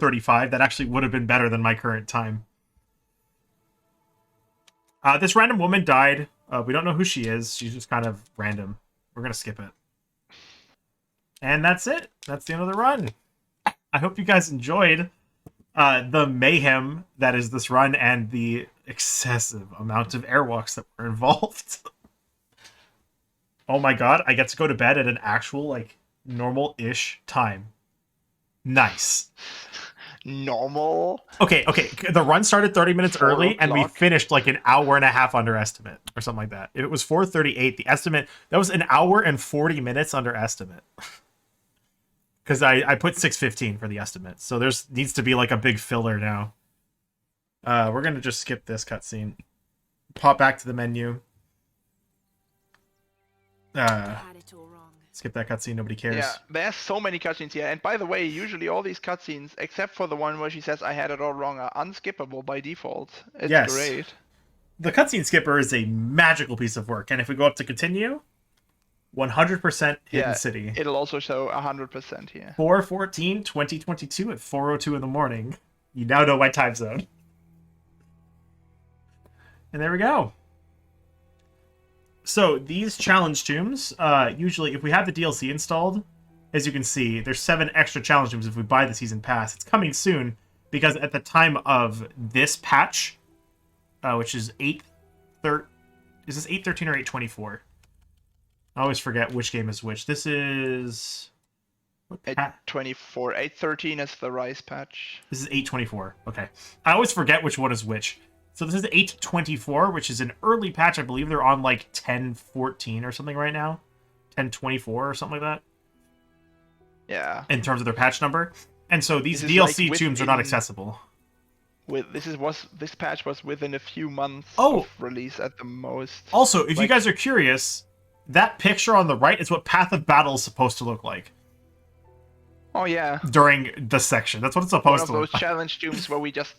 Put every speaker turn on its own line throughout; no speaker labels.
4:35. That actually would have been better than my current time. This random woman died. We don't know who she is. She's just kind of random. We're going to skip it. And that's it. That's the end of the run. I hope you guys enjoyed the mayhem that is this run and the excessive amount of airwalks that were involved. Oh my god, I get to go to bed at an actual, like, normal-ish time. Nice.
Normal?
Okay. The run started 30 minutes early, and we
o'clock.
finished like an hour and a half under estimate, or something like that. If it was 4:38, the estimate, that was an hour and 40 minutes under estimate. Because I put 6:15 for the estimate, so there's needs to be like a big filler now. We're gonna just skip this cutscene. Pop back to the menu. Skip that cutscene, nobody cares.
Yeah, there's so many cutscenes here. And by the way, usually all these cutscenes, except for the one where she says I had it all wrong, are unskippable by default. It's great.
The cutscene skipper is a magical piece of work, and if we go up to continue, 100% hidden city.
It'll also show 100% here.
4/14/2022 at 4:02 in the morning. You now know my time zone. And there we go. So these challenge tombs, usually if we have the DLC installed, as you can see, there's 7 extra challenge tombs if we buy the season pass. It's coming soon because at the time of this patch, which is 8.13, is this 8.13 or 8.24? I always forget which game is which. This is
8.24. 8.13 is the Rise patch.
This is 8.24. Okay. I always forget which one is which. So this is 8.24, which is an early patch. I believe they're on like 10.14 or something right now. 10.24 or something like that.
Yeah.
In terms of their patch number. And so these DLC like tombs are not accessible.
This patch was within a few months
of
release at the most.
Also, if you guys are curious, that picture on the right is what Path of Battle is supposed to look like.
Oh yeah.
During the section. That's what it's supposed to look like.
One of those challenge tombs where we just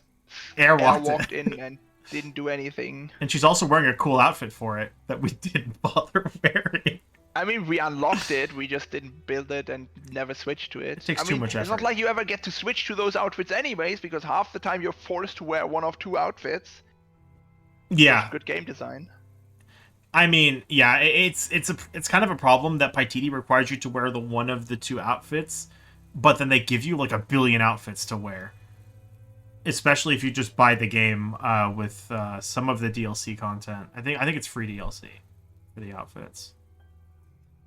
airwalked
in and didn't do anything.
And she's also wearing a cool outfit for it that we didn't bother wearing.
I mean, we unlocked it, we just didn't build it and never switched to it.
It takes too much effort.
It's not like you ever get to switch to those outfits anyways, because half the time you're forced to wear one of 2 outfits.
Yeah.
Good game design.
I mean, yeah, it's kind of a problem that Paititi requires you to wear the one of the 2 outfits, but then they give you like a billion outfits to wear. Especially if you just buy the game with some of the DLC content. I think it's free DLC for the outfits.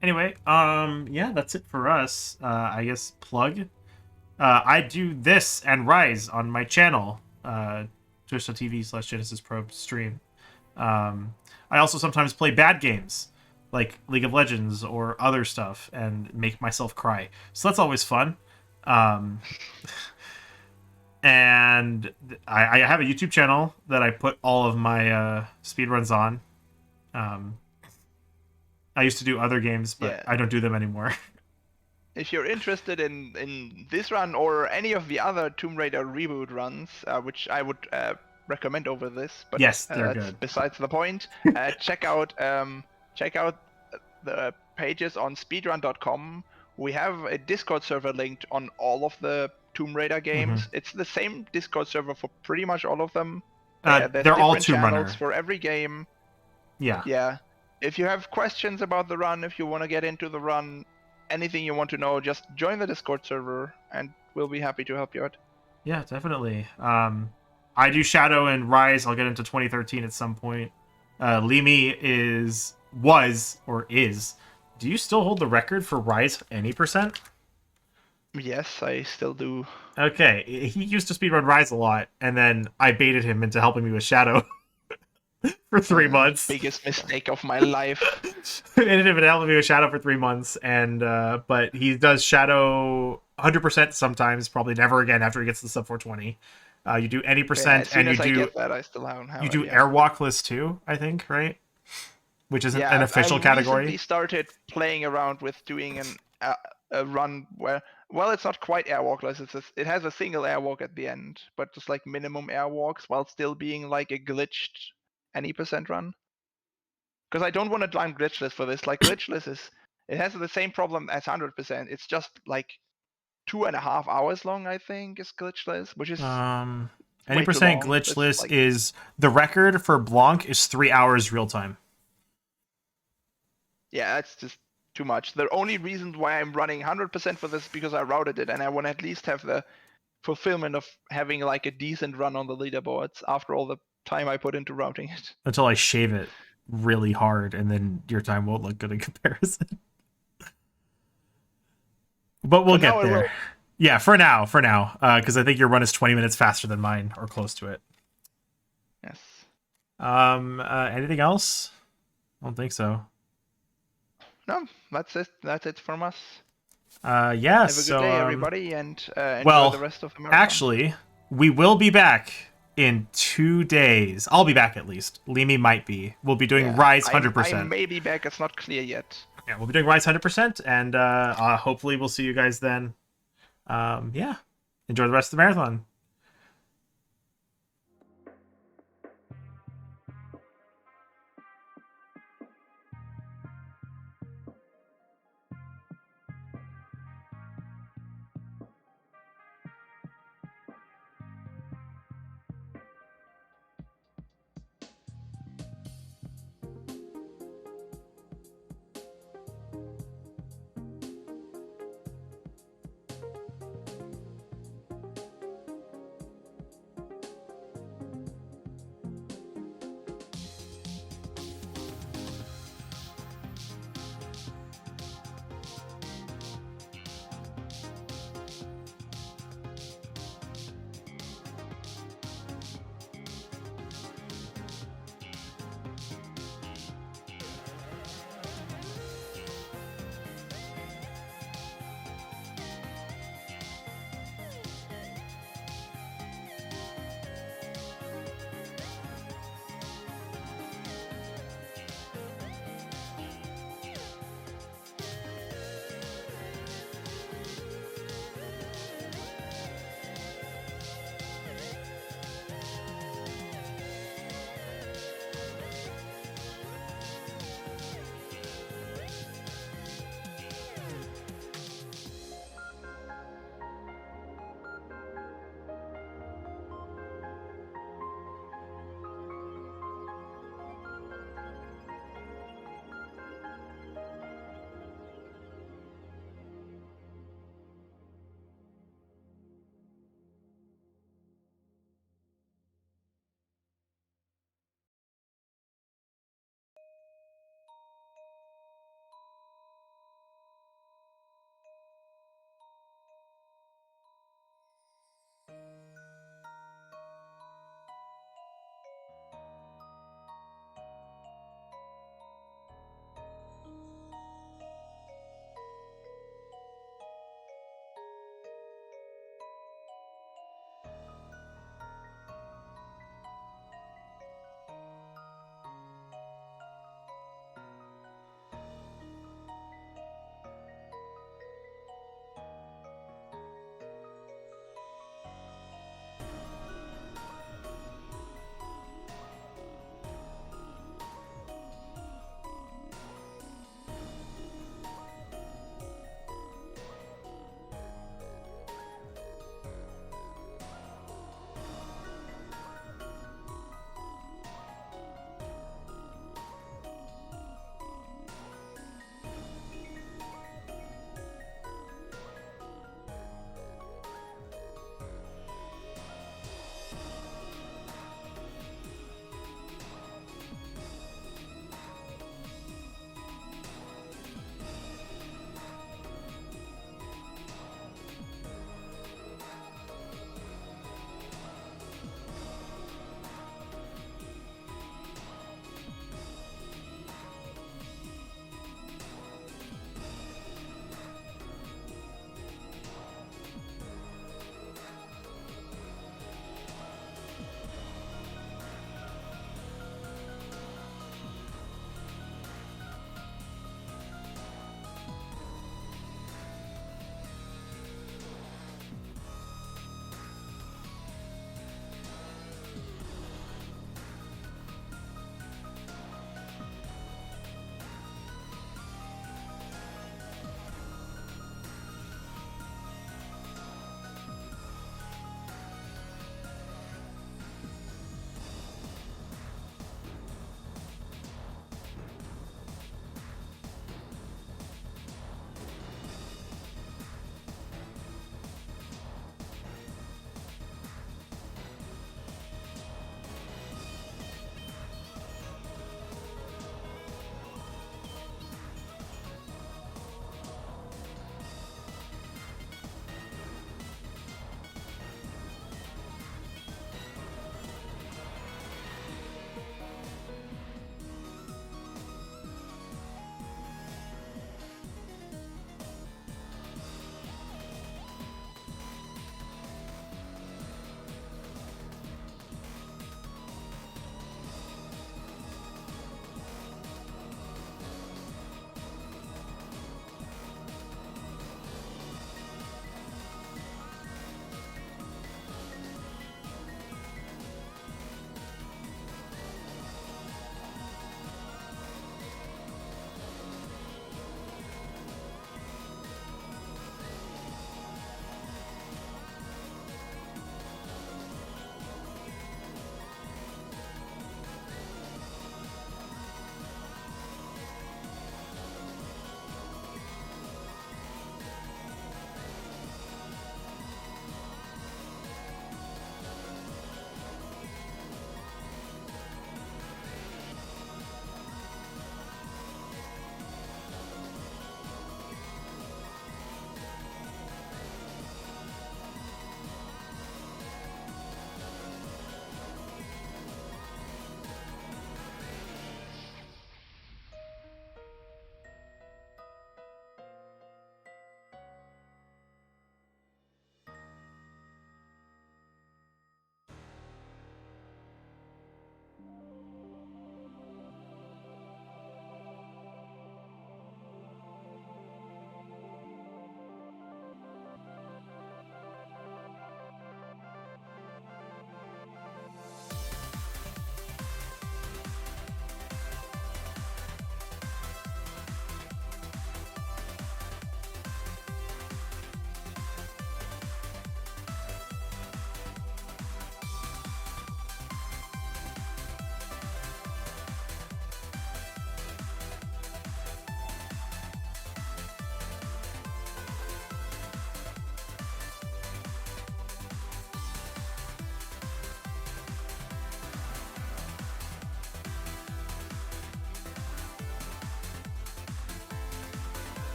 Anyway, yeah, that's it for us. I guess plug. I do this and Rise on my channel, twitch.tv/GenesisProbe stream. I also sometimes play bad games, like League of Legends or other stuff, and make myself cry. So that's always fun. And I have a YouTube channel that I put all of my speedruns on. I used to do other games, but I don't do them anymore.
If you're interested in this run or any of the other Tomb Raider reboot runs, which I would recommend over this, but
yes, they're
that's
good.
Besides the point, check out the pages on speedrun.com. We have a Discord server linked on all of the Tomb Raider games. Mm-hmm. It's the same Discord server for pretty much all of them.
They're all Tomb Raider
for every game.
Yeah.
Yeah. If you have questions about the run, if you want to get into the run, anything you want to know, just join the Discord server, and we'll be happy to help you out.
Yeah, definitely. I do Shadow and Rise. I'll get into 2013 at some point. Limi was. Do you still hold the record for Rise any %?
Yes, I still do.
Okay, he used to speedrun Rise a lot, and then I baited him into helping me with Shadow for 3 months.
Biggest mistake of my life.
I ended up helping me with Shadow for 3 months, and but he does Shadow 100% sometimes, probably never again after he gets to sub 420. You do any %, and you do.
I still don't have
you do Airwalkless too, I think, right? Which is an official category.
I recently started playing around with doing a run where, well, it's not quite airwalkless. It has a single airwalk at the end, but just like minimum airwalks while still being like a glitched any % run. Because I don't want to climb glitchless for this. Like glitchless it has the same problem as 100%. It's just like 2.5 hours long, I think, is glitchless, which is
Any
way too
percent
long. It's
glitchless
like,
is the record for Blanc is 3 hours real time.
yeah, that's just too much. The only reason why I'm running 100% for this is because I routed it, and I want to at least have the fulfillment of having like a decent run on the leaderboards after all the time I put into routing it.
Until I shave it really hard, and then your time won't look good in comparison. But we'll get there. Yeah, for now, because I think your run is 20 minutes faster than mine, or close to it.
Yes.
Anything else? I don't think so.
No, that's it. That's it from us.
Yeah.
Have a good day, everybody, and enjoy the rest of the marathon.
Actually, we will be back in 2 days. I'll be back at least. Limi might be. We'll be doing Rise 100%.
I may be back. It's not clear yet.
Yeah, we'll be doing Rise 100%, and hopefully we'll see you guys then. Yeah. Enjoy the rest of the marathon.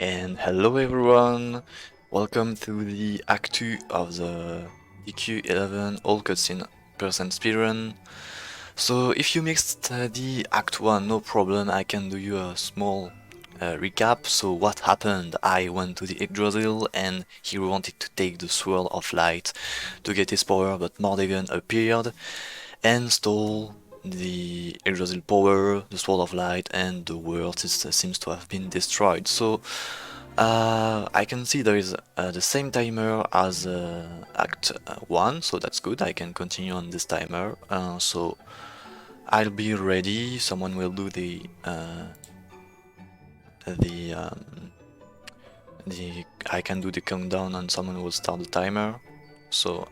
And hello everyone, welcome to the Act 2 of the DQ11 all cutscene percent speedrun. So if you missed the Act 1, no problem, I can do you a small recap. So what happened? I went to the Yggdrasil and he wanted to take the Swirl of Light to get his power, but Mordegon appeared and stole the Yggdrasil power, the Sword of Light, and the world seems to have been destroyed. So I can see there is the same timer as Act 1, so that's good. I can continue on this timer. So I'll be ready. Someone will do the I can do the countdown, and someone will start the timer. So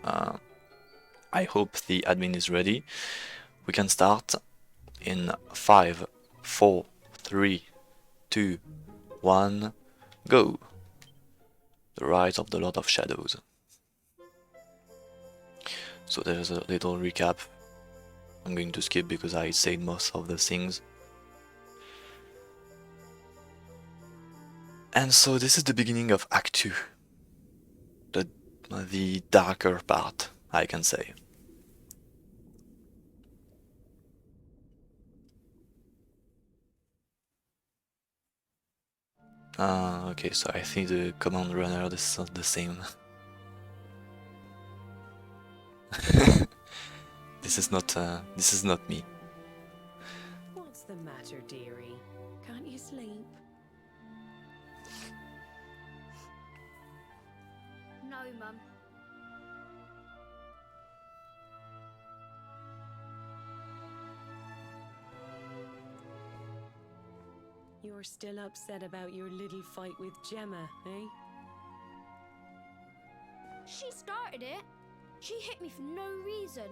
I hope the admin is ready. We can start in 5, 4, 3, 2, 1, go! The Rise of the Lord of Shadows. So there's a little recap. I'm going to skip because I said most of the things. And so this is the beginning of Act 2. The darker part, I can say. Okay, so I think the command runner is not the same. This is not me.
What's the matter, dearie? Can't you sleep?
No, Mum.
You're still upset about your little fight with Gemma, eh?
She started it. She hit me for no reason.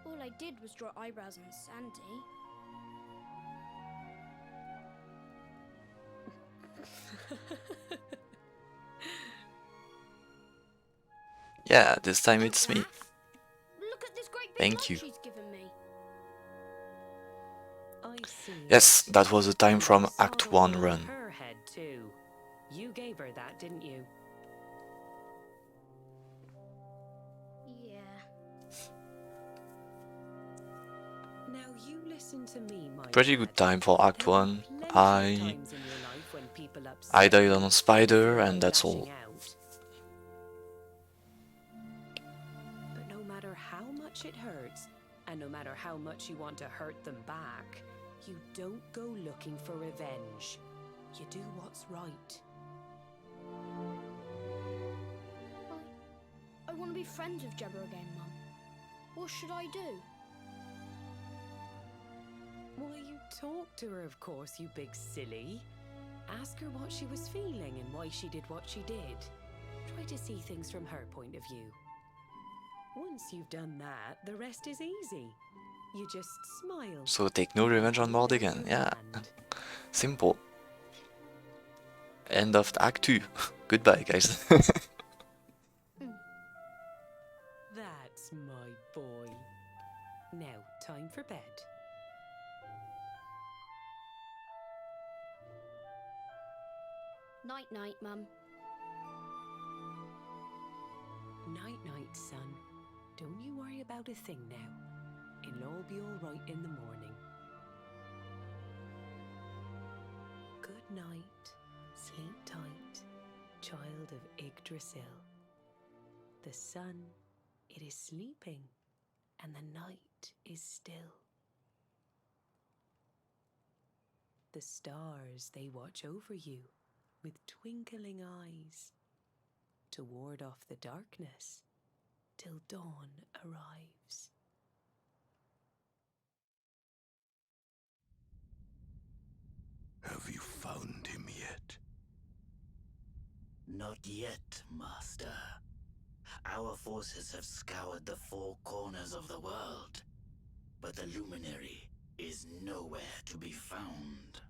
All I did was draw eyebrows on Sandy.
Yeah, this time it's me.
Look at this great big
Thank
lump
you.
she's given me.
I see.
Yes, that was the time from
You saw
Act
the
1
one
run.
on her head too. You gave her that, didn't you?
Yeah.
Now you listen to me, my
Pretty
lad.
good time for Act
There'll
1.
be plenty of
I
times in your life when people upset
I died
you
on a spider
and
and that's all.
lashing out. But no matter how much it hurts, and no matter how much you want to hurt them back, you don't go looking for revenge. You do what's right.
I want to be friends with Gemma again, Mum. What should I do?
Why, you talk to her, of course, you big silly. Ask her what she was feeling and why she did what she did. Try to see things from her point of view. Once you've done that, the rest is easy. You just smile.
So take no revenge on Mordegon, yeah. Simple. End of Act 2. Goodbye, guys.
That's my boy. Now, time for bed.
Night-night, Mum.
Night-night, son. Don't you worry about a thing now. It'll all be all right in the morning. Good night. Sleep tight, child of Yggdrasil. The sun, it is sleeping, and the night is still. The stars, they watch over you with twinkling eyes to ward off the darkness till dawn arrives.
Have you found him yet?
Not yet, Master. Our forces have scoured the four corners of the world, but the luminary is nowhere to be found.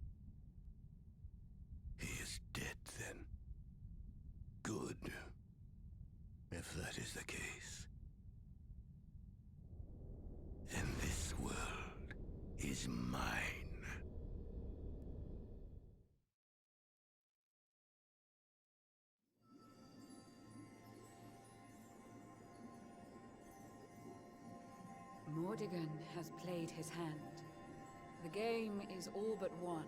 He is dead, then. Good. If that is the case, then this world is mine.
Vortigern has played his hand. The game is all but won.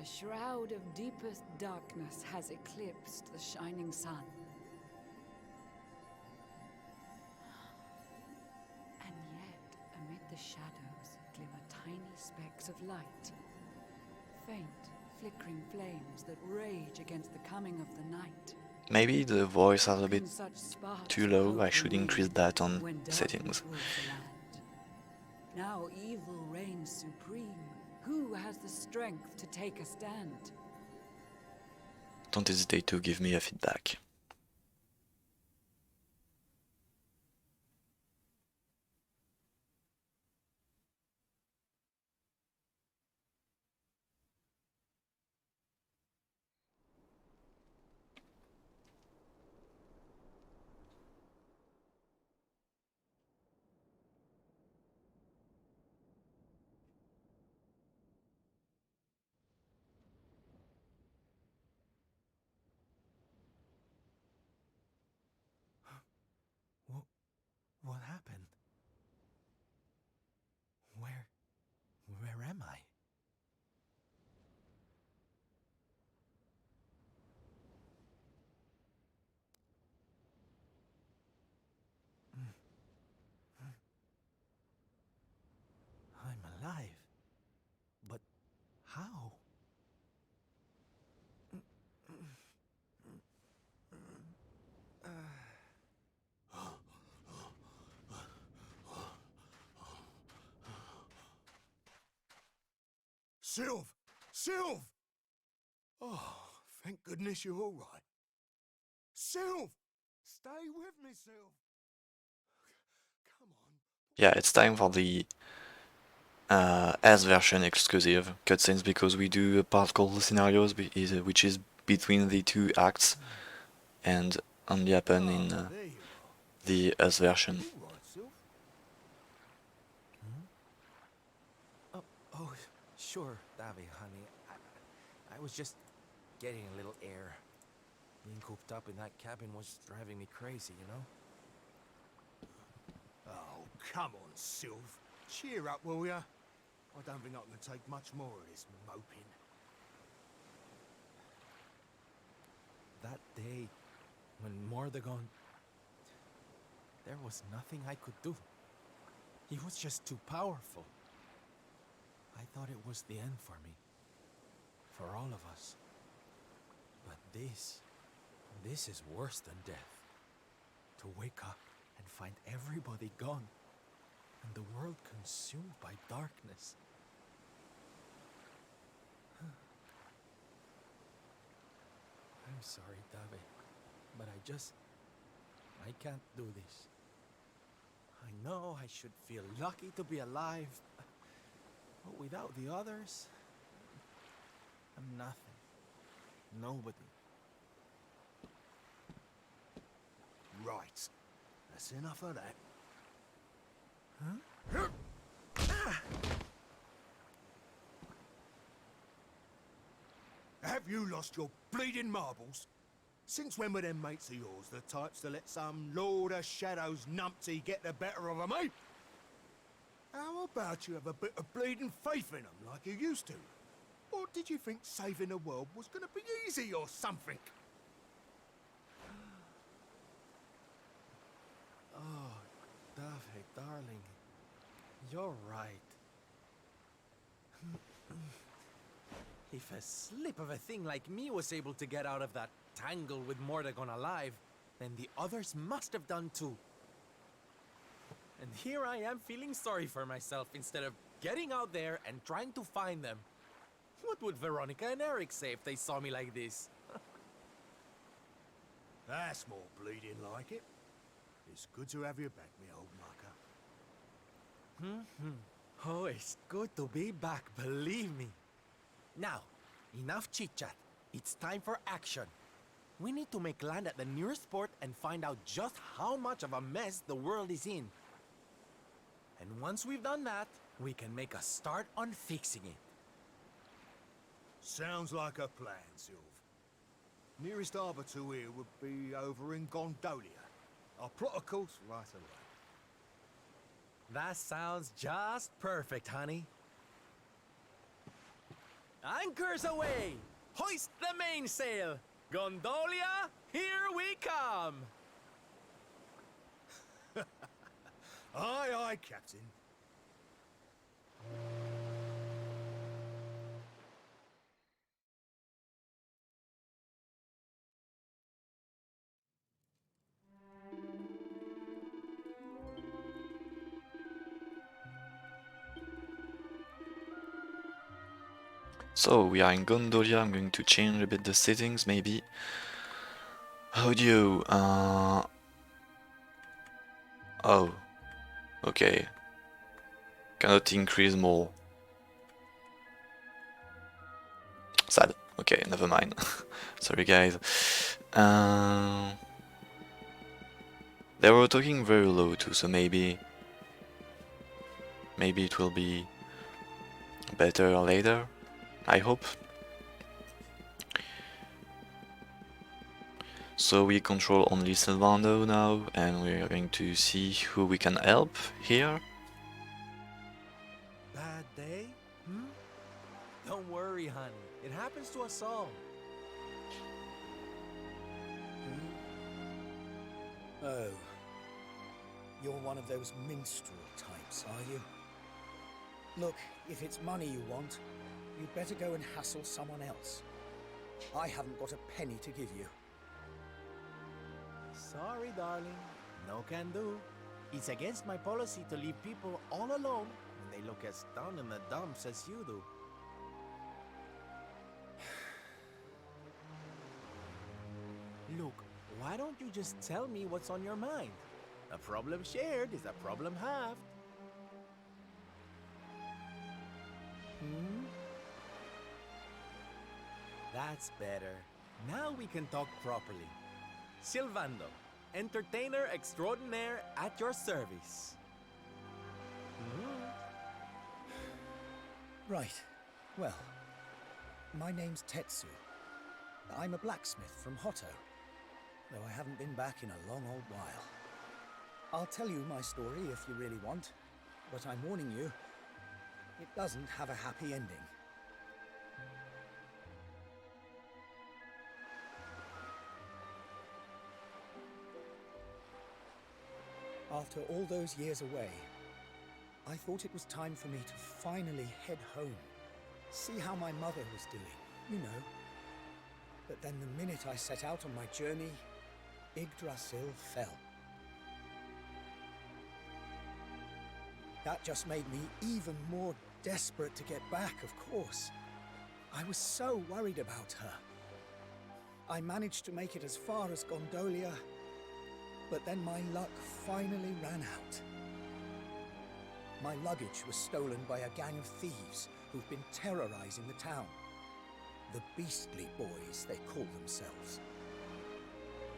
A shroud of deepest darkness has eclipsed the shining sun. And yet, amid the shadows, glimmer tiny specks of light. Faint, flickering flames that rage against the coming of the night.
Maybe the voice is a bit
Such sparks
too
of
low.
hope
I should
remain
increase that on
when darkness
settings.
rules the land. Now evil reigns supreme. Who has the strength to take a stand?
Don't hesitate to give me a feedback.
What happened? Where am I? I'm alive. But how?
Sylw! Sylw! Oh, thank goodness you're all right. Sylw! Stay with me, Sylw! Come on.
Yeah, it's time for the S version exclusive cutscenes because we do a part called scenarios, which is between the two acts and only happen in
There you are.
the S version.
All right, Sylw.
Oh, sure, Davy, honey. I was just getting a little air. Being cooped up in that cabin was driving me crazy, you know?
Oh, come on, Sylw. Cheer up, will ya? I don't think I can take much more of this moping.
That day, when Mordegon... There was nothing I could do. He was just too powerful. I thought it was the end for me. For all of us. But this is worse than death. To wake up and find everybody gone. And the world consumed by darkness. I'm sorry, Dave, but I can't do this. I know I should feel lucky to be alive, but without the others, I'm nothing. Nobody.
Right. That's enough of that. Have you lost your bleeding marbles? Since when were them mates of yours the types to let some Lord of Shadows numpty get the better of 'em, eh? How about you have a bit of bleeding faith in 'em like you used to? Or did you think saving the world was gonna be easy or something?
Oh, Dave, darling, you're right. If a slip of a thing like me was able to get out of that tangle with Mordegon alive, then the others must have done too. And here I am feeling sorry for myself instead of getting out there and trying to find them. What would Veronica and Eric say if they saw me like this?
That's more bleeding like it. It's good to have you back, me old mucker.
Oh, it's good to be back, believe me. Now, enough chit-chat. It's time for action. We need to make land at the nearest port and find out just how much of a mess the world is in. And once we've done that, we can make a start on fixing it.
Sounds like a plan, Sylw. Nearest harbour to here would be over in Gondolia. I'll plot a course right away.
That sounds just perfect, honey. Anchors away! Hoist the mainsail! Gondolia, here we come!
Aye, aye, Captain.
So we are in Gondolia. I'm going to change a bit the settings, maybe. Audio. Oh. Okay. Cannot increase more. Sad. Okay, never mind. Sorry, guys. They were talking very low too, so maybe it will be better later. I hope. So we control only Sylwando now, and we are going to see who we can help here.
Bad day? Hmm? Don't worry, honey. It happens to us all.
Oh. You're one of those minstrel types, are you? Look, if it's money you want, you'd better go and hassle someone else. I haven't got a penny to give you.
Sorry, darling. No can do. It's against my policy to leave people all alone when they look as down in the dumps as you do. Look, why don't you just tell me what's on your mind? A problem shared is a problem halved. Hmm? That's better. Now we can talk properly. Sylwando, entertainer extraordinaire at your service.
Right. Well, my name's Tetsu. I'm a blacksmith from Hoto, though I haven't been back in a long old while. I'll tell you my story if you really want, but I'm warning you, it doesn't have a happy ending. After all those years away, I thought it was time for me to finally head home, see how my mother was doing, you know. But then the minute I set out on my journey, Yggdrasil fell. That just made me even more desperate to get back, of course. I was so worried about her. I managed to make it as far as Gondolia, but then my luck finally ran out. My luggage was stolen by a gang of thieves who've been terrorizing the town. The Beastly Boys, they call themselves.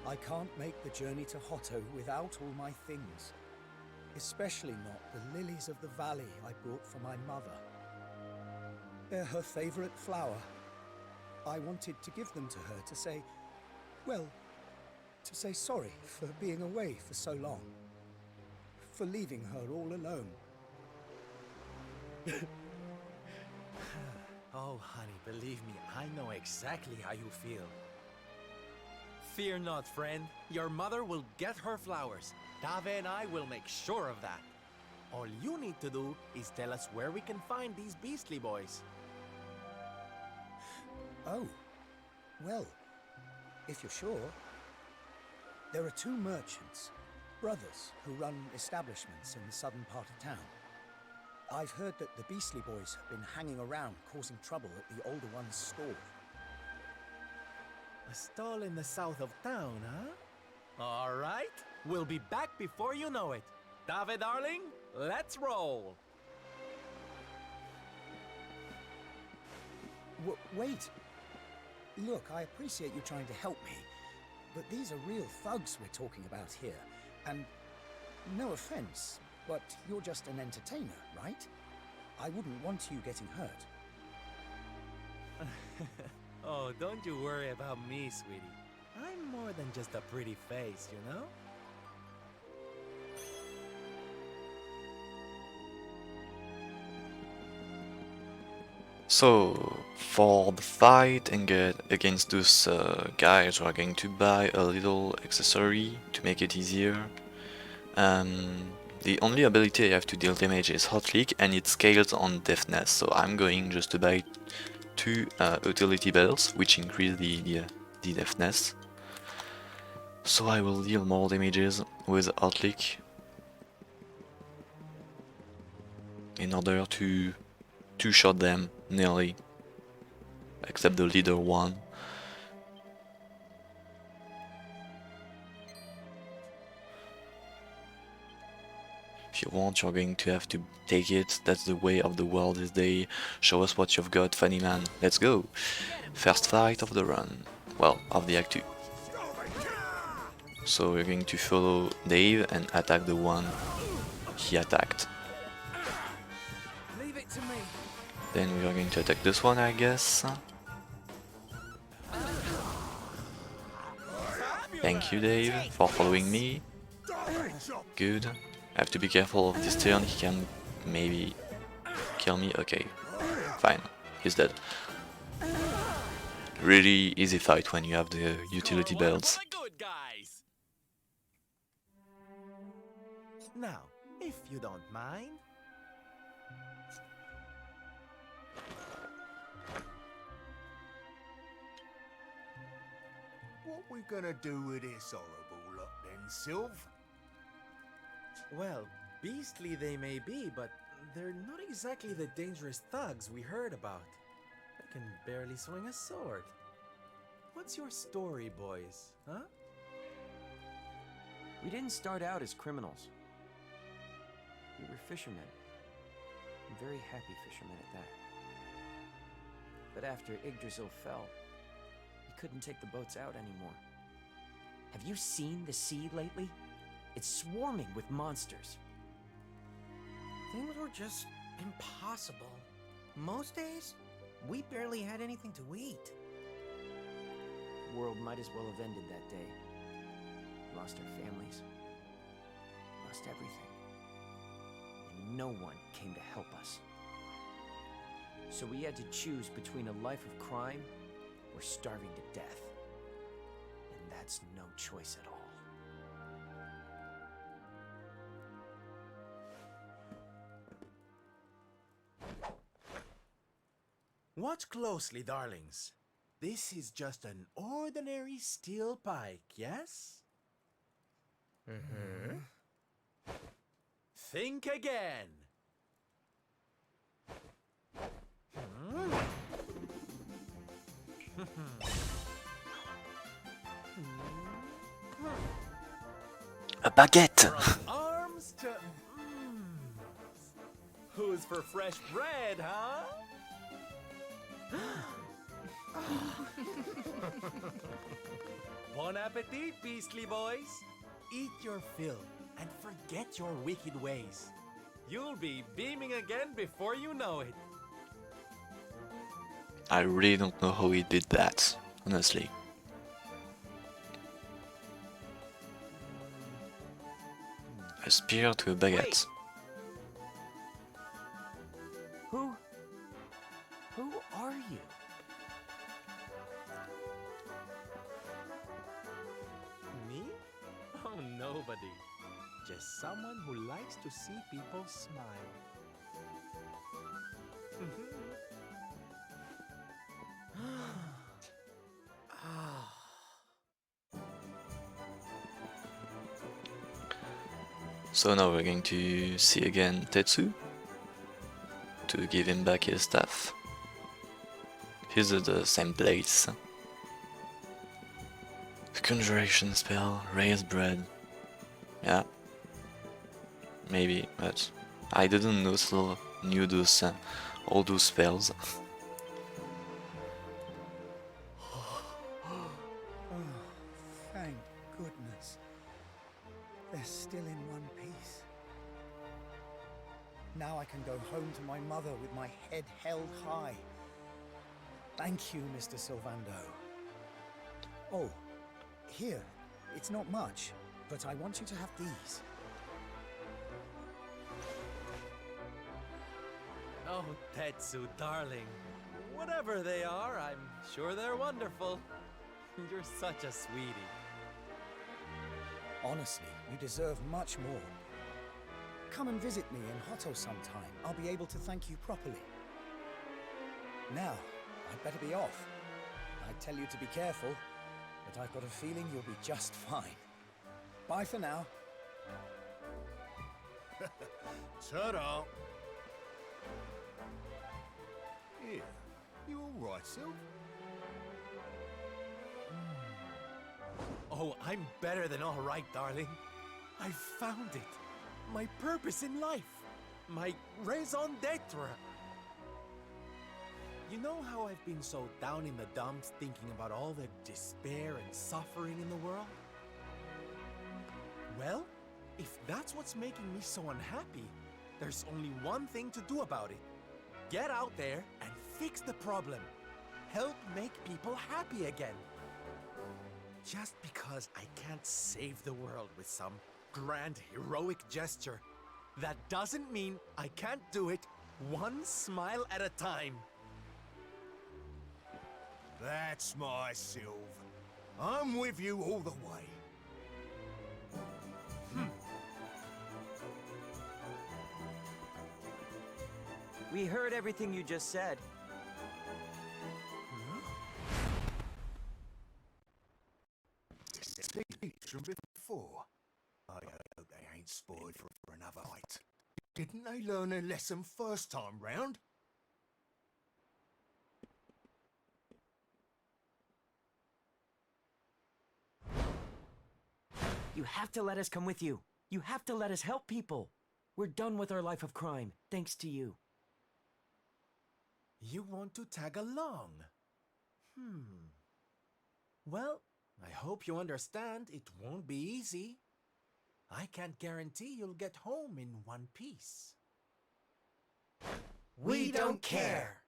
I can't make the journey to Hoto without all my things. Especially not the lilies of the valley I brought for my mother. They're her favorite flower. I wanted to give them to her to say, well, to say sorry for being away for so long. For leaving her all alone.
Oh, honey, believe me, I know exactly how you feel. Fear not, friend. Your mother will get her flowers. Dave and I will make sure of that. All you need to do is tell us where we can find these Beastly Boys.
Oh, well, if you're sure. There are two merchants, brothers, who run establishments in the southern part of town. I've heard that the Beastly Boys have been hanging around causing trouble at the older one's store.
A stall in the south of town, huh? All right, we'll be back before you know it. Dave, darling, let's roll.
Wait. Look, I appreciate you trying to help me, but these are real thugs we're talking about here. And no offense, but you're just an entertainer, right? I wouldn't want you getting hurt.
Oh, don't you worry about me, sweetie. I'm more than just a pretty face, you know?
So, for the fight and get against those guys, we are going to buy a little accessory to make it easier. The only ability I have to deal damage is Hot Leak, and it scales on deafness, so I'm going just to buy 2 utility bells, which increase the deafness. So I will deal more damages with Hot Leak in order to two-shot them nearly, except the leader one. If you want, you're going to have to take it. That's the way of the world this day. Show us what you've got, funny man. Let's go. First fight of the run. Well, of the Act 2. So we're going to follow Dave and attack the one he attacked.
Leave it to me.
Then we are going to attack this one, I guess. Thank you, Dave, for following me. Good. I have to be careful of this turn, he can maybe kill me. Okay, fine, he's dead. Really easy fight when you have the utility belts.
Now, if you don't mind.
What we gonna do with this horrible lot then, Sylv?
Well, beastly they may be, but they're not exactly the dangerous thugs we heard about. They can barely swing a sword. What's your story, boys, huh?
We didn't start out as criminals. We were fishermen. And very happy fishermen at that. But after Yggdrasil fell, we couldn't take the boats out anymore. Have you seen the sea lately? It's swarming with monsters.
Things were just impossible. Most days, we barely had anything to eat.
The world might as well have ended that day. We lost our families. Lost everything. And no one came to help us. So we had to choose between a life of crime or starving to death. And that's no choice at all.
Watch closely, darlings. This is just an ordinary steel pike, yes?
Mm-hmm.
Think again.
A baguette!
From arms to... Who's for fresh bread, huh? Bon appetit, beastly boys. Eat your fill and forget your wicked ways. You'll be beaming again before you know it.
I really don't know how he did that, honestly. A spear to a baguette.
Who are you?
Me? Oh, nobody. Just someone who likes to see people smile.
So now we're going to see again Tetsu to give him back his staff. He's at the same place. Conjuration spell, raise bread. Yeah, maybe, but I didn't know still knew those all those spells.
Thank goodness. They're still in one piece. Now I can go home to my mother with my head held high. Thank you, Mr. Sylvando. Oh, here. It's not much, but I want you to have these.
Oh, Tetsu, darling. Whatever they are, I'm sure they're wonderful. You're such a sweetie.
Honestly, you deserve much more. Come and visit me in Hoto sometime. I'll be able to thank you properly. Now, I'd better be off. I'd tell you to be careful, but I've got a feeling you'll be just fine. Bye for now.
Ta-da! Here, you all right, Sylw?
Oh, I'm better than all right, darling. I found it. My purpose in life. My raison d'etre. You know how I've been so down in the dumps thinking about all the despair and suffering in the world? Well, if that's what's making me so unhappy, there's only one thing to do about it. Get out there and fix the problem. Help make people happy again. Just because I can't save the world with some grand heroic gesture, that doesn't mean I can't do it one smile at a time.
That's my Sylw. I'm with you all the way.
We heard everything you just said.
From before. I hope they ain't spoiled for another fight. Didn't they learn their lesson first time round?
You have to let us come with you. You have to let us help people. We're done with our life of crime, thanks to you.
You want to tag along? Well, I hope you understand it won't be easy. I can't guarantee you'll get home in one piece.
We don't care.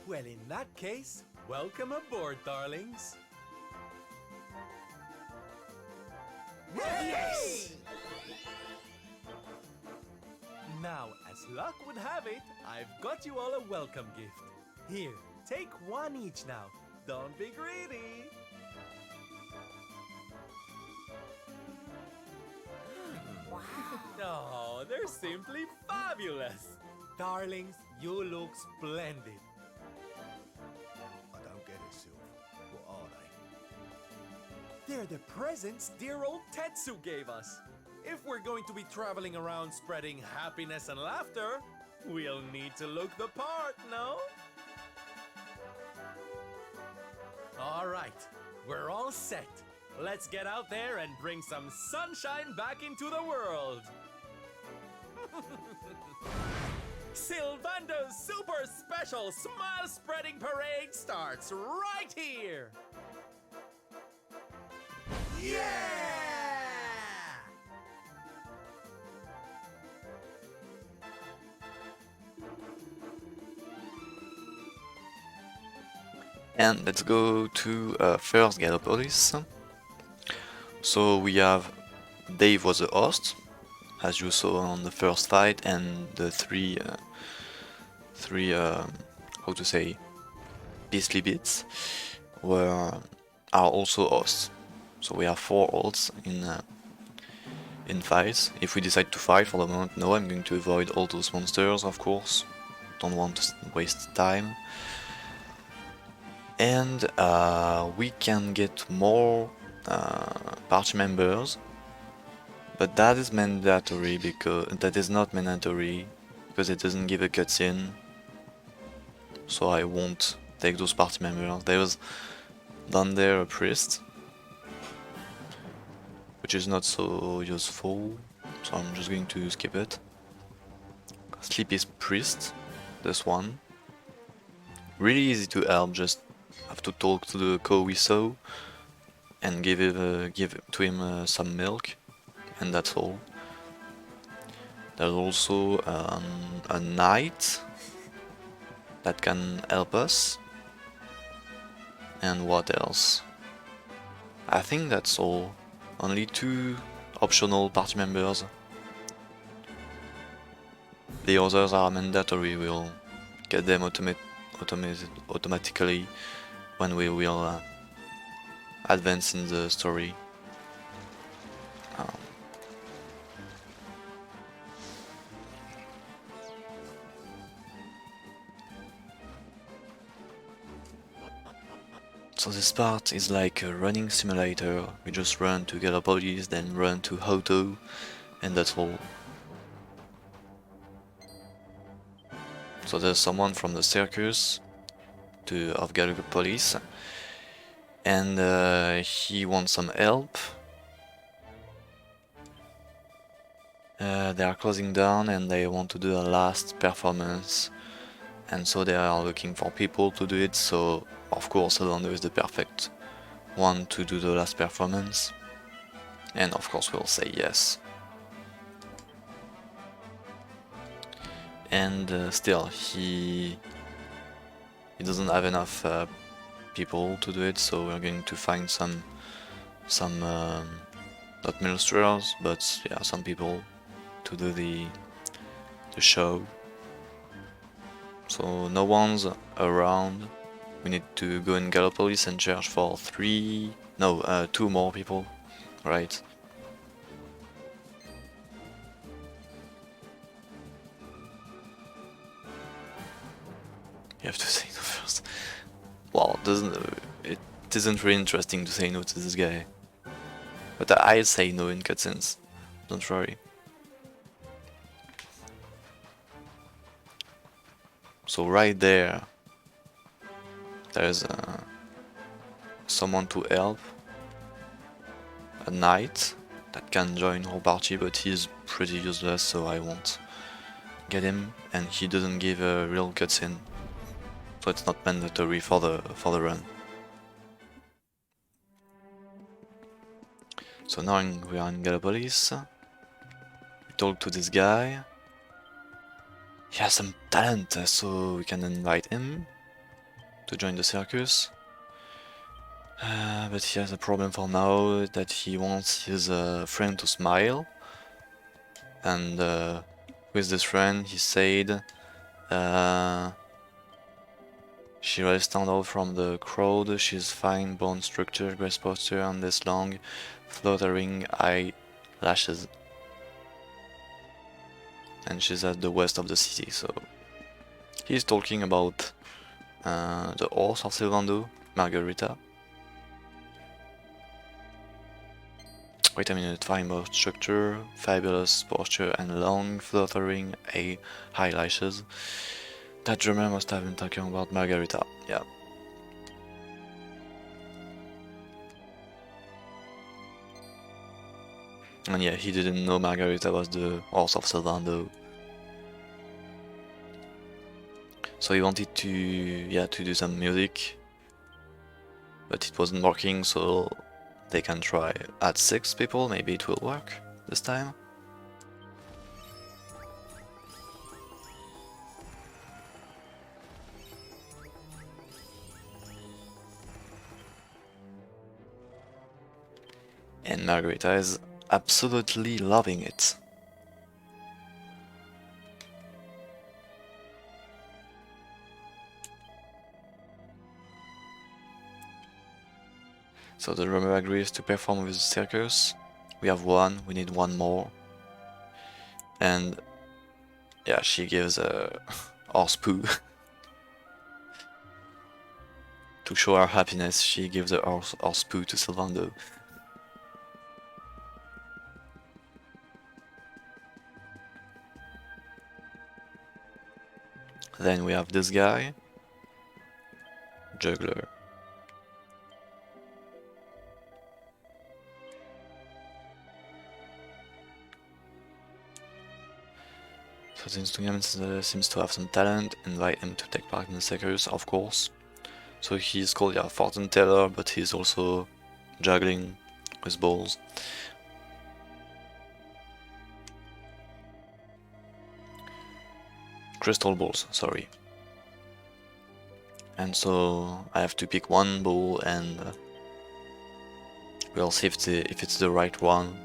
Well, in that case, welcome aboard, darlings.
Yes!
Now, as luck would have it, I've got you all a welcome gift. Here, take one each now. Don't be greedy.
Wow.
Oh, they're simply fabulous. Darlings, you look splendid.
I don't get it, Sylw. What are they?
They're the presents dear old Tetsu gave us. If we're going to be traveling around spreading happiness and laughter, we'll need to look the part, no? All right, we're all set. Let's get out there and bring some sunshine back into the world. Sylvander's super special smile spreading parade starts right here.
Yeah!
And let's go to first Gallopolis. So we have Dave was the host, as you saw on the first fight, and the three how to say, beastly bits are also hosts. So we have 4 hosts in fights. If we decide to fight, for the moment, no, I'm going to avoid all those monsters, of course. Don't want to waste time. And we can get more party members, but that is mandatory because that is not mandatory because it doesn't give a cutscene. So I won't take those party members. There's down there a priest, which is not so useful, so I'm just going to skip it. Sleepy's priest, this one. Really easy to help, just have to talk to the cow we saw and give to him some milk, and that's all. There's also a knight that can help us. And what else? I think that's all. Only 2 optional party members. The others are mandatory, we'll get them automatically when we will advance in the story. So this part is like a running simulator. We just run to Gallipolis, then run to Hoto, and that's all. So there's someone from the Circus of Gallipolis, and he wants some help. They are closing down and they want to do a last performance, and so they are looking for people to do it, so of course Heliodor is the perfect one to do the last performance, and of course we'll say yes. And still he doesn't have enough people to do it, so we're going to find some not minstrels, but yeah, some people to do the show. So no one's around. We need to go in Gallipolis and search for 2 more people, right? You have to say no first. Well, it isn't really interesting to say no to this guy. But I'll say no in cutscenes, don't worry. So right there, there's someone to help, a knight that can join our party, but he's pretty useless, so I won't get him, and he doesn't give a real cutscene, so it's not mandatory for the run. So now we are in Gallipolis. We talk to this guy. He has some talent, so we can invite him to join the circus. But he has a problem for now, that he wants his friend to smile. And with this friend, he said she really stand out from the crowd. She's fine bone structure, breast posture, and this long, fluttering eyelashes. And she's at the west of the city, so he's talking about the horse of Sylwer, Margarita. Wait a minute, fine bone structure, fabulous posture, and long, fluttering eyelashes. That drummer must have been talking about Margarita, yeah. And yeah, he didn't know Margarita was the horse of Sylwer. So he wanted to do some music, but it wasn't working, so they can try at 6 people, maybe it will work this time. And Margarita is absolutely loving it. So the drummer agrees to perform with the circus. We have 1, we need 1 more. And yeah, she gives a horse poo. To show her happiness, she gives a horse poo to Sylwer. Then we have this guy, juggler. So the instrument seems to have some talent, invite him to take part in the circus, of course. So he's called a fortune teller, but he's also juggling with balls. Crystal balls, sorry. And so I have to pick 1 ball, and we'll see if it's the right one.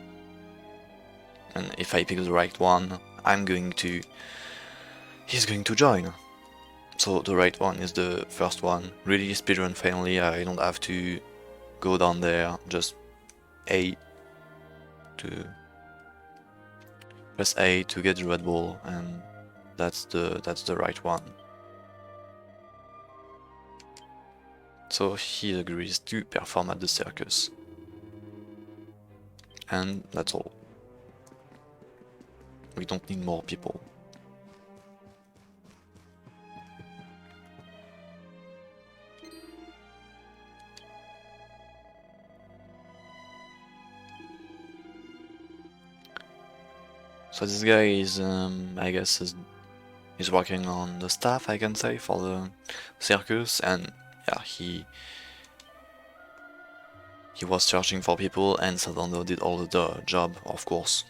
And if I pick the right one, I'm going to he's going to join. So the right one is the first one. Really speedrun friendly, I don't have to go down there, just A to press A to get the Red Bull, and that's the right one. So he agrees to perform at the circus. And that's all. We don't need more people. So this guy is, I guess, is working on the staff, I can say, for the circus, and yeah, he was searching for people, and Sylwer did all the job, of course.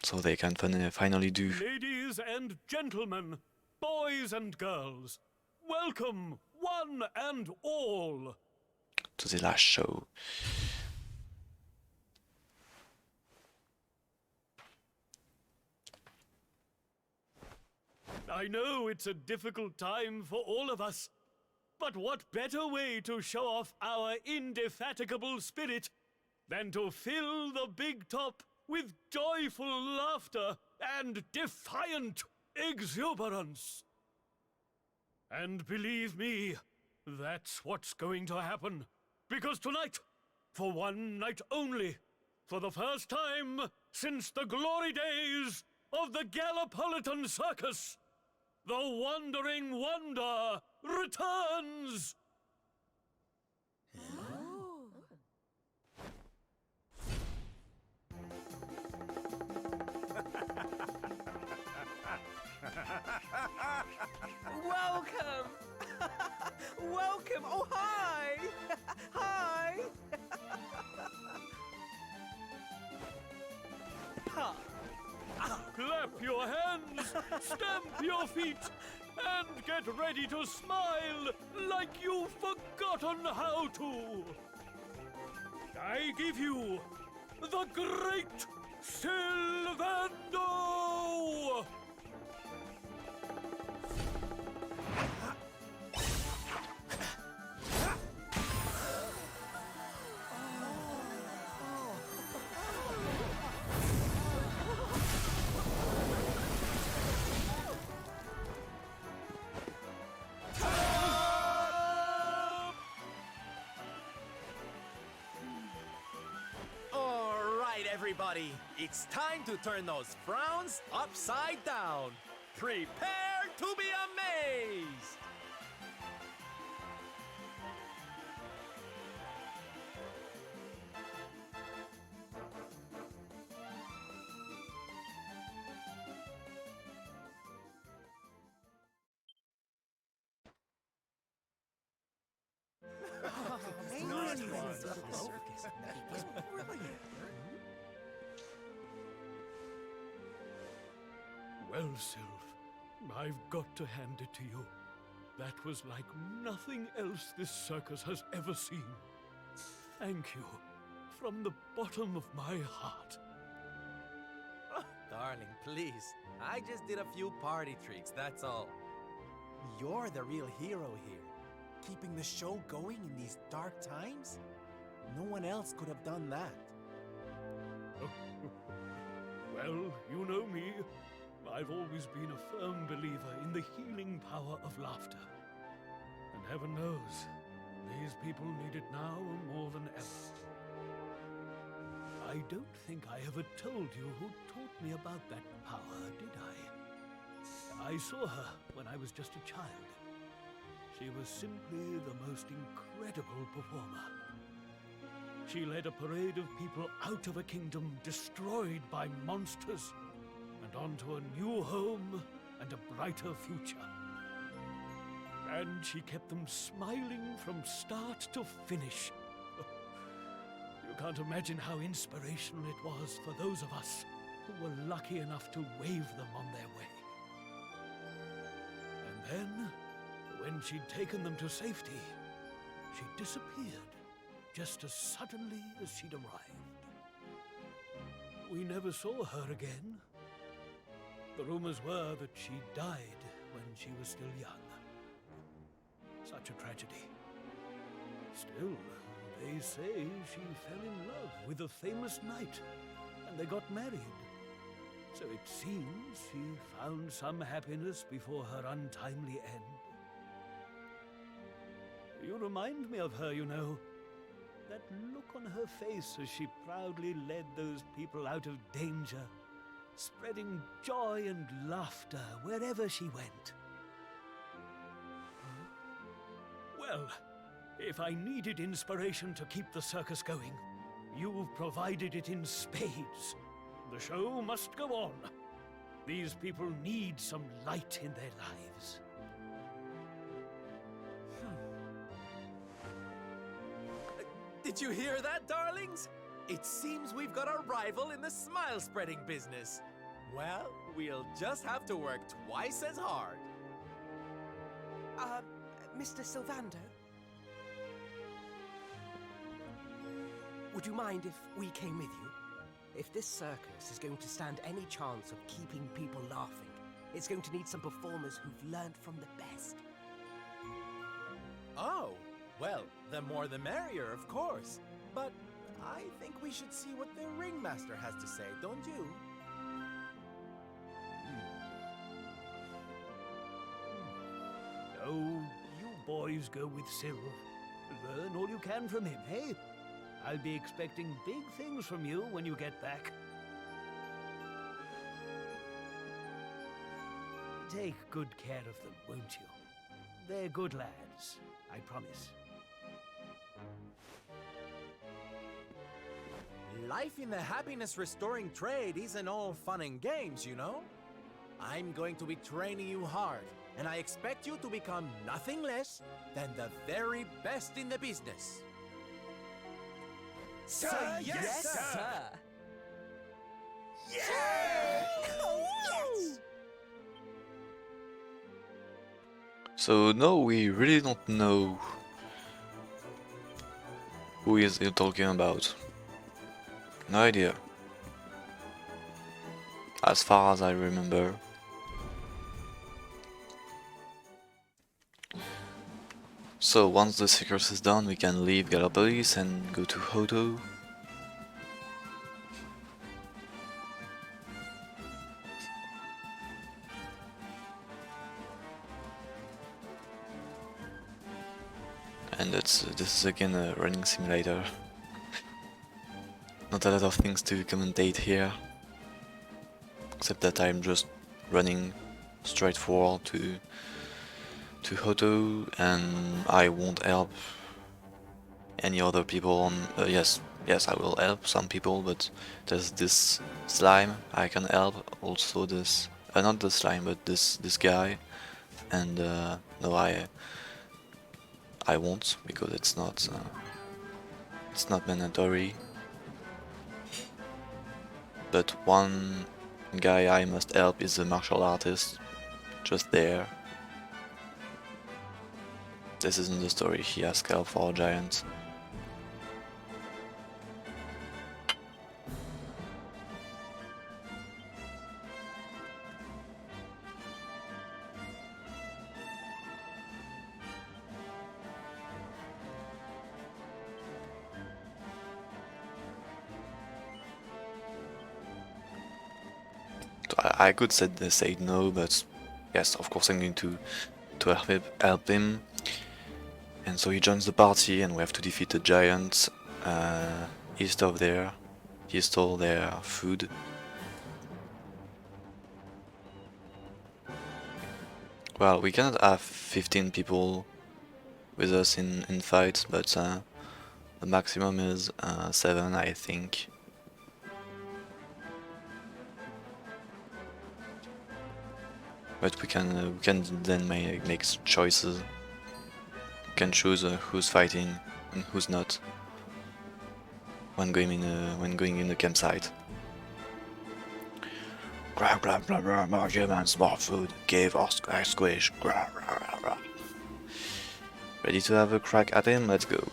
So they can finally do.
Ladies and gentlemen, boys and girls, welcome, one and all,
to the last show.
I know it's a difficult time for all of us, but what better way to show off our indefatigable spirit than to fill the big top with joyful laughter and defiant exuberance? And believe me, that's what's going to happen. Because tonight, for one night only, for the first time since the glory days of the Gallipolitan Circus, the Wandering Wonder returns!
Welcome! Welcome! Oh, hi! Hi!
Clap your hands, stamp your feet, and get ready to smile like you've forgotten how to. I give you the Great Sylvando!
Everybody, it's time to turn those frowns upside down. Prepare to be amazed!
Well, Sylv, I've got to hand it to you. That was like nothing else this circus has ever seen. Thank you, from the bottom of my heart.
Oh, darling, please. I just did a few party tricks, that's all. You're the real hero here. Keeping the show going in these dark times? No one else could have done that.
Well, you know me. I've always been a firm believer in the healing power of laughter. And heaven knows, these people need it now more than ever. I don't think I ever told you who taught me about that power, did I? I saw her when I was just a child. She was simply the most incredible performer. She led a parade of people out of a kingdom destroyed by monsters and onto a new home and a brighter future. And she kept them smiling from start to finish. You can't imagine how inspirational it was for those of us who were lucky enough to wave them on their way. And then, when she'd taken them to safety, she disappeared just as suddenly as she'd arrived. we never saw her again. The rumors were that she died when she was still young. Such a tragedy. Still, they say she fell in love with a famous knight, and they got married. So it seems she found some happiness before her untimely end. You remind me of her, you know. That look on her face as she proudly led those people out of danger, spreading joy and laughter wherever she went. Well, if I needed inspiration to keep the circus going, you've provided it in spades. The show must go on. These people need some light in their lives.
Did you hear that, darlings? It seems we've got a rival in the smile-spreading business. Well, we'll just have to work twice as hard.
Mr. Sylvander? Would you mind if we came with you? If this circus is going to stand any chance of keeping people laughing, it's going to need some performers who've learned from the best.
Oh, well, the more the merrier, of course. But I think we should see what the ringmaster has to say, don't you?
Oh, you boys go with Sylwer. Learn all you can from him, eh? I'll be expecting big things from you when you get back. Take good care of them, won't you? They're good lads, I promise.
Life in the happiness-restoring trade isn't all fun and games, you know? I'm going to be training you hard, and I expect you to become nothing less than the very best in the business.
Sir, yes, sir!
Yeah!
Oh, yes!
So no, we really don't know who is he talking about. No idea. As far as I remember. So once the Circus is done, we can leave Gallopolis and go to Hoto. And this is again a running simulator. Not a lot of things to commentate here, except that I'm just running straight forward to Hoto, and I won't help any other people on... yes, I will help some people, but there's this slime I can help, also this... not the slime, but this guy, and no, I won't, because it's not mandatory. But one guy I must help is the martial artist, just there. This isn't the story, he asked help for a giant. I could say no, but yes, of course I'm going to help him. And so he joins the party, and we have to defeat the giant. He stole their food. Well, we cannot have 15 people with us in fights, but the maximum is 7, I think. But we can then make choices. We can choose who's fighting and who's not when going in the campsite. Grab, grab, grab, grab, more humans, more food. Give us a squish. Grab, grab, grab, grab. Ready to have a crack at him? Let's go.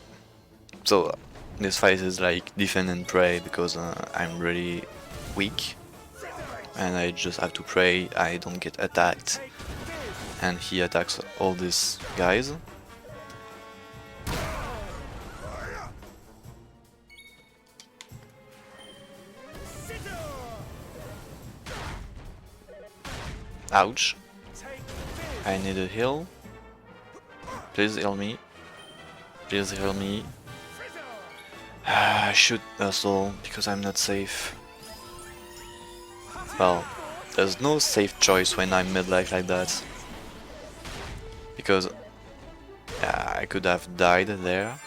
So this fight is like defend and pray, because I'm really weak, and I just have to pray I don't get attacked. And he attacks all these guys. Ouch. I need a heal. Please heal me. Please heal me. Shoot Hustle, because I'm not safe. Well, there's no safe choice when I'm mid-life like that. Because I could have died there.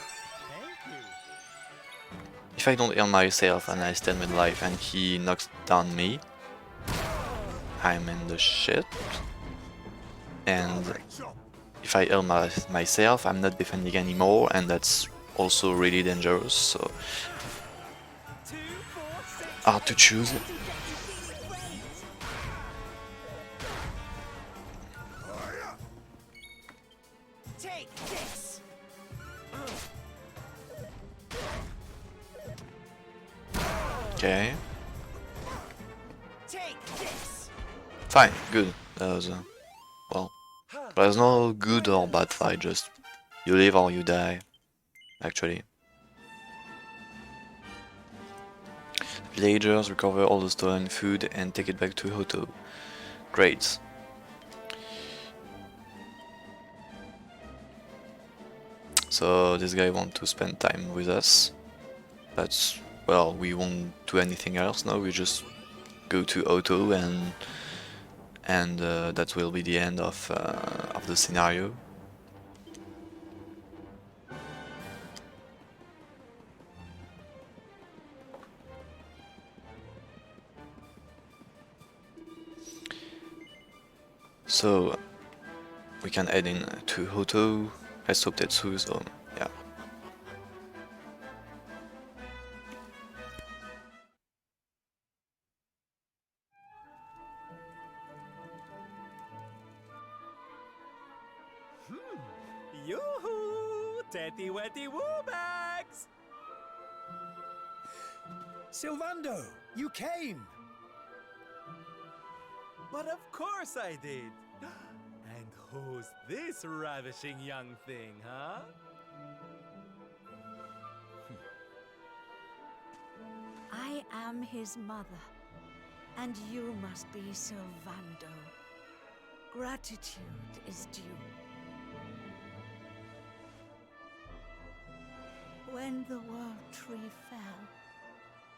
If I don't heal myself and I stand mid-life and he knocks down me, I'm in the shit. And if I heal myself, I'm not defending anymore, and that's also really dangerous, so hard to choose. Okay. Fine, good. That was well, there's no good or bad fight, just you live or you die, actually. Villagers recover all the stolen food and take it back to Hoto. Great. So this guy wants to spend time with us. That's, well, we won't do anything else now, we just go to Hoto and that will be the end of the scenario. So we can head in to Hoto. Let's hope Tetsu, so yeah.
Yoo-hoo! Tetty wetty woo bags!
Sylvando, you came!
But of course I did! And who's this ravishing young thing, huh?
I am his mother, and you must be Sylvando. Gratitude is due. When the world tree fell,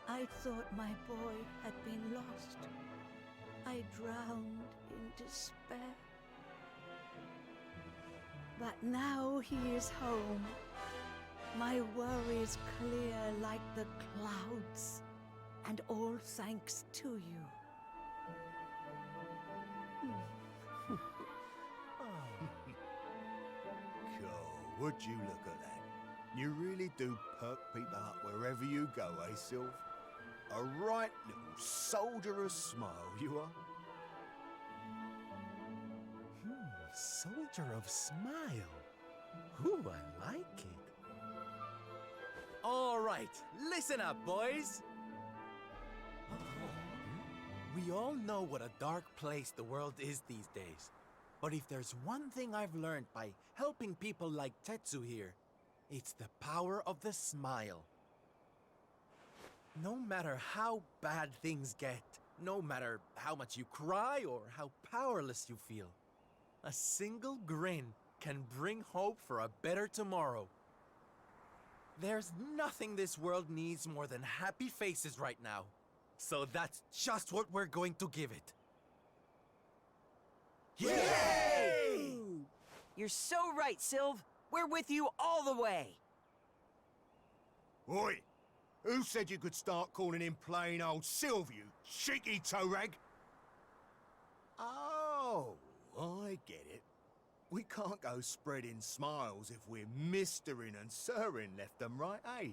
I thought my boy had been lost. I drowned in despair. But now he is home. My worries clear like the clouds, and all thanks to you.
God, would you look at that? You really do perk people up wherever you go, eh, Sylv? A right little soldierous smile, you are.
Soldier of smile. Ooh, I like it. All right, listen up, boys. We all know what a dark place the world is these days. But if there's one thing I've learned by helping people like Tetsu here, it's the power of the smile. No matter how bad things get, no matter how much you cry or how powerless you feel, a single grin can bring hope for a better tomorrow. There's nothing this world needs more than happy faces right now. So that's just what we're going to give it.
Yay! You're so right, Sylv. We're with you all the way.
Oi! Who said you could start calling him plain old Sylv, you cheeky toe rag? Oh, I get it. We can't go spreading smiles if we're mistering and sirring left and right, eh?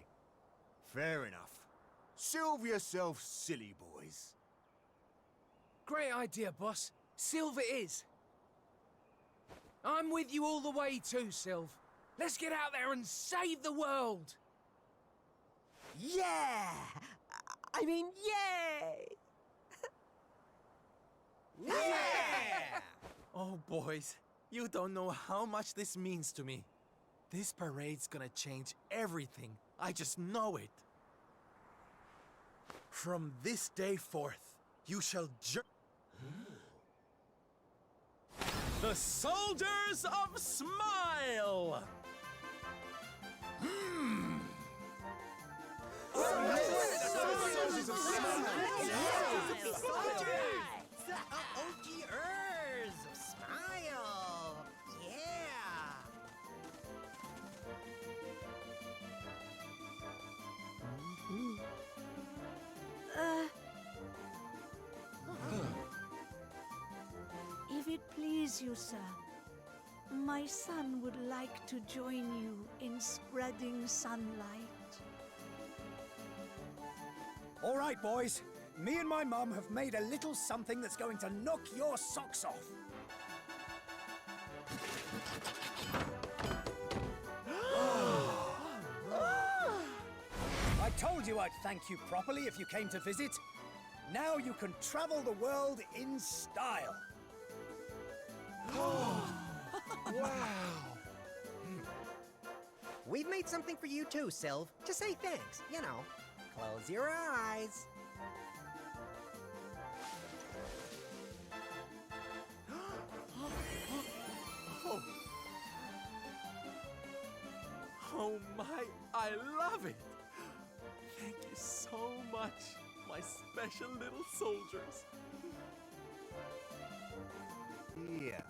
Fair enough. Sylv yourself, silly boys.
Great idea, boss. Sylv it is. I'm with you all the way too, Sylv. Let's get out there and save the world.
Yeah! I mean, yay!
boys. You don't know how much this means to me. This parade's gonna change everything. I just know it. From this day forth, you shall the Soldiers of Smile!
Soldiers of Smile! OGers of Smile! Yeah!
If it please you, sir, my son would like to join you in spreading sunlight.
All right, boys. Me and my mum have made a little something that's going to knock your socks off. I told you I'd thank you properly if you came to visit. Now you can travel the world in style.
Wow! We've made something for you too, Sylv. To say thanks, you know. Close your eyes.
Oh my, I love it! Thank you so much, my special little soldiers.
Yeah,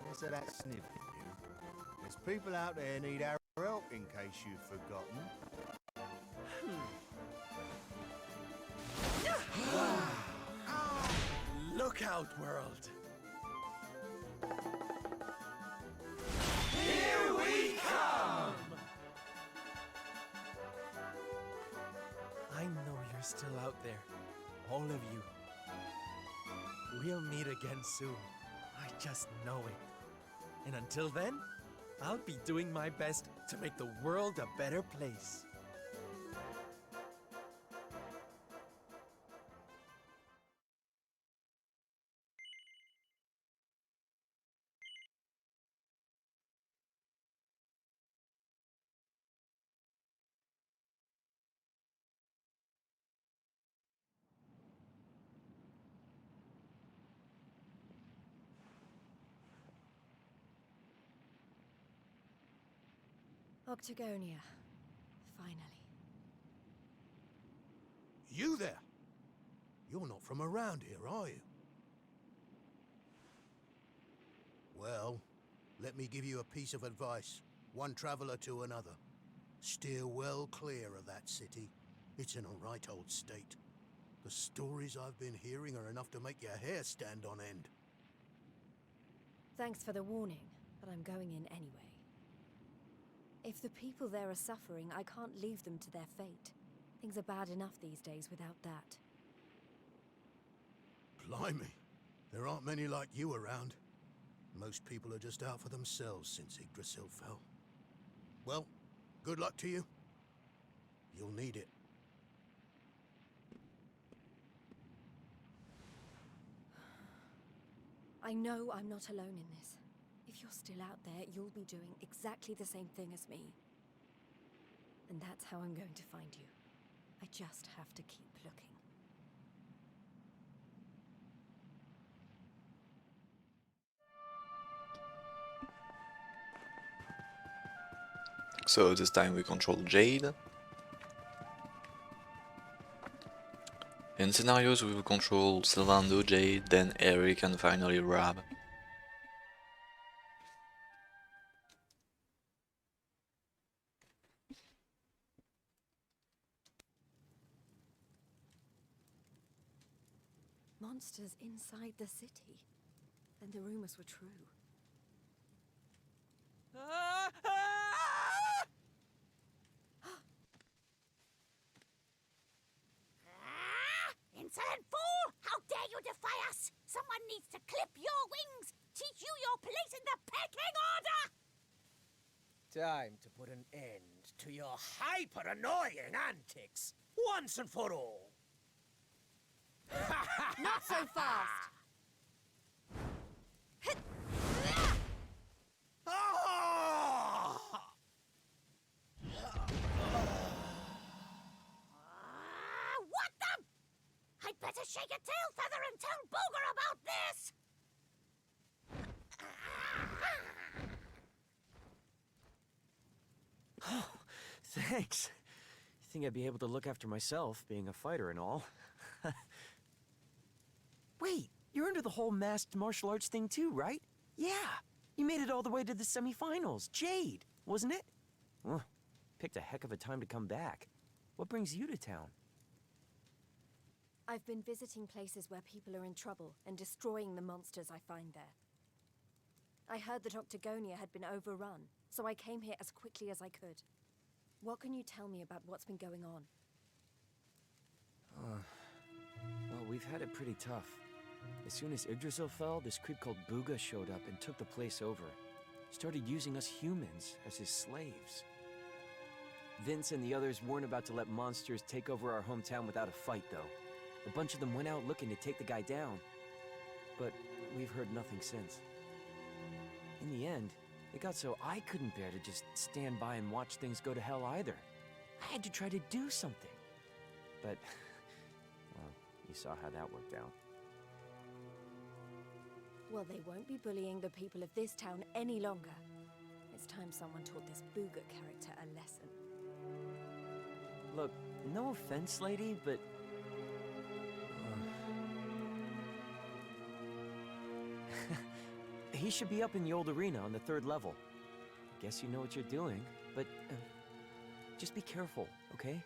answer that sniffing, you. There's people out there need our help, in case you've forgotten.
Look out, world!
Here we come!
I know you're still out there, all of you. We'll meet again soon. I just know it. And until then, I'll be doing my best to make the world a better place.
Octagonia. Finally.
You there? You're not from around here, are you? Well, let me give you a piece of advice. One traveler to another. Steer well clear of that city. It's in a right old state. The stories I've been hearing are enough to make your hair stand on end.
Thanks for the warning, but I'm going in anyway. If the people there are suffering, I can't leave them to their fate. Things are bad enough these days without that.
Blimey, there aren't many like you around. Most people are just out for themselves since Yggdrasil fell. Well, good luck to you. You'll need it.
I know I'm not alone in this. If you're still out there, you'll be doing exactly the same thing as me. And that's how I'm going to find you. I just have to keep looking.
So this time we control Jade. In scenarios we will control Sylvando, Jade, then Eric and finally Rab.
Monsters inside the city. Then the rumors were true.
Insolent fool! How dare you defy us! Someone needs to clip your wings! Teach you your place in the pecking order!
Time to put an end to your hyper-annoying antics, once and for all.
Not so fast! shake a tail feather and tell Booger about this!
Oh, thanks. You think I'd be able to look after myself, being a fighter and all? Wait, you're into the whole masked martial arts thing too, right? Yeah, you made it all the way to the semifinals. Jade, wasn't it? Well, picked a heck of a time to come back. What brings you to town?
I've been visiting places where people are in trouble and destroying the monsters I find there. I heard that Octagonia had been overrun, so I came here as quickly as I could. What can you tell me about what's been going on?
Well, we've had it pretty tough. As soon as Yggdrasil fell, this creep called Buga showed up and took the place over. Started using us humans as his slaves. Vince and the others weren't about to let monsters take over our hometown without a fight, though. A bunch of them went out looking to take the guy down. But we've heard nothing since. In the end, it got so I couldn't bear to just stand by and watch things go to hell either. I had to try to do something. But, well, you saw how that worked out.
Well, they won't be bullying the people of this town any longer. It's time someone taught this Buga character a lesson.
Look, no offense, lady, but... he should be up in the old arena on the 3rd level. Guess you know what you're doing, but just be careful, okay?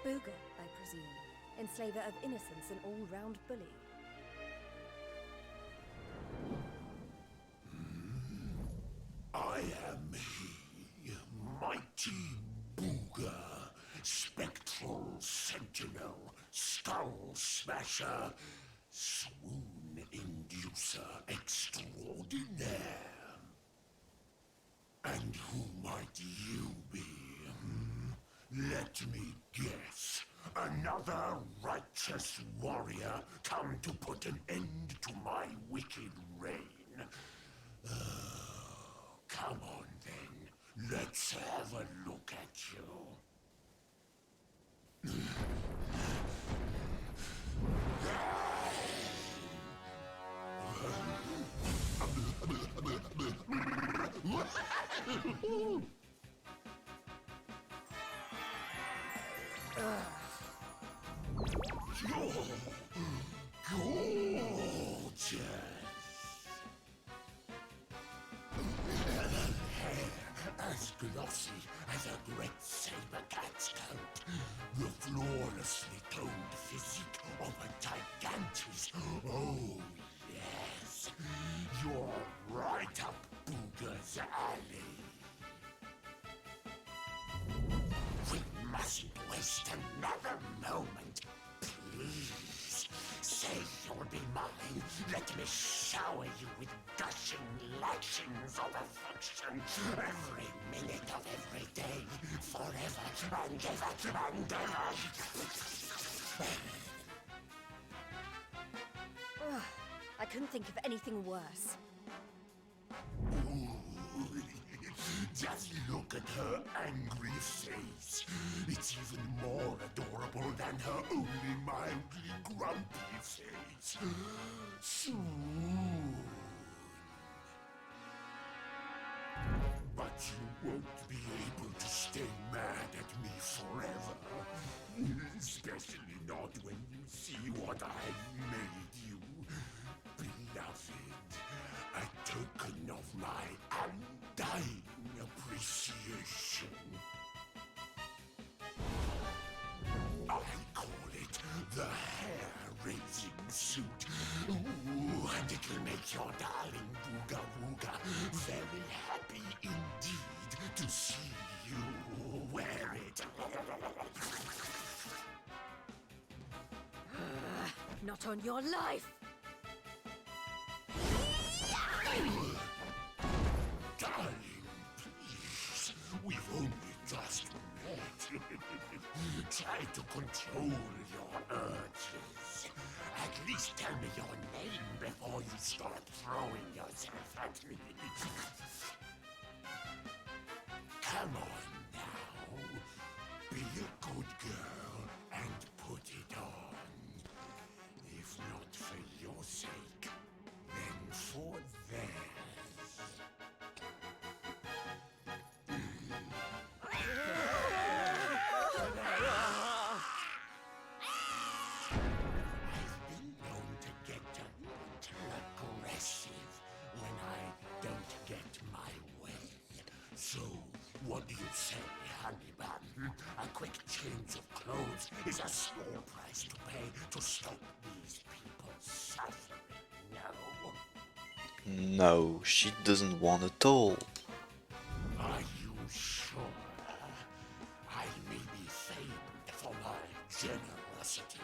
Buga, I presume. Enslaver of innocence and all-round bully.
I am he, mighty Buga, spectral sentinel, skull smasher, swoon inducer extraordinaire. And who might you be? Let me guess. Another righteous warrior come to put an end to my wicked reign. Come on then, let's have a look at you. You're gorgeous. Hair as glossy as a great saber cat's coat. The flawlessly toned physique of a gigantis. Oh, yes. You're right up Buga's alley. We mustn't waste another moment. Please, say you'll be mine. Let me shower you with gushing lashings of affection every minute of every day, forever and ever and ever.
Ugh, I couldn't think of anything worse.
Just look at her angry face. It's even more adorable than her only mildly grumpy face. Soon. But you won't be able to stay mad at me forever. Especially not when you see what I've made you. Beloved, a token of my undying appreciation. I call it the hair-raising suit. Ooh, and it'll make your darling Booga-Wooga to see you wear it.
Not on your life!
Darling, please. We've only just met. Try to control your urges. At least tell me your name before you start throwing yourself at me. Come on now. Be a good girl and put it on. If not for your sake, then for theirs. I've been known to get a little aggressive when I don't get my way. So, what do you say, honey bun? A quick change of clothes is a small price to pay to stop these people suffering, no?
No, she doesn't want at all.
Are you sure? I may be famed for my generosity,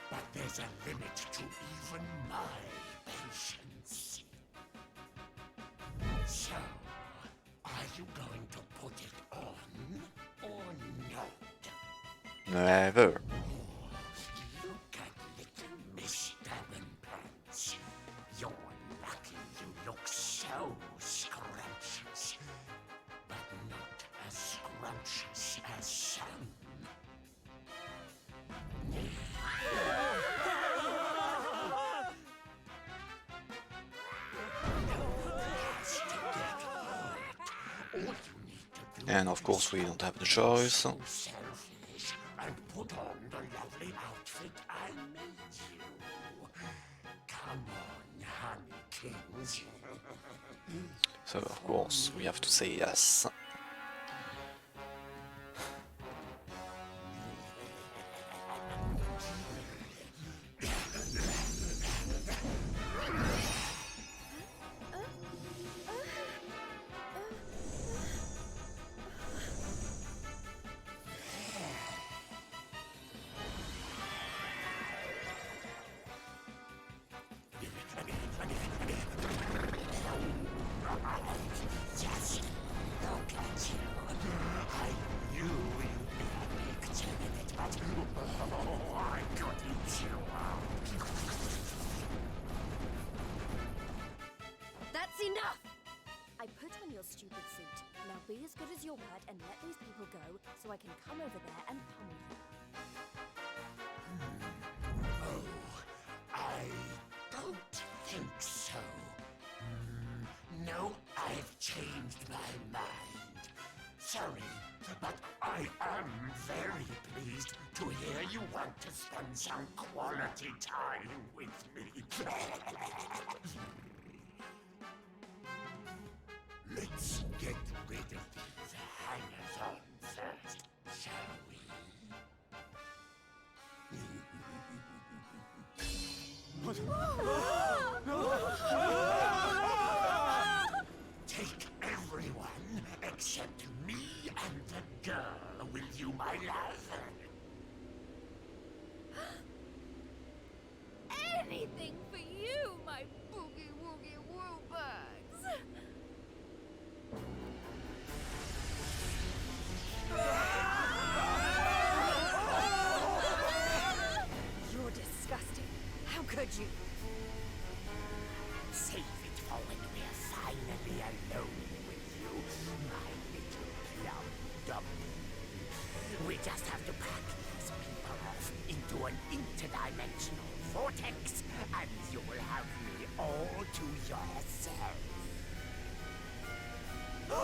but there's a limit to even my patience. So, are you going to put it on or not?
Never.
Look at little Miss Pants. You're lucky you look so scrumptious, but not as scrumptious as some.
And of course we don't have the choice.
Selfish and put on the lovely outfit I made you. Come on, honey kings.
So of course we have to say yes.
Just look at you. I knew you'd be a big candidate, but oh, I could eat you up.
That's enough! I put on your stupid suit. Now be as good as your word and let these people go so I can come over there and pummel you.
Oh, I don't think so. No, I've changed my mind. Sorry, but I am very pleased to hear you want to spend some quality time with me. Let's get rid of these hangers-on first, shall we? Take everyone except me and the girl with you, my love.
Anything for you, my boogie-woogie woo-bugs!
You're disgusting. How could you?
Save it for when we're finally alone with you, my little plum dump. We just have to pack these people off into an interdimensional vortex, and you will have me all to yourself.
No!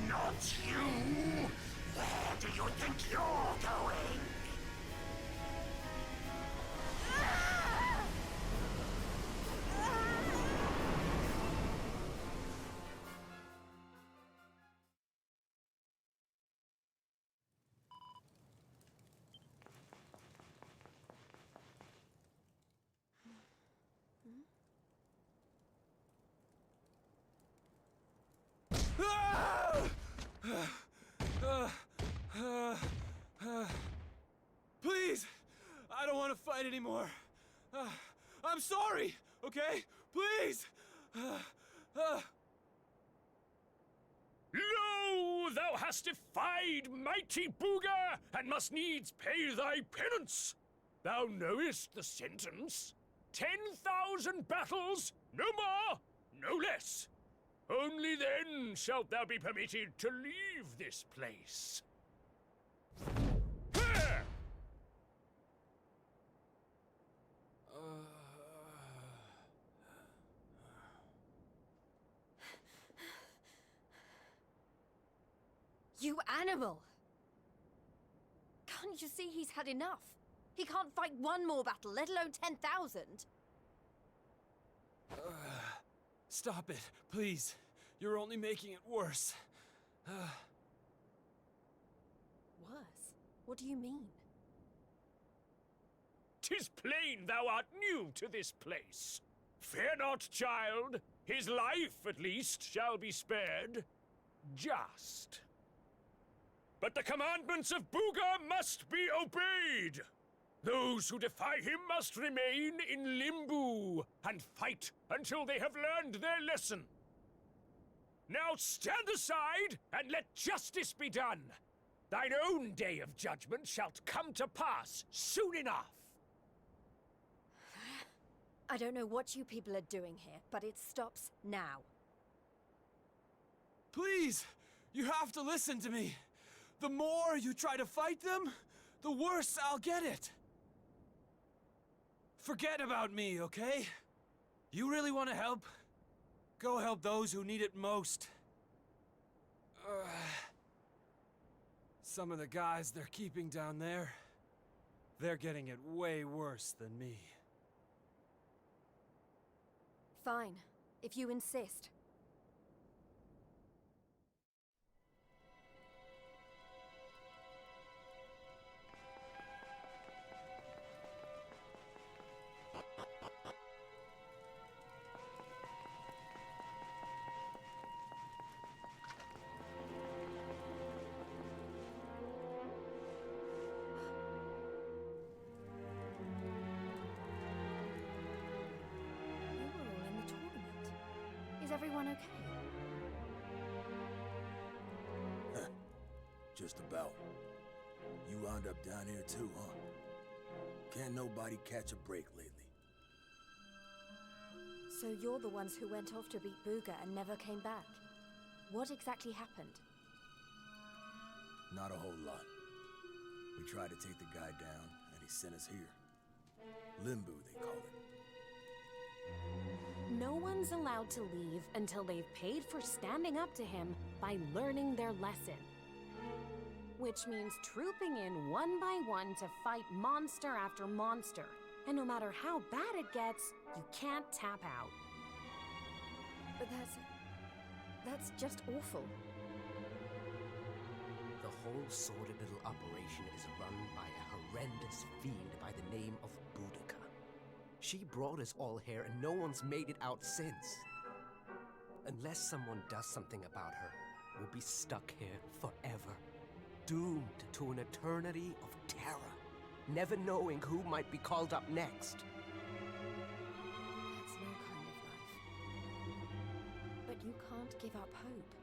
Not you! Where do you think you're going?
fight anymore. I'm sorry, okay? Please!
Lo, thou hast defied mighty Buga, and must needs pay thy penance. Thou knowest the sentence. 10,000 battles, no more, no less. Only then shalt thou be permitted to leave this place. Here!
You animal! Can't you see he's had enough? He can't fight one more battle, let alone 10,000.
Stop it, please. You're only making it worse.
Worse? What do you mean?
'Tis plain thou art new to this place. Fear not, child. His life, at least, shall be spared. Just. But the commandments of Buga must be obeyed. Those who defy him must remain in limbo and fight until they have learned their lesson. Now stand aside and let justice be done. Thine own day of judgment shalt come to pass soon enough.
I don't know what you people are doing here, but it stops now.
Please! You have to listen to me. The more you try to fight them, the worse I'll get it. Forget about me, okay? You really want to help? Go help those who need it most. Some of the guys they're keeping down there, they're getting it way worse than me.
Fine, if you insist. Is everyone okay?
Just about. You wound up down here too, huh? Can't nobody catch a break lately.
So you're the ones who went off to beat Buga and never came back. What exactly happened?
Not a whole lot. We tried to take the guy down, and he sent us here. Limbo, they call it.
No one's allowed to leave until they've paid for standing up to him by learning their lesson. Which means trooping in one by one to fight monster after monster. And no matter how bad it gets, you can't tap out.
But that's just awful.
The whole sordid little operation is run by a horrendous fiend by the name of Boudica. She brought us all here and no one's made it out since. Unless someone does something about her, we'll be stuck here forever. Doomed to an eternity of terror, never knowing who might be called up next.
That's no kind of life. But you can't give up hope.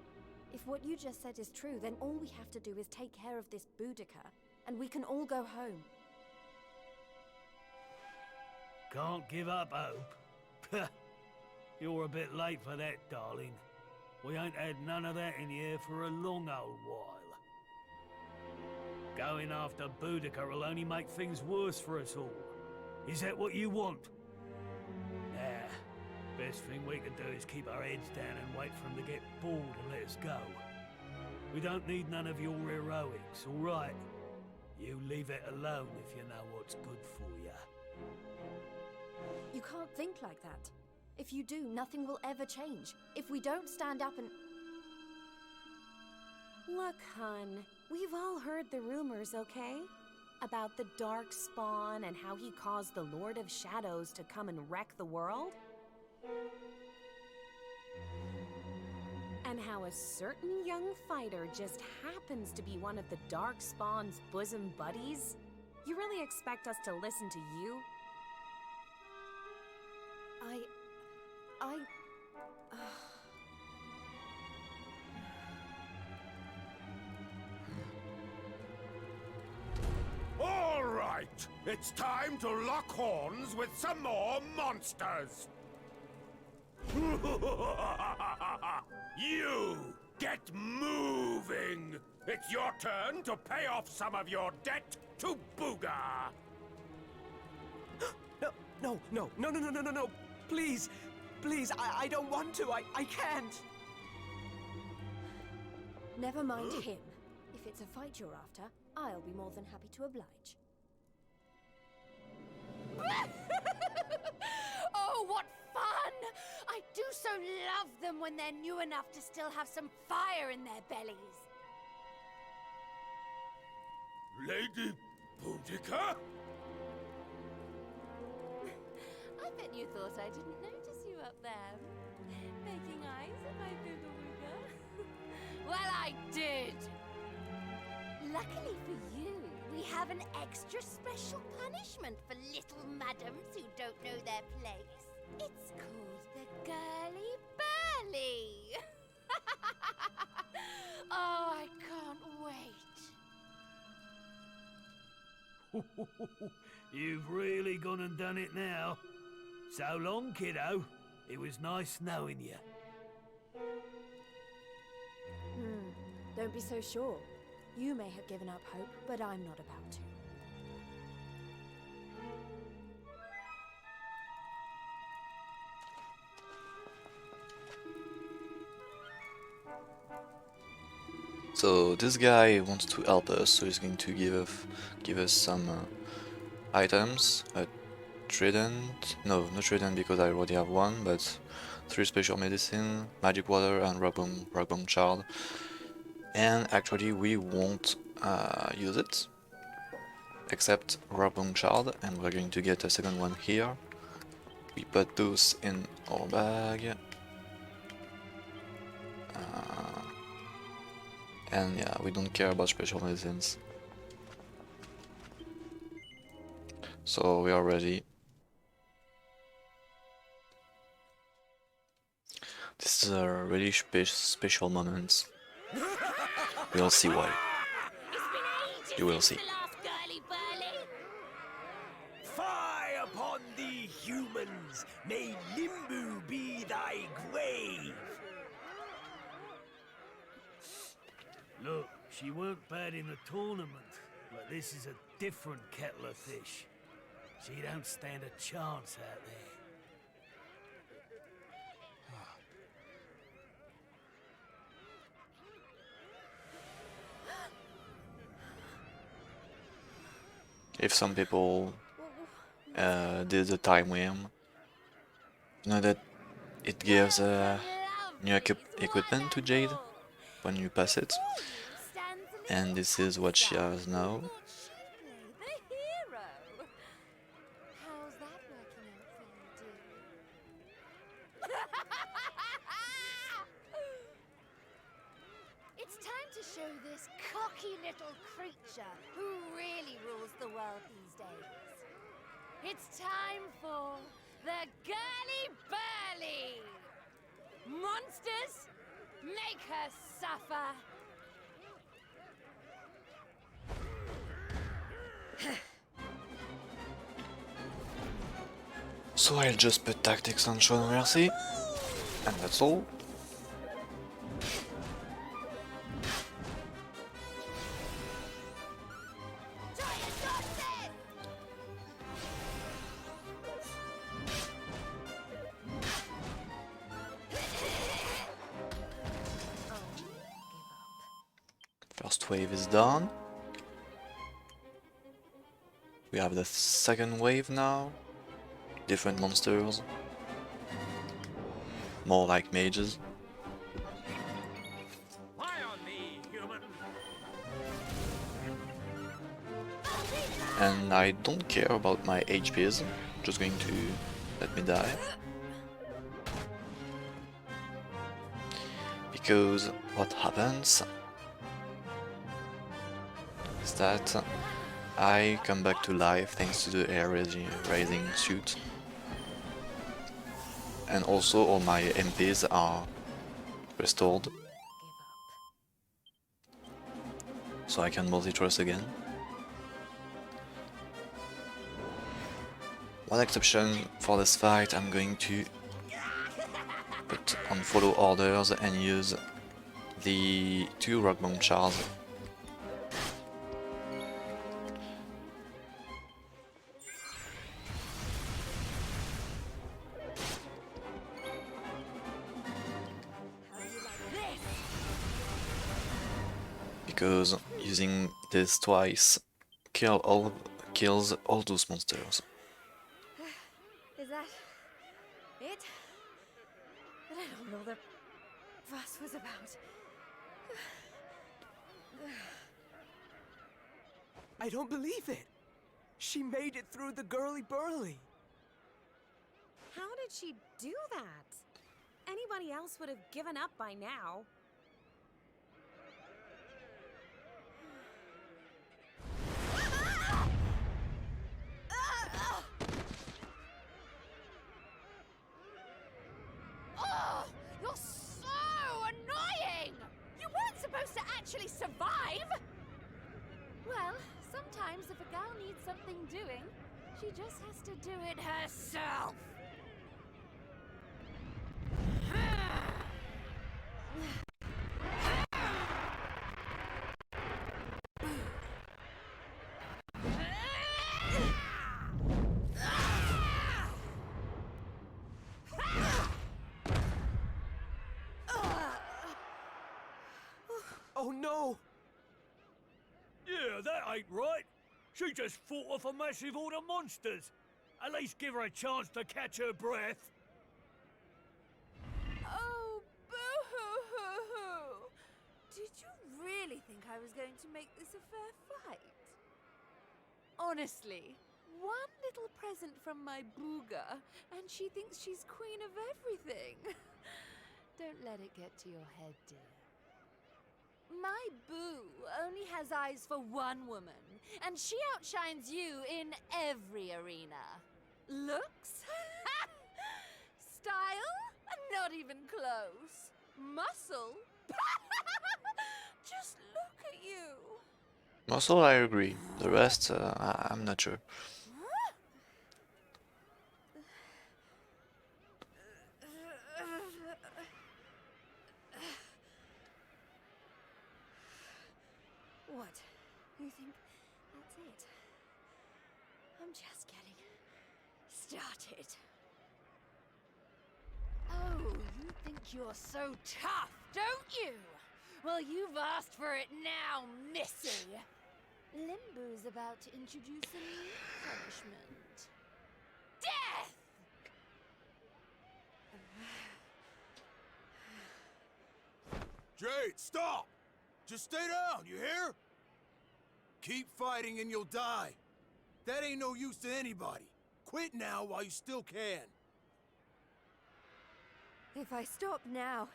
If what you just said is true, then all we have to do is take care of this Boudica, and we can all go home.
Can't give up hope? You're a bit late for that, darling. We ain't had none of that in here for a long old while. Going after Boudica will only make things worse for us all. Is that what you want? Nah. Best thing we can do is keep our heads down and wait for him to get bored and let us go. We don't need none of your heroics, all right? You leave it alone if you know what's good for you.
You can't think like that. If you do, nothing will ever change. If we don't stand up and...
Look, hun, we've all heard the rumors, okay? About the Dark Spawn and how he caused the Lord of Shadows to come and wreck the world? And how a certain young fighter just happens to be one of the Dark Spawn's bosom buddies? You really expect us to listen to you?
All right, it's time to lock horns with some more monsters. You get moving. It's your turn to pay off some of your debt to Buga.
No. Please. Please, I don't want to. I can't.
Never mind him. If it's a fight you're after, I'll be more than happy to oblige.
Oh, what fun! I do so love them when they're new enough to still have some fire in their bellies.
Lady Boudica?
I bet you thought I didn't notice you up there, making eyes at my Booga. Well, I did. Luckily for you, we have an extra special punishment for little madams who don't know their place. It's called the Girly Burly. Oh, I can't wait.
You've really gone and done it now. So long, kiddo. It was nice knowing you.
Don't be so sure. You may have given up hope, but I'm not about to.
So this guy wants to help us, so he's going to give us some items. A trident, no, not trident because I already have one, but 3 special medicine, magic water, and rock bomb shard. And actually we won't use it, except rock bomb shard, and we're going to get a second one here. We put those in our bag. And yeah, we don't care about special medicines. So we are ready. This is a really special moment. We'll see why. You will see.
Fie upon thee, humans! May Limbu be thy grave!
Look, she weren't bad in the tournament, but this is a different kettle of fish. She don't stand a chance out there.
If some people did the time worm, you know that it gives new equipment to Jade when you pass it, and this is what she has now.
It's time to show this cocky little creature who really rules the world these days. It's time for the Girly Burly! Monsters, make her suffer!
So I'll just put tactics on Show No Mercy, and that's all. First wave is done. We have the second wave now. Different monsters. More like mages. And I don't care about my HPs. Just going to let me die. Because what happens is that I come back to life thanks to the air raising suit. And also all my MPs are restored. So I can multi-trust again. One exception for this fight, I'm going to put on follow orders and use the 2 rock bomb shards. Because using this twice kills all those monsters.
Is that it? But I don't know the fuss was about.
I don't believe it. She made it through the girly-burly.
How did she do that? Anybody else would have given up by now.
Oh, you're so annoying! You weren't supposed to actually survive! Well, sometimes if a girl needs something doing, she just has to do it herself.
Oh no!
Yeah, that ain't right. She just fought off a massive horde of monsters. At least give her a chance to catch her breath.
Oh, boo-hoo-hoo-hoo! Did you really think I was going to make this a fair fight? Honestly, one little present from my Buga, and she thinks she's queen of everything. Don't let it get to your head, dear. My Boo only has eyes for one woman, and she outshines you in every arena. Looks? Style? Not even close. Muscle? Just look at you.
Muscle, I agree. The rest, I'm not sure.
What? You think that's it? I'm just getting started.
Oh, you think you're so tough, don't you? Well, you've asked for it now, missy. Limbo's about to introduce a new punishment. Death!
Jade, stop! Just stay down, you hear? Keep fighting and you'll die. That ain't no use to anybody. Quit now while you still can.
If I stop now,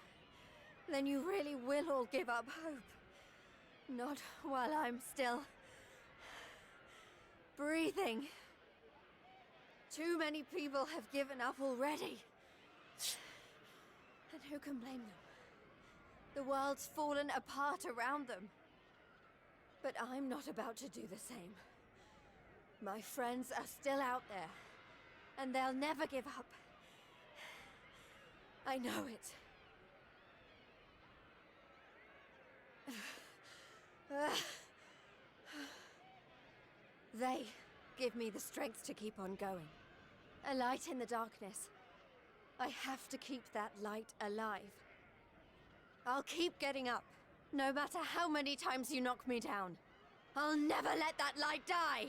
then you really will all give up hope. Not while I'm still breathing. Too many people have given up already. And who can blame them? The world's fallen apart around them. But I'm not about to do the same. My friends are still out there, and they'll never give up. I know it. They give me the strength to keep on going. A light in the darkness. I have to keep that light alive. I'll keep getting up, no matter how many times you knock me down. I'll never let that light die!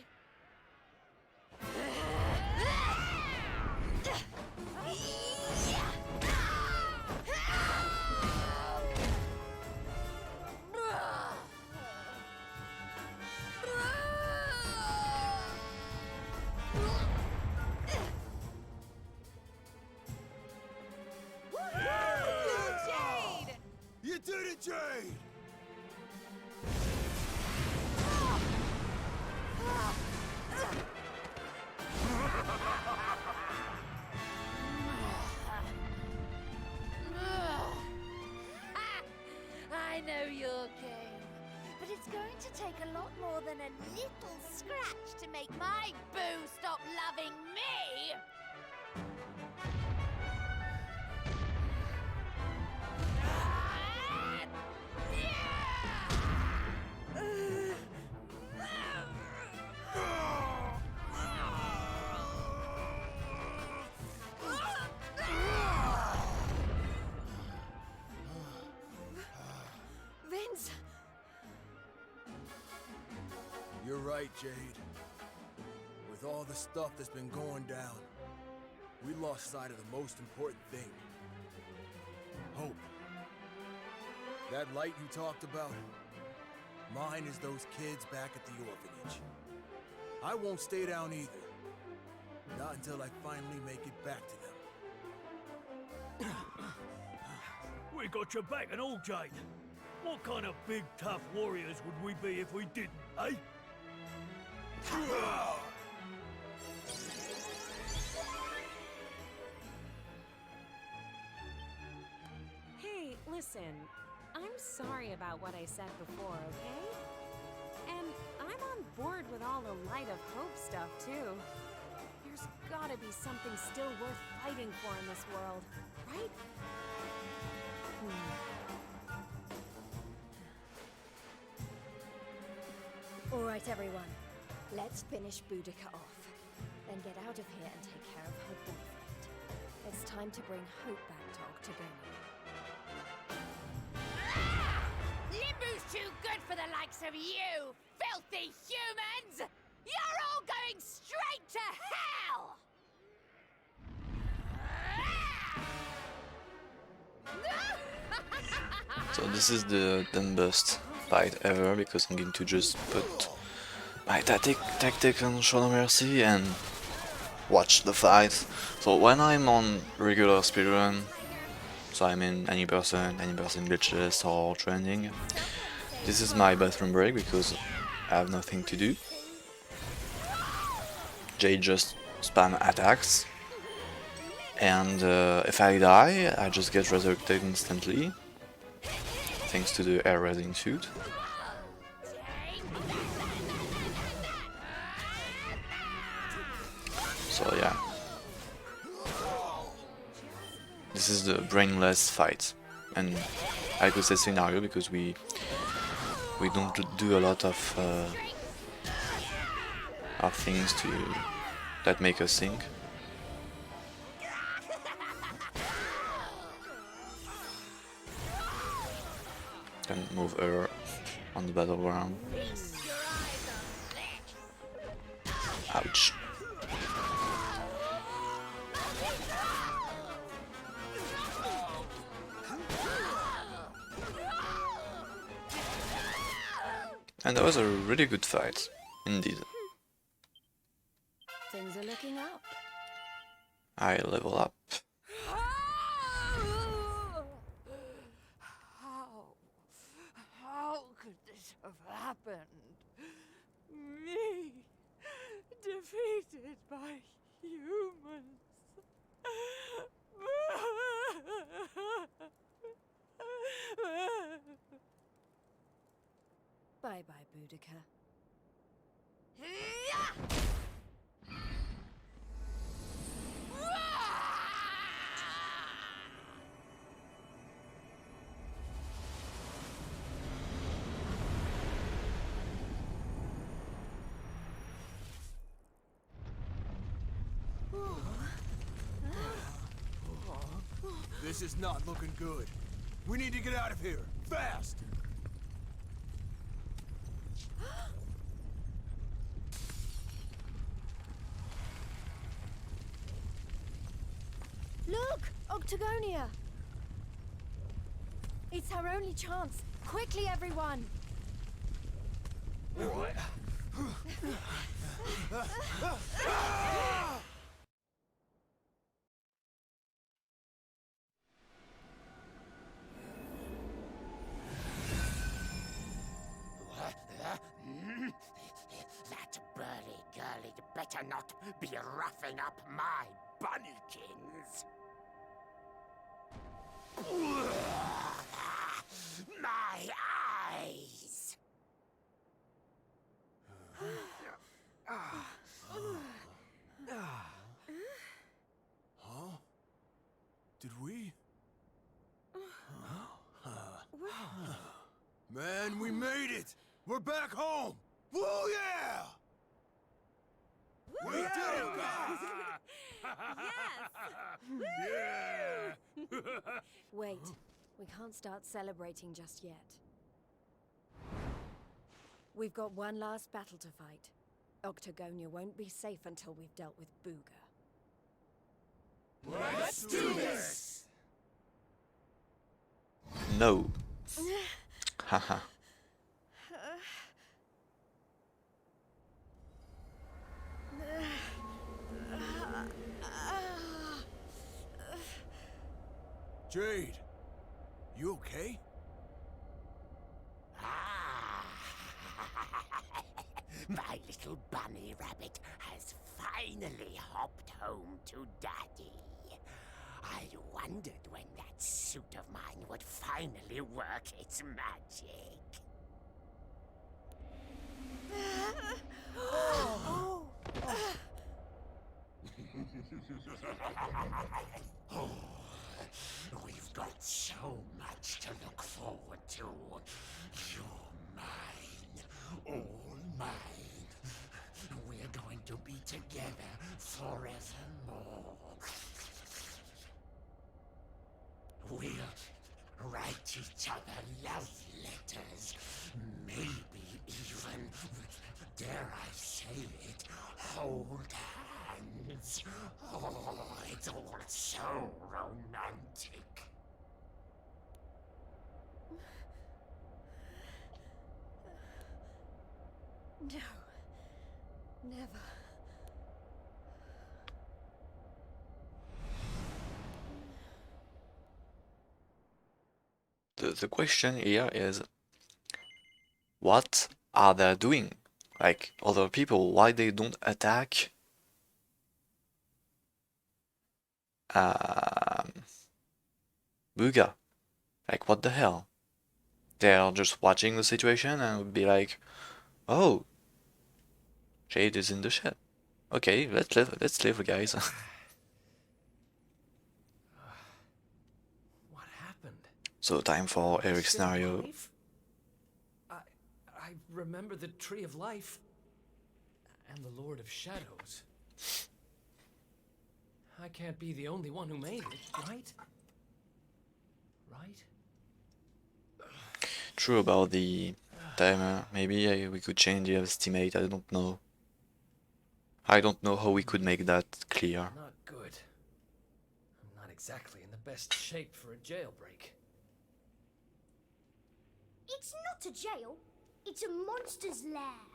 You did it, Jade!
know your game. But it's going to take a lot more than a little scratch to make my boo stop loving me!
Vince!
You're right, Jade. With all the stuff that's been going down, we lost sight of the most important thing. Hope. That light you talked about, mine is those kids back at the orphanage. I won't stay down either. Not until I finally make it back to them.
We got your back and all, Jade. What kind of big, tough warriors would we be if we didn't, eh?
Hey, listen. I'm sorry about what I said before, okay? And I'm on board with all the Light of Hope stuff, too. There's gotta be something still worth fighting for in this world, right?
Alright, everyone. Let's finish Boudica off. Then get out of here and take care of her boyfriend. It's time to bring Hope back to Octagonia.
Limbu's too good for the likes of you, filthy humans! You're all going straight to hell!
So this is the dumbest fight ever, because I'm going to just put my tactic on Show No Mercy and watch the fight. So when I'm on regular speedrun, so I mean any person glitches or trending, this is my bathroom break because I have nothing to do. Jade just spam attacks, and if I die, I just get resurrected instantly, thanks to the air raising suit. So yeah, this is the brainless fight, and I could say scenario because we don't do a lot of things that make us think. Can move her on the battleground. Ouch. And that was a really good fight, indeed.
Things are looking up.
I level up.
How could this have happened? Me, defeated by humans.
Bye-bye, Boudica.
This is not looking good. We need to get out of here, fast!
Look! Octagonia! It's our only chance. Quickly, everyone!
Right.
That burly girlie better not be roughing up my bunnykins. My
back home! Woo yeah! We did it, guys!
Yeah!
Wait, we can't start celebrating just yet. We've got one last battle to fight. Octagonia won't be safe until we've dealt with Buga.
Let's do this!
No. Haha.
Jade, you okay?
My little bunny rabbit has finally hopped home to Daddy. I wondered when that suit of mine would finally work its magic. Oh, we've got so much to look forward to. You're mine, all mine. We're going to be together forevermore. We'll write each other love letters, maybe even, dare I say it, hold hands. Oh, it's all so romantic.
No. Never.
The question here is, what are they doing? Like other people, why they don't attack Buga? Like what the hell? They're just watching the situation and would be like, oh, Jade is in the shed. Okay, let's live, guys.
What happened?
So time for Eric's
Still
scenario.
alive? I remember the Tree of Life and the Lord of Shadows. I can't be the only one who made it, right? Right?
True about the timer. Maybe we could change the estimate. I don't know. I don't know how we could make that clear.
Not good. I'm not exactly in the best shape for a jailbreak.
It's not a jail. It's a monster's lair.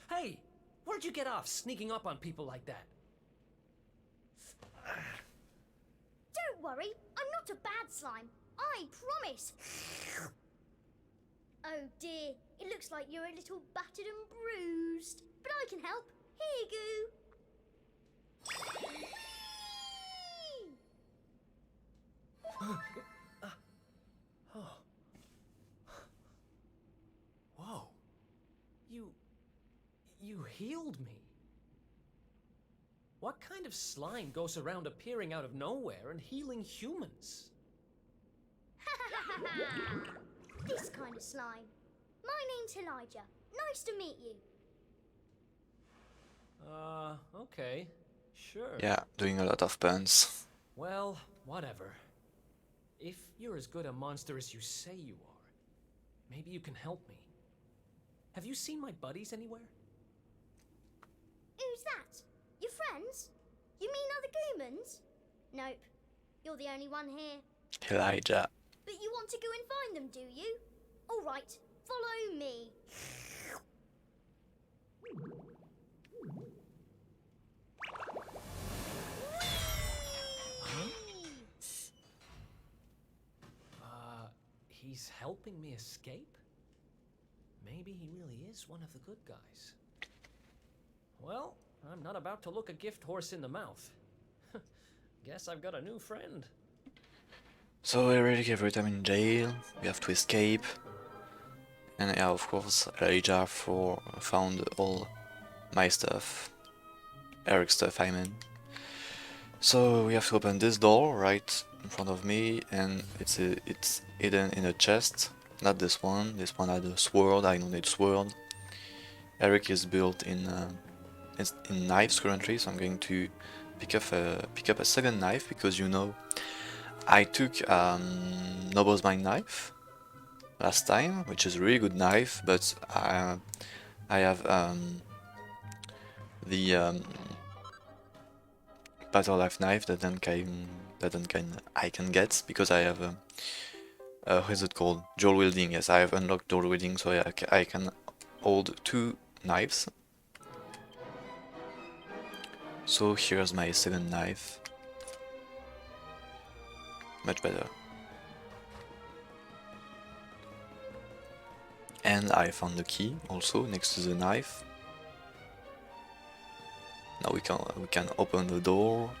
Hey! Where'd you get off sneaking up on people like that?
Don't worry, I'm not a bad slime. I promise. Oh dear, it looks like you're a little battered and bruised. But I can help. Here you go.
Oh. Whoa. You healed me. What kind of slime goes around appearing out of nowhere and healing humans?
This kind of slime. My name's Elijah. Nice to meet you.
Okay. Sure.
Yeah, doing a lot of puns.
Well, whatever. If you're as good a monster as you say you are, maybe you can help me. Have you seen my buddies anywhere?
Who's that? Your friends? You mean other humans? Nope. You're the only one here.
Elijah.
But you want to go and find them, do you? All right, follow me.
He's helping me escape? Maybe he really is one of the good guys. Well, I'm not about to look a gift horse in the mouth. Guess I've got a new friend.
So Eric, every time in jail, we have to escape. And yeah, of course, Elijah found all my stuff. Eric's stuff, I mean. So we have to open this door, right? in front of me, and it's hidden in a chest. Not this one. This one had a sword. I don't need sword. Eric is built in knives currently, so I'm going to pick up a second knife because you know I took Noble's Mine knife last time, which is a really good knife, but I have the Battle Life knife that I can get because I have what is it called? Dual wielding. Yes, I have unlocked dual wielding, so I can hold 2 knives. So here's my second knife. Much better. And I found the key also next to the knife. Now we can open the door.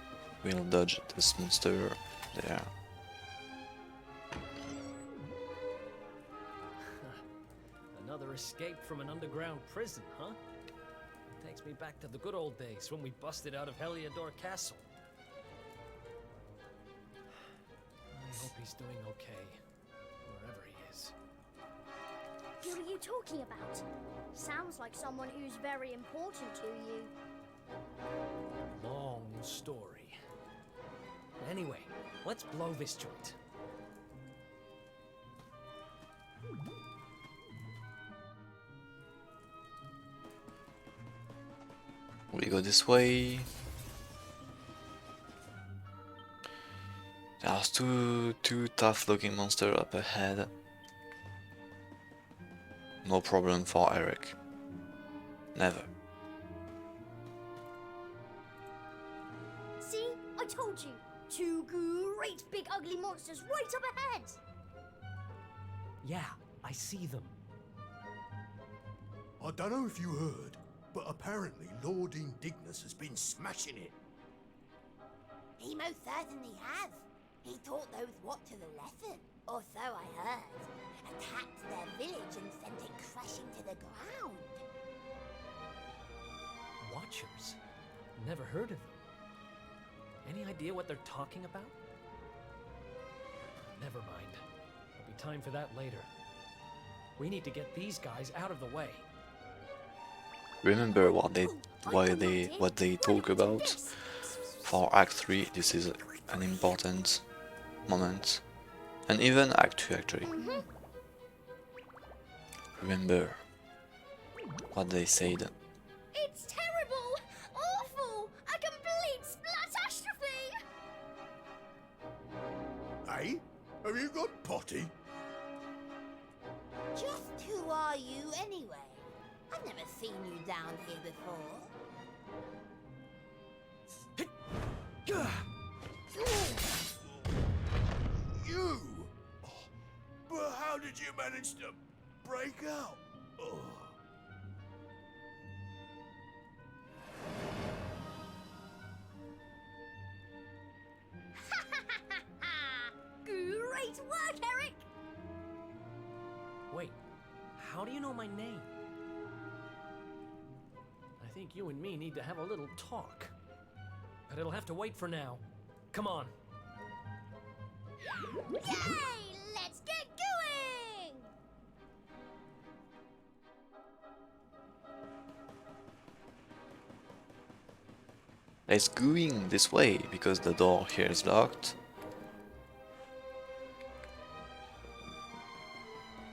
We'll dodge this monster there.
Another escape from an underground prison, huh? Takes me back to the good old days when we busted out of Heliodor Castle. I hope he's doing okay, wherever he is.
Who are you talking about? Sounds like someone who's very important to you.
Long story. Anyway, let's blow this joint.
We go this way. There's two tough looking monsters up ahead. No problem for Eric. Never.
See? I told you. 2 great big ugly monsters right up ahead.
Yeah, I see them.
I don't know if you heard, but apparently Lord Indignus has been smashing it.
He most certainly has. He taught those what to the lesson, or so I heard. Attacked their village and sent it crashing to the ground.
Watchers? Never heard of them. Any idea what they're talking about? Never mind. There'll be time for that later. We need to get these guys out of the way.
Remember what they talk about for Act 3. This is an important moment, and even Act 2 actually. Remember what they said.
It's terrible! Awful! A complete splatastrophe!
Hey, have you got potty?
Just who are you anyway? I've never seen you down here before.
You? But how did you manage to break out? Oh.
Great work, Eric!
Wait, how do you know my name? I think you and me need to have a little talk. But it'll have to wait for now. Come on.
Yay! Let's get going!
Let's going this way because the door here is locked.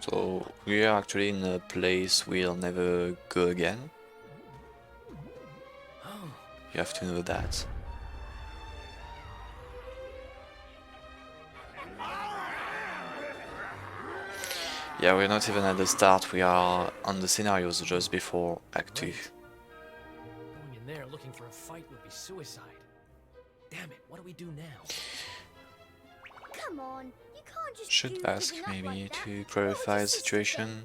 So we are actually in a place we'll never go again. You have to know that. Yeah, we're not even at the start, we are on the scenarios just before Act 2.
Going in there looking for a fight would be suicide. Damn it, what do we do now?
Come on, you can't just
Should ask maybe to clarify the situation,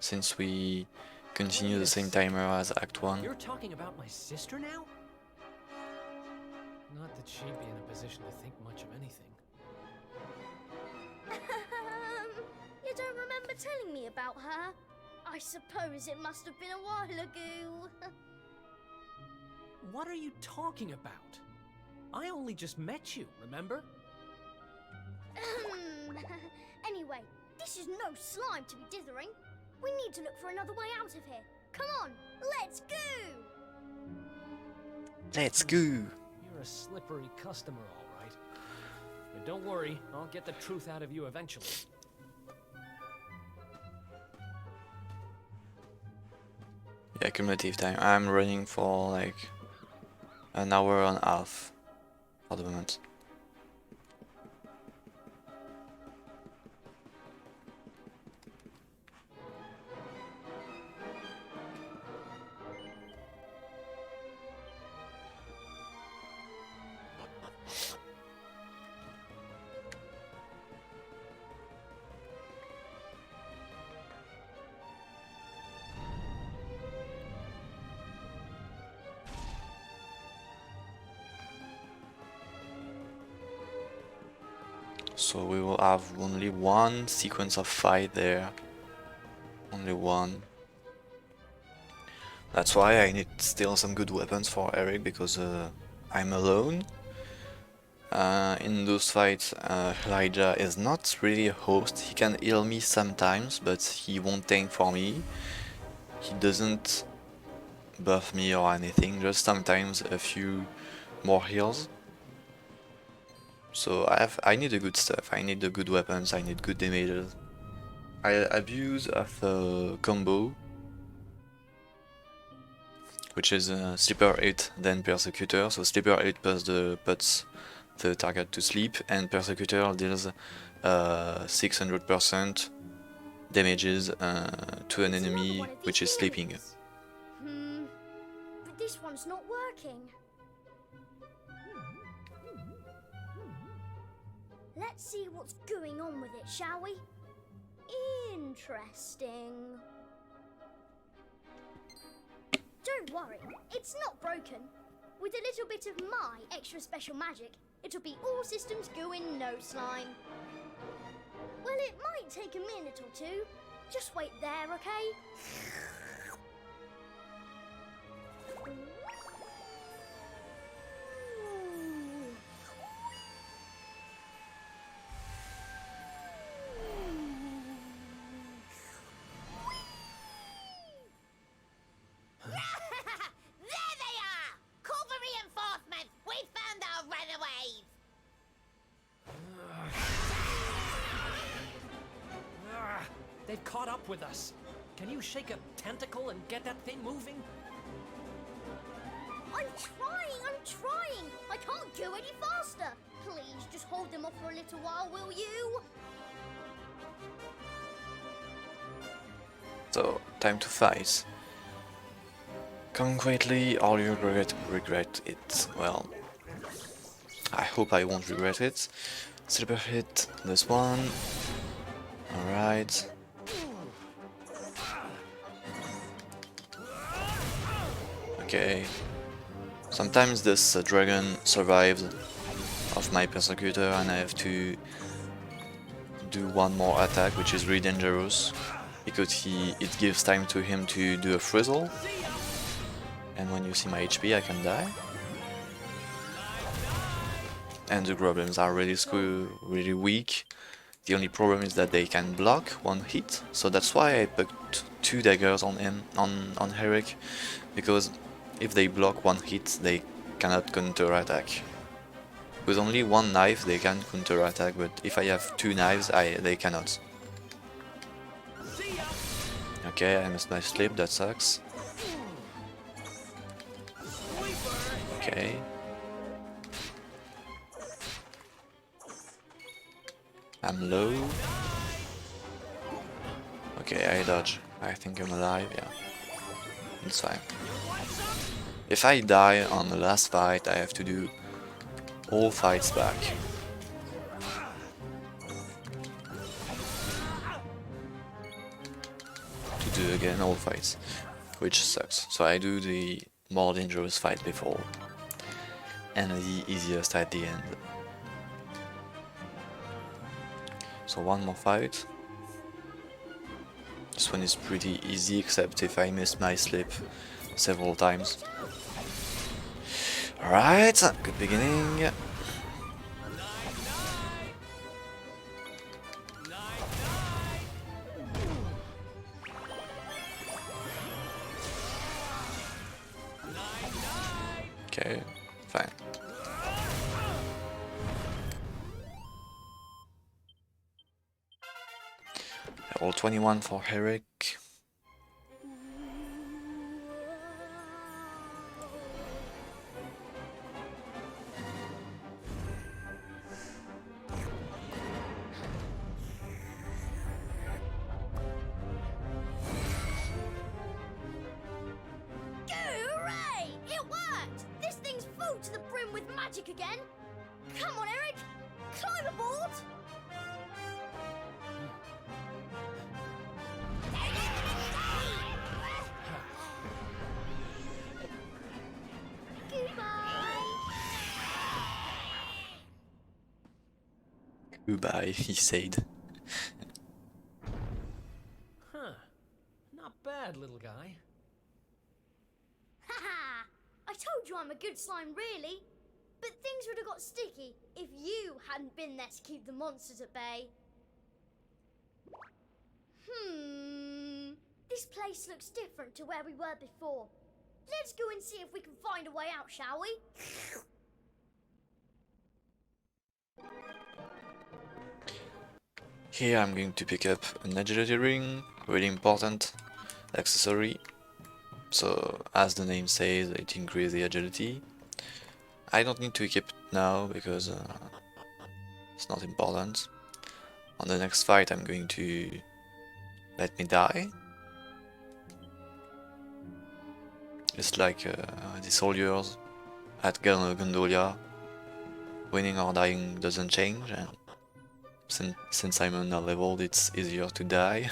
since we continue the same timer as Act 1.
You're talking about my sister now? Not that she'd be in a position to think much of anything.
You don't remember telling me about her? I suppose it must have been a while ago.
What are you talking about? I only just met you, remember?
Anyway, this is no slime to be dithering. We need to look for another way out of here. Come on, let's go!
Let's go!
You're a slippery customer, all right. But don't worry, I'll get the truth out of you eventually.
Yeah, cumulative time. I'm running for like an hour and a half for the moment. So we will have only one sequence of fight there. Only one. That's why I need still some good weapons for Eric, because I'm alone. In those fights, Elijah is not really a host. He can heal me sometimes, but he won't tank for me. He doesn't buff me or anything, just sometimes a few more heals. So I need the good stuff, I need the good weapons, I need good damages. I abuse of a combo, which is Sleeper 8 then Persecutor. So Sleeper 8 puts the target to sleep, and Persecutor deals 600% damages to an enemy which is sleeping.
But this one's not working. Let's see what's going on with it, shall we? Interesting. Don't worry, it's not broken. With a little bit of my extra special magic, it'll be all systems go in no slime. Well, it might take a minute or two. Just wait there, okay?
They've caught up with us. Can you shake a tentacle and get that thing moving?
I'm trying! I can't go any faster! Please, just hold them off for a little while, will you?
So, time to fight. Concretely, all you regret it. Well, I hope I won't regret it. Sleeper hit this one. Alright. Okay. Sometimes this dragon survives of my Persecutor and I have to do one more attack, which is really dangerous because it gives time to him to do a frizzle, and when you see my HP I can die. And the goblins are really weak. The only problem is that they can block one hit, so that's why I put 2 daggers on him, on Eric, because if they block one hit they cannot counter-attack. With only 1 knife they can counter-attack, but if I have 2 knives they cannot. Okay, I missed my slip, that sucks. Okay. I'm low. Okay, I dodge. I think I'm alive, yeah. It's fine. If I die on the last fight, I have to do all fights back. To do again all fights, which sucks. So I do the more dangerous fight before, and the easiest at the end. So one more fight. This one is pretty easy, except if I miss my slip several times. Alright, good beginning. Okay, fine. Roll 21 for Eric.
Hooray! It worked! This thing's full to the brim with magic again. Come on, Eric. Climb aboard.
Goodbye, he said.
Huh. Not bad, little guy.
Haha! I told you I'm a good slime, really. But things would have got sticky if you hadn't been there to keep the monsters at bay. This place looks different to where we were before. Let's go and see if we can find a way out, shall we?
Here I'm going to pick up an agility ring, really important accessory. So as the name says, it increases the agility. I don't need to equip it now because it's not important. On the next fight I'm going to let me die. It's like the soldiers at Gondolia. Winning or dying doesn't change, and since I'm on a level, it's easier to die.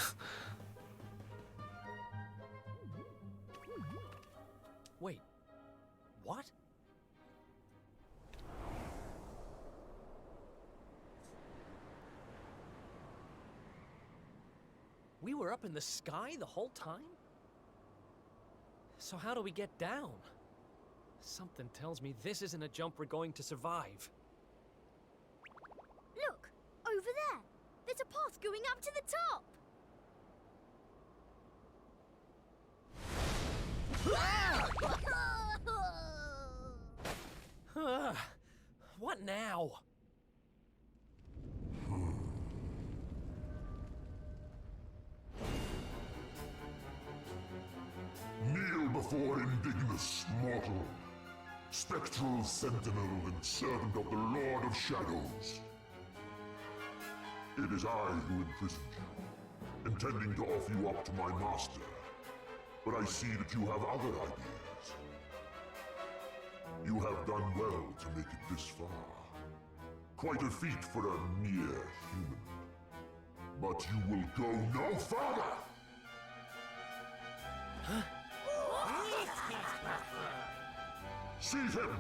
Wait, what? We were up in the sky the whole time? So how do we get down? Something tells me this isn't a jump we're going to survive.
Look, over there. There's a path going up to the top.
What now?
Kneel before indignous mortal, spectral sentinel and servant of the Lord of Shadows. It is I who imprisoned you, intending to offer you up to my master. But I see that you have other ideas. You have done well to make it this far. Quite a feat for a mere human. But you will go no further!
Huh?
Seize him!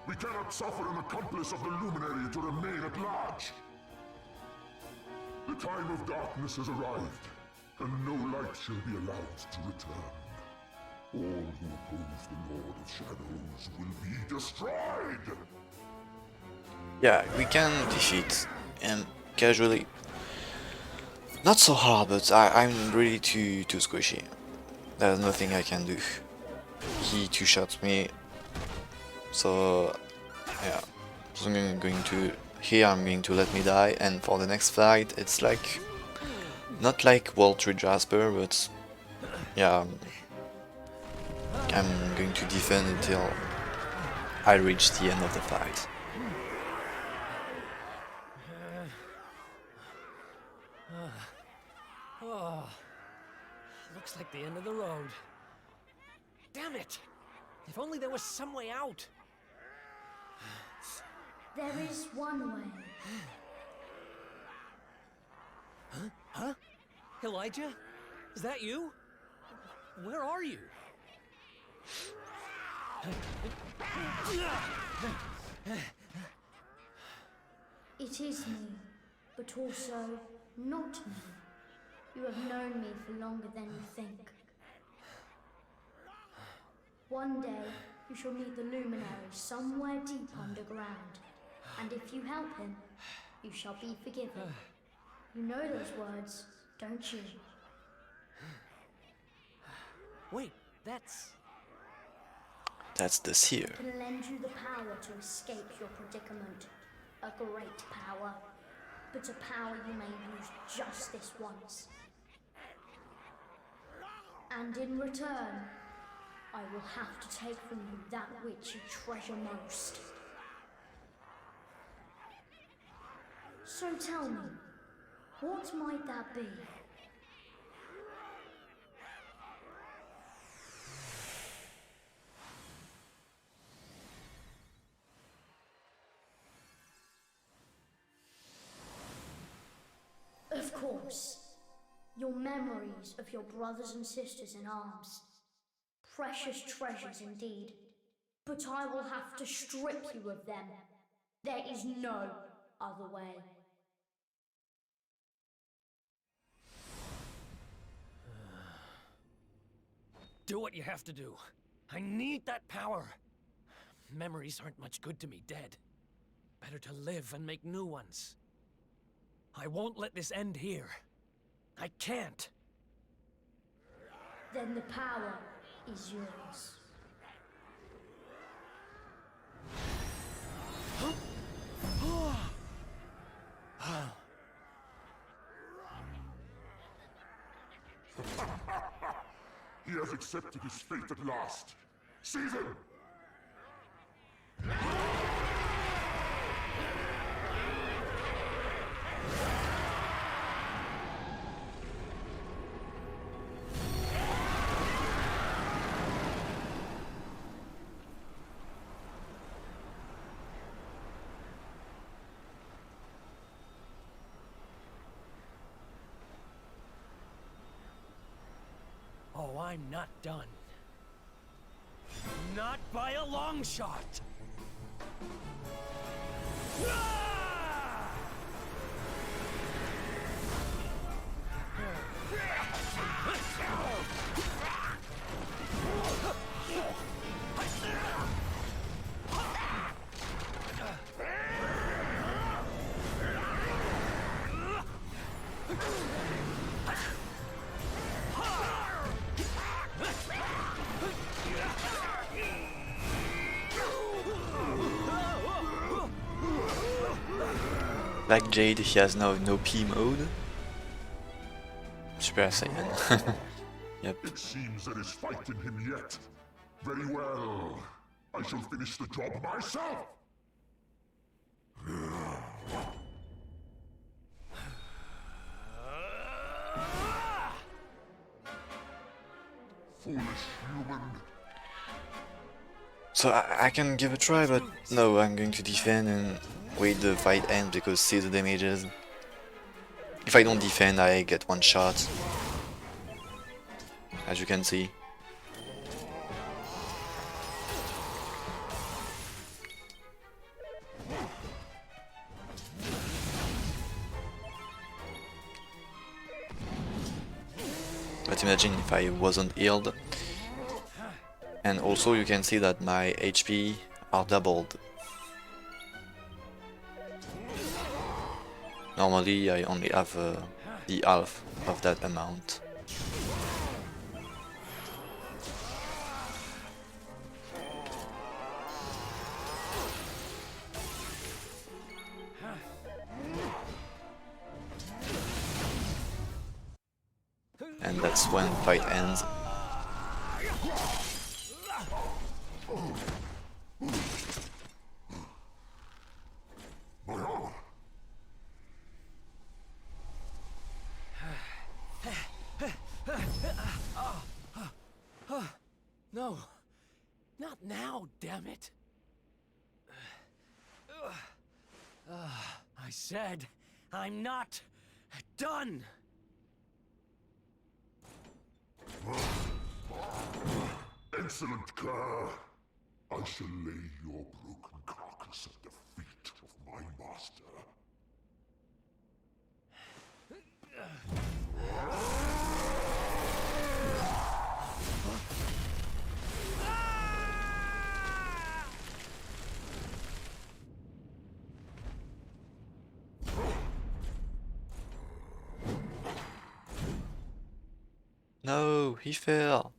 We cannot suffer an accomplice of the Luminary to remain at large! The time of darkness has arrived, and no light shall be allowed to return. All who oppose the Lord of Shadows will be destroyed!
Yeah, we can defeat him casually. Not so hard, but I'm really too squishy. There's nothing I can do. He two-shots me. So yeah, so I'm going to here I'm going to let me die, and for the next fight it's like not like World 3 Jasper, but yeah, I'm going to defend until I reach the end of the fight.
Oh, looks like the end of the road. Damn it! If only there was some way out.
There is one way.
Huh? Huh? Elijah? Is that you? Where are you?
It is me, but also not me. You have known me for longer than you think. One day, you shall meet the Luminary somewhere deep underground. And if you help him, you shall be forgiven. You know those words, don't you?
Wait, that's...
That's the Seer.
Can lend you the power to escape your predicament. A great power, but a power you may use just this once. And in return, I will have to take from you that which you treasure most. So tell me, what might that be? Of course, your memories of your brothers and sisters in arms. Precious treasures indeed. But I will have to strip you of them. There is no other way.
Do what you have to do. I need that power. Memories aren't much good to me dead. Better to live and make new ones. I won't let this end here. I can't.
Then the power is yours.
He has accepted his fate at last. Seize him!
Oh, I'm not done. Not by a long shot!
Like Jade, he has now no P mode. Super Saiyan. Yep.
It seems there is fight in him yet. Very well. I shall finish the job myself! Foolish human.
So I can give a try, but no, I'm going to defend and wait the fight ends because see the damages. If I don't defend, I get one shot, as you can see. But imagine if I wasn't healed. And also you can see that my HP are doubled. Normally I only have the half of that amount. And that's when the fight ends.
No, not now, damn it. I said, I'm not done.
Excellent, Kerr. I shall lay your broken carcass at the feet of my master.
No, he fell.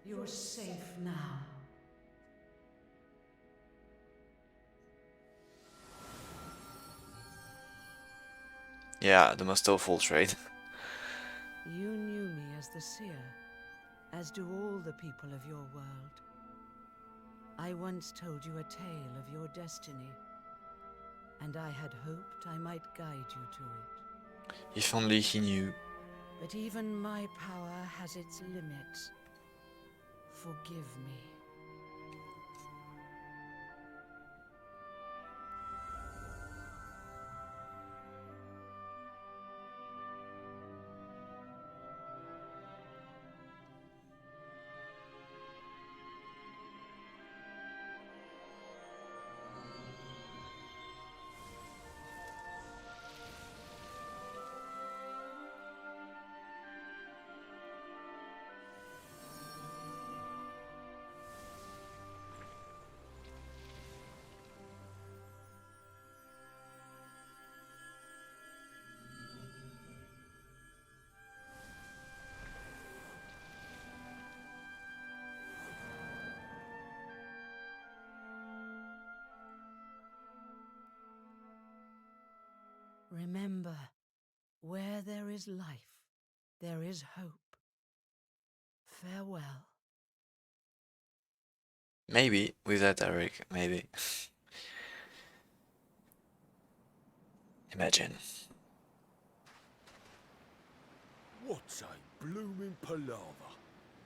You're safe now.
Yeah, the most awful trade.
You knew me as the seer, as do all the people of your world. I once told you a tale of your destiny, and I had hoped I might guide you to it.
If only he knew.
But even my power has its limits. Forgive me. Remember, where there is life, there is hope. Farewell.
Maybe, with that Eric, maybe. Imagine.
What's a blooming palaver?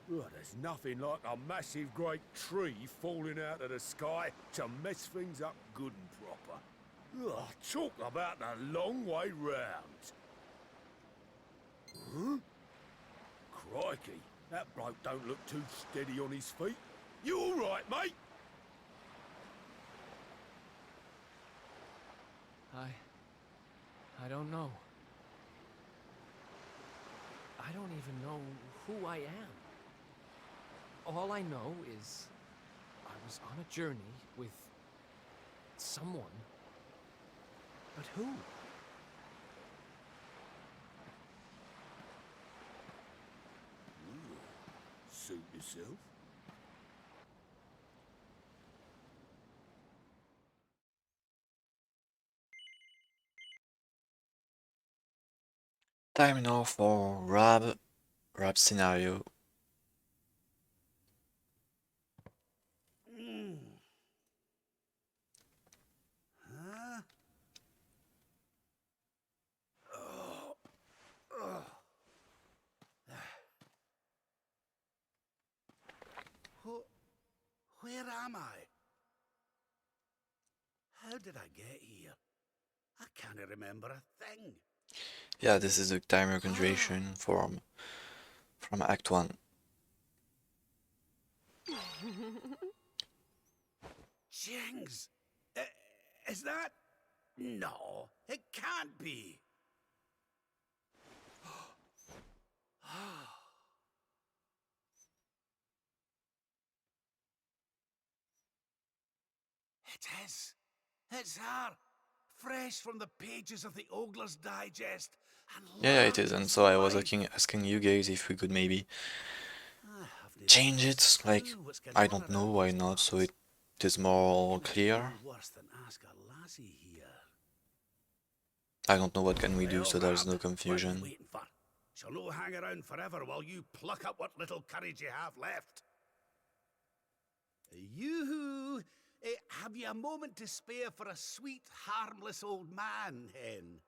Well, there's nothing like a massive great tree falling out of the sky to mess things up good and proper. Ugh, talk about the long way round. Huh? Crikey, that bloke don't look too steady on his feet. You all right, mate?
I don't know. I don't even know who I am. All I know is I was on a journey with someone. But who?
Suit yourself.
Time now for rap scenario.
Huh? Oh. Oh. Where am I? How did I get here? I can't remember a thing.
Yeah, this is the timer continuation from Act 1.
Jings! Is that? No, it can't be. It is. It's her. Fresh from the pages of the Ogler's Digest. And
Yeah, it is, and so I was asking you guys if we could maybe change it, like, I don't know why not, so it is more clear.
Worse than ask a lassie here.
I don't know what can we do,
Well,
so there's no
Rab, what are you
confusion.
waiting for? Shall no hang around forever while you pluck up what little courage you have left. Yoo-hoo! Have you a moment to spare for a sweet, harmless old man, hen?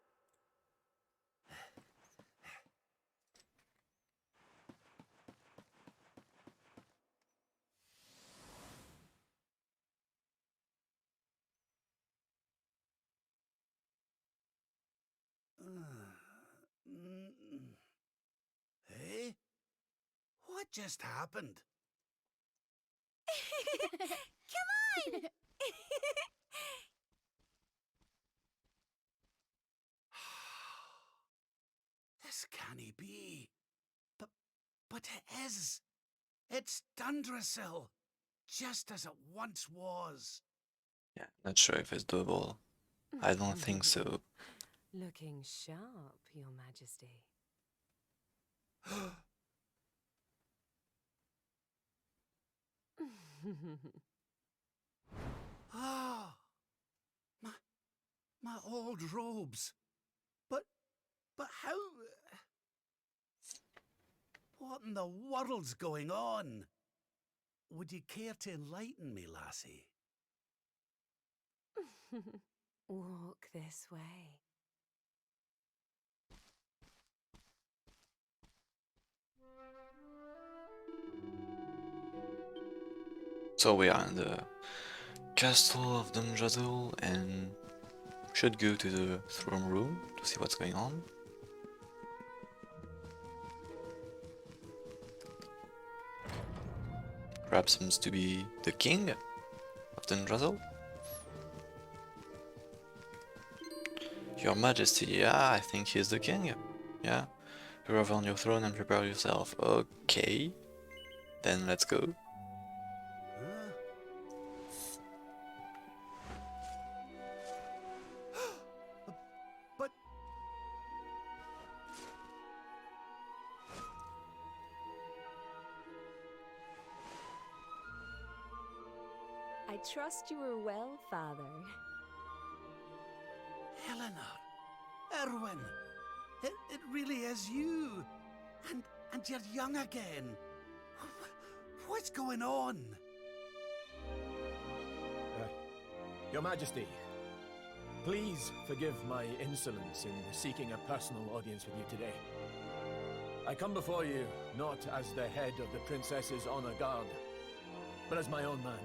Hey? What just happened?
Come on!
This can't be. But it is. It's Dundrasil, just as it once was.
Yeah, not sure if it's doable. I don't think so.
Looking sharp, Your Majesty.
Ah, my old robes. But how? What in the world's going on? Would you care to enlighten me, lassie?
Walk this way.
So we are in the castle of Dunjadul and should go to the throne room to see what's going on. Perhaps seems to be the king of Dunjadul. Your Majesty, yeah, I think he's the king. Yeah, arrive on your throne and prepare yourself. Okay, then let's go.
But
I trust you are well, Father.
Eleanor, Erwin, it really is you, and you're young again. What's going on?
Your Majesty, please forgive my insolence in seeking a personal audience with you today. I come before you not as the head of the Princess's honor guard, but as my own man.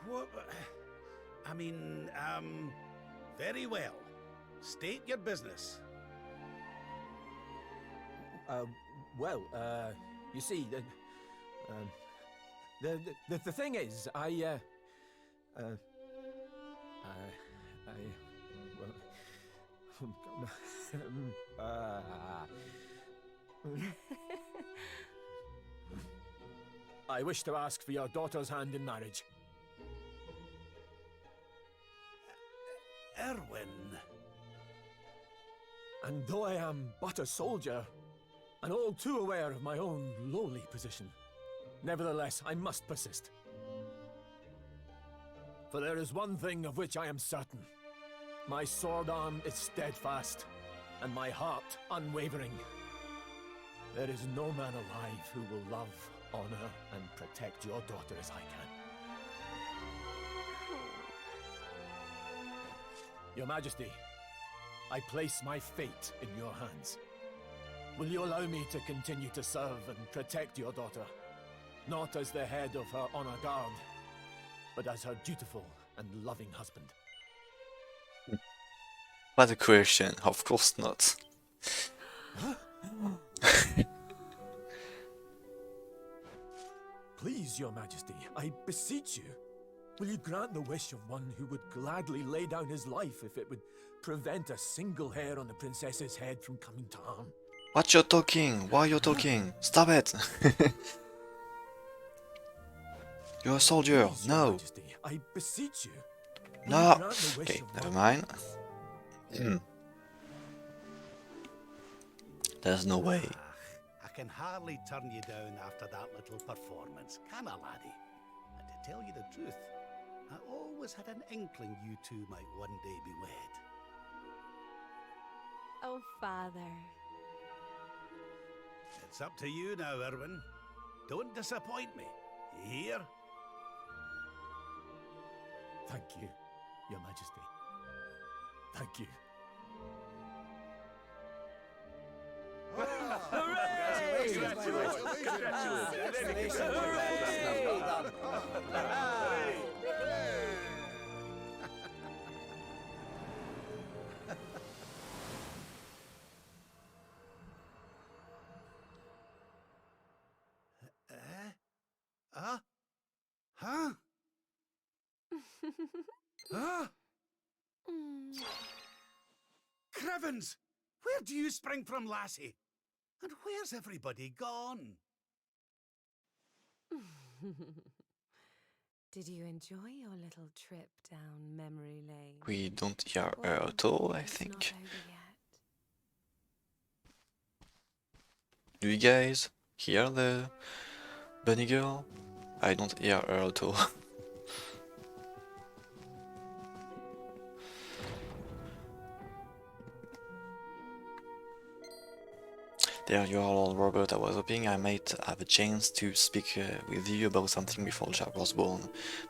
What? I mean, very well. State your business.
You see, the thing is, I wish to ask for your daughter's hand in marriage.
Erwin.
And though I am but a soldier, and all too aware of my own lowly position, nevertheless I must persist. For there is one thing of which I am certain. My sword arm is steadfast, and my heart unwavering. There is no man alive who will love, honor, and protect your daughter as I can. Your Majesty, I place my fate in your hands. Will you allow me to continue to serve and protect your daughter? Not as the head of her honor guard, but as her dutiful and loving husband.
What a question, of course not.
Please, Your Majesty, I beseech you. Will you grant the wish of one who would gladly lay down his life if it would prevent a single hair on the princess's head from coming to harm?
What you talking? Why you talking? Stop it! You're a soldier.
Please,
No.
Your Majesty, I beseech you. Will
No.
you grant the wish
Okay,
of
never
one-
mind. There's no way.
I can hardly turn you down after that little performance, can I, laddie? And to tell you the truth, I always had an inkling you two might one day be wed.
Oh, Father.
It's up to you now, Erwin. Don't disappoint me. You hear?
Thank you, Your Majesty. Thank you.
Huh? Huh? Crivens! Where do you spring from, lassie? And where's everybody gone?
Did you enjoy your little trip down memory lane?
We don't hear her at all, I think. Do you guys hear the Bunny girl? I don't hear her at all. There you are, Lord Robert. I was hoping I might have a chance to speak with you about something before Jack was born.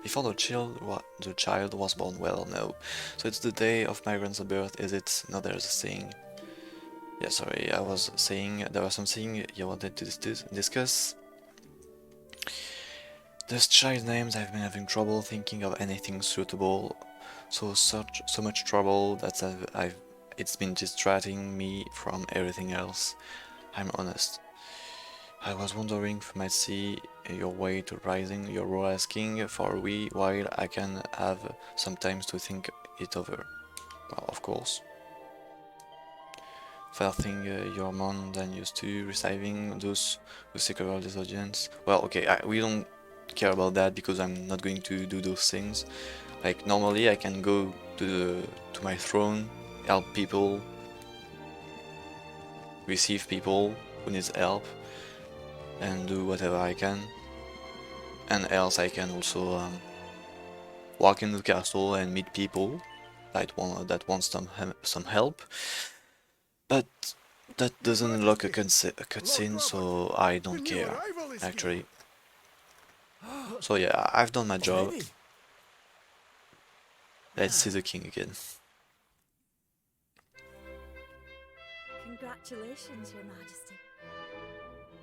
Before the child was born, well, no. So it's the day of my grandson's birth, is it? No, there's a saying. Yeah, sorry, I was saying there was something you wanted to discuss. This child's names, I've been having trouble thinking of anything suitable. So much trouble that it's been distracting me from everything else. I'm honest. I was wondering if you might see your way to raising your role asking for a wee while I can have some time to think it over. Well, of course. First thing you're more than used to receiving those who seek over this audience. Well, okay, we don't care about that because I'm not going to do those things. Like normally I can go to my throne, help people, receive people who needs help, and do whatever I can. And else I can also walk in the castle and meet people that want some help. But that doesn't unlock a cutscene, so I don't care, actually. So yeah, I've done my job. Let's see the king again.
Congratulations, Your Majesty.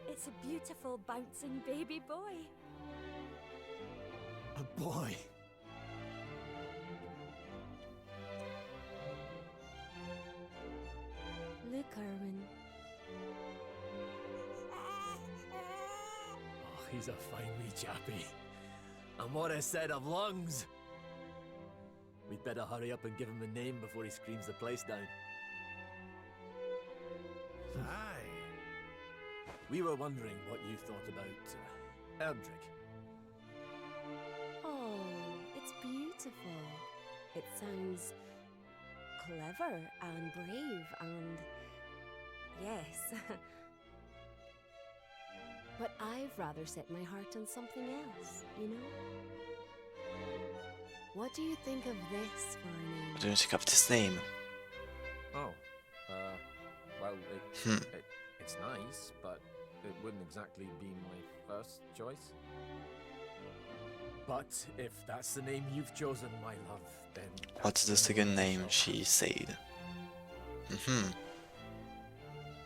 It's a beautiful, bouncing baby boy.
A boy?
Look, Erwin.
Oh, he's a fine wee chappie. And what a set of lungs! We'd better hurry up and give him a name before he screams the place down.
Aye.
We were wondering what you thought about Erdrick.
Oh, it's beautiful. It sounds clever and brave and... yes. But I've rather set my heart on something else, you know? What do you think of this for a name?
What do you think of this name?
Oh, well, it's nice, but it wouldn't exactly be my first choice.
But if that's the name you've chosen, my love, then...
What's the second name she said?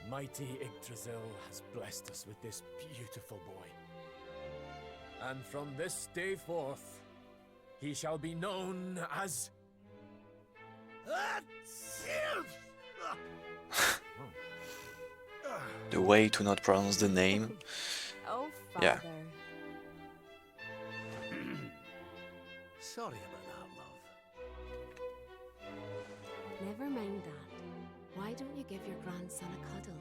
Mighty Yggdrasil has blessed us with this beautiful boy. And from this day forth, he shall be known as...
The way to not pronounce the name.
Oh, Father.
Yeah.
Sorry about that, love.
Never mind that. Why don't you give your grandson a cuddle?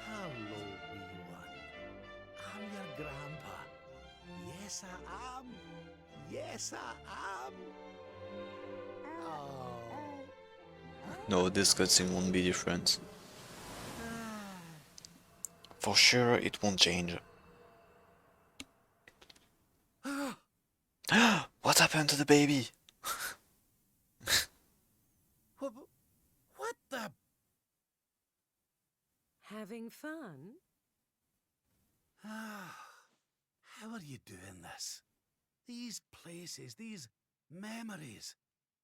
Hello, wee one. I'm your grandpa. Yes, I am. Yes, I am. Oh.
No, this cutscene won't be different. For sure, it won't change. What happened to the baby?
What the?
Having fun?
How are you doing this? These places, these memories,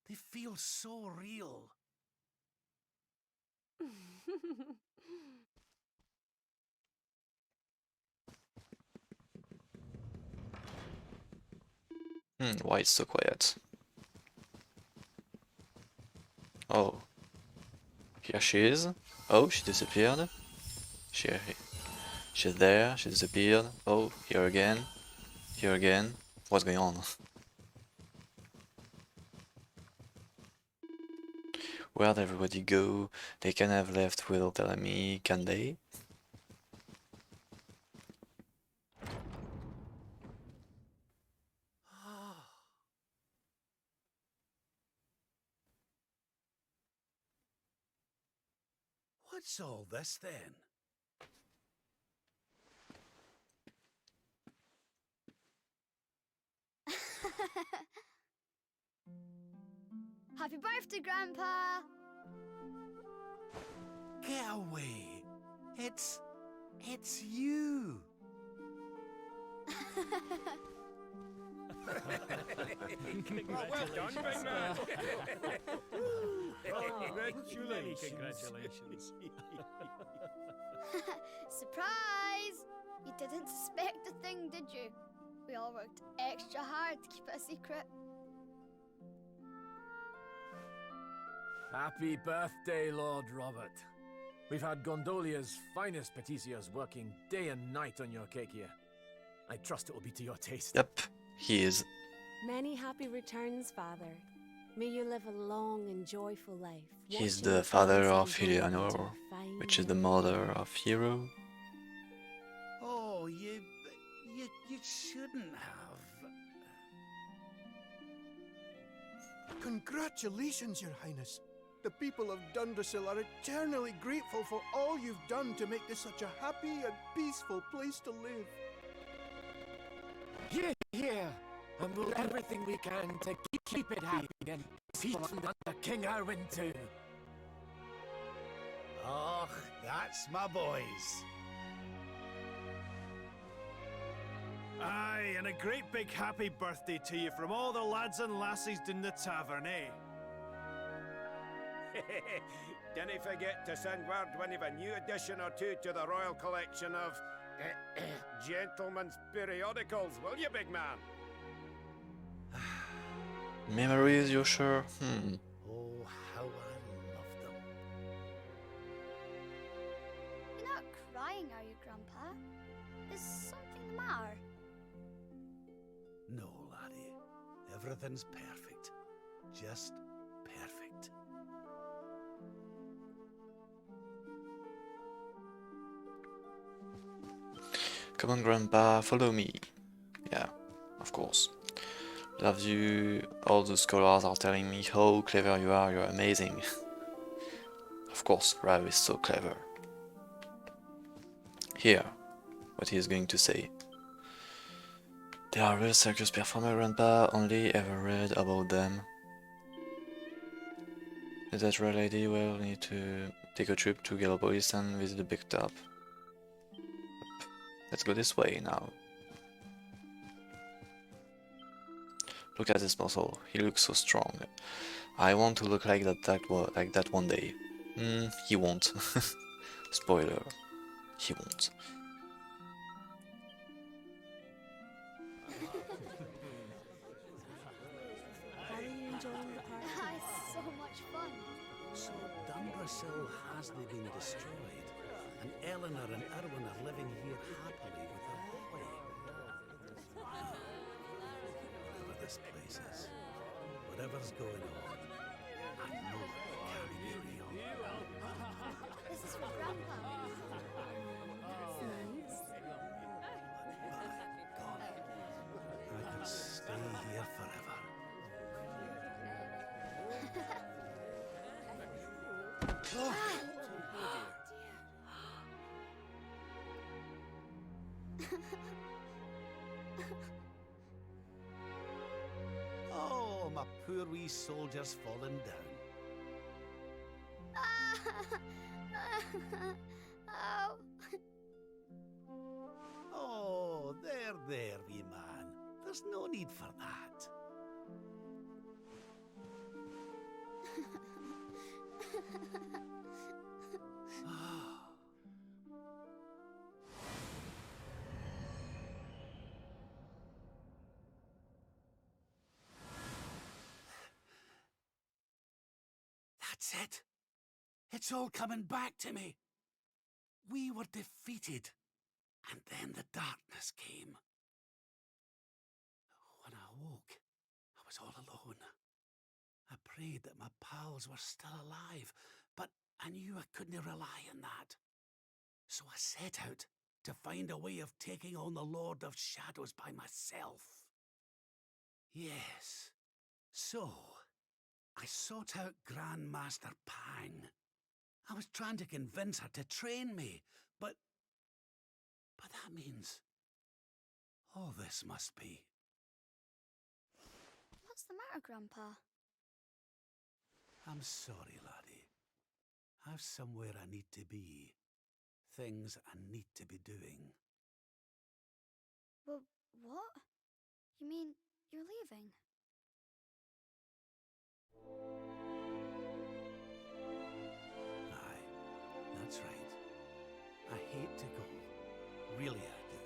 they feel so real.
Why it's so quiet? Oh. Here she is. Oh, she disappeared. She's there, she disappeared. Oh, here again. Here again. What's going on? Where'd everybody go? They can have left without telling me, can they?
What's all this then?
Happy birthday, Grandpa!
Get away! It's you!
Well done, big man.
Congratulations.
Surprise! You didn't suspect a thing, did you? We all worked extra hard to keep it a secret.
Happy birthday, Lord Robert. We've had Gondolia's finest patissiers working day and night on your cake here. I trust it will be to your taste.
Yep, he is.
Many happy returns, Father. May you live a long and joyful life.
He's
watching
the father
friends
of
and grow
Heliodor,
into a fine
which is the
man.
mother of Hero.
Oh, you shouldn't have.
Congratulations, Your Highness. The people of Dundrasil are eternally grateful for all you've done to make this such a happy and peaceful place to live.
Here, and we'll do everything we can to keep it happy and peaceful under King Erwin too.
Oh, that's my boys.
Aye, and a great big happy birthday to you from all the lads and lassies in the tavern, eh?
Didn't forget to send word when you've a new edition or two to the Royal Collection of gentlemen's periodicals, will you, big man?
Memories, you sure?
Oh, how I love them.
You're not crying, are you, Grandpa? Is something the matter?
No, laddie. Everything's perfect. Just perfect.
Come on, Grandpa, follow me. Yeah, of course. Love you. All the scholars are telling me how clever you are. You're amazing. Of course, Rav is so clever. Here, what he is going to say. They are real circus performer, Grandpa. Only ever read about them. Is that real lady? Well, we need to take a trip to Gallopolis and visit the big top. Let's go this way now. Look at this muscle. He looks so strong. I want to look like that one day. He won't. Spoiler. He won't.
How are you enjoying the party? It's so much fun.
So Dundrasil hasn't been destroyed, and Eleanor and Erwin are living here happily with their boy. Whatever this place is, whatever's going on, I know it can't be real.
This is for Grandpa.
That's nice. God, I could stay here forever. Oh. Oh, my poor wee soldier's fallen down.
Oh.
Oh, there, wee man. There's no need for that. That's it. It's all coming back to me. We were defeated, and then the darkness came. When I woke, I was all alone. I prayed that my pals were still alive, but I knew I couldn't rely on that. So I set out to find a way of taking on the Lord of Shadows by myself. Yes, so I sought out Grandmaster Pang. I was trying to convince her to train me, but that means all this must be.
What's the matter, Grandpa?
I'm sorry, laddie. I've somewhere I need to be. Things I need to be doing.
Well, what? You mean you're leaving?
Aye, that's right. I hate to go. Really, I do.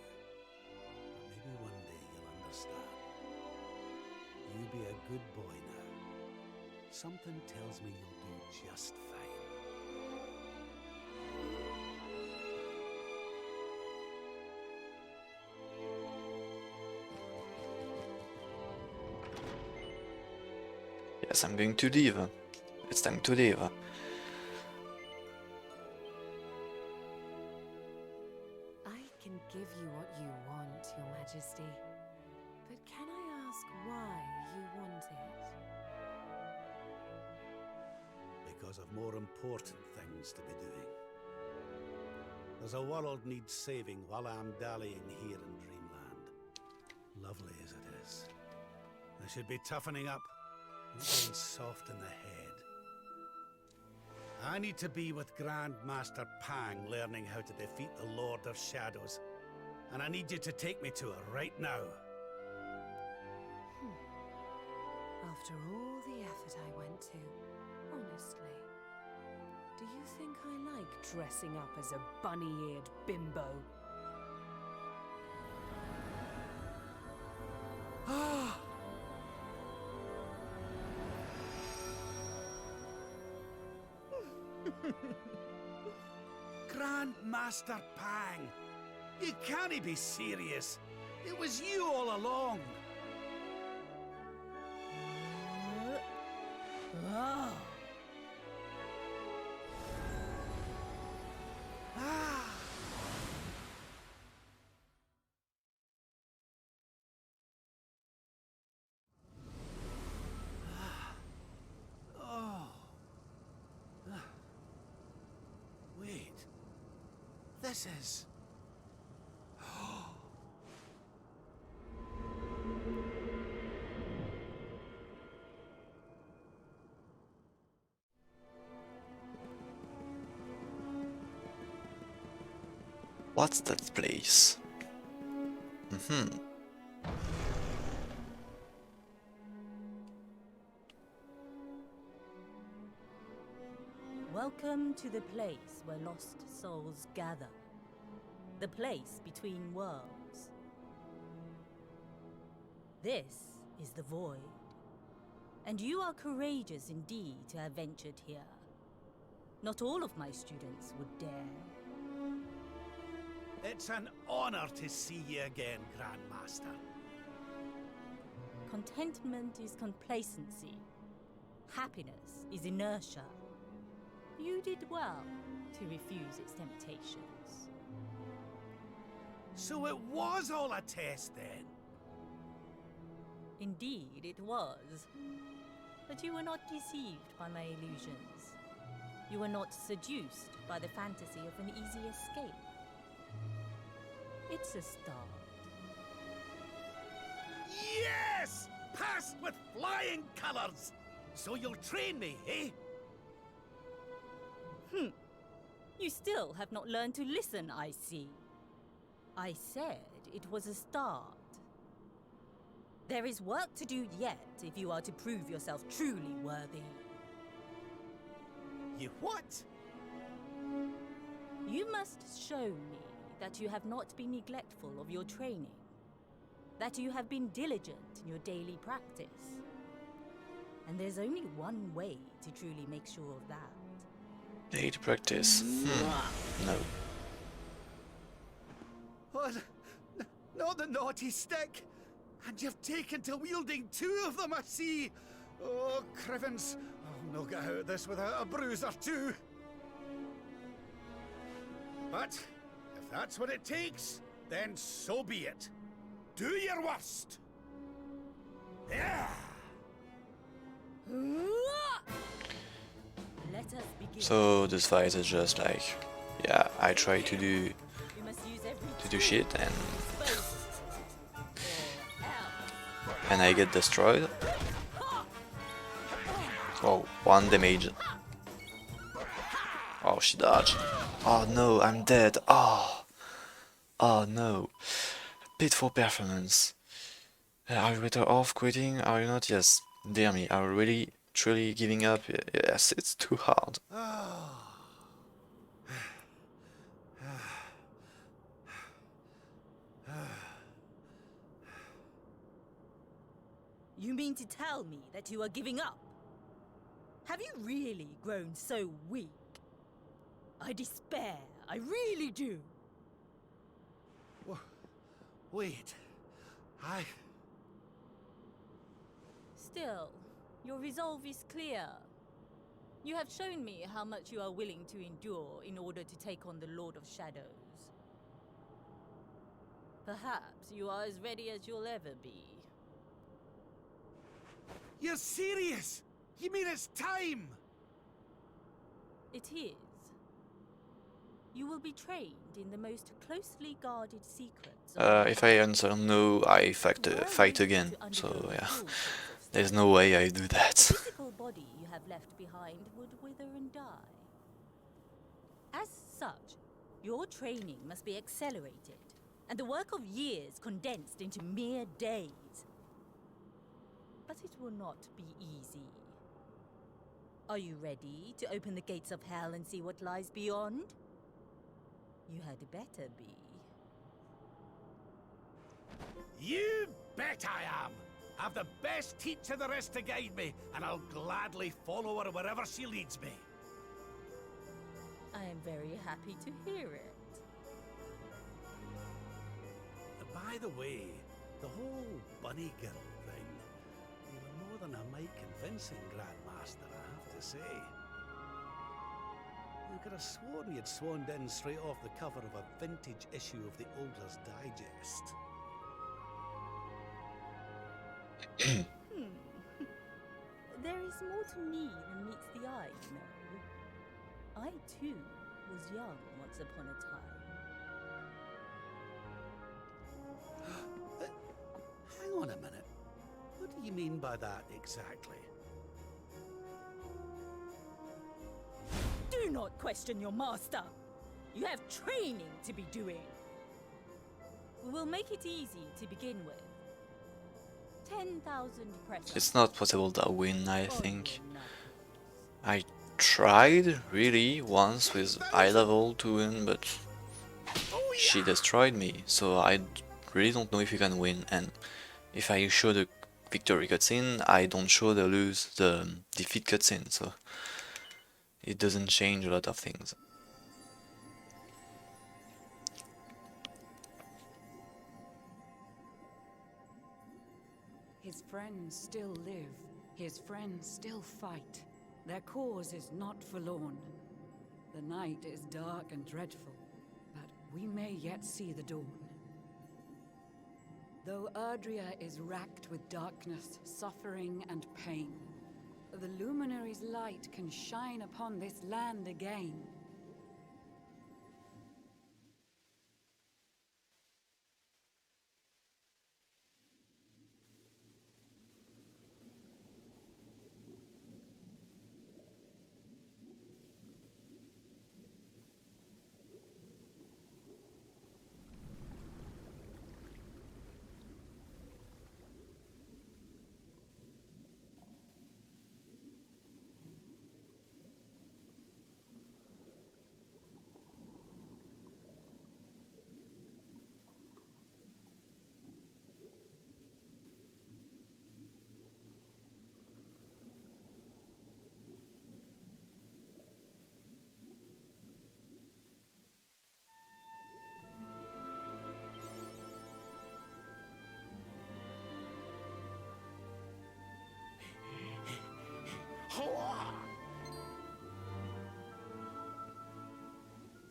But maybe one day you'll understand. You be a good boy now. Something tells me you'll do just fine.
Yes, I'm going to leave. It's time to leave.
I can give you what you want, Your Majesty. But can I ask why you want it?
Because of more important things to be doing. There's a world needs saving while I'm dallying here in Dreamland. Lovely as it is. I should be toughening up, not being soft in the head. I need to be with Grandmaster Pang learning how to defeat the Lord of Shadows. And I need you to take me to her right now.
After all the effort I went to, honestly, do you think I like dressing up as a bunny-eared bimbo?
Ah! Grandmaster Pang! You can't be serious! It was you all along!
Oh.
Ah! Oh. Wait. This is...
What's that place?
Welcome to the place where lost souls gather. The place between worlds. This is the Void. And you are courageous indeed to have ventured here. Not all of my students would dare.
It's an honor to see you again, Grandmaster.
Contentment is complacency. Happiness is inertia. You did well to refuse its temptations.
So it was all a test then?
Indeed, it was. But you were not deceived by my illusions. You were not seduced by the fantasy of an easy escape. It's a start.
Yes! Passed with flying colors! So you'll train me, eh?
You still have not learned to listen, I see. I said it was a start. There is work to do yet if you are to prove yourself truly worthy.
You what?
You must show me that you have not been neglectful of your training. That you have been diligent in your daily practice. And there's only one way to truly make sure of that.
Daily practice. No.
What? Not the naughty stick! And you've taken to wielding two of them, I see! Oh, Crivens, I'll not get out of this without a bruise or two. But, if that's what it takes, then so be it. Do your worst!
Let
So this fight is just like, yeah, I try to do shit and I get destroyed. Oh, 1 damage. Oh, she dodged. Oh no, I'm dead. Oh no. Pitiful performance. Are you better off quitting? Are you not? Yes. Dear me, are you really truly giving up? Yes, it's too hard.
You mean to tell me that you are giving up? Have you really grown so weak? I despair, I really do.
Wait,
Still, your resolve is clear. You have shown me how much you are willing to endure in order to take on the Lord of Shadows. Perhaps you are as ready as you'll ever be.
You're serious? You mean it's time?
It is. You will be trained in the most closely guarded secrets.
If I answer no, I fight again. So yeah, there's no way I do that.
The physical body you have left behind would wither and die. As such, your training must be accelerated, and the work of years condensed into mere days. But it will not be easy. Are you ready to open the gates of hell and see what lies beyond? You had better be.
You bet I am! I've the best teacher there is to guide me, and I'll gladly follow her wherever she leads me.
I am very happy to hear it.
By the way, the whole bunny girl thing, you were more than a mite convincing, Grandmaster, I have to say. You could have sworn you'd swaned in straight off the cover of a vintage issue of the Ogler's Digest.
There is more to me than meets the eye, you know. I too was young once upon a time.
Hang on a minute. What do you mean by that exactly?
Do not question your master. You have training to be doing. We will make it easy to begin with. 10,000 pressure.
It's not possible to win, I think. I tried really once with high level to win, but she destroyed me, so I really don't know if you can win. And if I show the victory cutscene, I don't show the defeat cutscene, so it doesn't change a lot of things.
His friends still live. His friends still fight. Their cause is not forlorn. The night is dark and dreadful, but we may yet see the dawn. Though Erdrea is racked with darkness, suffering, and pain, the Luminary's light can shine upon this land again.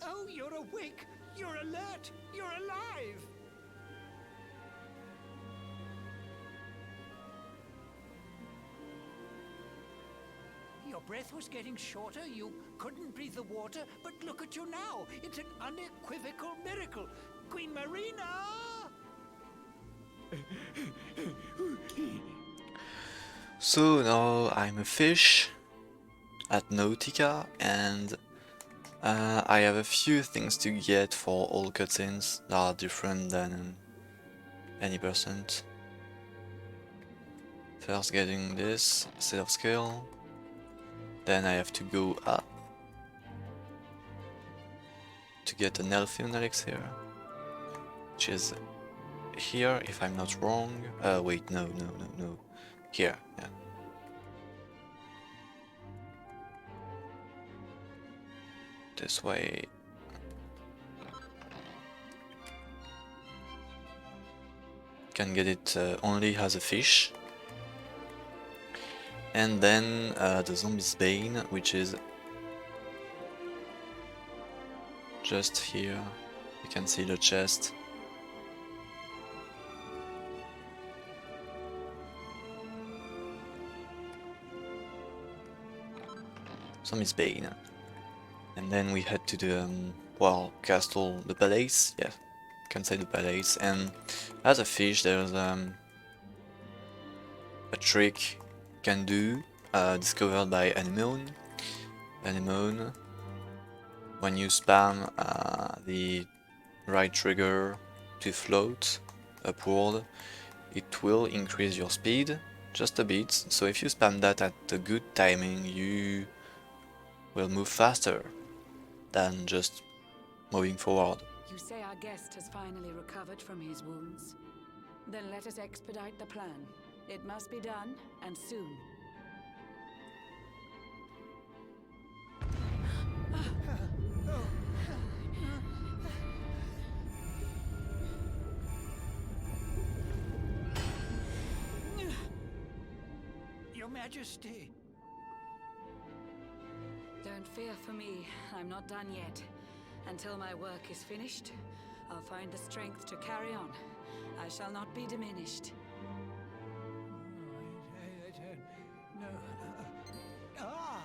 Oh, you're awake! You're alert! You're alive! Your breath was getting shorter, you couldn't breathe the water, but look at you now. It's an unequivocal miracle. Queen Marina!
So now I'm a fish at Nautica, and I have a few things to get for all cutscenes that are different than any percent. First getting this set of skill, then I have to go up to get an Elfin elixir, which is here if I'm not wrong. Wait, no, here, yeah. This way. Can get it only as a fish. And then the Zombie's Bane, which is just here. You can see the chest. Zombie's Bane. And then we head to the, well, castle, the palace, yeah, can say the palace. And as a fish, there's a trick you can do, discovered by Anemone. When you spam the right trigger to float upward, it will increase your speed just a bit. So if you spam that at a good timing, you will move faster than just moving forward.
You say our guest has finally recovered from his wounds? Then let us expedite the plan. It must be done, and soon.
Your Majesty!
Don't fear for me. I'm not done yet. Until my work is finished, I'll find the strength to carry on. I shall not be diminished.
No. Ah!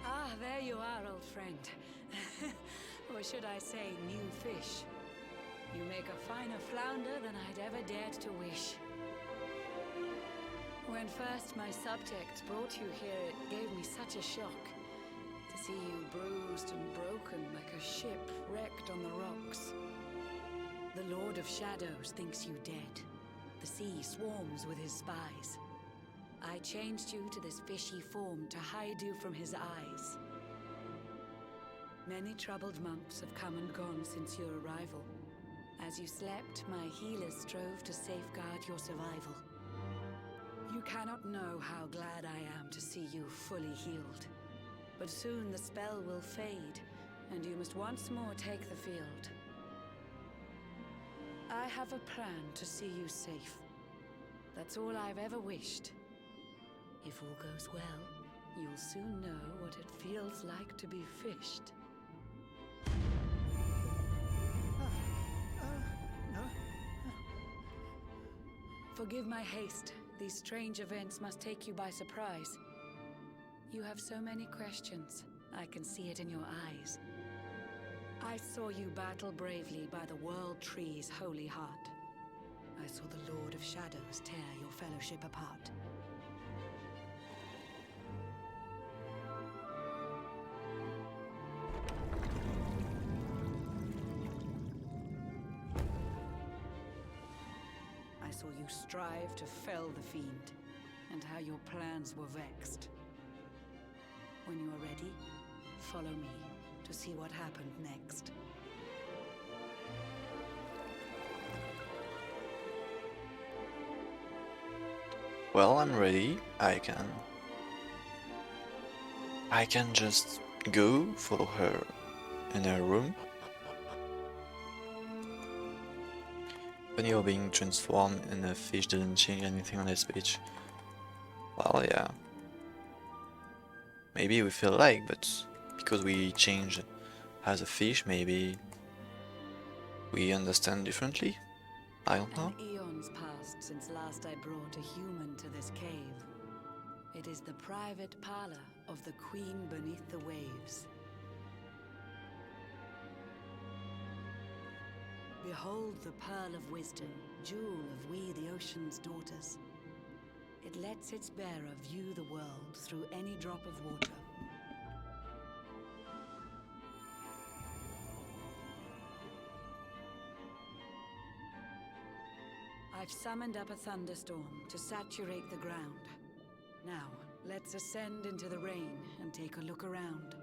Ah, there you are, old friend. Or should I say, new fish. You make a finer flounder than I'd ever dared to wish. When first my subjects brought you here, it gave me such a shock. To see you bruised and broken like a ship wrecked on the rocks. The Lord of Shadows thinks you dead. The sea swarms with his spies. I changed you to this fishy form to hide you from his eyes. Many troubled months have come and gone since your arrival. As you slept, my healers strove to safeguard your survival. You cannot know how glad I am to see you fully healed. But soon the spell will fade, and you must once more take the field. I have a plan to see you safe. That's all I've ever wished. If all goes well, you'll soon know what it feels like to be fished. Forgive my haste. These strange events must take you by surprise. You have so many questions. I can see it in your eyes. I saw you battle bravely by the World Tree's holy heart. I saw the Lord of Shadows tear your fellowship apart. I saw you strive to fell the fiend, and how your plans were vexed. When you are ready, follow me to see what happened next.
Well, I'm ready. I can just go follow her in her room. When you're being transformed in a fish didn't change anything on this page. Well, yeah. Maybe we feel like, but because we change as a fish, maybe we understand differently. I don't know.
Eons passed since last I brought a human to this cave. It is the private parlor of the Queen beneath the waves. Behold the pearl of wisdom, jewel of we the ocean's daughters. It lets its bearer view the world through any drop of water. I've summoned up a thunderstorm to saturate the ground. Now, let's ascend into the rain and take a look around.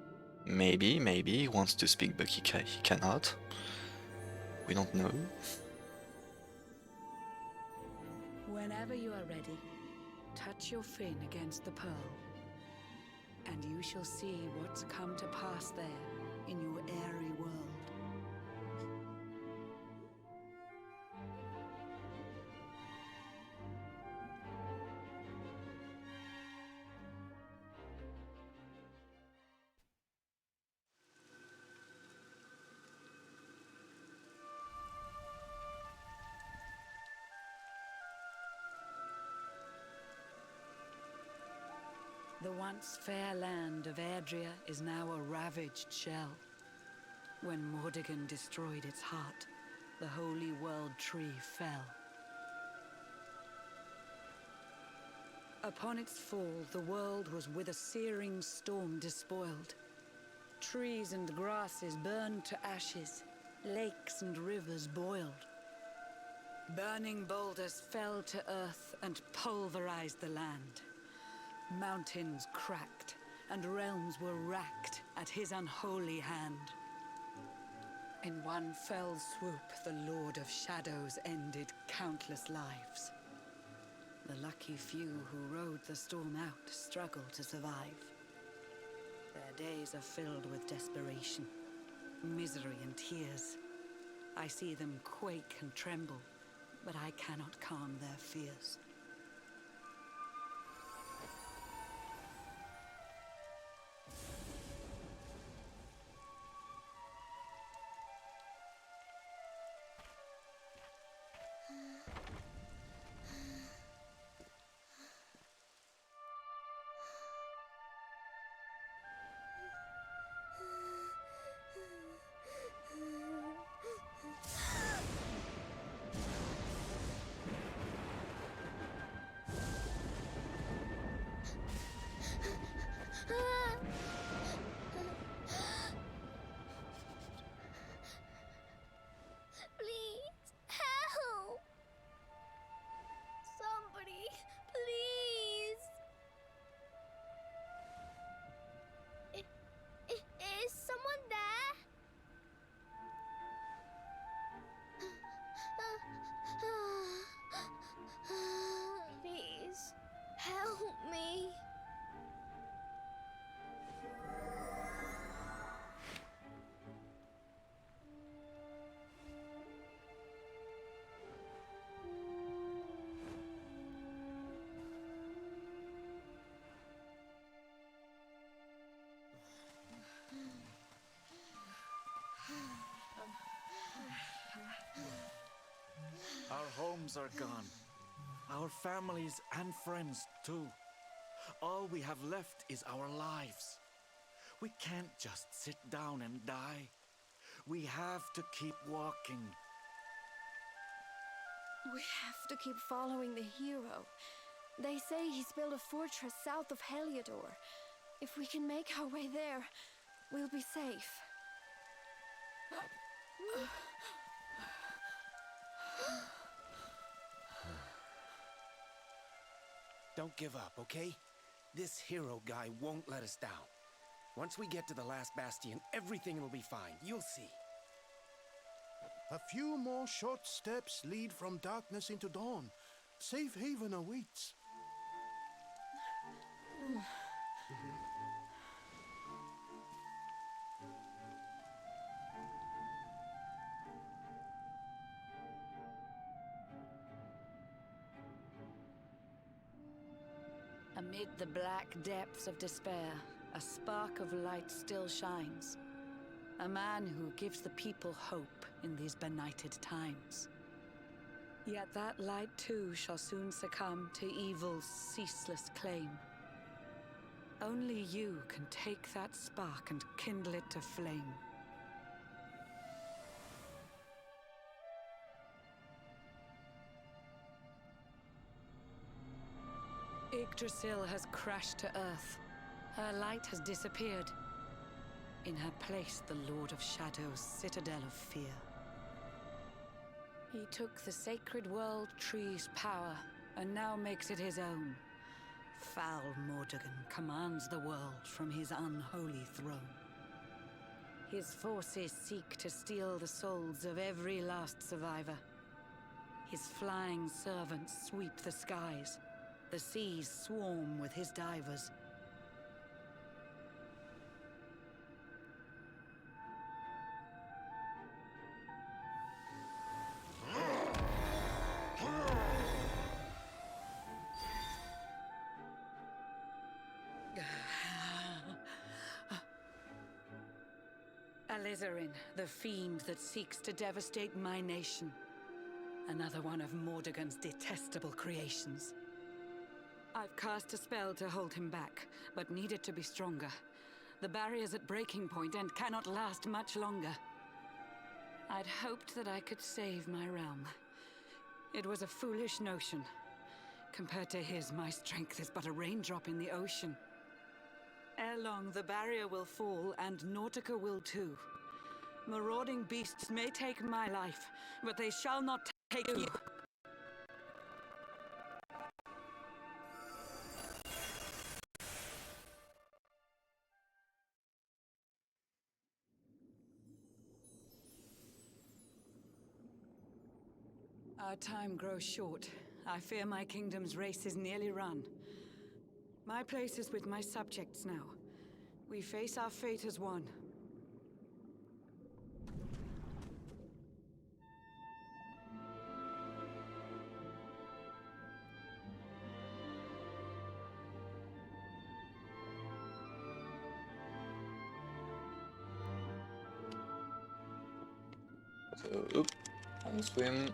Maybe he wants to speak, but he cannot. We don't know.
Whenever you are ready, touch your fin against the pearl, and you shall see what's come to pass there in your airy world. The once fair land of Erdrea is now a ravaged shell. When Mordegon destroyed its heart, the holy world tree fell. Upon its fall, the world was with a searing storm despoiled. Trees and grasses burned to ashes, lakes and rivers boiled. Burning boulders fell to earth and pulverized the land. Mountains cracked, and realms were racked at his unholy hand. In one fell swoop, the Lord of Shadows ended countless lives. The lucky few who rode the storm out struggle to survive. Their days are filled with desperation, misery and tears. I see them quake and tremble, but I cannot calm their fears.
Please, help! Somebody, please! Is someone there? Please, help me.
Our homes are gone. Our families and friends too. All we have left is our lives. We can't just sit down and die. We have to keep walking.
We have to keep following the hero. They say he's built a fortress south of Heliodor. If we can make our way there, we'll be safe.
Don't give up, okay? This hero guy won't let us down. Once we get to the last bastion, everything will be fine. You'll see.
A few more short steps lead from darkness into dawn. Safe haven awaits.
Amid the black depths of despair, a spark of light still shines. A man who gives the people hope in these benighted times. Yet that light too shall soon succumb to evil's ceaseless claim. Only you can take that spark and kindle it to flame. Yggdrasil has crashed to earth. Her light has disappeared. In her place, the Lord of Shadow's citadel of fear. He took the sacred world tree's power, and now makes it his own. Foul Mordegon commands the world from his unholy throne. His forces seek to steal the souls of every last survivor. His flying servants sweep the skies. The seas swarm with his divers. Alizarin, the fiend that seeks to devastate my nation. Another one of Mordegon's detestable creations. I've cast a spell to hold him back, but need it to be stronger. The barrier's at breaking point and cannot last much longer. I'd hoped that I could save my realm. It was a foolish notion. Compared to his, my strength is but a raindrop in the ocean. Ere long, the barrier will fall, and Nautica will too. Marauding beasts may take my life, but they shall not take you. Our time grows short. I fear my kingdom's race is nearly run. My place is with my subjects now. We face our fate as one.
So, oop, and swim.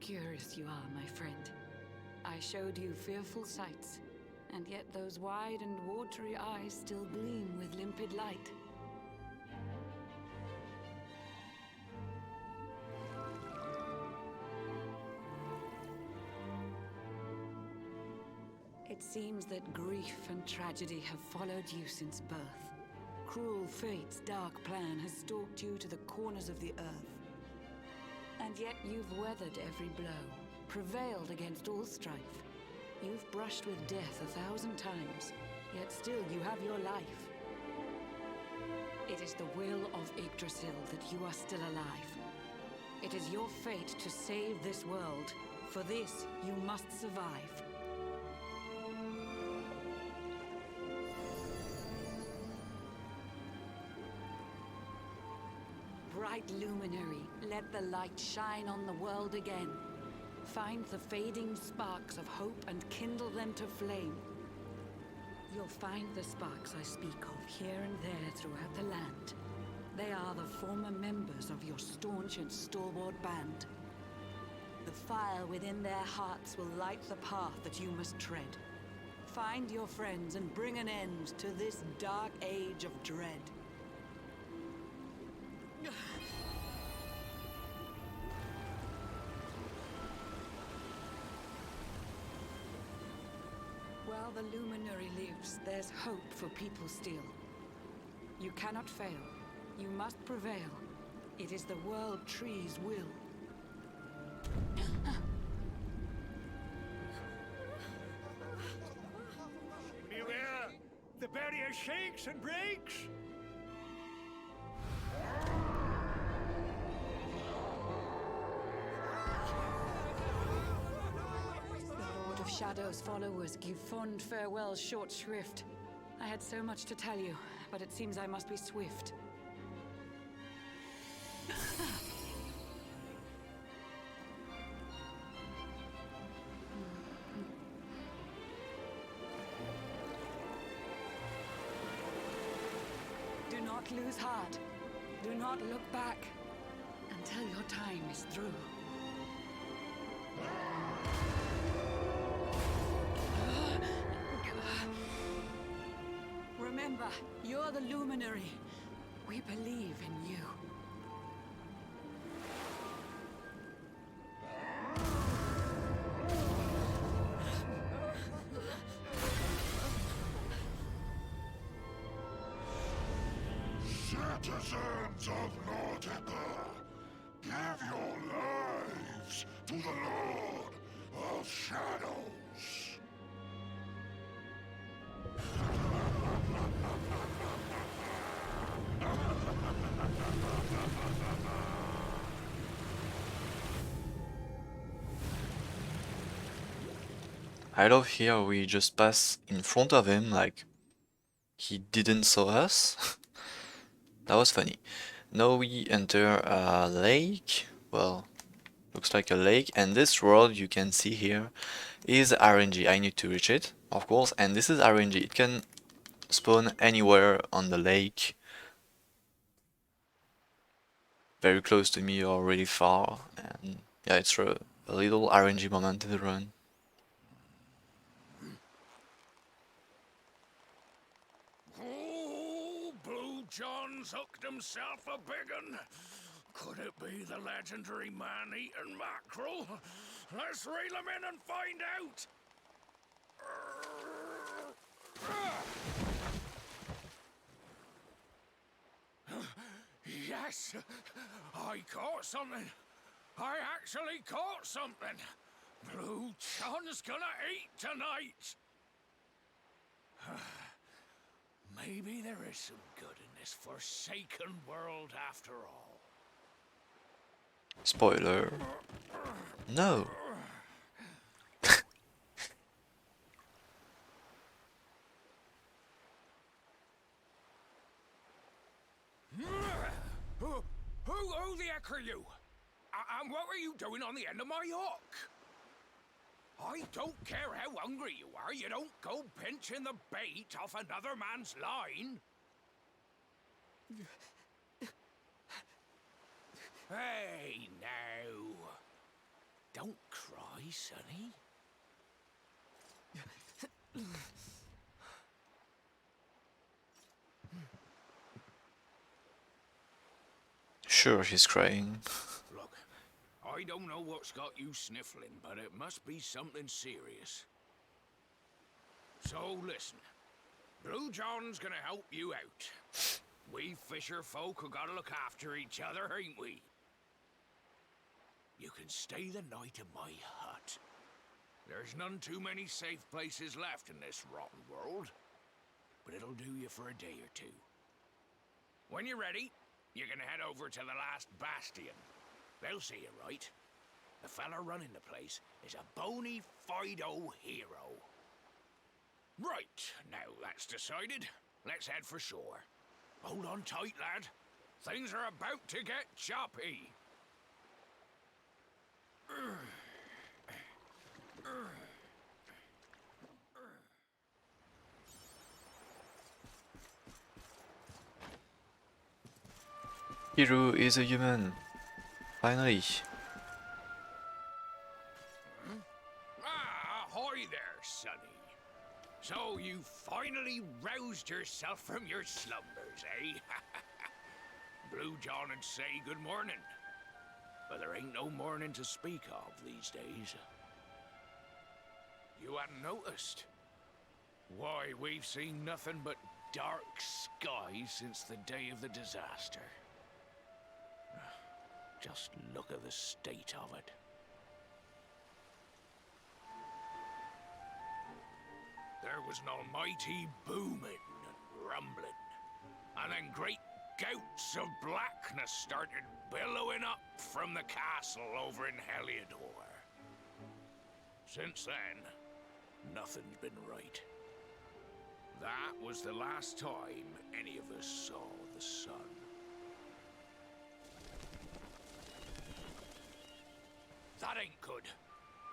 Curious you are, my friend. I showed you fearful sights, and yet those wide and watery eyes still gleam with limpid light. It seems that grief and tragedy have followed you since birth. Cruel fate's dark plan has stalked you to the corners of the earth. And yet you've weathered every blow, prevailed against all strife. You've brushed with death 1,000 times, yet still you have your life. It is the will of Yggdrasil that you are still alive. It is your fate to save this world. For this, you must survive. Bright luminary, let the light shine on the world again. Find the fading sparks of hope and kindle them to flame. You'll find the sparks I speak of here and there throughout the land. They are the former members of your staunch and stalwart band. The fire within their hearts will light the path that you must tread. Find your friends and bring an end to this dark age of dread. While the luminary lives, there's hope for people still. You cannot fail. You must prevail. It is the World Tree's will.
Beware! The barrier shakes and breaks!
Hoto's followers give fond farewells short shrift. I had so much to tell you, but it seems I must be swift. Do not lose heart. Do not look back until your time is through. Remember, you're the luminary. We believe in you.
Citizens of Nautica, give your lives to the Lord of Shadows.
I love here we just pass in front of him like he didn't saw us. That was funny. Now we enter a lake. Well, looks like a lake, and this world you can see here is RNG. I need to reach it, of course, and this is RNG. It can spawn anywhere on the lake, very close to me or really far, and yeah, it's a little RNG moment in the run.
Oh, Blue John's hooked himself a big un. Could it be the legendary man-eating mackerel? Let's reel him in and find out! Yes! I caught something! I actually caught something! Blue John's gonna eat tonight! Maybe there is some good in this forsaken world after all.
Spoiler. No.
Who the heck are you? And what were you doing on the end of my hook? I don't care how hungry you are, you don't go pinching the bait off another man's line. Hey, now. Don't cry, sonny.
Sure, he's crying.
Look, I don't know what's got you sniffling, but it must be something serious. So listen, Blue John's gonna help you out. We fisher folk have gotta look after each other, ain't we? You can stay the night in my hut. There's none too many safe places left in this rotten world, but it'll do you for a day or two. When you're ready, you're gonna head over to the last bastion. They'll see you right. The fella running the place is a bony Fido hero. Right, now that's decided. Let's head for shore. Hold on tight, lad. Things are about to get choppy.
Hero is a human. Finally.
Ahoy there, sonny. So you finally roused yourself from your slumbers, eh? Blue John would say good morning. But there ain't no morning to speak of these days. You hadn't noticed? Why, we've seen nothing but dark skies since the day of the disaster. Just look at the state of it. There was an almighty booming and rumbling, and then great gouts of blackness started billowing up from the castle over in Heliodor. Since then, nothing's been right. That was the last time any of us saw the sun. That ain't good.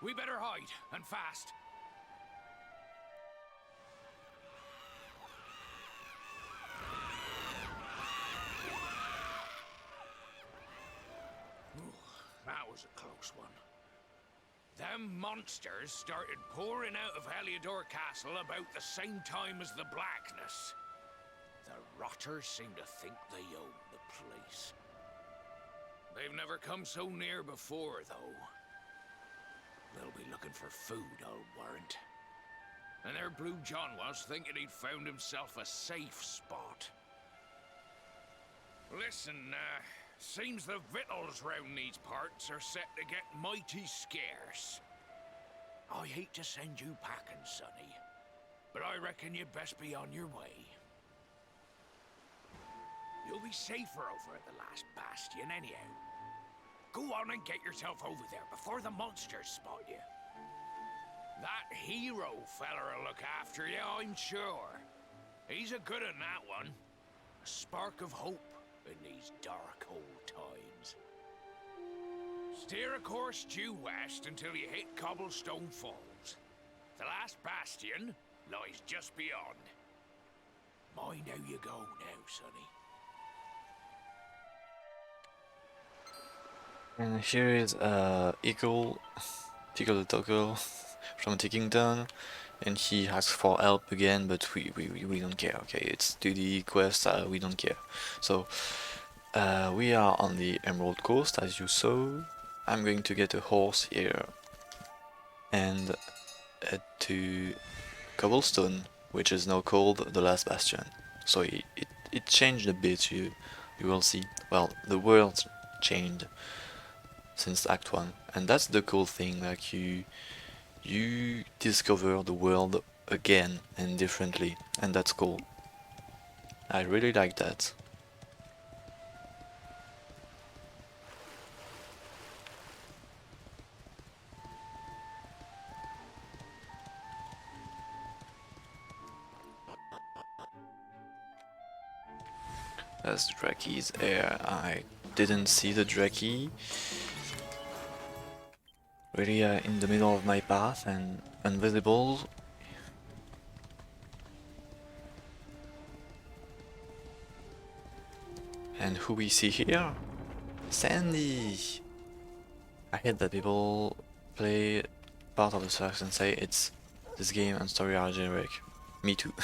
We better hide, and fast. That was a close one. Them monsters started pouring out of Heliodor Castle about the same time as the blackness. The rotters seem to think they own the place. They've never come so near before, though. They'll be looking for food, I'll warrant. And their Blue John was thinking he'd found himself a safe spot. Listen, seems the victuals round these parts are set to get mighty scarce. I hate to send you packing, Sonny, but I reckon you'd best be on your way. You'll be safer over at the last bastion anyhow. Go on and get yourself over there before the monsters spot you. That hero feller'll look after you, I'm sure. He's a good un, that one. A spark of hope in these dark old times. Steer a course due west until you hit Cobblestone Falls. The last bastion lies just beyond. Mind how you go now, Sonny.
And here is Eagle, Pickle the Toggle from Tickington, and he asks for help again, but we don't care. Okay, it's 2D quest, we don't care. So we are on the Emerald Coast, as you saw. I'm going to get a horse here and head to Cobblestone, which is now called the Last Bastion. So it changed a bit. You will see. Well, the world changed since Act 1, and that's the cool thing, like you discover the world again and differently, and that's cool. I really like that. There's Draki's here. I didn't see the Draki. Really in the middle of my path and invisible. And who we see here? Sandy! I hate that people play part of the Circus and say it's this game and story are generic. Me too.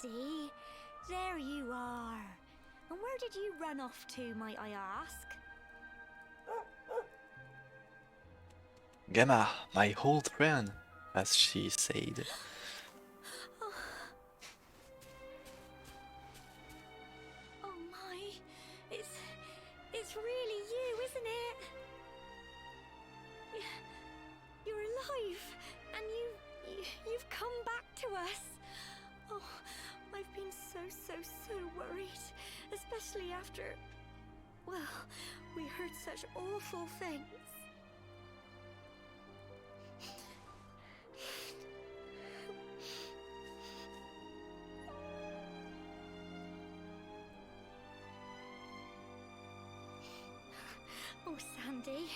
Sandy, there you are. And where did you run off to, might I ask?
Gamma, my old friend, as she said.
Oh my, it's really you, isn't it? You're alive, and you've come back to us. Oh, I've been so worried, especially after, well, we heard such awful things. Oh, Sandy,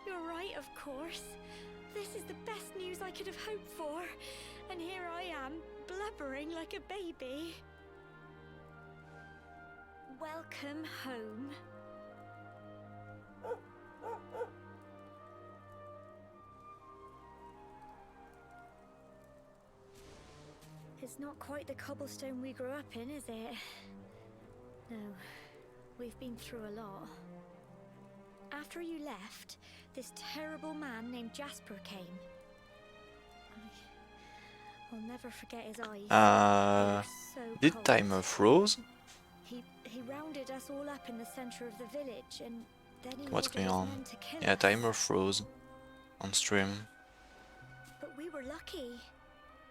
you're right, of course. This is the best news I could have hoped for. And here I am, blubbering like a baby. Welcome home. It's not quite the cobblestone we grew up in, is it? No, we've been through a lot. after you left, this terrible man named Jasper came. I'll never forget his eyes. They were so
did
cold.
timer froze?
He rounded us all up in the center of the village, and then he
What's
ordered
going
his
on?
men to kill
Yeah,
us.
timer froze on stream.
But we were lucky.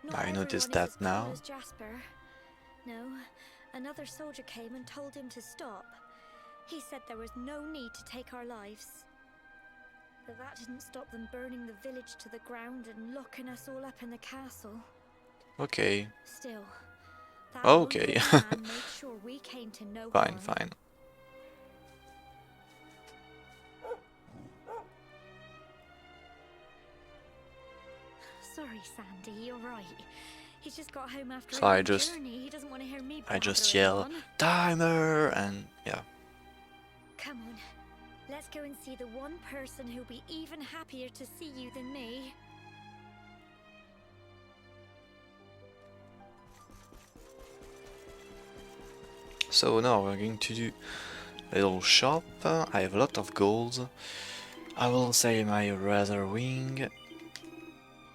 Not
I noticed
everyone is
that
as cruel
now.
as Jasper. No, another soldier came and told him to stop. He said there was no need to take our lives. But that didn't stop them burning the village to the ground and locking us all up in the castle.
Okay.
Still, that
Okay.
one good man made sure we came to no
Fine,
harm.
fine.
Sorry, Sandy, you're right. He's just got home after
So
a
I
long
just-
journey. He doesn't want to hear me
I just
blathering
yell
on.
timer and yeah.
Come on, let's go and see the one person who'll be even happier to see you than me.
So now we're going to do a little shop. I have a lot of gold. I will sell my Razor Wing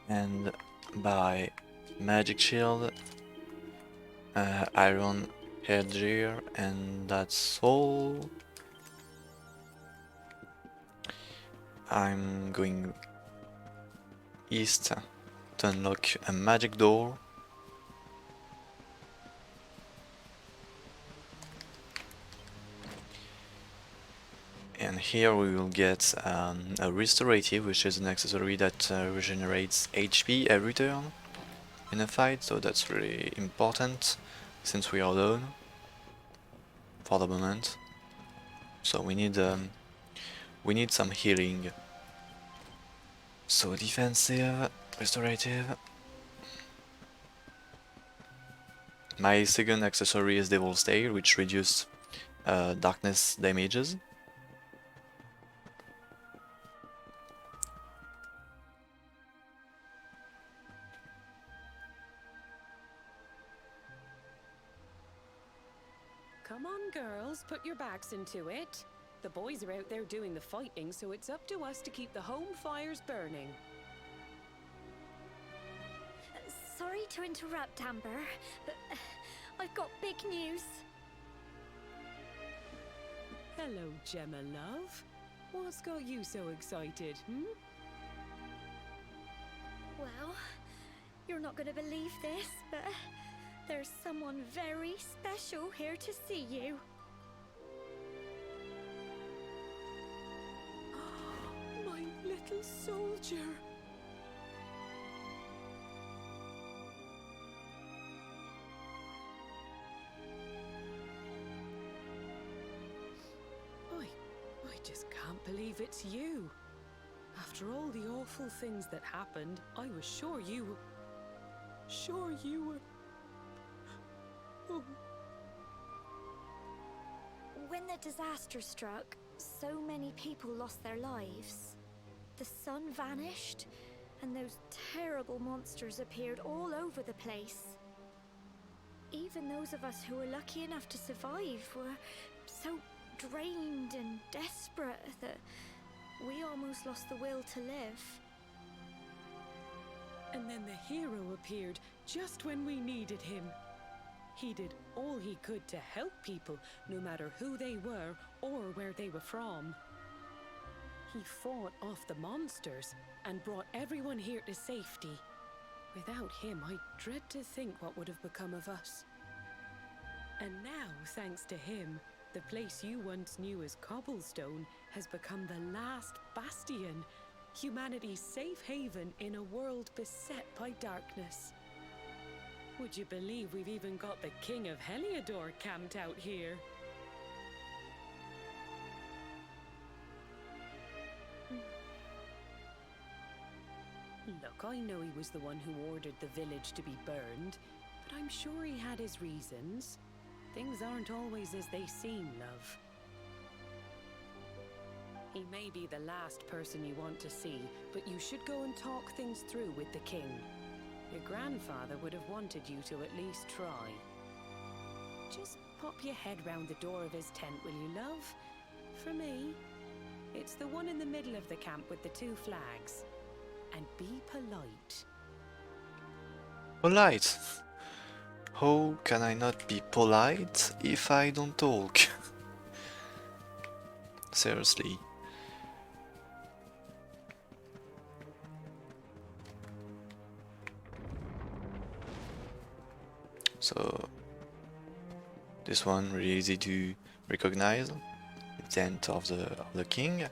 and buy Magic Shield, Iron Headgear, and that's all. I'm going east to unlock a magic door. And here we will get a restorative, which is an accessory that regenerates HP every turn in a fight, so that's really important since we are alone for the moment. So we need some healing. So defensive, restorative. My second accessory is Devil's Tail, which reduces darkness damages.
Come on, girls, put your backs into it. The boys are out there doing the fighting, so it's up to us to keep the home fires burning.
Sorry to interrupt, Amber, but I've got big news.
Hello, Gemma, love. What's got you so excited, hmm?
Well, you're not going to believe this, but there's someone very special here to see you.
My little soldier. I just can't believe it's you. After all the awful things that happened, I was sure you were... Oh.
When the disaster struck, so many people lost their lives. The sun vanished, and those terrible monsters appeared all over the place. Even those of us who were lucky enough to survive were so drained and desperate that we almost lost the will to live.
And then the hero appeared just when we needed him. He did all he could to help people, no matter who they were or where they were from. He fought off the monsters and brought everyone here to safety. Without him, I dread to think what would have become of us. And now, thanks to him, the place you once knew as Cobblestone has become the last bastion, humanity's safe haven in a world beset by darkness. Would you believe we've even got the King of Heliodor camped out here? Look, I know he was the one who ordered the village to be burned, but I'm sure he had his reasons. Things aren't always as they seem, love. He may be the last person you want to see, but you should go and talk things through with the king. Your grandfather would have wanted you to at least try. Just pop your head round the door of his tent, will you, love? For me. It's the one in the middle of the camp with the 2 flags. And be polite.
Polite? How can I not be polite if I don't talk? Seriously. So this one really easy to recognize. It's the end of the king.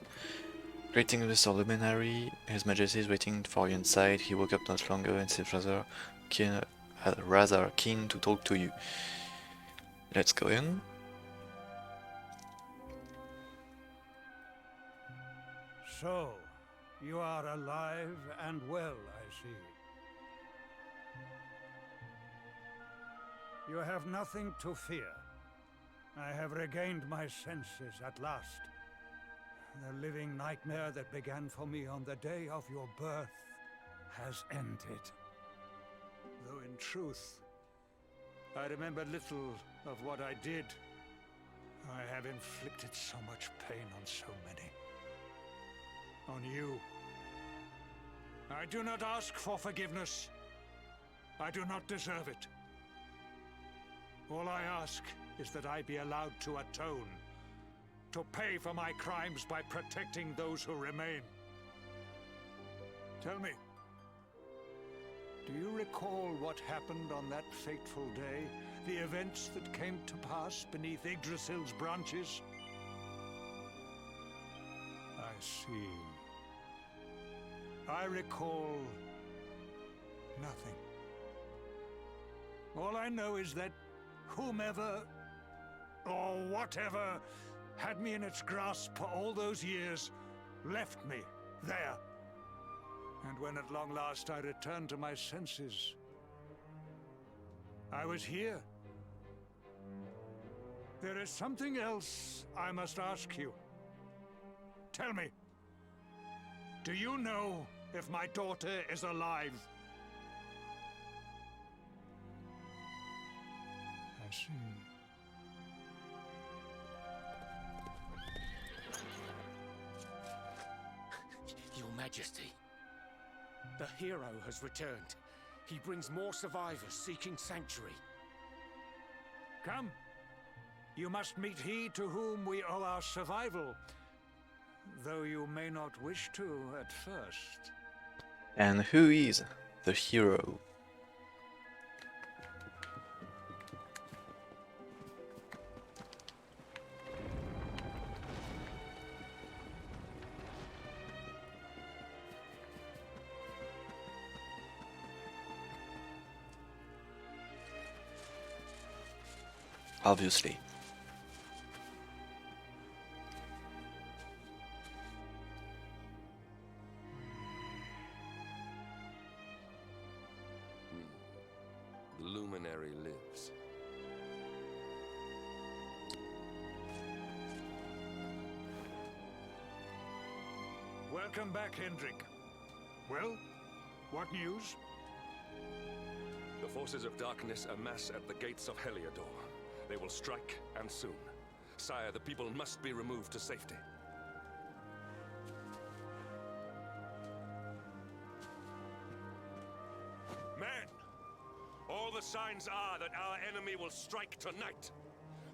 Greeting Mr. Luminary, His Majesty is waiting for you inside. He woke up not long ago and seems rather keen to talk to you. Let's go in.
So, you are alive and well, I see. You have nothing to fear. I have regained my senses at last. The living nightmare that began for me on the day of your birth has ended. Though in truth, I remember little of what I did. I have inflicted so much pain on so many. On you. I do not ask for forgiveness. I do not deserve it. All I ask is that I be allowed to atone, to pay for my crimes by protecting those who remain. Tell me, do you recall what happened on that fateful day? The events that came to pass beneath Yggdrasil's branches? I see. I recall nothing. All I know is that whomever or whatever had me in its grasp for all those years left me there. And when at long last I returned to my senses, I was here. There is something else I must ask you. Tell me, do you know if my daughter is alive? I see.
Your Majesty, the hero has returned. He brings more survivors seeking sanctuary.
Come. You must meet he to whom we owe our survival, though you may not wish to at first.
And who is the hero? Obviously.
The luminary lives.
Welcome back, Hendrik. Well, what news?
The forces of darkness amass at the gates of Heliodor. They will strike, and soon. Sire, the people must be removed to safety. Men! All the signs are that our enemy will strike tonight.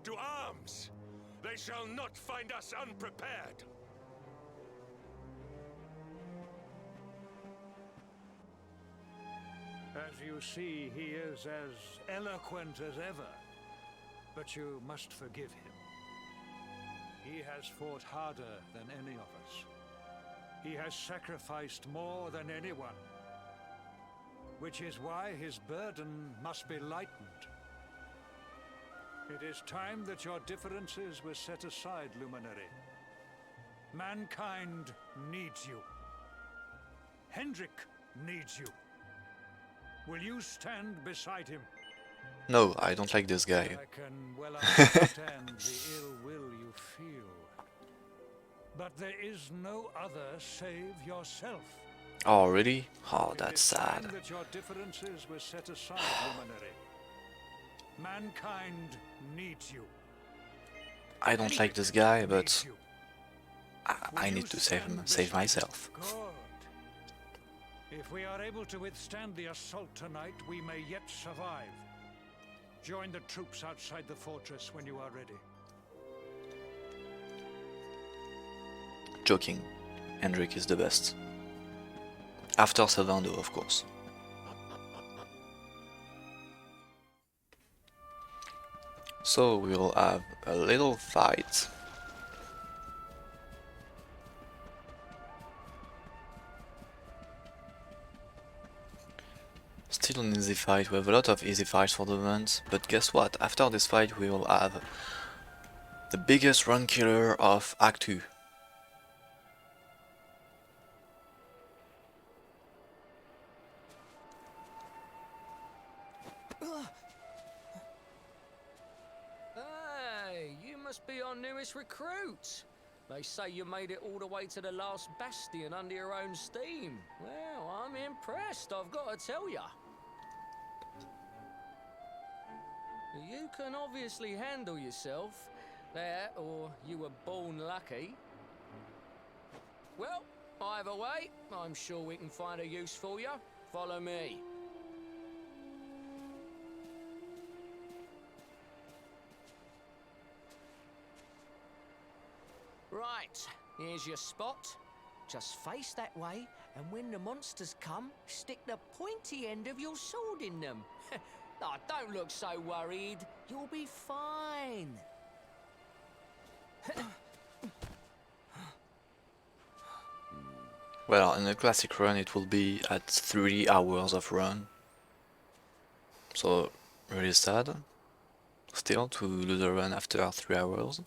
To arms! They shall not find us unprepared!
As you see, he is as eloquent as ever. But you must forgive him. He has fought harder than any of us. He has sacrificed more than anyone. Which is why his burden must be lightened. It is time that your differences were set aside, Luminary. Mankind needs you. Hendrik needs you. Will you stand beside him?
No, I don't like this guy.
I can well understand the ill will you feel. But there is no other save yourself.
Oh, really? Oh, that's sad.
That your differences were set aside, Luminary. Mankind needs you.
I don't like this guy, but I need to save myself.
Good. If we are able to withstand the assault tonight, we may yet survive. Join the troops outside the fortress when you are ready.
Joking. Hendrik is the best. After Servando, of course. So we will have a little fight. Still an easy fight. We have a lot of easy fights for the moment, but guess what? After this fight we will have the biggest run killer of Act 2.
Hey, you must be our newest recruit. They say you made it all the way to the last bastion under your own steam. Well, I'm impressed, I've got to tell ya. You can obviously handle yourself. That, or you were born lucky. Well, either way, I'm sure we can find a use for you. Follow me. Right, here's your spot. Just face that way, and when the monsters come, stick the pointy end of your sword in them. Oh, don't look so worried. You'll be fine.
Well, in a classic run it will be at 3 hours of run. So, really sad still to lose a run after 3 hours.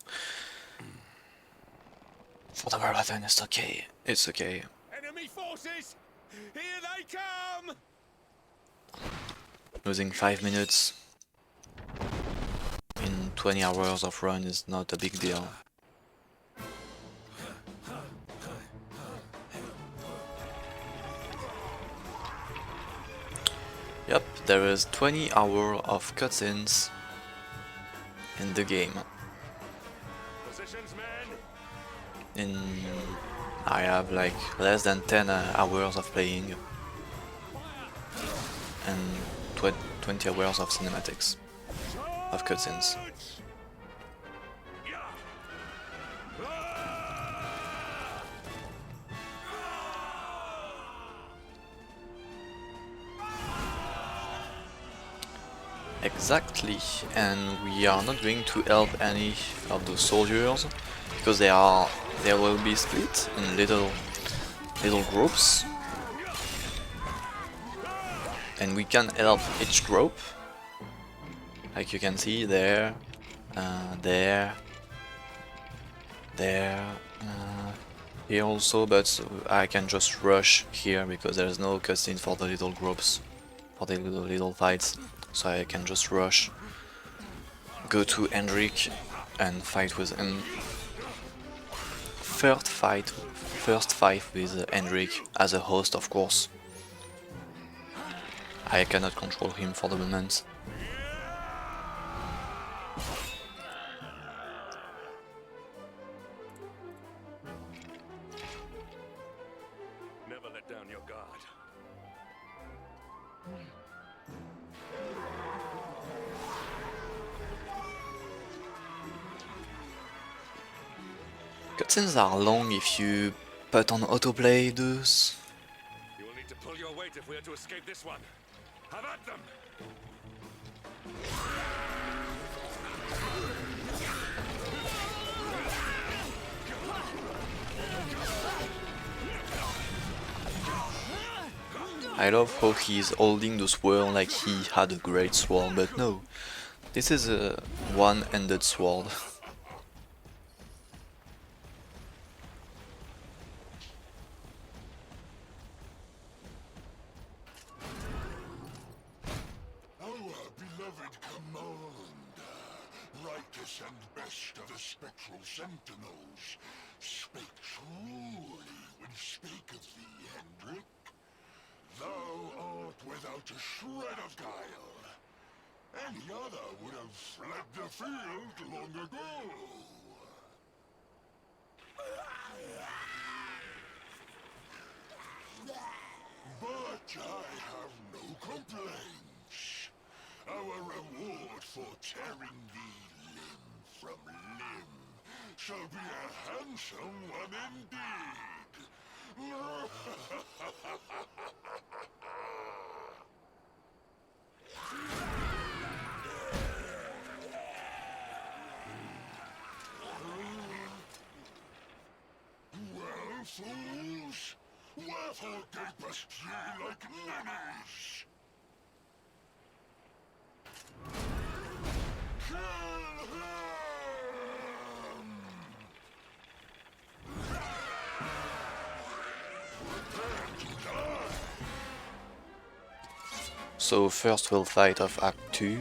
For the marathon, it's okay. It's okay.
Enemy forces! Here they come!
Losing 5 minutes in 20 hours of run is not a big deal. Yep, there is 20 hours of cutscenes in the game.
Positions, men.
I have like less than 10 hours of playing and 20 hours of cinematics, of cutscenes. Exactly, and we are not going to help any of the soldiers because they will be split in little groups, and we can help each group, like you can see there, here also, but I can just rush here because there is no cutscene for the little groups, for the little fights. So I can just rush, go to Hendrik and fight with him. First fight with Hendrik as a host, of course. I cannot control him for the moment.
Never let down your guard.
Cutscenes are long if you put on autoplay those.
You will need to pull your weight if we are to escape this one. Have at them!
I love how he's holding the sword like he had a great sword, but no. This is a one-handed sword.
And best of the spectral sentinels, spake truly when spaketh thee, Hendrik. Thou art without a shred of guile. Any other would have fled the field long ago. I have no complaints. Our reward for tearing thee limb from limb shall be a handsome one indeed. Well, fools, wherefore gapest ye like ninnies? Kill him! Prepare to die!
So first we'll fight off Act 2.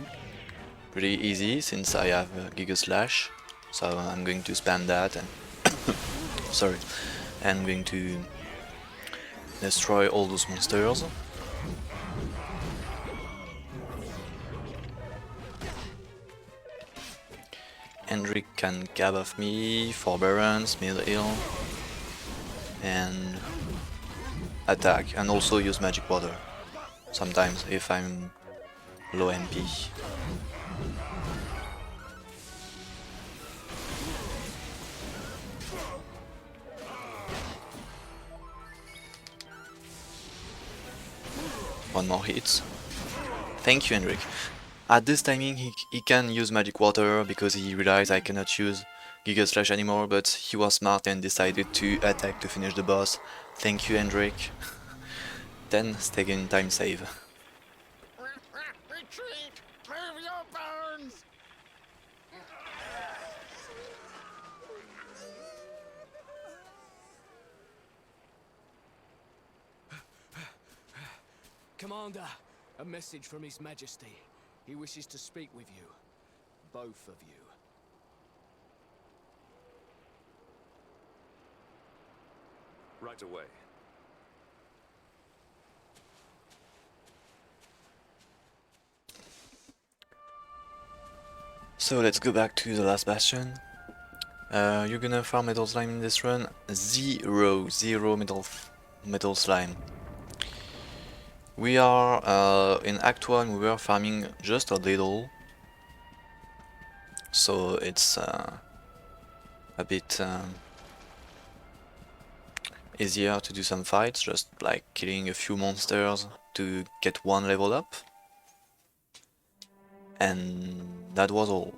Pretty easy since I have Giga Slash. So I'm going to spam that and sorry. And I'm going to destroy all those monsters. Hendrik can cab off me, 4 barons, mid heal, and attack, and also use magic water sometimes if I'm low MP. One more hit. Thank you, Hendrik. At this timing he can use magic water because he realized I cannot use Giga Slash anymore, but he was smart and decided to attack to finish the boss. Thank you, Hendrik. 10 second time save.
Retreat! Move your bones!
Commander, a message from His Majesty. He wishes to speak with you. Both of you.
Right away.
So let's go back to the last bastion. You're gonna farm metal slime in this run. Zero metal slime. We are in Act 1, we were farming just a little, so it's a bit easier to do some fights, just like killing a few monsters to get 1 level up, and that was all.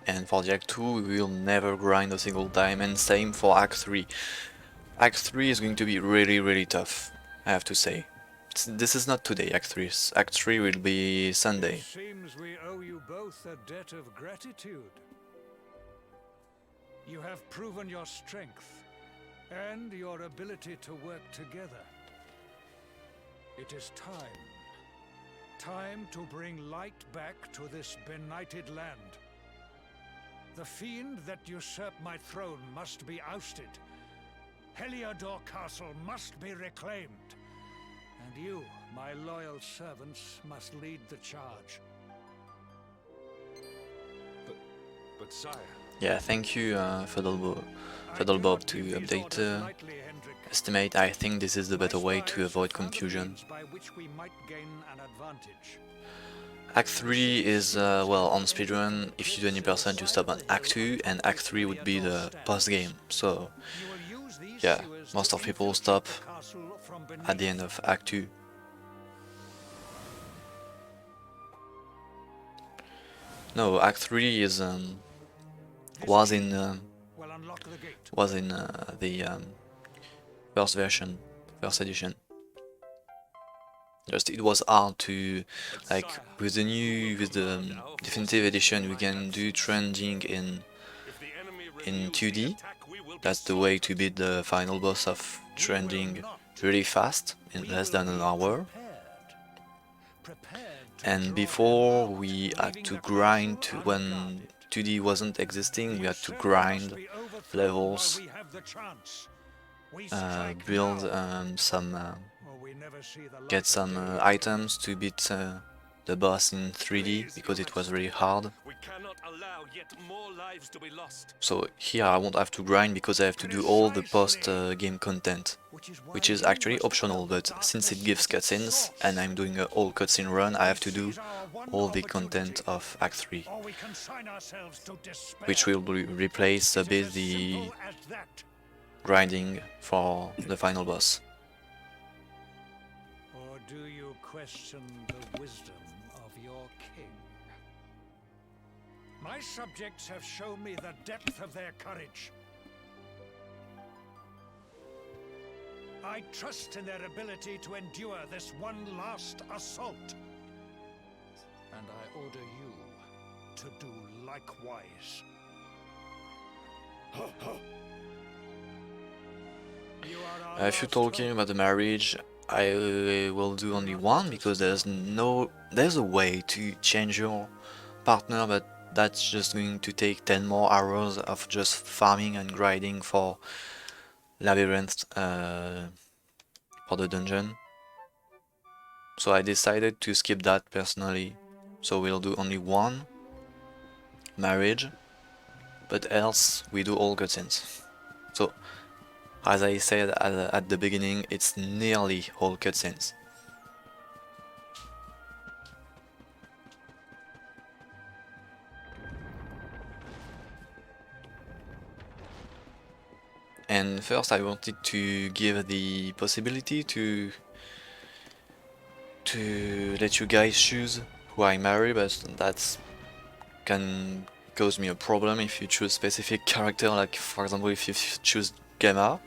And for the Act 2 we will never grind a single time, and same for Act 3. Act 3 is going to be really tough, I have to say. This is not today, Act 3. Act 3 will be Sunday.
It seems we owe you both a debt of gratitude. You have proven your strength and your ability to work together. It is time. Time to bring light back to this benighted land. The fiend that usurped my throne must be ousted. Heliodor Castle must be reclaimed. And you, my loyal servants, must lead the charge.
But sire...
Yeah, thank you Fiddlebob to update estimate. I think this is the better way to avoid confusion. Act 3 is, well, on speedrun, if you do any percent you stop on Act 2, and Act 3 would be the post-game, so yeah, most of people stop at the end of Act 2. No, Act 3 is, was in the first edition. Just it was hard to, like, with the definitive edition we can do trending in 2D. That's the way to beat the final boss of trending really fast, in less than an hour. And before we had to grind, when 2D wasn't existing, we had to grind levels, build get some items to beat the boss in 3D because it was really hard.
We cannot allow yet more lives to be lost.
So here I won't have to grind because I have to do all the post-game content, which is actually optional, but since it gives cutscenes and I'm doing a whole cutscene run, I have to do all the content of Act 3, which will replace a bit the grinding for the final boss.
Or do you question the wisdom of your king? My subjects have shown me the depth of their courage. I trust in their ability to endure this one last assault. And I order you to do likewise.
If you're talking about the marriage, I will do only one because there's a way to change your partner, but that's just going to take 10 more hours of just farming and grinding for labyrinth for the dungeon. So I decided to skip that personally. So we'll do only one marriage, but else we do all cutscenes. So as I said at the beginning, it's nearly all cutscenes. And first I wanted to give the possibility to let you guys choose who I marry, but that can cause me a problem if you choose specific character, like for example if you choose Gamma,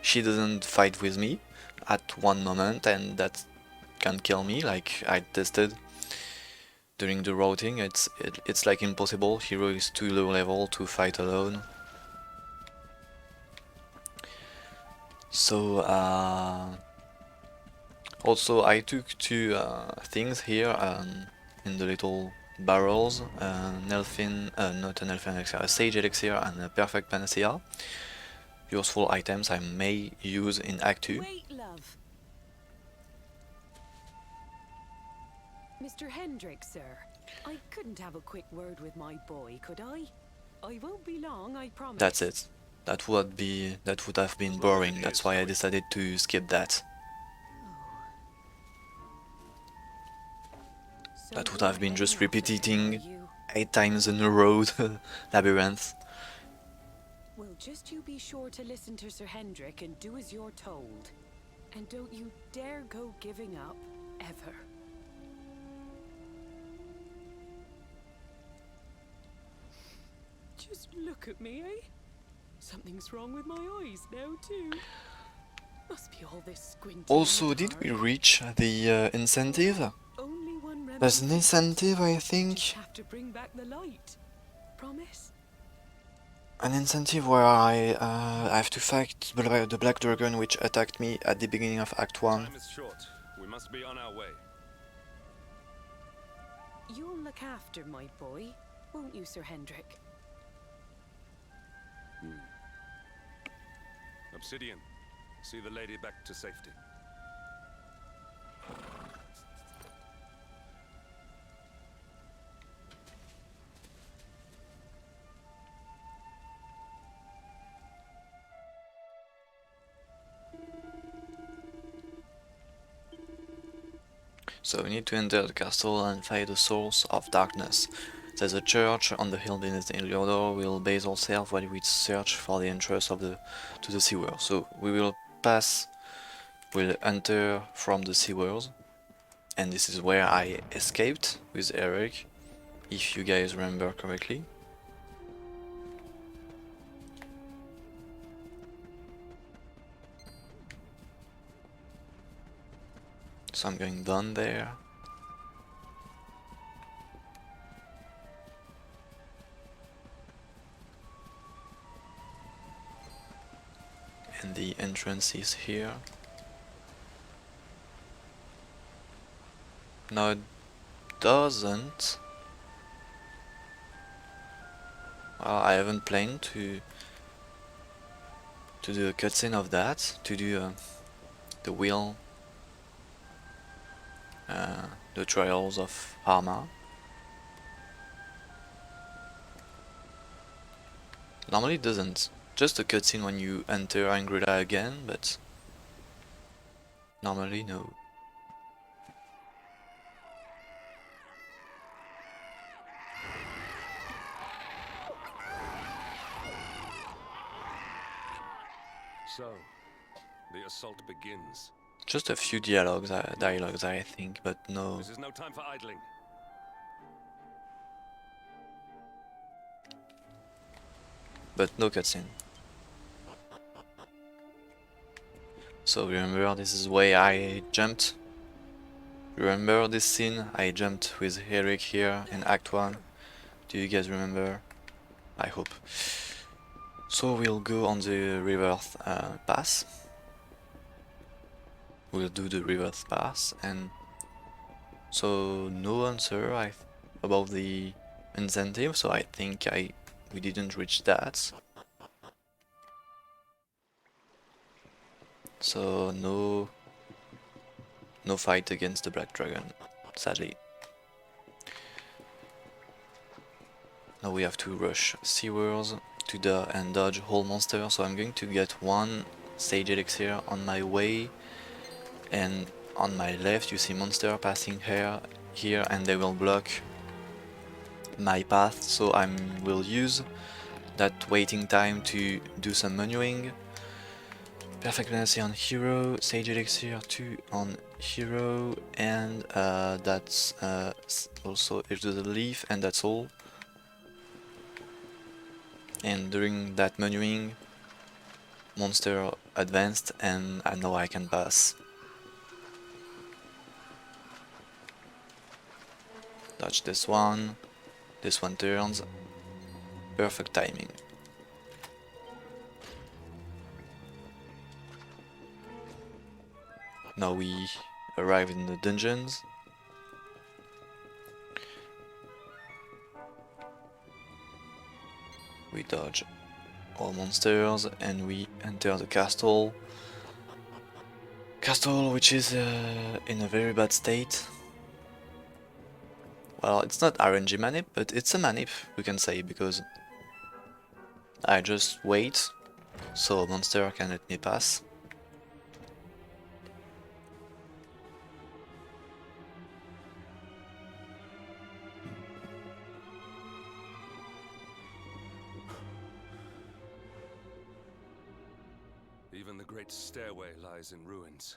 she doesn't fight with me at one moment and that can kill me, like I tested during the routing. It's like impossible, hero is too low level to fight alone. So also I took two things here in the little barrels, not an elfin elixir, a sage elixir and a perfect panacea. Useful items I may use in Act 2.
Wait, love. Mr. Hendrik, sir. I couldn't have a quick word with my boy, could I? I won't be long, I promise.
That's it. That would have been boring, that's why I decided to skip that. That would have been just repeating 8 times in a row the labyrinth.
Well, just you be sure to listen to Sir Hendrik and do as you're told. And don't you dare go giving up, ever. Just look at me, eh? Something's wrong with my eyes now, too. Must be all this squinting.
Also, did we reach the incentive? There's an incentive, I think.
Just have to bring back the light. Promise?
An incentive where I have to fight the Black Dragon which attacked me at the beginning of Act 1.
Time is short. We must be on our way.
You'll look after my boy, won't you, Sir Hendrik?
Obsidian, see the lady back to safety.
So we need to enter the castle and fight the source of darkness. There's a church on the hill beneath Heliodor. We'll base ourselves while we search for the entrance to the Sylwer. So we will we'll enter from the Sylwers, and this is where I escaped with Eric, if you guys remember correctly. So I'm going down there. And the entrance is here. No, it doesn't. Well, I haven't planned to do a cutscene of that, to do the wheel the trials of Arma. Normally it doesn't. Just a cutscene when you enter Angrila again, but normally no.
So, the assault begins.
Just a few dialogues, I think, but no.
This is no time for idling.
But no cutscene. So remember, this is where I jumped. Remember this scene? I jumped with Eric here in Act 1. Do you guys remember? I hope. So we'll go on the reverse pass. We'll do the reverse pass, and so no answer about the incentive, so I think we didn't reach that. So no fight against the Black Dragon, sadly. Now we have to rush Sylwer and dodge whole monster, so I'm going to get one Sage Elixir on my way, and on my left you see monster passing here and they will block my path, so I will use that waiting time to do some menuing. Perfect Legacy on hero, Sage Elixir 2 on hero, and that's also Heliodor the Leaf, and that's all. And during that menuing, monster advanced, and I know I can pass. Dodge this one turns. Perfect timing. Now we arrive in the dungeons. We dodge all monsters and we enter the castle. Castle which is in a very bad state. Well, it's not RNG manip, but it's a manip, we can say, because I just wait so a monster can let me pass.
Even the great stairway lies in ruins.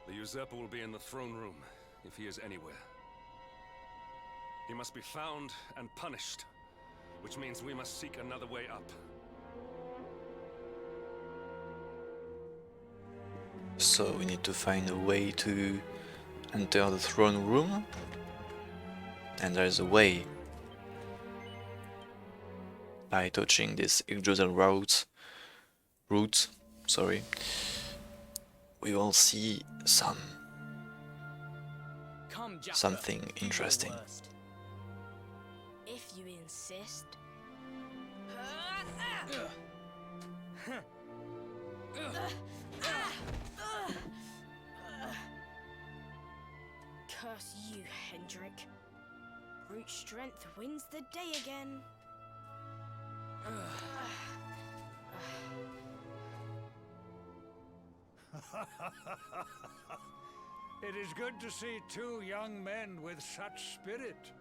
The usurper will be in the throne room, if he is anywhere. He must be found and punished, which means we must seek another way up.
So we need to find a way to enter the throne room. And there is a way. By touching this Yggdrasil route, sorry. We will see something interesting.
If you insist. Curse you, Hendrik. Brute strength wins the day again.
It is good to see two young men with such spirit.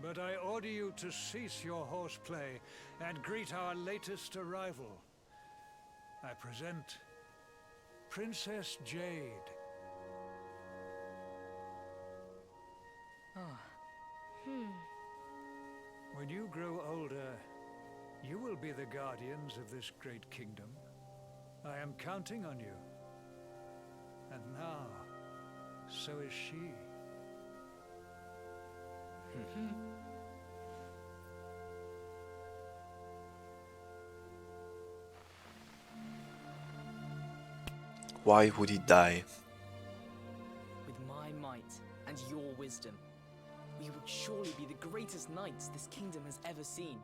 But I order you to cease your horseplay and greet our latest arrival. I present Princess Jade. When you grow older, you will be the guardians of this great kingdom. I am counting on you. And now, so is she.
Why would he die?
With my might,
wisdom. We will surely be the greatest knights this kingdom has ever seen.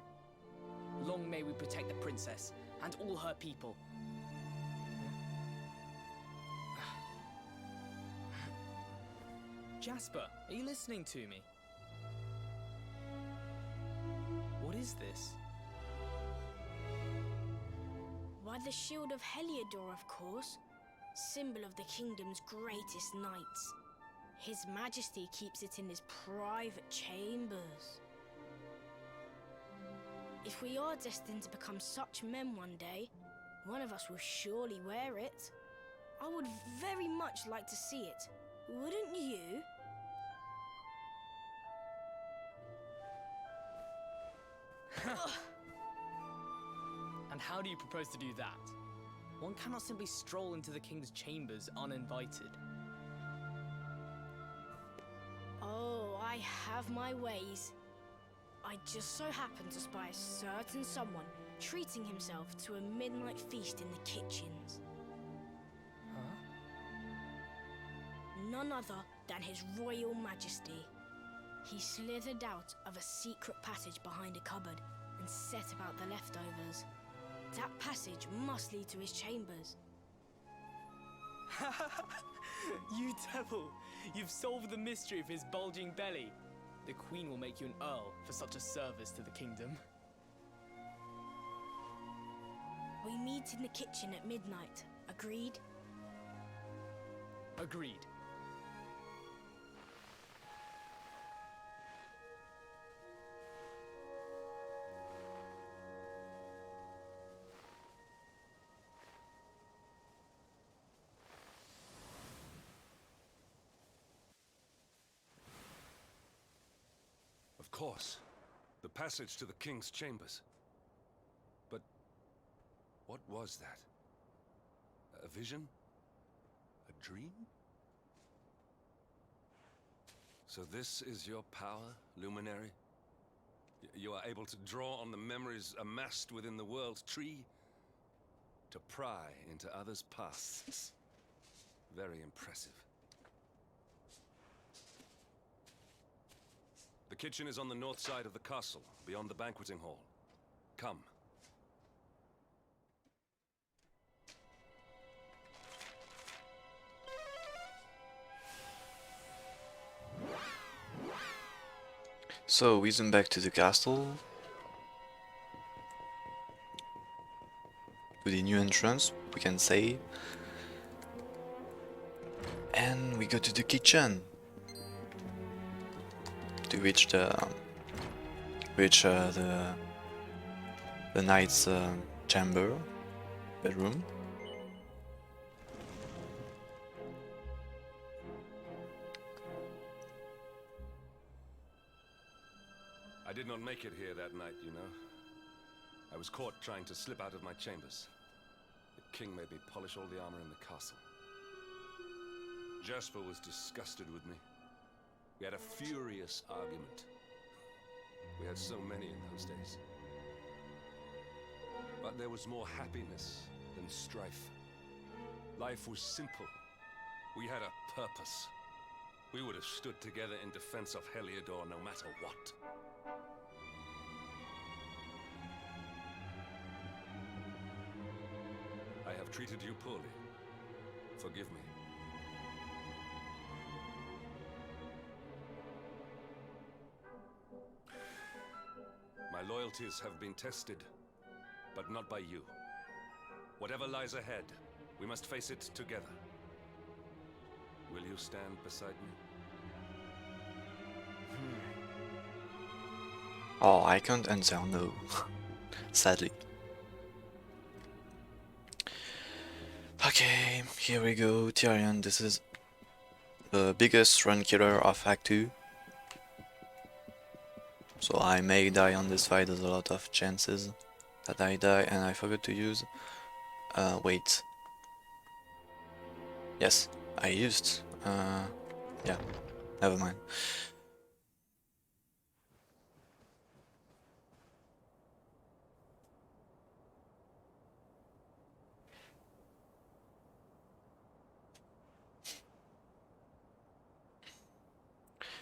Long may we protect the princess and all her people. Jasper, are you listening to me? What is this?
Why, the shield of Heliodor, of course. Symbol of the kingdom's greatest knights. His Majesty keeps it in his private chambers. If we are destined to become such men one day, one of us will surely wear it. I would very much like to see it. Wouldn't you?
And how do you propose to do that? One cannot simply stroll into the king's chambers uninvited.
Oh, I have my ways. I just so happen to spy a certain someone treating himself to a midnight feast in the kitchens. None other than His Royal Majesty. He slithered out of a secret passage behind a cupboard and set about the leftovers. That passage must lead to his chambers.
You devil! You've solved the mystery of his bulging belly. The Queen will make you an Earl for such a service to the kingdom.
We meet in the kitchen at midnight. Agreed?
Agreed.
Of course. The passage to the king's chambers. But what was that? A vision? A dream? So this is your power, Luminary? You are able to draw on the memories amassed within the world tree to pry into others' pasts. Very impressive. The kitchen is on the north side of the castle, beyond the banqueting hall. Come.
So we zoom back to the castle, to the new entrance, we can say, and we go to the kitchen to reach the knight's chamber, bedroom.
I did not make it here that night, you know. I was caught trying to slip out of my chambers. The king made me polish all the armor in the castle. Jasper was disgusted with me. We had a furious argument. We had so many in those days. But there was more happiness than strife. Life was simple. We had a purpose. We would have stood together in defense of Heliodor no matter what. I have treated you poorly. Forgive me. My loyalties have been tested, but not by you. Whatever lies ahead, we must face it together. Will you stand beside me?
Oh, I can't answer no, sadly. Okay, here we go, Tyrion. This is the biggest run killer of Act 2. So I may die on this fight, there's a lot of chances that I die, and I forgot to use... wait. Yes, I used... yeah, never mind.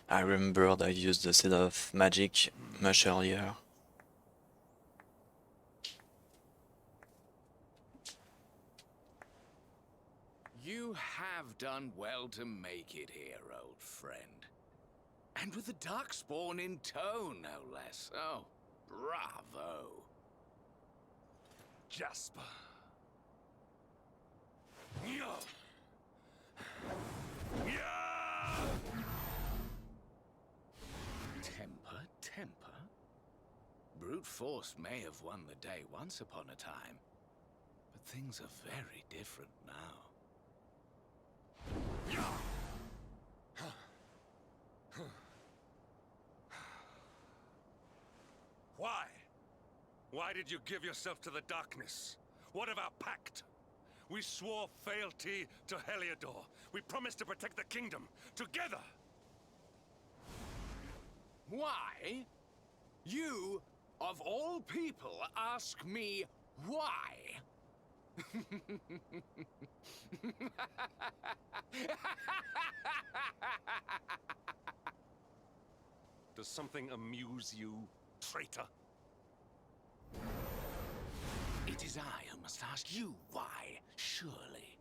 I remembered I used the set of magic much earlier.
You have done well to make it here, old friend. And with the Darkspawn in tow, no less. Oh, bravo.
Jasper.
Temper, temper. Brute force may have won the day once upon a time, but things are very different now.
Why? Why did you give yourself to the darkness? What of our pact? We swore fealty to Heliodor. We promised to protect the kingdom, together!
Why? You, of all people, ask me why?
Does something amuse you, traitor?
It is I who must ask you why, surely.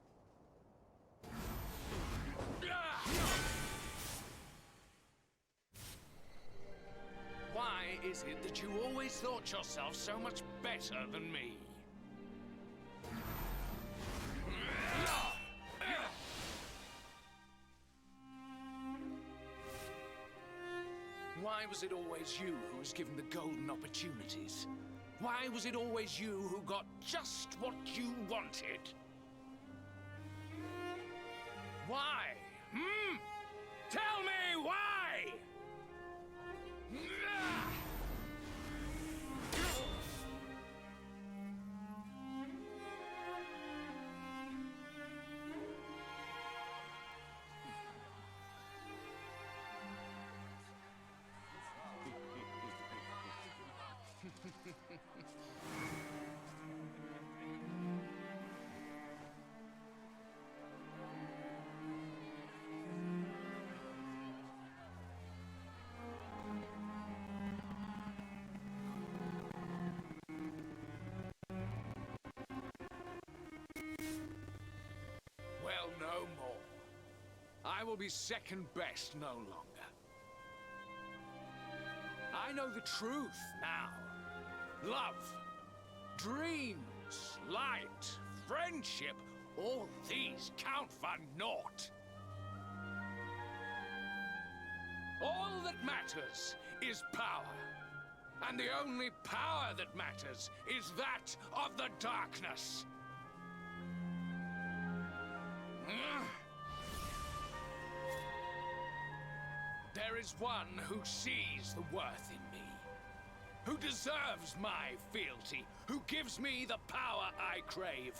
Why is it that you always thought yourself so much better than me? Why was it always you who was given the golden opportunities? Why was it always you who got just what you wanted? Why? Tell me why! Well, no more. I will be second best no longer. I know the truth now. Love, dreams, light, friendship, all these count for naught. All that matters is power. And the only power that matters is that of the darkness. There is one who sees the worth in me, who deserves my fealty, who gives me the power I crave,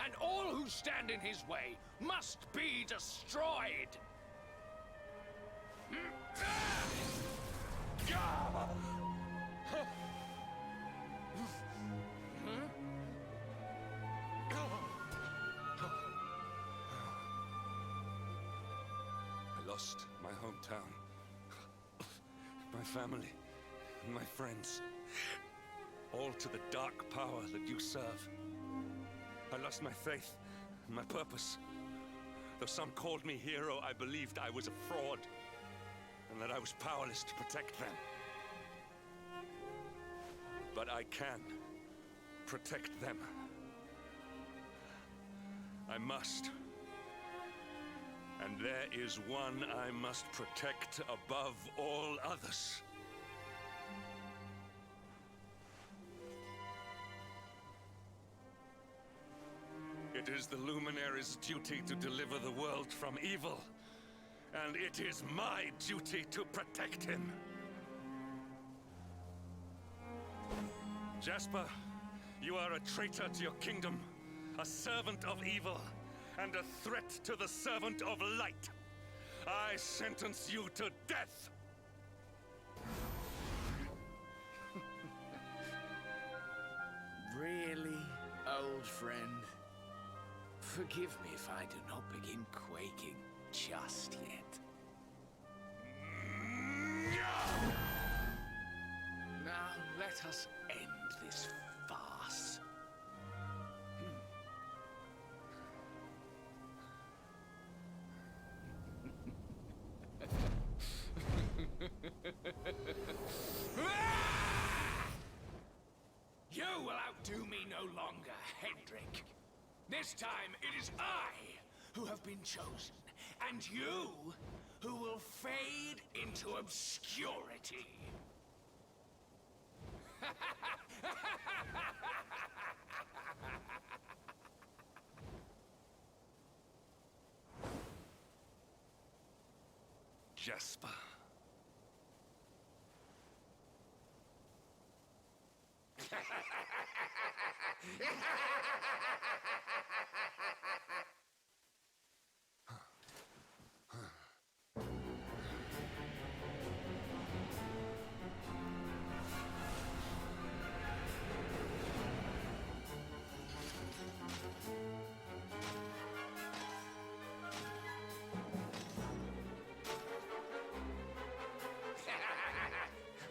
and all who stand in his way must be destroyed.
I lost my hometown, my family, and my friends, all to the dark power that you serve. I lost my faith and my purpose. Though some called me hero, I believed I was a fraud, and that I was powerless to protect them. But I can protect them. I must. And there is one I must protect above all others. It is the Luminary's duty to deliver the world from evil, and it is my duty to protect him. Jasper, you are a traitor to your kingdom, a servant of evil, and a threat to the servant of light. I sentence you to death!
Really, old friend? Forgive me if I do not begin quaking just yet. Now let us end this farce. You will outdo me no longer, Hendrik. This time it is I who have been chosen, and you who will fade into obscurity.
Jasper.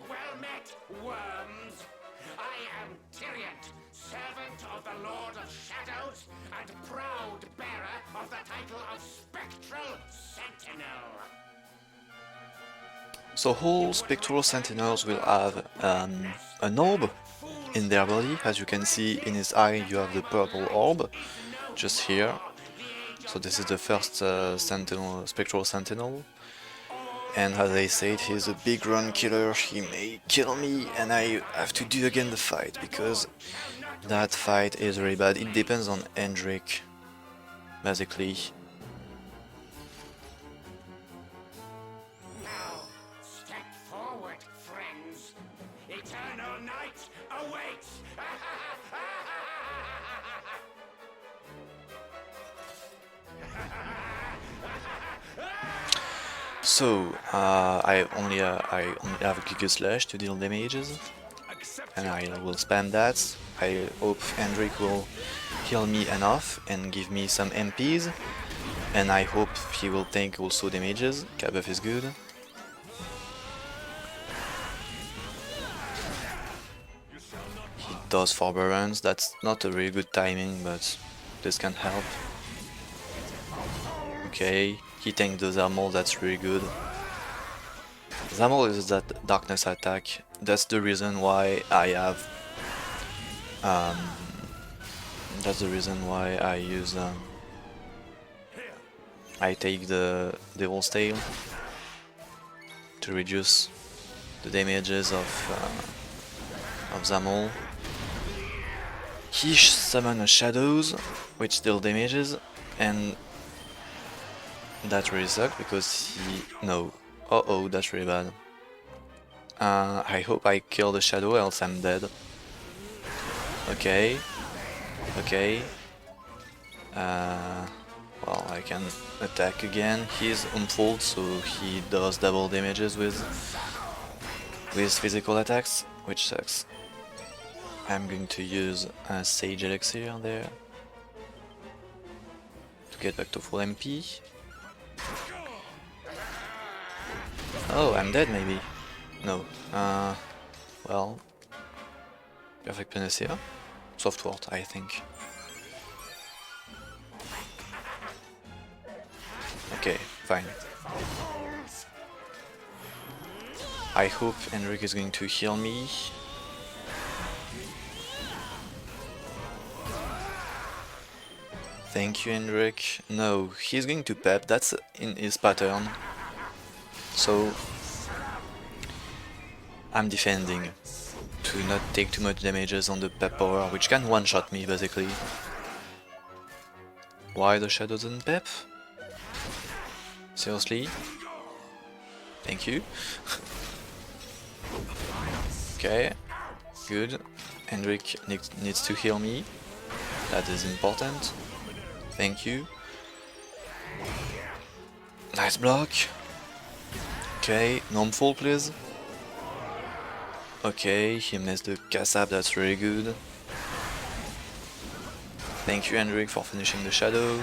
Well met, worms. I am Tyrion, servant of the Lord of Shadows and proud bearer of the title of Spectral Sentinel.
So all Spectral Sentinels will have an orb in their body. As you can see in his eye you have the purple orb, just here. So this is the first Spectral Sentinel. And as I said, he's a big run killer, he may kill me and I have to do again the fight, because that fight is very bad. It depends on Hendrik, basically.
Now, step forward, friends. Eternal night awaits.
So, I only have a Giga Slash to deal damages, and I will spam that. I hope Hendrik will heal me enough and give me some MPs, and I hope he will take also damages. K-buff is good. He does 4 barons, that's not a really good timing, but this can help. Okay, he tanked the Zamol, that's really good. Zamol is that darkness attack, that's the reason why I have... that's the reason why I use... I take the Devil's Tail to reduce the damages of Zamol. He summons Shadows, which deal damages, and that really sucks because he... no. Uh-oh, that's really bad. I hope I kill the Shadow, else I'm dead. Okay. Okay. Well, I can attack again. He's unfold, so he does double damages with physical attacks, which sucks. I'm going to use a Sage Elixir there to get back to full MP. Oh, I'm dead maybe. No. Well, Perfect Panacea. Soft Ward, I think. Okay, fine. I hope Hendrik is going to heal me. Thank you, Hendrik. No, he's going to pep, that's in his pattern. So I'm defending to not take too much damages on the pep power, which can one-shot me basically. Why the Shadow doesn't pep? Seriously? Thank you. Okay, good. Hendrik needs to heal me. That is important. Thank you. Nice block. Okay, non-full please. Okay, he missed the Kassab, that's really good. Thank you, Hendrik, for finishing the Shadow.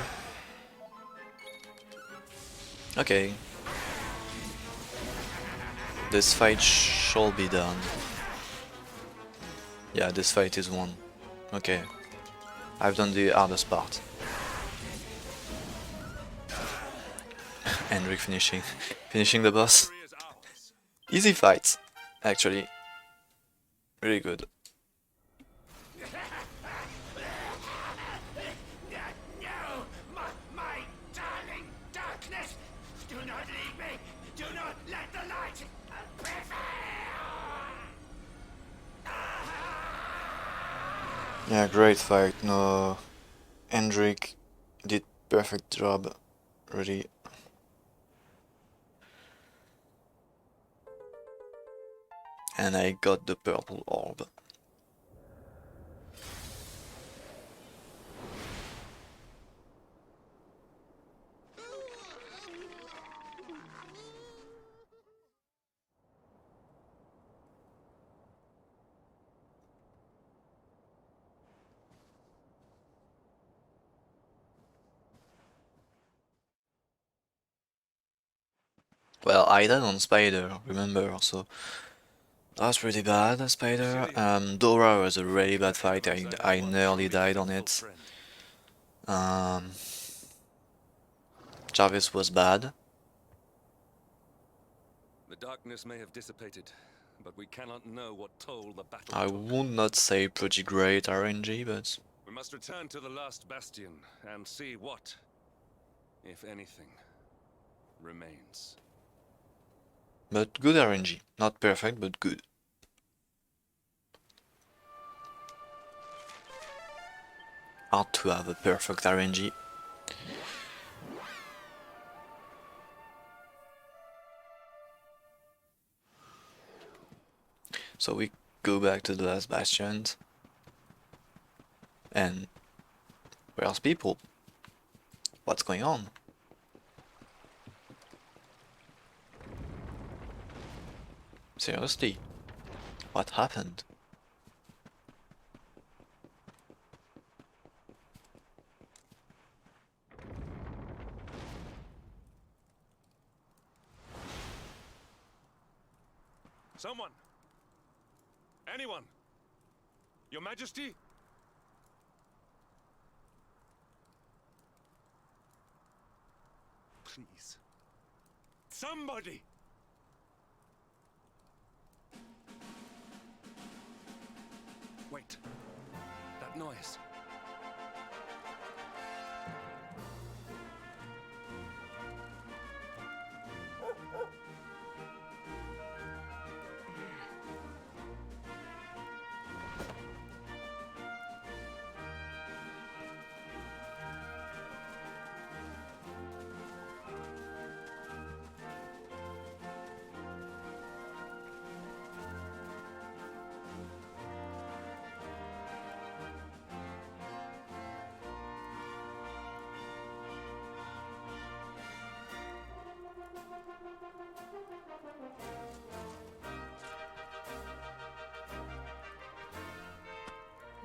Okay. This fight shall be done. Yeah, this fight is won. Okay. I've done the hardest part. Hendrik finishing the boss. Easy fight, actually. Really good.
No, my darling darkness! Do not leave me! Do not let the light prevail!
Yeah, great fight. No, Hendrik did perfect job. Really. And I got the purple orb. Well, I died on Spider, remember, so that was pretty bad, Spider. Dora was a really bad fight, I nearly died on it. Jarvis was bad.
The darkness may have dissipated, but we cannot know what toll the battle
I would not say pretty great RNG, but...
We must return to the last bastion and see what, if anything, remains.
But good RNG. Not perfect, but good. Hard to have a perfect RNG. So we go back to the last bastion. And where's people? What's going on? Seriously, what happened?
Someone! Anyone! Your Majesty? Please. Somebody! Wait. That noise.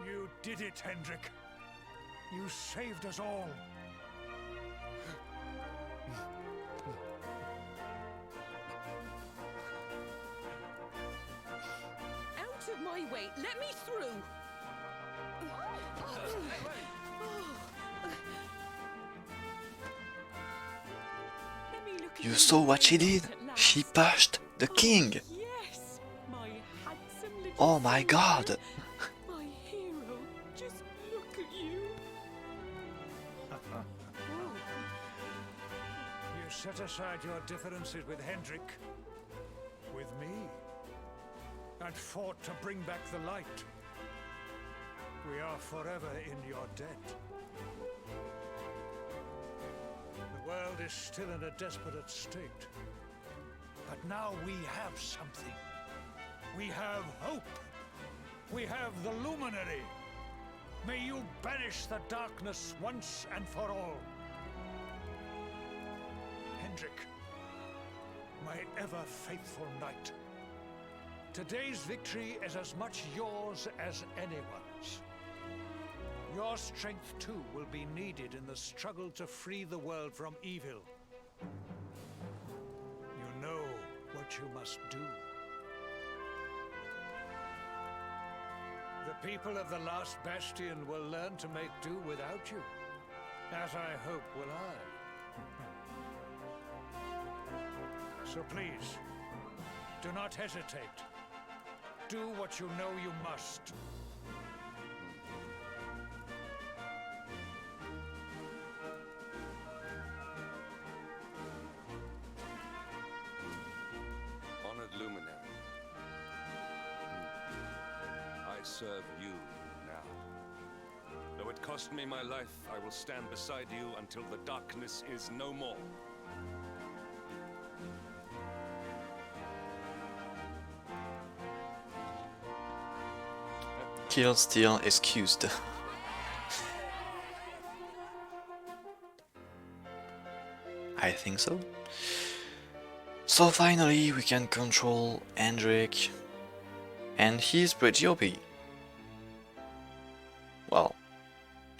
You did it, Hendrik. You saved us all.
Out of my way! Let me through! Let me look at
You saw what she did? She pushed the king!
Yes, my handsome little
Oh my god!
my hero. Just look at you.
You set aside your differences with Hendrik, with me, and fought to bring back the light. We are forever in your debt. The world is still in a desperate state. But now we have something. We have hope. We have the Luminary. May you banish the darkness once and for all. Hendrik, my ever-faithful knight. Today's victory is as much yours as anyone's. Your strength, too, will be needed in the struggle to free the world from evil. You know what what you must do. The people of the last bastion will learn to make do without you, as I hope will I. So please, do not hesitate. Do what you know you must.
Honored Luminary, I serve you now. Though it cost me my life, I will stand beside you until the darkness is no more.
Kill still excused. I think so. So finally we can control Hendrik, and he's pretty OP. Well,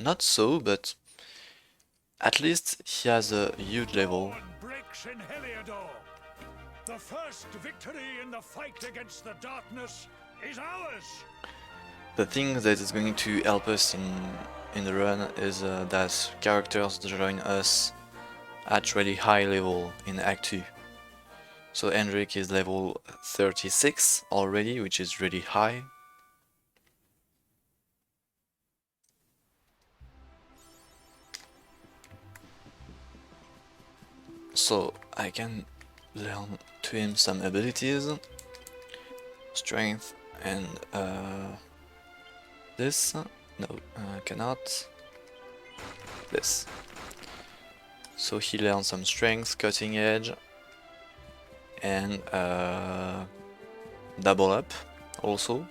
not so, but at least he has a huge level.
Breaks in Heliodor. The first victory in the fight against the darkness is ours.
The thing that is going to help us in the run is that characters join us at really high level in Act 2. So Hendrik is level 36 already, which is really high. So I can learn to him some abilities, strength and this, no, cannot, this. So he learns some strength, cutting edge, and double up also,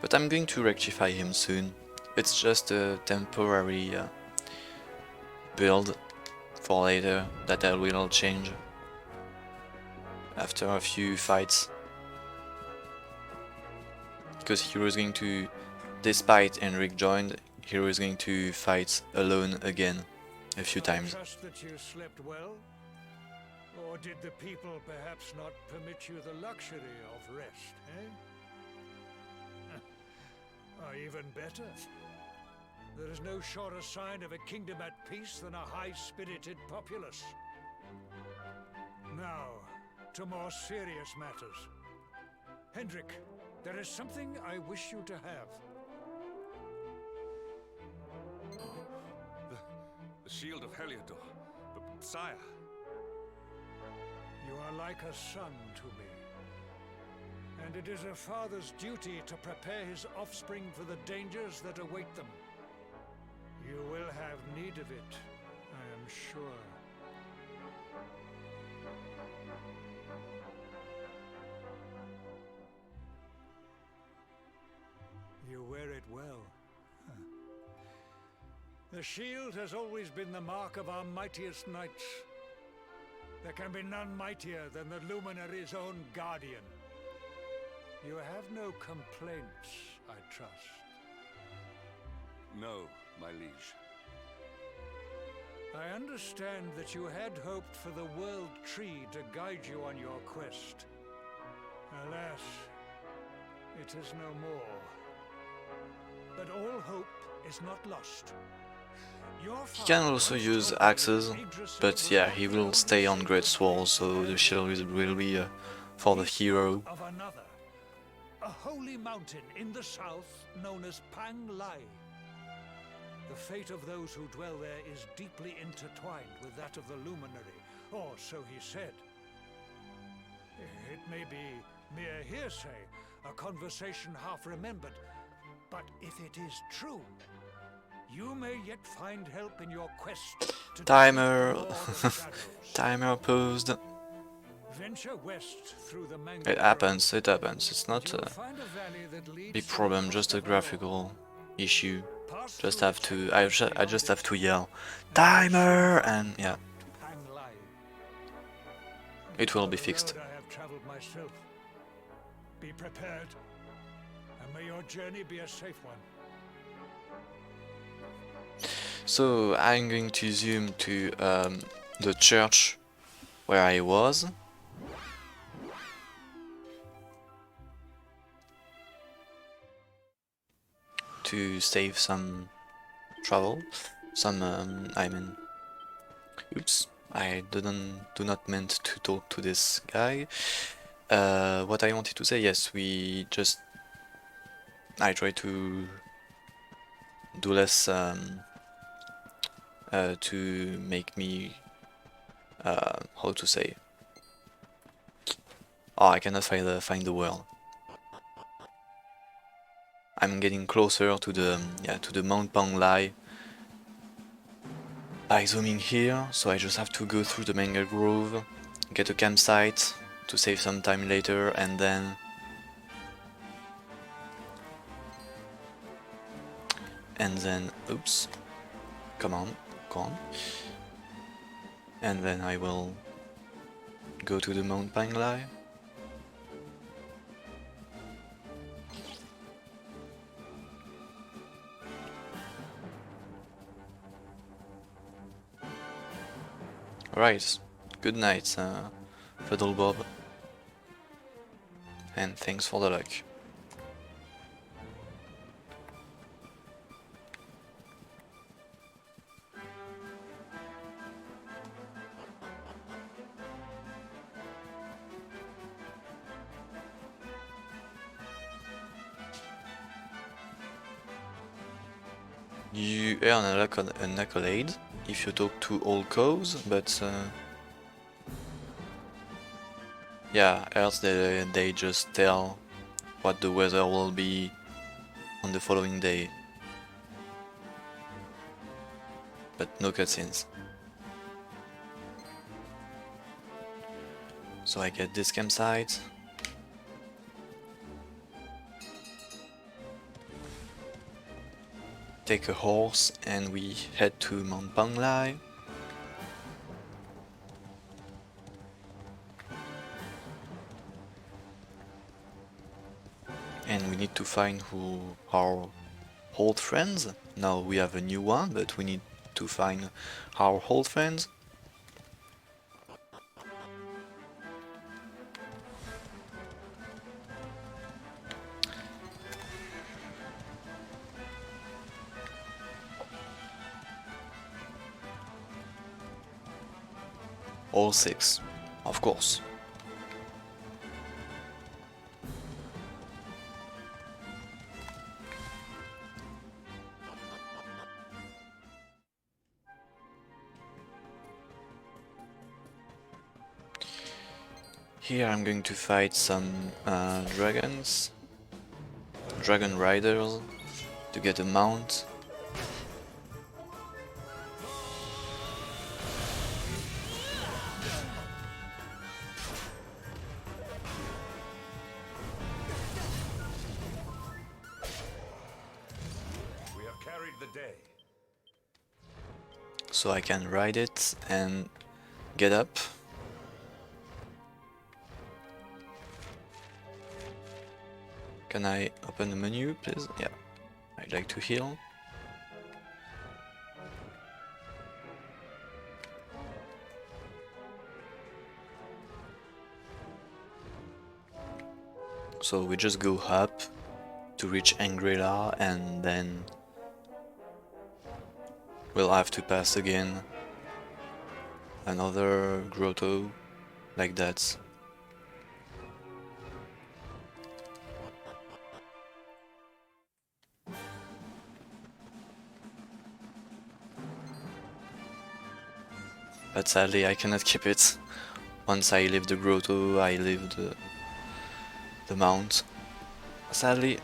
but I'm going to rectify him soon. It's just a temporary build for later that I will change after a few fights, because Hero is going to, despite Hendrik joined, Hero is going to fight alone again a few times.
Trust that you slept well? Or did the people perhaps not permit you the luxury of rest, eh? Or even better, there is no surer sign of a kingdom at peace than a high-spirited populace. Now, to more serious matters. Hendrik, there is something I wish you to have.
The shield of Heliodor. But sire.
You are like a son to me. And it is a father's duty to prepare his offspring for the dangers that await them. You will have need of it, I am sure. You wear it well. The shield has always been the mark of our mightiest knights. There can be none mightier than the Luminary's own guardian. You have no complaints, I trust.
No, my liege.
I understand that you had hoped for the World Tree to guide you on your quest. Alas, it is no more. But all hope is not lost.
He can also use axes, but yeah, he will stay on Great Sword, so the shield will be for the hero.
Of another, a holy mountain in the south known as Pang Lai. The fate of those who dwell there is deeply intertwined with that of the Luminary, or so he said. It may be mere hearsay, a conversation half remembered, but if it is true, you may yet find help in your quest to
Timer. Timer paused.
Venture west through the mango.
It happens, it's not a big problem, just a graphical issue. Just have to, I just have to yell, timer, and yeah. It will be fixed.
I have traveled myself. Be prepared, and may your journey be a safe one.
So I'm going to zoom to the church where I was. to save some travel. I mean, oops, I do not meant to talk to this guy. What I wanted to say, yes, I try to do less to make me, how to say, oh, I cannot find the word. I'm getting closer to the Mount Panglai by zooming here, so I just have to go through the mango grove, get a campsite to save some time later, and then oops, come on, and then I will go to the Mount Panglai. Alright, good night, Fiddle Bob, and thanks for the luck. You earn an accolade if you talk to all cows, but yeah, else they just tell what the weather will be on the following day. But no cutscenes. So I get this campsite. Take a horse and we head to Mount Panglai. And we need to find who our old friends. Now we have a new one, but we need to find our old friends. All 6, of course. Here I'm going to fight some dragons, dragon riders, to get a mount.
We have carried the day.
So I can ride it and get up. Can I open the menu, please? Yeah, I'd like to heal. So we just go up to reach RRLAT and then we'll have to pass again another grotto like that. But sadly I cannot keep it. Once I leave the grotto, I leave the mount. Sadly.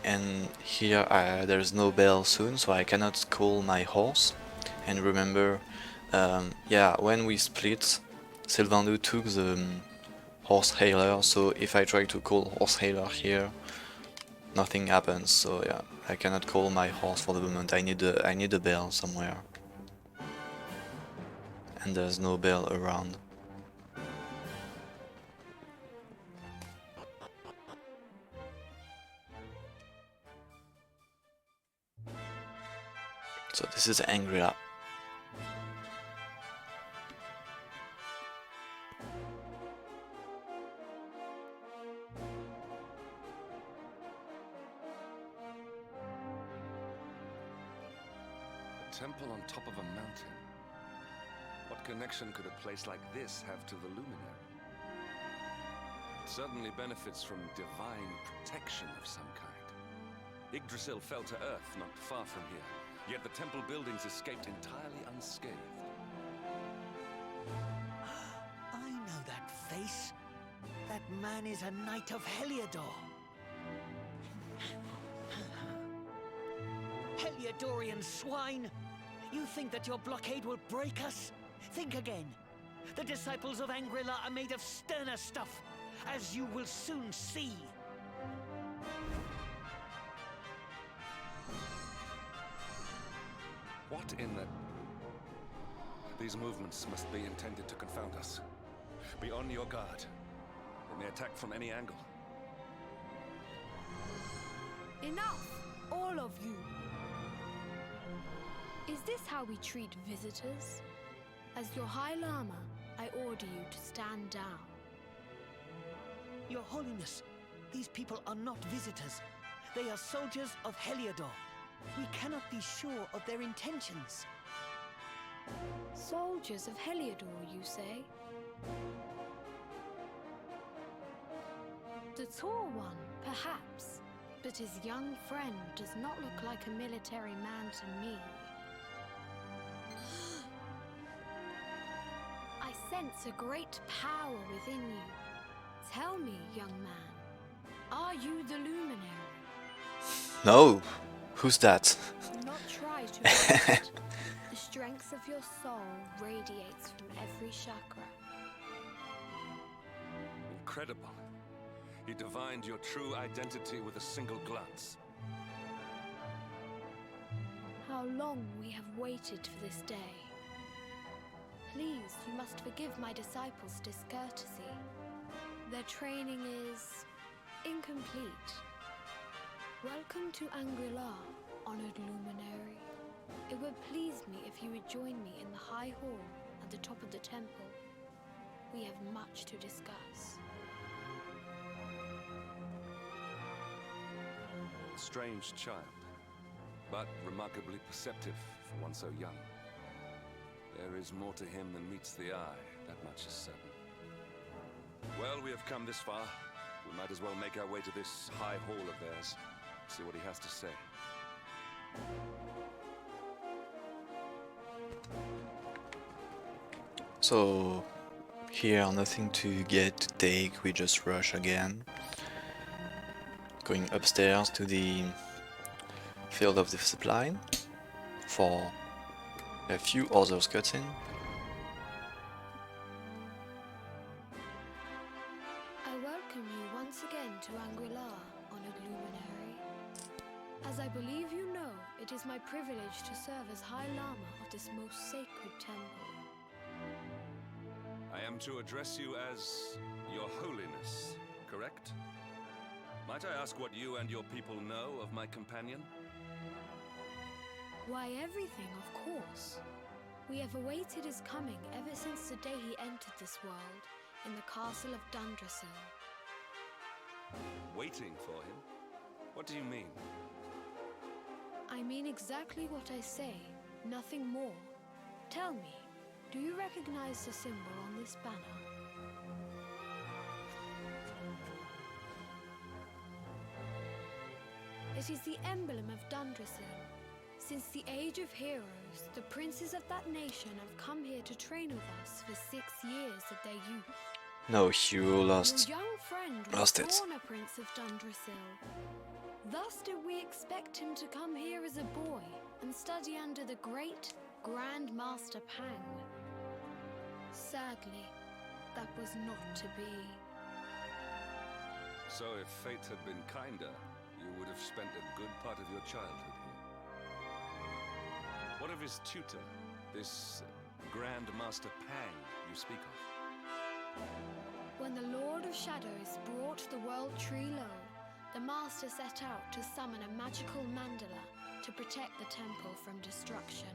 And here there's no bell soon, so I cannot call my horse. And remember, yeah, when we split, Sylvander took the horse hailer, so if I try to call horse hailer here, nothing happens. So yeah, I cannot call my horse for the moment. I need a bell somewhere. And there's no bell around. So this is RRLAT.
temple on top of a mountain. What connection could a place like this have to the luminary? It certainly benefits from divine protection of some kind. Yggdrasil fell to earth not far from here, yet the temple buildings escaped entirely unscathed.
I know that face. That man is a knight of Heliodor. Heliodorian swine! You think that your blockade will break us? Think again. The disciples of RRLAT are made of sterner stuff, as you will soon see.
What in the... These movements must be intended to confound us. Be on your guard. They may attack from any angle.
Enough! All of you! Is this how we treat visitors? As your High Lama, I order you to stand down.
Your Holiness, these people are not visitors. They are soldiers of Heliodor. We cannot be sure of their intentions.
Soldiers of Heliodor, you say? The tall one, perhaps, but his young friend does not look like a military man to me. I sense a great power within you. Tell me, young man, are you the luminary?
No! Who's that?
Do not try to avoid it. The strength of your soul radiates from every chakra.
Incredible. He divined your true identity with a single glance.
How long we have waited for this day. Please, you must forgive my disciples' discourtesy. Their training is incomplete. Welcome to RRLAT, honored luminary. It would please me if you would join me in the high hall at the top of the temple. We have much to discuss.
Strange child, but remarkably perceptive for one so young. There is more to him than meets the eye, that much is certain. Well, we have come this far. We might as well make our way to this high hall of theirs. See what he has to say.
So here nothing to get to take, we just rush again. Going upstairs to the field of discipline for a few others cutscenes.
I welcome you once again to RRLAT, honored luminary. As I believe you know, it is my privilege to serve as High Lama of this most sacred temple.
I am to address you as Your Holiness, correct? Might I ask what you and your people know of my companion?
Why, everything, of course. We have awaited his coming ever since the day he entered this world, in the castle of Dundrasil.
Waiting for him? What do you mean?
I mean exactly what I say, nothing more. Tell me, do you recognize the symbol on this banner? It is the emblem of Dundrasil. Since the age of heroes, the princes of that nation have come here to train with us for 6 years of their youth.
No, you lost.
Your young friend was born a prince of Dundrasil. Thus did we expect him to come here as a boy and study under the great Grand Master Pang. Sadly, that was not to be.
So if fate had been kinder, you would have spent a good part of your childhood here. What of his tutor, this Grand Master Pang you speak of?
When the Lord of Shadows brought the world tree low, the Master set out to summon a magical mandala to protect the temple from destruction.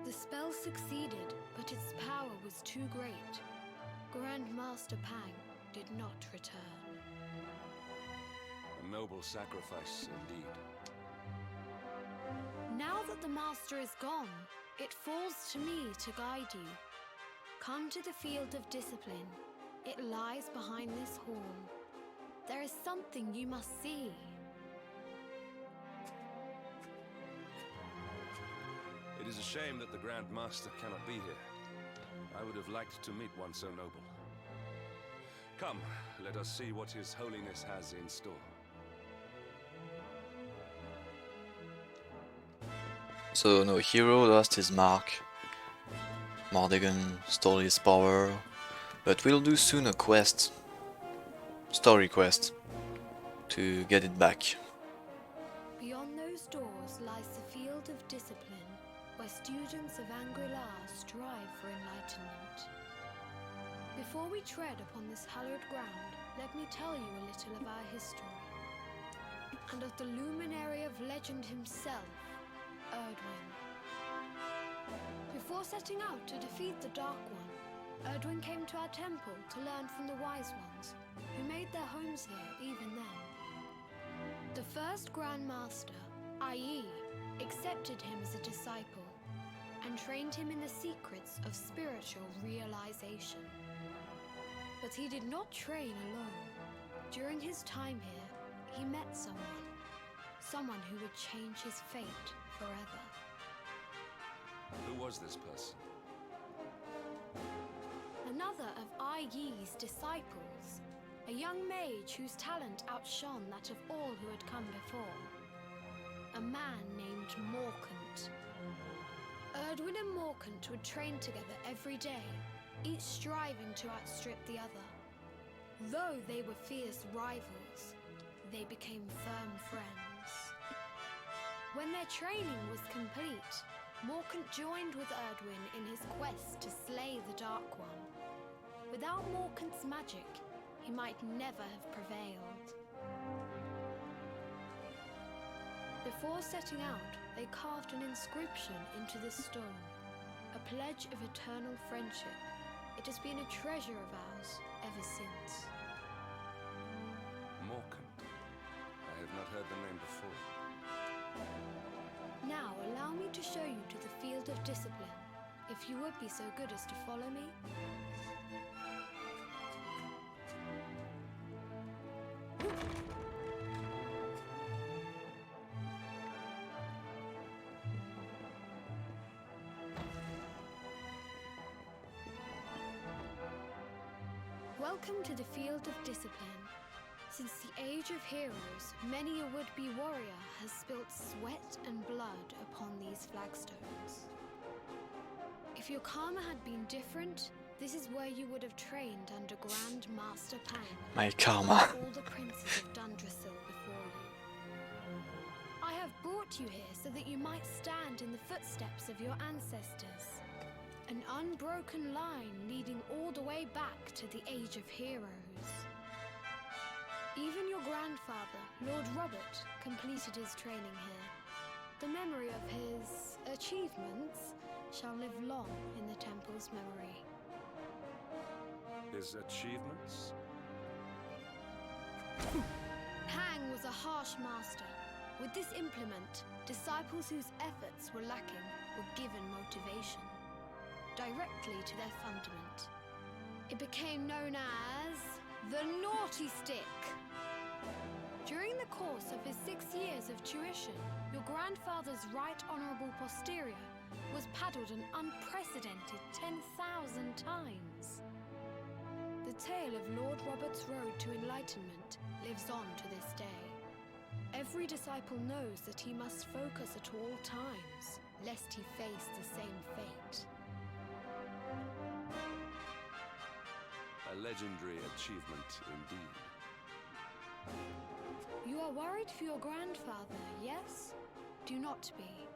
The spell succeeded, but its power was too great. Grand Master Pang did not return.
A noble sacrifice indeed.
Now that the Master is gone, it falls to me to guide you. Come to the Field of Discipline. It lies behind this hall. There is something you must see.
It is a shame that the Grand Master cannot be here. I would have liked to meet one so noble. Come, let us see what His Holiness has in store.
So no hero lost his mark. Mordegon stole his power. But we'll do soon a quest. Story quest. To get it back.
Beyond those doors lies the Field of Discipline, where students of RRLAT strive for enlightenment. Before we tread upon this hallowed ground, let me tell you a little of our history, and of the luminary of legend himself, Erdwin. Before setting out to defeat the Dark One, Erdwin came to our temple to learn from the Wise Ones, who made their homes here even then. The first Grand Master, i.e., accepted him as a disciple, and trained him in the secrets of spiritual realization. But he did not train alone. During his time here, he met someone who would change his fate forever.
Who was this person?
Another of Yi-Yi's disciples, a young mage whose talent outshone that of all who had come before. A man named Morkant. Erdwin and Morkant would train together every day, each striving to outstrip the other. Though they were fierce rivals, they became firm friends. When their training was complete, Morkant joined with Erdwin in his quest to slay the Dark One. Without Morkant's magic, he might never have prevailed. Before setting out, they carved an inscription into this stone, a pledge of eternal friendship. It has been a treasure of ours ever since.
Morkant. I have not heard the name before.
Now allow me to show you to the Field of Discipline, if you would be so good as to follow me. Welcome to the Field of Discipline. Since the Age of Heroes, many a would-be warrior has spilt sweat and blood upon these flagstones. If your karma had been different, this is where you would have trained under Grand Master Pan.
My karma.
All the princes of Dundrasil before you. I have brought you here so that you might stand in the footsteps of your ancestors. An unbroken line leading all the way back to the Age of Heroes. Even your grandfather, Lord Robert, completed his training here. The memory of his achievements shall live long in the temple's memory.
His achievements?
Hang was a harsh master. With this implement, disciples whose efforts were lacking were given motivation, directly to their fundament. It became known as the Naughty Stick. During the course of his 6 years of tuition, your grandfather's right honourable posterior was paddled an unprecedented 10,000 times. The tale of Lord Robert's road to enlightenment lives on to this day. Every disciple knows that he must focus at all times, lest he face the same fate.
A legendary achievement indeed.
You are worried for your grandfather, yes? Do not be.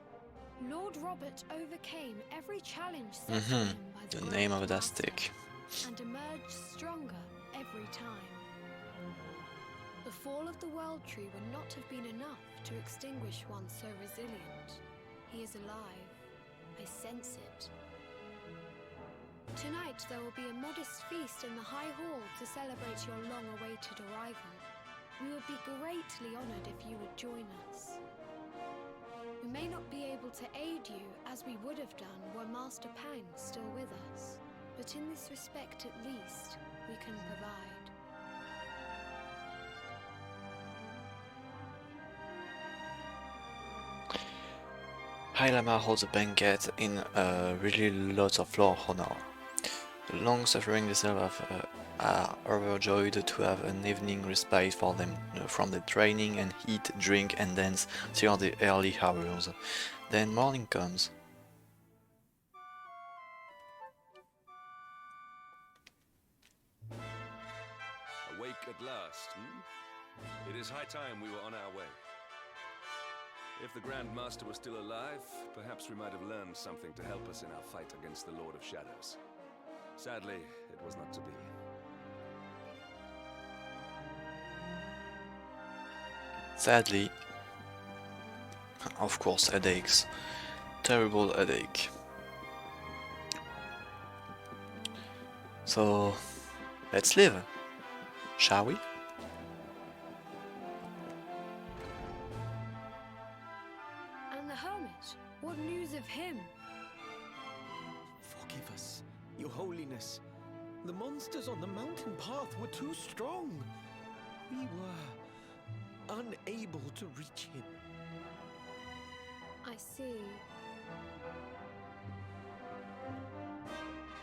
Lord Robert overcame every challenge set to him by the
name of that
Master
stick.
and emerged stronger every time. The fall of the World Tree would not have been enough to extinguish one so resilient. He is alive. I sense it. Tonight there will be a modest feast in the High Hall to celebrate your long-awaited arrival. We would be greatly honoured if you would join us. We We may not be able to aid you as we would have done were Master Pang still with us, but in this respect at least, we can provide.
High Lama holds a banquet in really lots of lore honor. The long-suffering descendants are overjoyed to have an evening respite for them from the training and eat, drink and dance till the early hours. Then morning comes.
Awake at last, hmm? It is high time we were on our way. If the Grand Master was still alive, perhaps we might have learned something to help us in our fight against the Lord of Shadows. Sadly, it was not to be.
Sadly, of course, headaches. Terrible headache. So, let's live, shall we?
And the hermit? What news of him?
Forgive us, Your Holiness. The monsters on the mountain path were too strong. We were unable to reach him.
I see.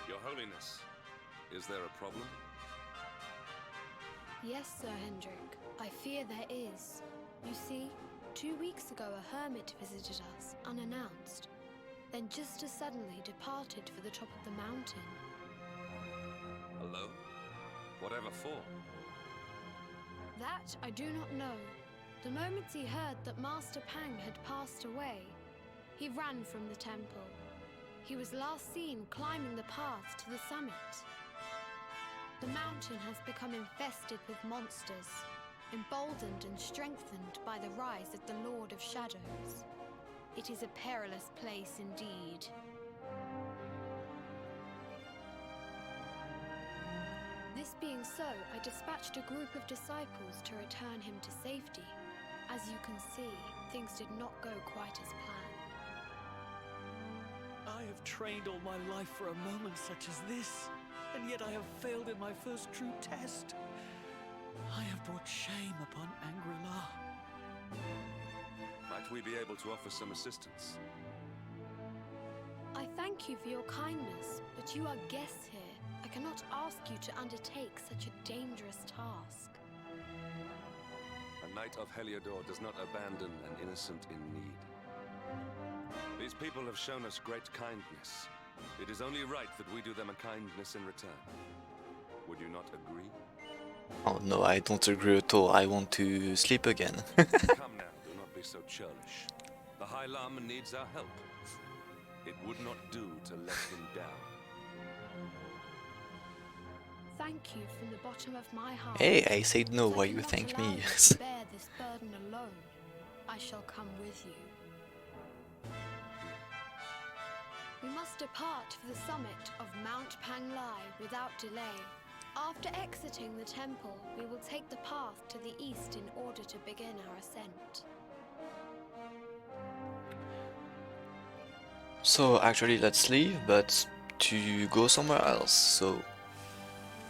Your Holiness, is there a problem?
Yes, Sir Hendrik. I fear there is. You see, 2 weeks ago a hermit visited us, unannounced, then just as suddenly departed for the top of the mountain.
Alone? Whatever for?
That I do not know. The moment he heard that Master Pang had passed away, he ran from the temple. He was last seen climbing the path to the summit. The mountain has become infested with monsters, emboldened and strengthened by the rise of the Lord of Shadows. It is a perilous place indeed. This being so, I dispatched a group of disciples to return him to safety. As you can see, things did not go quite as planned.
I have trained all my life for a moment such as this, and yet I have failed in my first true test. I have brought shame upon RRLOL.
Might we be able to offer some assistance?
I thank you for your kindness, but you are guests here. I cannot ask you to undertake such a dangerous task.
A knight of Heliodor does not abandon an innocent in need. These people have shown us great kindness. It is only right that we do them a kindness in return. Would you not agree?
Oh no, I don't agree at all. I want to sleep again.
Come now, do not be so churlish. The High Lama needs our help. It would not do to let him down.
Thank you from the bottom of my heart.
Hey, I said no, why you thank me?
Bear this burden alone. I shall come with you. We must depart for the summit of Mount Panglai without delay. After exiting the temple, we will take the path to the east in order to begin our ascent.
So actually let's leave, but to go somewhere else. So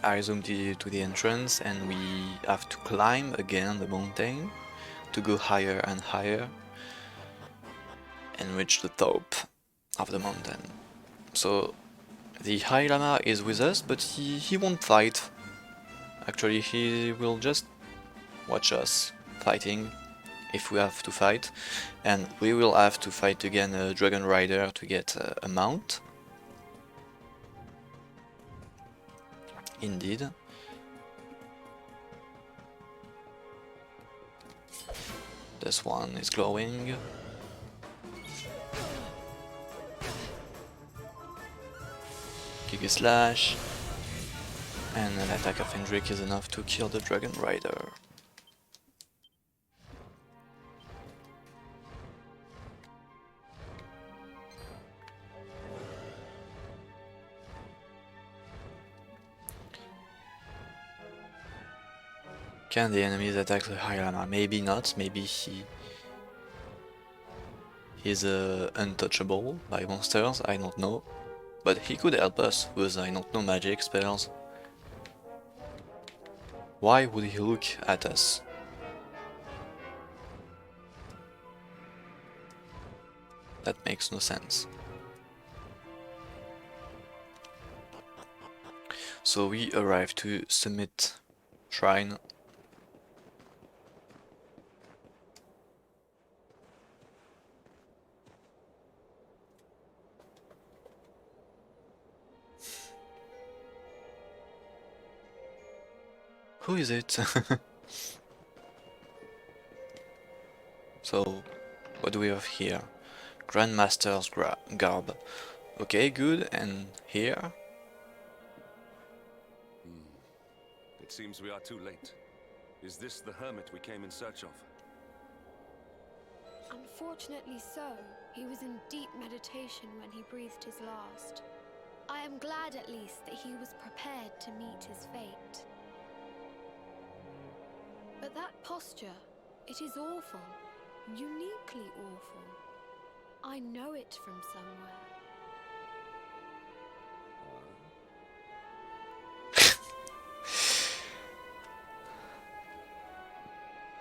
I resume to the entrance and we have to climb again the mountain to go higher and higher and reach the top of the mountain. So the High Lama is with us, but he won't fight. Actually, he will just watch us fighting if we have to fight, and we will have to fight again a Dragon Rider to get a mount. Indeed. This one is glowing. Giga Slash, and an attack of Hendrik is enough to kill the Dragon Rider. Can the enemies attack the High Lama? Maybe not, maybe he he's untouchable by monsters, I don't know. But he could help us with, I don't know, magic spells. Why would he look at us? That makes no sense. So we arrive to Summit Shrine. Who is it? So, what do we have here? Grandmaster's garb. Okay, good. And here?
It seems we are too late. Is this the hermit we came in search of?
Unfortunately so. He was in deep meditation when he breathed his last. I am glad at least that he was prepared to meet his fate. But that posture, it is awful. Uniquely awful. I know it from somewhere.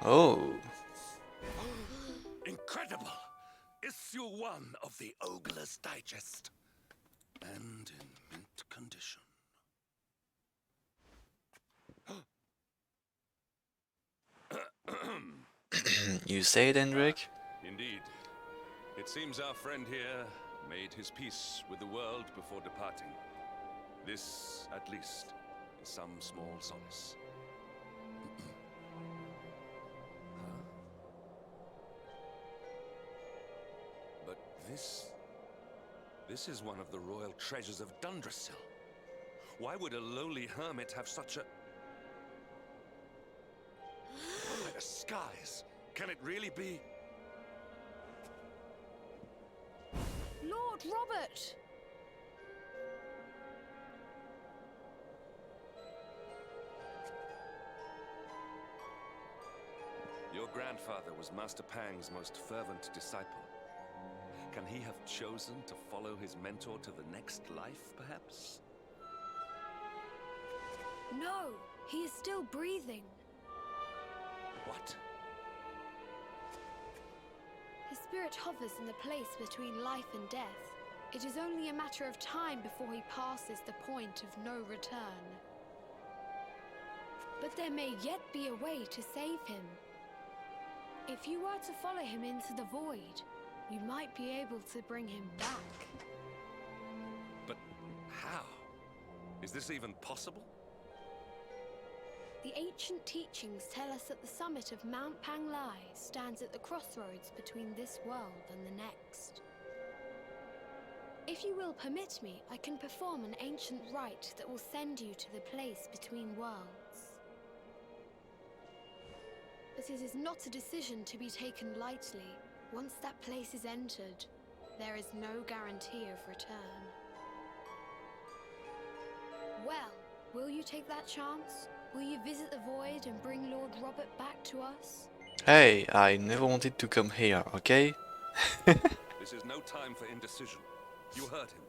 Oh.
Incredible! Issue 1 of the Ogler's Digest. And in mint condition.
You say it, Hendrik?
Indeed. It seems our friend here made his peace with the world before departing. This, at least, is some small solace. But this is one of the royal treasures of Dundrasil. Why would a lowly hermit have such a... By the skies! Can it really be?
Lord Robert!
Your grandfather was Master Pang's most fervent disciple. Can he have chosen to follow his mentor to the next life, perhaps?
No, he is still breathing.
What?
His spirit hovers in the place between life and death. It is only a matter of time before he passes the point of no return. But there may yet be a way to save him. If you were to follow him into the void, you might be able to bring him back.
But how? Is this even possible?
The ancient teachings tell us that the summit of Mount Panglai stands at the crossroads between this world and the next. If you will permit me, I can perform an ancient rite that will send you to the place between worlds. But it is not a decision to be taken lightly. Once that place is entered, there is no guarantee of return. Well, will you take that chance? Will you visit the void and bring Lord Robert back to us?
Hey, I never wanted to come here, okay?
This is no time for indecision. You heard him.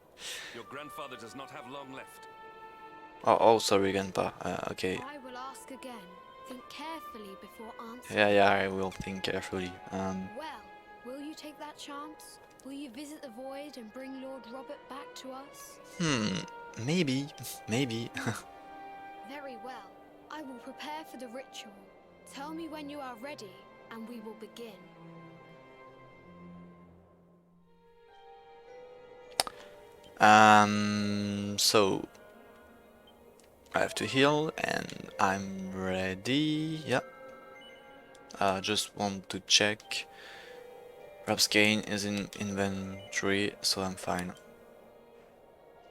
Your grandfather does not have long left.
Oh, sorry, Grandpa. Okay.
I will ask again. Think carefully before answering.
Yeah, I will think carefully.
Well, will you take that chance? Will you visit the void and bring Lord Robert back to us?
Maybe.
Very well. I will prepare for the ritual. Tell me when you are ready, and we will begin.
So I have to heal, and I'm ready. Yep. I just want to check. Perhaps gain is in inventory, so I'm fine.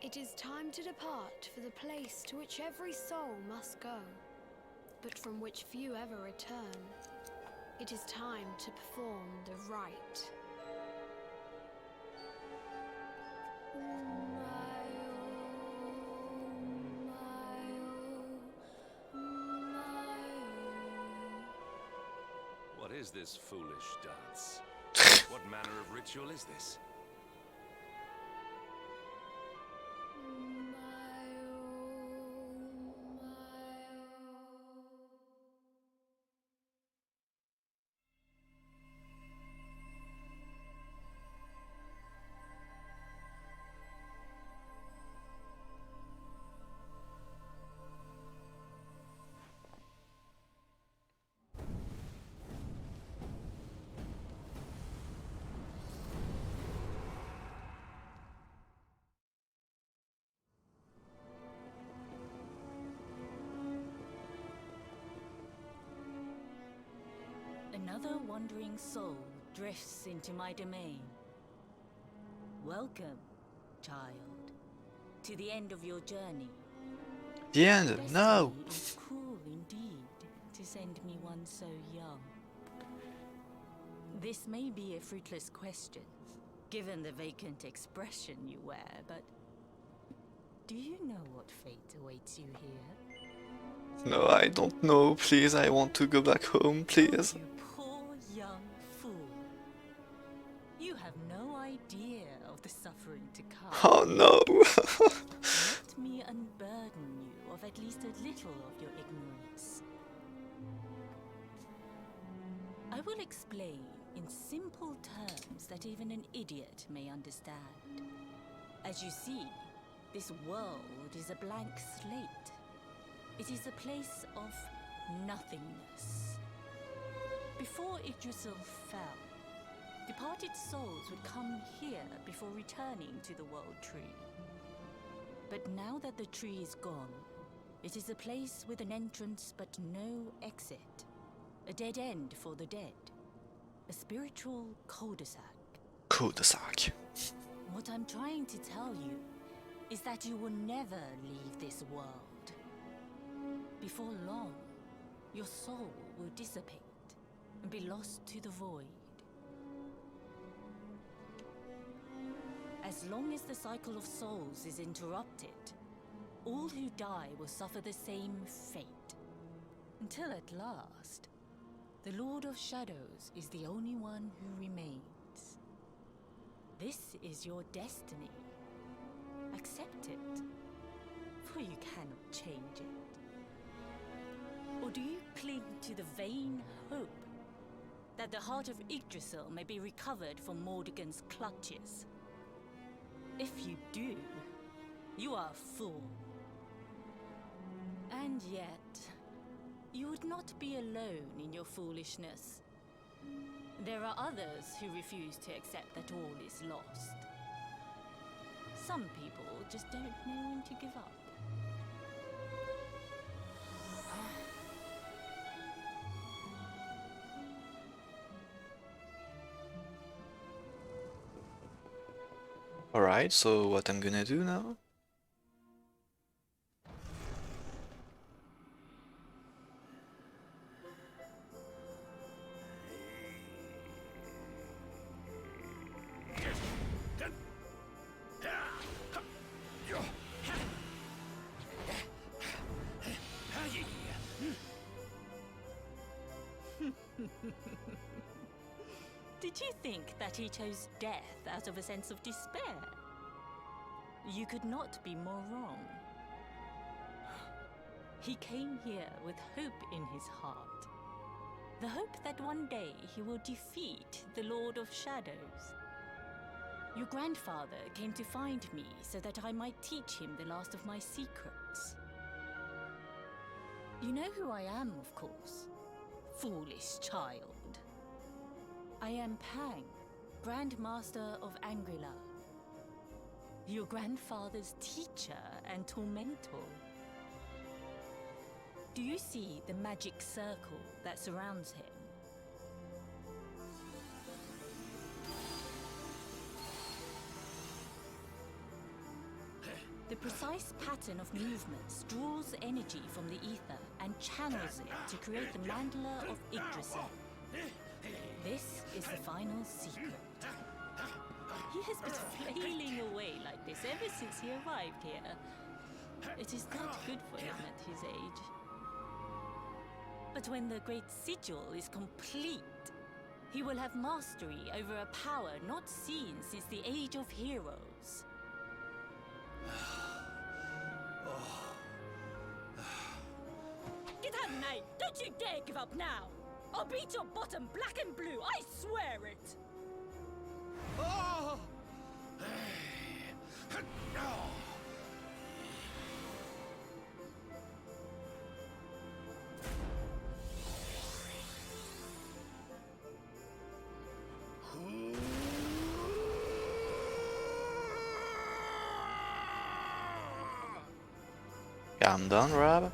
It is time to depart for the place to which every soul must go, but from which few ever return. It is time to perform the rite.
What is this foolish dance? What manner of ritual is this?
Another wandering soul drifts into my domain. Welcome, child, to the end of your journey.
The end? No!
Destiny is cruel indeed to send me one so young. This may be a fruitless question, given the vacant expression you wear, but do you know what fate awaits you here?
No, I don't know. Please, I want to go back home, please.
You poor young fool. You have no idea of the suffering to come.
Oh no!
Let me unburden you of at least a little of your ignorance. I will explain in simple terms that even an idiot may understand. As you see, this world is a blank slate. It is a place of nothingness. Before Yggdrasil fell, departed souls would come here before returning to the World Tree. But now that the tree is gone, it is a place with an entrance but no exit. A dead end for the dead. A spiritual cul-de-sac.
Cul-de-sac.
What I'm trying to tell you is that you will never leave this world. Before long, your soul will dissipate and be lost to the void. As long as the cycle of souls is interrupted, all who die will suffer the same fate. Until at last, the Lord of Shadows is the only one who remains. This is your destiny. Accept it, for you cannot change it. Or do you cling to the vain hope that the heart of Yggdrasil may be recovered from Mordegon's clutches? If you do, you are a fool. And yet, you would not be alone in your foolishness. There are others who refuse to accept that all is lost. Some people just don't know when to give up.
Alright, so what I'm gonna do now?
Did you think that he chose death out of a sense of despair? You could not be more wrong. He came here with hope in his heart. The hope that one day he will defeat the Lord of Shadows. Your grandfather came to find me so that I might teach him the last of my secrets. You know who I am, of course. Foolish child. I am Pang, Grand Master of Angrila. Your grandfather's teacher and tormentor. Do you see the magic circle that surrounds him? The precise pattern of movements draws energy from the ether and channels it to create the mandala of Yggdrasil. This is the final secret. He has been flailing away like this ever since he arrived here. It is not good for him at his age. But when the great sigil is complete, He will have mastery over a power not seen since the Age of Heroes. Get out, mate! Don't you dare give up now! I'll beat your bottom black and blue, I swear it!
Oh!
Calm down, Rob.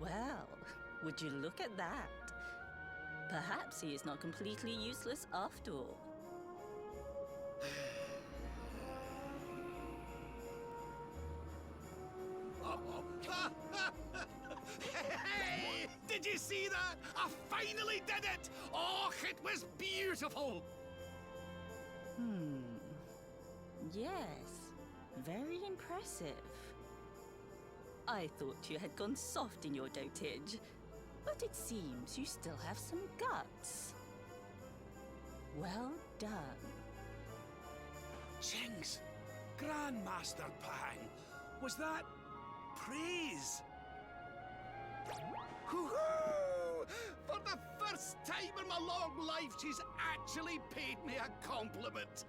Well, would you look at that? Perhaps he is not completely useless after all.
Hey! Did you see that? I finally did it! Oh, it was beautiful!
Yes, very impressive. I thought you had gone soft in your dotage, but it seems you still have some guts. Well done.
Jinx! Grandmaster Pang! Was that praise? Hoo-hoo! For the first time in my long life, she's actually paid me a compliment.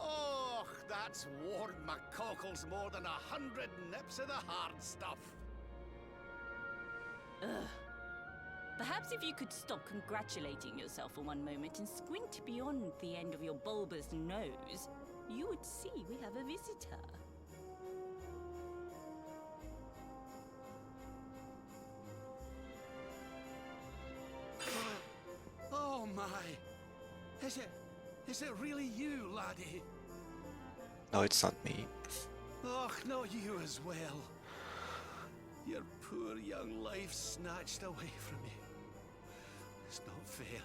Oh, that's warmed my cockles more than 100 nips of the hard stuff.
Ugh. Perhaps if you could stop congratulating yourself for one moment and squint beyond the end of your bulbous nose, you would see we have a visitor.
Oh my! Is it really you, laddie?
No, it's not me.
Oh, not you as well. Your poor young life snatched away from you. It's not fair.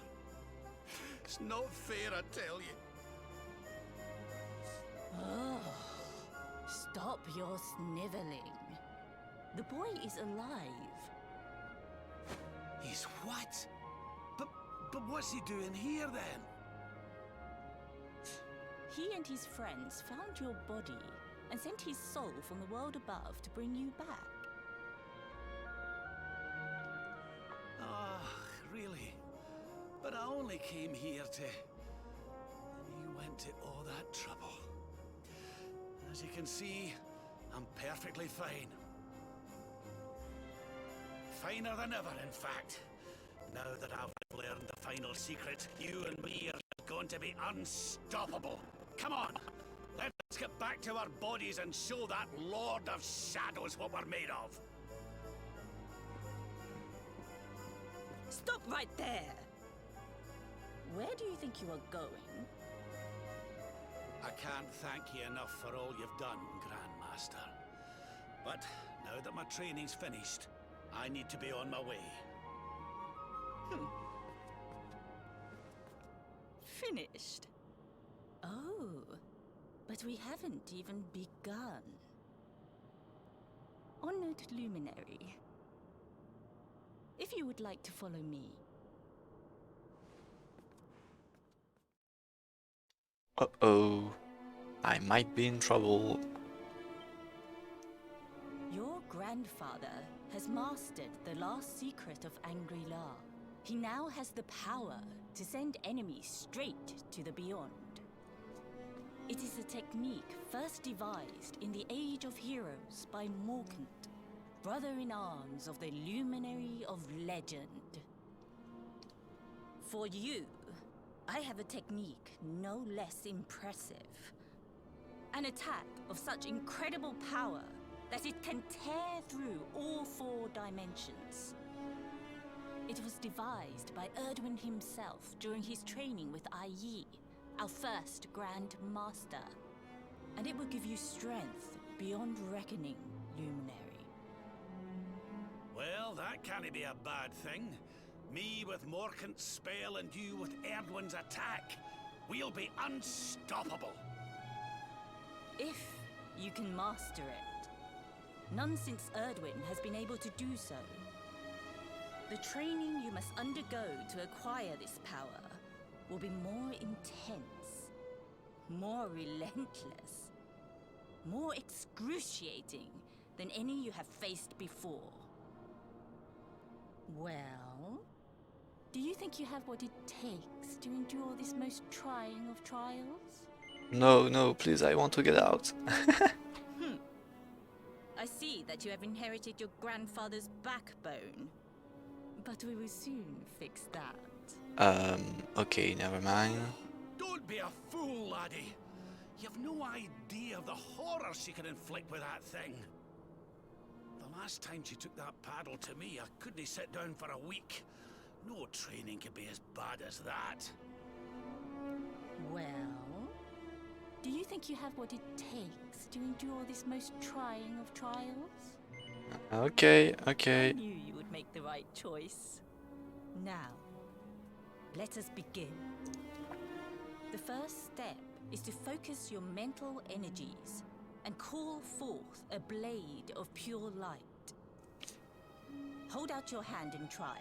It's not fair, I tell you.
Oh, stop your sniveling. The boy is alive.
He's what? But what's he doing here then?
He and his friends found your body and sent his soul from the world above to bring you back.
Ah, really? But I only came here to... And you went to all that trouble. As you can see, I'm perfectly fine. Finer than ever, in fact. Now that I've learned the final secret, you and me are going to be unstoppable. Come on, let's get back to our bodies and show that Lord of Shadows what we're made of.
Stop right there! Where do you think you are going?
I can't thank you enough for all you've done, Grandmaster. But now that my training's finished, I need to be on my way.
Finished? Oh, but we haven't even begun. Honored Luminary, if you would like to follow me.
Uh-oh. I might be in trouble.
Your grandfather has mastered the last secret of Angry-La. He now has the power to send enemies straight to the beyond. It is a technique first devised in the Age of Heroes by Morkant, brother-in-arms of the Luminary of Legend. For you, I have a technique no less impressive. An attack of such incredible power that it can tear through all 4 dimensions. It was devised by Erdwin himself during his training with Yi, our first Grand Master. And it will give you strength beyond reckoning, Luminary.
Well, that can't be a bad thing. Me with Morkant's spell and you with Erdwin's attack. We'll be unstoppable.
If you can master it. None since Erdwin has been able to do so. The training you must undergo to acquire this power will be more intense, more relentless, more excruciating than any you have faced before. Well, do you think you have what it takes to endure this most trying of trials?
No, no, please, I want to get out.
I see that you have inherited your grandfather's backbone. But we will soon fix that.
Okay, never mind.
Don't be a fool, laddie. You've no idea of the horror she can inflict with that thing. The last time she took that paddle to me, I couldn't sit down for a week. No training could be as bad as that.
Well, do you think you have what it takes to endure this most trying of trials?
Okay, okay.
I knew you would make the right choice. Now, let us begin. The first step is to focus your mental energies and call forth a blade of pure light. Hold out your hand and try.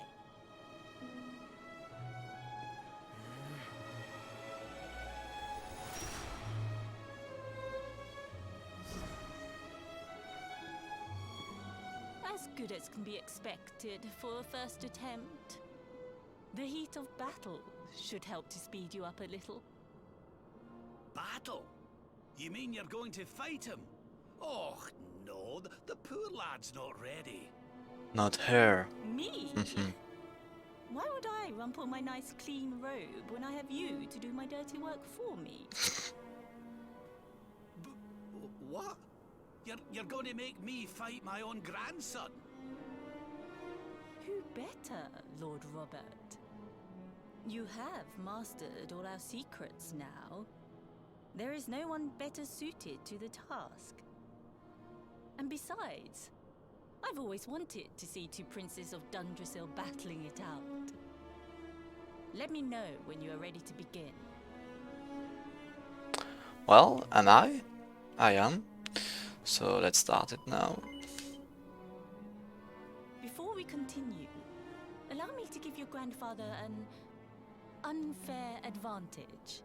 As good as can be expected for a first attempt. The heat of battle should help to speed you up a little.
Battle? You mean you're going to fight him? Oh, no, the poor lad's not ready.
Not her.
Me? Why would I rumple my nice clean robe when I have you to do my dirty work for me?
What? You're going to make me fight my own grandson?
Who better, Lord Robert? You have mastered all our secrets now. There is no one better suited to the task. And besides, I've always wanted to see two princes of Dundrasil battling it out. Let me know when you are ready to begin.
Well, am I? I am. So let's start it now.
Before we continue, allow me to give your grandfather an unfair advantage.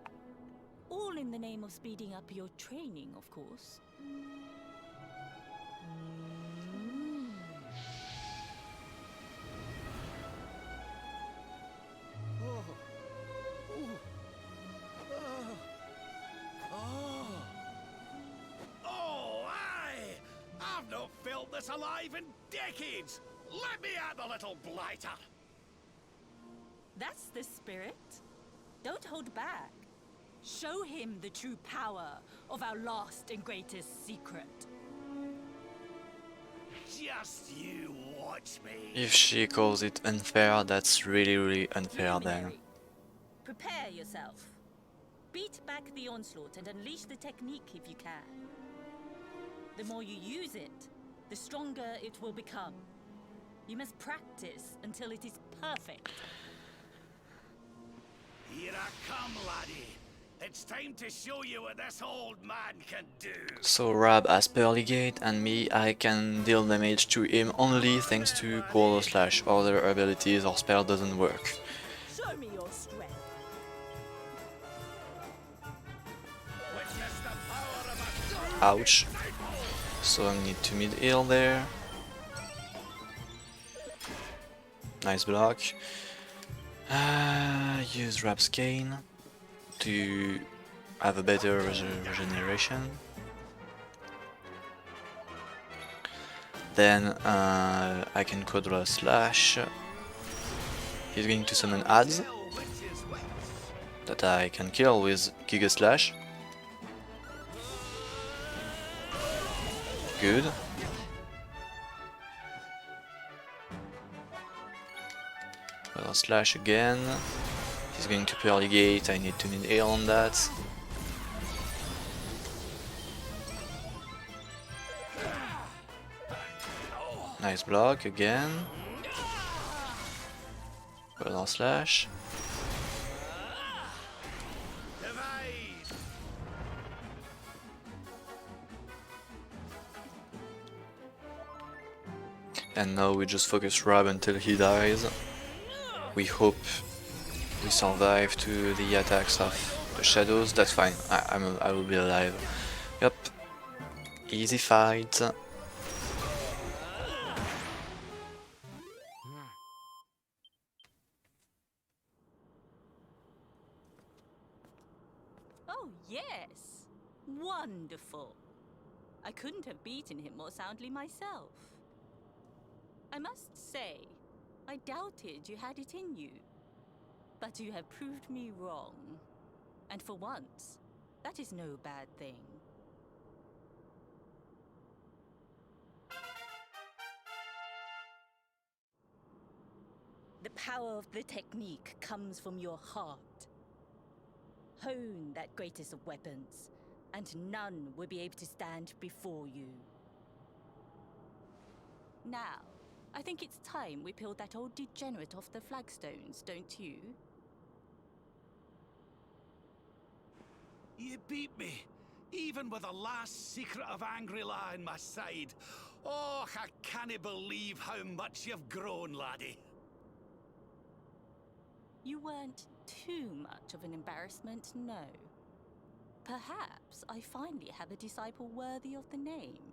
All in the name of speeding up your training, of course.
I've not felt this alive in decades! Let me at the little blighter!
That's the spirit. Don't hold back. Show him the true power of our last and greatest secret.
Just you watch me.
If she calls it unfair, that's really, really unfair then.
Prepare yourself. Beat back the onslaught and unleash the technique if you can. The more you use it, the stronger it will become. You must practice until it is perfect.
Here I come, laddie. It's time to show you what this old man can do.
So Rab has Pearly Gate, and me, I can deal damage to him only thanks to Quarter Slash. Other abilities or spell doesn't work.
Show me your strength.
Ouch. So I need to mid-heal there. Nice block. Use Rab's Cane to have a better regeneration. Then I can Quadra Slash. He's going to summon ads that I can kill with Giga Slash. Good. Quadra Slash again. He's going to Pearly Gate, I need to mid-heal on that. Nice block again. Burn or slash. And now we just focus Rob until he dies. We hope we survive to the attacks of the shadows. That's fine. I will be alive. Yep. Easy fight.
Oh, yes. Wonderful. I couldn't have beaten him more soundly myself. I must say, I doubted you had it in you. But you have proved me wrong. And for once, that is no bad thing. The power of the technique comes from your heart. Hone that greatest of weapons, and none will be able to stand before you. Now, I think it's time we peeled that old degenerate off the flagstones, don't you?
You beat me, even with the last secret of RRLOL in my side. Oh, I can't believe how much you've grown, laddie.
You weren't too much of an embarrassment, no. Perhaps I finally have a disciple worthy of the name.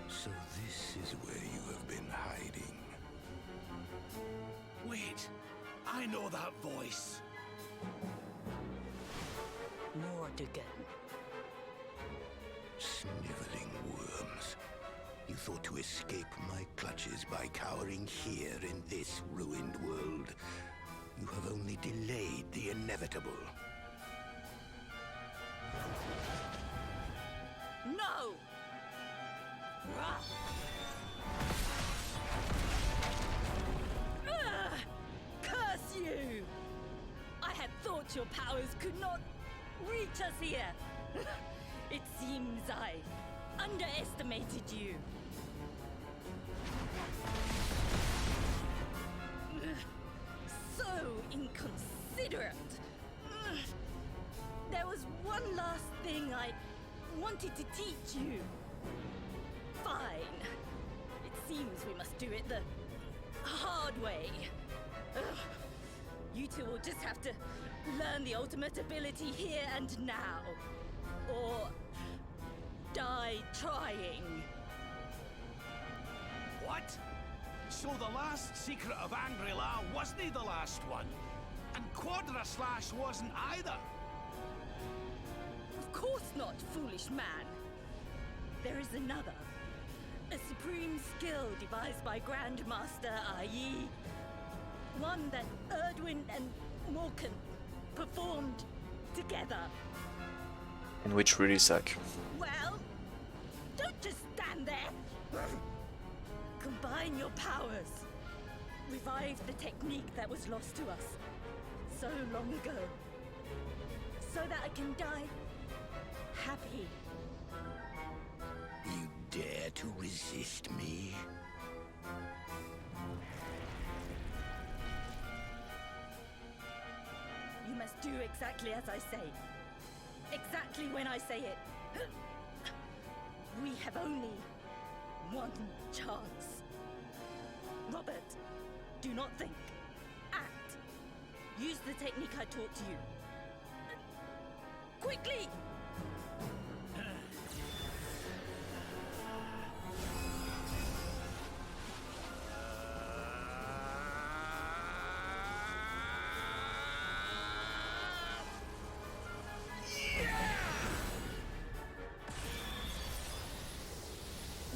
So this is where you have been hiding.
Wait, I know that voice.
Mordigan.
Sniveling worms. You thought to escape my clutches by cowering here in this ruined world. You have only delayed the inevitable.
No! Curse you! I had thought your powers could not reach us here. It seems I underestimated you. So inconsiderate. There was one last thing I wanted to teach you. Fine. It seems we must do it the hard way. You two will just have to learn the ultimate ability here and now. Or die trying.
What? So the last secret of RRLAT wasn't the last one? And Quadra Slash wasn't either?
Of course not, foolish man. There is another. A supreme skill devised by Grandmaster i.e. one that Erdwin and Morkan performed together.
And which really suck.
Well, don't just stand there. Combine your powers. Revive the technique that was lost to us so long ago. So that I can die happy.
You dare to resist me?
You must do exactly as I say. Exactly when I say it. We have only one chance. Robert, do not think. Act. Use the technique I taught you. Quickly!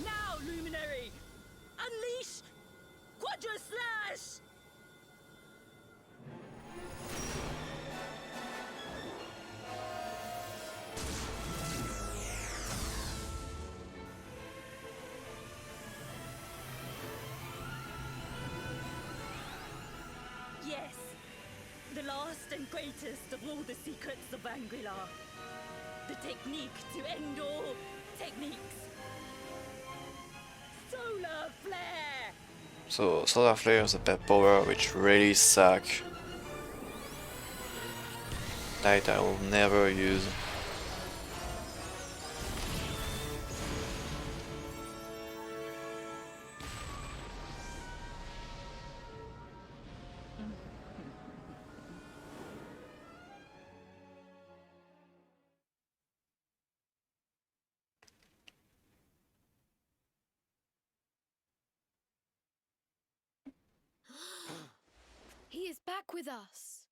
Now, Luminary! Unleash Quadra Slash! and greatest of all the secrets of Angri-La. The technique to end all techniques. Solar Flare!
So Solar Flare is a pet power which really suck. That I will never use.
He is back with us.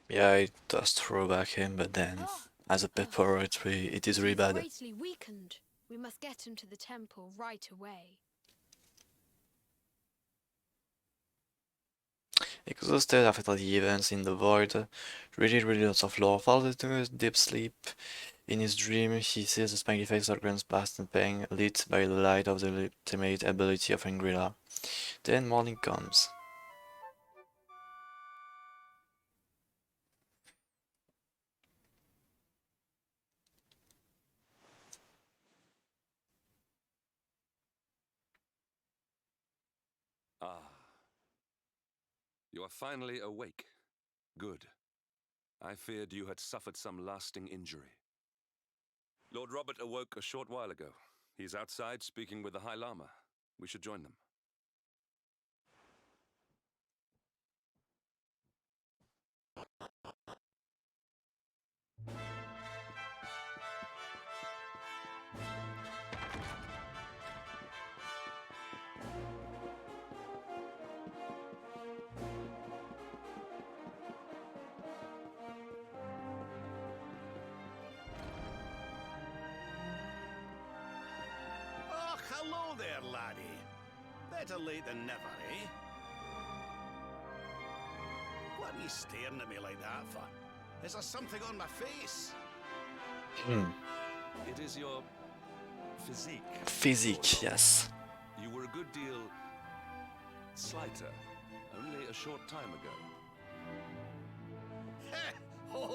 Yeah, it does throw back him, but then as a pet power it is really bad.
Greatly weakened. We must get him to the temple right away.
Exhausted after the events in the void, really lots of lore, falls into a deep sleep. In his dream, he sees the spangly face of Grand's past and pain, lit by the light of the ultimate ability of Angri-La. Then morning comes.
Ah. You are finally awake. Good. I feared you had suffered some lasting injury. Lord Robert awoke a short while ago. He's outside speaking with the High Lama. We should join them.
Oh, hello there, laddie. Better late than never, eh? What are you staring at me like that for? Is there something on my face?
It is your physique.
Physique, yes.
You were a good deal slighter only a short time ago.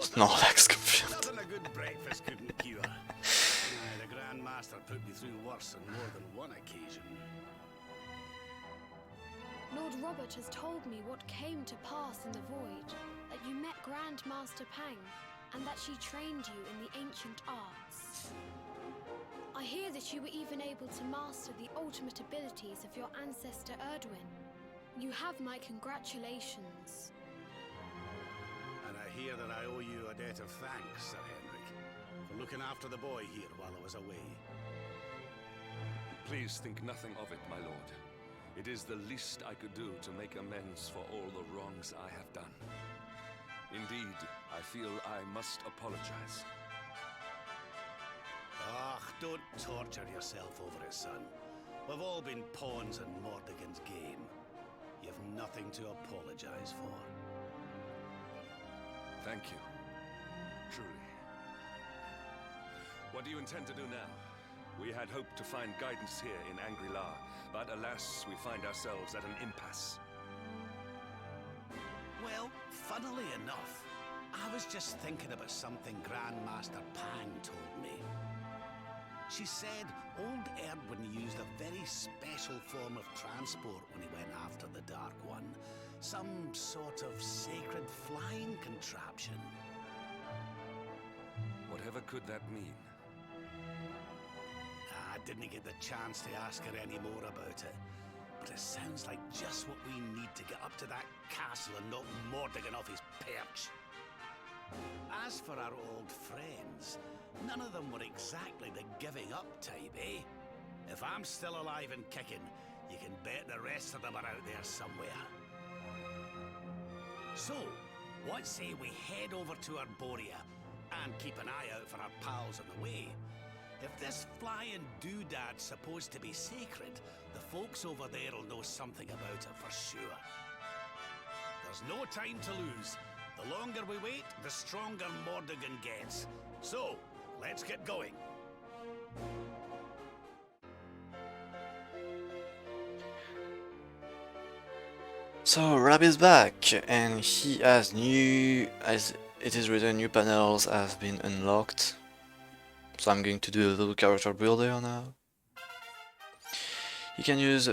Snorlax confused.
Nothing a good breakfast couldn't cure. The Grand Master put me through worse on more than one occasion.
Lord Robert has told me what came to pass in the void, that you met Grand Master Pang, and that she trained you in the ancient arts. I hear that you were even able to master the ultimate abilities of your ancestor Erdwin. You have my congratulations.
And I hear that I owe you a debt of thanks, Sir Henrik, for looking after the boy here while I was away.
Please think nothing of it, my lord. It is the least I could do to make amends for all the wrongs I have done. Indeed, I feel I must apologize.
Ah, don't torture yourself over it, son. We've all been pawns in Mordegon's game. You've nothing to apologize for.
Thank you. Truly. What do you intend to do now? We had hoped to find guidance here in Angri-La, but alas, we find ourselves at an impasse.
Well, funnily enough, I was just thinking about something Grandmaster Pang told me. She said old Erdwin used a very special form of transport when he went after the Dark One. Some sort of sacred flying contraption.
Whatever could that mean?
I didn't get the chance to ask her any more about it. But it sounds like just what we need to get up to that castle and knock Mordegon off his perch. As for our old friends, none of them were exactly the giving up type, eh? If I'm still alive and kicking, you can bet the rest of them are out there somewhere. So, what say we head over to Arborea and keep an eye out for our pals on the way? If this flying doodad's supposed to be sacred, the folks over there'll know something about it for sure. There's no time to lose. The longer we wait, the stronger Mordegon gets. So, let's get going.
So Rab is back, and he has as it is written, new panels have been unlocked. So I'm going to do a little character builder now. He can use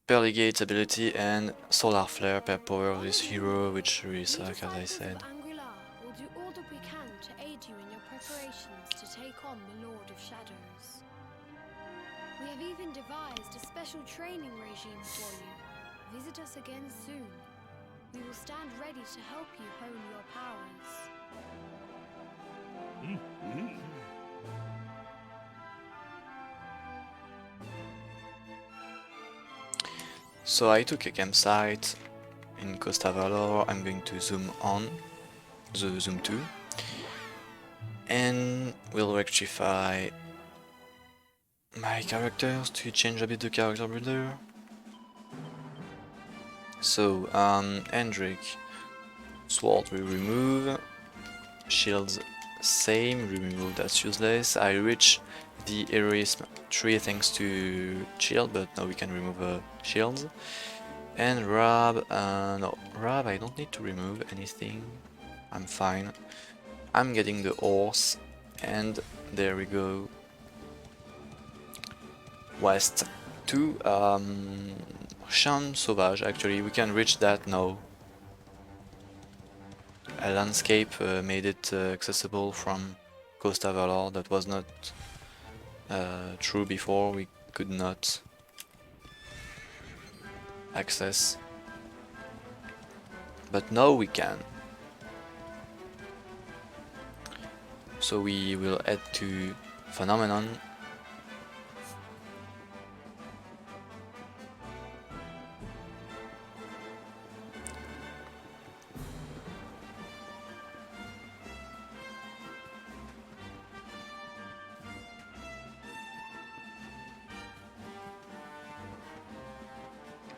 Perligate's ability and Solar Flare per power of his hero, which really suck, as I said.
We'll do all that we can to aid you in your preparations to take on the Lord of Shadows. We have even devised a special training regime for you. Visit us again soon. We will stand ready to help you hone your powers.
So I took a campsite in Costa Valor. I'm going to zoom on, zoom 2, and we'll rectify my characters to change a bit the character builder. So, Hendrik, sword we remove, shields same, remove, that's useless. I reach the heroism 3 thanks to shield, but now we can remove shields. And Rab, no, Rab I don't need to remove anything, I'm fine. I'm getting the horse, and there we go. West 2, Champ Sauvage, actually, we can reach that now. A landscape made it accessible from Costa Valor. That was not true before, we could not access. But now we can. So we will head to Phenomenon.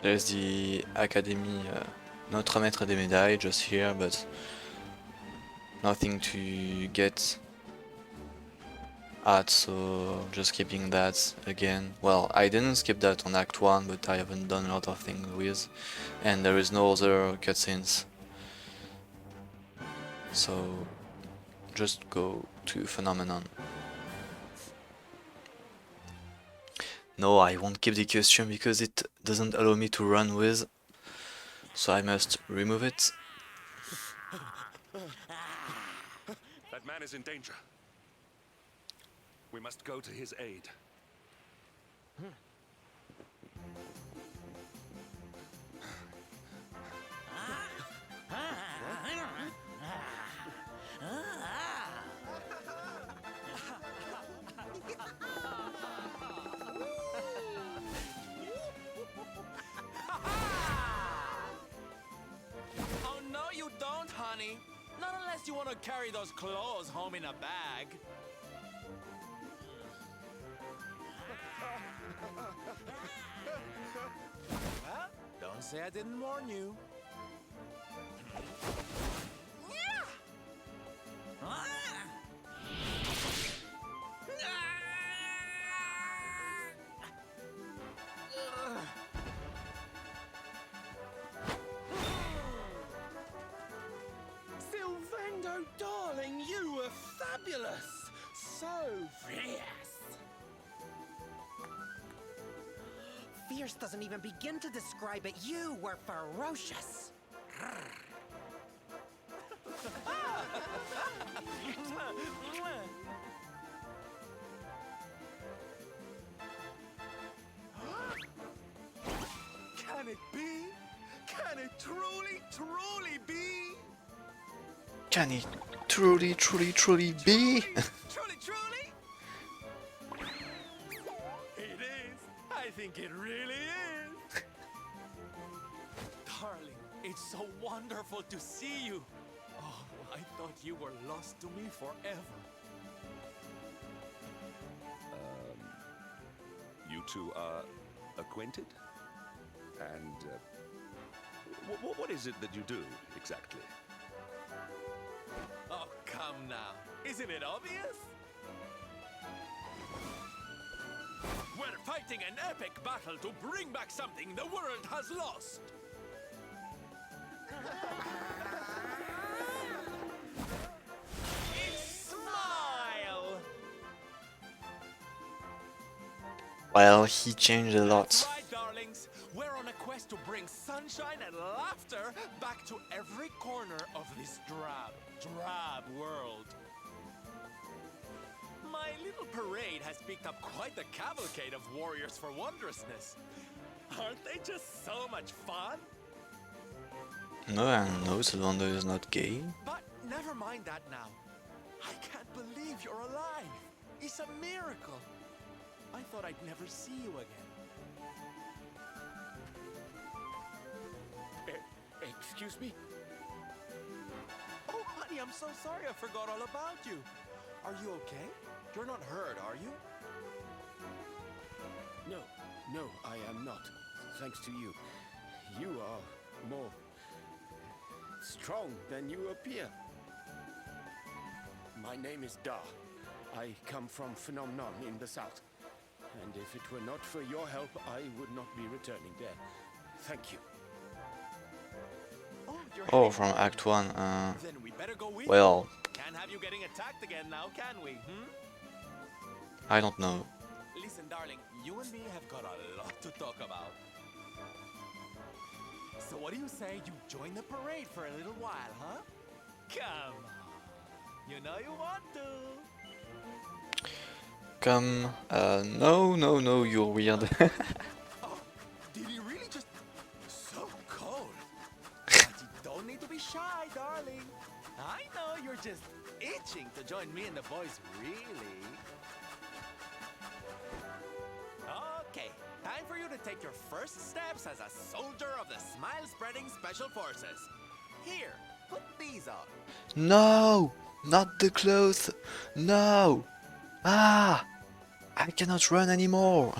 There's the Academy, Notre Maître des Médailles just here, but nothing to get at, so just skipping that again. Well, I didn't skip that on Act 1, but I haven't done a lot of things with, and there is no other cutscenes. So just go to Phenomenon. No, I won't keep the costume because it doesn't allow me to run with, so I must remove it.
That man is in danger. We must go to his aid.
Oh no, you don't, honey. Not unless you want to carry those clothes home in a bag. Well, don't say I didn't warn you. Sylvendo, darling, you were fabulous. So fierce. Fierce doesn't even begin to describe it. You were ferocious. Can it be? Can it truly, truly be?
Can it truly, truly, truly be?
Truly, truly? It is. I think it really is. Darling, it's so wonderful to see you. Oh, I thought you were lost to me forever.
You two are acquainted? And what is it that you do, exactly?
Oh, come now. Isn't it obvious? We're fighting an epic battle to bring back something the world has lost.
Well, he changed a lot.
That's right, darlings. We're on a quest to bring sunshine and laughter back to every corner of this drab world. My little parade has picked up quite the cavalcade of warriors for wondrousness. Aren't they just so much fun?
No, I know Sylvander is not gay.
But never mind that now. I can't believe you're alive. It's a miracle. I thought I'd never see you again. Excuse me? Oh, honey, I'm so sorry. I forgot all about you. Are you okay? You're not hurt, are you?
No, I am not. Thanks to you. You are more strong than you appear. My name is Da. I come from Phenomenon in the south. And if it were not for your help, I would not be returning there. Thank you.
Oh, from Act 1.
Then we better go in.
Well,
Can't have you getting attacked again now, can we?
I don't know.
Listen, darling, you and me have got a lot to talk about. So what do you say you join the parade for a little while, huh? Come on. You know you want to.
Come, no, you're weird.
Oh, did he really just... So cold. But you don't need to be shy, darling. I know you're just itching to join me and the boys, really. Okay, time for you to take your first steps as a soldier of the smile-spreading Special Forces. Here, put these on.
No! Not the clothes! No! Ah! I cannot run anymore!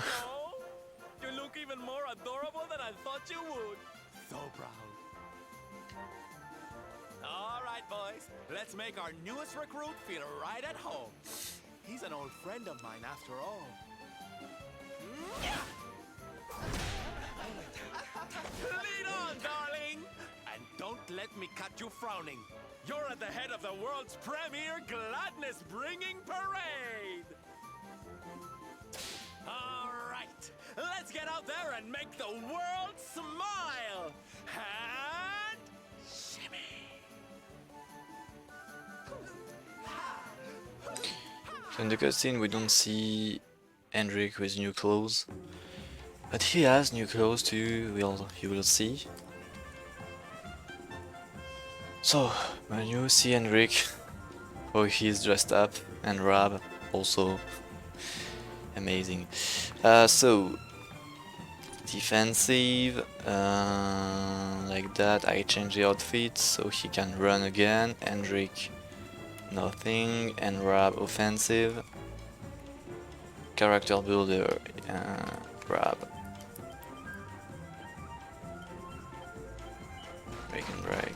You look even more adorable than I thought you would. So proud. All right, boys. Let's make our newest recruit feel right at home. He's an old friend of mine after all. Lead on, darling! And don't let me cut you frowning. You're at the head of the world's premier gladness-bringing parade! All right, let's get out there and make the world smile! And... shimmy!
So in the cutscene we don't see Hendrik with new clothes, but he has new clothes too, you will see. So, when you see Hendrik, oh, he's dressed up, and Rab also amazing. So, defensive, like that. I change the outfit so he can run again. Hendrik, nothing, and Rab offensive. Character builder, Rab. Break and break.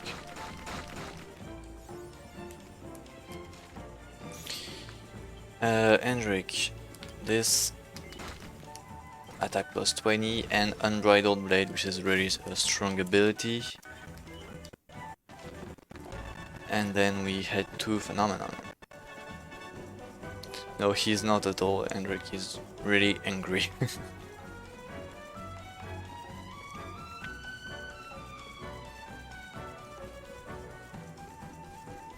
Hendrik, this attack plus 20 and Unbridled Blade, which is really a strong ability. And then we head to Phenomenon. No, he's not at all. Hendrik is really angry.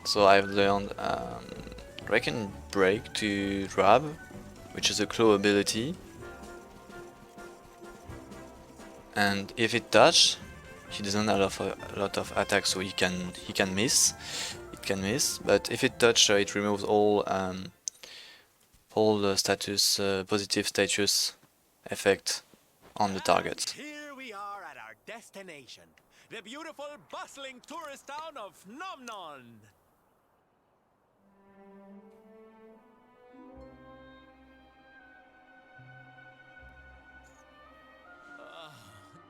So I've learned Break and Break to Rab, which is a claw ability. And if it touch, he doesn't have a lot of attacks, so he can miss. It can miss, but if it touch, it removes all the status positive status effect on the target.
Here we are at our destination, the beautiful, bustling tourist town of Nomnon.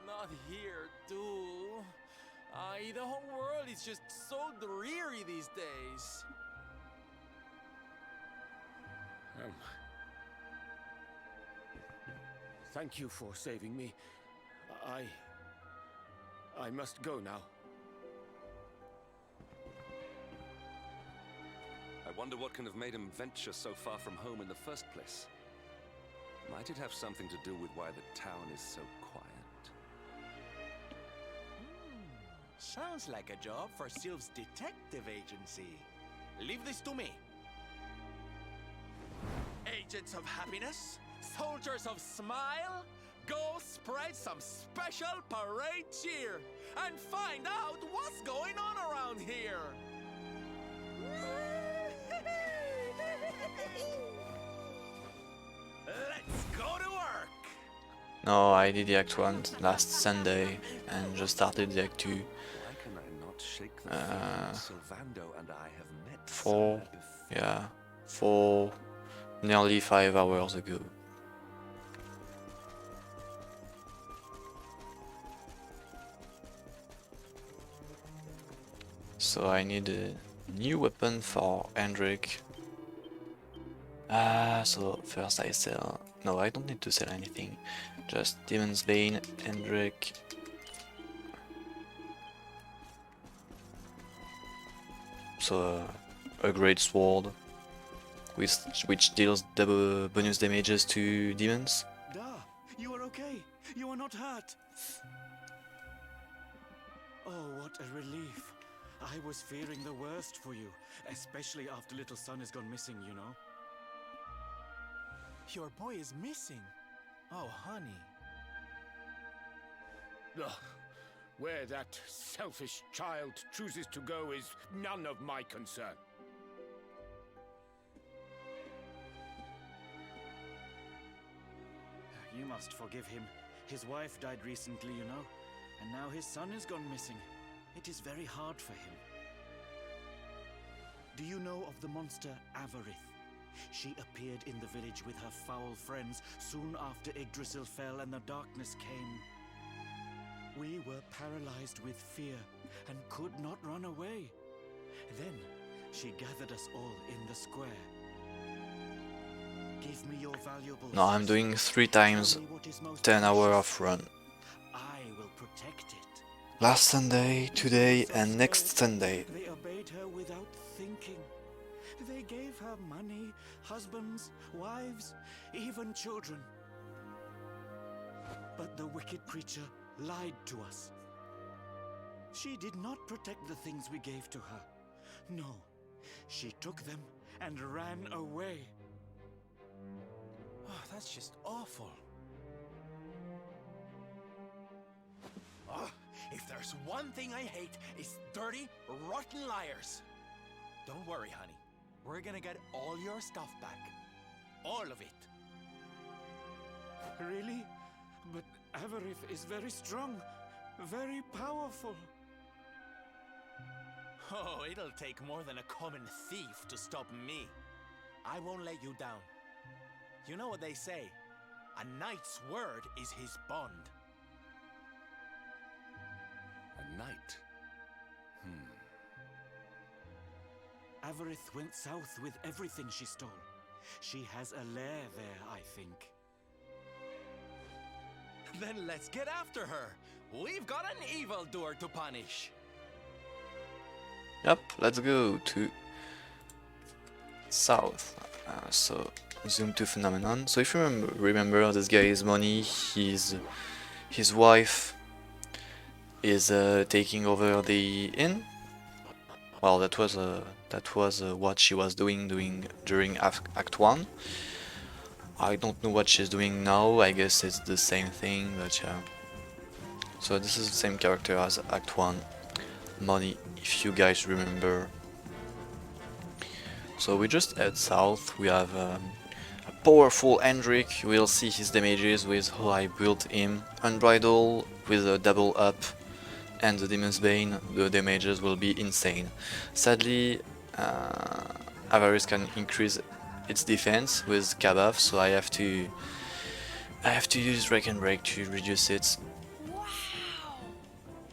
Not here, too. The whole world is just so dreary these days.
Thank you for saving me. I must go now.
I wonder what can have made him venture so far from home in the first place. Might it have something to do with why the town is so quiet?
Sounds like a job for Sylw's detective agency. Leave this to me. Agents of happiness, soldiers of smile, go spread some special parade cheer and find out what's going on around here. Let's go to work.
No, I did the Act 1 last Sunday and just started the Act 2.
Why can I not shake the feeling Sylvando and I have met
4, nearly 5 hours ago. So I need a new weapon for Hendrik. So first I sell... No, I don't need to sell anything. Just Demon's Bane, Hendrik. So a great sword, which deals double bonus damages to demons.
Da, you are okay. You are not hurt. Oh, what a relief. I was fearing the worst for you, especially after little son has gone missing, you know.
Your boy is missing. Oh, honey.
Ugh. Where that selfish child chooses to go is none of my concern.
You must forgive him. His wife died recently, you know, and now his son has gone missing. It is very hard for him. Do you know of the monster Avarith? She appeared in the village with her foul friends soon after Yggdrasil fell and the darkness came. We were paralyzed with fear and could not run away. Then she gathered us all in the square. Give me your valuables.
No, I'm doing 3 times 10 hour of run.
I will protect it.
Last Sunday, today and next Sunday.
They obeyed her without thinking. They gave her money, husbands, wives, even children. But the wicked creature lied to us. She did not protect the things we gave to her. No, she took them and ran away.
Oh, that's just awful. Oh, if there's one thing I hate, it's dirty, rotten liars. Don't worry, honey. We're gonna get all your stuff back. All of it.
Really? But Avarith is very strong, very powerful.
Oh, it'll take more than a common thief to stop me. I won't let you down. You know what they say? A knight's word is his bond.
A knight?
Avarith went south with everything she stole. She has a lair there, I think.
Then let's get after her. We've got an evildoer to punish.
Yep, let's go to south. So zoom to phenomenon. So if you remember this guy's money, his wife is taking over the inn. Well, that was what she was doing during Act 1. I don't know what she's doing now. I guess it's the same thing, but yeah. So this is the same character as Act 1. Money, if you guys remember. So we just head south. We have a powerful Hendrik. We'll see his damages with how I built him. Unbridled with a double up. And the Demon's Bane, the damages will be insane. Sadly, Avarith can increase its defense with Kabuff, so I have to use Rake and Break to reduce it.
Wow!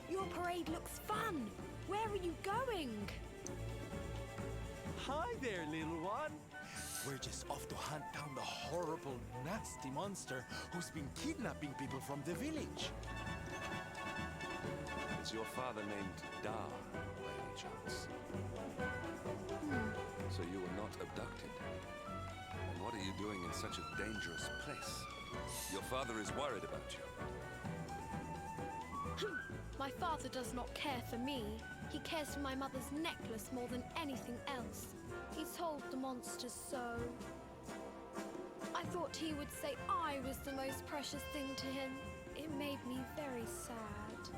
Your parade looks fun. Where are you going?
Hi there, little one. We're just off to hunt down the horrible, nasty monster who's been kidnapping people from the village.
Is your father named Dar, by any chance? So you were not abducted? And what are you doing in such a dangerous place? Your father is worried about you.
My father does not care for me. He cares for my mother's necklace more than anything else. He told the monsters so. I thought he would say I was the most precious thing to him. It made me very sad.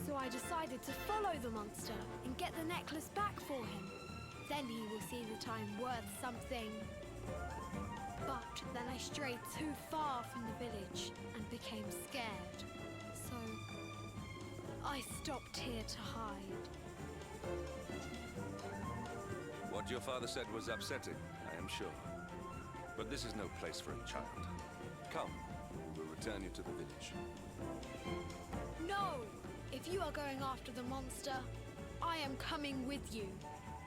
So I decided to follow the monster and get the necklace back for him. Then he will see that I'm worth something. But then I strayed too far from the village and became scared. So I stopped here to hide.
What your father said was upsetting, I am sure. But this is no place for a child. Come, we will return you to the village.
No! If you are going after the monster, I am coming with you.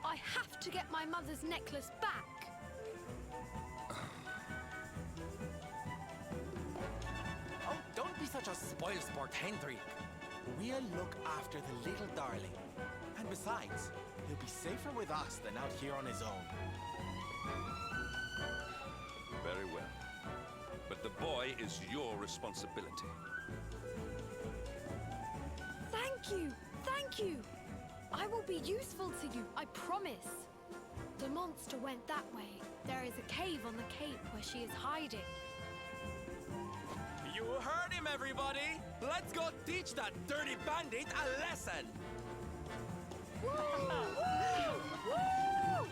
I have to get my mother's necklace back.
Oh, don't be such a spoilsport, Hendrik. We'll look after the little darling. And besides, he'll be safer with us than out here on his own.
Very well. But the boy is your responsibility.
Thank you! Thank you! I will be useful to you, I promise. The monster went that way. There is a cave on the cape where she is hiding.
You heard him, everybody! Let's go teach that dirty bandit a lesson!
Woo! Woo! Woo!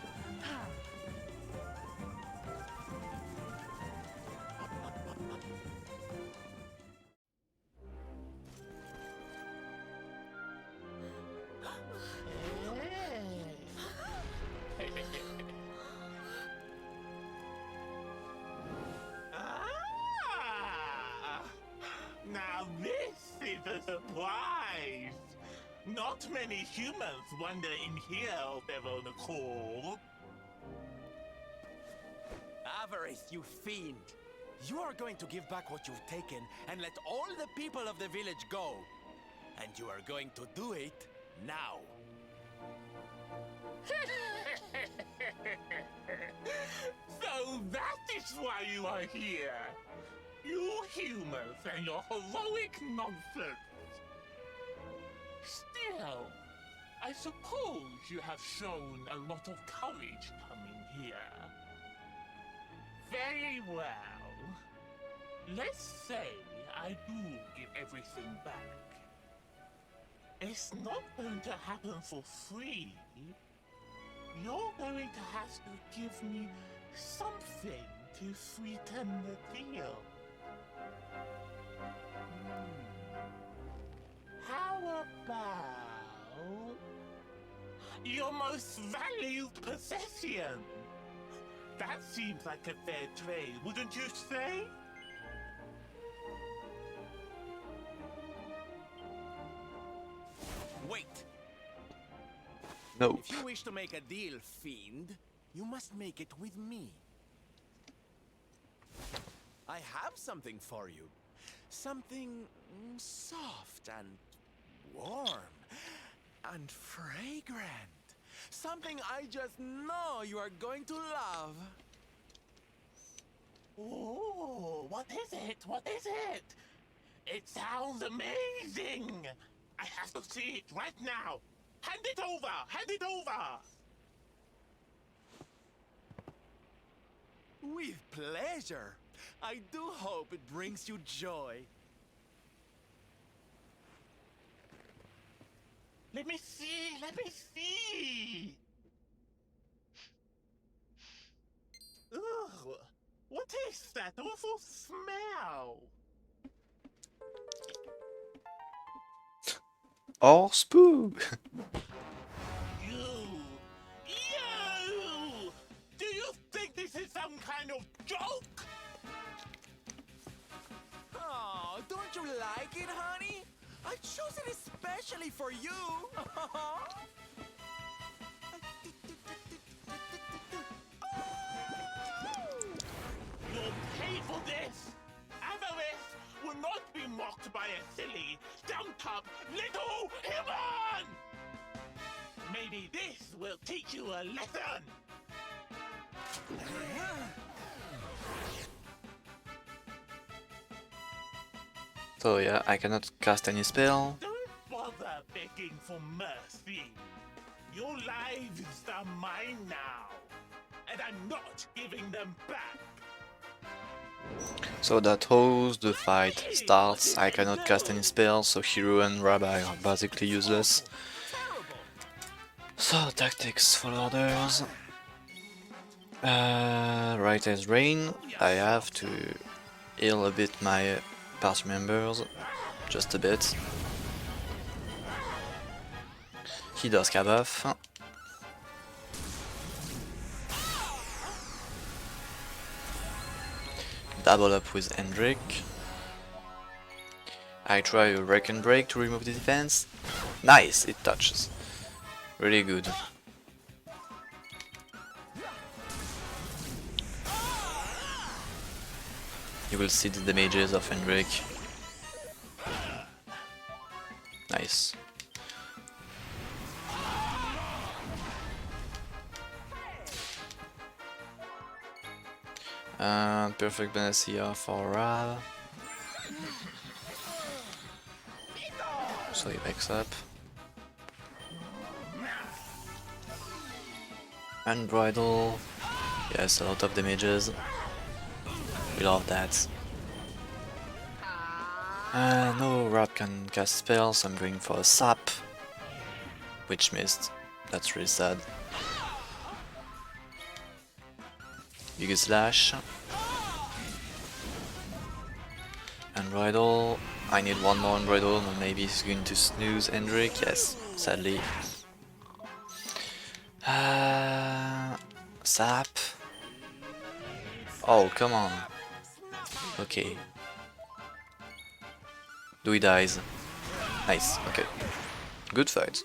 Now this is a surprise! Not many humans wander in here of their own accord.
Avarice, you fiend! You are going to give back what you've taken and let all the people of the village go. And you are going to do it now.
So that is why you are here! You humans and your heroic nonsense! Still, I suppose you have shown a lot of courage coming here. Very well. Let's say I do give everything back. It's not going to happen for free. You're going to have to give me something to sweeten the deal. How about your most valued possession? That seems like a fair trade, wouldn't you say?
Wait!
No.
If you wish to make a deal, fiend, you must make it with me. I have something for you. Something soft and warm and fragrant. Something I just know you are going to love.
Oh, what is it? What is it? It sounds amazing! I have to see it right now! Hand it over! Hand it over!
With pleasure. I do hope it brings you joy.
Let me see! Let me see! Ugh! What is that awful smell?
Or spook!
You! Do you think this is some kind of joke?
Oh, don't you like it, honey? I chose it especially for you.
You'll pay for this! Avarice will not be mocked by a silly, stumped-up little human! Maybe this will teach you a lesson!
So yeah, I cannot cast any spell.
Don't bother begging for mercy. Your lives are mine now, and I'm not giving them back.
So that how the fight starts. I cannot cast any spells, so Hero and Rabbi are basically useless. So tactics for orders. Right as rain, I have to heal a bit my party members, just a bit. He does cap off. Double up with Hendrik. I try a Wreck and Break to remove the defense. Nice, it touches. Really good. You will see the damages of Hendrik. Nice. Perfect Panacea for Ra. So he backs up. Unbridle. Yes, a lot of damages. We love that. No Rap can cast spells, so I'm going for a sap. Which missed. That's really sad. Big slash. Unbridle. I need one more Unbridle, and maybe he's going to snooze Hendrik. Yes, sadly. Sap. Oh, come on. Okay. He dies. Nice, okay. Good fight.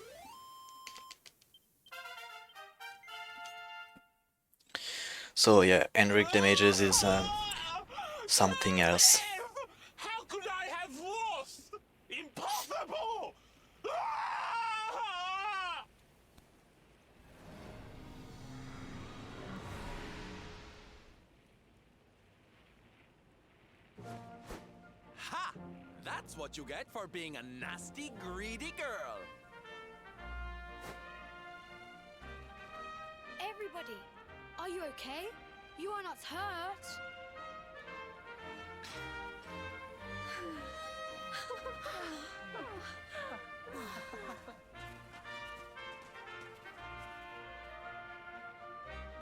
So yeah, Hendrik damages is something else.
How could I have lost? Impossible!
Ha! That's what you get for being a nasty, greedy girl.
Everybody, are you okay? You are not hurt.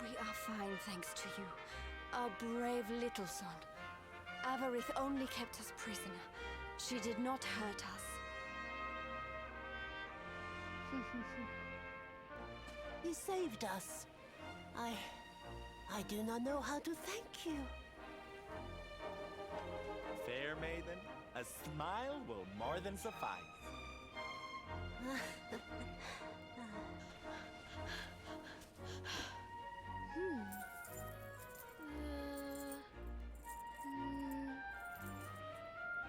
We are fine, thanks to you, our brave little son. Avarith only kept us prisoner. She did not hurt us.
You saved us. I do not know how to thank you.
Fair maiden, a smile will more than suffice.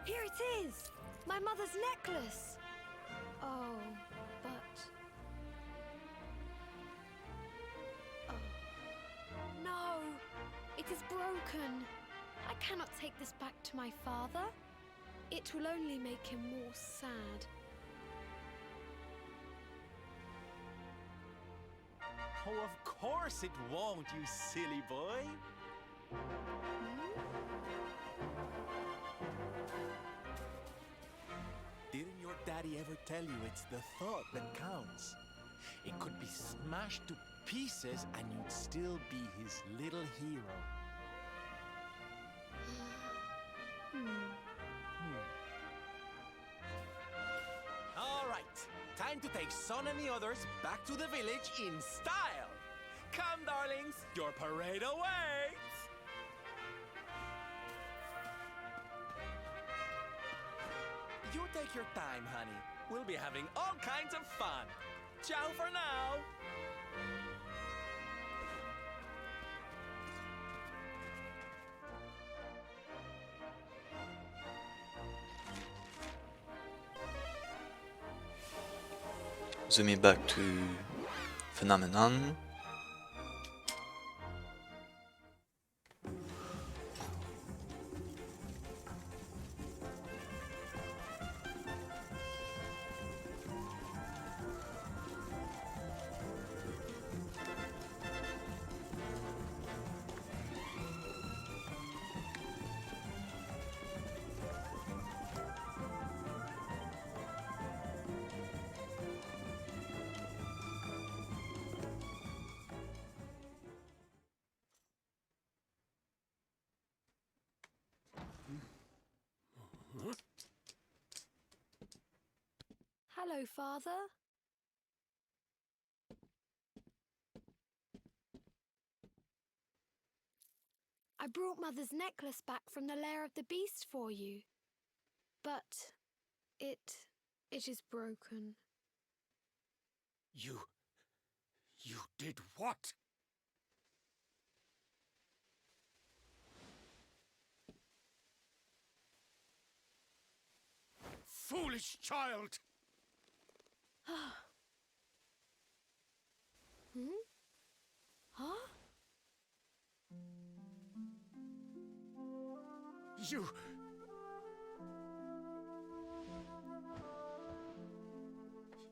Here it is! My mother's necklace! Oh, but... Oh. No! It is broken! I cannot take this back to my father. It will only make him more sad.
Oh, of course it won't, you silly boy. Didn't your daddy ever tell you it's the thought that counts? It could be smashed to pieces and you'd still be his little hero. All right, time to take Son and the others back to the village in style. Come, darlings, your parade awaits. You take your time, honey. We'll be having all kinds of fun. Ciao for now.
Zooming back to Phenomenon.
Hello, Father. I brought Mother's necklace back from the lair of the beast for you. But it is broken.
You did what? Foolish child!
Huh?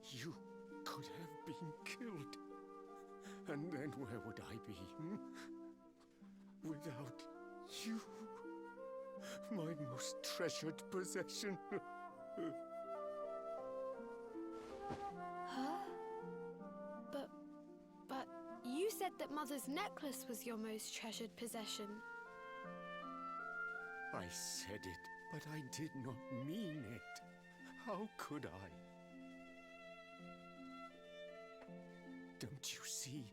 You could have been killed. And then where would I be? Without you, my most treasured possession.
Huh? But you said that Mother's necklace was your most treasured possession.
I said it, but I did not mean it. How could I? Don't you see?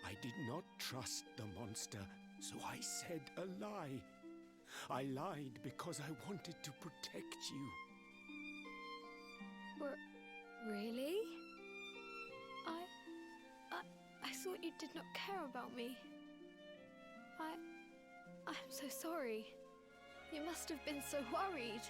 I did not trust the monster, so I said a lie. I lied because I wanted to protect you.
Really? I thought you did not care about me. I'm so sorry. You must have been so worried.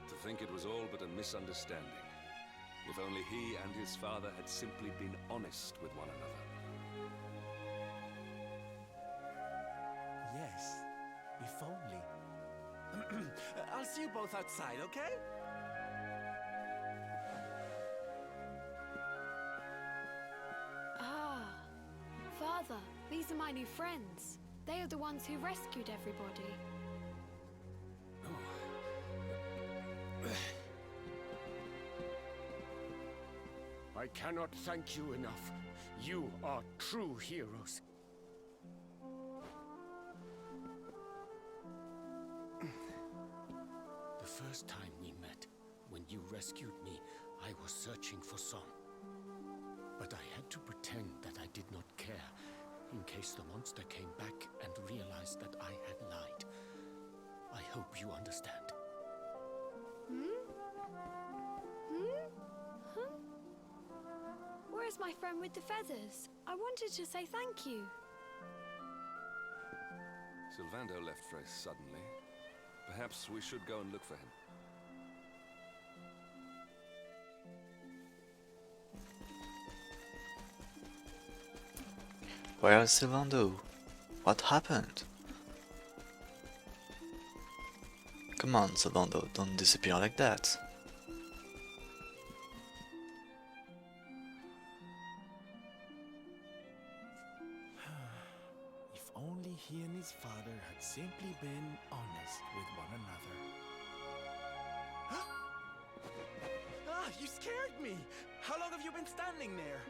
To think it was all but a misunderstanding. If only he and his father had simply been honest with one another.
Yes, if only. I'll see you both outside, okay?
Father, these are my new friends. They are the ones who rescued everybody.
I cannot thank you enough. You are true heroes. The first time we met, when you rescued me, I was searching for Son. But I had to pretend that I did not care, in case the monster came back and realized that I had lied. I hope you understand.
Where's my friend with the feathers? I wanted to say thank you.
Sylvando left very suddenly. Perhaps we should go and look for him.
Where is Sylvando? What happened? Come on, Sylvando, don't disappear like that.
If only he and his father had simply been honest with one another. You scared me! How long have you been standing there?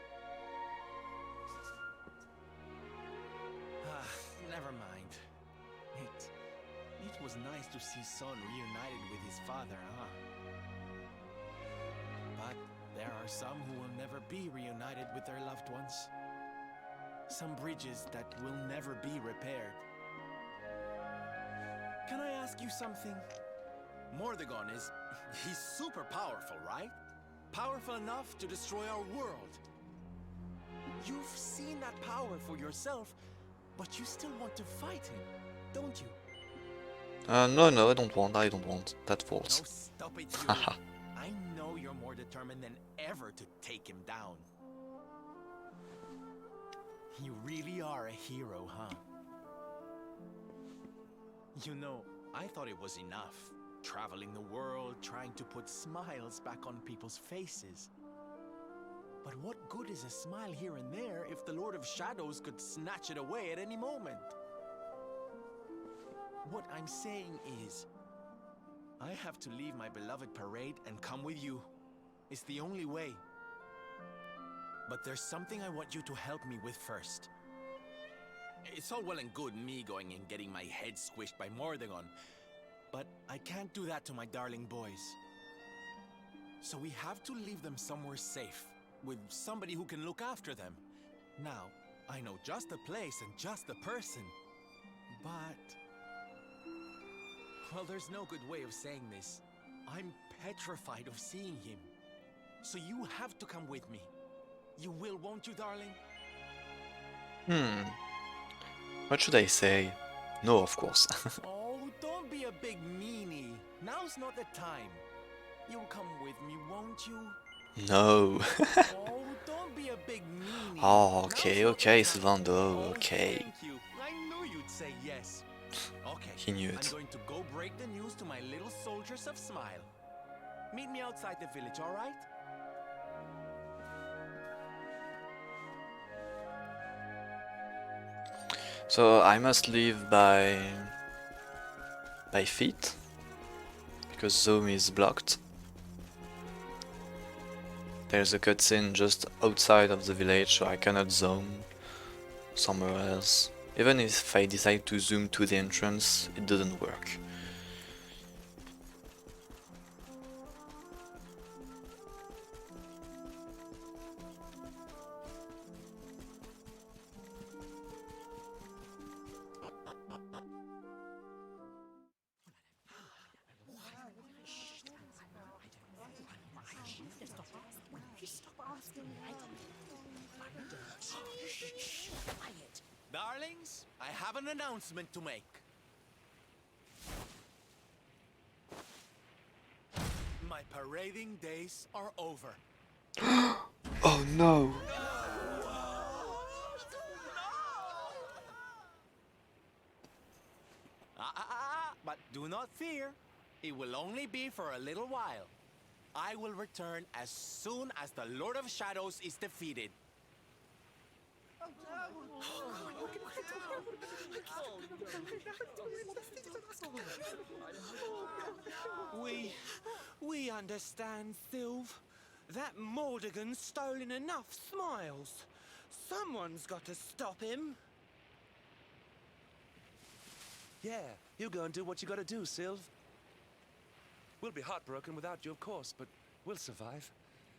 Never mind. It was nice to see Son reunited with his father, huh? But there are some who will never be reunited with their loved ones. Some bridges that will never be repaired. Can I ask you something? Mordegon he's super powerful, right? Powerful enough to destroy our world. You've seen that power for yourself, but you still want to fight him, don't you?
No, I don't want. That false.
No, stop it, you. I know you're more determined than ever to take him down. You really are a hero, huh? You know, I thought it was enough. Traveling the world, trying to put smiles back on people's faces. But what good is a smile here and there if the Lord of Shadows could snatch it away at any moment? What I'm saying is, I have to leave my beloved parade and come with you. It's the only way. But there's something I want you to help me with first. It's all well and good me going and getting my head squished by Mordegon, but I can't do that to my darling boys. So we have to leave them somewhere safe, with somebody who can look after them. Now, I know just the place and just the person, but... well, there's no good way of saying this. I'm petrified of seeing him. So you have to come with me. You will, won't you, darling?
What should I say? No, of course.
Oh, don't be a big meanie. Now's not the time. You'll come with me, won't you?
No.
Oh, don't be a big meanie.
Oh, okay, Sylvander, okay.
Thank you. I knew you'd say yes. Okay.
He knew it.
I'm going to go break the news to my little soldiers of Smile. Meet me outside the village, all right?
So I must leave by feet because Zone is blocked. There's a cutscene just outside of the village, so I cannot zone somewhere else. Even if I decide to zoom to the entrance, it doesn't work.
Darlings, I have an announcement to make. My parading days are over.
Oh no!
But do not fear. It will only be for a little while. I will return as soon as the Lord of Shadows is defeated.
We understand, Sylv. That Mordegon's stolen enough smiles. Someone's got to stop him.
Yeah, you go and do what you gotta do, Sylv. We'll be heartbroken without you, of course, but we'll survive.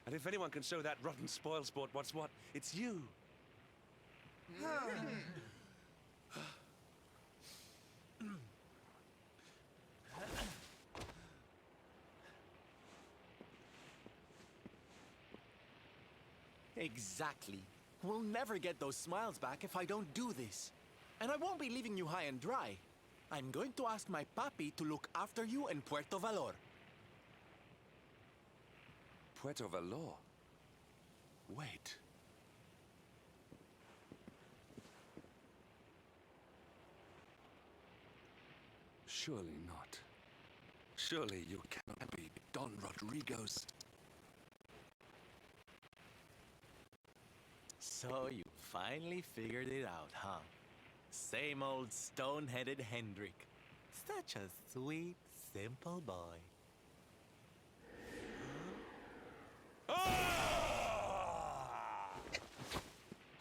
And if anyone can show that rotten spoilsport what's what, it's you.
Exactly. We'll never get those smiles back if I don't do this. And I won't be leaving you high and dry. I'm going to ask my papi to look after you in Puerto Valor.
Puerto Valor? Wait. Surely not. Surely you cannot be Don Rodrigo's...
So you finally figured it out, huh? Same old stone-headed Hendrik. Such a sweet, simple boy.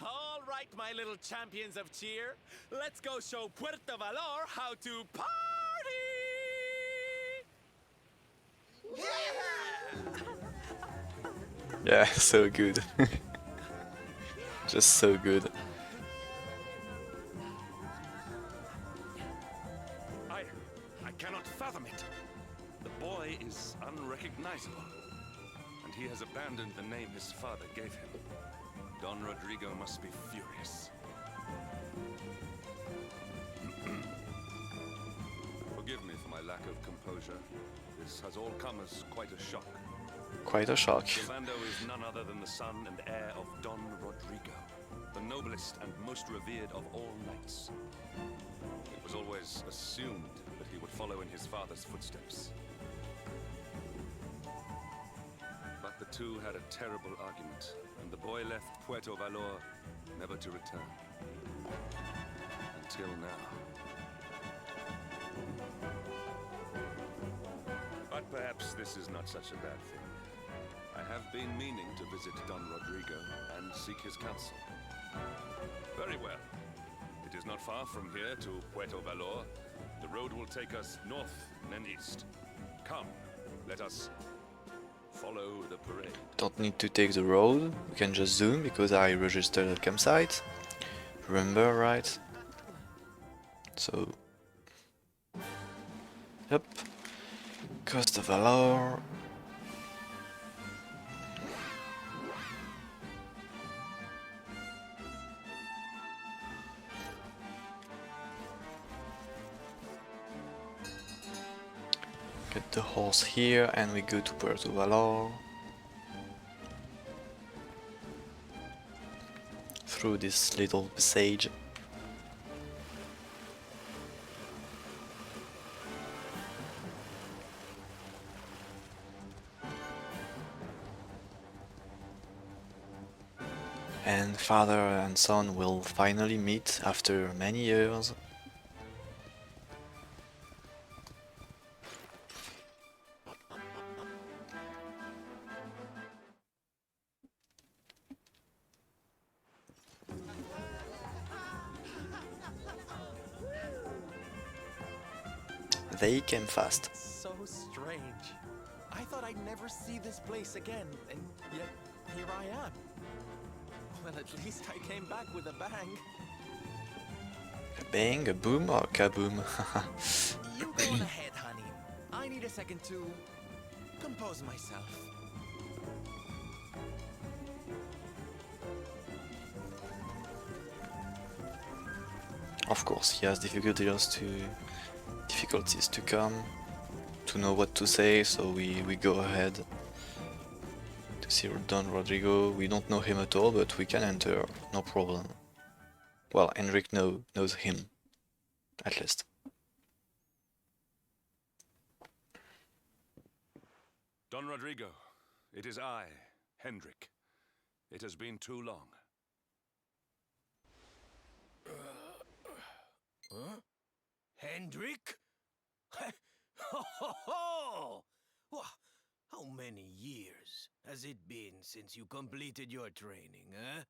All right, my little champions of cheer. Let's go show Puerto Valor how to party!
Yeah, so good. Just so good.
I cannot fathom it. The boy is unrecognizable, and he has abandoned the name his father gave him. Don Rodrigo must be furious. Forgive me for my lack of composure. This has all come as quite a shock.
Quite a shock.
Sylvander is none other than the son and heir of Don Rodrigo, the noblest and most revered of all knights. It was always assumed that he would follow in his father's footsteps. But the two had a terrible argument, and the boy left Puerto Valor, never to return. Until now. But perhaps this is not such a bad thing. I have been meaning to visit Don Rodrigo and seek his counsel. Very well. It is not far from here to Puerto Valor. The road will take us north and east. Come, let us follow the parade.
Don't need to take the road, we can just zoom because I registered the campsite. Remember, right? So... Yep. Coast of Valor. Get the horse here and we go to Puerto Valor. Through this little passage. And father and son will finally meet after many years. They came fast.
So strange. I thought I'd never see this place again, and yet here I am. Well, at least I came back with a bang.
A bang, a boom, or kaboom?
You go on ahead, honey. I need a second to compose myself.
Of course, he has difficulties to come, to know what to say, so we go ahead to see Don Rodrigo. We don't know him at all, but we can enter, no problem. Well, Henrik knows him, at least.
Don Rodrigo, it is I, Hendrik. It has been too long.
Huh? Hendrik? Ho ho ho! How many years has it been since you completed your training, eh?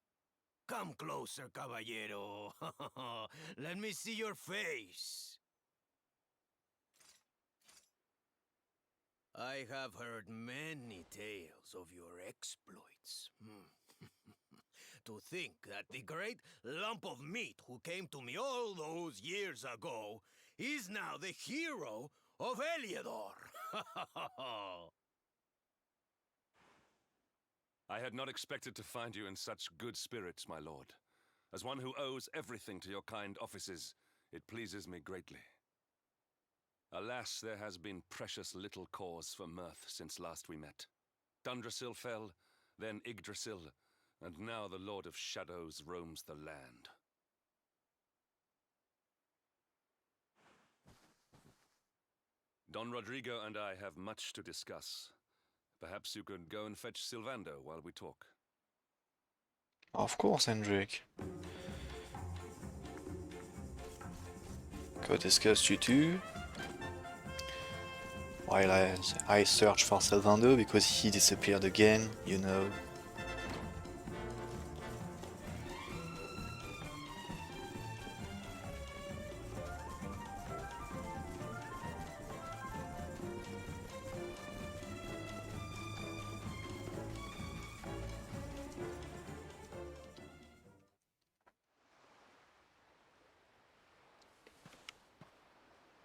Come closer, caballero. Let me see your face. I have heard many tales of your exploits. To think that the great lump of meat who came to me all those years ago is now the hero of Heliodor.
I had not expected to find you in such good spirits, my lord. As one who owes everything to your kind offices, it pleases me greatly. Alas, there has been precious little cause for mirth since last we met. Dundrasil fell, then Yggdrasil, and now the Lord of Shadows roams the land. Don Rodrigo and I have much to discuss. Perhaps you could go and fetch Sylvando while we talk.
Of course, Hendrik. Go discuss you two. While I search for Sylvando because he disappeared again, you know.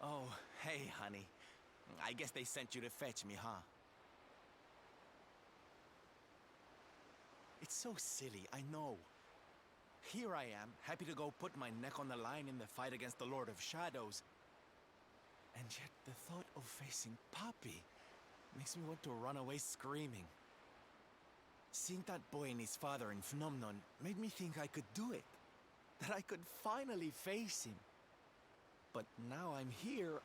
Oh, hey, honey. I guess they sent you to fetch me, huh? It's so silly, I know. Here I am, happy to go put my neck on the line in the fight against the Lord of Shadows. And yet the thought of facing Papi makes me want to run away screaming. Seeing that boy and his father in Phenomenon made me think I could do it. That I could finally face him. But now I'm here,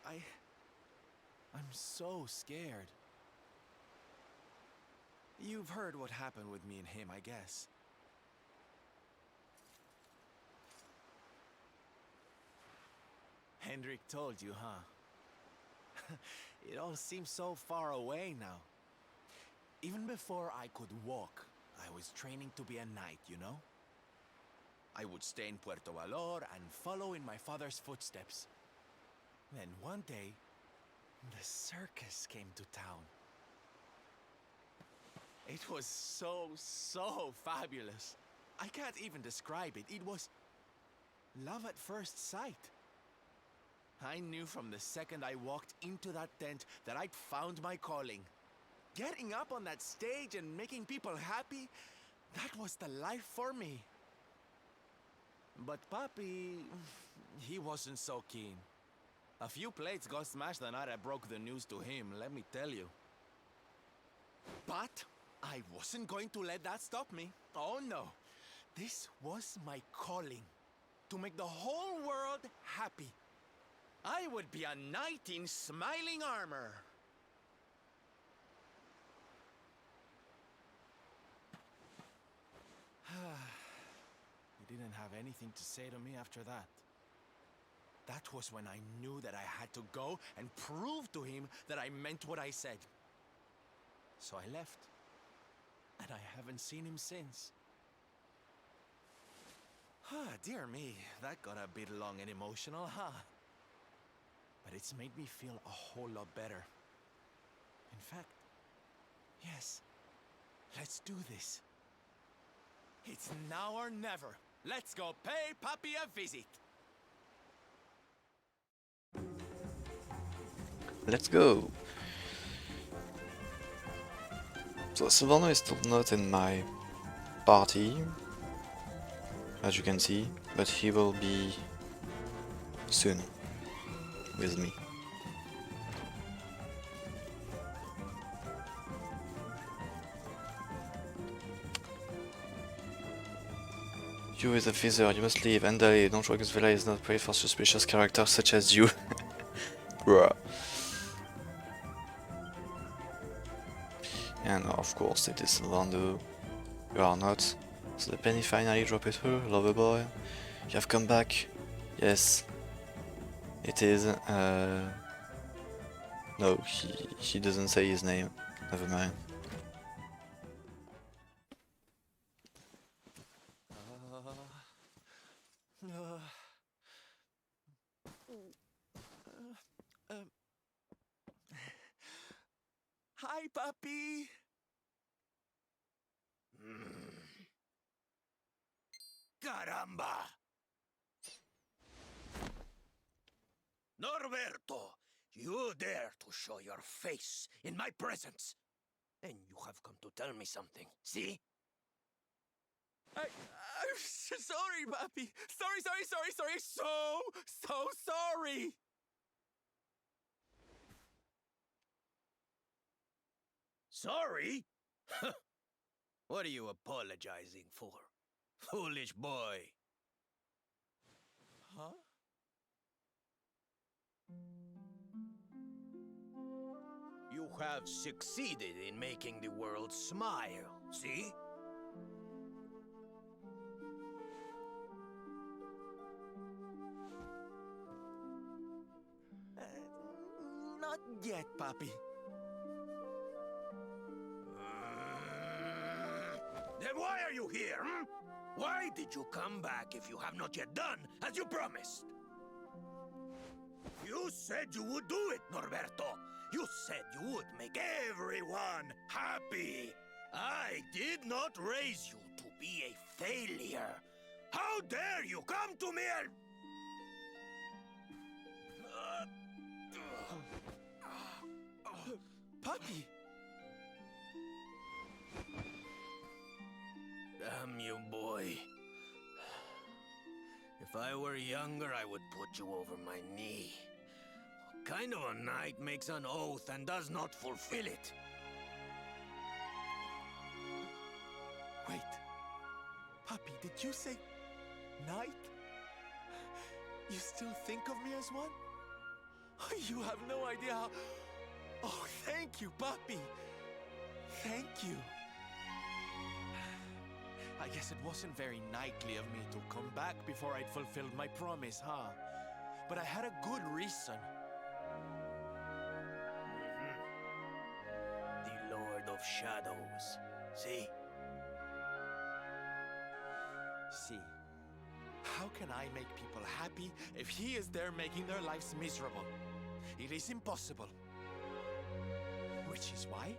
I'm so scared. You've heard what happened with me and him, I guess. Hendrik told you, huh? It all seems so far away now. Even before I could walk, I was training to be a knight, you know? I would stay in Puerto Valor and follow in my father's footsteps. Then one day, the circus came to town. It was so fabulous. I can't even describe it. It was love at first sight. I knew from the second I walked into that tent that I'd found my calling. Getting up on that stage and making people happy, that was the life for me. But Papi, he wasn't so keen. A few plates got smashed the night I broke the news to him, let me tell you. But I wasn't going to let that stop me. Oh no. This was my calling. To make the whole world happy. I would be a knight in smiling armor. He didn't have anything to say to me after that. That was when I knew that I had to go and prove to him that I meant what I said. So I left. And I haven't seen him since. Dear me, that got a bit long and emotional, huh? But it's made me feel a whole lot better. In fact, yes, let's do this. It's now or never. Let's go pay Papi a visit.
Let's go! So Sylwer is still not in my party, as you can see, but he will be soon with me. You is a visor, you must leave. Andale, don't work, this villa is not great for suspicious characters such as you. Bruh. And of course it is Lando. You are not. So the penny finally dropped her, lover boy. You have come back. Yes. It is. No, he doesn't say his name. Never mind.
Hi, Papi.
Caramba! Norberto, you dare to show your face in my presence. And you have come to tell me something, see?
I'm sorry, Papi. Sorry. So sorry.
Sorry? What are you apologizing for? Foolish boy.
Huh?
You have succeeded in making the world smile, see?
Not yet, Papi.
Then why are you here, hmm? Why did you come back if you have not yet done as you promised? You said you would do it, Norberto. You said you would make everyone happy. I did not raise you to be a failure. How dare you come to me and...
Papi!
Damn you, boy. If I were younger, I would put you over my knee. What kind of a knight makes an oath and does not fulfill it?
Wait. Papi, did you say knight? You still think of me as one? You have no idea how... Oh, thank you, Papi. Thank you. I guess it wasn't very knightly of me to come back before I'd fulfilled my promise, huh? But I had a good reason.
The Lord of shadows. See?
See, how can I make people happy if he is there making their lives miserable? It is impossible. Which is why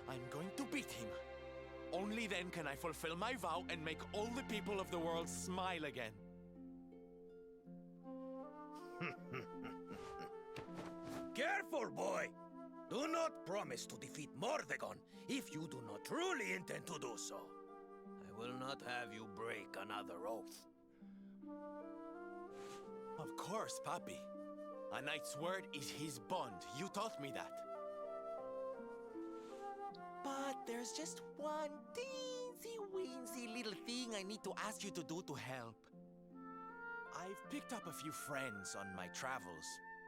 I'm going to beat him. Only then can I fulfill my vow and make all the people of the world smile again.
Careful, boy! Do not promise to defeat Mordegon if you do not truly intend to do so. I will not have you break another oath.
Of course, Papi. A knight's word is his bond. You taught me that. But there's just one teensy-weensy little thing I need to ask you to do to help. I've picked up a few friends on my travels.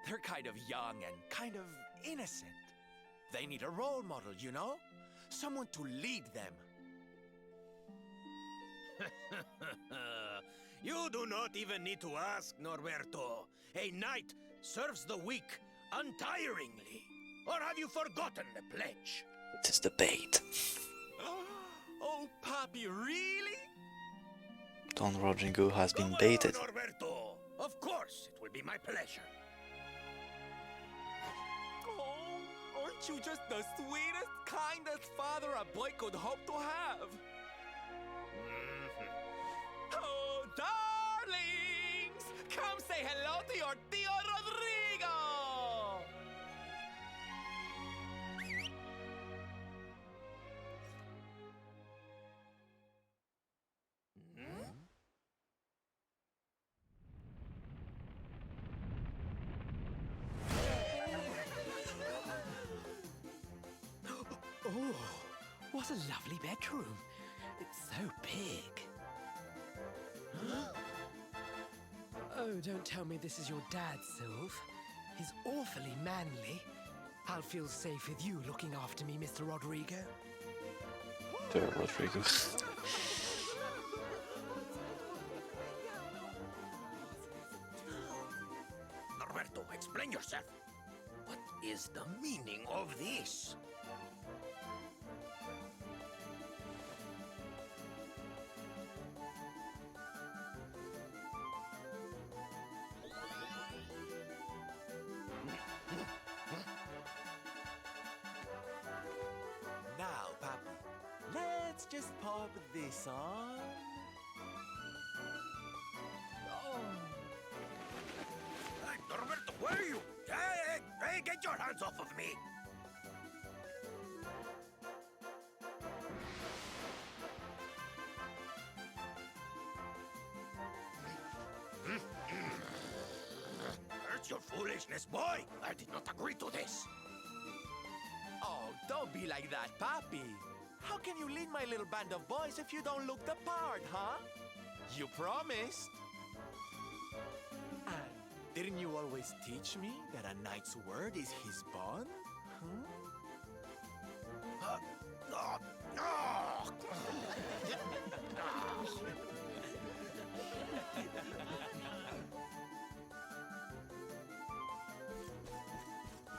They're kind of young and kind of innocent. They need a role model, you know? Someone to lead them.
You do not even need to ask, Norberto. A knight serves the weak untiringly. Or have you forgotten the pledge?
It is the bait.
Oh, Papi, really?
Don Rodrigo has been baited.
Norberto, of course, it will be my pleasure.
Oh, aren't you just the sweetest, kindest father a boy could hope to have? Oh, darlings! Come say hello to your Tio Rodrigo!
Oh, what a lovely bedroom. It's so big. Oh, don't tell me this is your dad, Sylw. He's awfully manly. I'll feel safe with you looking after me, Mr. Rodrigo.
Dear Rodrigo.
Norberto, explain yourself. What is the meaning of this?
Now, Papi, let's just pop this on.
Hey, Norberto, where are you? Hey, get your hands off of me! That's your foolishness, boy! I did not agree to this!
Oh, don't be like that, Papi. How can you lead my little band of boys if you don't look the part, huh? You promised. And didn't you always teach me that a knight's word is his bond?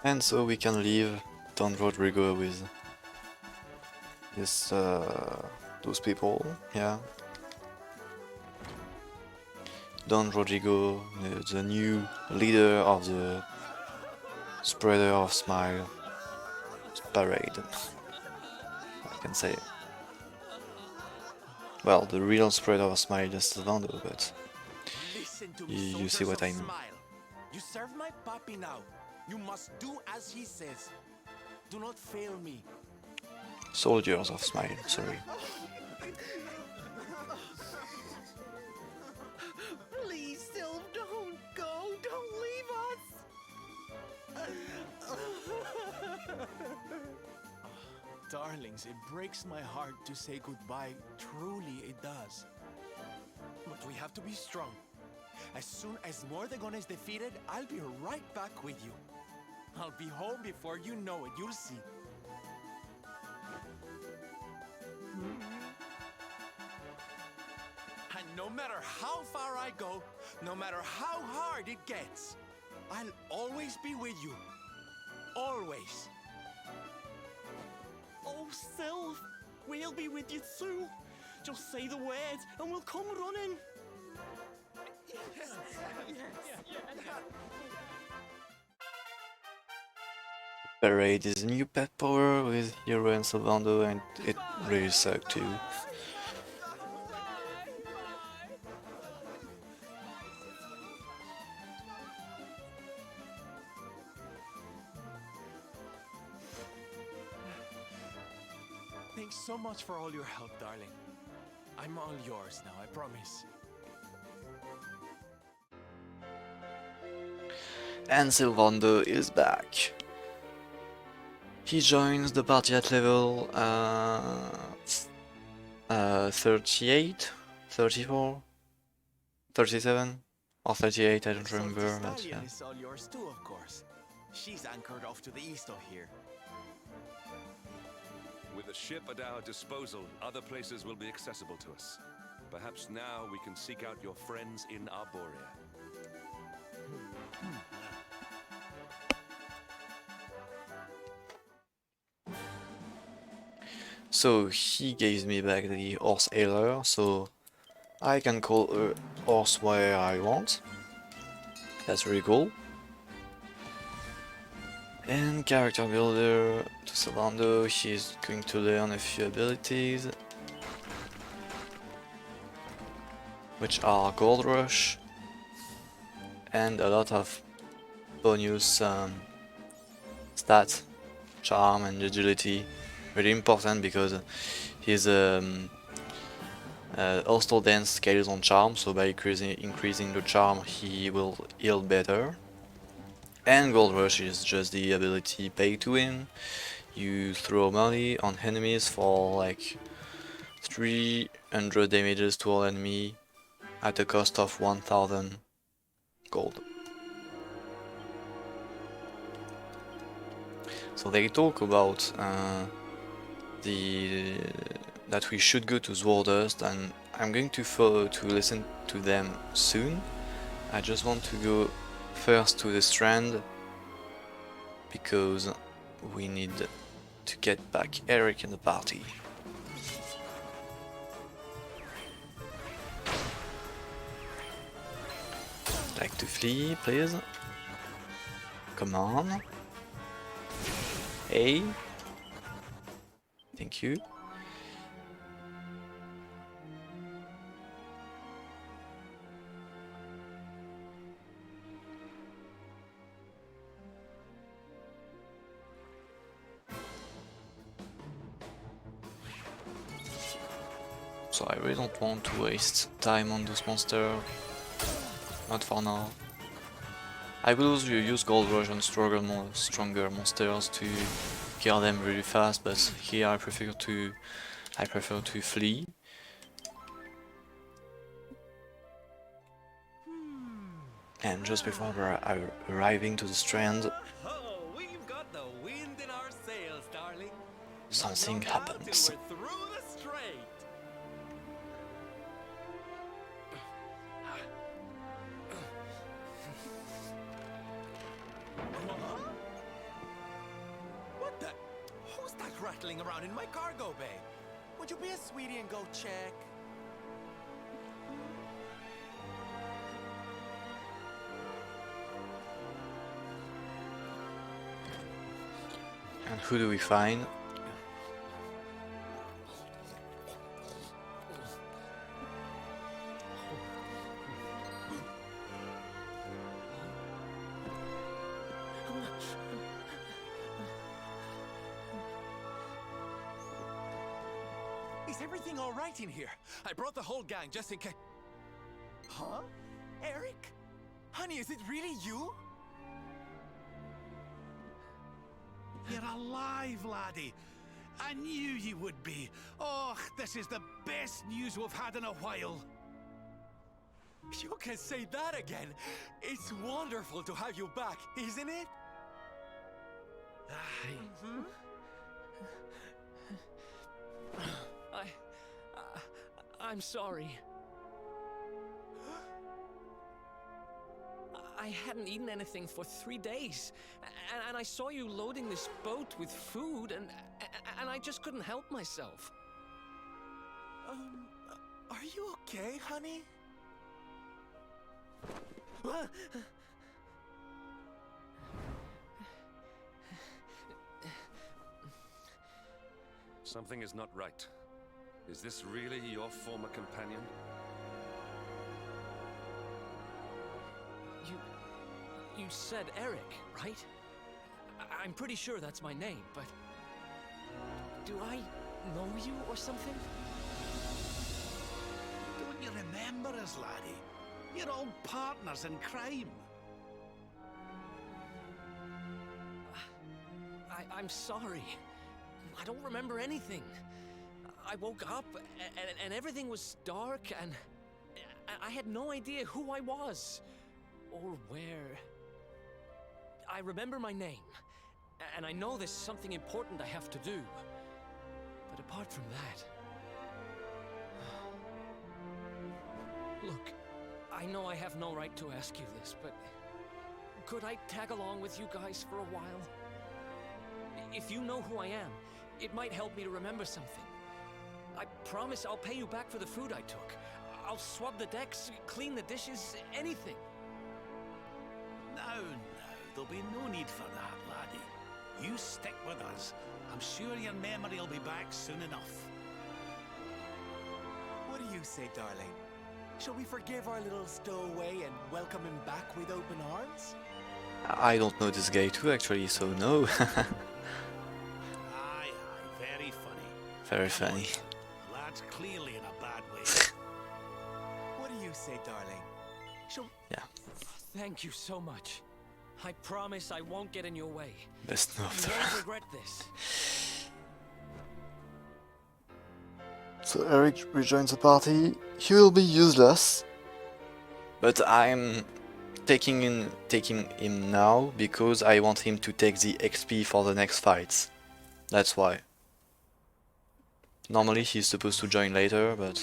And so we can leave Don Rodrigo with this, those people, yeah. Don Rodrigo, the new leader of the Spreader of Smile parade, I can say. Well, the real Spreader of Smile is Vando, but you see what I mean.
You serve my Papi now. You must do as he says. Do not fail me.
Soldiers of Smile, sorry.
Please, Sylw, don't go. Don't leave us.
Darlings, it breaks my heart to say goodbye. Truly, it does. But we have to be strong. As soon as Mordegon is defeated, I'll be right back with you. I'll be home before you know it. You'll see. And no matter how far I go, no matter how hard it gets, I'll always be with you. Always.
Oh, Sylw, we'll be with you too. Just say the word and we'll come running.
Parade is a new pet power with Hero and Sylvando, and it really sucked too.
Thanks so much for all your help, darling. I'm all yours now, I promise.
And Sylvando is back. He joins the party at level 38, 34, 37, or 38, I don't remember. But
Stallion
yeah.
is all yours too, of course. She's anchored off to the east of here.
With a ship at our disposal, other places will be accessible to us. Perhaps now we can seek out your friends in Arborea.
So he gave me back the horse hailer, so I can call a horse where I want. That's really cool. And character builder to Sylvando, she's going to learn a few abilities, which are Gold Rush and a lot of bonus stats, charm and agility. Really important because his hostile dance scales on charm, so by increasing the charm he will heal better. And Gold Rush is just the ability pay to win. You throw money on enemies for like 300 damages to all enemy at a cost of 1000 gold. So they talk about that we should go to Swordust, and I'm going to listen to them soon. I just want to go first to the Strand because we need to get back Eric in the party. Like to flee, please. Come on. Hey. Thank you. So I really don't want to waste time on this monster. Not for now. I will use Gold Rush on stronger monsters to kill them really fast, but here I prefer to flee. And just before arriving to the Strand,
We've got the wind in our sails, darling.
something happens.
We're through the strait. What the? Who's that rattling around in my cargo bay? Would you be a sweetie and go check?
And who do we find?
Is everything all right in here? I brought the whole gang just in case. Huh? Eric? Honey, is it really you?
You're alive, laddie. I knew you would be. Oh, this is the best news we've had in a while.
You can say that again. It's wonderful to have you back, isn't it?
Aye. I'm sorry. I hadn't eaten anything for 3 days, and I saw you loading this boat with food, and I just couldn't help myself.
Are you okay, honey?
Something is not right. Is this really your former companion?
You said Eric, right? I'm pretty sure that's my name, but... do I know you or something?
Don't you remember us, laddie? You're old partners in crime.
I'm sorry. I don't remember anything. I woke up and everything was dark and I had no idea who I was or where. I remember my name and I know there's something important I have to do. But apart from that... Look, I know I have no right to ask you this, but could I tag along with you guys for a while? If you know who I am, it might help me to remember something. I promise I'll pay you back for the food I took. I'll swab the decks, clean the dishes, anything.
Now, there'll be no need for that, laddie. You stick with us. I'm sure your memory will be back soon enough.
What do you say, darling? Shall we forgive our little stowaway and welcome him back with open arms?
I don't know this guy too, actually, so no.
Aye, very funny.
Very funny.
Lad's clearly in a bad way.
What do you say, darling? Shall...
Yeah.
Thank you so much. I promise I won't get in your way.
Best
You
note.
won't regret this.
So Eric rejoins the party. He will be useless, but I'm taking him now because I want him to take the XP for the next fights. That's why. Normally he's supposed to join later, but...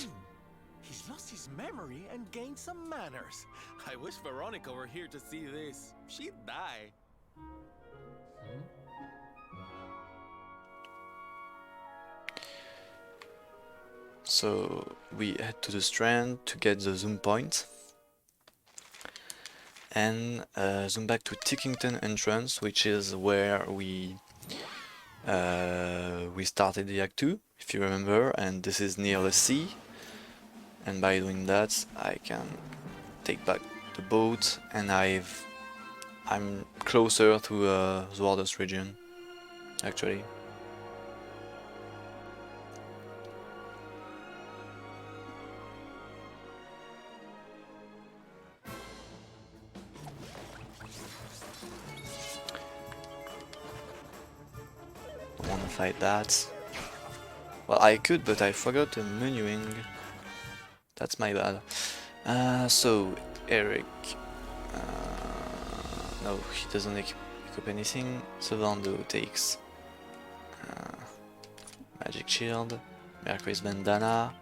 He's lost his memory and gained some manners. I wish Veronica were here to see this. She'd die.
So we head to the strand to get the zoom point. And zoom back to Tickington entrance, which is where we started the Act 2, if you remember, and this is near the sea. And by doing that, I can take back the boat, and I'm closer to the Swordust region, actually. Don't wanna fight that. Well, I could, but I forgot the menuing. That's my bad. So, Eric... no, he doesn't equip anything. Savando takes Magic Shield, Mercury's Bandana,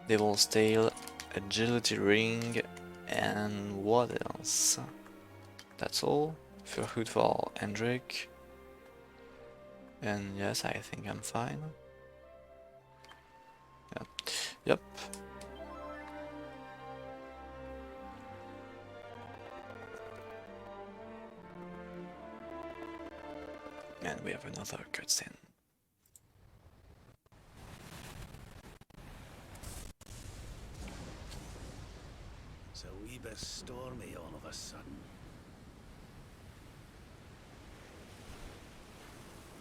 Devil's Tail, Agility Ring, and what else? That's all. Fur Hood for Hendrik. And yes, I think I'm fine. Yeah. Yep. And we have another cutscene.
It's a wee bit stormy all of a sudden.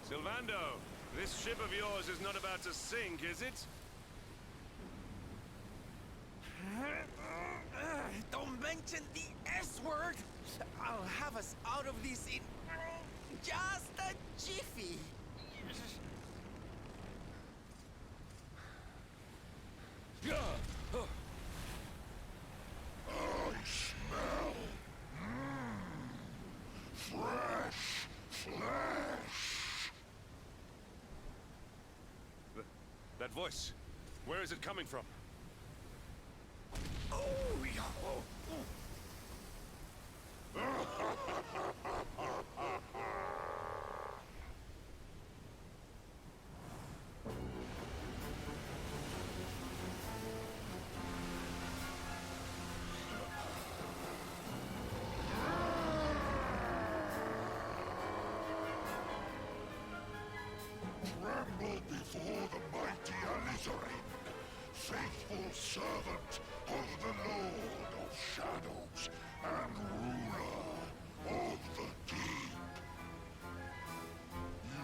Sylvando, this ship of yours is not about to sink, is it?
Don't mention the S word! I'll have us out of this in just a jiffy.
I smell fresh flesh.
That voice, where is it coming from?
Oh, yeah. before the mighty Alizarin, faithful servant of the Lord of Shadows and ruler of the deep.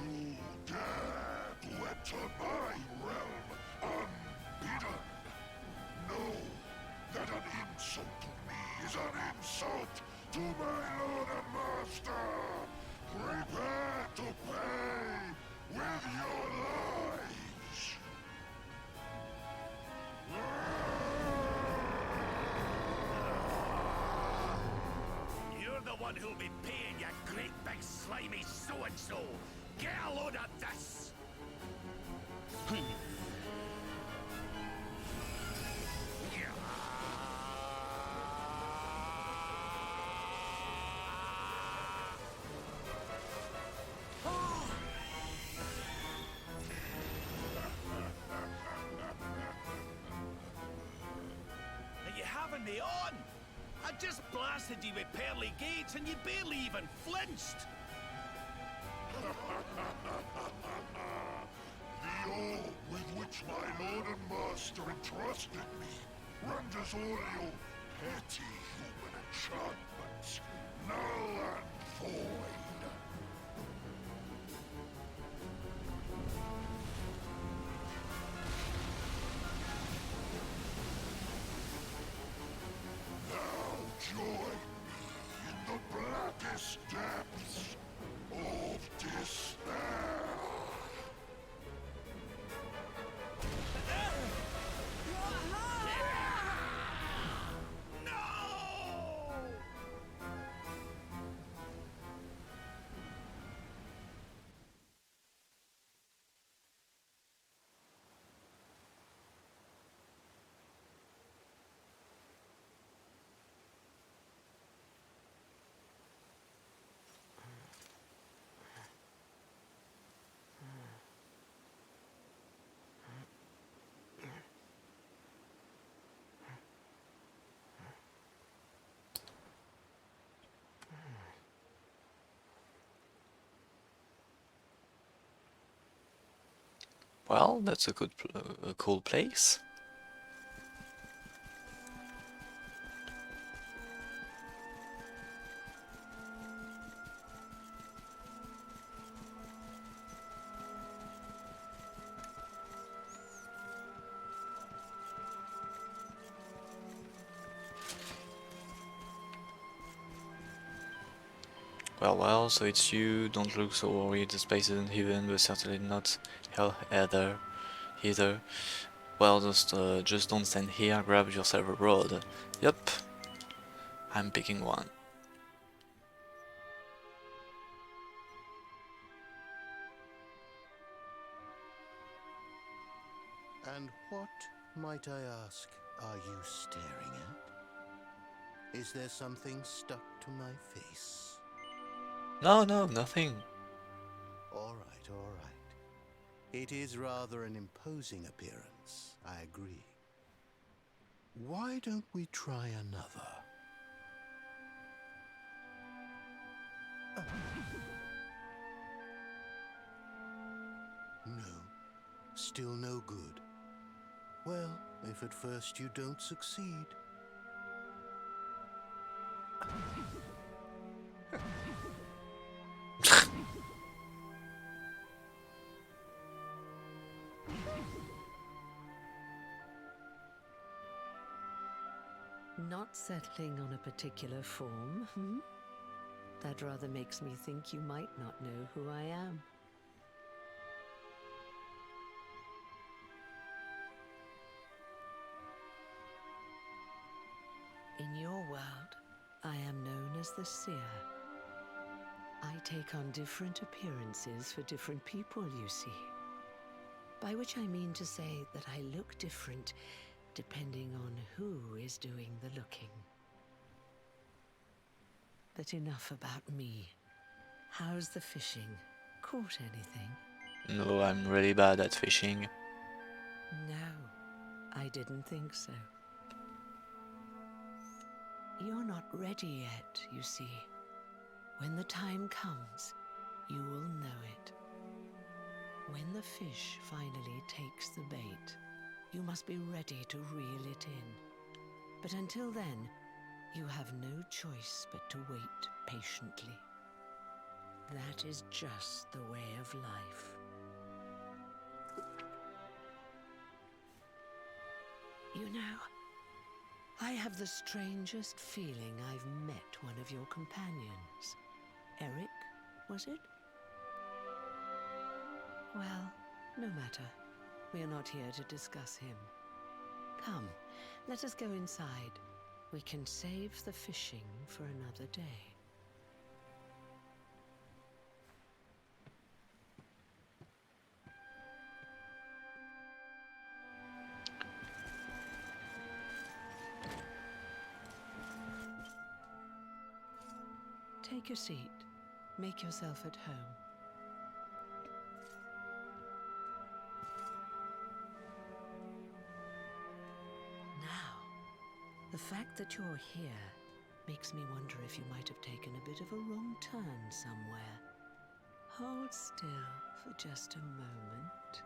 You dare to enter my realm unbidden. Know that an insult to me is an insult to my lord and master. Prepare to pay with your lives.
You're the one who'll be paying, you great big slimy so-and-so! Get a load of this! Are you having me on? I just blasted you with pearly gates and you barely even flinched!
The orb with which my lord and master entrusted me renders all your petty human enchantments null and void. Now join me in the blackest depths of despair.
Well, that's a cool place. Well, so it's you, don't look so worried, this place isn't heaven, but certainly not hell either. Well, just don't stand here, grab yourself a rod. Yup, I'm picking one.
And what, might I ask, are you staring at? Is there something stuck to my face?
No, nothing.
All right, all right. It is rather an imposing appearance, I agree. Why don't we try another? No, still no good. Well, if at first you don't succeed.
Not settling on a particular form, hmm? That rather makes me think you might not know who I am. In your world, I am known as the Seer. I take on different appearances for different people, you see. By which I mean to say that I look different depending on who is doing the looking. But enough about me. How's the fishing? Caught anything?
No, I'm really bad at fishing.
No, I didn't think so. You're not ready yet, you see. When the time comes, you will know it. When the fish finally takes the bait, you must be ready to reel it in. But until then, you have no choice but to wait patiently. That is just the way of life. You know, I have the strangest feeling I've met one of your companions. Eric, was it? Well, no matter. We are not here to discuss him. Come, let us go inside. We can save the fishing for another day. Take a seat. Make yourself at home. Now, the fact that you're here makes me wonder if you might have taken a bit of a wrong turn somewhere. Hold still for just a moment.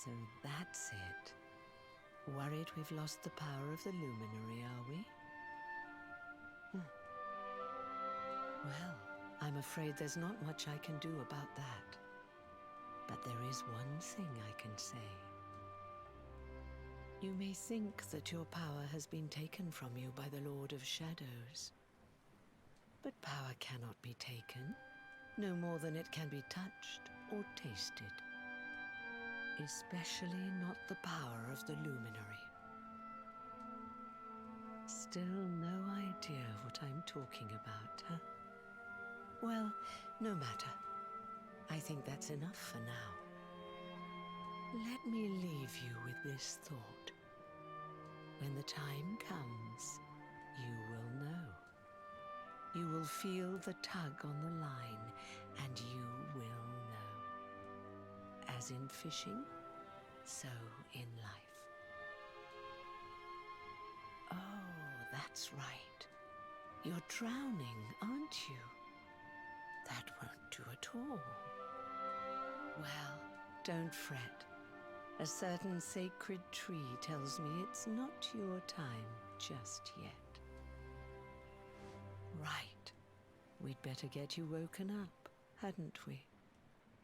So that's it. Worried we've lost the power of the luminary, are we? Well, I'm afraid there's not much I can do about that. But there is one thing I can say. You may think that your power has been taken from you by the Lord of Shadows. But power cannot be taken, no more than it can be touched or tasted. Especially not the power of the luminary. Still no idea what I'm talking about, huh? Well, no matter. I think that's enough for now. Let me leave you with this thought. When the time comes, you will know. You will feel the tug on the line, and you will know. As in fishing, so in life. Oh, that's right. You're drowning, aren't you? That won't do at all. Well, don't fret. A certain sacred tree tells me it's not your time just yet. Right. We'd better get you woken up, hadn't we?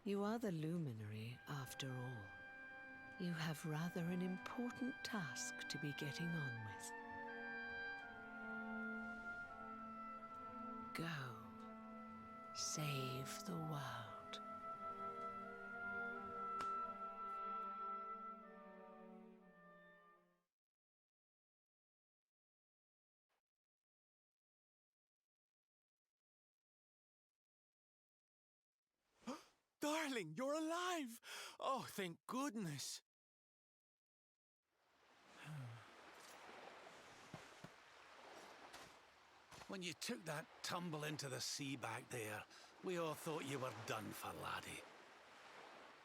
You are the luminary, after all. You have rather an important task to be getting on with. Go. Save the world.
Darling, you're alive! Oh, thank goodness.
When you took that tumble into the sea back there, we all thought you were done for, laddie.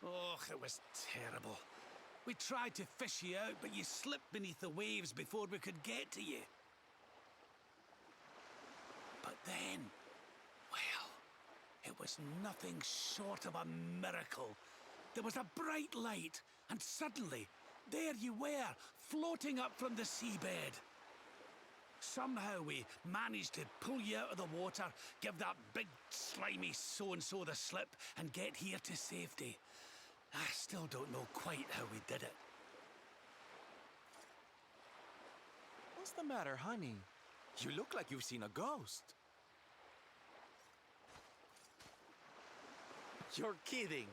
Oh, it was terrible. We tried to fish you out, but you slipped beneath the waves before we could get to you. But then, well, it was nothing short of a miracle. There was a bright light, and suddenly, there you were, floating up from the seabed. Somehow we managed to pull you out of the water, give that big slimy so-and-so the slip, and get here to safety. I still don't know quite how we did it.
What's the matter, honey? You look like you've seen a ghost. You're kidding.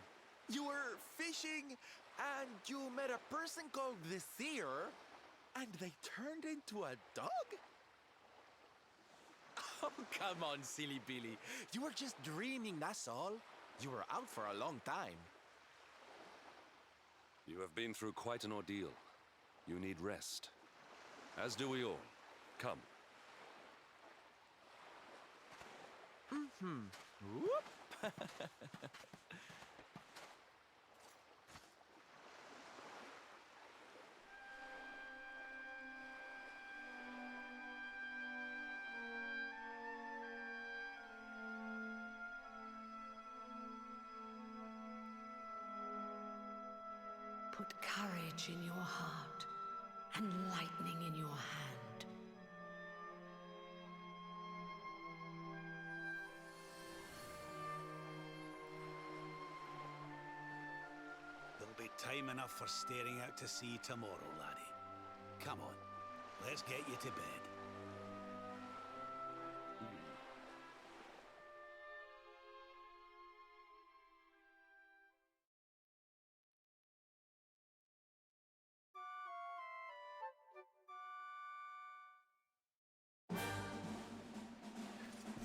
You were fishing, and you met a person called the Seer, and they turned into a dog? Oh, come on, silly Billy. You were just dreaming, that's all. You were out for a long time.
You have been through quite an ordeal. You need rest. As do we all. Come.
Whoop.
put courage in your heart and lightning in your hand.
There'll be time enough for staring out to sea tomorrow, laddie. Come on, let's get you to bed.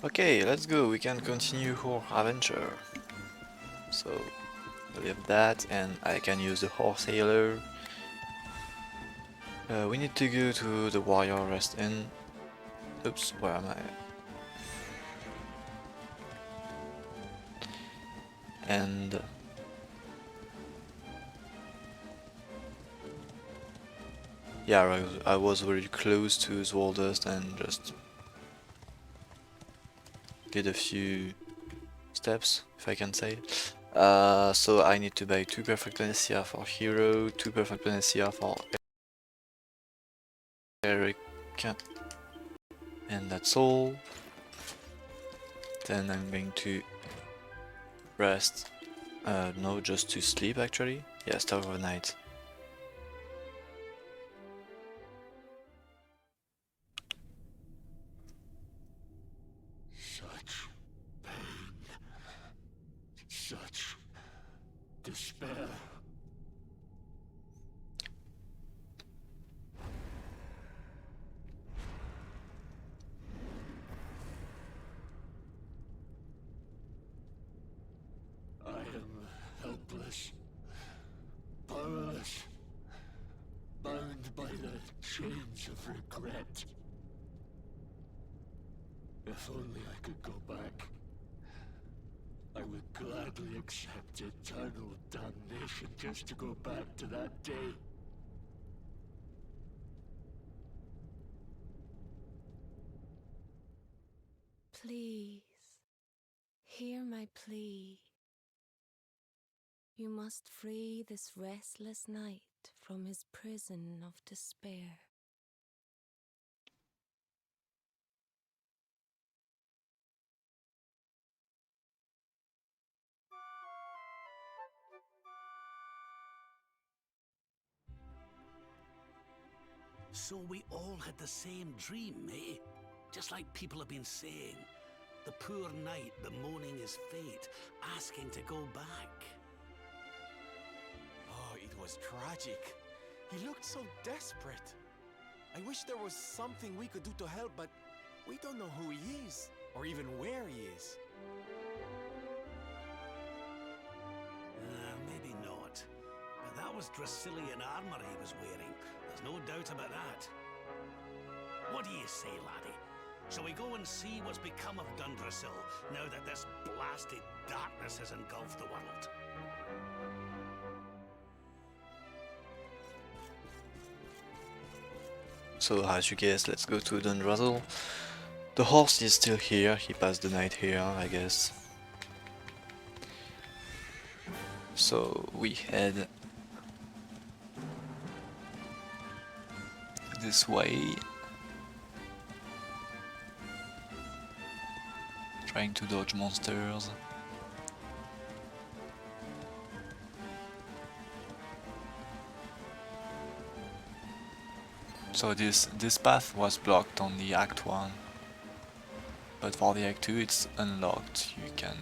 Okay, let's go, we can continue our adventure. So, I leave that, and I can use the horse healer. We need to go to the warrior rest inn. Oops, where am I? And yeah, I was very close to Zwoldust and just did a few steps, if I can say. So I need to buy 2 perfect panacea for hero, 2 perfect panacea for Eric, and that's all. Then I'm going to rest. No, just to sleep actually. Yeah, start of the night.
Such pain. Such despair. I am helpless, powerless, bound by the chains of regret. If only I could go back, I would gladly accept eternal damnation just to go back to that day.
Please, hear my plea. You must free this restless knight from his prison of despair.
So we all had the same dream, eh? Just like people have been saying. The poor knight bemoaning his fate, asking to go back.
Oh, it was tragic. He looked so desperate. I wish there was something we could do to help, but we don't know who he is, or even where he is.
Maybe not. But that was Dracilian armor he was wearing. There's no doubt about that. What do you say, laddie? Shall we go and see what's become of Dundrasil now that this blasted darkness has engulfed the world?
So as you guessed, let's go to Dundrasil. The horse is still here, he passed the night here, I guess. So we head this way. Trying to dodge monsters. So this path was blocked on the Act 1, but for the Act 2 it's unlocked. You can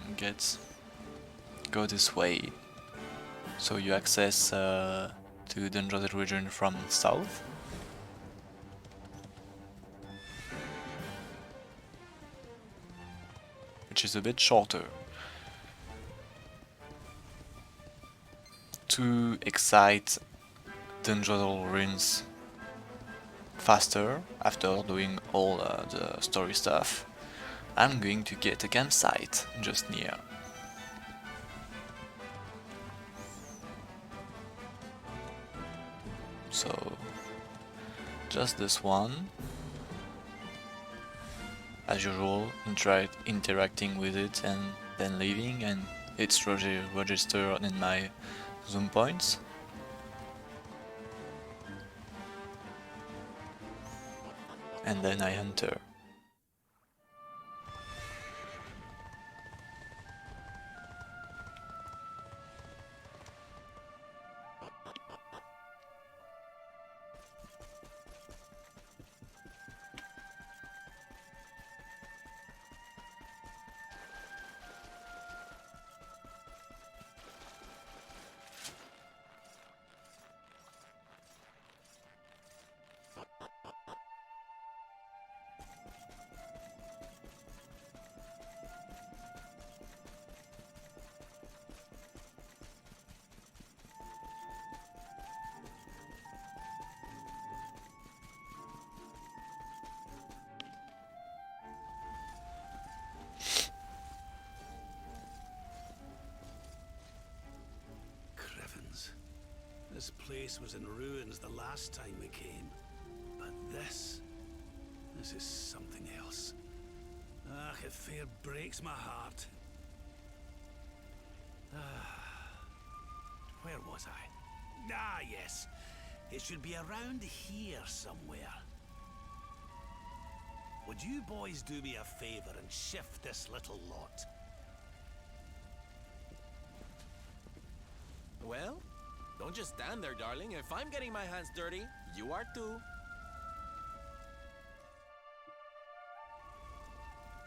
go this way. So you access to Dungeon region from south. Which is a bit shorter. To excite Dungeon ruins faster, after doing all the story stuff, I'm going to get a campsite just near. So, just this one. As usual, interacting with it and then leaving, and it's registered in my zoom points. and then I enter.
This place was in ruins the last time we came. But this is something else. Ah, it fair breaks my heart. Where was I? Ah, yes. It should be around here somewhere. Would you boys do me a favor and shift this little lot?
Well, don't just stand there, darling. If I'm getting my hands dirty, you are too.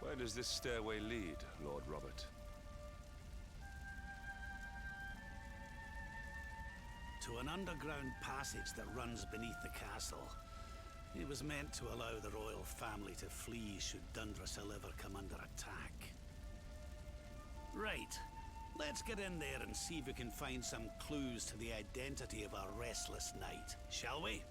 Where does this stairway lead, Lord Robert?
To an underground passage that runs beneath the castle. It was meant to allow the royal family to flee should Dundrossil ever come under attack. Right. Let's get in there and see if we can find some clues to the identity of our restless knight, shall we?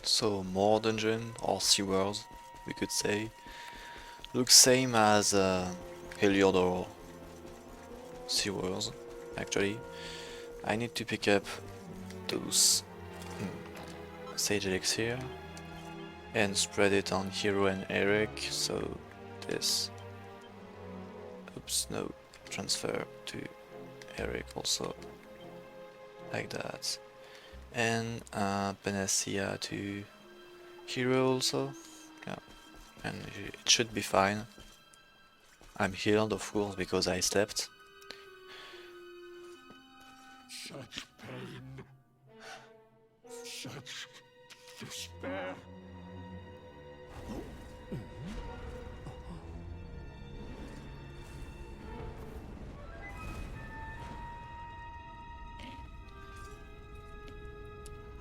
So more dungeon or sewers, we could say. Looks same as Heliodor sewers, actually. I need to pick up those sage elixir and spread it on Hero and Eric, so this, oops, no, transfer to Eric also, like that. And Panacea to Hero also, yeah, and it should be fine. I'm healed, of course, because I slept.
Such pain, such despair.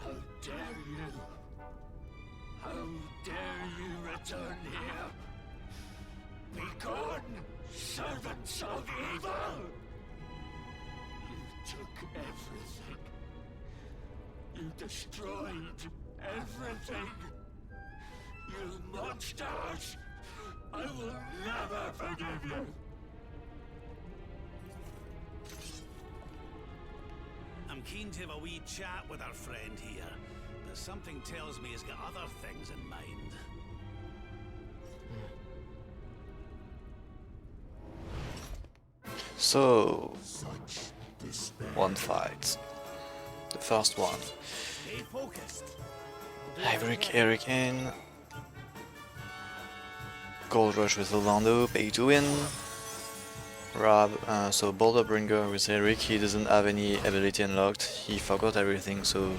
How dare you? How dare you return here? Be gone, servants of evil! You took everything. You destroyed everything. You monsters! I will never forgive you!
I'm keen to have a wee chat with our friend here, but something tells me he's got other things in mind.
So, one fight. The first one.
Stay focused.
Eric in. Gold Rush with Orlando, pay to win. Rob, so Boulder Bringer with Eric, he doesn't have any ability unlocked. He forgot everything, so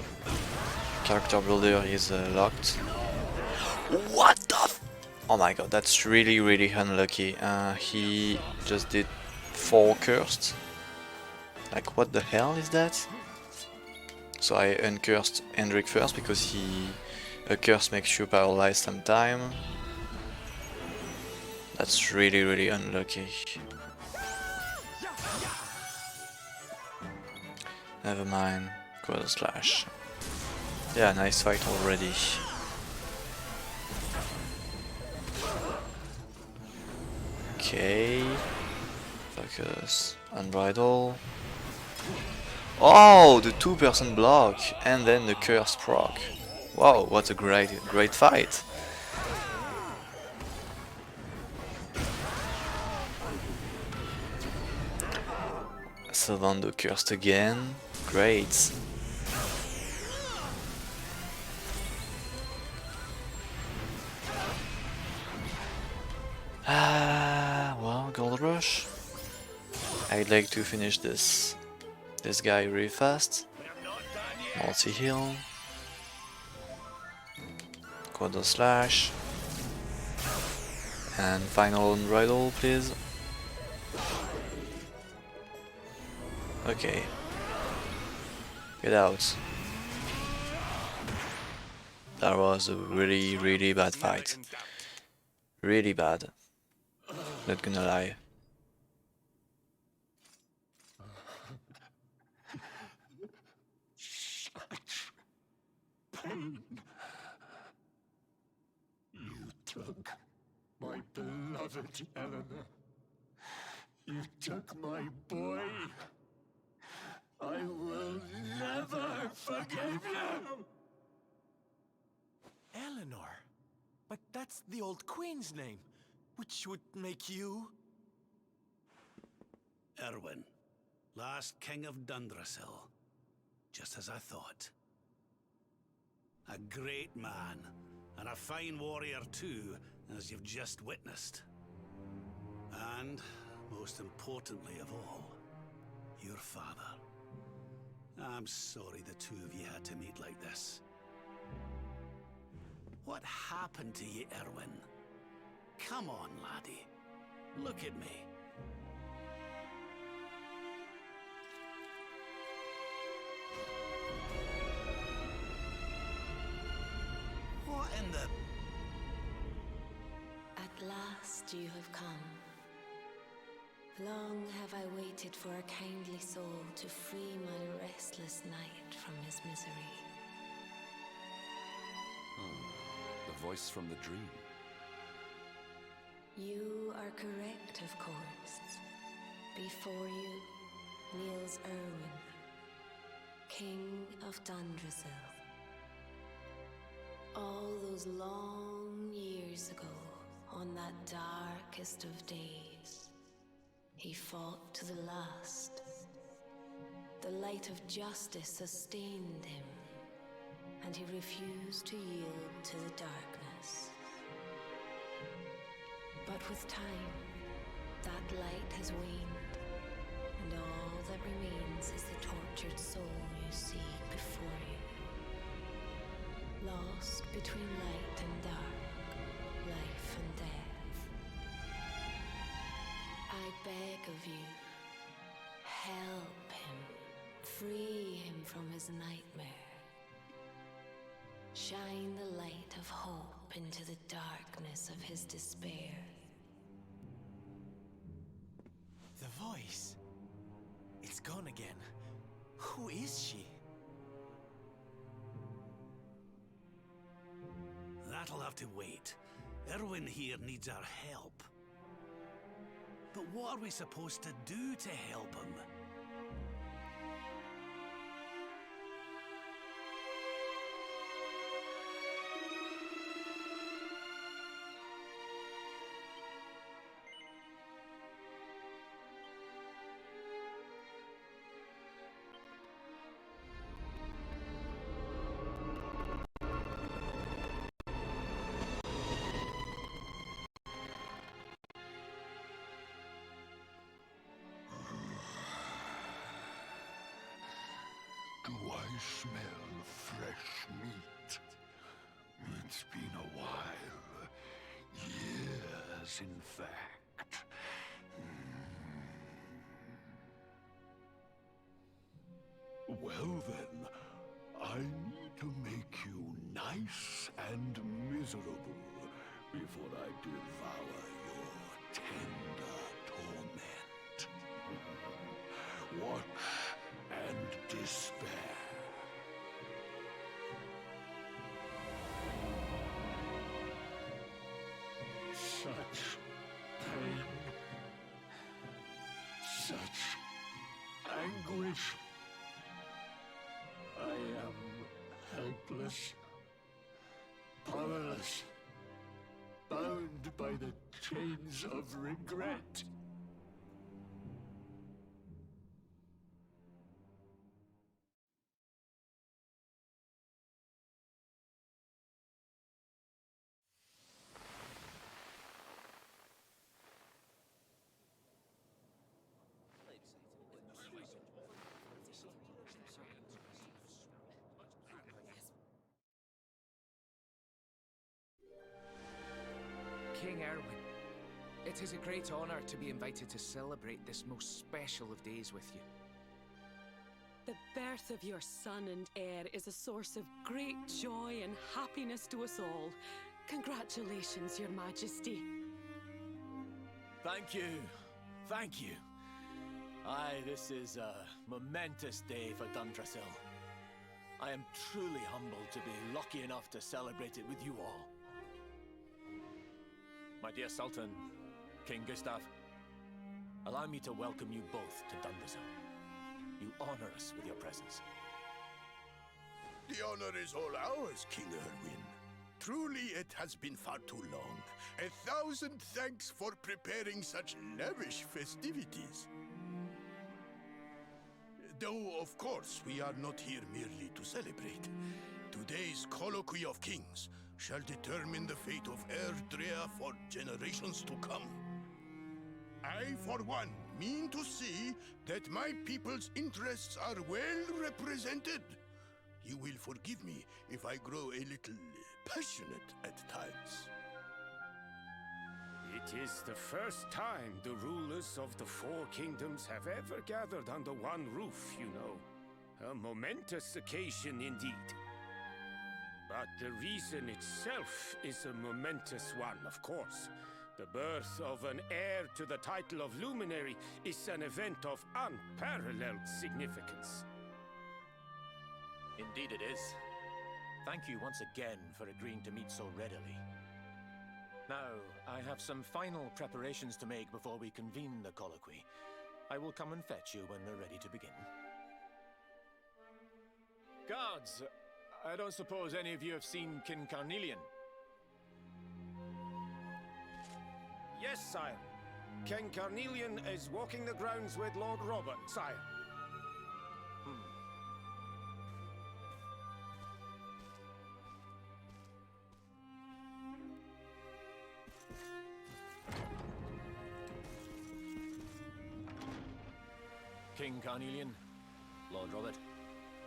character builder is locked. What the f— oh my god, that's really unlucky. He just did 4 cursed. Like, what the hell is that? So I uncursed Hendrik first because a curse makes you paralyzed sometime. That's really unlucky. Never mind. Quarter slash. Yeah, nice fight already. Okay. Focus. Unbridle. Oh, the 2% block and then the curse proc. Wow, what a great fight! Sylvander cursed again. Great. Well, Gold Rush. I'd like to finish this guy really fast. Multi-heal. Quarter slash. And final unbridle, please. Okay. Get out. That was a really bad fight. Really bad. Not gonna lie.
Such pain. You took my beloved Eleanor. You took my boy. I will never forgive you!
Eleanor? But that's the old queen's name, which would make you...
Erwin, last king of Dundrasil, just as I thought. A great man, and a fine warrior too, as you've just witnessed. And, most importantly of all, your father. I'm sorry the two of you had to meet like this. What happened to you, Erwin? Come on, laddie. Look at me. What in the...
At last you have come. Long have I waited for a kindly soul to free my restless knight from his misery.
The voice from the dream.
You are correct, of course. Before you kneels Erwin, King of Dundrasil. All those long years ago, on that darkest of days, he fought to the last. The light of justice sustained him, and he refused to yield to the darkness. But with time, that light has waned, and all that remains is the tortured soul you see before you. Lost between light and dark, life and death. I beg of you, help him, free him from his nightmare. Shine the light of hope into the darkness of his despair.
The voice. It's gone again. Who is she?
That'll have to wait. Erwin here needs our help. But what are we supposed to do to help him?
Do I smell fresh meat? It's been a while. Years, in fact. Well then, I need to make you nice and miserable before I devour your tender torment. Watch and despair. Such pain. Such anguish. I am helpless.
us, bound by the chains of regret.
King Erwin, it is a great honor to be invited to celebrate this most special of days with you.
The birth of your son and heir is a source of great joy and happiness to us all. Congratulations, Your Majesty.
Thank you. Thank you. Aye, this is a momentous day for Dundrasil. I am truly humbled to be lucky enough to celebrate it with you all. My dear Sultan, King Gustav, allow me to welcome you both to Dundrasil. You honor us with your presence.
The honor is all ours, King Erwin. Truly, it has been far too long. 1,000 thanks for preparing such lavish festivities. Though, of course, we are not here merely to celebrate. Today's colloquy of kings shall determine the fate of Erdrea for generations to come. I, for one, mean to see that my people's interests are well represented. You will forgive me if I grow a little passionate at times.
It is the first time the rulers of the four kingdoms have ever gathered under one roof, you know. A momentous occasion indeed. But the reason itself is a momentous one, of course. The birth of an heir to the title of Luminary is an event of unparalleled significance.
Indeed it is. Thank you once again for agreeing to meet so readily. Now, I have some final preparations to make before we convene the colloquy. I will come and fetch you when we're ready to begin. Guards, I don't suppose any of you have seen King Carnelian?
Yes, sire. King Carnelian is walking the grounds with Lord Robert, sire.
King Carnelian, Lord Robert,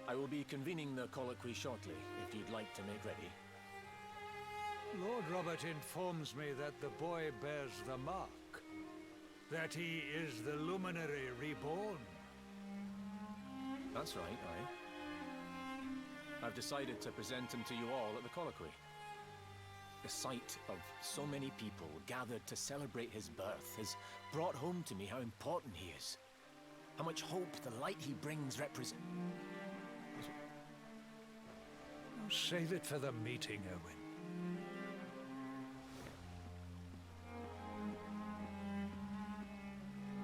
I will be convening the colloquy shortly, if you'd like to make ready.
Lord Robert informs me that the boy bears the mark. That he is the Luminary reborn.
That's right, aye. I've decided to present him to you all at the colloquy. The sight of so many people gathered to celebrate his birth has brought home to me how important he is. How much hope the light he brings represents.
Save it for the meeting, Owen.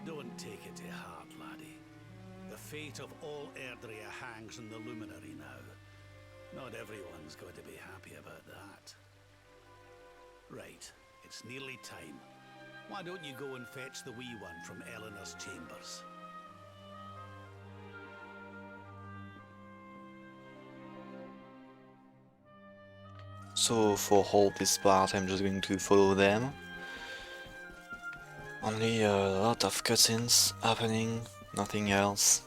Don't take it to heart, laddie. The fate of all Erdrea hangs in the Luminary now. Not everyone's going to be happy about that. Right, it's nearly time. Why don't you go and fetch the wee one from Eleanor's chambers?
So for all this part I'm just going to follow them. Only a lot of cutscenes happening, nothing else.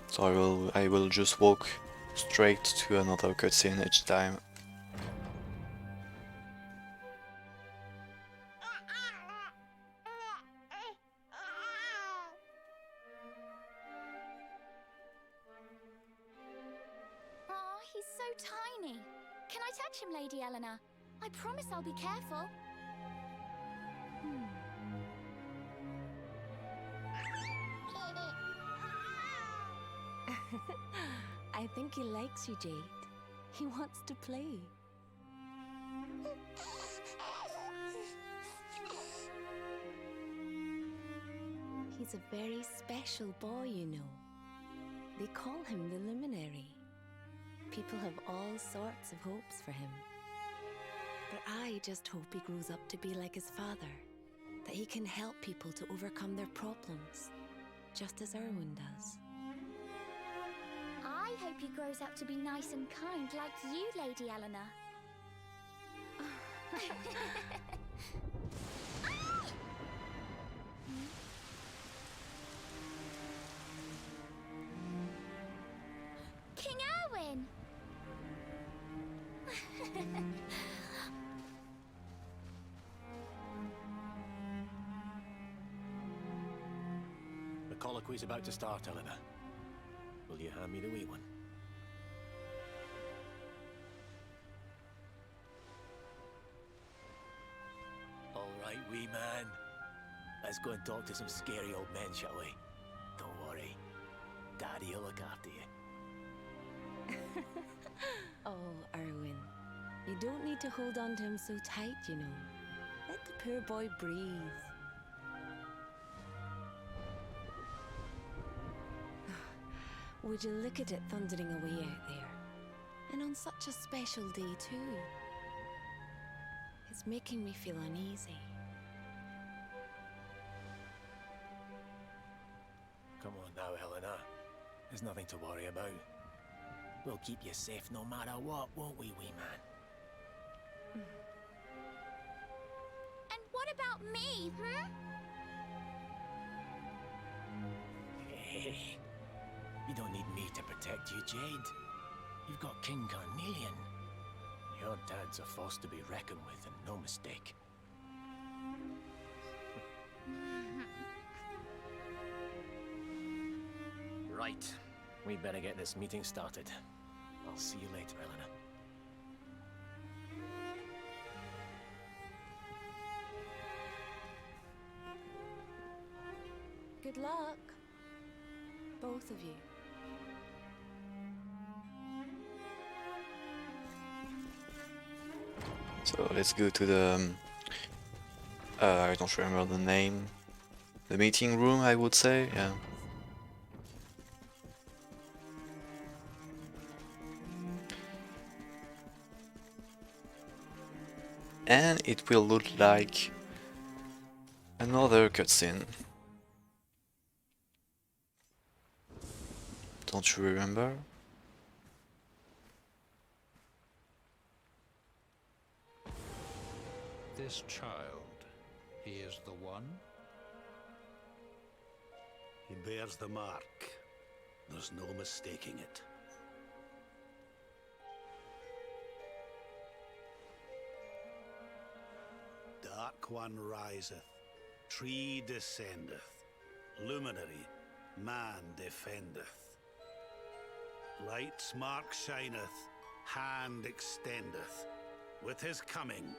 So I will just walk straight to another cutscene each time.
Aw, he's so tiny. Can I touch him, Lady Eleanor? I promise I'll be careful.
I think he likes you, Jade. He wants to play. He's a very special boy, you know. They call him the Luminary. People have all sorts of hopes for him. But I just hope he grows up to be like his father, that he can help people to overcome their problems, just as Erwin does.
I hope he grows up to be nice and kind like you, Lady Eleanor. King Erwin!
The colloquy's about to start, Eleanor. Will you hand me the wee one? All right, wee man. Let's go and talk to some scary old men, shall we? Don't worry. Daddy will look after you.
Oh, Erwin. You don't need to hold on to him so tight, you know. Let the poor boy breathe. Would you look at it thundering away out there? And on such a special day, too. It's making me feel uneasy.
Come on now, Eleanor. There's nothing to worry about. We'll keep you safe no matter what, won't we, wee man?
And what about me,
Hey, you don't need me to protect you, Jade. You've got King Carnelian. Your dad's a force to be reckoned with, and no mistake. Right. We better get this meeting started. I'll see you later, Eleanor.
Good luck. Both of you.
So let's go to the I don't remember the name. The meeting room, I would say, yeah. And it will look like another cutscene. Don't you remember?
This child, he is the one?
He bears the mark. There's no mistaking it. Dark One riseth, tree descendeth, luminary, man defendeth. Light's mark shineth, hand extendeth. With his coming,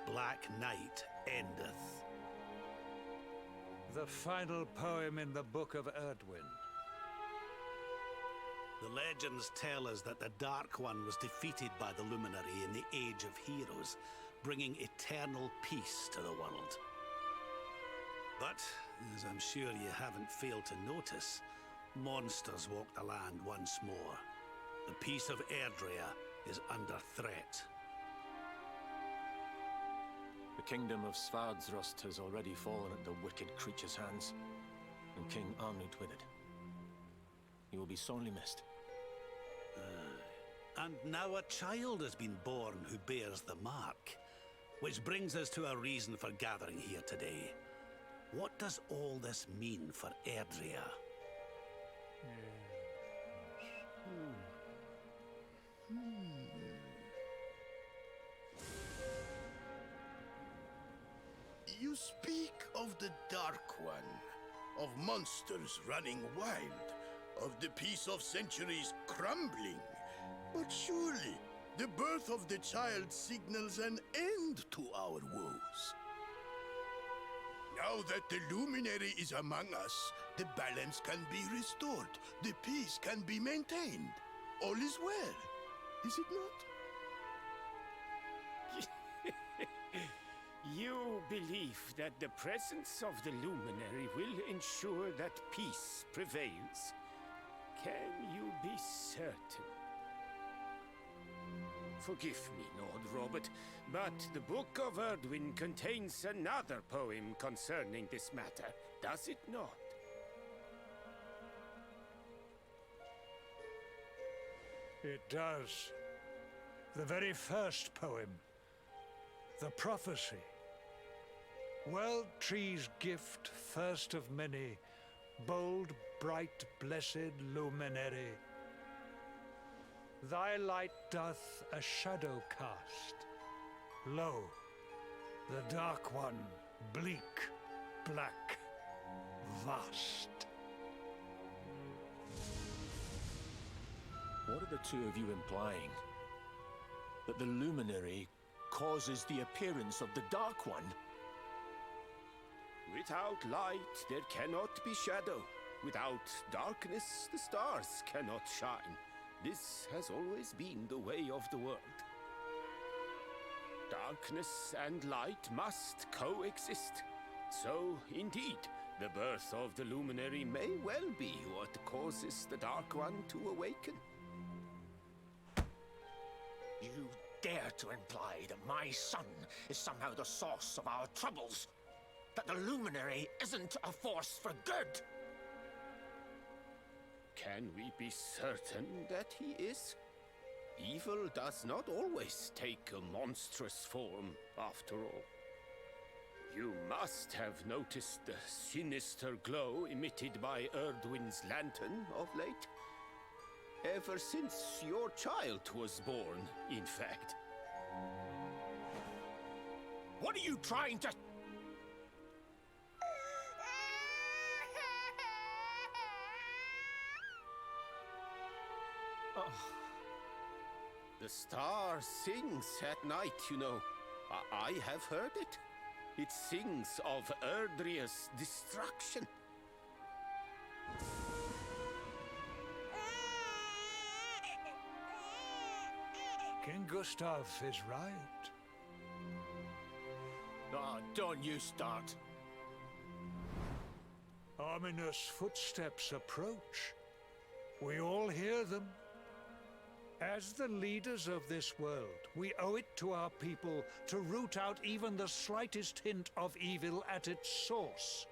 black night endeth.
The final poem in the Book of Erdwin.
The legends tell us that the Dark One was defeated by the Luminary in the Age of Heroes, bringing eternal peace to the world. But, as I'm sure you haven't failed to notice, monsters walk the land once more. The peace of Erdrea is under threat.
The kingdom of Svardrust has already fallen at the wicked creature's hands, and King Arnut with it. He will be sorely missed.
And now a child has been born who bears the mark. Which brings us to a reason for gathering here today. What does all this mean for Erdrea?
You speak of the Dark One, of monsters running wild, of the peace of centuries crumbling. But surely, the birth of the child signals an end to our woes. Now that the Luminary is among us, the balance can be restored, the peace can be maintained. All is well, is it not?
You believe that the presence of the Luminary will ensure that peace prevails. Can you be certain?
Forgive me, Lord Robert, but the Book of Erdwin contains another poem concerning this matter, does it not?
It does. The very first poem. The prophecy. World Tree's gift, first of many, bold, bright, blessed luminary. Thy light doth a shadow cast. Lo, the Dark One, bleak, black, vast.
What are the two of you implying? That the Luminary causes the appearance of the Dark One? Without light, there cannot be shadow. Without darkness, the stars cannot shine. This has always been the way of the world. Darkness and light must coexist. So, indeed, the birth of the Luminary may well be what causes the Dark One to awaken.
You dare to imply that my son is somehow the source of our troubles? That the Luminary isn't a force for good?
Can we be certain that he is? Evil does not always take a monstrous form, after all. You must have noticed the sinister glow emitted by Erdwin's lantern of late. Ever since your child was born, in fact.
What are you trying to...
Oh. The star sings at night, you know. I have heard it. It sings of Erdria's destruction.
King Gustav is right.
Oh, don't you start.
Ominous footsteps approach. We all hear them. As the leaders of this world, we owe it to our people to root out even the slightest hint of evil at its source.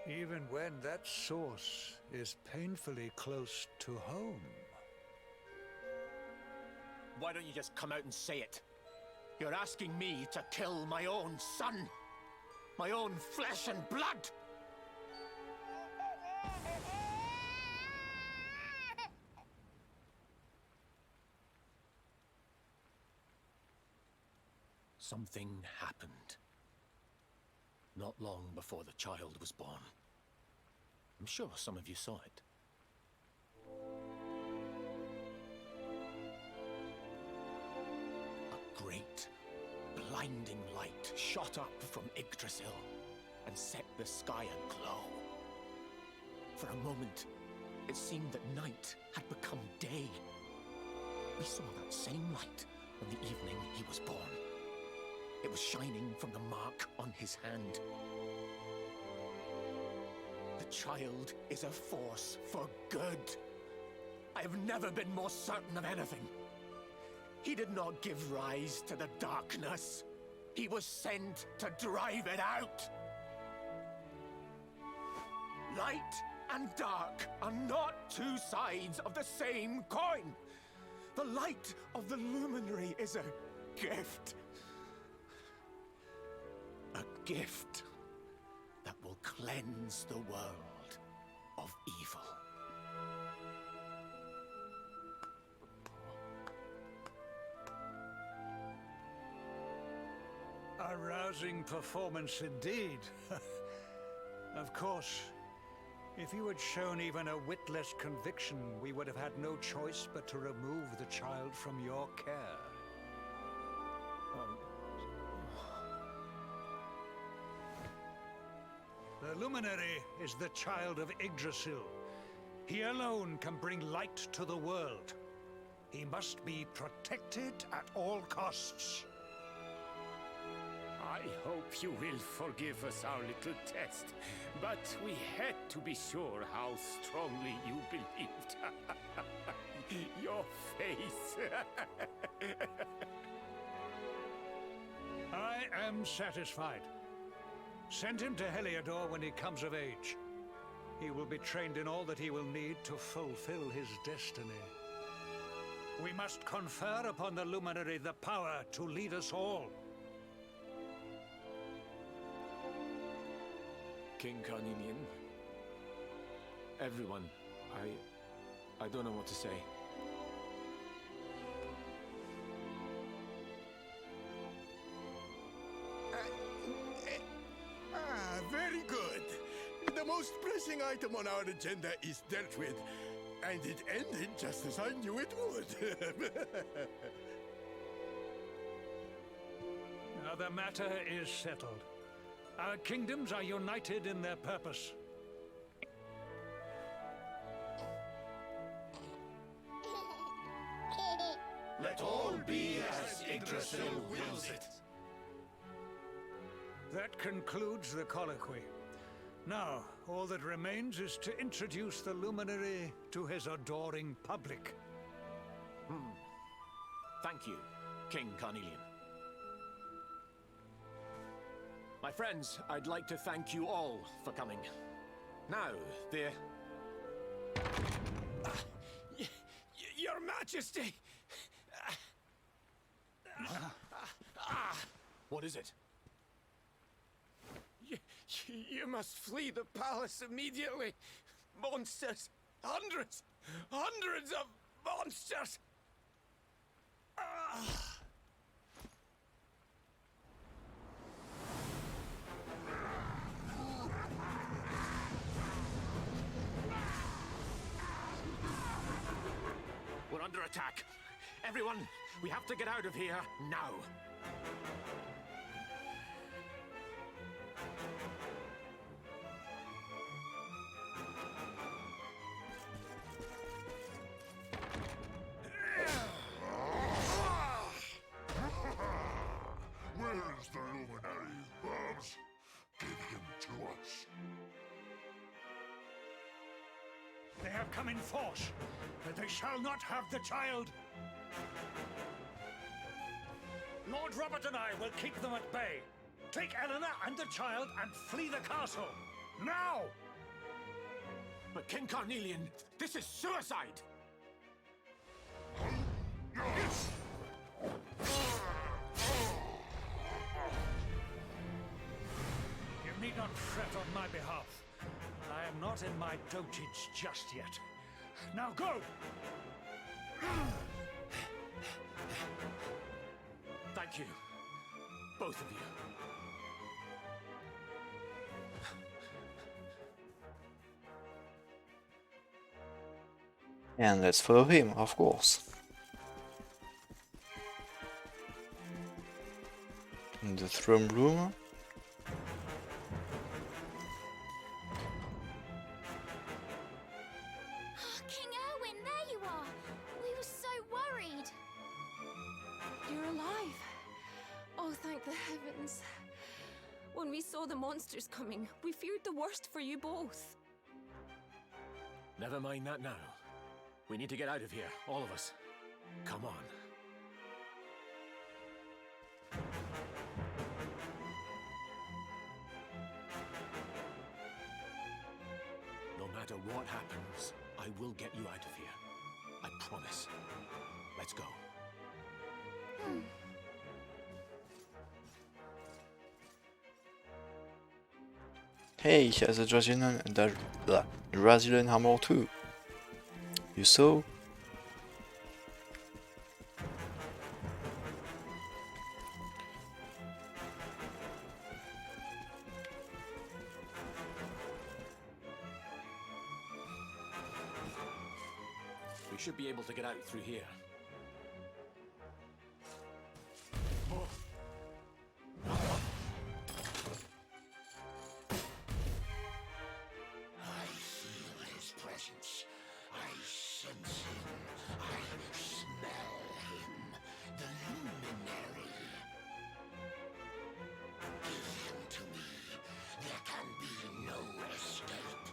Even when that source is painfully close to home.
Why don't you just come out and say it? You're asking me to kill my own son. My own flesh and blood. Something happened. Not long before the child was born. I'm sure some of you saw it. A great, blinding light shot up from Yggdrasil and set the sky aglow. For a moment, it seemed that night had become day. We saw that same light on the evening he was born. It was shining from the mark on his hand. The child is a force for good. I have never been more certain of anything. He did not give rise to the darkness. He was sent to drive it out. Light and dark are not two sides of the same coin. The light of the Luminary is a gift. A gift that will cleanse the world of evil.
A rousing performance indeed. Of course, if you had shown even a whit less conviction, we would have had no choice but to remove the child from your care. The Luminary is the child of Yggdrasil. He alone can bring light to the world. He must be protected at all costs.
I hope you will forgive us our little test, but we had to be sure how strongly you believed. Your face.
I am satisfied. Send him to Heliodor when he comes of age. He will be trained in all that he will need to fulfill his destiny. We must confer upon the Luminary the power to lead us all.
King Carnelian, everyone, I don't know what to say.
Very good. The most pressing item on our agenda is dealt with, and it ended just as I knew it would.
Now the matter is settled. Our kingdoms are united in their purpose.
Let all be as Yggdrasil wills it.
That concludes the colloquy. Now, all that remains is to introduce the Luminary to his adoring public.
Thank you, King Carnelian. My friends, I'd like to thank you all for coming. Now,
Your Majesty!
What is it?
You must flee the palace immediately. Monsters! Hundreds of monsters!
We're under attack. Everyone, we have to get out of here now.
Where's the Luminary, Babs? Give him to us.
They have come in force, but they shall not have the child. Lord Robert and I will keep them at bay. Take Eleanor and the child and flee the castle. Now!
But King Carnelian, this is suicide!
You need not fret on my behalf. I am not in my dotage just yet. Now go!
Thank you, both of you.
And let's follow him, of course. In the throne room.
King Erwin, there you are! We were so worried!
You're alive. Oh, thank the heavens. When we saw the monsters coming, we feared the worst for you both.
Never mind that now. We need to get out of here, all of us. Come on. No matter what happens, I will get you out of here. I promise. Let's go.
Hey, he has a Brazilian hammer too. You saw?
We should be able to get out through here.
I feel his presence. I sense him. I smell him. The Luminary. Give him to me. There can be no escape.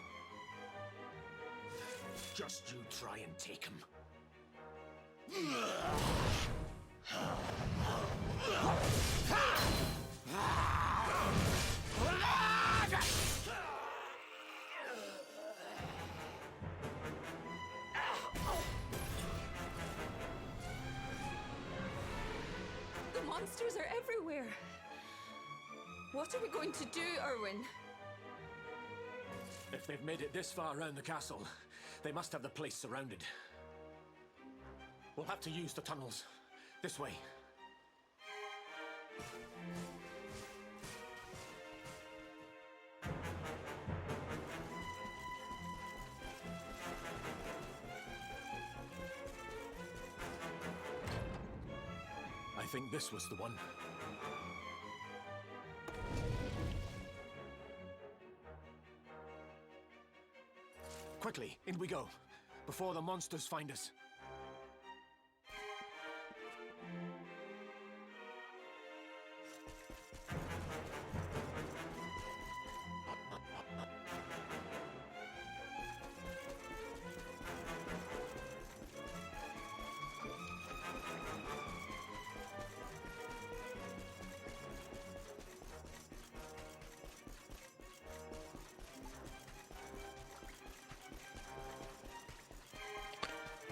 Just you try and take him.
The monsters are everywhere. What are we going to do, Erwin?
If they've made it this far around the castle, they must have the place surrounded. We'll have to use the tunnels. This way. I think this was the one. Quickly, in we go, before the monsters find us.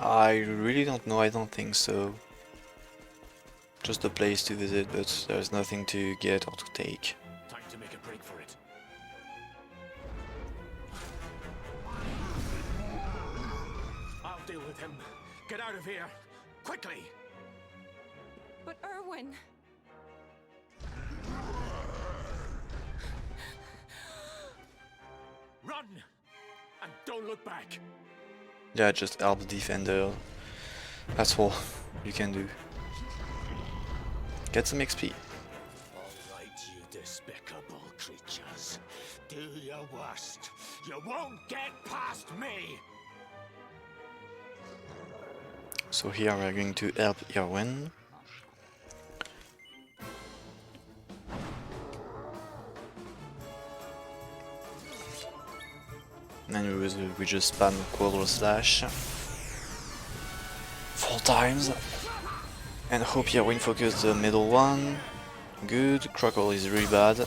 I really don't know, I don't think so. Just a place to visit, but there's nothing to get or to take.
Time to make a break for it. I'll deal with him. Get out of here, quickly!
But Erwin...
Run! And don't look back!
Yeah, just help the defender. That's all you can do. Get some XP.
Alright, you despicable creatures. Do your worst. You won't get past me!
So here we're going to help Erwin. And we just spam Quarter Slash 4 times. And hope Erwin focus the middle one. Good. Crockle is really bad.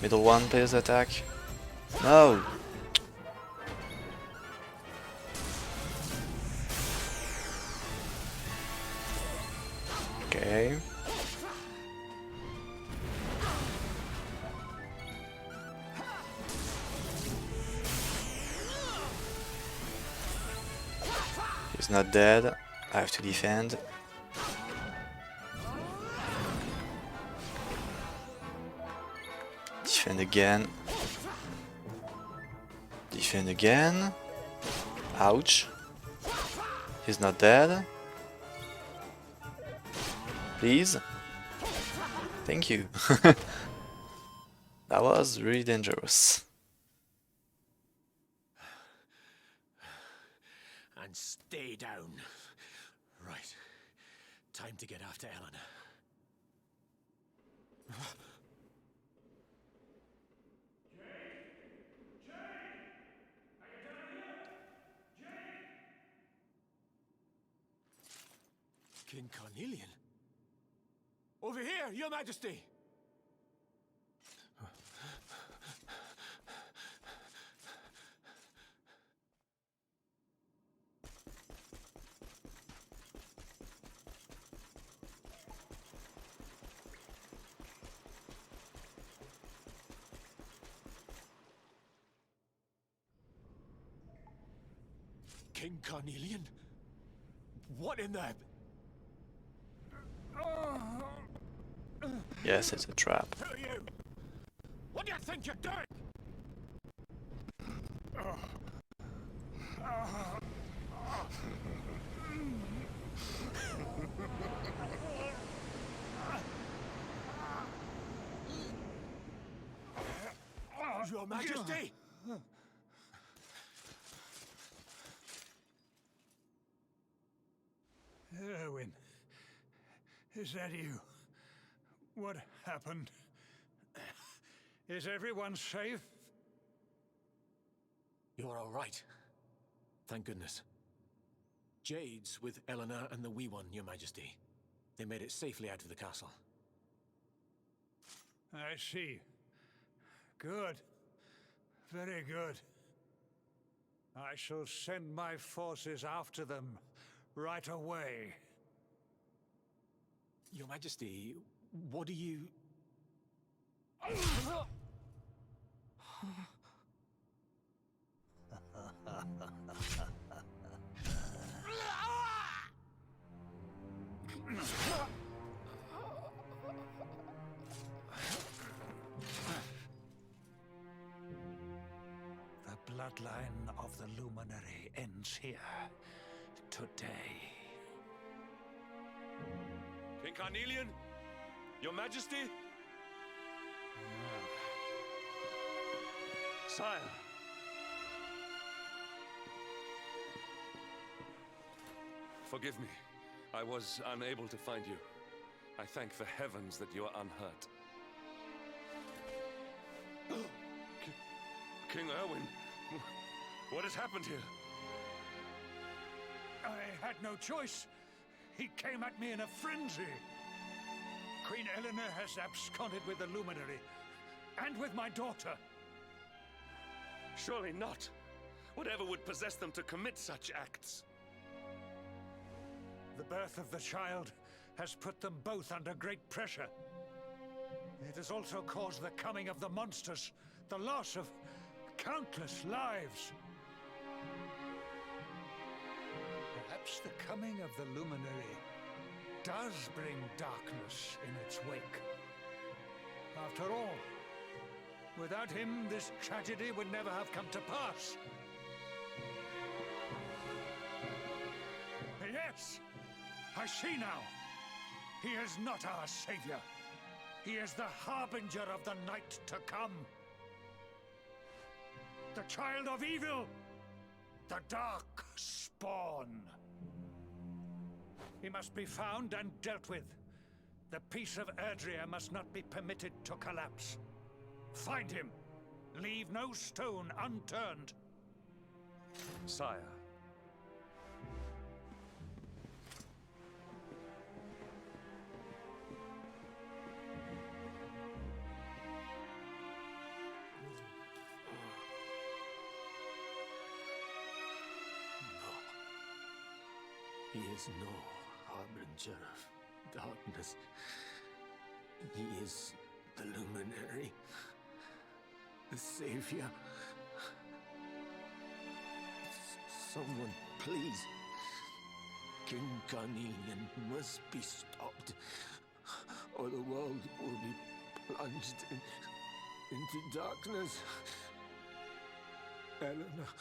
Middle one, please attack. No! Okay. He's not dead. I have to defend. Defend again. Defend again. Ouch. He's not dead. Please. Thank you. That was really dangerous.
And stay down. Right. Time to get after Eleanor. King Carnelian? Over here, Your Majesty! King Carnelian? What in the...
Yes, it's a trap.
Who are you? What do you think you're doing? Your Majesty!
Erwin, is that you? What happened? Is everyone safe?
You're all right. Thank goodness. Jade's with Eleanor and the Wee One, Your Majesty. They made it safely out of the castle.
I see. Good. Very good. I shall send my forces after them right away.
Your Majesty, what do you...
The bloodline of the Luminary ends here. Today.
King Carnelian? Your Majesty?
Sire.
Forgive me. I was unable to find you. I thank the heavens that you are unhurt. King Erwin, what has happened here?
I had no choice. He came at me in a frenzy. Queen Eleanor has absconded with the Luminary, and with my daughter.
Surely not. Whatever would possess them to commit such acts?
The birth of the child has put them both under great pressure. It has also caused the coming of the monsters, the loss of countless lives. Perhaps the coming of the Luminary does bring darkness in its wake. After all, without him, this tragedy would never have come to pass. Yes, I see now. He is not our savior. He is the harbinger of the night to come. The child of evil. The dark spawn. He must be found and dealt with. The peace of Erdrea must not be permitted to collapse. Find him. Leave no stone unturned.
Sire.
He is no harbinger of darkness. He is the Luminary, the Savior. Someone, please. King Carnelian must be stopped, or the world will be plunged into darkness. Eleanor,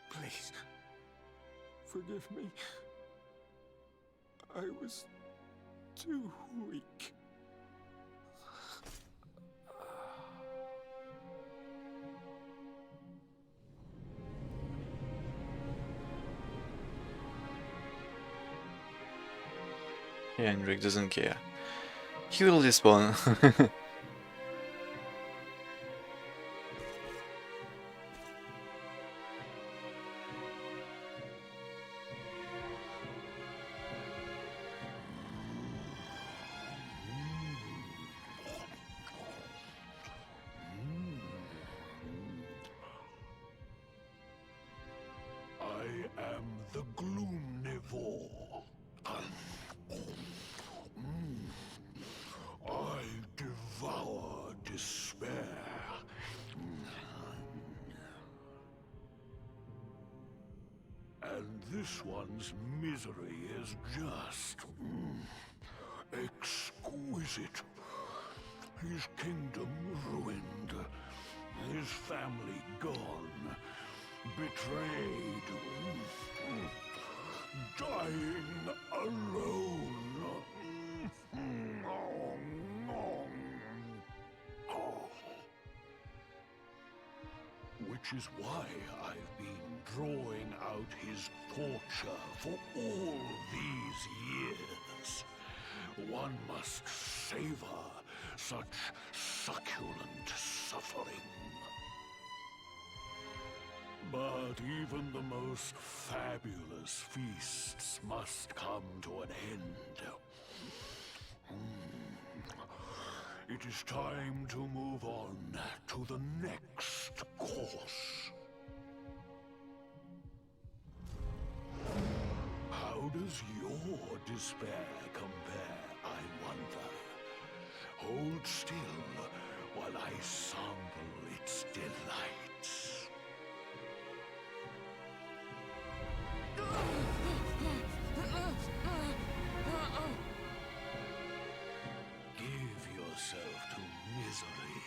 please. Forgive me. I was too weak.
Yeah, Hendrik doesn't care. He will despawn.
I am the Gloomnivore. I devour despair. And this one's misery is just exquisite. His kingdom ruined, his family gone, betrayed, dying alone. Which is why I've been drawing out his torture for all these years. One must savor such succulent suffering. But even the most fabulous feasts must come to an end. It is time to move on to the next course. How does your despair compare, I wonder? Hold still while I sample its delights. Give yourself to misery.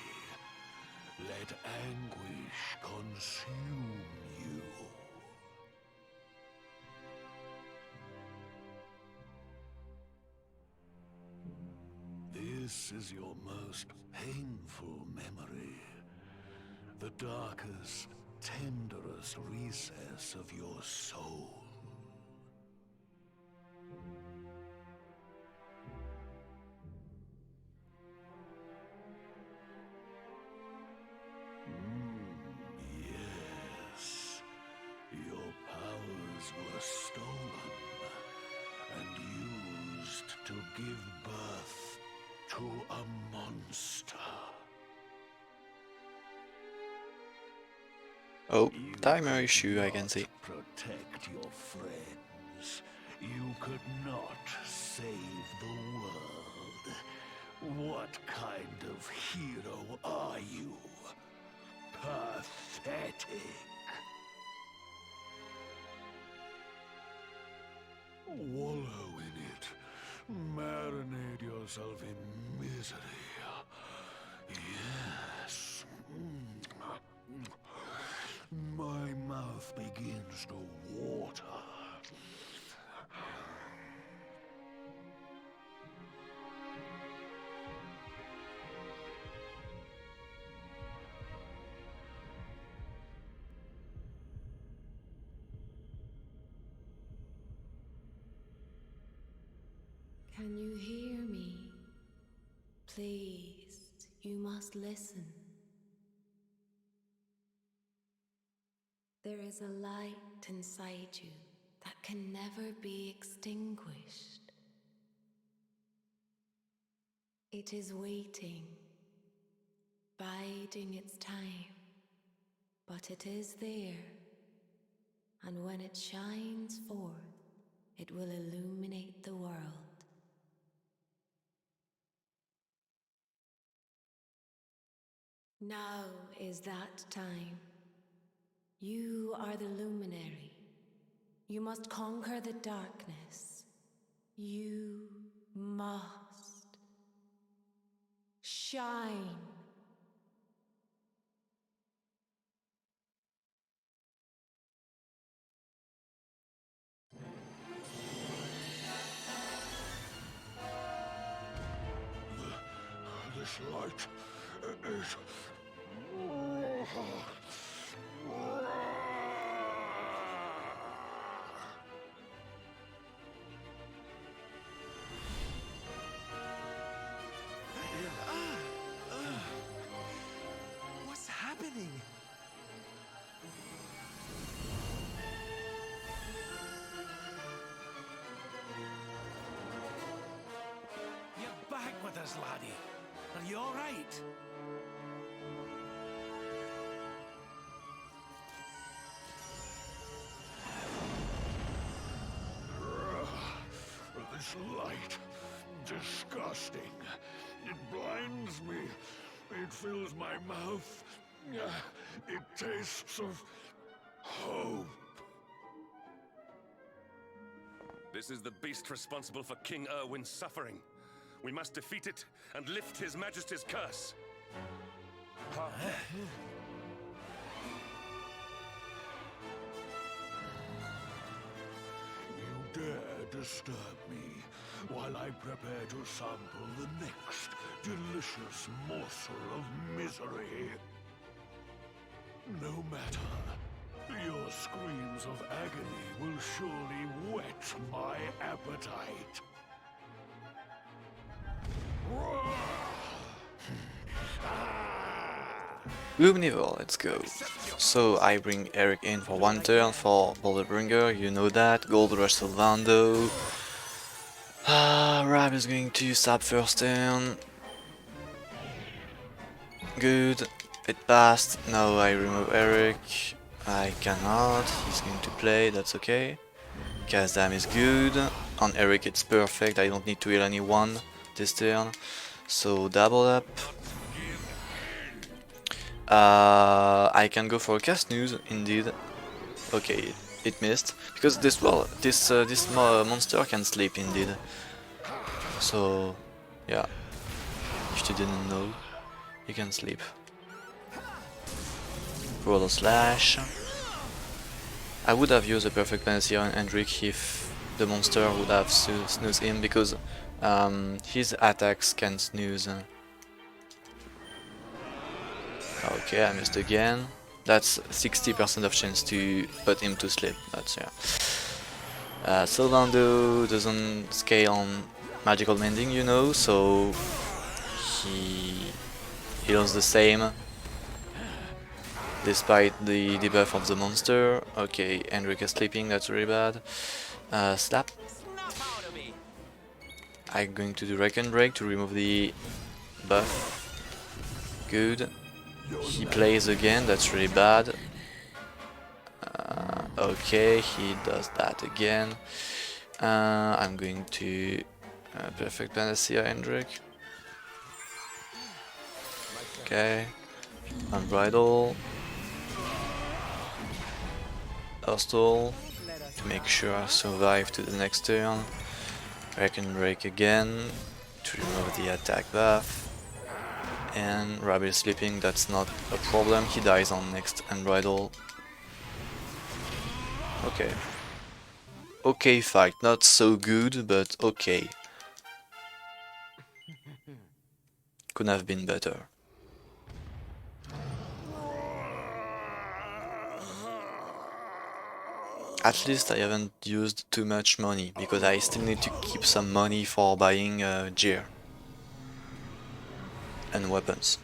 Let anguish consume you. This is your most painful memory. The darkest, tenderest recess of your soul. Yes, your powers were stolen and used to give birth to a monster.
Oh, timer issue, I can see.
Protect your friends. You could not save the world. What kind of hero are you? Pathetic. Wallow in it. Marinate yourself in misery. Yes. My mouth begins to water.
Can you hear me? Please, you must listen. There is a light inside you that can never be extinguished. It is waiting, biding its time, but it is there, and when it shines forth, it will illuminate the world. Now is that time. You are the luminary. You must conquer the darkness. You must shine.
This light is...
What's happening? You're back with us, laddie. Are you all right?
This light, disgusting. It blinds me. It fills my mouth. It tastes of hope.
This is the beast responsible for King Erwin's suffering. We must defeat it and lift His Majesty's curse.
You dare disturb me while I prepare to sample the next delicious morsel of misery. No matter. Your screams of agony will surely whet my appetite.
Omnivore, let's go. So I bring Eric in for 1 turn for Boulderbringer, you know that. Gold Rush Sylvando. Rab is going to stab first turn. Good. It passed. Now I remove Eric. I cannot. He's going to play, that's okay. Kazdam is good. On Eric it's perfect. I don't need to heal anyone this turn. So double up. I can go for a cast news indeed. Okay, it missed because this monster can sleep indeed. So yeah, if you didn't know, he can sleep. Roller slash. I would have used a perfect panacea on Hendrik if the monster would have snoozed him because his attacks can snooze. Okay, I missed again. That's 60% of chance to put him to sleep. That's yeah. Sylvando doesn't scale on magical mending, you know, so he heals the same despite the debuff of the monster. Okay, Hendrik is sleeping, that's really bad. Slap. I'm going to do Reckon Break to remove the buff. Good. He plays again, that's really bad. Okay, he does that again. I'm going to Perfect Panacea Hendrik. Okay. Unbridle. Hostile. To make sure I survive to the next turn. Reckon Break again. To remove the attack buff. And Rabbit is sleeping, that's not a problem, he dies on next Unbridle. Okay. Okay fight, not so good, but okay. Couldn't have been better. At least I haven't used too much money, because I still need to keep some money for buying gear. And weapons.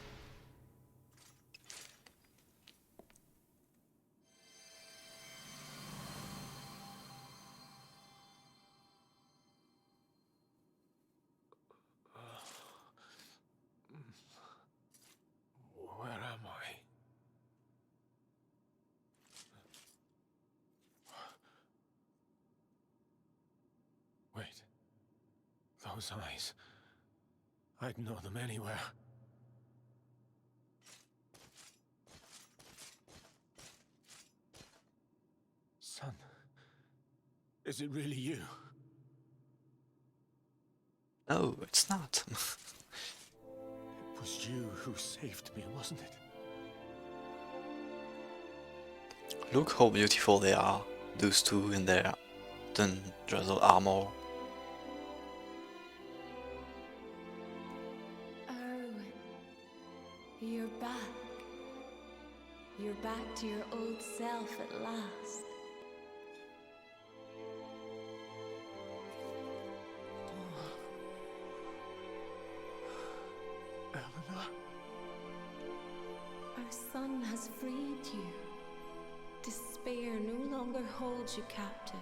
Where am I? Wait. Those eyes. I'd know them anywhere. Son. Is it really you?
No, it's not.
It was you who saved me, wasn't it?
Look how beautiful they are, those two in their drizzle armor.
Erwin, you're back. You're back to your old self at last.
Eleanor?
Our son has freed you. Despair no longer holds you captive.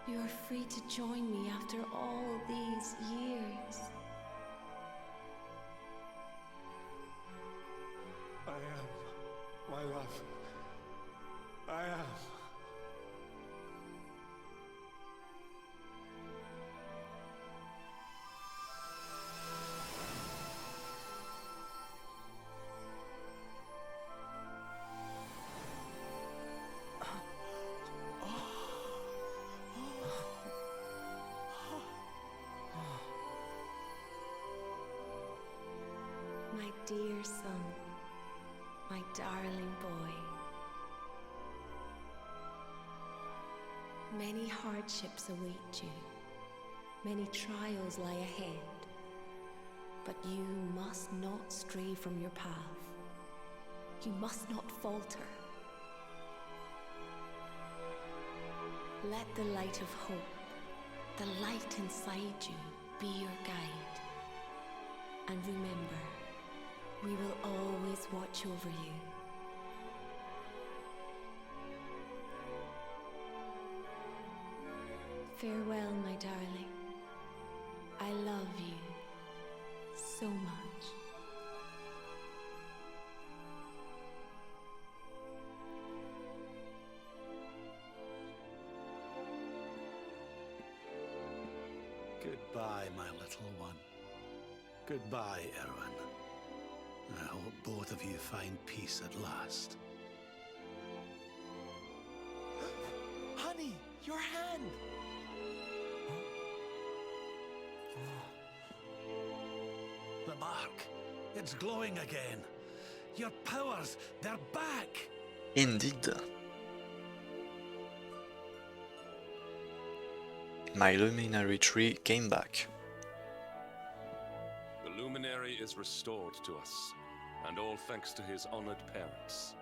You are free to join me after all these years.
I am, my love. I am.
My dear son, my darling boy. Many hardships await you. Many trials lie ahead. But you must not stray from your path. You must not falter. Let the light of hope, the light inside you, be your guide. And remember, We will always watch over you. Farewell, my darling. I love you so much.
Goodbye, my little one. Goodbye, Erwin. I hope both of you find peace at last.
Honey, your hand!
The mark. It's glowing again. Your powers, they're back!
Indeed. My luminary tree came back.
The luminary is restored to us, and all thanks to his honored parents.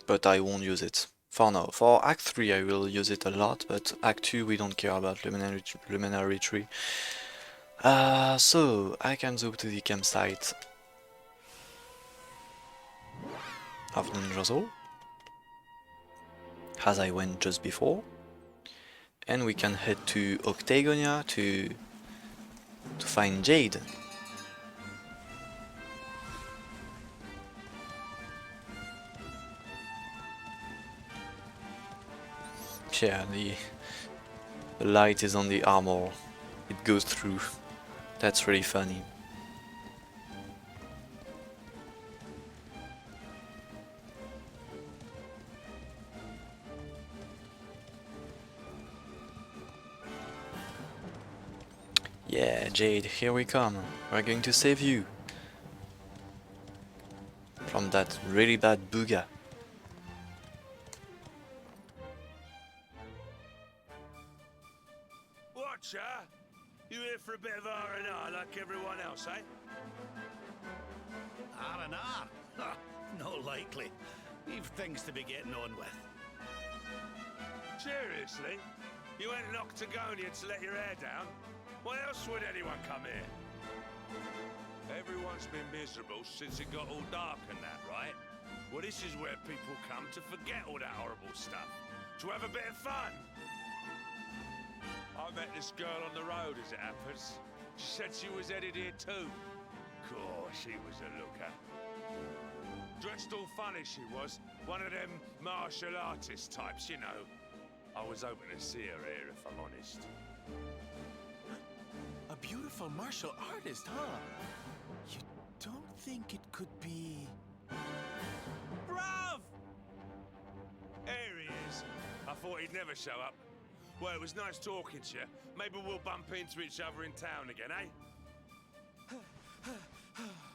But I won't use it. For now. For Act 3 I will use it a lot, but Act 2 we don't care about luminary tree. So I can zoom to the campsite of Ninja Soul, as I went just before, and we can head to Octagonia to find Jade. Yeah, the light is on the armor, it goes through. That's really funny. Yeah, Jade, here we come. We're going to save you from that really bad Buga.
Watcher, you here for a bit of R&R like everyone else, eh?
R&R? Not likely. We've things to be getting on with.
Seriously? You went in Octagonia to let your hair down? Why else would anyone come here? Everyone's been miserable since it got all dark and that, right? Well, this is where people come to forget all that horrible stuff. To have a bit of fun. I met this girl on the road, as it happens. She said she was headed here too. Cool, she was a looker. Dressed all funny, she was. One of them martial artist types, you know. I was hoping to see her here, if I'm honest.
A beautiful martial artist, huh? You don't think it could be...
Bruv! There he is. I thought he'd never show up. Well, it was nice talking to you. Maybe we'll bump into each other in town again, eh?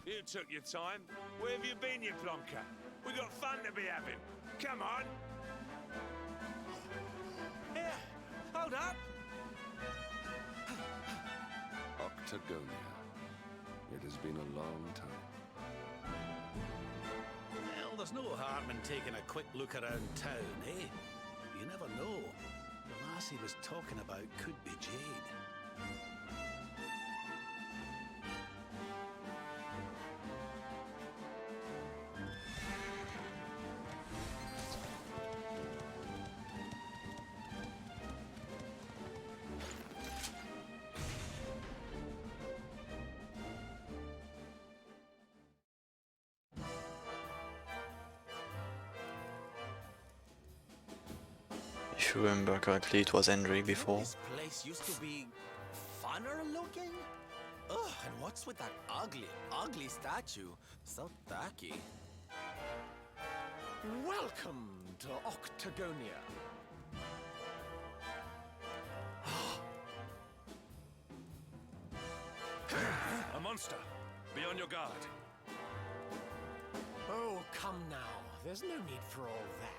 You took your time. Where have you been, you plonker? We got fun to be having. Come on!
Here, hold up!
Octagonia. It has been a long time.
Well, there's no harm in taking a quick look around town, eh? You never know. The lass he was talking about could be Jade.
If you remember correctly, it was Hendrik before.
This place used to be funner looking? Ugh, and what's with that ugly statue? So tacky. Welcome to Octagonia.
A monster! Be on your guard.
Oh, come now. There's no need for all that.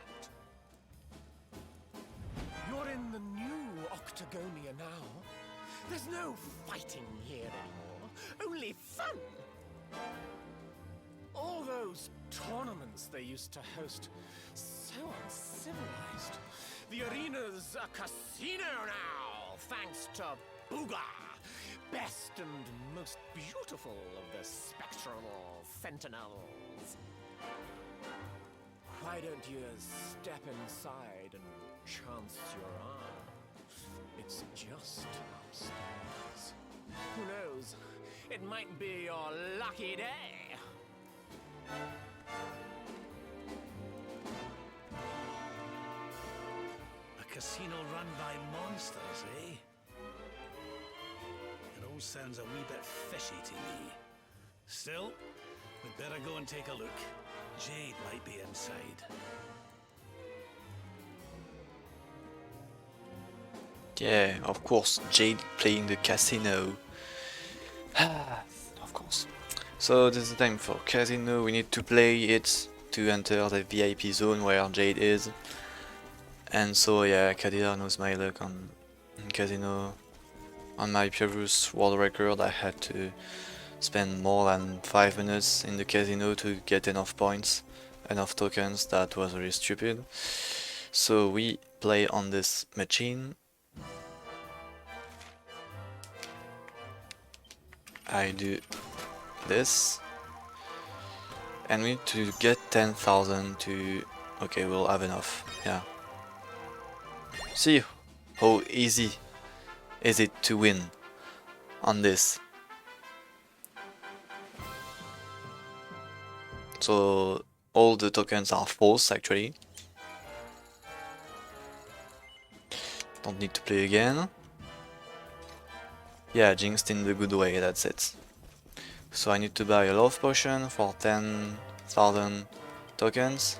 You're in the new Octagonia now. There's no fighting here anymore. Only fun. All those tournaments they used to host. So uncivilized. The arena's a casino now, thanks to Buga. Best and most beautiful of the spectral sentinels. Why don't you step inside and chance your arm? It's just upstairs. Who knows? It might be your lucky day.
A casino run by monsters, eh? It all sounds a wee bit fishy to me. Still, we'd better go and take a look. Jade might be inside.
Yeah, of course, Jade playing the casino. Of course. So this is the time for casino. We need to play it to enter the VIP zone where Jade is. And so yeah, Kadira knows my luck on casino. On my previous world record I had to spend more than 5 minutes in the casino to get enough points, enough tokens. That was really stupid. So we play on this machine. I do this, and we need to get 10,000 to... okay, we'll have enough, yeah. See how easy is it to win on this. So all the tokens are false actually. Don't need to play again. Yeah, jinxed in the good way, that's it. So I need to buy a love potion for 10,000 tokens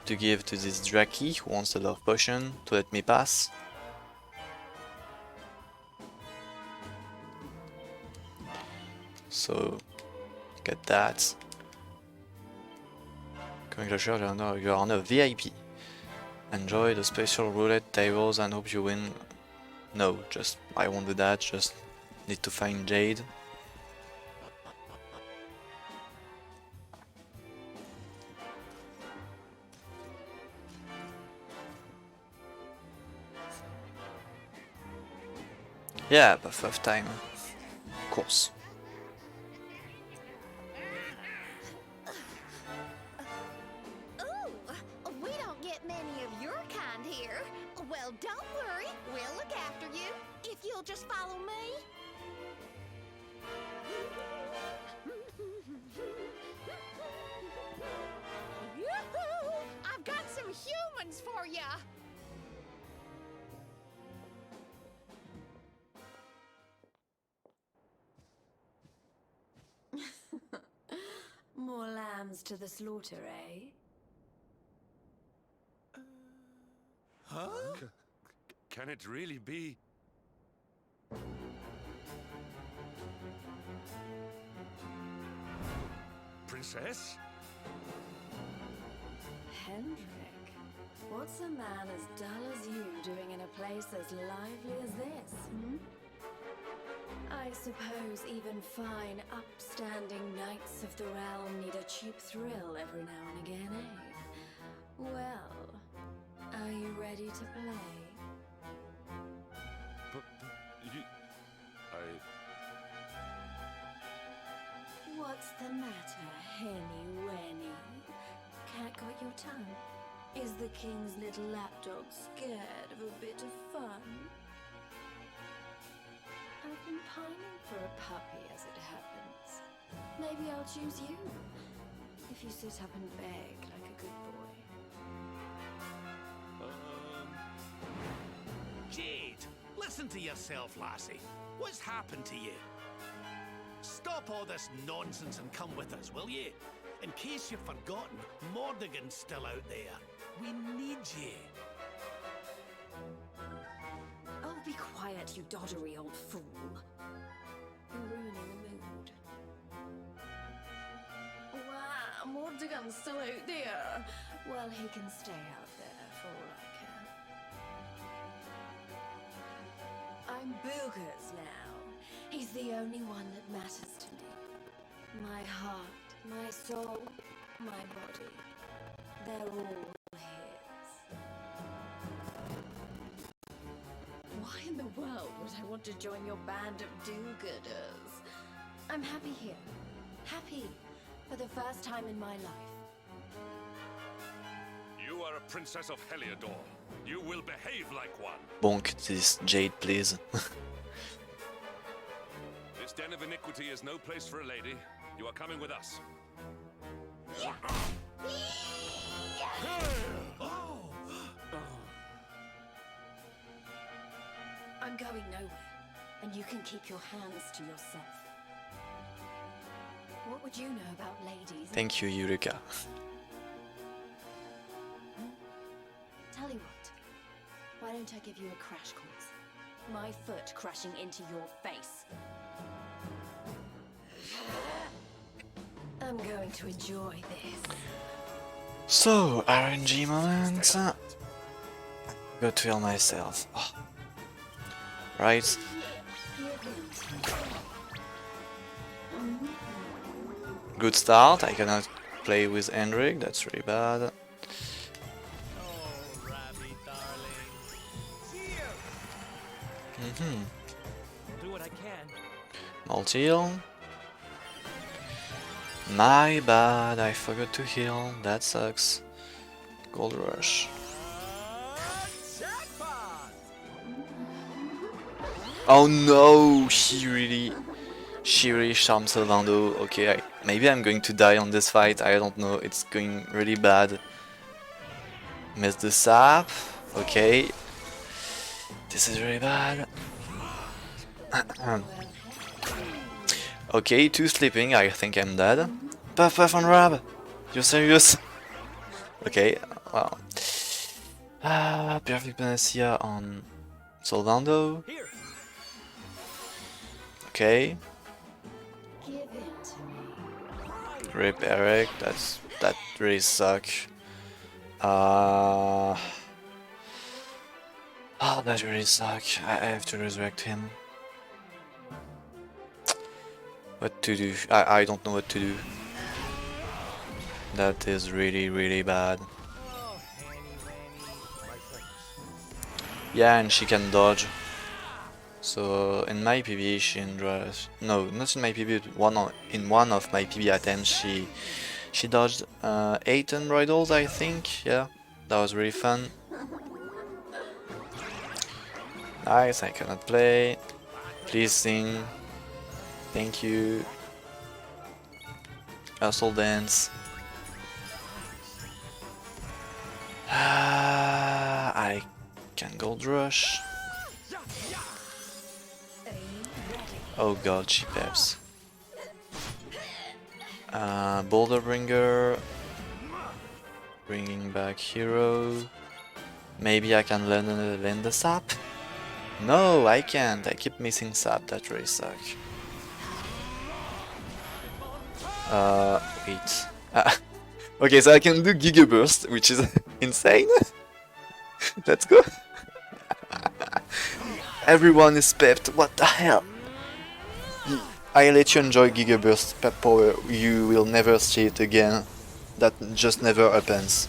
to give to this Draki who wants the love potion to let me pass. So get that. Congratulations, you're on a VIP. Enjoy the special roulette tables and hope you win. No, just I won't do that, just need to find Jade. Yeah, but first time, of course.
Ooh, we don't get many of your kind here. Well, don't worry, we'll look after you if you'll just follow me. Yoo-hoo! I've got some humans for ya.
More lambs to the slaughter, eh?
Huh? Can it really be? Princess?
Hendrik, what's a man as dull as you doing in a place as lively as this, hmm? I suppose even fine, upstanding knights of the realm need a cheap thrill every now and again, eh? Well, are you ready to play?
But you...
What's the matter, Henny Wenny? Cat got your tongue? Is the king's little lapdog scared of a bit of fun? I've been pining for a puppy as it happens. Maybe I'll choose you, if you sit up and beg like a good boy.
Jade, listen to yourself, lassie. What's happened to you? Stop all this nonsense and come with us, will you? In case you've forgotten, Mordigan's still out there. We need you.
Oh, be quiet, you doddery old fool. You're ruining the mood. Wow, Mordigan's still out there. Well, he can stay out there for all I can. I'm Buga's now. He's the only one that matters to me. My heart, my soul, my body. They're all his. Why in the world would I want to join your band of do-gooders? I'm happy here. Happy. For the first time in my life.
You are a princess of Heliodor. You will behave like one.
Bonk this Jade, please.
This den of iniquity is no place for a lady. You are coming with us.
I'm going nowhere, and you can keep your hands to yourself. What would you know about ladies?
Thank you, Eureka.
Tell you what, why don't I give you a crash course? My foot crashing into your face. I'm going to enjoy this.
So, RNG moment. Go to heal myself. Oh. Right. Good start. I cannot play with Hendrik, that's really bad.
Do what I can.
Multi-heal. My bad, I forgot to heal. That sucks. Gold rush. Oh no, she really charmed Sylvando. Okay, maybe I'm going to die on this fight, I don't know, it's going really bad. Missed the sap, okay. This is really bad. Okay, 2 sleeping, I think I'm dead. Puff puff on Rab! You're serious? Okay, well. Perfect Panacea on Sylvando. Okay. Rip Eric, that really suck. Oh, that really suck. I have to resurrect him. What to do? I don't know what to do. That is really bad. Yeah, and she can dodge. So in my PB she draws. No, not in my PB, but in one of my PB attempts she dodged 8 unbridles, I think. Yeah, that was really fun. Nice, I cannot play. Please sing. Thank you. Hustle dance. I can gold rush. Oh god, she peps. Boulder Bringer. Bringing back hero. Maybe I can learn the sap? No, I can't. I keep missing sap. That really sucks. Wait. Okay, so I can do Giga Burst, which is insane. Let's go. Everyone is pepped. What the hell? I let you enjoy Giga Burst pep power. You will never see it again. That just never happens.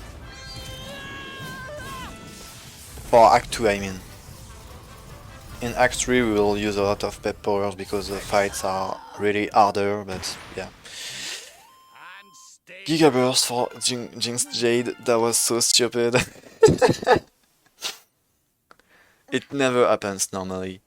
For Act 2, I mean. In Act 3 we will use a lot of pep powers because the fights are really harder, but yeah. Giga Burst for Jinx Jade, that was so stupid. It never happens normally.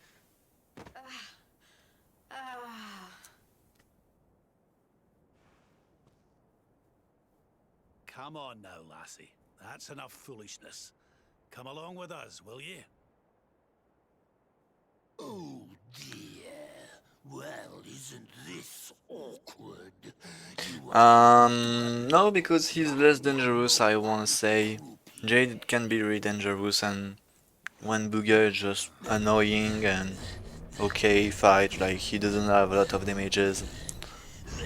Come on now, lassie. That's enough foolishness. Come along with us, will you?
Oh dear. Well, isn't this awkward?
No, because he's less dangerous, I wanna say. Jade can be really dangerous, and when Buga is just annoying and okay fight, like he doesn't have a lot of damages.
I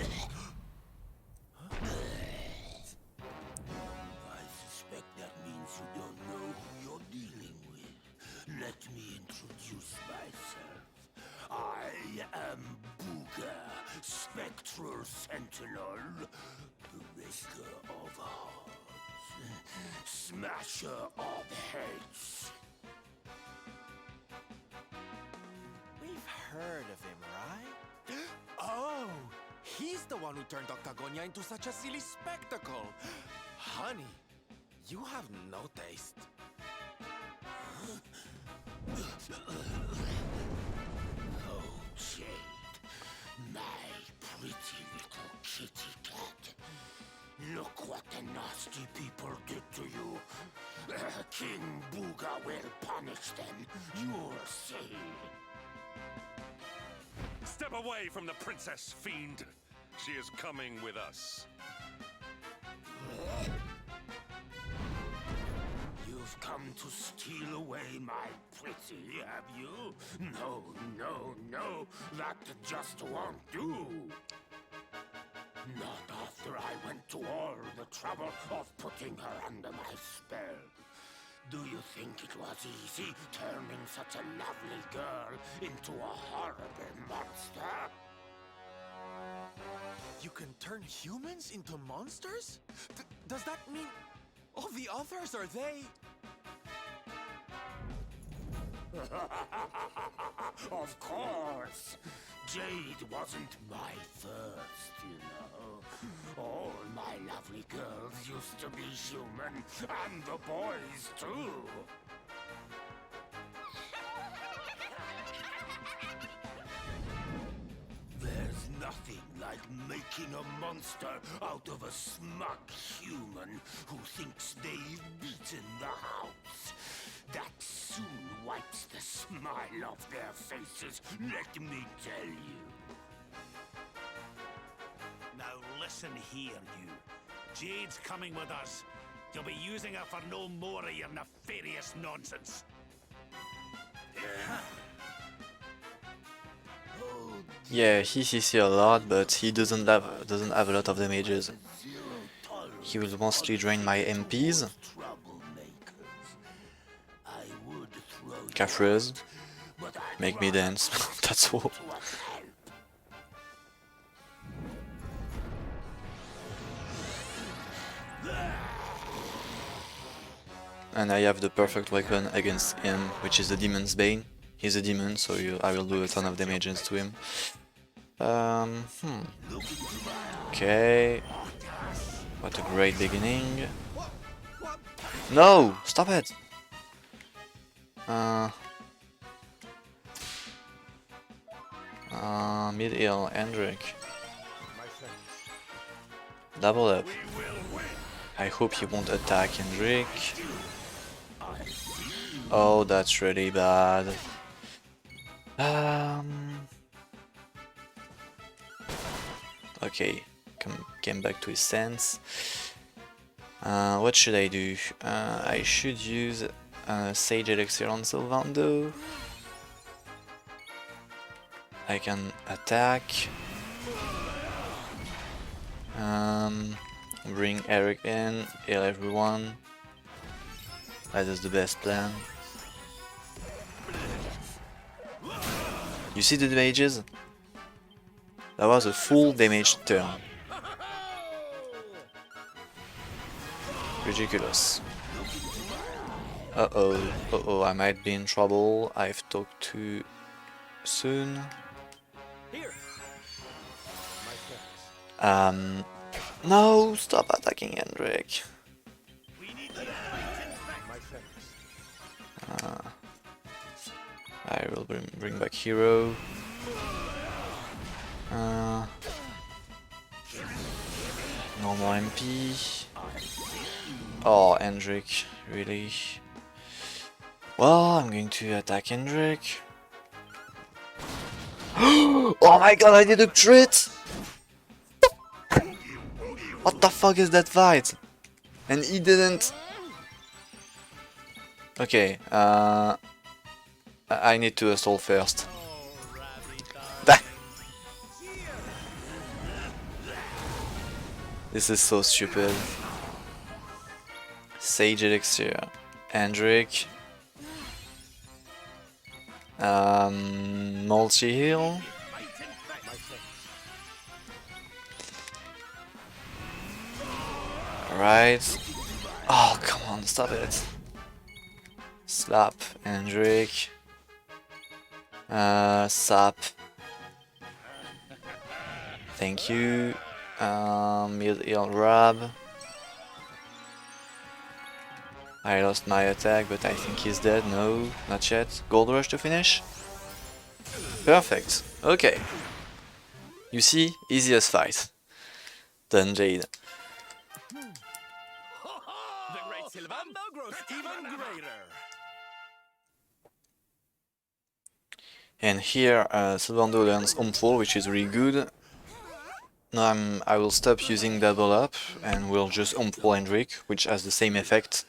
suspect that means you don't know who you're dealing with. Let me introduce myself. I am Buga, Spectral cruel sentinel, brisker of hearts, smasher of heads.
We've heard of him, right? Oh, he's the one who turned Octagonia into such a silly spectacle. Honey, you have no taste.
Oh, Jade, my pretty little kitty cat. Look what the nasty people did to you. King Buga will punish them, you'll see.
Step away from the princess, fiend. She is coming with us.
You've come to steal away my pretty, have you? No, no, no, that just won't do. Not after I went to all the trouble of putting her under my spell. Do you think it was easy turning such a lovely girl into a horrible monster?
You can turn humans into monsters? Does that mean all the others are they?
Of course! Jade wasn't my first, you know. All my lovely girls used to be human, and the boys too. There's nothing like making a monster out of a smug human who thinks they've beaten the house. That soon wipes the smile off their faces, let me tell you.
Now listen here, you. Jade's coming with us. You'll be using her for no more of your nefarious nonsense.
Yeah, he CC a lot, but he doesn't have a lot of damages. He will mostly drain my MPs. Cafres. Make me dance. That's all. And I have the perfect weapon against him, which is the Demon's Bane. He's a demon, so I will do a ton of damages to him. Okay. What a great beginning. No! Stop it! Mid-heal, Hendrik. Double up. I hope he won't attack Hendrik. Oh, that's really bad. Okay, came back to his sense. What should I do? I should use Sage Elixir on Sylvando. I can attack. Bring Eric in, heal everyone. That is the best plan. You see the damages? That was a full damage turn. Ridiculous. Uh-oh, I might be in trouble. I've talked too soon. No, stop attacking Hendrik. I will bring back hero. Normal MP. Oh, Hendrik, really? Well, I'm going to attack Hendrik. Oh my god, I did a crit! What the fuck is that fight? And he didn't. Okay, I need to assault first. This is so stupid. Sage Elixir, Hendrik, multi-heal. Alright. Oh, come on, stop it. Slap, Hendrik. Sap. Thank you. Mid heal Rab. I lost my attack, but I think he's dead. No, not yet. Gold rush to finish. Perfect. Okay. You see, easiest fight. Then Jade.
The great Sylvander grows even greater.
And here, Sylvander learns Omfall, which is really good. Now I will stop using double up and we'll just Omfall Hendrik, which has the same effect.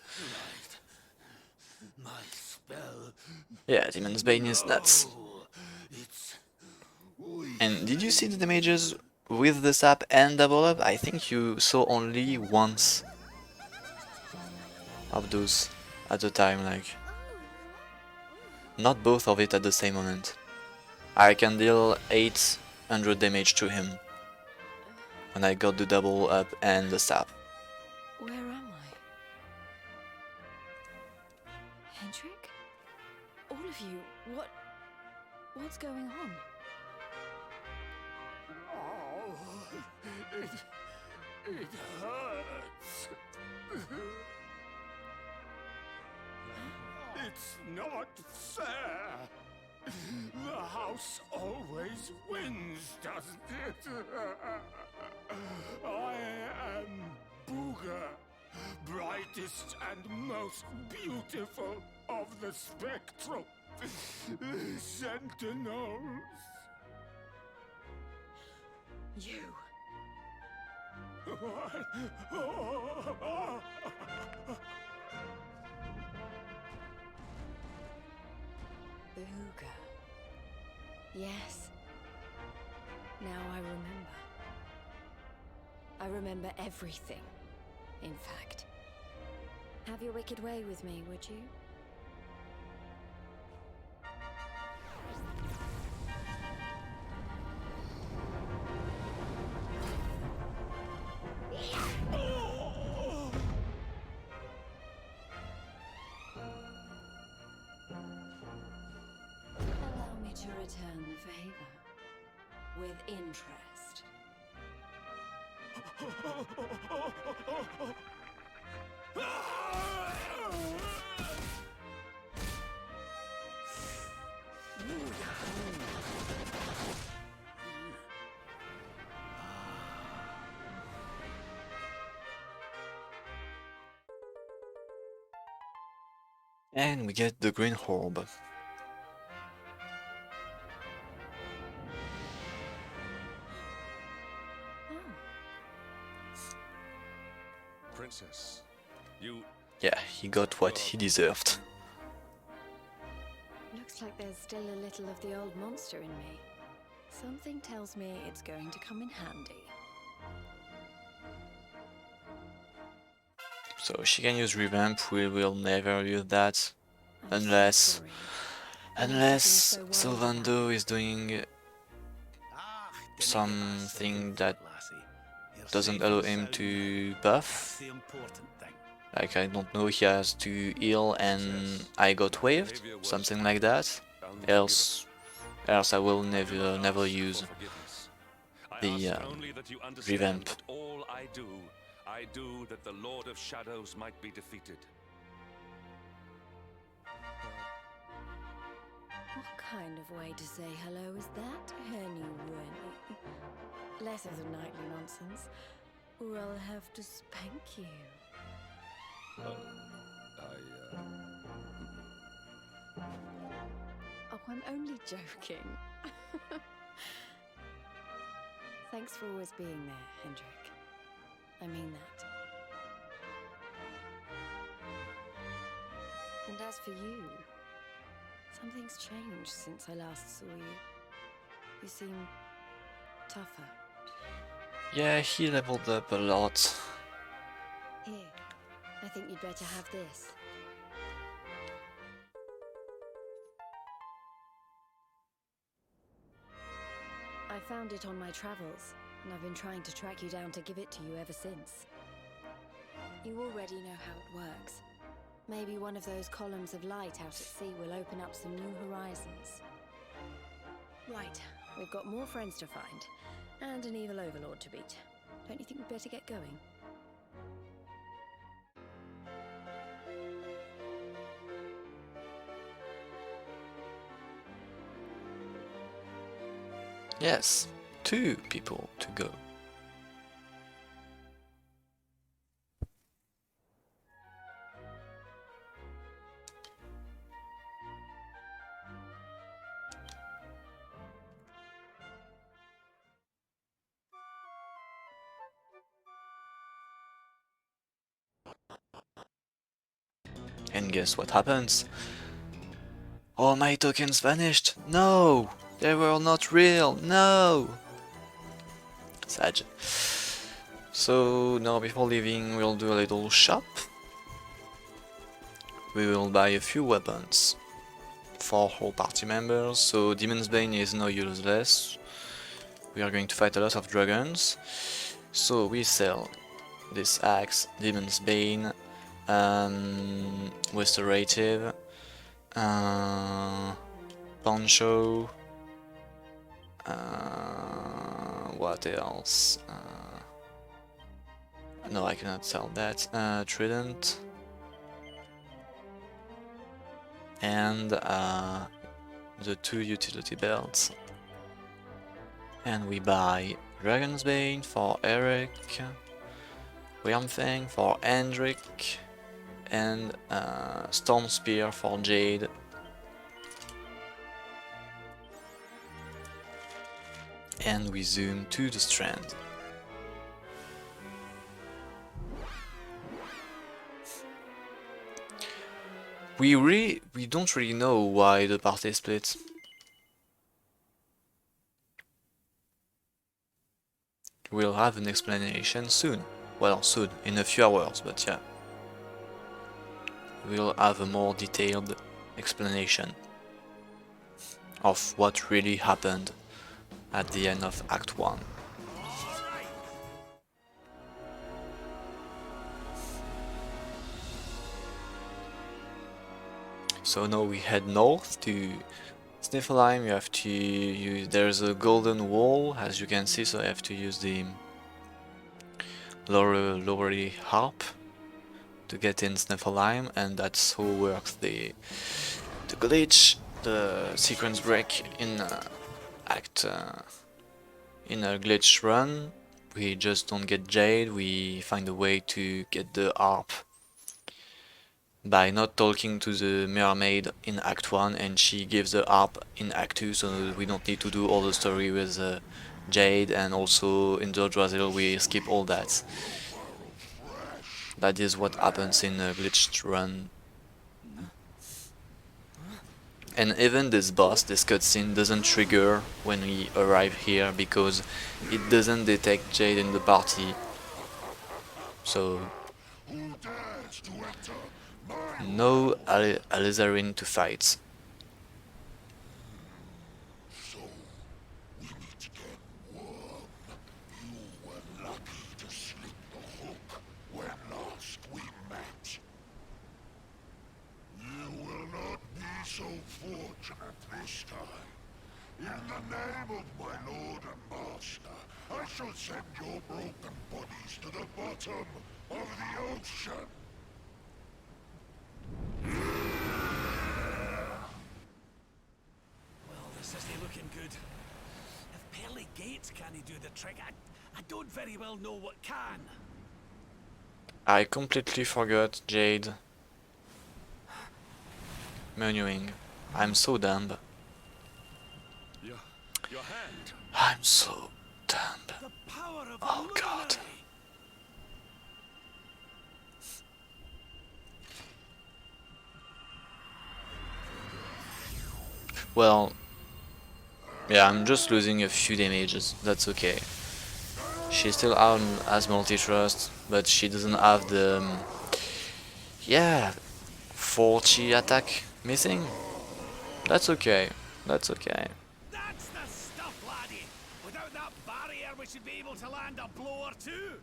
Yeah, Demon's Bane is nuts. And did you see the damages with the sap and double up? I think you saw only once of those at a time, like not both of it at the same moment. I can deal 800 damage to him when I got the double up and the sap.
Where am I? Hendrik? All of you, what's going on?
Oh, it hurts. It's not fair. The house always wins, doesn't it? I am Buga, brightest and most beautiful of the spectral sentinels.
You. Buga. Yes. Now I remember. I remember everything, in fact. Have your wicked way with me, would you? Allow me to return the favor with interest.
And we get the green orb.
Princess, you...
Yeah, he got what he deserved.
Looks like there's still a little of the old monster in me. Something tells me it's going to come in handy.
So she can use revamp, we will never use that unless Sylvander is doing something that doesn't allow him to buff. Like, I don't know, he has to heal and I got waved, something like that. Else I will never use the revamp.
I do that the Lord of Shadows might be defeated.
What kind of way to say hello is that, Henny Winnie? Less of the nightly nonsense, or I'll have to spank you. Oh, I'm only joking. Thanks for always being there, Hendrik. I mean that. And as for you, something's changed since I last saw you. You seem tougher.
Yeah, he leveled up a lot.
Here, I think you'd better have this. I found it on my travels, and I've been trying to track you down to give it to you ever since. You already know how it works. Maybe one of those columns of light out at sea will open up some new horizons. Right, we've got more friends to find, and an evil overlord to beat. Don't you think we'd better get going?
Yes, 2 people to go. And guess what happens? All my tokens vanished! No! They were not real! No! Sad. So now before leaving we'll do a little shop. We will buy a few weapons for all party members. So Demon's Bane is now useless. We are going to fight a lot of dragons. So we sell this axe, Demon's Bane, Restorative, Poncho, what else? No, I cannot sell that. Trident, and the 2 utility belts. And we buy Dragon's Bane for Eric, Wyrmfang for Hendrik, and Storm Spear for Jade. And we zoom to the strand. We don't really know why the party split. We'll have an explanation soon. Well, soon, in a few hours, but yeah. We'll have a more detailed explanation of what really happened at the end of Act 1. So now we head north to Sniffelheim. You have to use, there's a golden wall, as you can see, so I have to use the lowery harp to get in Sniffelheim, and that's how works the glitch, the sequence break in in a glitch run. We just don't get Jade, we find a way to get the harp by not talking to the mermaid in Act 1, and she gives the harp in Act 2, so we don't need to do all the story with Jade, and also in the Brazil we skip all that. That is what happens in a glitched run. And even this boss, this cutscene, doesn't trigger when we arrive here because it doesn't detect Jade in the party. So no Alizarin to fight.
So, we meet again, Worm. You were lucky to slip the hook when last we met. You will not be so fortunate this time. In the name of my lord and master, I shall send your broken bodies to the bottom of the ocean.
Well, this isn't looking good. If pearly gates can't do the trick, I don't very well know what can.
I completely forgot Jade. Menuing. I'm so dumb.
Your hand.
I'm so dumb. Oh god. Well, yeah, I'm just losing a few damages, that's okay. She still has multi-trust, but she doesn't have the... yeah, 40 attack missing. That's okay, that's okay.
That's the stuff, laddie! Without that barrier, we should be able to land a blow or two.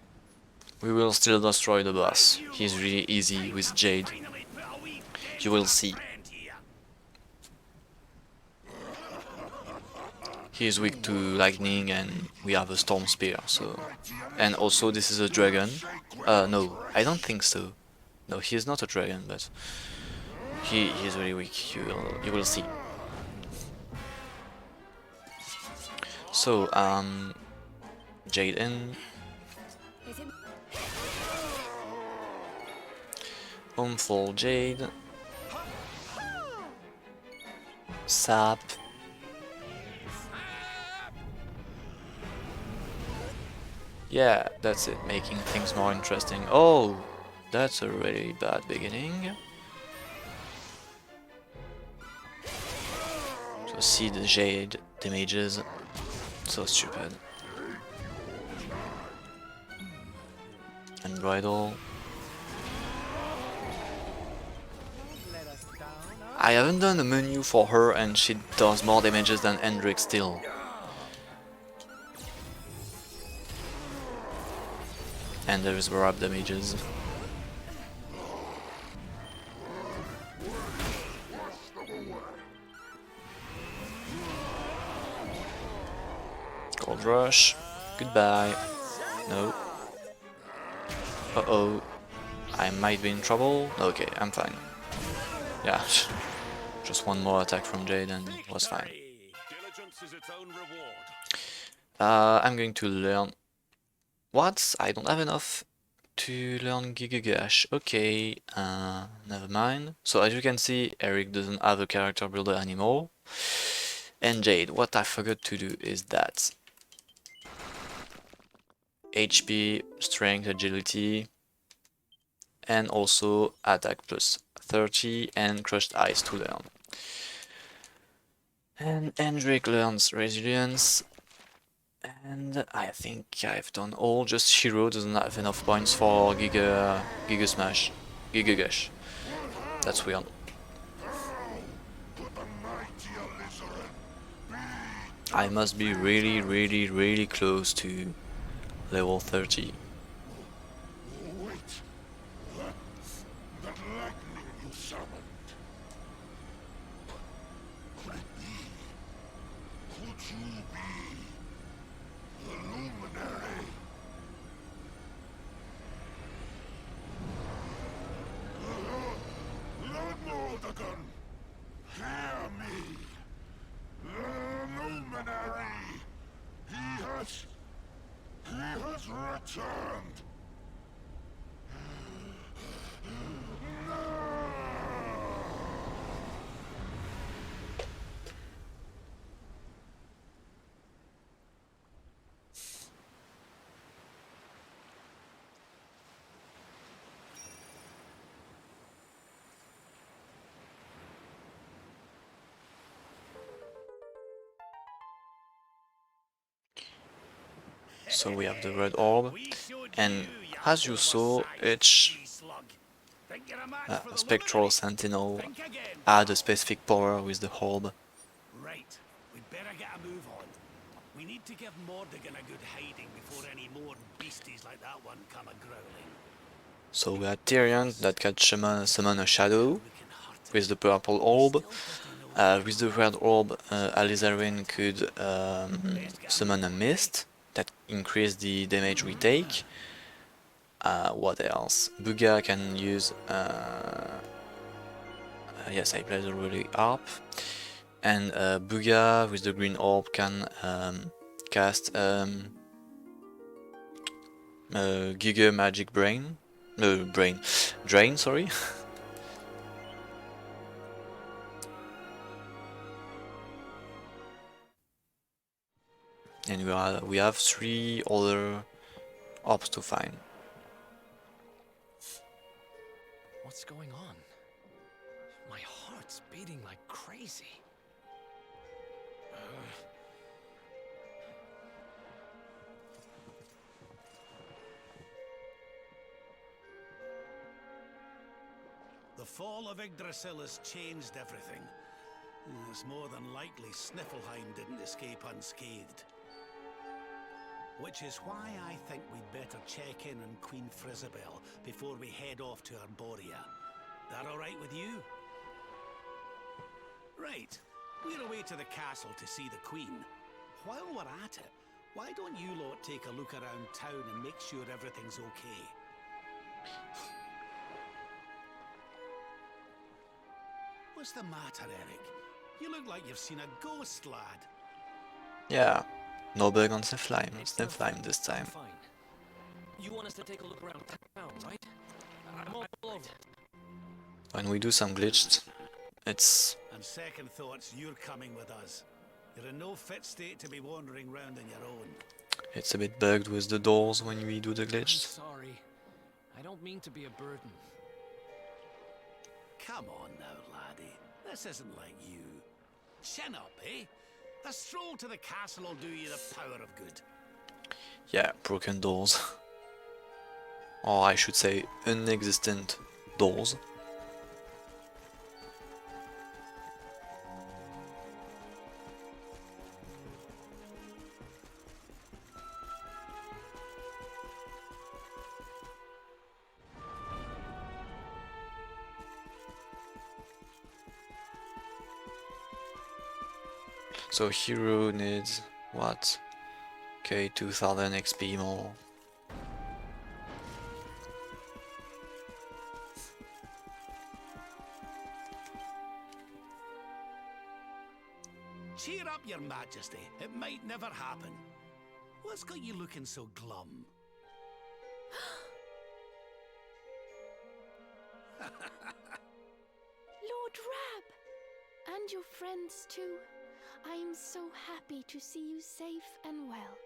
we will still destroy the boss. He's really easy with Jade. You will see. He is weak to lightning and we have a storm spear, so... And also this is a dragon. No, I don't think so. No, he is not a dragon, but... He is really weak, you will see. So, Jade in. Home for Jade. Sap. Yeah, that's it, making things more interesting. Oh, that's a really bad beginning. So see the Jade damages. So stupid. And Bridal. I haven't done a menu for her and she does more damages than Hendrik still. And there is wrap damages. Gold Rush. Goodbye. No. Uh-oh. I might be in trouble. Okay, I'm fine. Yeah. Just one more attack from Jade and it was fine. I'm going to learn... What? I don't have enough to learn Gigagash. Okay, never mind. So as you can see, Eric doesn't have a character builder anymore. And Jade, what I forgot to do is that. HP, strength, agility, and also attack plus 30 and crushed ice to learn. And Hendrik learns resilience. And I think I've done all, just Shiro doesn't have enough points for Giga Smash. Gigagash. That's weird. I must be really close to level 30.
That lightning you summoned. Could it be? Could you be the luminary? Lord Mordegon, hear me. The luminary. He has returned.
So we have the red orb, and as you saw, each spectral sentinel had a specific power with the orb.
Right, we'd better get a move on. We need to give Mordegon a good hiding before any more beasties like that one come a-growling.
So we had Tyrion that can summon a shadow with the purple orb. With the red orb, Alizarin could summon a mist that increased the damage we take. What else? Buga can use... yes, I played already harp. And Buga with the green orb can cast Giga Magic Brain. No, Drain, sorry. And we have 3 other orbs to find.
What's going on? My heart's beating like crazy.
The fall of Yggdrasil has changed everything. It's more than likely Sniffleheim didn't escape unscathed. Which is why I think we'd better check in on Queen Frizabel before we head off to Arborea. That all right with you? Right. We're away to the castle to see the Queen. While we're at it, why don't you lot take a look around town and make sure everything's okay? What's the matter, Eric? You look like you've seen a ghost, lad.
Yeah, no bug on Sniflime this time.
Fine. You want us to take a look around town, right? I'm all over.
When we do some glitched, it's...
On second thoughts, you're coming with us. You're in no fit state to be wandering round on your own.
It's a bit bugged with the doors when we do the glitched.
I'm sorry. I don't mean to be a burden.
Come on now, laddie. This isn't like you. Chin up, eh? A stroll to the castle will do you the power of good.
Yeah, broken doors. Or I should say, non-existent doors. So hero needs what? Okay, 2000 XP more.
Cheer up, your majesty. It might never happen. What's got you looking so glum?
Lord Rab! And your friends too. I am so happy to see you safe and well.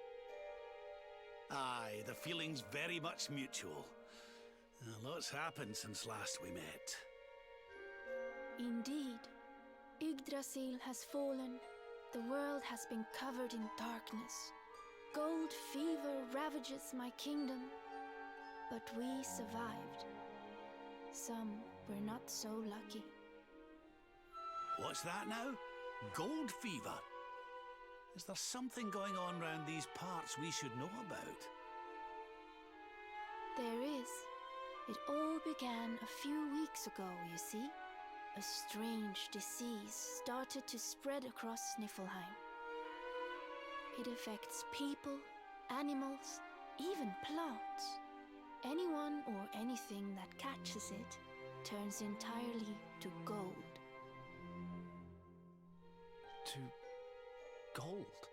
Aye, the feeling's very much mutual. Lots happened since last we met.
Indeed. Yggdrasil has fallen. The world has been covered in darkness. Gold fever ravages my kingdom. But we survived. Some were not so lucky.
What's that now? Gold fever? Is there something going on round these parts we should know about?
There is. It all began a few weeks ago, you see. A strange disease started to spread across Niflheim. It affects people, animals, even plants. Anyone or anything that catches it turns entirely to gold.
To gold?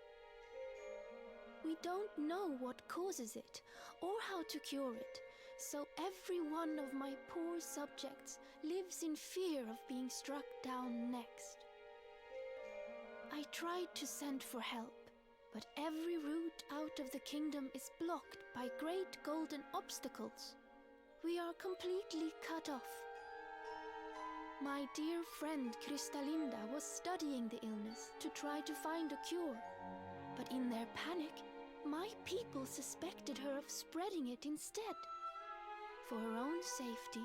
We don't know what causes it or how to cure it, so every one of my poor subjects lives in fear of being struck down next. I tried to send for help, but every route out of the kingdom is blocked by great golden obstacles. We are completely cut off. My dear friend Kristalinda was studying the illness to try to find a cure, but in their panic, my people suspected her of spreading it instead. For her own safety,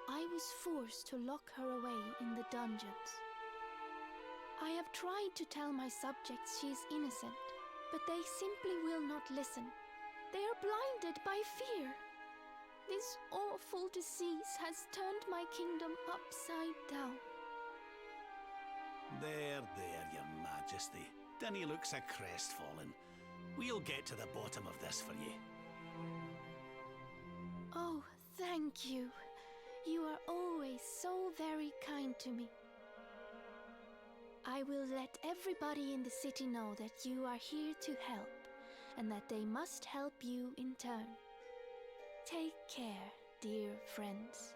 I was forced to lock her away in the dungeons. I have tried to tell my subjects she is innocent, but they simply will not listen. They are blinded by fear. This awful disease has turned my kingdom upside down.
There, your majesty. Dinny looks a crestfallen. We'll get to the bottom of this for you.
Oh, thank you. You are always so very kind to me. I will let everybody in the city know that you are here to help, and that they must help you in turn. Take care, dear friends.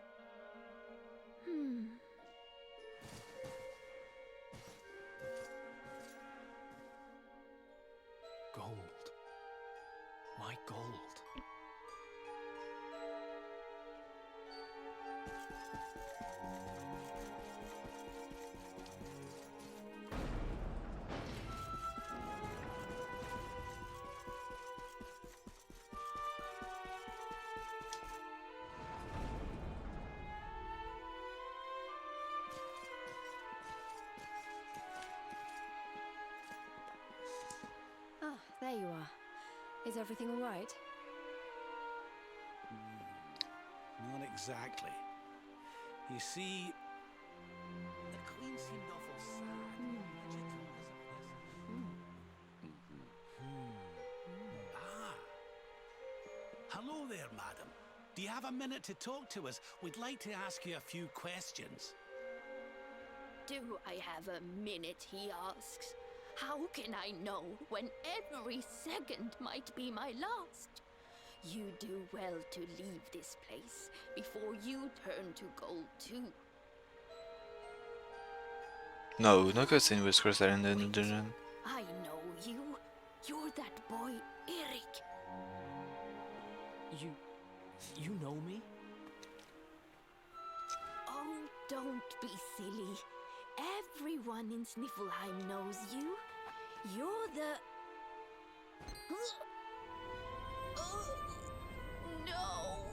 Gold. Why gold?
Ah, there you are.
Is everything all right?
Not exactly. You see, the Queen seemed awful sad. Ah. Hello there, madam. Do you have a minute to talk to us? We'd like to ask you a few questions.
Do I have a minute, he asks. How can I know when every second might be my last? You do well to leave this place before you turn to gold too.
No, no cutscene with Crystal in the dungeon.
I know you. You're that boy, Eric.
You know me?
Oh, don't be silly. Everyone in Sniffleheim knows you. You're the... Oh, no!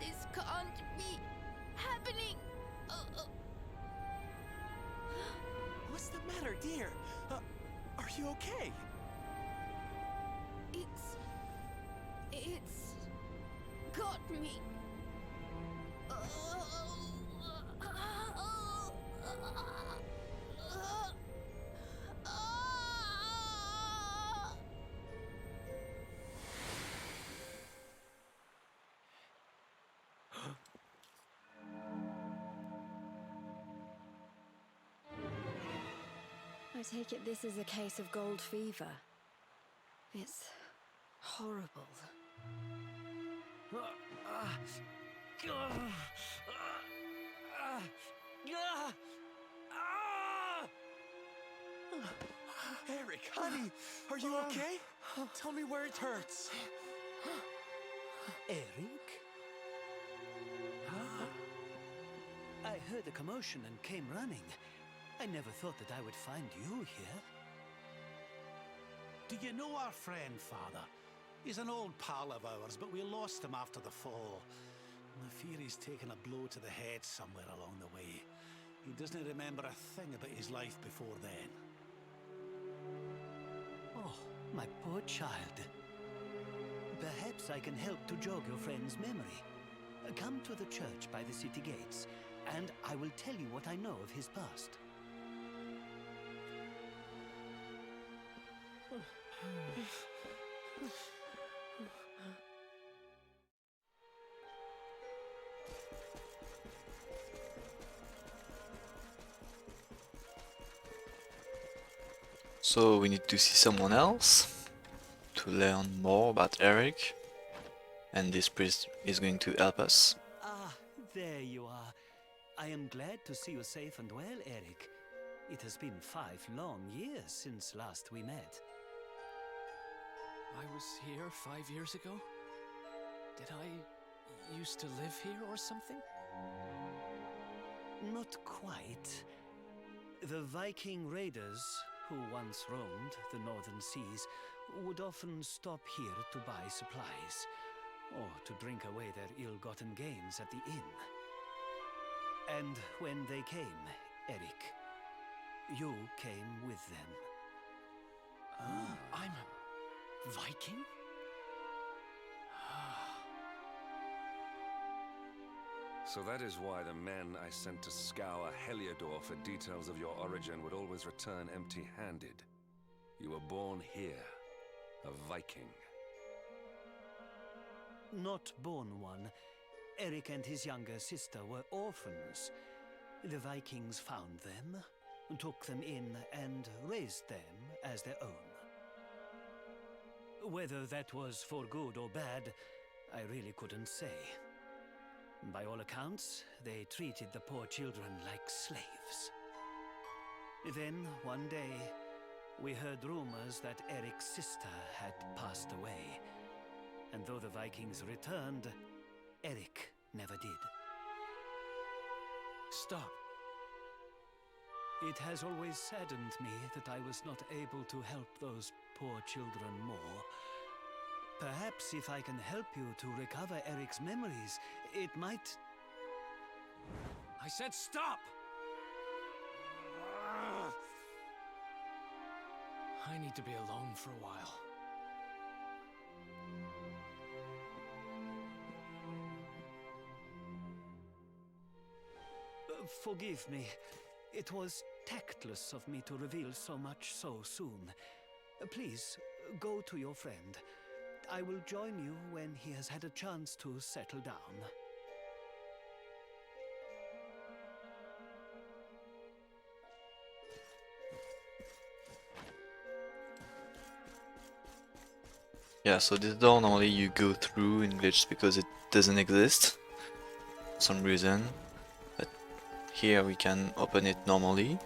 This can't be happening!
What's the matter, dear? Are you okay?
It's... got me.
I take it this is a case of gold fever. It's horrible.
Eric, honey, are you okay? Tell me where it hurts.
Eric? I heard a commotion and came running. I never thought that I would find you here.
Do you know our friend, Father? He's an old pal of ours, but we lost him after the fall. I fear he's taken a blow to the head somewhere along the way. He doesn't remember a thing about his life before then.
Oh, my poor child. Perhaps I can help to jog your friend's memory. Come to the church by the city gates, and I will tell you what I know of his past.
So we need to see someone else to learn more about Eric, and this priest is going to help us.
Ah, there you are. I am glad to see you safe and well, Eric. It has been 5 long years since last we met.
I was here 5 years ago? Did I used to live here or something?
Not quite. The Viking raiders, who once roamed the northern seas, would often stop here to buy supplies, or to drink away their ill-gotten gains at the inn. And when they came, Eric, you came with them.
I'm a Viking?
So that is why the men I sent to scour Heliodor for details of your origin would always return empty-handed. You were born here, a Viking.
Not born one. Eric and his younger sister were orphans. The Vikings found them, took them in, and raised them as their own. Whether that was for good or bad, I really couldn't say. By all accounts, they treated the poor children like slaves. Then, one day, we heard rumors that Eric's sister had passed away. And though the Vikings returned, Eric never did.
Stop.
It has always saddened me that I was not able to help those poor children more. Perhaps if I can help you to recover Eric's memories, it might...
I said stop! I need to be alone for a while.
Forgive me. It was tactless of me to reveal so much so soon. Please, go to your friend. I will join you when he has had a chance to settle down.
Yeah, so this door normally you go through in glitch because it doesn't exist for some reason. But here we can open it normally.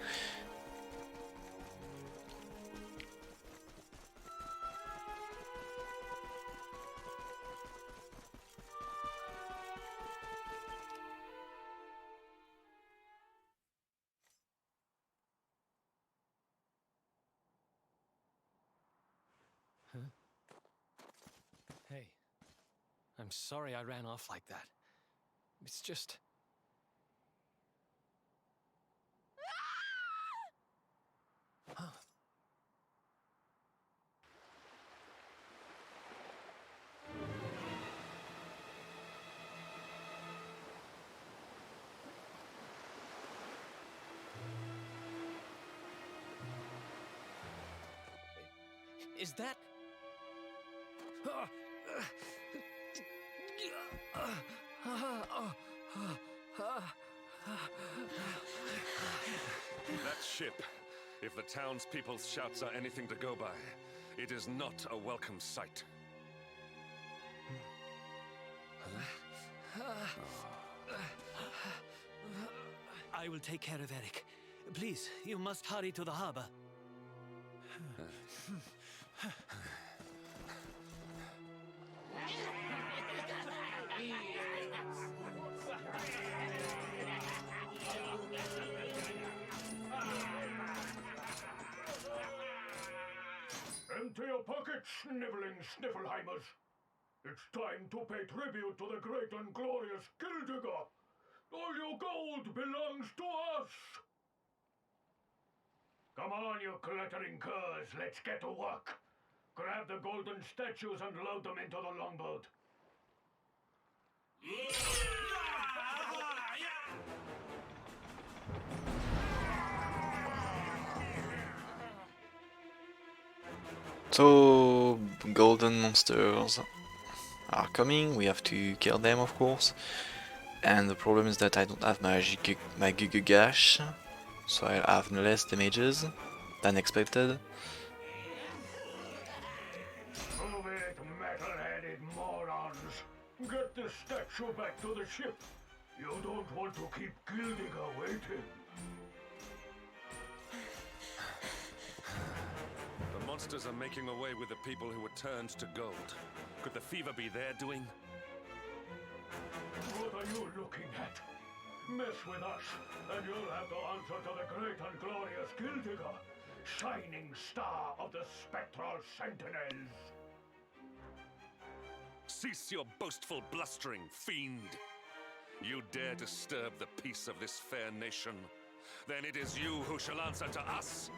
Huh? Hey, I'm sorry I ran off like that. It's just... Huh. Is that...
That ship, if the townspeople's shouts are anything to go by, it is not a welcome sight.
I will take care of Eric. Please, you must hurry to the harbor.
Empty your pockets, sniveling Sniffleheimers. It's time to pay tribute to the great and glorious Gildigger. All your gold belongs to us. Come on, you glittering curs, let's get to work. Grab the golden statues and load them into the longboat.
So golden monsters are coming, we have to kill them of course. And the problem is that I don't have my Giga Gash, so I have less damages than expected.
Move it, metal-headed morons! Get the statue back to the ship! You don't want to keep Gildigger waiting.
The monsters are making away with the people who were turned to gold. Could the fever be their doing?
What are you looking at? Mess with us, and you'll have to answer to the great and glorious Gildigger, shining star of the spectral sentinels.
Cease your boastful blustering, fiend! You dare disturb the peace of this fair nation, then it is you who shall answer to us!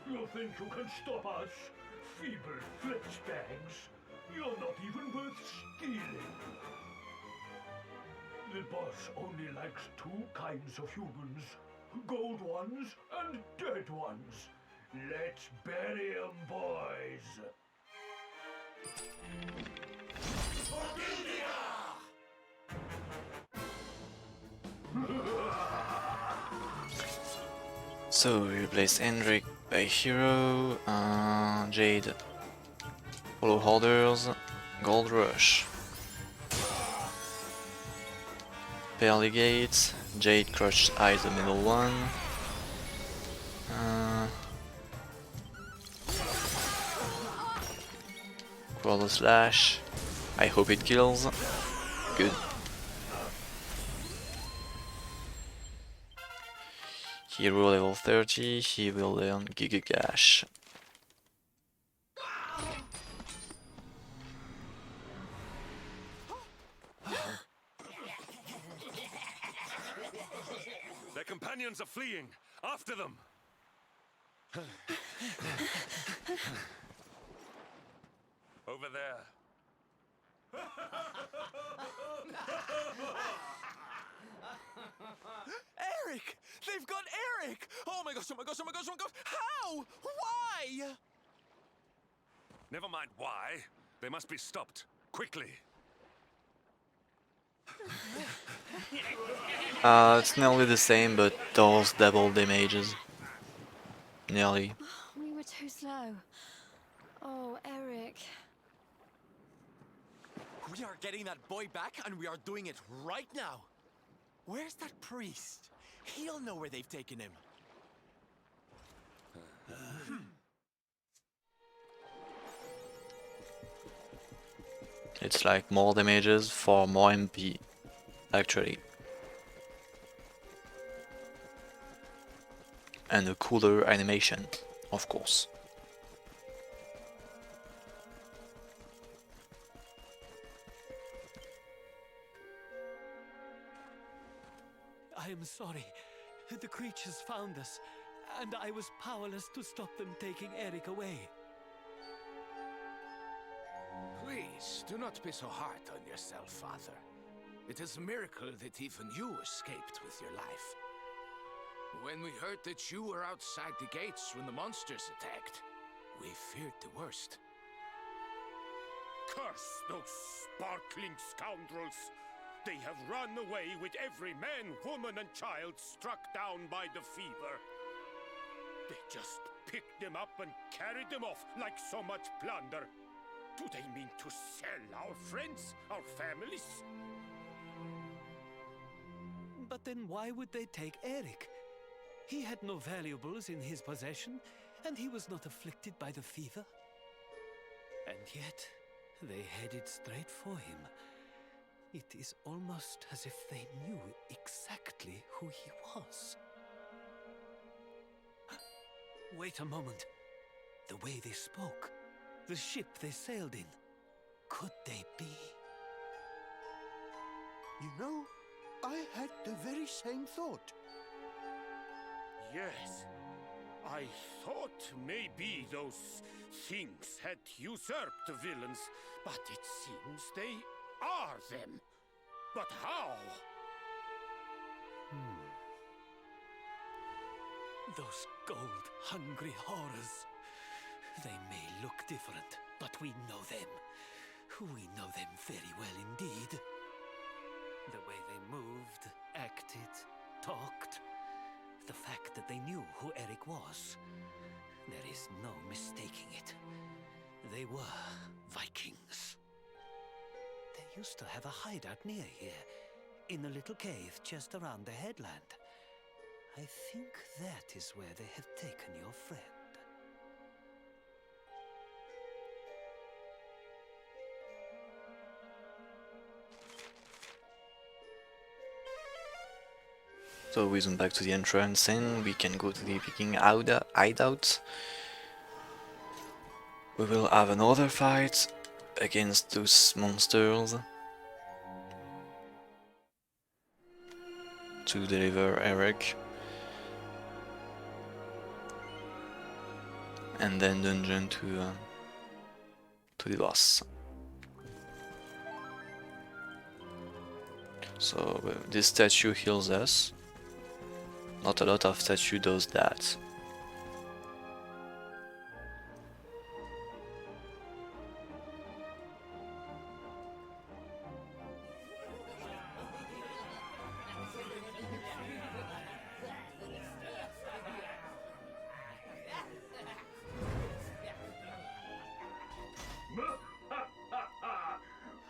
You think you can stop us? Feeble flitchbags? You're not even worth stealing. The boss only likes two kinds of humans. Gold ones and dead ones. Let's bury 'em, boys.
So we replace Hendrik by Hero, Jade, Hollow Holders, Gold Rush, Pearly Gates, Jade Crushed Eyes, the middle one, Quarter Slash, I hope it kills, good. Hero level 30, he will learn Giga Gash.
Their companions are fleeing! After them! Over there.
Eric! They've got Eric! Oh my gosh, oh my gosh, oh my gosh, oh my gosh! How? Why?
Never mind why. They must be stopped. Quickly.
It's nearly the same, but those double damages. Nearly.
We were too slow. Oh, Eric.
We are getting that boy back, and we are doing it right now. Where's that priest? He'll know where they've taken him.
It's like more damages for more MP, actually. And a cooler animation, of course.
I am sorry. The creatures found us, and I was powerless to stop them taking Eric away.
Please, do not be so hard on yourself, Father. It is a miracle that even you escaped with your life. When we heard that you were outside the gates when the monsters attacked, we feared the worst.
Curse those sparkling scoundrels! They have run away with every man, woman, and child struck down by the fever. They just picked them up and carried them off like so much plunder. Do they mean to sell our friends, our families?
But then why would they take Eric? He had no valuables in his possession, and he was not afflicted by the fever. And yet, they headed straight for him. It is almost as if they knew exactly who he was. Wait a moment. The way they spoke, the ship they sailed in, could they be?
You know, I had the very same thought.
Yes. I thought maybe those things had usurped the villains, but it seems they are them. But how?
Those gold-hungry horrors. They may look different, but we know them. We know them very well indeed. The way they moved, acted, talked. The fact that they knew who Eric was. There is no mistaking it. They were Vikings. They used to have a hideout near here, in a little cave just around the headland. I think that is where they have taken your friend.
So we zoom back to the entrance and we can go to the Viking hideout. We will have another fight against those monsters to deliver Eric. And then dungeon to the boss. So this statue heals us. Not a lot of statue does that.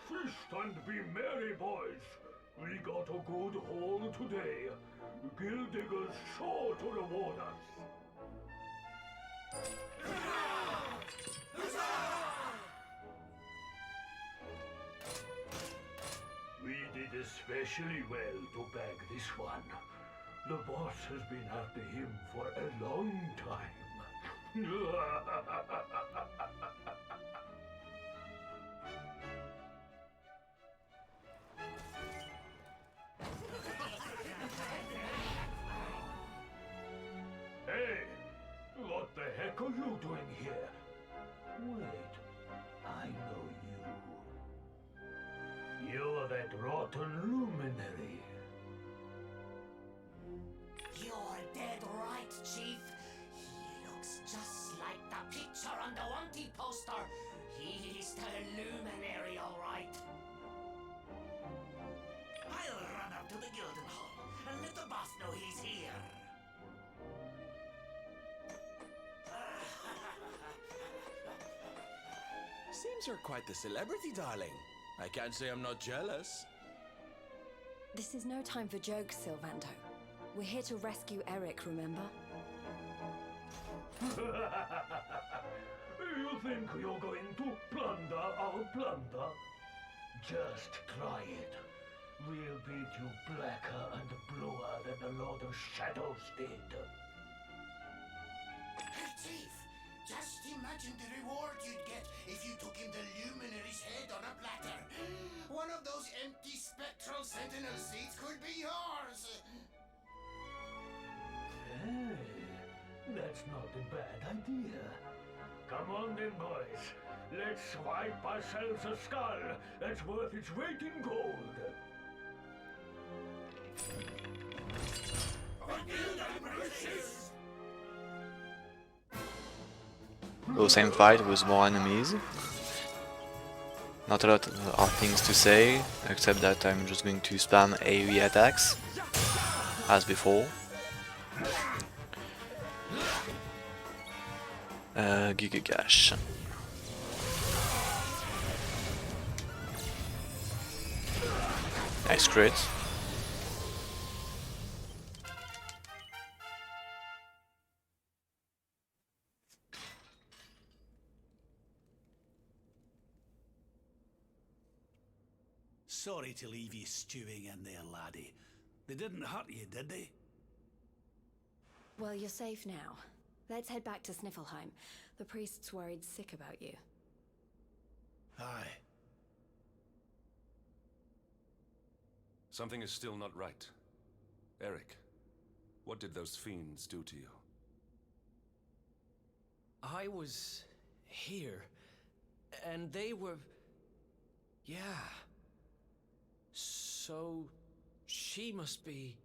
Feast and be merry, boys. We got a good haul today. Gildigger's sure to reward us. We did especially well to bag this one. The boss has been after him for a long time. Hey, what the heck are you doing here? Wait, I know you. You're that rotten luminary.
it right, Chief. He looks just like the picture on the wanted poster. He's the luminary, all right. I'll run up to the Gilden Hall and let the boss know he's here.
Seems you're quite the celebrity, darling. I can't say I'm not jealous.
This is no time for jokes, Sylvanto. We're here to rescue Eric, remember?
You think you're going to plunder our plunder? Just try it. We'll beat you blacker and bluer than the Lord of Shadows did.
Hey, Chief! Just imagine the reward you'd get if you took him the Luminary's head on a platter. One of those empty spectral sentinel seats could be yours!
Hey, that's not a bad idea. Come on then, boys. Let's swipe ourselves a skull that's worth its weight in gold.
So same fight with more enemies. Not a lot of things to say, except that I'm just going to spam AoE attacks, as before. Giga Gash. Nice crit.
Sorry to leave you stewing in there, laddie. They didn't hurt you, did they?
Well, you're safe now. Let's head back to Sniffelheim. The priest's worried sick about you.
Aye.
Something is still not right. Eric, what did those fiends do to you?
I was here, and they were... Yeah. So, she must be...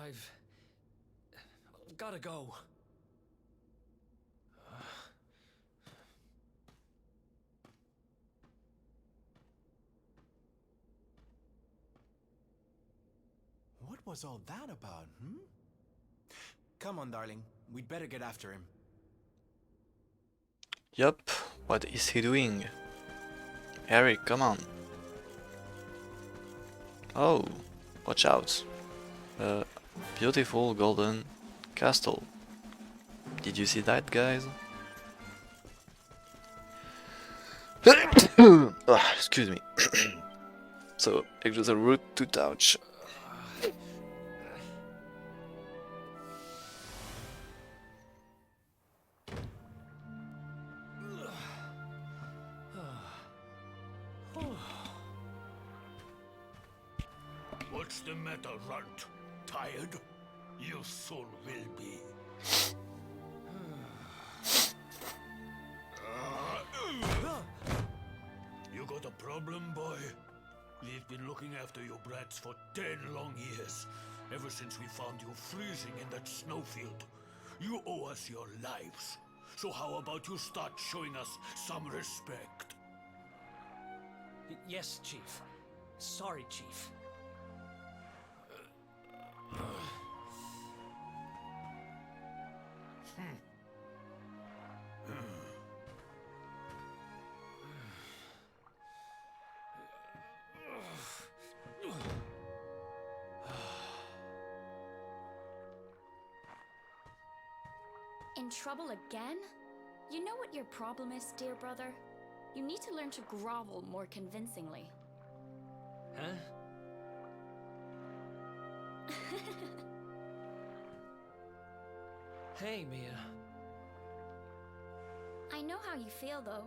I've gotta go.
What was all that about, hmm? Come on, darling. We'd better get after him.
Yup, what is he doing? Eric, come on. Oh, watch out. A beautiful golden castle. Did you see that, guys? Oh, excuse me. So, it was a route to touch.
What's the matter, Runt? Tired? You soon will be. You got a problem, boy? We've been looking after you brats for 10 long years, ever since we found you freezing in that snowfield. You owe us your lives. So how about you start showing us some respect?
Yes, Chief. Sorry, Chief.
In trouble again? You know what your problem is, dear brother? You need to learn to grovel more convincingly.
Huh? Hey, Mia.
I know how you feel, though.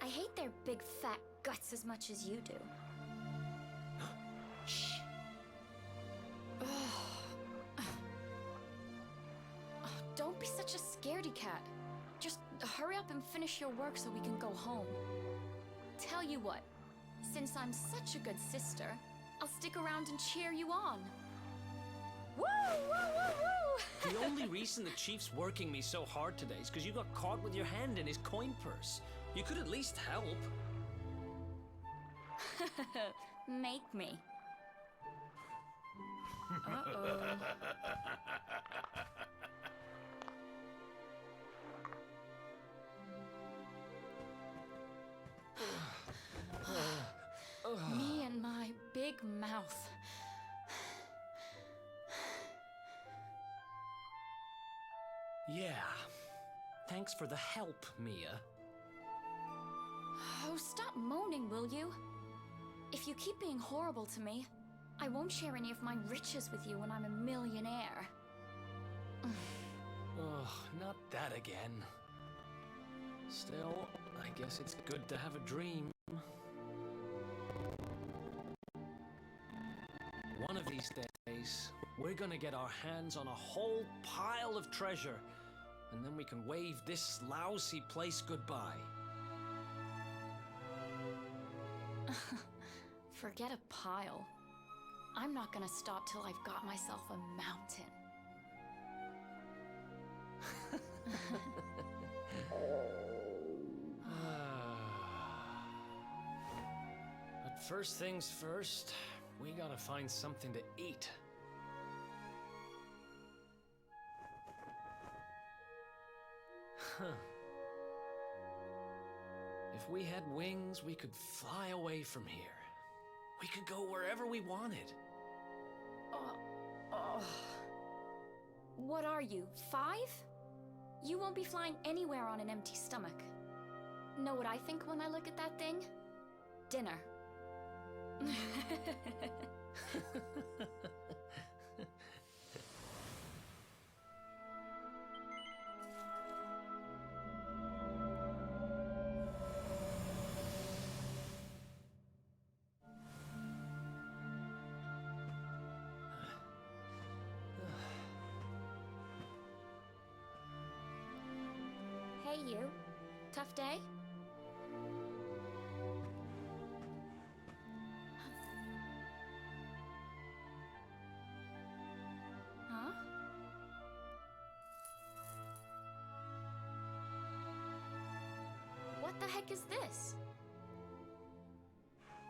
I hate their big fat guts as much as you do.
Shh.
Don't be such a scaredy cat. Just hurry up and finish your work so we can go home. Tell you what, since I'm such a good sister, I'll stick around and cheer you on. Woo! Woo! Woo! Woo!
The only reason the chief's working me so hard today is because you got caught with your hand in his coin purse. You could at least help.
Make me. Uh-oh. Me and my big mouth.
Yeah. Thanks for the help, Mia.
Oh, stop moaning, will you? If you keep being horrible to me, I won't share any of my riches with you when I'm a millionaire.
Ugh, not that again. Still, I guess it's good to have a dream. One of these days, we're gonna get our hands on a whole pile of treasure, and then we can wave this lousy place goodbye.
Forget a pile. I'm not gonna stop till I've got myself a mountain.
But first things first, we gotta find something to eat. Huh. If we had wings, we could fly away from here. We could go wherever we wanted.
What are you, 5? You won't be flying anywhere on an empty stomach. Know what I think when I look at that thing? Dinner. Hey, you. Tough day? Huh? What the heck is this?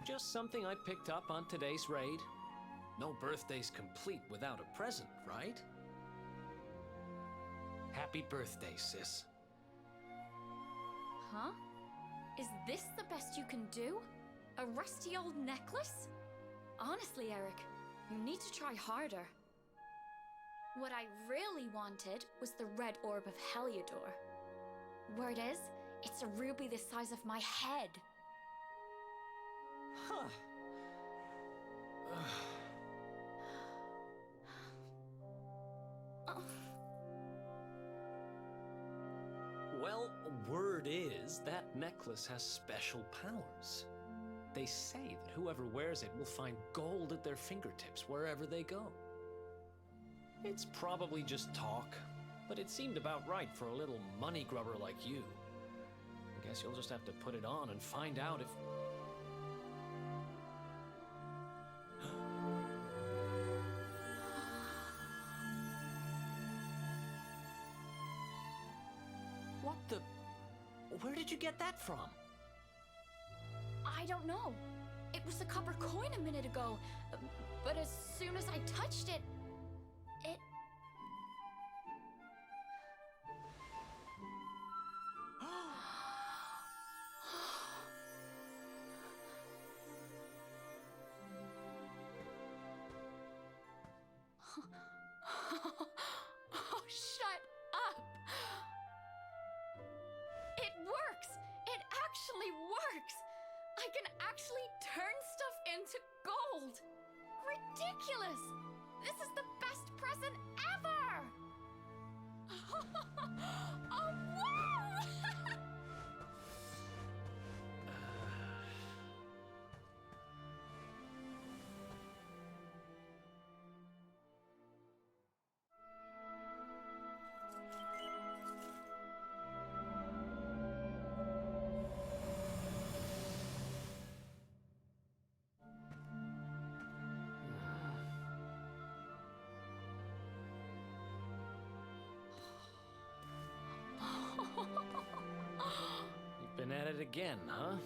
Just something I picked up on today's raid. No birthday's complete without a present, right? Happy birthday, sis.
Huh? Is this the best you can do? A rusty old necklace? Honestly, Eric, you need to try harder. What I really wanted was the red orb of Heliodor. Word is, it's a ruby the size of my head.
Huh. Well, word is that necklace has special powers. They say that whoever wears it will find gold at their fingertips wherever they go. It's probably just talk, but it seemed about right for a little money grubber like you. I guess you'll just have to put it on and find out if... What the... Where did you get that from?
I don't know. It was a copper coin a minute ago, but as soon as I touched it, it... Oh, shut up! It works! It actually works! I can actually turn stuff into gold! Ridiculous! This is the best present ever! Oh, wow!
at it again, huh?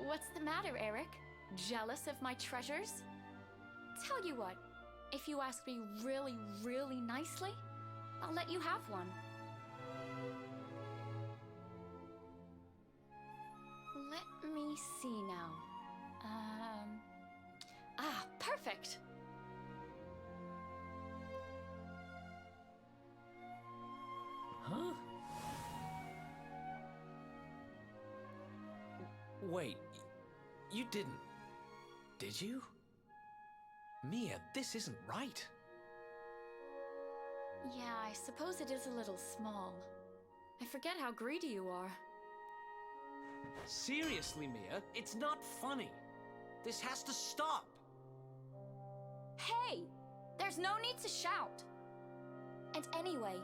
What's the matter, Eric? Jealous of my treasures? Tell you what, if you ask me really, really nicely, I'll let you have one. Let me see now. Perfect!
Huh? Wait, you didn't, did you? Mia, this isn't right.
Yeah, I suppose it is a little small. I forget how greedy you are.
Seriously, Mia, it's not funny. This has to stop.
Hey! There's no need to shout. And anyway,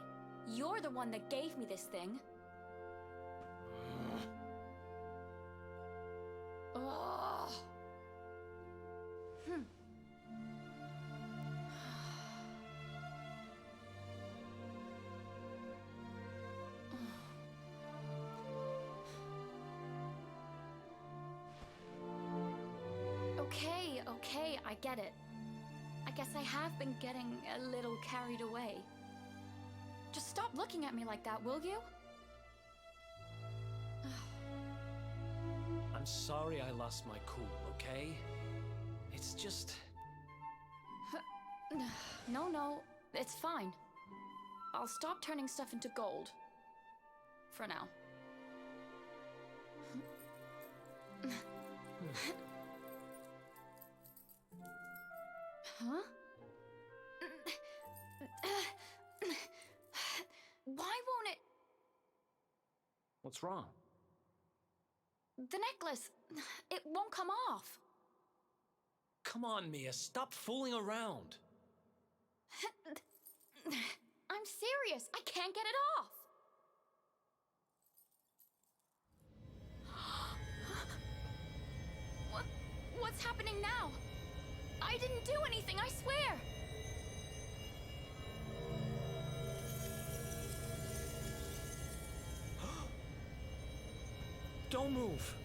you're the one that gave me this thing. Ugh. Okay, I get it. I guess I have been getting a little carried away. Just stop looking at me like that, will you?
I'm sorry I lost my cool, okay? It's just...
No, it's fine. I'll stop turning stuff into gold. For now. Huh? Why won't it...
What's wrong?
The necklace... It won't come off.
Come on, Mia, stop fooling around.
I'm serious. I can't get it off. What's happening now? I didn't do anything, I swear!
Don't move!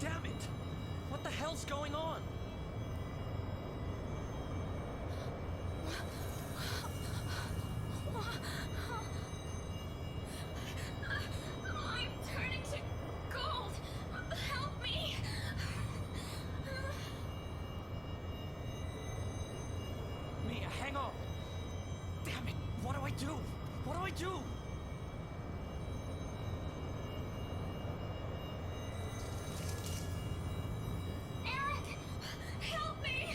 Damn it! What the hell's going on?
I'm turning to gold! Help me!
Mia, hang on! Damn it! What do I do? What do I do?
Eric! Help me!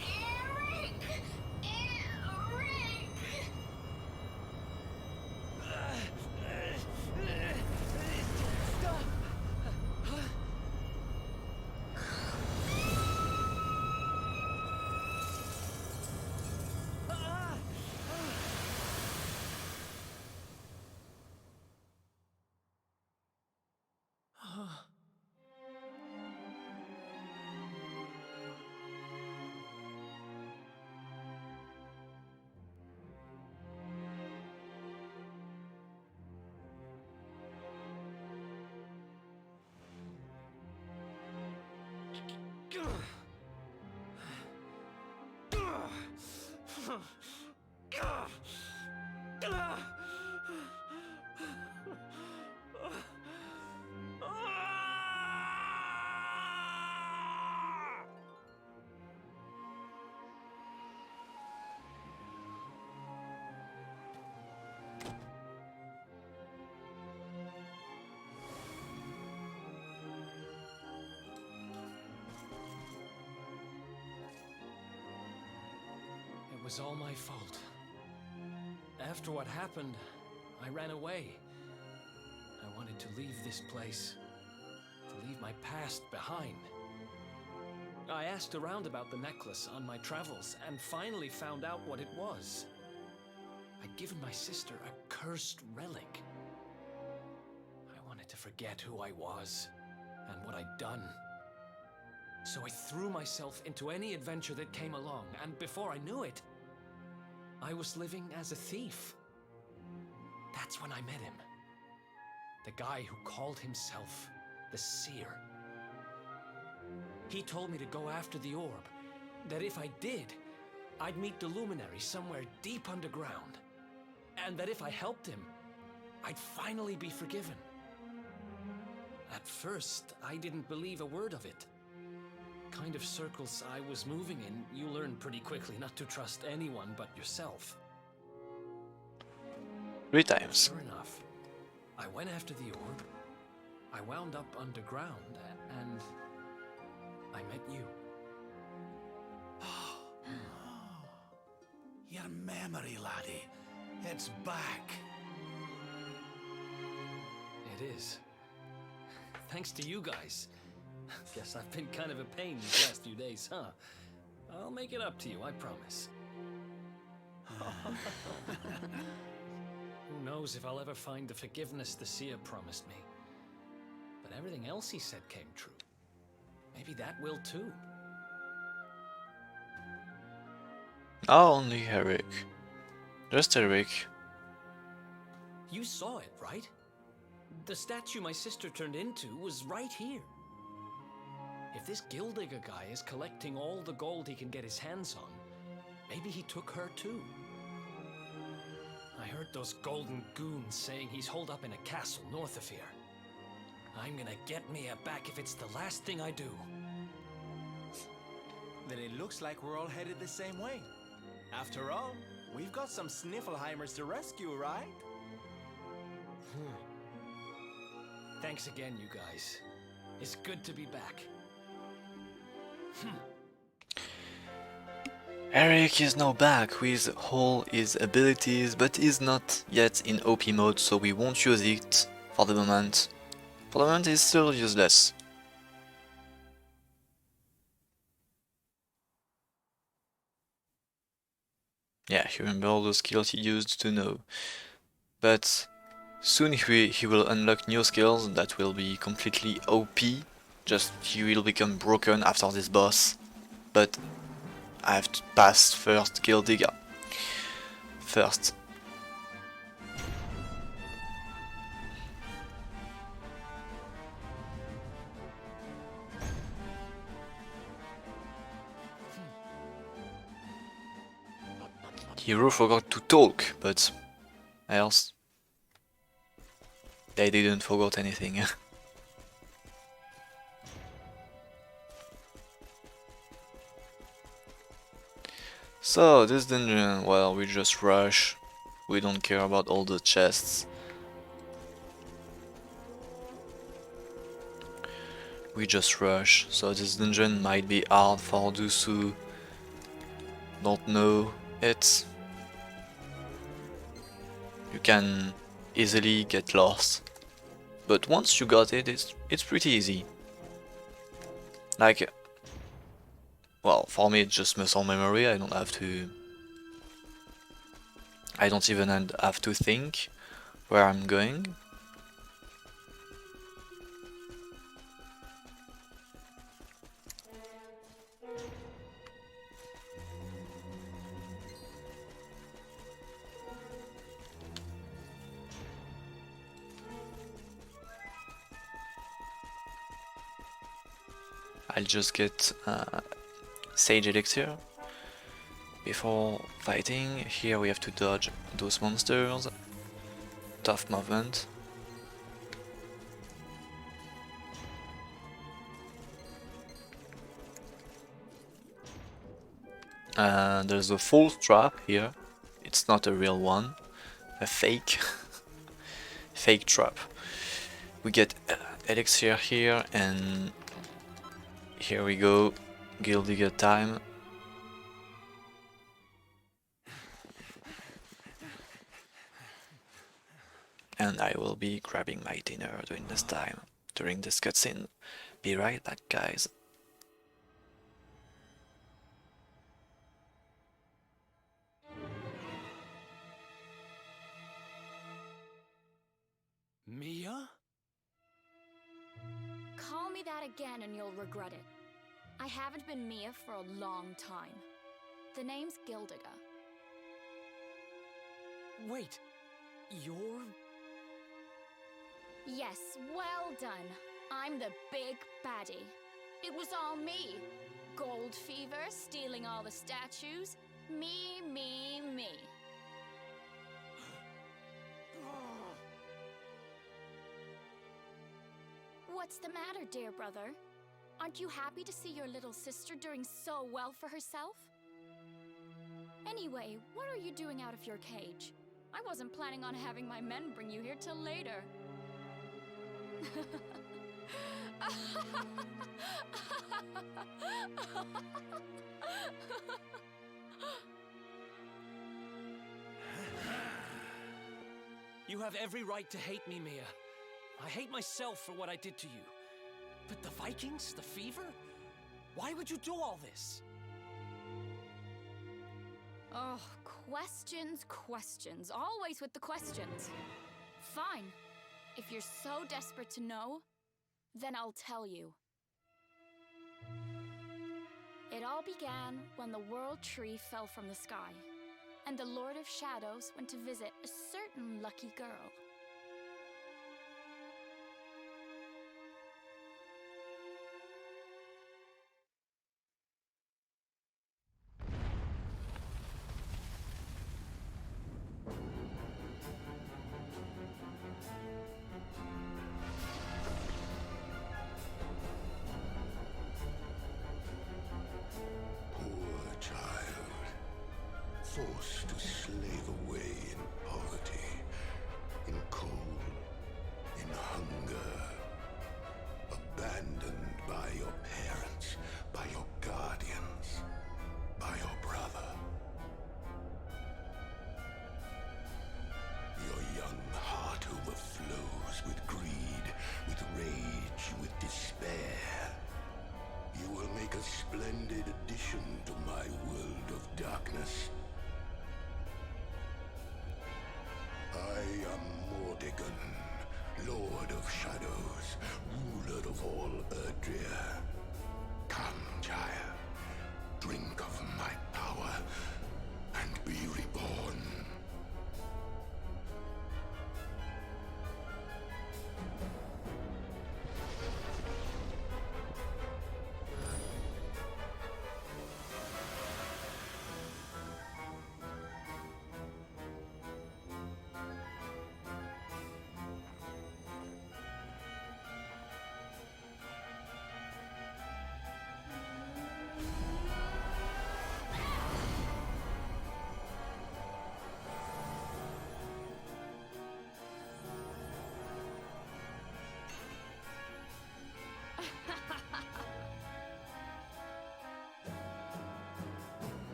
Eric! Eric!
Stop! It was all my fault. After what happened, I ran away. I wanted to leave this place, to leave my past behind. I asked around about the necklace on my travels and finally found out what it was. I'd given my sister a cursed relic. to forget who I was and what I'd done. So I threw myself into any adventure that came along, and before I knew it, I was living as a thief. That's when I met him. The guy who called himself the Seer. He told me to go after the orb, that if I did, I'd meet the Luminary somewhere deep underground, and that if I helped him, I'd finally be forgiven. At first, I didn't believe a word of it. Kind of circles I was moving in, you learn pretty quickly not to trust anyone but yourself.
3 times.
Sure enough, I went after the orb, I wound up underground, and I met you.
Your memory, laddie. It's back.
It is. Thanks to you guys. Guess I've been kind of a pain these last few days, huh? I'll make it up to you, I promise. Who knows if I'll ever find the forgiveness the Seer promised me. But everything else he said came true. Maybe that will too.
Oh, only Eric. Just Eric.
You saw it, right? The statue my sister turned into was right here. If this Gildigger guy is collecting all the gold he can get his hands on, maybe he took her too. I heard those golden goons saying he's holed up in a castle north of here. I'm gonna get Mia back if it's the last thing I do.
Then it looks like we're all headed the same way. After all, we've got some Sniffelheimers to rescue, right?
Thanks again, you guys. It's good to be back.
Eric is now back with all his abilities, but is not yet in OP mode, so we won't use it for the moment. For the moment, it's still useless. Yeah, he remember all the skills he used to know. But soon he will unlock new skills that will be completely OP. Just he will become broken after this boss. But I have to pass first Gildigger. First. Hero forgot to talk, but else they didn't forget anything. So this dungeon, well, we just rush. We don't care about all the chests. We just rush. So this dungeon might be hard for those who don't know it. You can easily get lost, but once you got it, it's pretty easy. Like, well, for me it's just muscle memory. I don't even have to think where I'm going. I'll just get Sage Elixir before fighting. Here we have to dodge those monsters. Tough movement. There's a false trap here. It's not a real one. A fake. Fake trap. We get Elixir here, and here we go, Gildigger time. And I will be grabbing my dinner during this time, during this cutscene. Be right back, guys.
Mia?
Say that again and you'll regret it. I haven't been Mia for a long time. The name's Gildiga.
Wait, you're...
Yes, well done. I'm the big baddie. It was all me. Gold fever, stealing all the statues. Me, me, me. What's the matter, dear brother? Aren't you happy to see your little sister doing so well for herself? Anyway, what are you doing out of your cage? I wasn't planning on having my men bring you here till later.
You have every right to hate me, Mia. I hate myself for what I did to you. But the Vikings? The fever? Why would you do all this?
Oh, questions, questions. Always with the questions. Fine. If you're so desperate to know, then I'll tell you. It all began when the World Tree fell from the sky, and the Lord of Shadows went to visit a certain lucky girl.
Poor child, forced to slave away in poverty, in cold, in hunger, abandoned by your parents, by your guardians, by your brother. Your young heart overflows with greed, with rage, with despair. You will make a splendid addition to my world of darkness. I am Mordegon, Lord of Shadows, ruler of all Erdrea. Come, child, drink of my power and be reborn.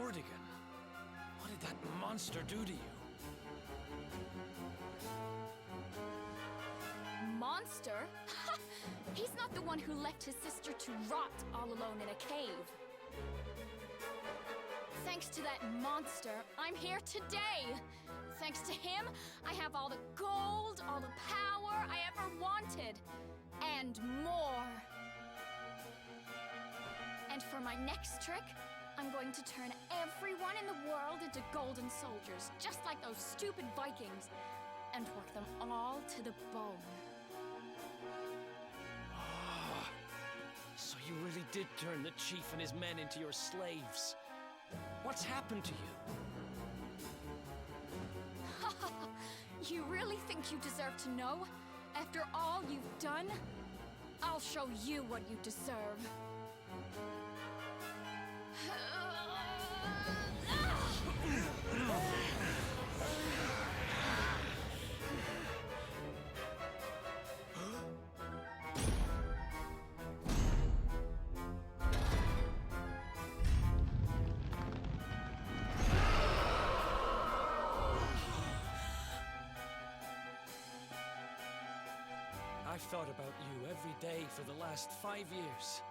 Mordegon, what did that monster do to you?
Monster? He's not the one who left his sister to rot all alone in a cave. Thanks to that monster, I'm here today. Thanks to him, I have all the gold, all the power I ever wanted, and more. And for my next trick, I'm going to turn everyone in the world into golden soldiers, just like those stupid Vikings, and work them all to the bone.
So you really did turn the chief and his men into your slaves. What's happened to you?
You really think you deserve to know? After all you've done? I'll show you what you deserve.
I've thought about you every day for the last 5 years.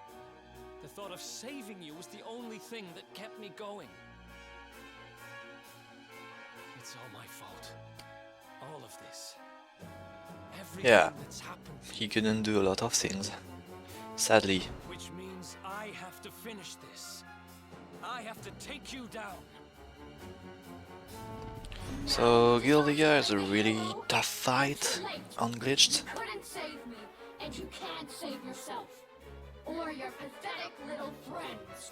The thought of saving you was the only thing that kept me going. It's all my fault. All of this.
Yeah, he couldn't do a lot of things, sadly.
Which means I have to finish this. I have to take you down.
So Gildiga is a really tough fight on Glitched.
You couldn't save me, and you can't save yourself. Or your pathetic little friends.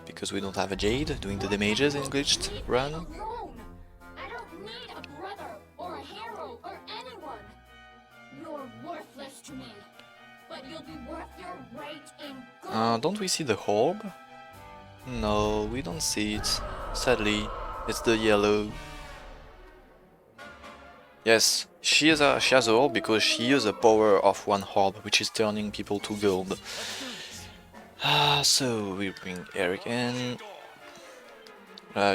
Because we don't have a Jade doing the damages in Glitched run.
Alone. I don't need a brother or a hero or anyone. You're worthless to me, but you'll be worth your weight in gold.
Don't we see the orb? No, we don't see it. Sadly, it's the yellow. Yes, she has a orb because she uses the power of one orb, which is turning people to gold. So we bring Eric in.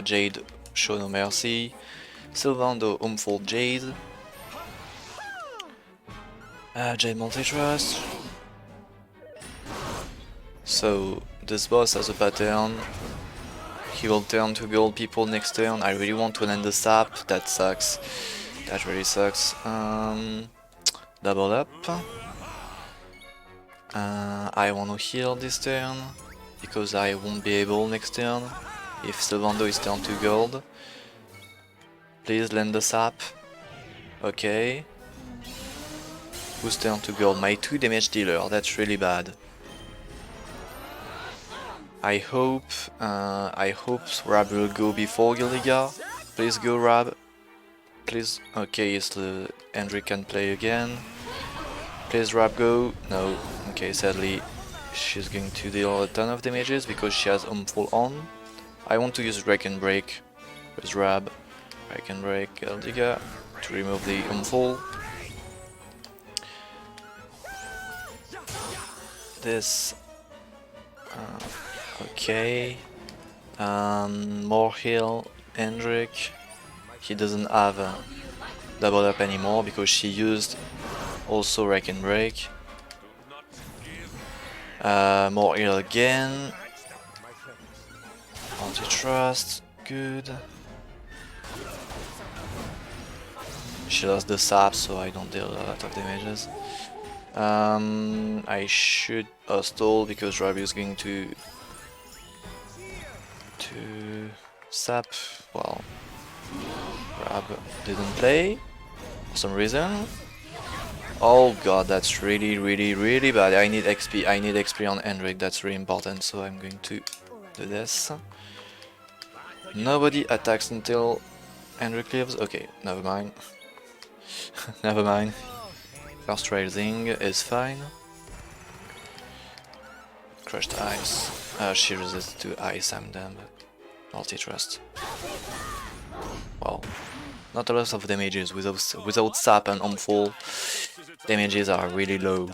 Jade, show no mercy. Sylvando, harmful Jade. Jade multi-trust. So this boss has a pattern. He will turn to gold people next turn. I really want to land the sap. That sucks. That really sucks. Double up. I want to heal this turn because I won't be able next turn if Sylvando is turned to gold. Please land the sap. Okay. Who's turned to gold? My 2 damage dealer. That's really bad. I hope Rab will go before Gildiga. Please go, Rab. Please. Okay, so Hendrik can play again. Please, Rab, go. No. Okay, sadly, she's going to deal a ton of damages because she has harmful on. I want to use Break and Break with Rab. Break and Break Gildiga to remove the harmful. This. Okay. More heal, Hendrik. He doesn't have a double up anymore because she used also Wreck and Break. More heal again. Anti-trust, good. She lost the sap, so I don't deal a lot of damages. I should stall because Rabi is going to sap. Well, Rab didn't play for some reason. Oh god, that's really bad. I need XP on Hendrik, that's really important, so I'm going to do this. Nobody attacks until Hendrik lives. Okay, never mind. Never mind. First raising is fine. Crushed ice. She resists to ice, I'm damn. Multi-trust. Wow. Not a lot of damages without sap and harmful. Damages are really low.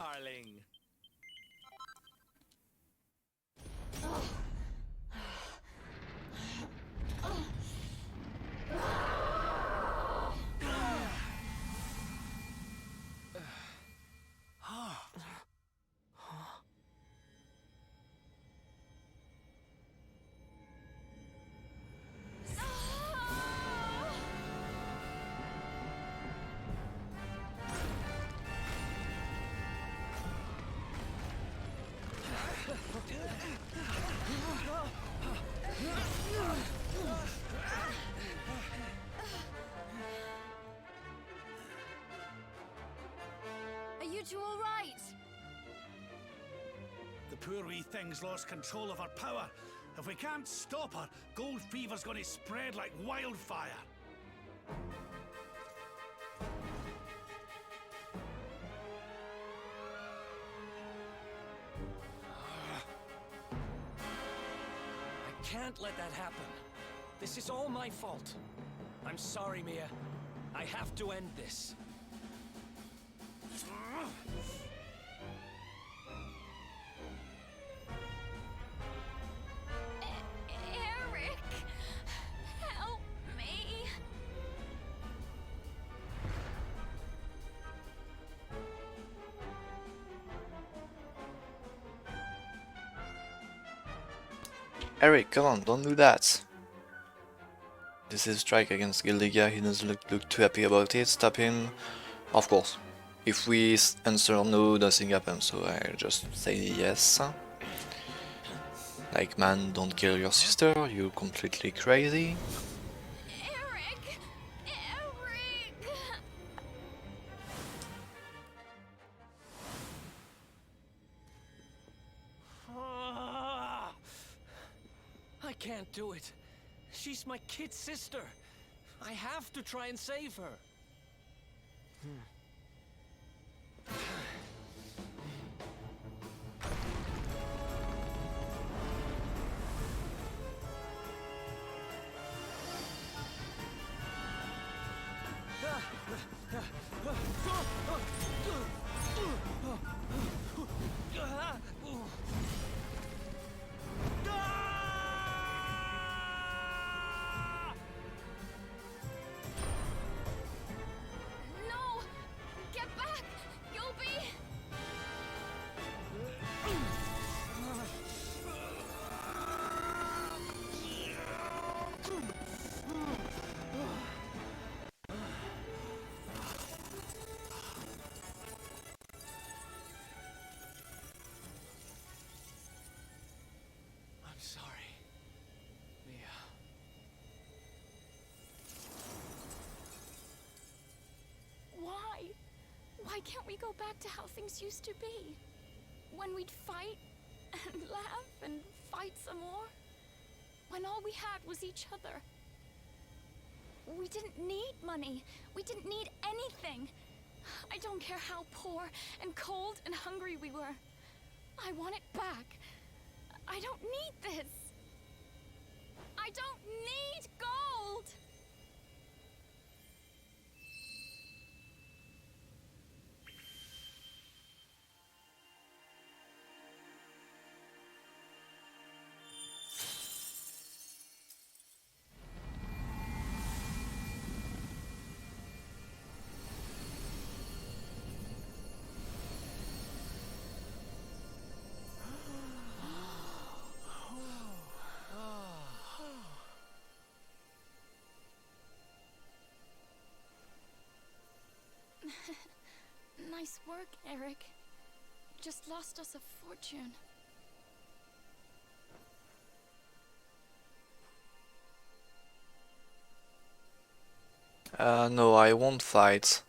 Are you two all right?
The poor wee thing's lost control of her power. If we can't stop her, gold fever's gonna spread like wildfire.
I can't let that happen. This is all my fault. I'm sorry, Mia. I have to end this.
Eric, help me.
Eric, come on, don't do that. This is strike against Gildiga, he doesn't look too happy about it. Stop him. Of course. If we answer no, nothing happens, so I just say yes. Like, man, don't kill your sister, you're completely crazy.
I can't do it. She's my kid sister. I have to try and save her.
No! Get back! You'll be...
I'm sorry, Mia.
Why? Why can't we go back to how things used to be? When we'd fight and laugh and fight some more? When all we had was each other? We didn't need money. We didn't need anything. I don't care how poor and cold and hungry we were. I want it back. I don't need this. I don't need gold. Nice work, Eric. Just lost us a fortune.
No, I won't fight.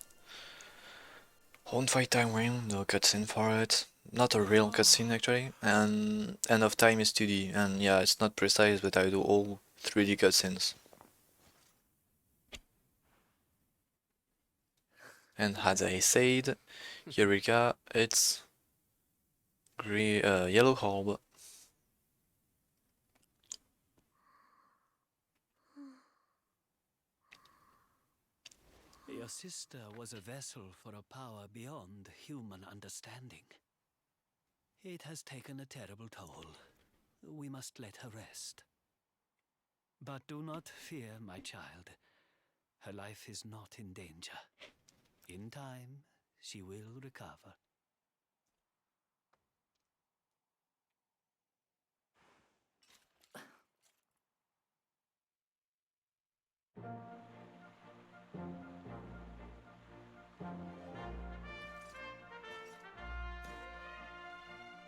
Won't fight time ring, no cutscene for it. Not a real cutscene actually, and end of time is 2D, and yeah, it's not precise, but I do all 3D cutscenes. And as I said, Eureka, it's yellow orb.
Your sister was a vessel for a power beyond human understanding. It has taken a terrible toll. We must let her rest. But do not fear, my child. Her life is not in danger. In time, she will recover.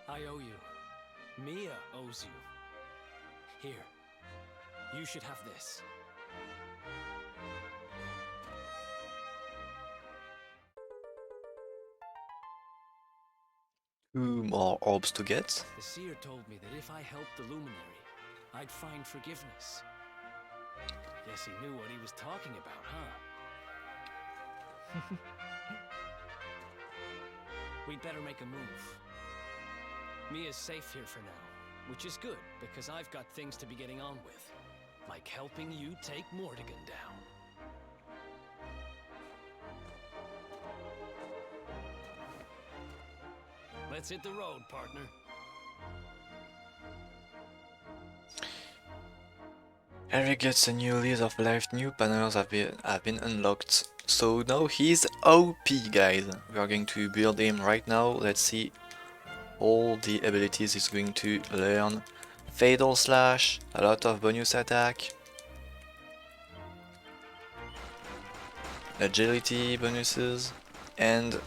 I owe you. Mia owes you. Here. You should have this.
2 more orbs to get.
The seer told me that if I helped the luminary, I'd find forgiveness. Guess he knew what he was talking about, huh? We'd better make a move. Mia's safe here for now, which is good, because I've got things to be getting on with. Like helping you take Mortigan down. Let's hit the road, partner.
Eric gets a new lease of life, new panels have been unlocked. So now he's OP, guys. We are going to build him right now. Let's see all the abilities he's going to learn. Fatal Slash, a lot of bonus attack. Agility bonuses, and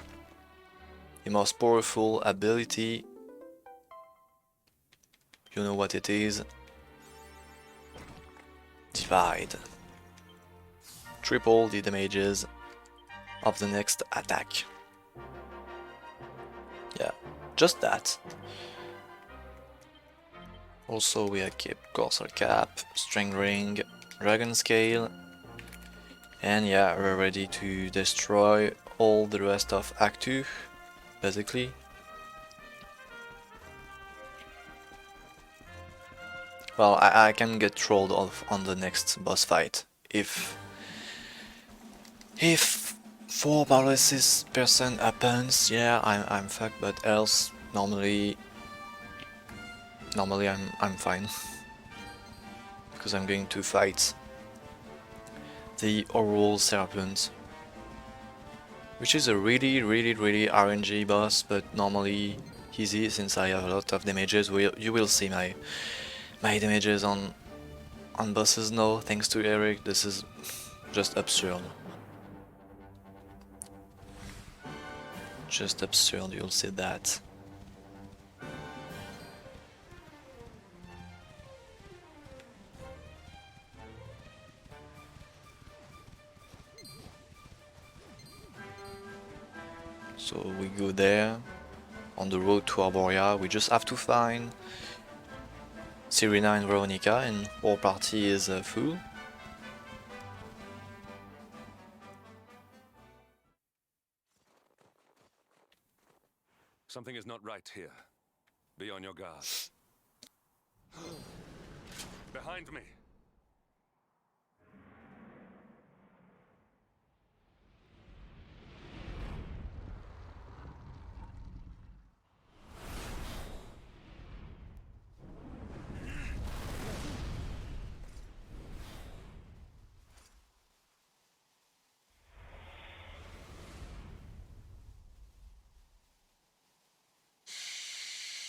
the most powerful ability. You know what it is. Divide. Triple the damages of the next attack. Yeah, just that. Also we equip Courser Cap, String Ring, Dragon Scale, and yeah, we're ready to destroy all the rest of Act 2, basically. Well, I can get trolled off on the next boss fight if 4 paralysis percent happens. Yeah, I'm fucked, but else normally I'm fine because I'm going to fight the RRLOL Serpent, which is a really RNG boss, but normally easy since I have a lot of damages. You will see my damages on bosses now, thanks to Eric. This is just absurd. Just absurd, you'll see that. So we go there, on the road to Arboria. We just have to find Serena and Veronica, and our party is full.
Something is not right here. Be on your guard. Behind me!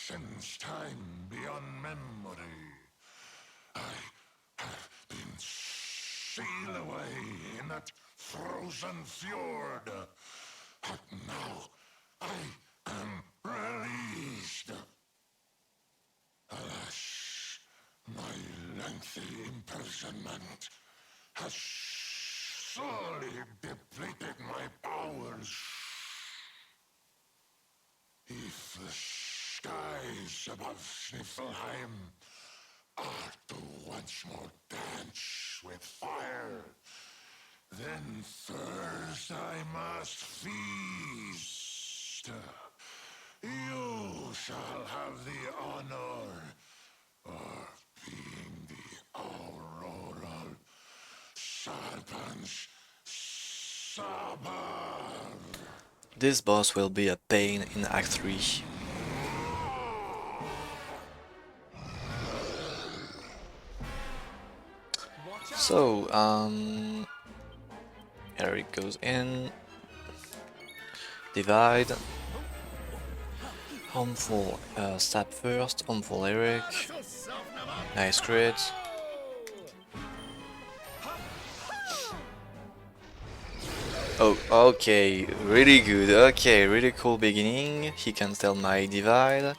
Since time beyond memory, I have been sealed away in that frozen fjord. But now I am released. Alas, my lengthy imprisonment has sorely depleted my powers. If the skies above Sniffelheim are to once more dance with fire, then first I must feast. You shall have the honor of being the RRLOL Serpent's Sabbath.
This boss will be a pain in Act 3. So, Eric goes in. Divide. Harmful stab first, harmful Eric. Nice crit. Oh, okay, really good. Okay, really cool beginning. He can tell my divide.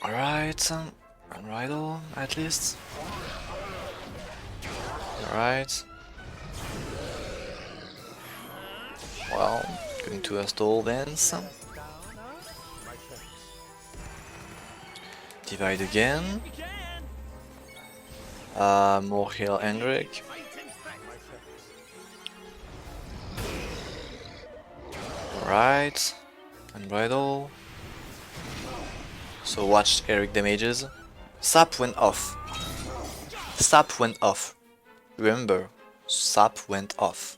Alright, unrival at least. Alright. Well, going to a stall dance. Divide again. More heal Hendrik. Alright, unbridle. So watch Eric damages. Sap went off. Sap went off. Remember, Sap went off.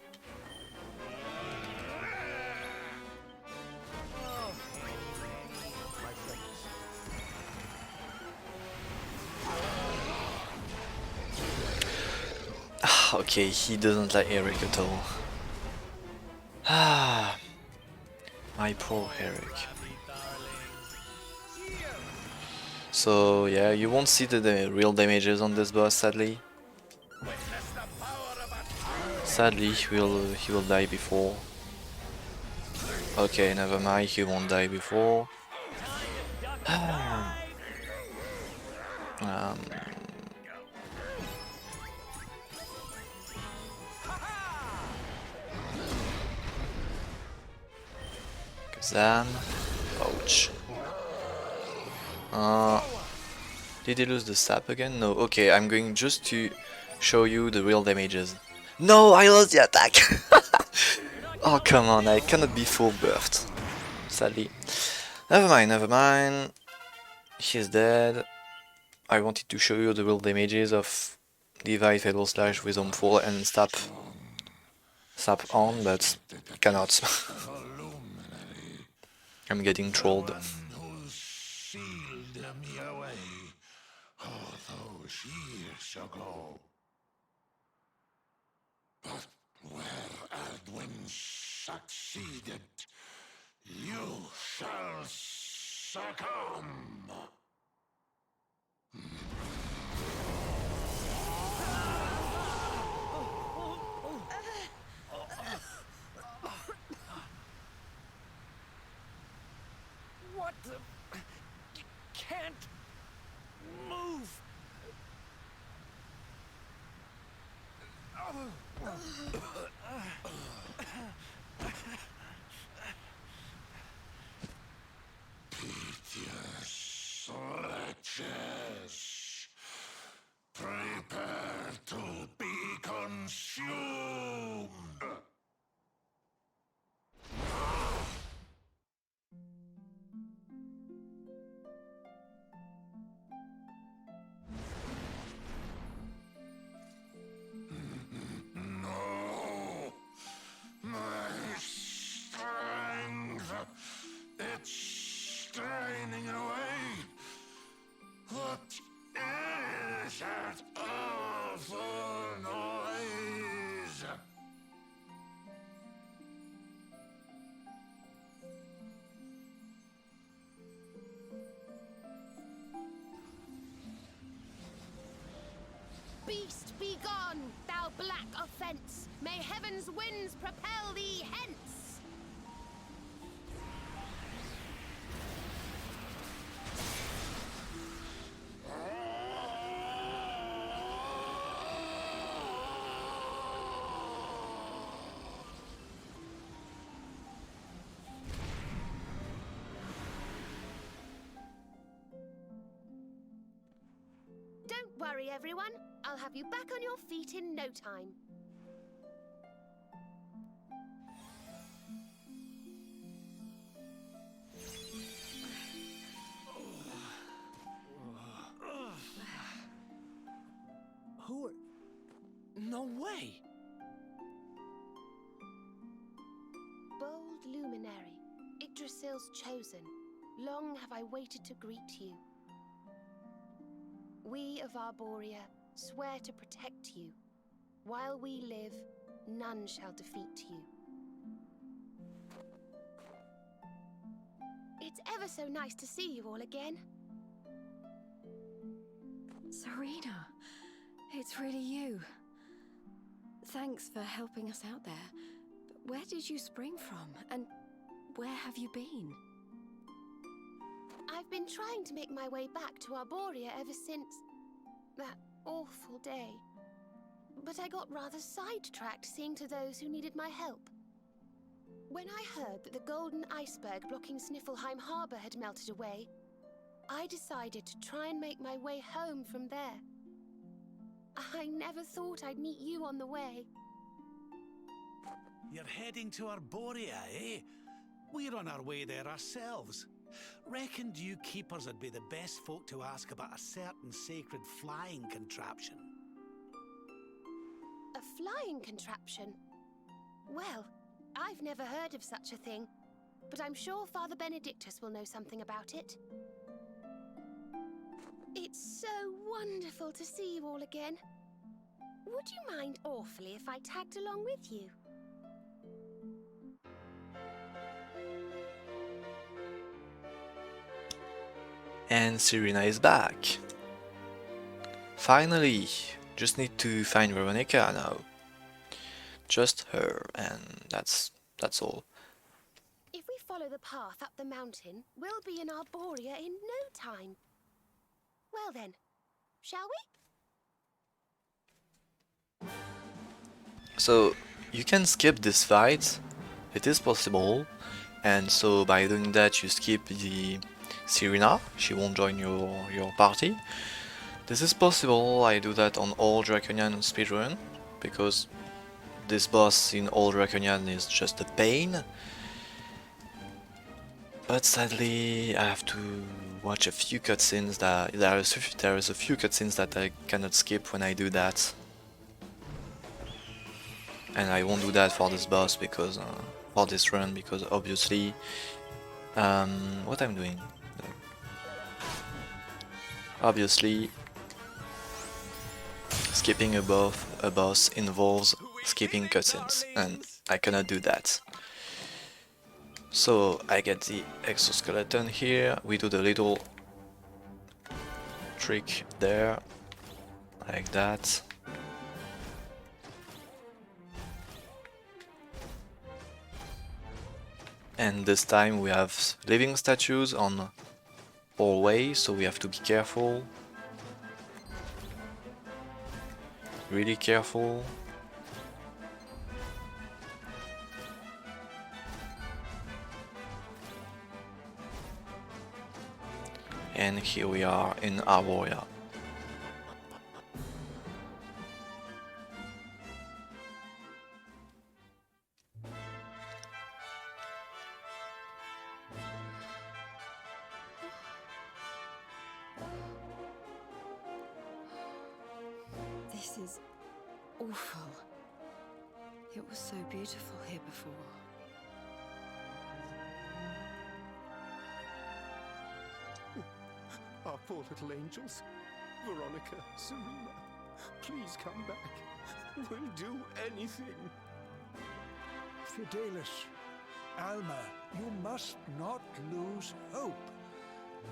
Okay, he doesn't like Eric at all. Ah, my poor Eric. So yeah, you won't see the real damages on this boss, sadly. Sadly, he will die before Okay, never mind, he won't die before. um, Kazan. Ouch. Did he lose the sap again? No. Okay, I'm going just to show you the real damages. No, I lost the attack! Oh, come on, I cannot be full buffed. Sadly. Never mind, never mind. He's dead. I wanted to show you the real damages of Divide, Fatal Slash, Wisdom 4 and Sap on, but cannot. I'm getting trolled.
Sealed me away all those years ago. But where Aldwin succeeded, you shall succumb.
What the... Can't... move!
Piteous wretches, prepare to be consumed! No! My strength! It's straining away! What is that awful noise?
Beast, be gone, thou black offence! May heaven's winds propel thee hence! Don't worry, everyone. I'll have you back on your feet in no time.
Who are... No way!
Bold luminary, Yggdrasil's chosen, long have I waited to greet you. We of Arborea swear to protect you. While we live, none shall defeat you. It's ever so nice to see you all again.
Serena, it's really you. Thanks for helping us out there. But where did you spring from? And where have you been?
I've been trying to make my way back to Arborea ever since that awful day. But I got rather sidetracked seeing to those who needed my help. When I heard that the golden iceberg blocking Sniffelheim Harbor had melted away, I decided to try and make my way home from there. I never thought I'd meet you on the way.
You're heading to Arborea, eh? We're on our way there ourselves. Reckoned you keepers would be the best folk to ask about a certain sacred flying contraption.
A flying contraption? Well, I've never heard of such a thing, but I'm sure Father Benedictus will know something about it. It's so wonderful to see you all again. Would you mind awfully if I tagged along with you?
And Serena is back. Finally, just need to find Veronica now. Just her, and that's all.
If we follow the path up the mountain, we'll be in Arboria in no time. Well then, shall we?
So you can skip this fight, it is possible, and so by doing that you skip the Serena, she won't join your party. This is possible, I do that on all Draconian speedrun, because this boss in all Draconian is just a pain. But sadly I have to watch a few cutscenes that there is a few cutscenes that I cannot skip when I do that. And I won't do that for this boss because for this run, because obviously what I'm doing. Obviously skipping a boss involves skipping cutscenes, and I cannot do that. So I get the exoskeleton here, we do the little trick there, like that. And this time we have living statues on all ways, so we have to be careful. Really careful. And here we are in Arboria.
This is awful. It was so beautiful here before.
Our poor little angels. Veronica, Serena, please come back. We'll do anything.
Fidelis, Alma, you must not lose hope.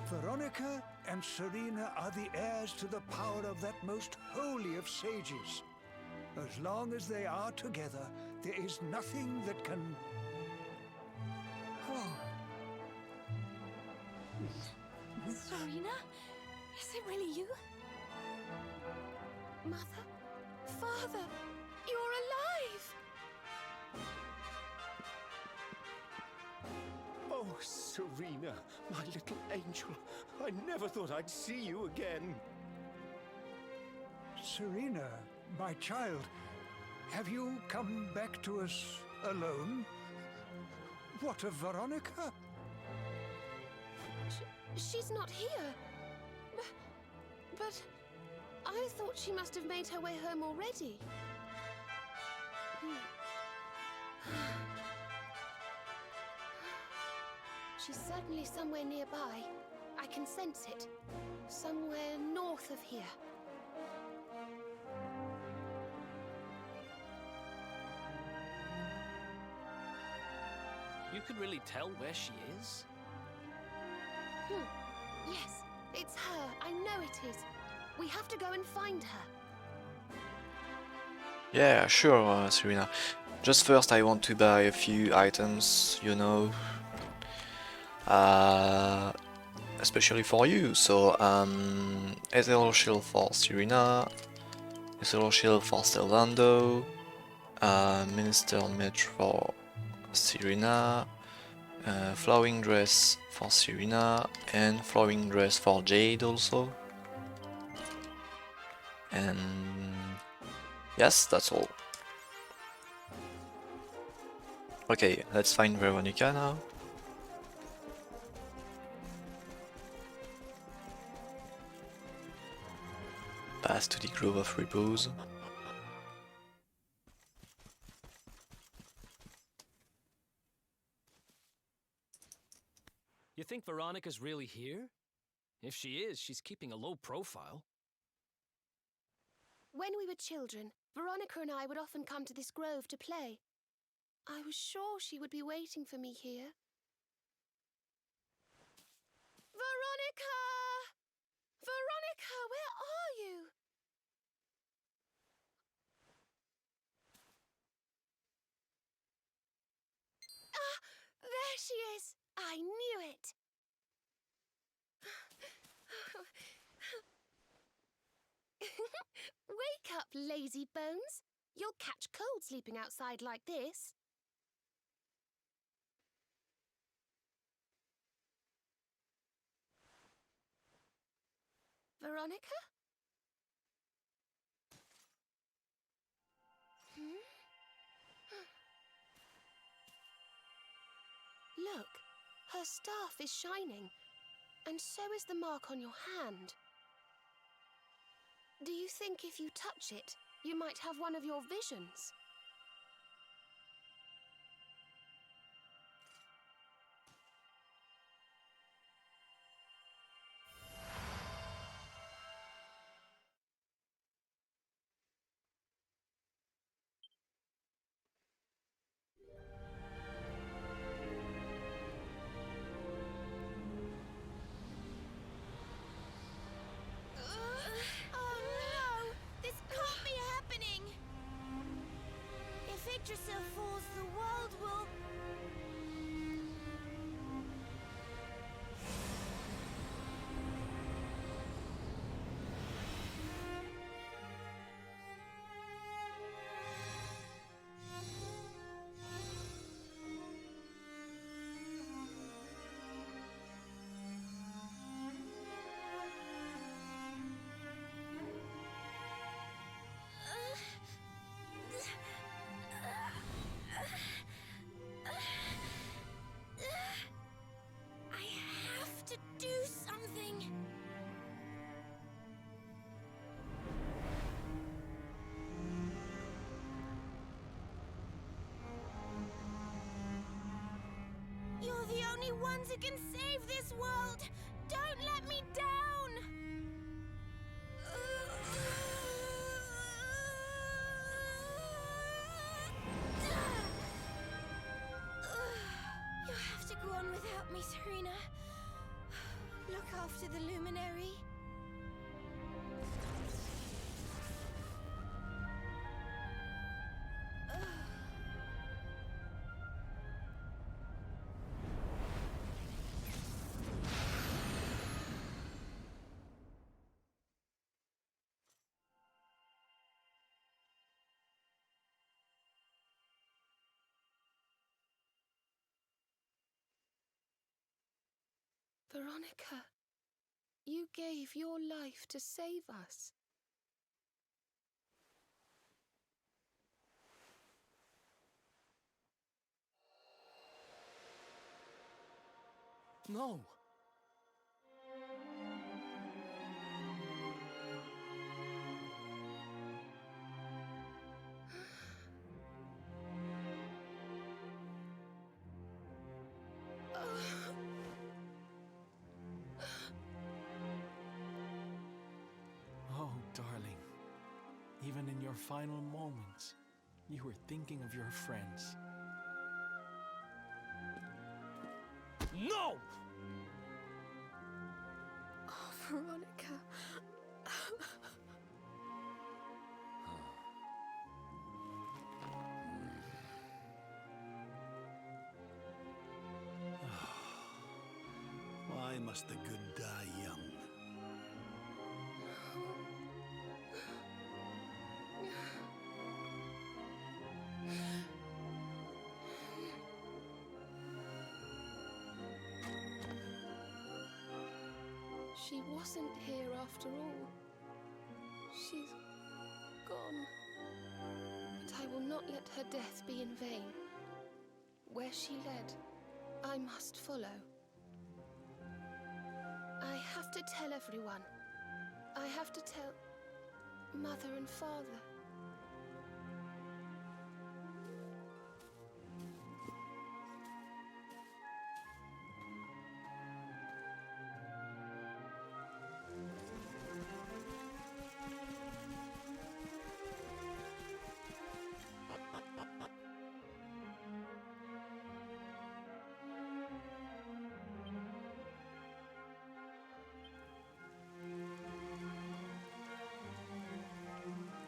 Veronica and Serena are the heirs to the power of that most holy of sages. As long as they are together, there is nothing that can... Oh.
Serena? Is it really you?
Mother? Father? You're alive!
Oh, Serena, my little angel. I never thought I'd see you again.
Serena, my child, have you come back to us alone? What of Veronica?
She's not here. But I thought she must have made her way home already. She's certainly somewhere nearby. I can sense it. Somewhere north of here.
You could really tell where she is?
Yes, it's her. I know it is. We have to go and find her.
Yeah, sure, Serena. Just first I want to buy a few items, you know. Especially for you. So, Ethereal Shield for Serena, Ethereal Shield for Stelvando, Minister Mage for Serena, Flowing Dress for Serena, and Flowing Dress for Jade also. And yes, that's all. Okay, let's find Veronica now. Pass to the Grove of Repose.
You think Veronica's really here? If she is, she's keeping a low profile.
When we were children, Veronica and I would often come to this grove to play. I was sure she would be waiting for me here. Veronica! Veronica, where are you? Ah! There she is! I knew it! Wake up, lazy bones! You'll catch cold sleeping outside like this. Veronica? Look, her staff is shining, and so is the mark on your hand. Do you think if you touch it, you might have one of your visions?
Oh no! This can't be happening! If Yggdrasil falls, the world will... I have to do something. You're the only ones who can save this world. Don't let me down. You have to go on without me, Serena. Look after the luminary.
Veronica, you gave your life to save us.
No! Oh, darling. Even in your final moments, you were thinking of your friends. No!
Oh, Veronica.
Why must the good die young?
She wasn't here after all. She's gone. But I will not let her death be in vain. Where she led, I must follow. I have to tell everyone. I have to tell Mother and Father.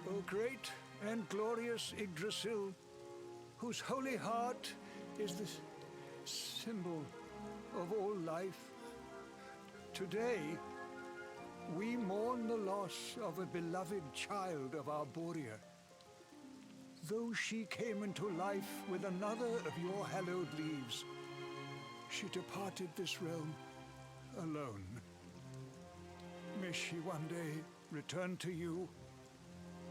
O great and glorious Yggdrasil, whose holy heart is the symbol of all life. Today, we mourn the loss of a beloved child of Arborea. Though she came into life with another of your hallowed leaves, she departed this realm alone. May she one day return to you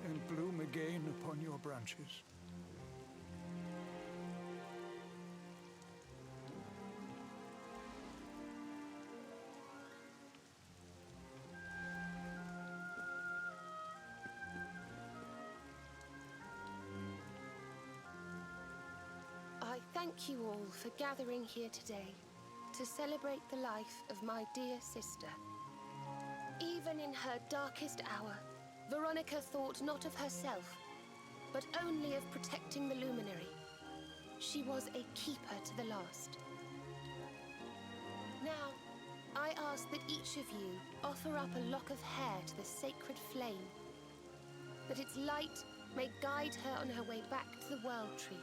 and bloom again upon your branches.
I thank you all for gathering here today to celebrate the life of my dear sister. Even in her darkest hour, Veronica thought not of herself, but only of protecting the Luminary. She was a keeper to the last. Now, I ask that each of you offer up a lock of hair to the sacred flame, that its light may guide her on her way back to the World Tree.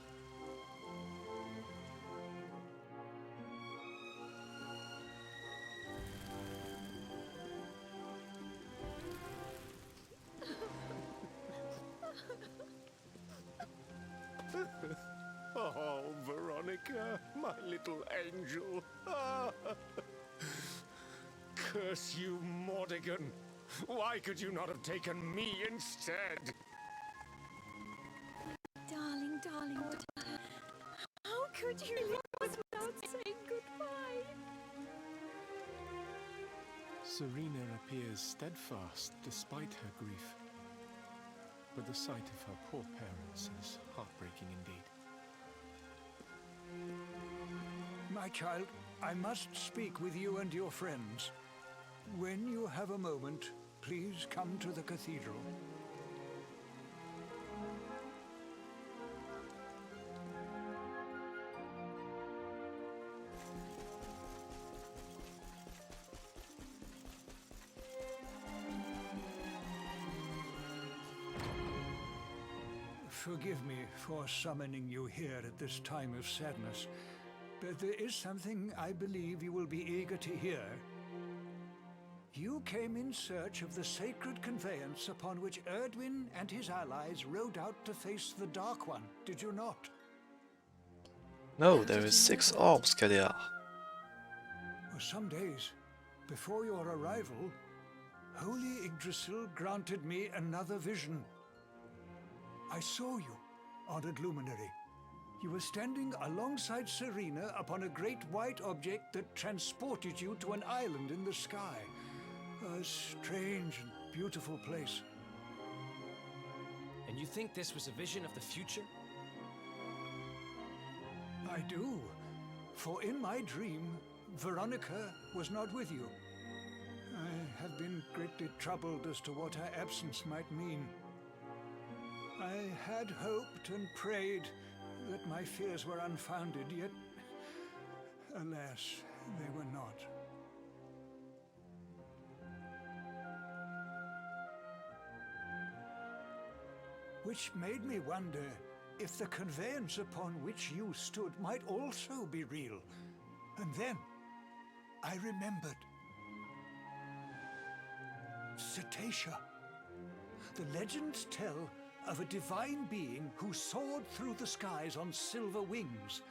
Oh, Veronica, my little angel. Ah. Curse you, Mordigan. Why could you not have taken me instead?
Darling, darling, darling. How could you leave us without saying goodbye?
Serena appears steadfast despite her grief. But the sight of her poor parents is heartbreaking indeed.
My child, I must speak with you and your friends. When you have a moment, please come to the cathedral. Forgive me for summoning you here at this time of sadness, but there is something I believe you will be eager to hear. You came in search of the sacred conveyance upon which Erdwin and his allies rode out to face the Dark One, did you not?
No, there is 6 orbs, Kadir.
For some days before your arrival, Holy Yggdrasil granted me another vision. I saw you, honored luminary. You were standing alongside Serena upon a great white object that transported you to an island in the sky. A strange and beautiful place.
And you think this was a vision of the future?
I do, for in my dream, Veronica was not with you. I have been greatly troubled as to what her absence might mean. I had hoped and prayed that my fears were unfounded, yet, alas, they were not. Which made me wonder if the conveyance upon which you stood might also be real. And then I remembered. Cetacea. The legends tell of a divine being who soared through the skies on silver wings,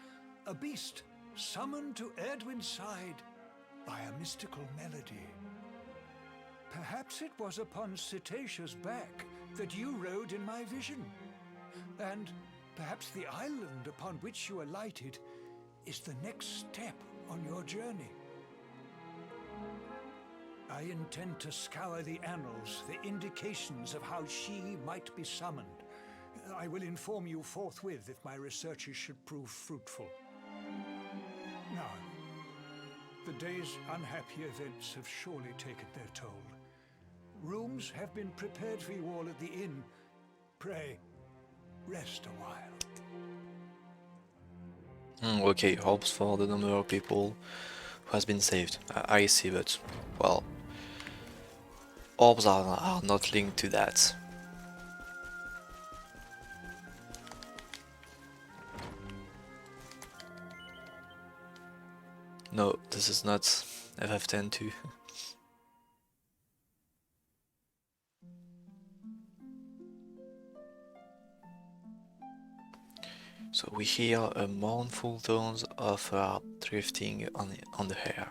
a beast summoned to Erdwin's side by a mystical melody. Perhaps it was upon Cetacea's back that you rode in my vision, and perhaps the island upon which you alighted is the next step on your journey. I intend to scour the annals for indications of how she might be summoned. I will inform you forthwith if my researches should prove fruitful. Now, the day's unhappy events have surely taken their toll. Rooms have been prepared for you all at the inn. Pray, rest a while.
Okay, hopes for the number of people who has been saved. I see, but, well, orbs are not linked to that. No, this is not FF10 2. So we hear a mournful tones of harp drifting on the air.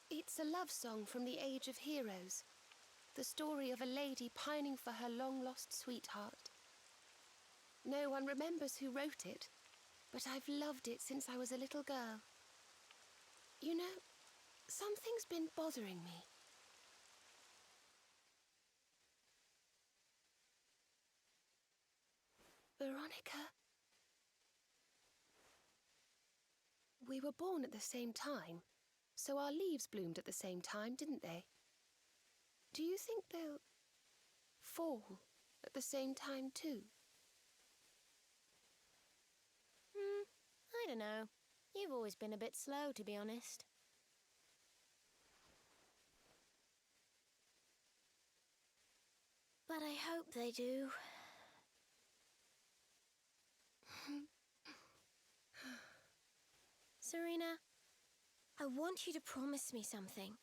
It's a love song from the Age of Heroes, the story of a lady pining for her long-lost sweetheart. No one remembers who wrote it, but I've loved it since I was a little girl. You know, something's been bothering me. Veronica? We were born at the same time, so our leaves bloomed at the same time, didn't they? Do you think they'll fall at the same time too?
I don't know. You've always been a bit slow, to be honest. But I hope they do. Serena, I want you to promise me something.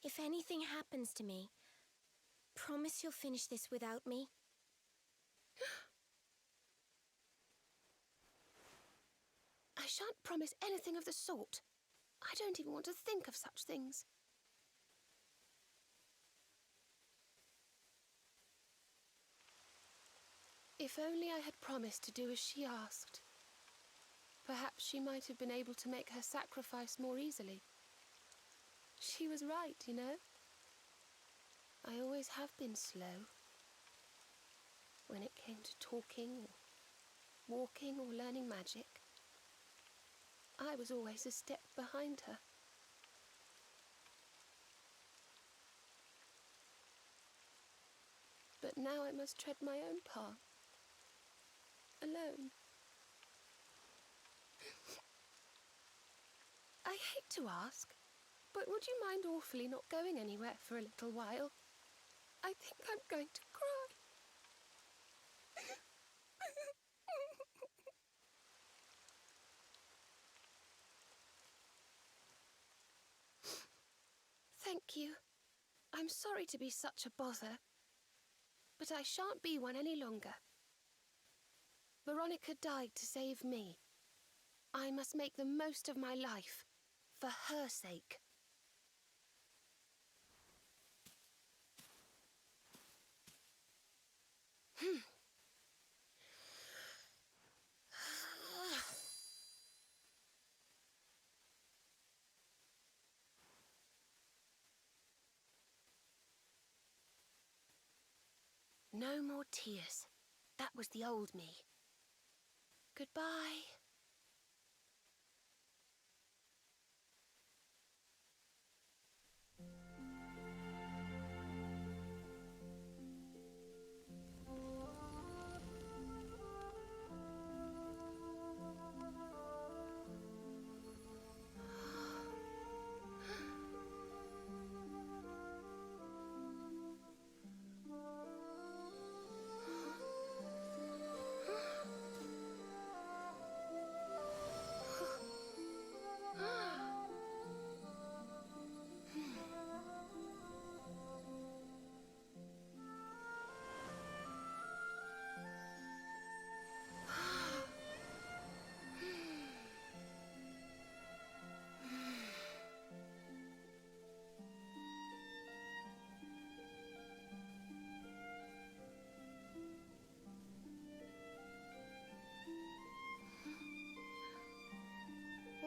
If anything happens to me, promise you'll finish this without me.
I shan't promise anything of the sort. I don't even want to think of such things. If only I had promised to do as she asked. Perhaps she might have been able to make her sacrifice more easily. She was right, you know. I always have been slow. When it came to talking, or walking, or learning magic, I was always a step behind her. But now I must tread my own path. Alone. I hate to ask, but would you mind awfully not going anywhere for a little while? I think I'm going to cry. Thank you. I'm sorry to be such a bother, but I shan't be one any longer. Veronica died to save me. I must make the most of my life, for her sake. No more tears. That was the old me. Goodbye.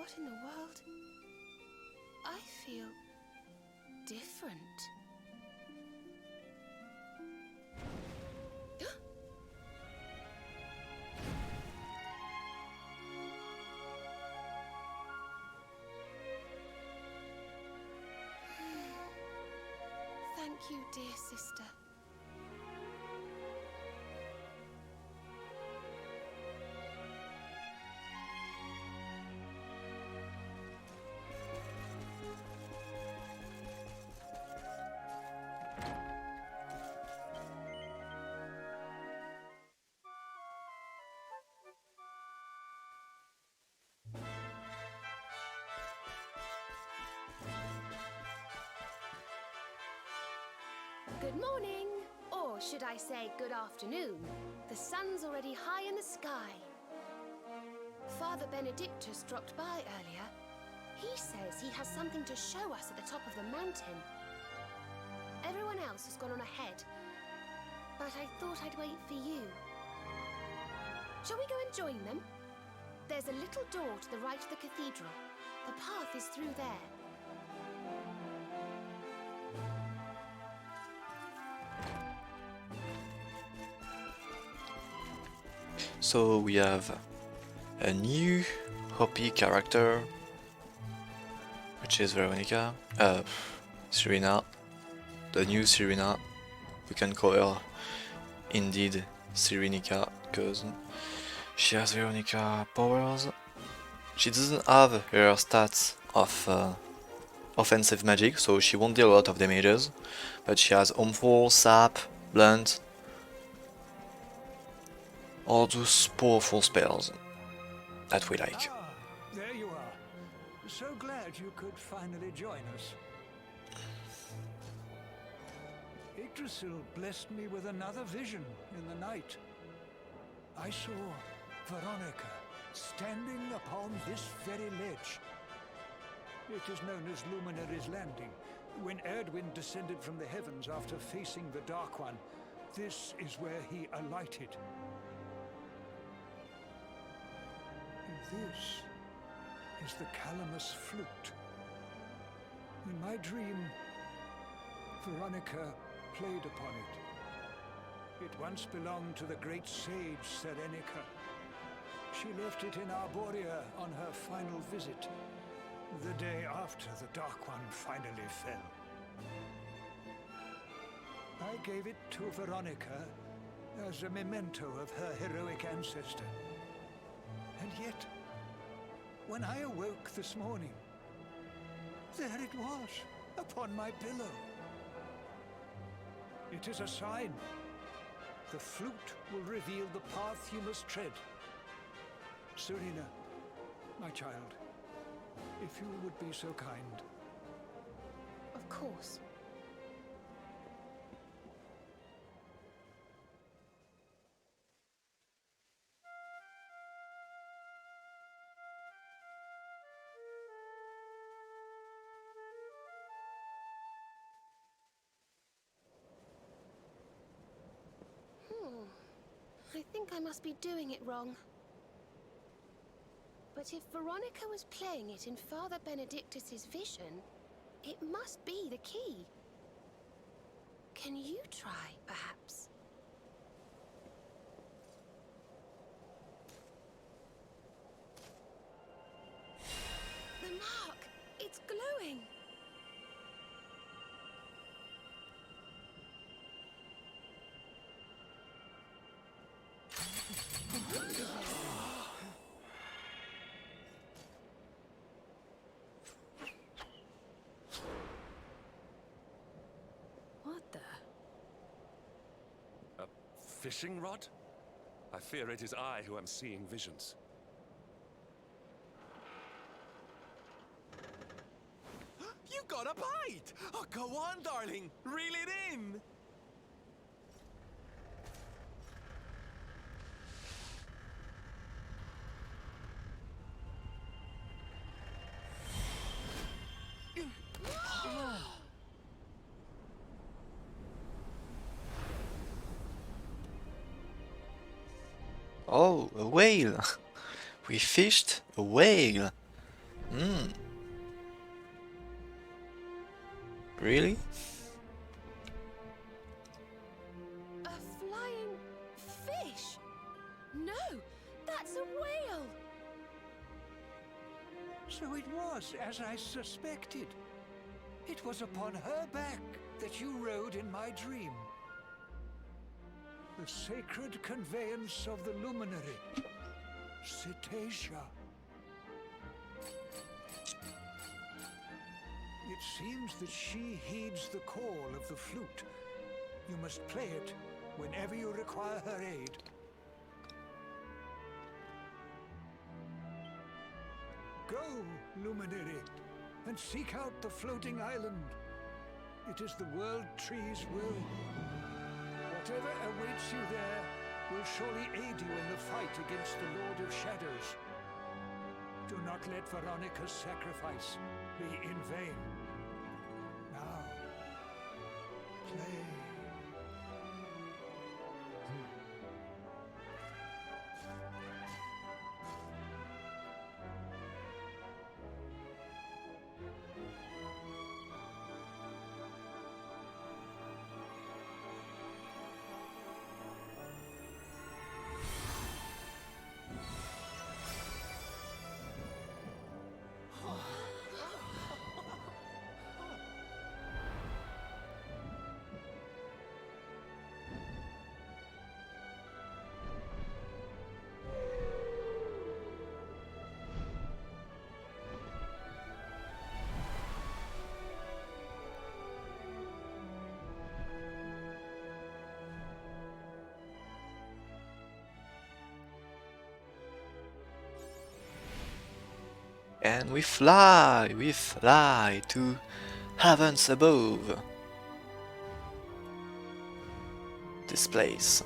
What in the world? I feel different. Thank you, dear sister. Good morning, or should I say good afternoon? The sun's already high in the sky. Father Benedictus dropped by earlier. He says he has something to show us at the top of the mountain. Everyone else has gone on ahead, but I thought I'd wait for you. Shall we go and join them? There's a little door to the right of the cathedral. The path is through there.
So we have a new Hopi character, which is Veronica, Serena, the new Serena. We can call her indeed Serenica because she has Veronica powers. She doesn't have her stats of offensive magic, so she won't deal a lot of damages, but she has harmful, sap, blunt, all those powerful spells that we like.
Ah, there you are. So glad you could finally join us. Yggdrasil blessed me with another vision in the night. I saw Veronica standing upon this very ledge. It is known as Luminary's Landing. When Erdwin descended from the heavens after facing the Dark One, this is where he alighted. This is the Calamus flute. In my dream, Veronica played upon it. It once belonged to the great sage Serenica. She left it in Arborea on her final visit, the day after the Dark One finally fell. I gave it to Veronica as a memento of her heroic ancestor. And yet, when I awoke this morning, there it was, upon my pillow. It is a sign. The flute will reveal the path you must tread. Serena, my child, if you would be so kind.
Of course. I think I must be doing it wrong. But if Veronica was playing it in Father Benedictus's vision, it must be the key. Can you try, perhaps? The mark! It's glowing!
Fishing rod? I fear it is I who am seeing visions.
You got a bite! Oh, go on, darling! Reel it in!
Oh, a whale! We fished a whale! Hmm. Really?
A flying fish? No, that's a whale!
So it was as I suspected. It was upon her back that you rode in my dream. The sacred conveyance of the luminary, Cetacea. It seems that she heeds the call of the flute. You must play it whenever you require her aid. Go, luminary, and seek out the floating island. It is the World Tree's will. Whatever awaits you there will surely aid you in the fight against the Lord of Shadows. Do not let Veronica's sacrifice be in vain. Now, play.
And we fly to heavens above this place.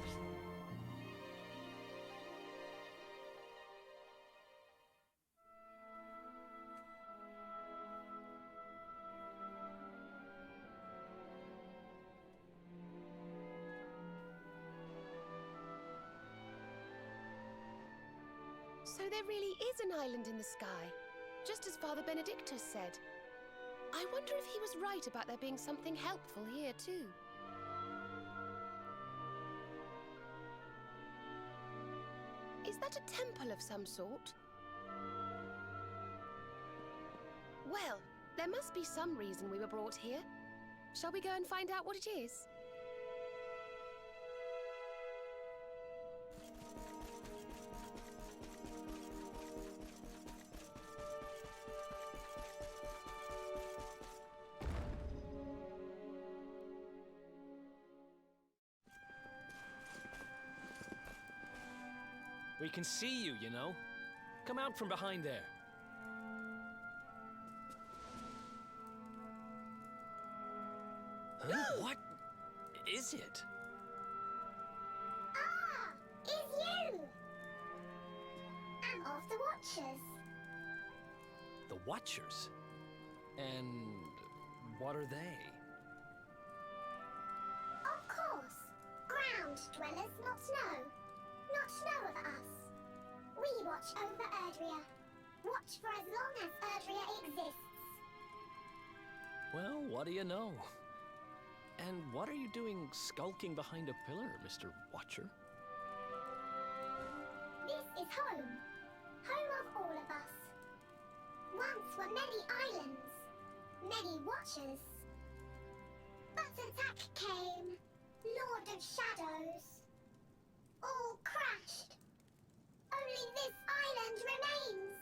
So there really is an island in the sky, just as Father Benedictus said. I wonder if he was right about there being something helpful here too. Is that a temple of some sort? Well, there must be some reason we were brought here. Shall we go and find out what it is?
We can see you, you know. Come out from behind there. Huh? What is it?
Ah, it's you! I'm of the Watchers.
The Watchers? And what are they?
Of course. Ground dwellers, not snow. Not snow of us. We watch over Erdrea. Watch for as long as Erdrea exists.
Well, what do you know? And what are you doing skulking behind a pillar, Mr. Watcher?
This is home. Home of all of us. Once were many islands. Many Watchers. But attack came. Lord of Shadows. All crashed. Only this island remains.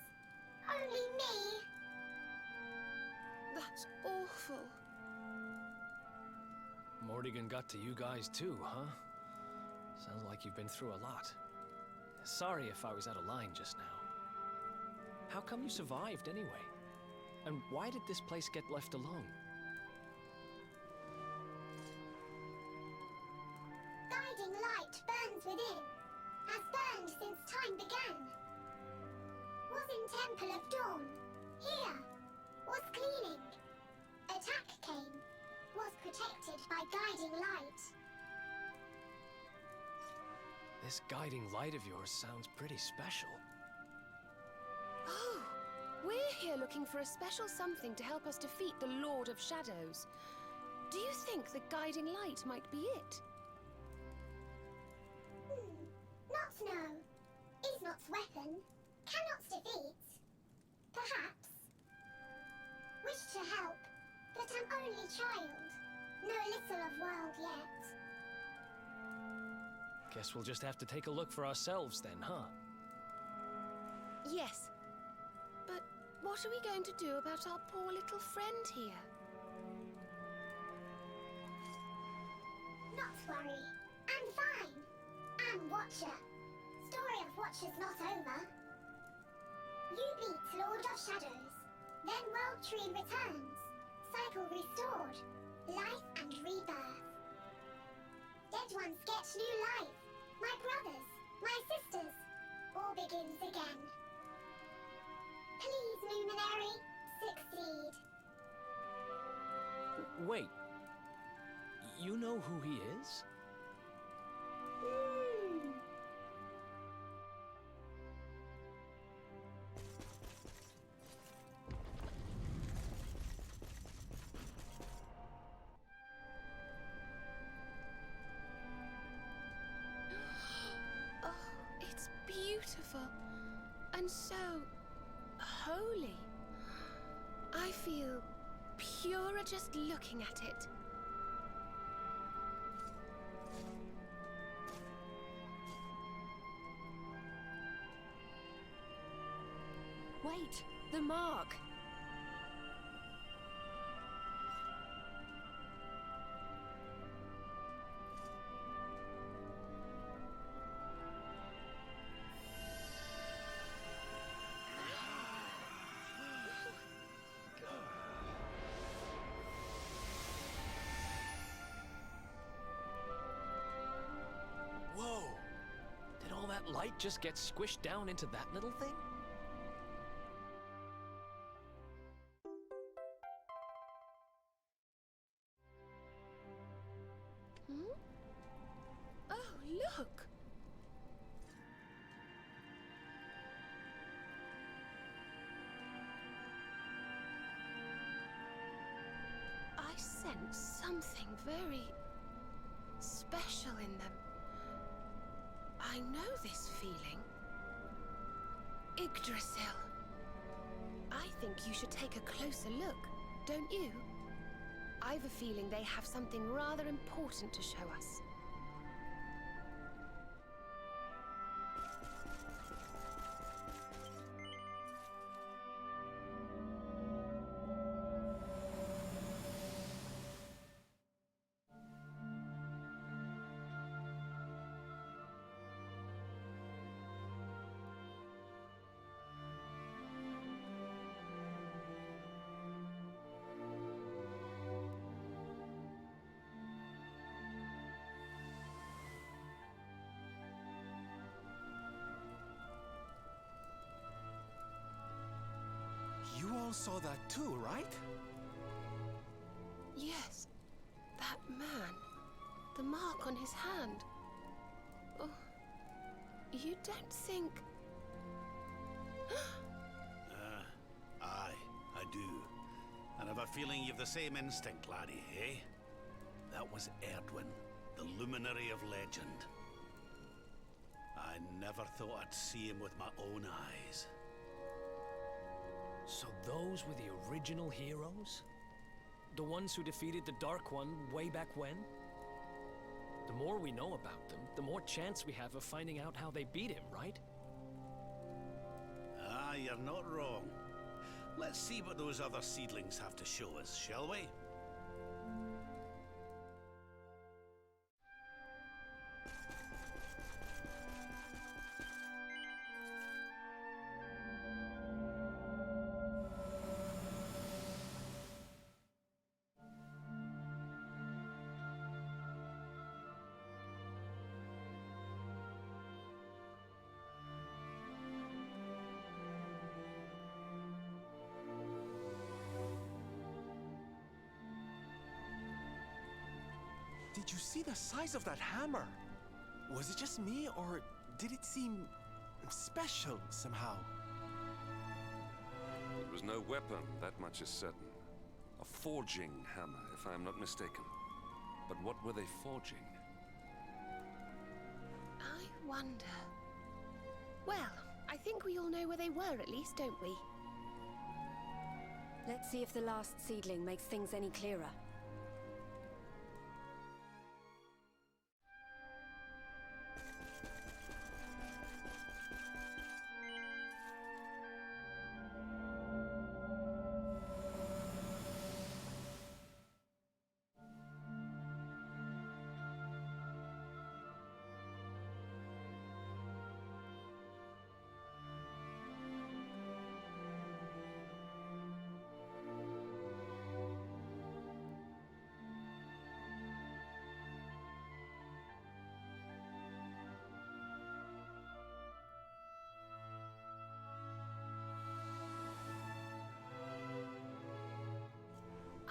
Only me.
That's awful.
Morrigan got to you guys too, huh? Sounds like you've been through a lot. Sorry if I was out of line just now. How come you survived anyway? And why did this place get left alone?
Guiding light burns within. Has burned since time began. Was in Temple of Dawn. Here. Was cleaning. Attack came. Was protected by guiding light.
This guiding light of yours sounds pretty special.
Oh, We're here looking for a special something to help us defeat the Lord of Shadows. Do you think the guiding light might be it?
Not no. Is not's weapon. Cannot defeat. Perhaps. Wish to help, but am only child. Know little of world yet.
Guess we'll just have to take a look for ourselves then, huh?
Yes. But what are we going to do about our poor little friend here?
Not worry. I'm fine. I'm Watcher. Story of Watcher's not over. You beat Lord of Shadows. Then World Tree returns. Cycle restored. Life and rebirth. Dead ones get new life. My brothers, my sisters. All begins again. Please, Luminary, succeed.
Wait. You know who he is?
Oh, it's beautiful. And so holy. I feel purer just looking at it.
Wait,
the mark.
Whoa! Did all that light just get squished down into that little thing?
Oh, look! I sense something very special in them. I know this feeling. Yggdrasil. I think you should take a closer look, don't you? I've a feeling they have something rather important to show us.
You all saw that too, right?
Yes, that man. The mark on his hand. Oh, you don't think...
Aye, I do. And I've a feeling you've the same instinct, laddie, eh? That was Erdwin, the luminary of legend. I never thought I'd see him with my own eyes.
So those were the original heroes? The ones who defeated the Dark One way back when? The more we know about them, the more chance we have of finding out how they beat him, right?
Ah, you're not wrong. Let's see what those other seedlings have to show us, shall we?
Did you see the size of that hammer? Was it just me, or did it seem special somehow?
was no weapon, that much is certain. A forging hammer, if I am not mistaken. But what were they forging?
I wonder. Well, I think we all know where they were at least, don't we?
Let's see if the last seedling makes things any clearer.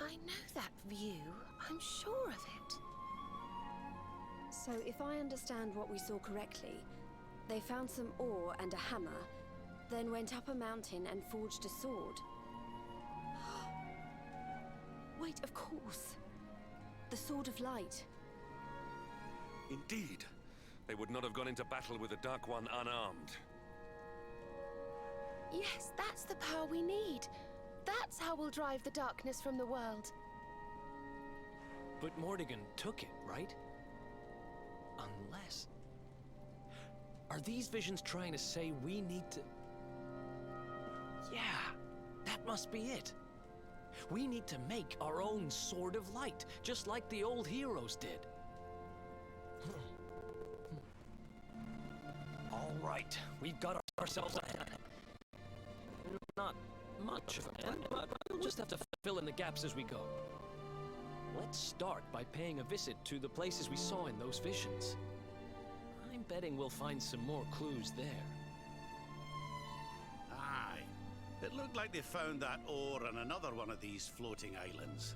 I know that view. I'm sure of it.
So, if I understand what we saw correctly, they found some ore and a hammer, then went up a mountain and forged a sword. Wait, of course. The Sword of Light.
Indeed. They would not have gone into battle with the Dark One unarmed.
Yes, that's the power we need. That's how we'll drive the darkness from the world.
But Mordegon took it, right? Unless... Are these visions trying to say we need to... Yeah, that must be it. We need to make our own Sword of Light, just like the old heroes did. All right, we've got ourselves a plan. Not much of a plan, but we'll just have to fill in the gaps as we go. Let's start by paying a visit to the places we saw in those visions. I'm betting we'll find some more clues there.
Aye. It looked like they found that ore on another one of these floating islands.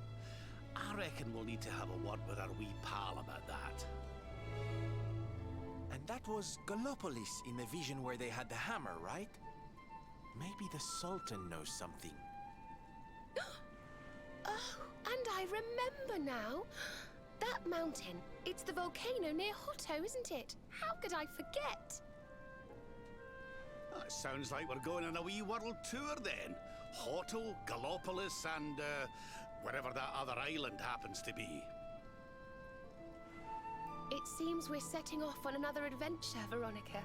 I reckon we'll need to have a word with our wee pal about that.
And that was Gallopolis in the vision where they had the hammer, right? Maybe the Sultan knows something.
Oh, and I remember now. That mountain, it's the volcano near Hoto, isn't it? How could I forget?
Oh, it sounds like we're going on a wee world tour then. Hoto, Gallopolis, and wherever that other island happens to be.
It seems we're setting off on another adventure, Veronica.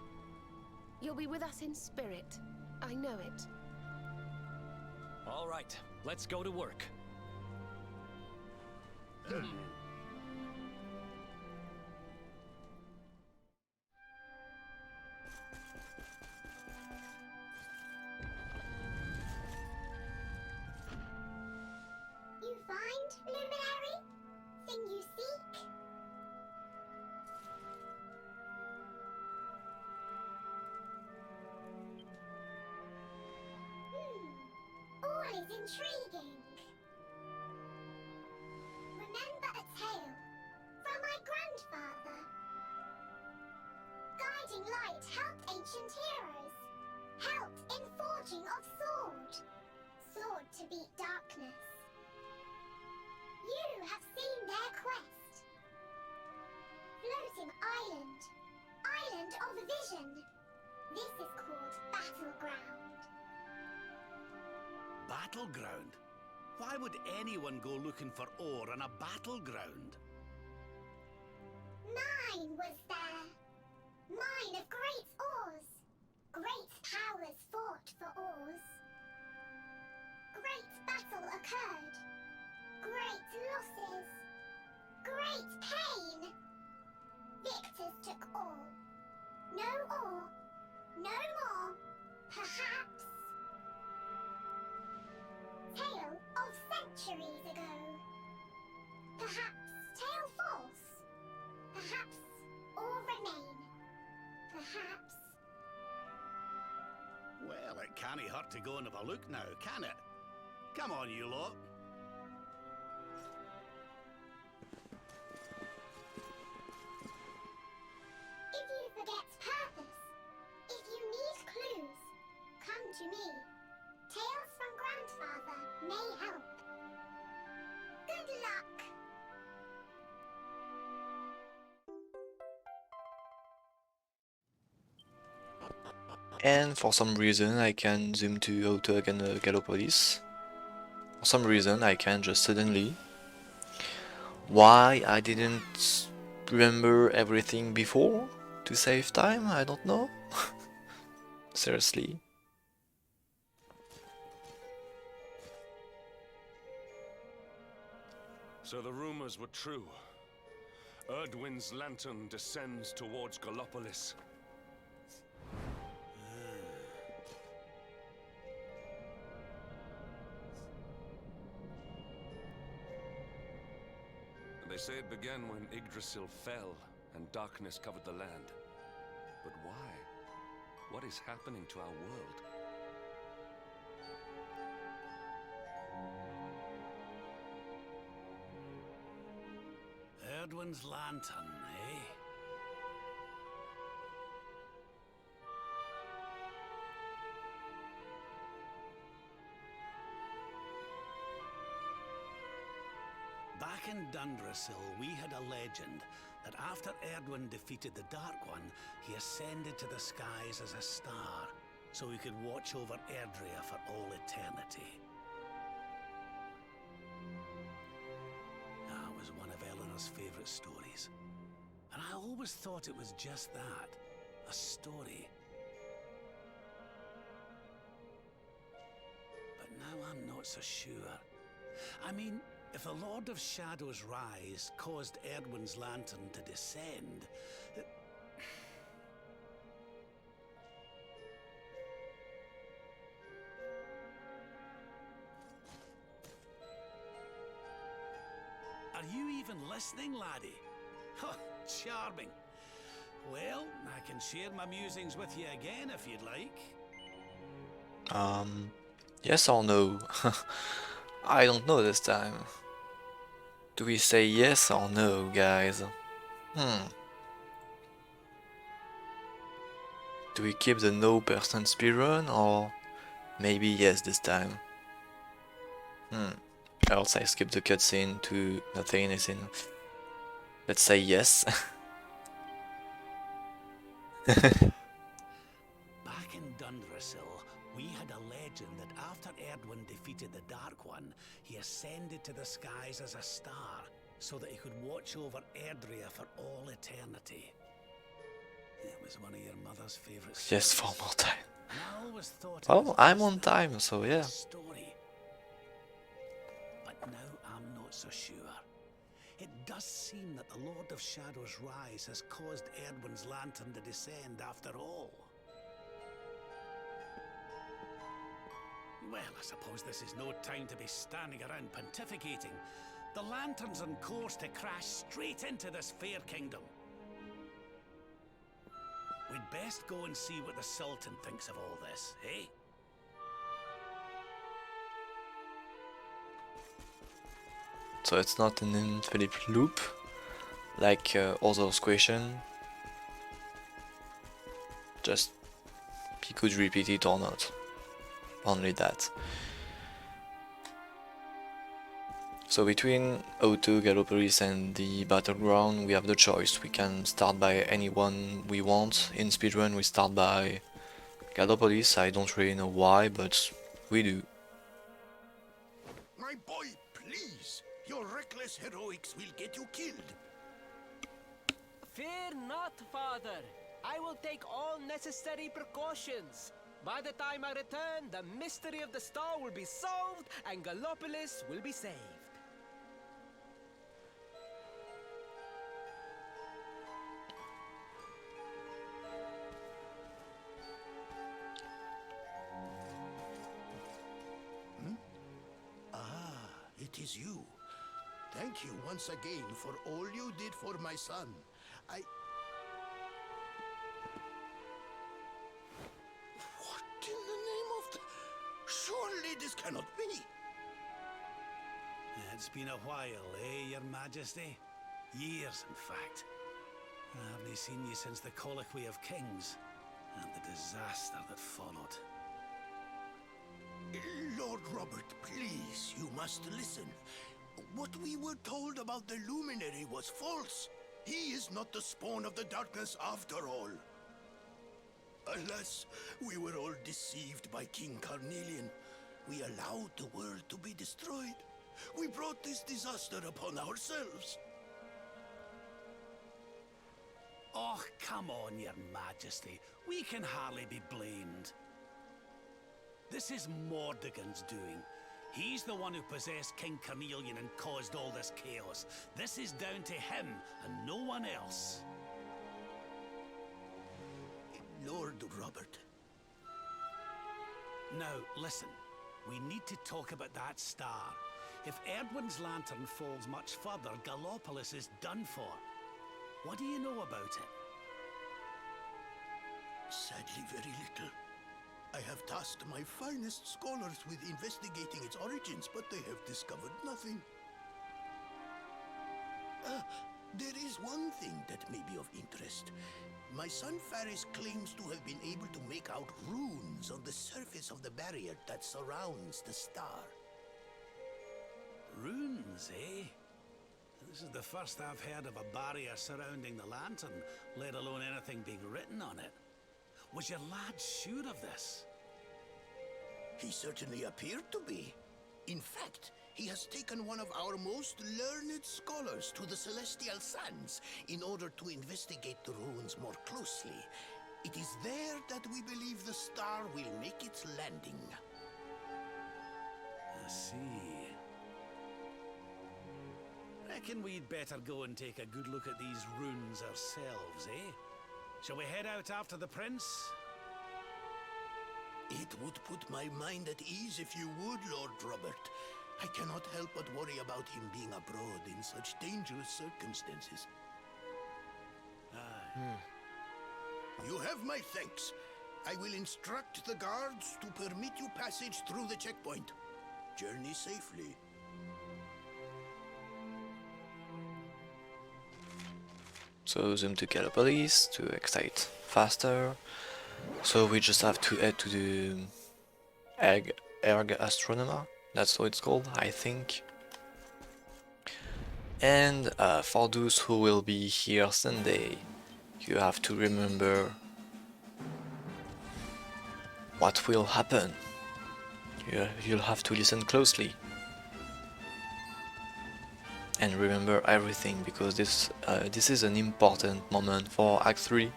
You'll be with us in spirit. I know it.
All right, let's go to work.
You find, Luminary? Thing you seek? All is intriguing. Remember a tale from my grandfather. Guiding light helped ancient heroes. Helped in forging of sword. Sword to beat darkness. You have seen their quest. Floating island. Island of vision. This is called Battleground.
Battleground? Why would anyone go looking for ore on a battleground?
Mine was there. Mine of great ores. Great powers fought for ores. Great battle occurred. Great losses. Great pain. Victors took all. No ore. No more. Perhaps. Tale of centuries ago. Perhaps tale false. Perhaps all remain. Perhaps.
Well, it can't hurt to go and have a look now, can it? Come on, you lot.
If you forget purpose, if you need clues, come to me. Tales from
and for some reason I can zoom to Hoto and Gallopolis. For some reason I can just suddenly. Why I didn't remember everything before to save time, I don't know. Seriously.
So the rumors were true. Erdwin's lantern descends towards Gallopolis. They say it began when Yggdrasil fell and darkness covered the land. But why? What is happening to our world?
Erdwin's lantern, eh? Back in Dundrasil, we had a legend that after Erdwin defeated the Dark One, he ascended to the skies as a star, so he could watch over Erdrea for all eternity. That was one of Eleanor's favourite stories. And I always thought it was just that, a story. But now I'm not so sure. I mean, if the Lord of Shadow's rise caused Erdwin's lantern to descend... Are you even listening, laddie? Oh, charming. Well, I can share my musings with you again if you'd like.
Yes or no? I don't know this time. Do we say yes or no, guys? Do we keep the no % speedrun or maybe yes this time? Else I skip the cutscene to nothing anything. Let's say yes.
Back in Dundrasil, we had a legend that after Erdwin defeated the Dark One, he ascended to the skies as a star, so that he could watch over Erdrea for all eternity. It was one of your mother's favourite stories.
Yes, for more time.
I always thought
Well, I'm on time, so yeah.
Story. But now I'm not so sure. It does seem that the Lord of Shadow's rise has caused Erdwin's lantern to descend after all. Well, I suppose this is no time to be standing around pontificating. The lantern's on course to crash straight into this fair kingdom. We'd best go and see what the Sultan thinks of all this, eh?
So it's not an infinite loop like other question. Just he could repeat it or not. Only that. So between Hoto, Gallopolis and the battleground we have the choice. We can start by anyone we want. In speedrun we start by Gallopolis. I don't really know why, but we do.
My boy, please! Your reckless heroics will get you killed.
Fear not, father. I will take all necessary precautions. By the time I return, the mystery of the star will be solved and Gallopolis will be saved.
It is you. Thank you once again for all you did for my son. What in the name of the... Surely this cannot be.
It's been a while, eh, Your Majesty? Years, in fact. I haven't seen you since the Colloquy of Kings and the disaster that followed.
Lord Robert, please, you must listen. What we were told about the Luminary was false. He is not the spawn of the darkness after all. Alas, we were all deceived by King Carnelian. We allowed the world to be destroyed. We brought this disaster upon ourselves.
Oh, come on, Your Majesty. We can hardly be blamed. This is Mordegon's doing. He's the one who possessed King Carnelian and caused all this chaos. This is down to him and no one else.
Lord Robert.
Now, listen. We need to talk about that star. If Erdwin's lantern falls much further, Gallopolis is done for. What do you know about it?
Sadly, very little. I have tasked my finest scholars with investigating its origins, but they have discovered nothing. There is one thing that may be of interest. My son Faris claims to have been able to make out runes on the surface of the barrier that surrounds the star.
Runes, eh? This is the first I've heard of a barrier surrounding the lantern, let alone anything being written on it. Was your lad sure of this?
He certainly appeared to be. In fact, he has taken one of our most learned scholars to the Celestial Sands in order to investigate the runes more closely. It is there that we believe the star will make its landing.
I see. Reckon we'd better go and take a good look at these runes ourselves, eh? Shall we head out after the prince?
It would put my mind at ease if you would, Lord Robert. I cannot help but worry about him being abroad in such dangerous circumstances. You have my thanks. I will instruct the guards to permit you passage through the checkpoint. Journey safely.
So zoom to Gallopolis to excite faster. So we just have to head to the Erg Astronomer. That's how it's called, I think. And for those who will be here Sunday, you have to remember what will happen. You'll have to listen closely. And remember everything, because this is an important moment for Act 3.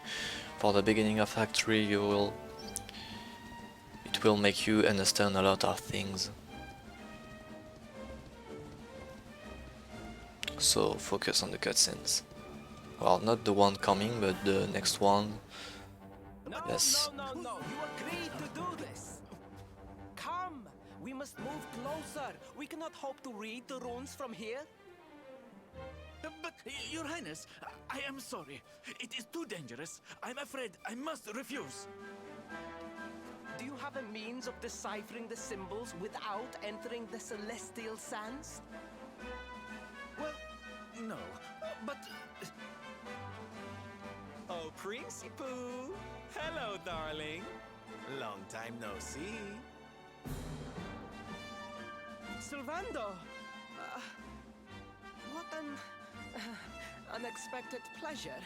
For the beginning of Act 3, it will make you understand a lot of things. So focus on the cutscenes. Well, not the one coming, but the next one. Yes.
No, you agreed to do this. Come, we must move closer. We cannot hope to read the runes from here.
But, Your Highness, I am sorry. It is too dangerous. I'm afraid I must refuse.
Do you have a means of deciphering the symbols without entering the Celestial Sands?
Well, no, but...
Oh, Principoo! Hello, darling. Long time no see.
Sylvando! What an... unexpected pleasure.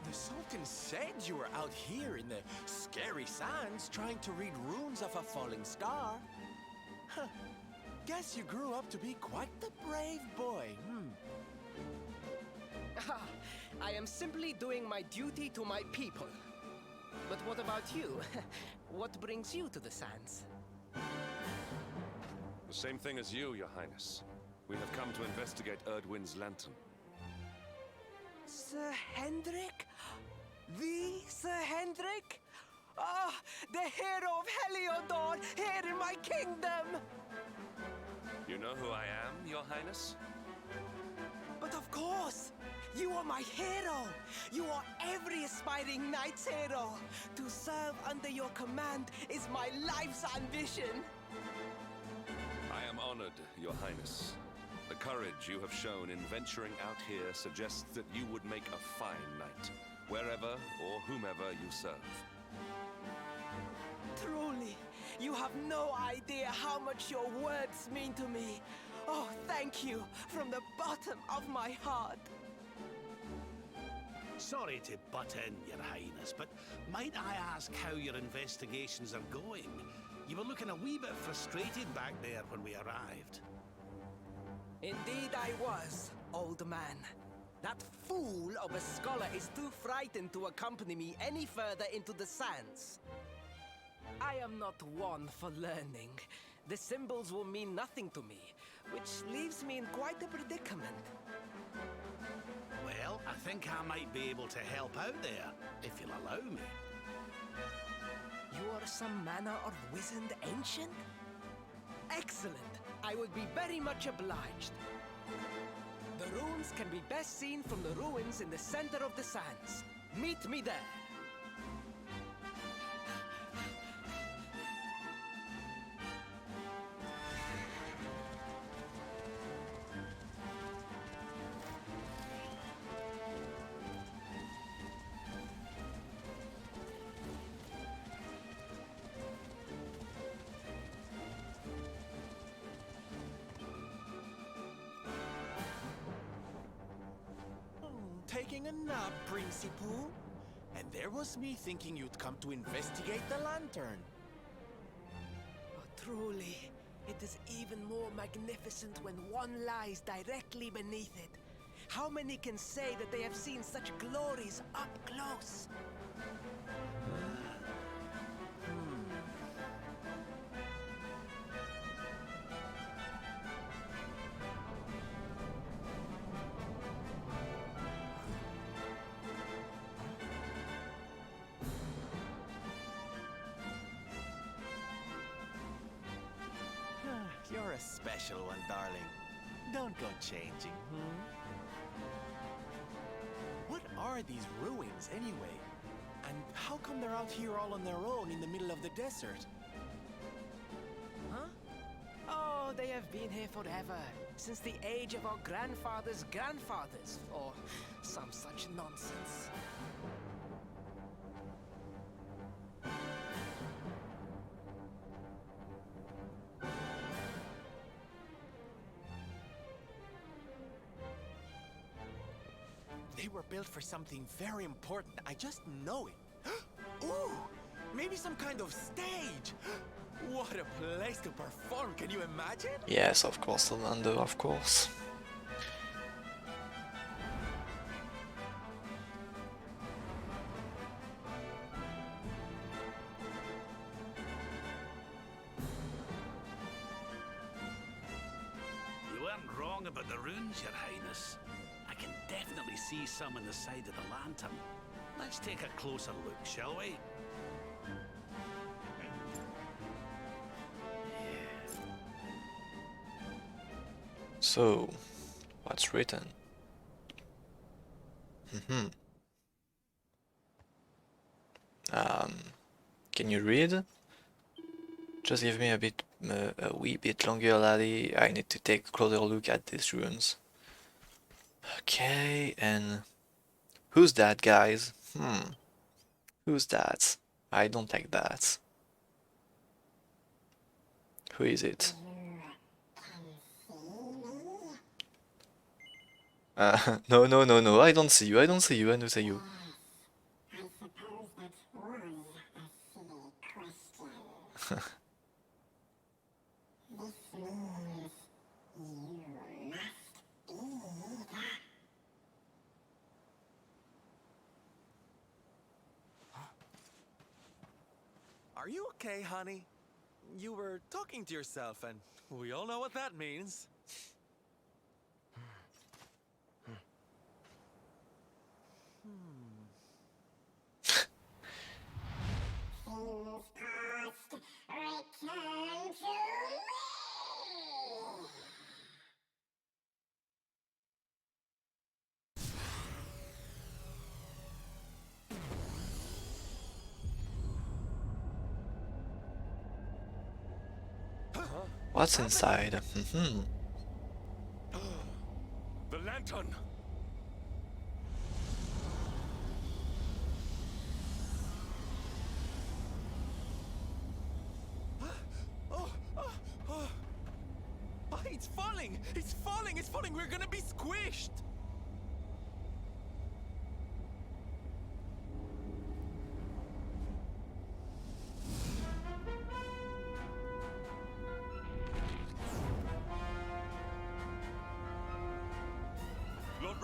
The Sultan said you were out here in the scary sands trying to read runes of a falling star. Huh. Guess you grew up to be quite the brave boy,
I am simply doing my duty to my people. But what about you? What brings you to the sands?
The same thing as you, Your Highness. We have come to investigate Erdwin's lantern.
Sir Hendrik? The Sir Hendrik? Ah, the hero of Heliodor, here in my kingdom!
You know who I am, Your Highness?
But of course! You are my hero! You are every aspiring knight's hero! To serve under your command is my life's ambition!
I am honored, Your Highness. The courage you have shown in venturing out here suggests that you would make a fine knight, wherever or whomever you serve.
Truly, you have no idea how much your words mean to me. Oh, thank you from the bottom of my heart.
Sorry to butt in, Your Highness, but might I ask how your investigations are going? You were looking a wee bit frustrated back there when we arrived.
Indeed I was, old man. That fool of a scholar is too frightened to accompany me any further into the sands. I am not one for learning. The symbols will mean nothing to me, which leaves me in quite a predicament.
Well, I think I might be able to help out there, if you'll allow me.
You are some manner of wizened ancient? Excellent! I would be very much obliged. The runes can be best seen from the ruins in the center of the sands. Meet me there.
Taking a nap, Principal? And there was me thinking you'd come to investigate the lantern.
Oh, truly, it is even more magnificent when one lies directly beneath it. How many can say that they have seen such glories up close?
You're a special one, darling. Don't go changing, What are these ruins, anyway? And how come they're out here all on their own in the middle of the desert?
Huh? Oh, they have been here forever. Since the age of our grandfathers' grandfathers, or some such nonsense.
They were built for something very important. I just know it. Ooh! Maybe some kind of stage! What a place to perform, can you imagine?
Yes, of course, Orlando, of course.
You weren't wrong about the runes, Your Highness. I can definitely see some on the side of the lantern. Let's take a closer look, shall we?
So, what's written? Can you read? Just give me a wee bit longer, laddie. I need to take a closer look at these runes. Okay, and who's that, guys? Who's that? I don't like that. Who is it? No, no, no, no, I don't see you, I don't see you, I don't see you.
I suppose that was a silly question. This means you must be the...
Are you okay, honey? You were talking to yourself, and we all know what that means.
Things past, return to me!
What's inside?
The lantern!
It's falling! It's falling! It's falling! We're gonna be squished!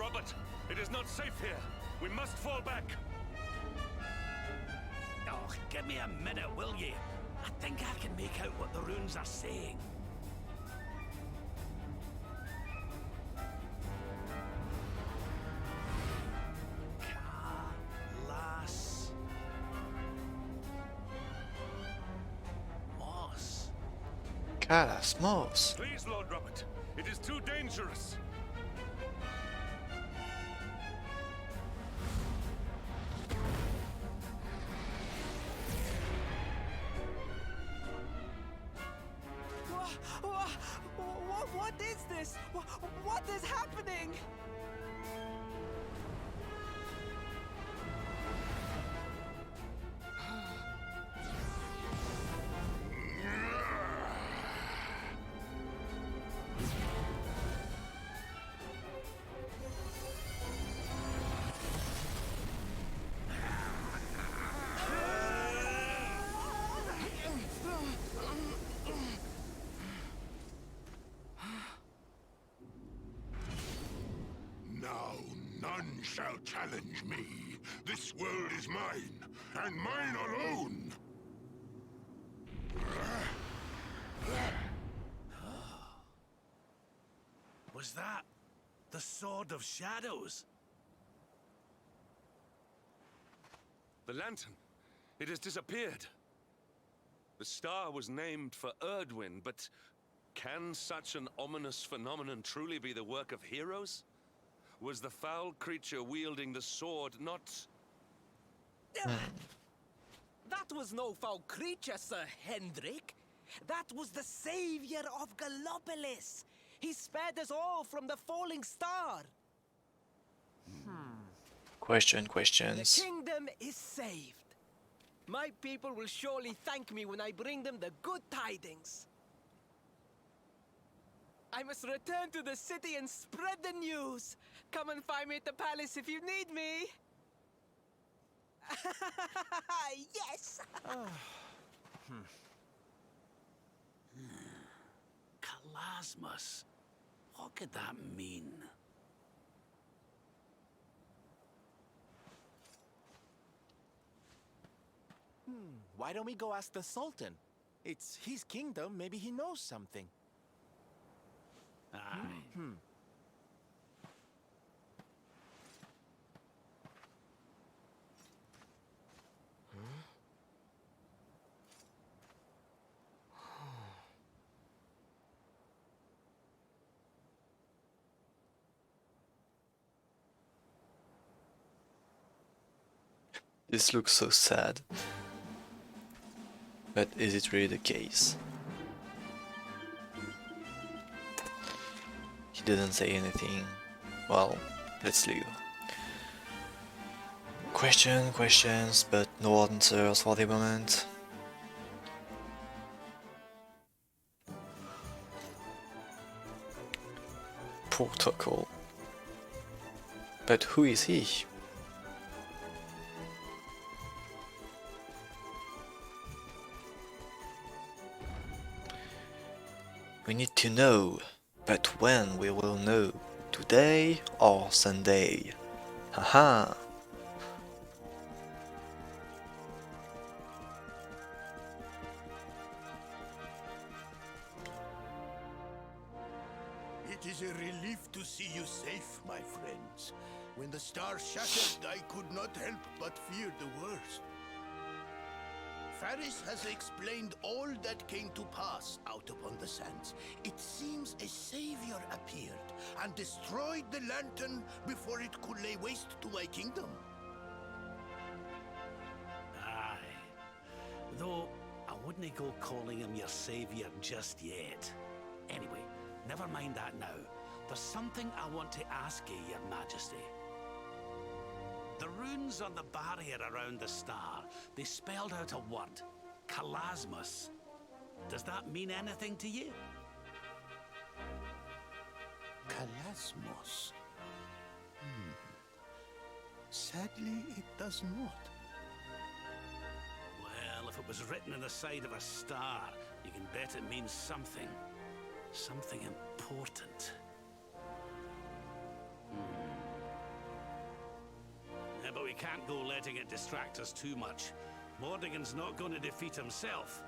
Robert! It is not safe here! We must fall back!
Oh, give me a minute, will ye? I think I can make out what the runes are saying.
Calasmos.
Please, Lord Robert. It is too dangerous.
What is this? What is happening?
None shall challenge me. This world is mine, and mine alone.
Was that the Sword of Shadows?
The lantern. It has disappeared. The star was named for Erdwin, but can such an ominous phenomenon truly be the work of heroes? Was the foul creature wielding the sword not...
That was no foul creature, Sir Hendrik. That was the savior of Gallopolis. He spared us all from the falling star.
Questions.
The kingdom is saved. My people will surely thank me when I bring them the good tidings. I must return to the city and spread the news. Come and find me at the palace if you need me. Yes!
Calasmus. What could that mean?
Why don't we go ask the Sultan? It's his kingdom, maybe he knows something.
Aye.
This looks so sad. But is it really the case? He didn't say anything. Well, let's leave. Questions, but no answers for the moment. Protocol. But who is he? We need to know, but when we will know? Today or Sunday? Haha!
It is a relief to see you safe, my friends. When the star shattered, I could not help but fear the worst. Faris has explained all that came to pass out upon the sands. It seems a savior appeared and destroyed the lantern before it could lay waste to my kingdom.
Aye. Though, I wouldn't go calling him your savior just yet. Anyway, never mind that now. There's something I want to ask you, your majesty. The runes on the barrier around the star, they spelled out a word. Calasmus. Does that mean anything to you?
Calasmos. Sadly, it does not.
Well, if it was written on the side of a star, you can bet it means something. Something important. can't go letting it distract us too much. Mordigan's not going to defeat himself.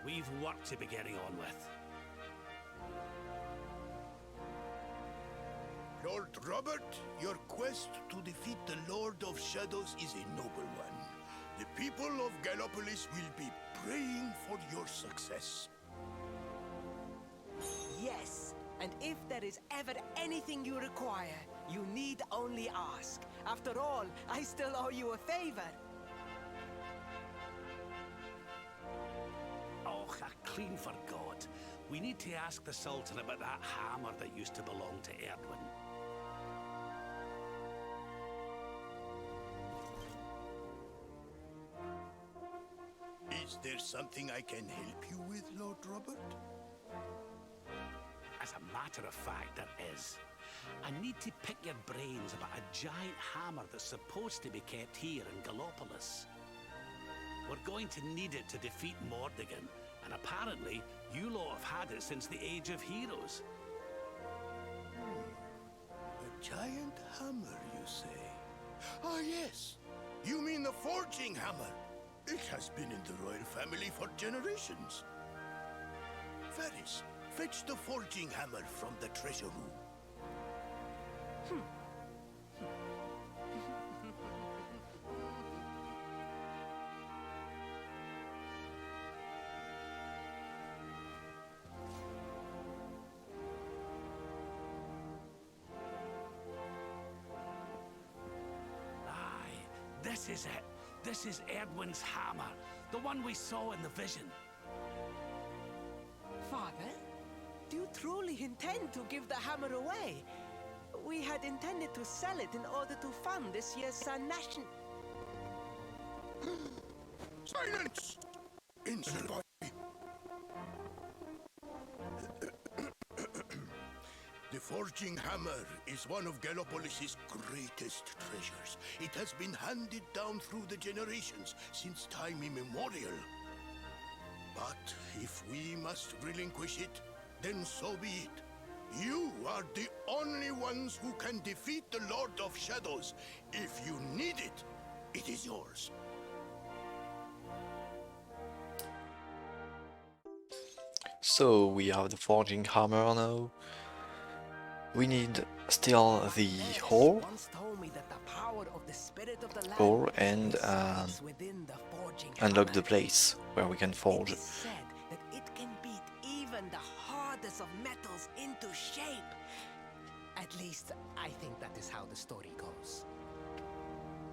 We've work to be getting on with.
Lord Robert, your quest to defeat the Lord of Shadows is a noble one. The people of Gallopolis will be praying for your success.
Yes, and if there is ever anything you require, you need only ask. After all, I still owe you a favor.
Oh, I clean forgot. We need to ask the Sultan about that hammer that used to belong to Erdwin.
Is there something I can help you with, Lord Robert?
As a matter of fact, there is. I need to pick your brains about a giant hammer that's supposed to be kept here in Gallopolis. We're going to need it to defeat Mordigan, and apparently, you lot have had it since the Age of Heroes.
A giant hammer, you say? Ah, yes. You mean the forging hammer? It has been in the royal family for generations. Varys, fetch the forging hammer from the treasure room.
Aye, this is it. This is Erdwin's hammer, the one we saw in the vision.
Father, do you truly intend to give the hammer away? We had intended to sell it in order to fund this year's Sun Nation.
Silence! Insult boy. The forging hammer is one of Gallopolis' greatest treasures. It has been handed down through the generations since time immemorial. But if we must relinquish it, then so be it. You are the only ones who can defeat the Lord of Shadows. If you need it, it is yours.
So we have the forging hammer now. We need still the ore, and unlock the place where we can forge.
That it can beat even the hardest of metals into shape. At least, I think that is how the story goes.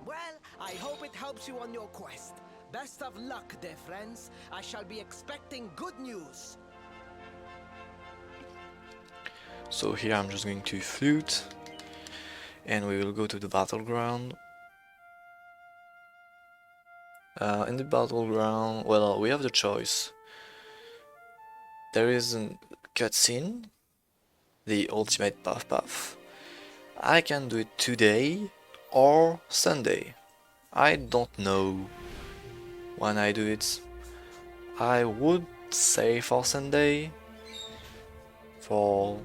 Well, I hope it helps you on your quest. Best of luck, dear friends. I shall be expecting good news.
So here I'm just going to flute, and we will go to the battleground. In the battleground, well, we have the choice. There is a cutscene, the ultimate path. I can do it today or Sunday. I don't know when I do it. I would say for Sunday, for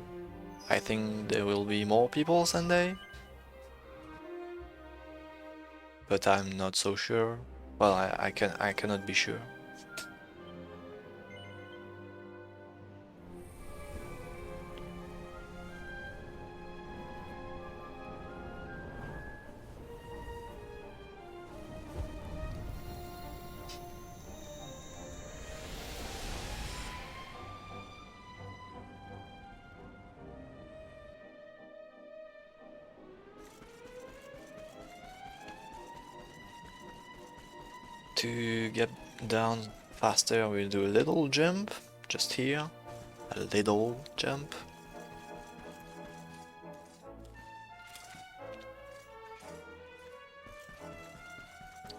I think there will be more people Sunday, but I'm not so sure. Well, I cannot be sure. To get down faster, we'll do a little jump, just here, a little jump.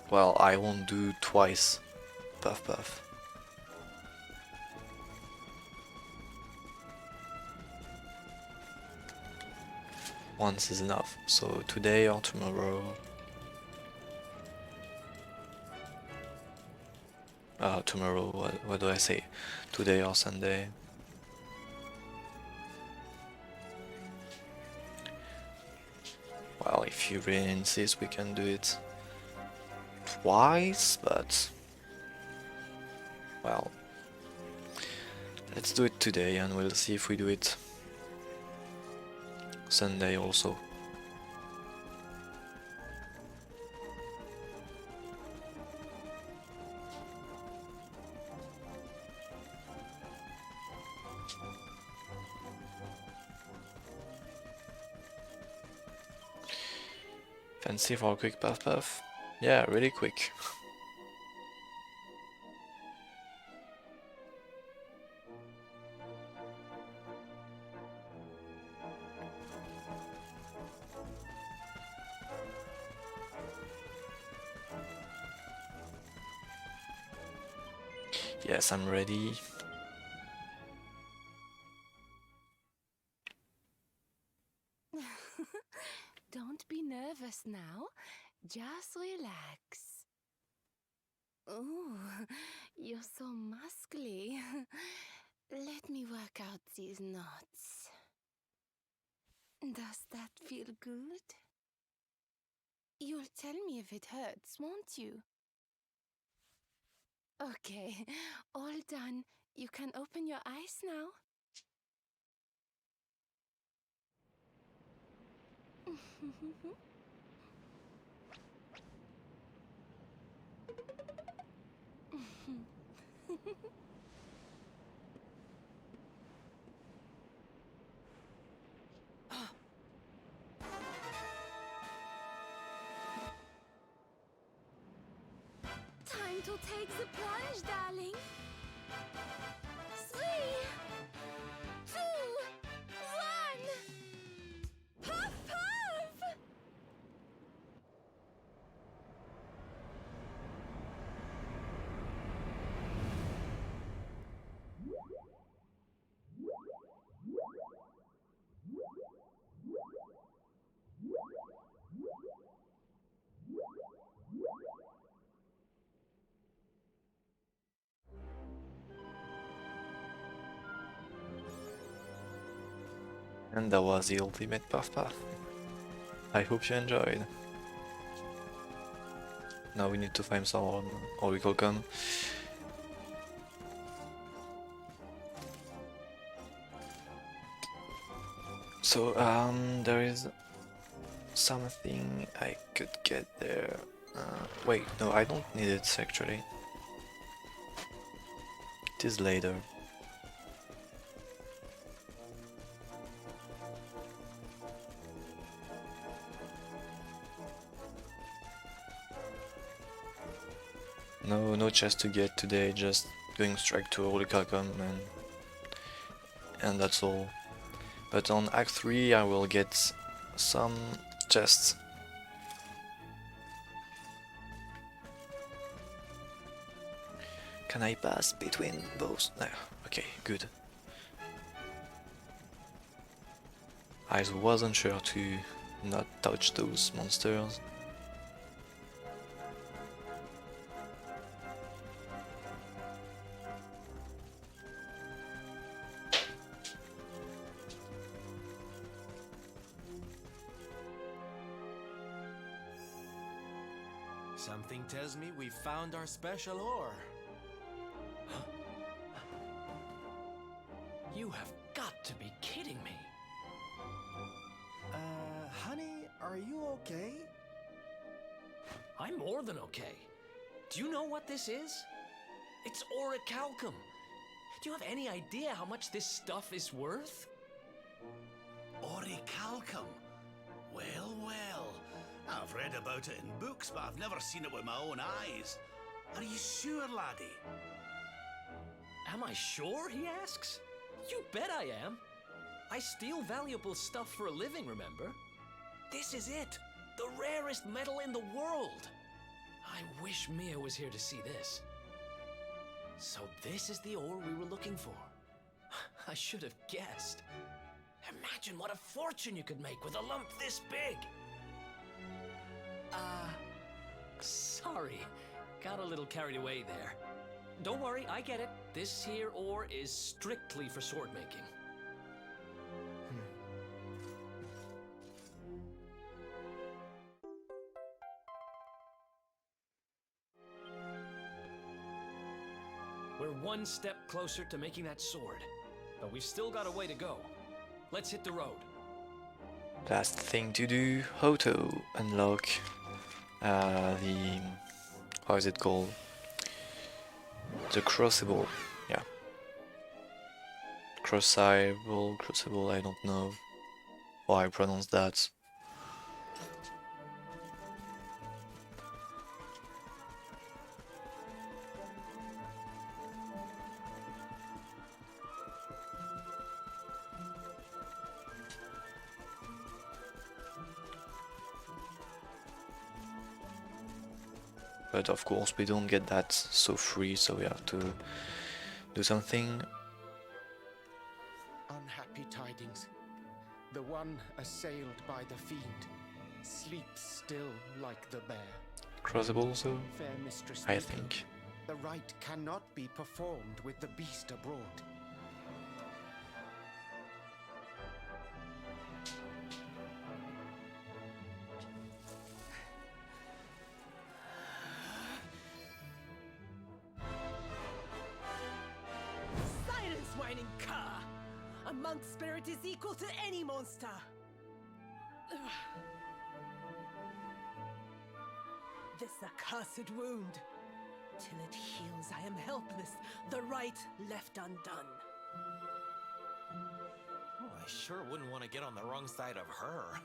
Well, I won't do twice, puff. Once is enough, so today or tomorrow. Tomorrow, what do I say? Today or Sunday? Well, if you really insist, we can do it twice, but well, let's do it today and we'll see if we do it Sunday also. Fancy for a quick puff? Yeah, really quick. Yes, I'm ready.
Don't be nervous now. Just relax. Oh, you're so muscly. Let me work out these knots. Does that feel good? You'll tell me if it hurts, won't you? Okay, all done. You can open your eyes now.
Time to take the plunge, darling. 3, 2, 1. Puff, puff!
And that was the ultimate puff puff. I hope you enjoyed. Now we need to find someone, or we could come. So there is something I could get there. Wait, no, I don't need it actually. It is later. No chest to get today, just going straight to Octagonia and that's all. But on Act 3 I will get some chests. Can I pass between both? No, okay, good. I wasn't sure to not touch those monsters.
Something tells me we found our special ore.
You have got to be kidding me.
Honey, are you okay?
I'm more than okay. Do you know what this is? It's orichalcum. Do you have any idea how much this stuff is worth?
Orichalcum? Well, well. I've read about it in books, but I've never seen it with my own eyes. Are you sure, laddie?
Am I sure, he asks? You bet I am. I steal valuable stuff for a living, remember? This is it. The rarest metal in the world. I wish Mia was here to see this. So this is the ore we were looking for. I should have guessed. Imagine what a fortune you could make with a lump this big. Sorry. Got a little carried away there. Don't worry, I get it. This here ore is strictly for sword making. We're one step closer to making that sword, but we've still got a way to go. Let's hit the road.
Last thing to do, Hoto, unlock the... how is it called? The crucible, yeah. Crucible, I don't know how I pronounce that. But of course we don't get that so free, so we have to do something.
Unhappy tidings. The one assailed by the fiend sleeps still like the bear.
Crucible also,
Fair Mistress
I
Nico,
think.
the rite cannot be performed with the beast abroad.
Silence, whining cur! A monk's spirit is equal to any monster! This accursed wound. Till it heals, I am helpless, the right left undone.
Oh, I sure wouldn't want to get on the wrong side of her.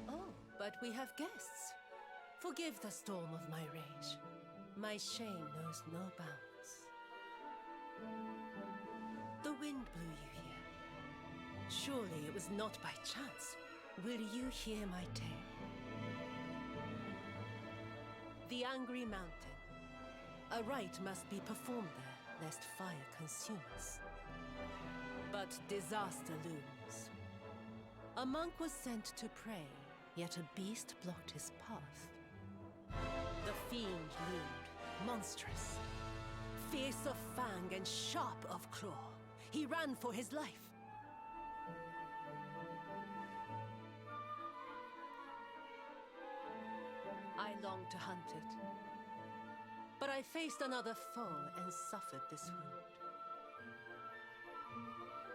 Oh, but we have guests. Forgive the storm of my rage. My shame knows no bounds. The wind blew you here. Surely it was not by chance. Will you hear my tale? The Angry Mountain. A rite must be performed there, lest fire consume us. But disaster looms. A monk was sent to pray, yet a beast blocked his path. The fiend loomed, monstrous. Fierce of fang and sharp of claw. He ran for his life. I longed to hunt it. But I faced another foe and suffered this wound.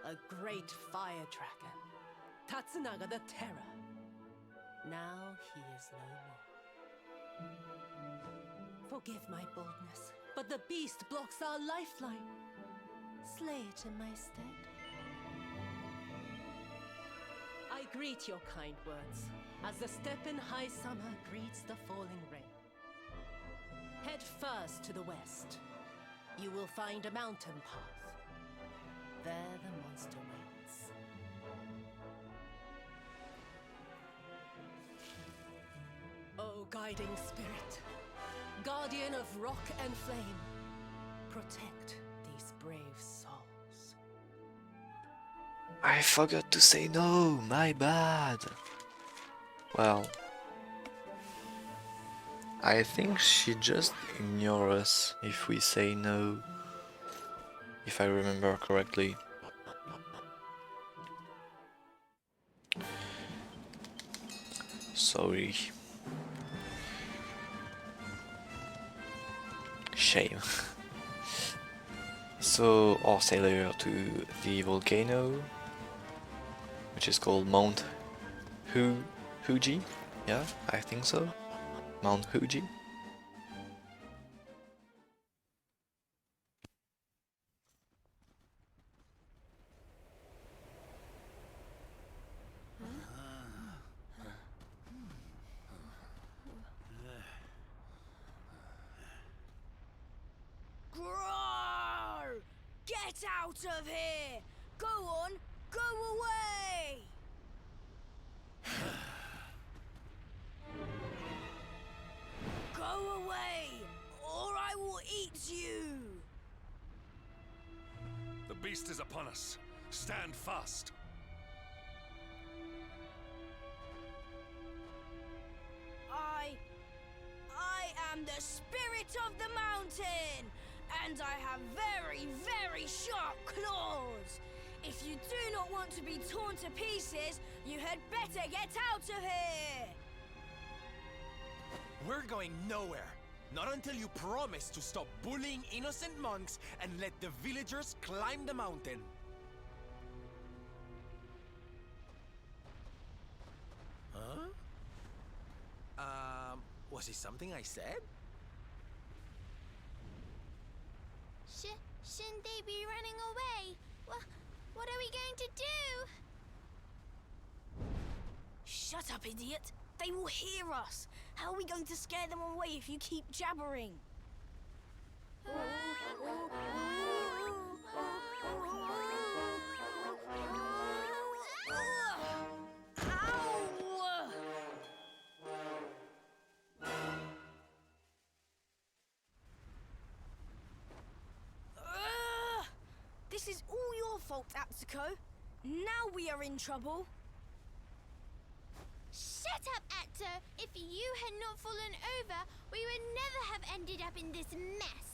A great fire dragon. Tatsunaga the Terror. Now he is no more. Forgive my boldness, but the beast blocks our lifeline. Slay it in my stead. I greet your kind words, as the steppe in high summer greets the falling rain. Head first to the west. You will find a mountain path. There the monster waits. O guiding spirit, guardian of rock and flame, protect these brave souls.
I forgot to say no, my bad. Well, I think she just ignores us if we say no, if I remember correctly. Sorry. Shame. So, our sailor to the volcano, which is called Mount Fuji? Yeah, I think so. Mount Fuji.
Groar! Get out of here! Go on, go away! Go away, or I will eat you!
The beast is upon us. Stand fast.
I am the spirit of the mountain, and I have very, very sharp claws. If you do not want to be torn to pieces, you had better get out of here.
We're going nowhere. Not until you promise to stop bullying innocent monks and let the villagers climb the mountain. Huh? Was it something I said?
Shouldn't they be running away? What are we going to do?
Shut up, idiot! They will hear us! How are we going to scare them away if you keep jabbering? This is all your fault, Atsuko. Now we are in trouble.
Shut up, Atto! If you had not fallen over, we would never have ended up in this mess.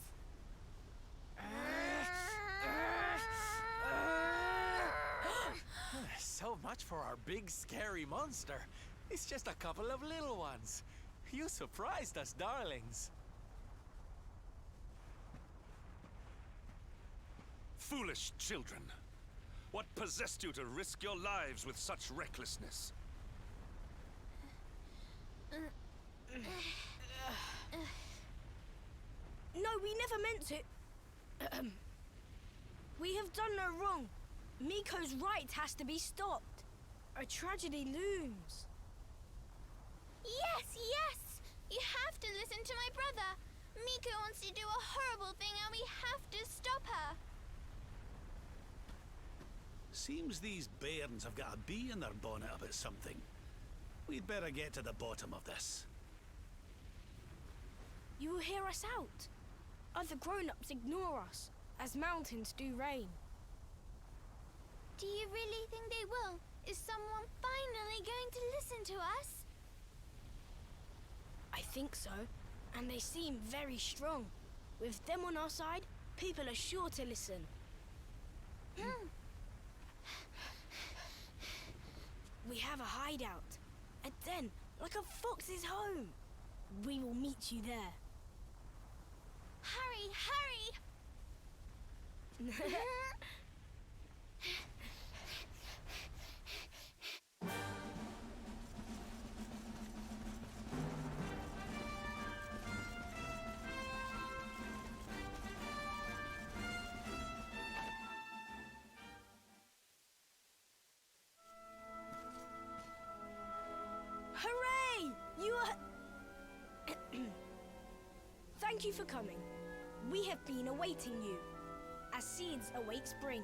So much for our big scary monster. It's just a couple of little ones. You surprised us, darlings.
Foolish children. What possessed you to risk your lives with such recklessness?
No, we never meant to. We have done no wrong. Miko's right has to be stopped. A tragedy looms.
Yes! You have to listen to my brother. Miko wants to do a horrible thing and we have to stop her.
Seems these bairns have got a bee in their bonnet about something. We'd better get to the bottom of this.
You will hear us out. Other grown-ups ignore us, as mountains do rain.
Do you really think they will? Is someone finally going to listen to us?
I think so, and they seem very strong. With them on our side, people are sure to listen. We have a hideout, a den, like a fox's home. We will meet you there.
Hurry!
Hooray! You are... Thank you for coming. We have been awaiting you, as seeds await spring.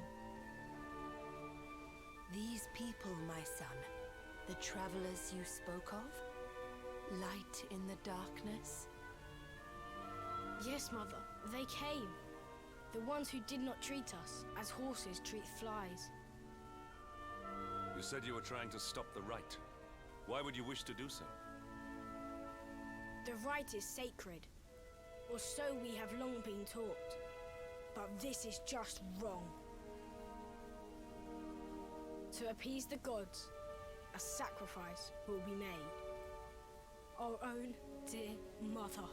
These people, my son, the travelers you spoke of? Light in the darkness?
Yes, Mother, they came. The ones who did not treat us as horses treat flies.
You said you were trying to stop the rite. Why would you wish to do so?
The rite is sacred, or so we have long been taught. But this is just wrong. To appease the gods, a sacrifice will be made. Our own dear mother.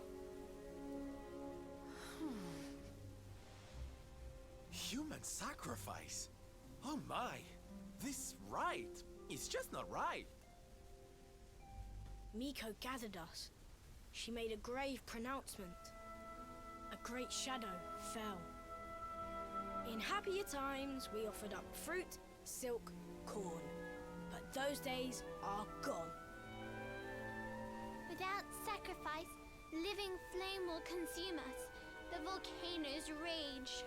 Human sacrifice? Oh my! This rite is just not right.
Miko gathered us. She made a grave pronouncement. A great shadow fell. In happier times, we offered up fruit, silk, corn. But those days are gone.
Without sacrifice, living flame will consume us. The volcanoes rage.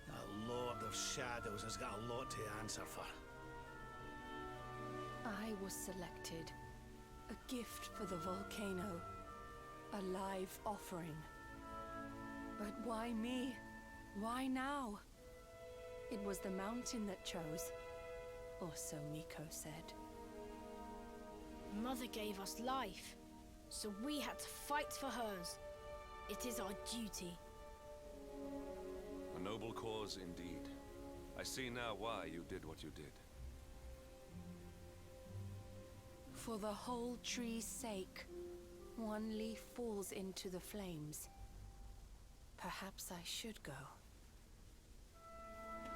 That Lord of Shadows has got a lot to answer for.
I was selected. A gift for the volcano. A live offering. But why me? Why now? It was the mountain that chose. Or so Miko said.
Mother gave us life, so we had to fight for hers. It is our duty.
A noble cause indeed. I see now why you did what you did.
For the whole tree's sake,
one leaf falls into the flames. Perhaps I should go.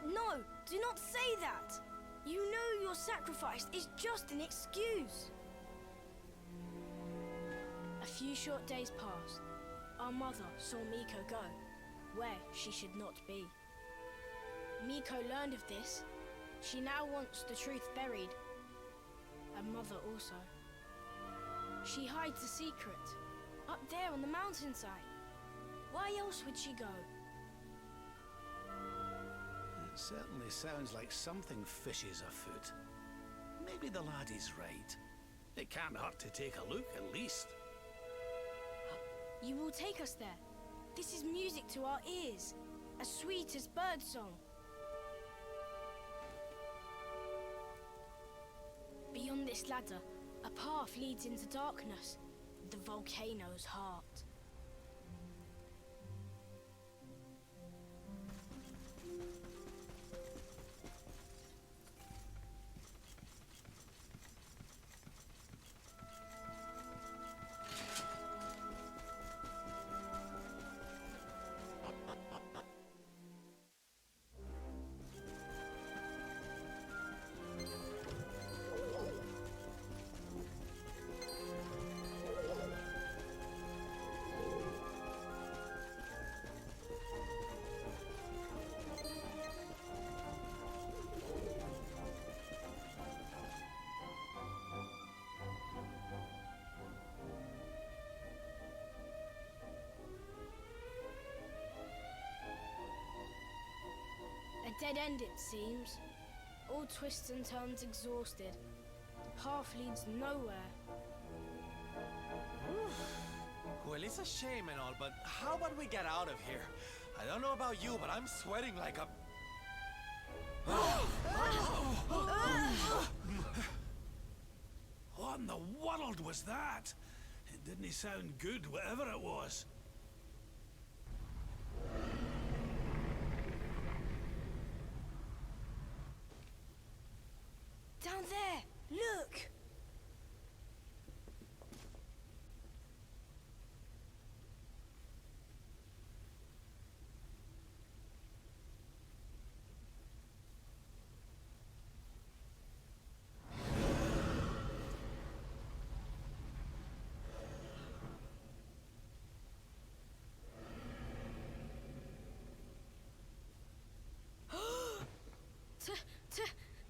No, do not say that! You know your sacrifice is just an excuse. A few short days passed. Our mother saw Miko go, where she should not be. Miko learned of this. She now wants the truth buried. Her mother also. She hides a secret, up there on the mountainside. Why else would she go?
It certainly sounds like something fishy's afoot. Maybe the laddie's right. It can't hurt to take a look, at least.
You will take us there. This is music to our ears, as sweet as birdsong. Beyond this ladder, a path leads into darkness, the volcano's heart. A dead end, it seems. All twists and turns exhausted. The path leads nowhere.
Well, it's a shame and all, but how about we get out of here? I don't know about you, but I'm sweating like a...
What in the world was that? It didn't sound good, whatever it was.
Down there! Look!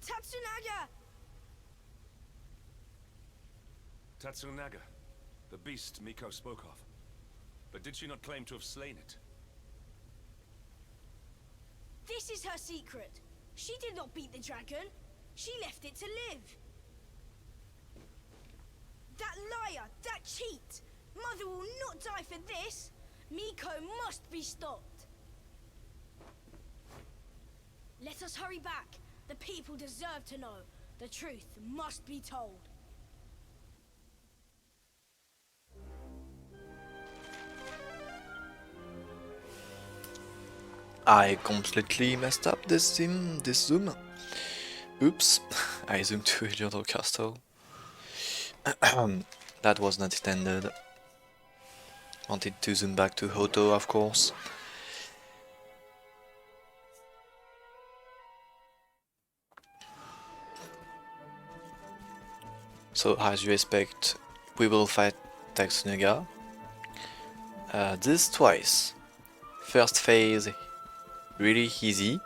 Tatsunaga!
Tatsunaga, the beast Miko spoke of. But did she not claim to have slain it?
This is her secret. She did not beat the dragon. She left it to live. That liar, that cheat! Mother will not die for this. Miko must be stopped. Let us hurry back. The people deserve to know. The truth must be told.
I completely messed up this zoom. Oops, I zoomed to Heliodor Castle. That was not intended. Wanted to zoom back to Hoto, of course. So, as you expect, we will fight Tatsunaga. This twice. First phase, really easy,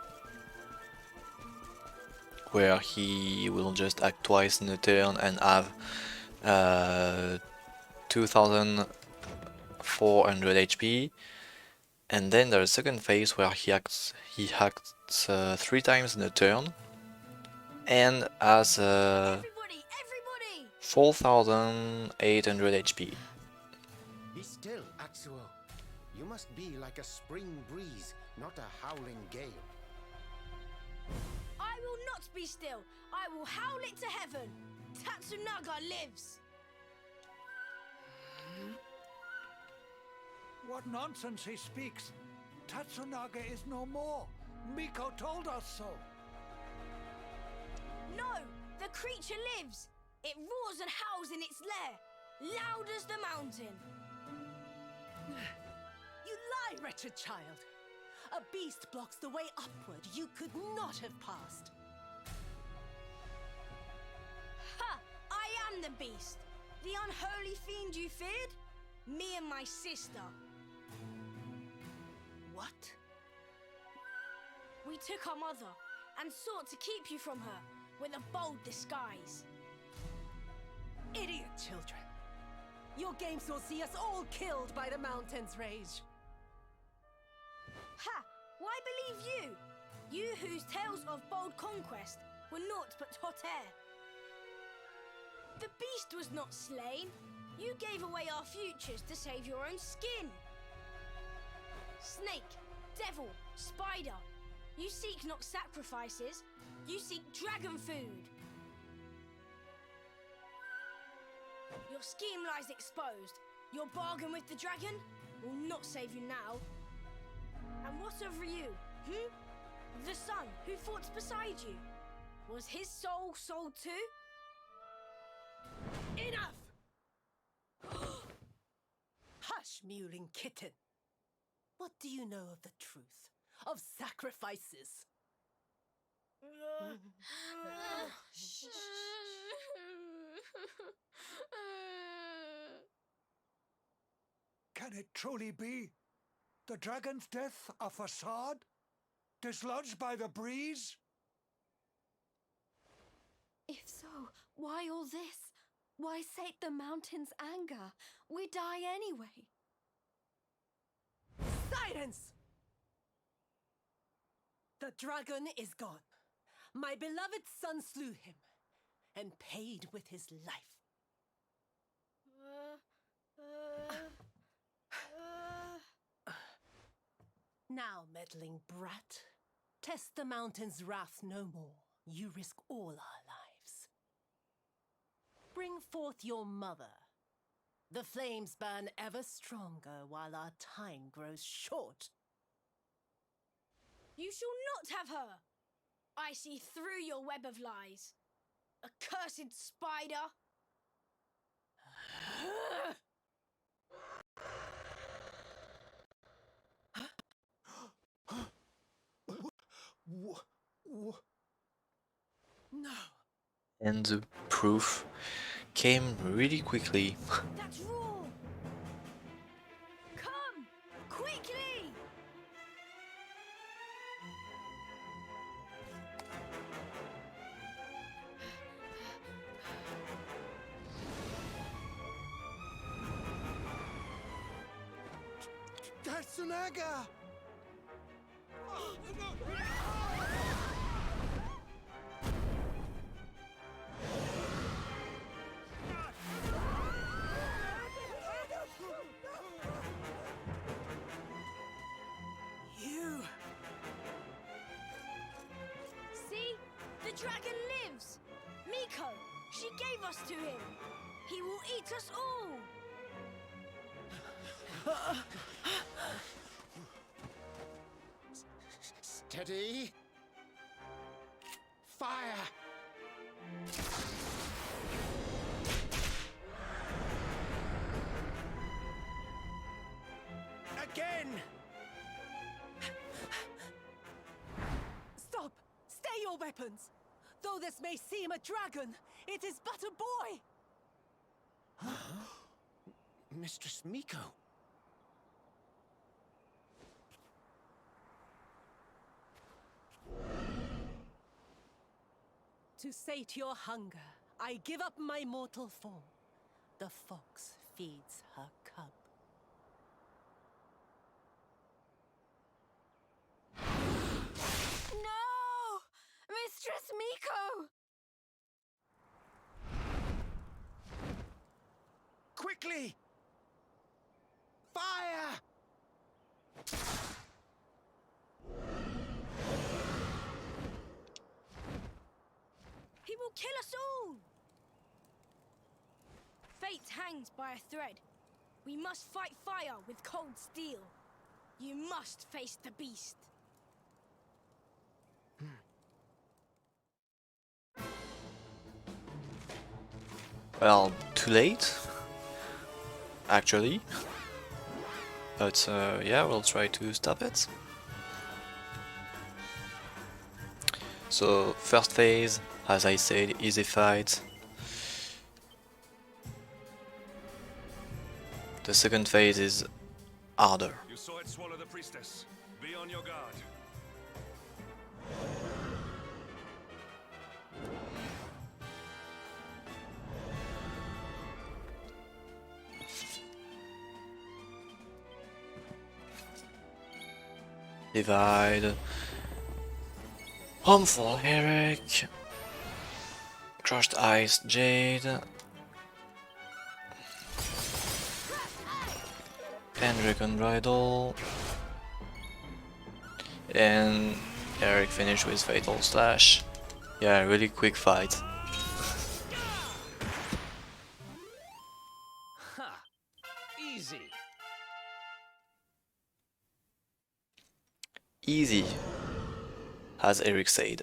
where he will just act twice in a turn and have 2400 HP. And then there's a second phase where he acts 3 times in a turn and has 4800 HP.
Be still, Atsuo. You must be like a spring breeze, not a howling gale.
I will not be still. I will howl it to heaven. Tatsunaga lives.
What nonsense he speaks! Tatsunaga is no more! Miko told us so!
No! The creature lives! It roars and howls in its lair! loud as the mountain.
You lie, wretched child. A beast blocks the way upward you could not have passed.
Ha! I am the beast. The unholy fiend you feared? Me and my sister.
What?
We took our mother and sought to keep you from her with a bold disguise.
Idiot children. Your games will see us all killed by the mountain's rage.
Ha! Why believe you? You whose tales of bold conquest were naught but hot air. The beast was not slain. You gave away our futures to save your own skin. Snake, devil, spider. You seek not sacrifices. You seek dragon food. Your scheme lies exposed. Your bargain with the dragon will not save you now. And what of you, The son who fought beside you. Was his soul sold too?
Enough! Hush, mewling kitten. What do you know of the truth? Of sacrifices?
Can it truly be? The dragon's death a facade? Dislodged by the breeze?
If so, why all this? Why sate the mountain's anger? We die anyway.
Silence! The dragon is gone. My beloved son slew him, and paid with his life. Now, meddling brat, test the mountain's wrath no more. You risk all our lives. Bring forth your mother. The flames burn ever stronger while our time grows short.
You shall not have her! I see through your web of lies. Accursed spider!
No.
And the proof came really quickly.
That's raw! Come! Quickly!
That's an agga!
You!
See? The dragon lives! Miko! She gave us to him! He will eat us all!
Steady. Fire!
Again! Stop! Stay your weapons! Though this may seem a dragon, it is but a boy!
Mistress Miko.
To sate your hunger, I give up my mortal form. The fox feeds her cub.
No! Mistress Miko!
Quickly! Fire!
He will kill us all! Fate hangs by a thread. We must fight fire with cold steel. You must face the beast.
Well, too late. actually. But yeah, we'll try to stop it. So first phase, as I said, easy fight. The second phase is harder.
You saw it swallow the priestess. Be on your guard.
Divide. Harmful Eric. Crushed Ice Jade. And Dragon Bridle. And Eric finished with Fatal Slash. Yeah, really quick fight.
Ha! Easy.
Easy, as Eric said.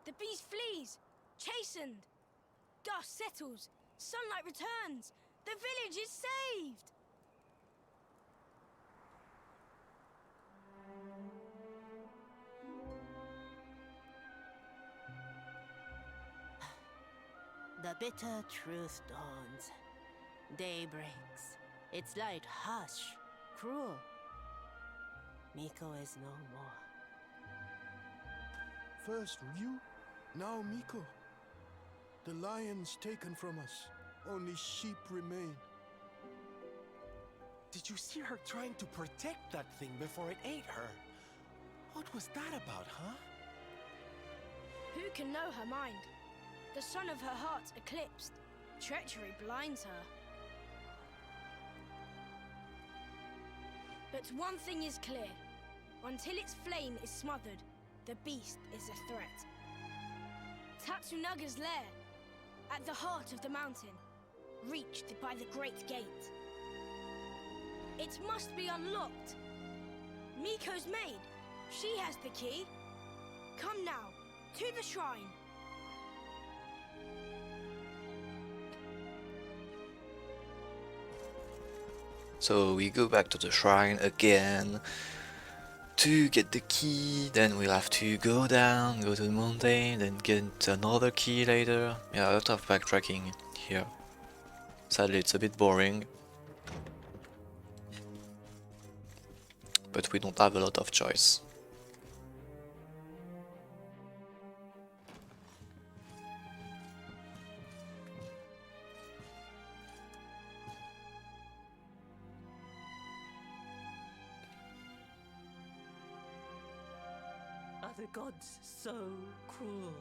The beast flees, chastened. Dust settles, sunlight returns. The village is saved.
The bitter truth dawns. Day breaks. Its light harsh, cruel. Miko is no more.
First Ryu, now Miko. The lions taken from us. Only sheep remain.
Did you see her trying to protect that thing before it ate her? What was that about, huh?
Who can know her mind? The sun of her heart eclipsed. Treachery blinds her. But one thing is clear. Until its flame is smothered, the beast is a threat. Tatsunaga's lair, at the heart of the mountain, reached by the great gate. It must be unlocked. Miko's maid, she has the key. Come now, to the shrine.
So we go back to the shrine again to get the key, then we'll have to go down, go to the mountain, then get another key later. Yeah, a lot of backtracking here. Sadly, it's a bit boring. But we don't have a lot of choice.
Are the gods so cruel?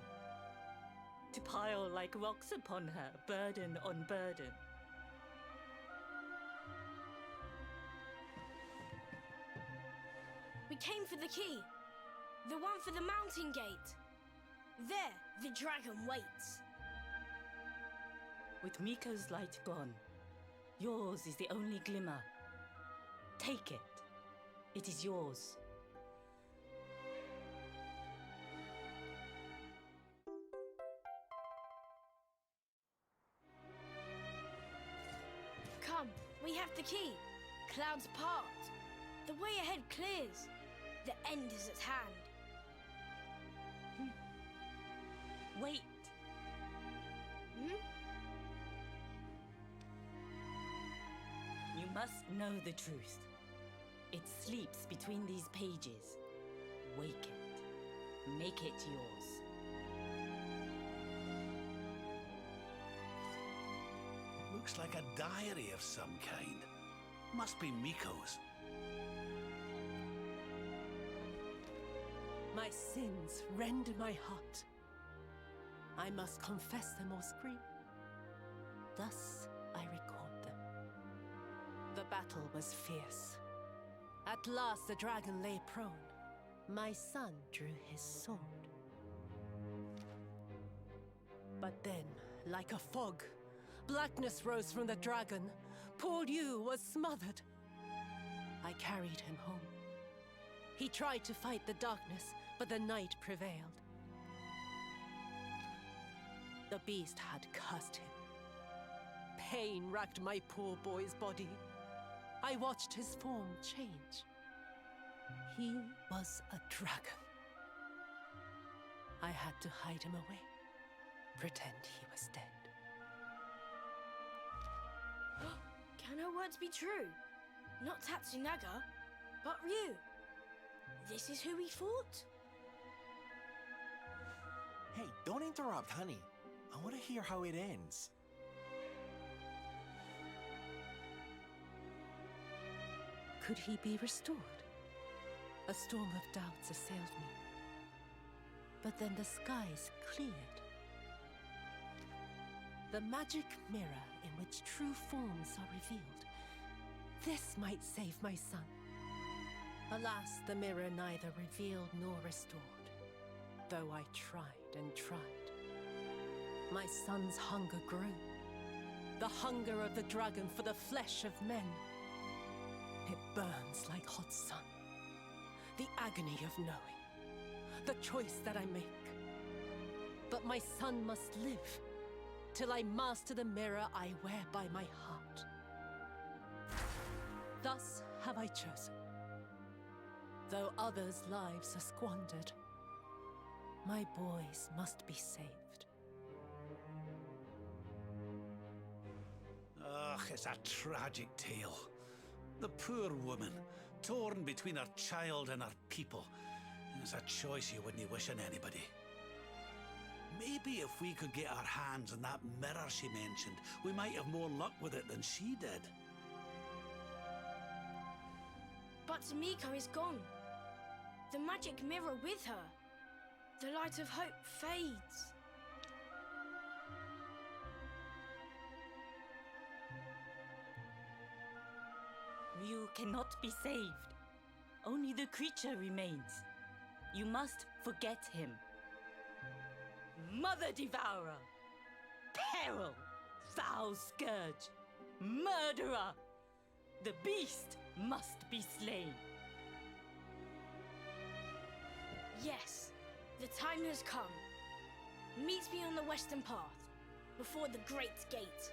To pile like rocks upon her, burden on burden.
We came for the key. The one for the mountain gate. There, the dragon waits.
With Miko's light gone, yours is the only glimmer. Take it. It is yours.
Come, we have the key. Clouds part. The way ahead clears. The end is at hand.
Wait. You must know the truth. It sleeps between these pages. Wake it. Make it yours.
Looks like a diary of some kind. Must be Miko's.
My sins rend my heart. I must confess them or scream. Thus I record them. The battle was fierce. At last the dragon lay prone. My son drew his sword. But then, like a fog, blackness rose from the dragon, poor Liu was smothered. I carried him home. He tried to fight the darkness, but the night prevailed. The beast had cursed him. Pain racked my poor boy's body. I watched his form change. He was a dragon. I had to hide him away, pretend he was dead.
Can her words be true? Not Tatsunaga, but Ryu. This is who he fought?
Hey, don't interrupt, honey. I want to hear how it ends.
Could he be restored? A storm of doubts assailed me. But then the skies cleared. The magic mirror in which true forms are revealed. This might save my son. Alas, the mirror neither revealed nor restored, though I tried and tried. My son's hunger grew. The hunger of the dragon for the flesh of men. It burns like hot sun. The agony of knowing. The choice that I make. But my son must live, till I master the mirror I wear by my heart. Thus have I chosen. Though others' lives are squandered, my boys must be saved.
Ugh, it's a tragic tale. The poor woman, torn between her child and her people. It's a choice you wouldn't wish on anybody. Maybe if we could get our hands on that mirror she mentioned, we might have more luck with it than she did.
But Miko is gone. The magic mirror with her. The light of hope fades.
Ryu cannot be saved. Only the creature remains. You must forget him. Mother Devourer! Peril! Foul Scourge! Murderer! The beast must be slain.
Yes, the time has come. Meet me on the western path, before the Great Gate.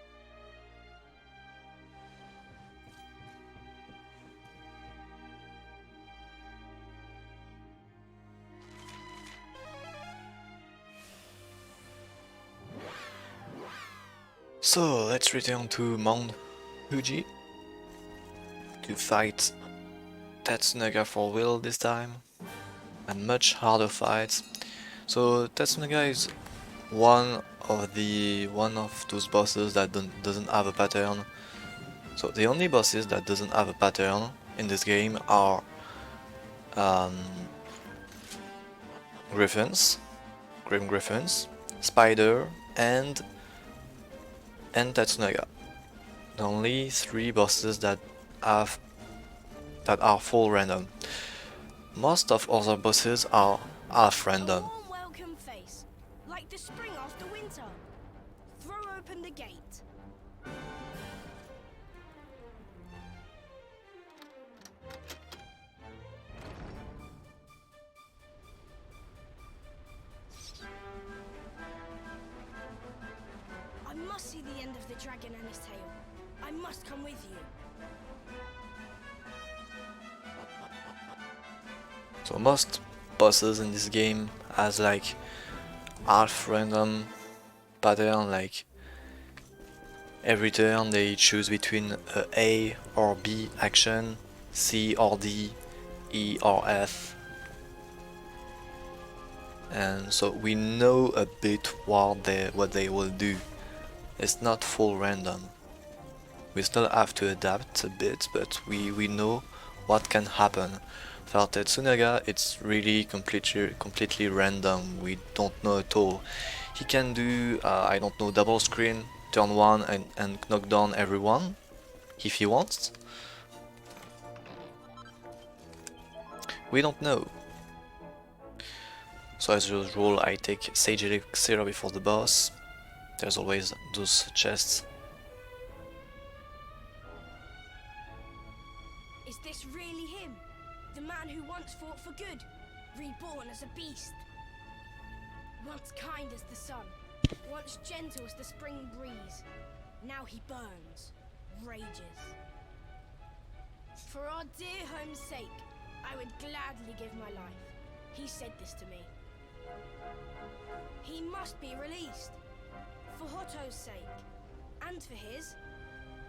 So let's return to Mount Fuji to fight Tatsunaga for Will this time. A much harder fight. So Tatsunaga is one of those bosses that doesn't have a pattern. So the only bosses that doesn't have a pattern in this game are Griffins, Grim Griffins, Spider, and Tatsunaga. The only three bosses that are full random. Most of other bosses are half random.
A warm welcome face, like the spring after winter. Throw open the gate. I must see the end of the dragon and his tail. I must come with you.
So most bosses in this game has like half random pattern, like every turn they choose between A or B action, C or D, E or F. And so we know a bit what they will do. It's not full random. We still have to adapt a bit, but we know what can happen. For Tatsunaga, it's really completely random. We don't know at all. He can do, I don't know, double screen, turn one and knock down everyone, if he wants. We don't know. So as usual, I take Sage Elixir before the boss. There's always those chests.
Is this really him? The man who once fought for good, reborn as a beast? Once kind as the sun, once gentle as the spring breeze. Now he burns, rages. For our dear home's sake, I would gladly give my life. He said this to me. He must be released. For Hoto's sake, and for his.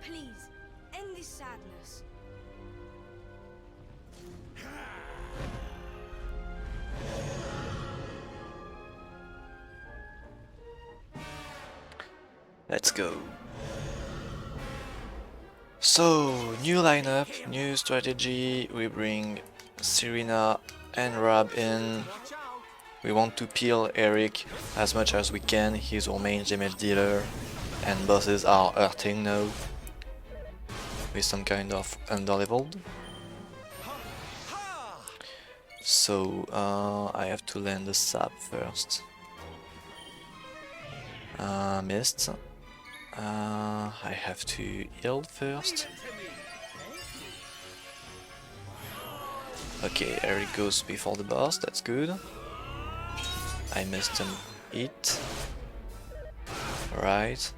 Please, end this sadness.
Let's go. So, new lineup, new strategy. We bring Serena and Rob in. We want to peel Eric as much as we can. He's our main damage dealer, and bosses are hurting now with some kind of underleveled. So I have to land the sap first. Missed. I have to heal first. Okay, Eric goes before the boss, that's good. I missed an hit. Right.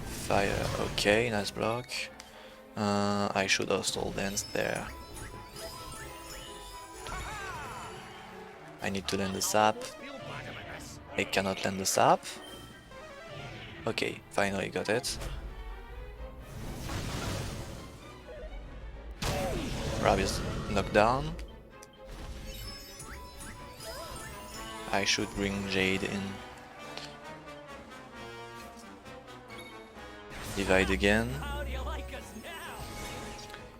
Fire, okay, nice block. I should also dance there. I need to land the sap. I cannot land the sap. Okay, finally got it. Rob is knocked down. I should bring Jade in. Divide again.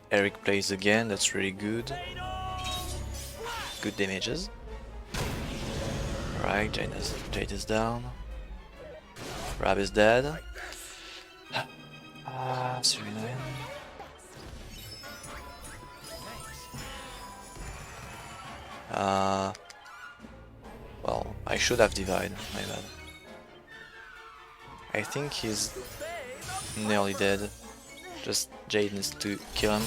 Eric plays again, that's really good. Good damages. Right, Jade is down. Rob is dead. Serena in. Well, I should have divide, my bad. I think he's nearly dead. Just Jade needs to kill him.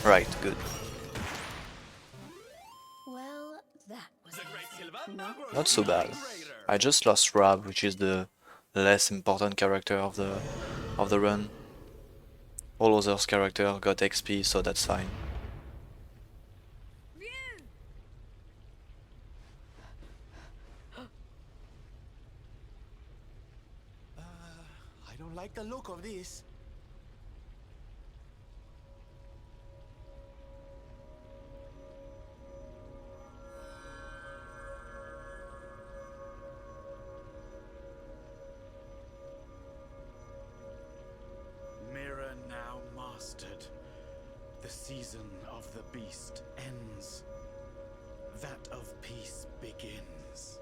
Right, good.
Well, that was
Not so bad. I just lost Rob, which is the less important character of the run. All others character got XP, so that's fine.
I don't like the look of this.
Mirror now mastered. The season of the beast ends. That of peace begins.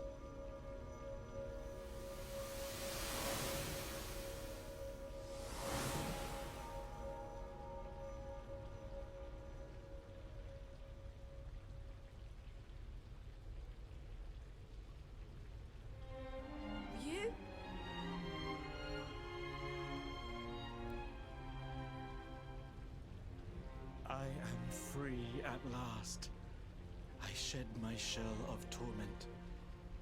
You?
I am free at last. I shed my shell of torment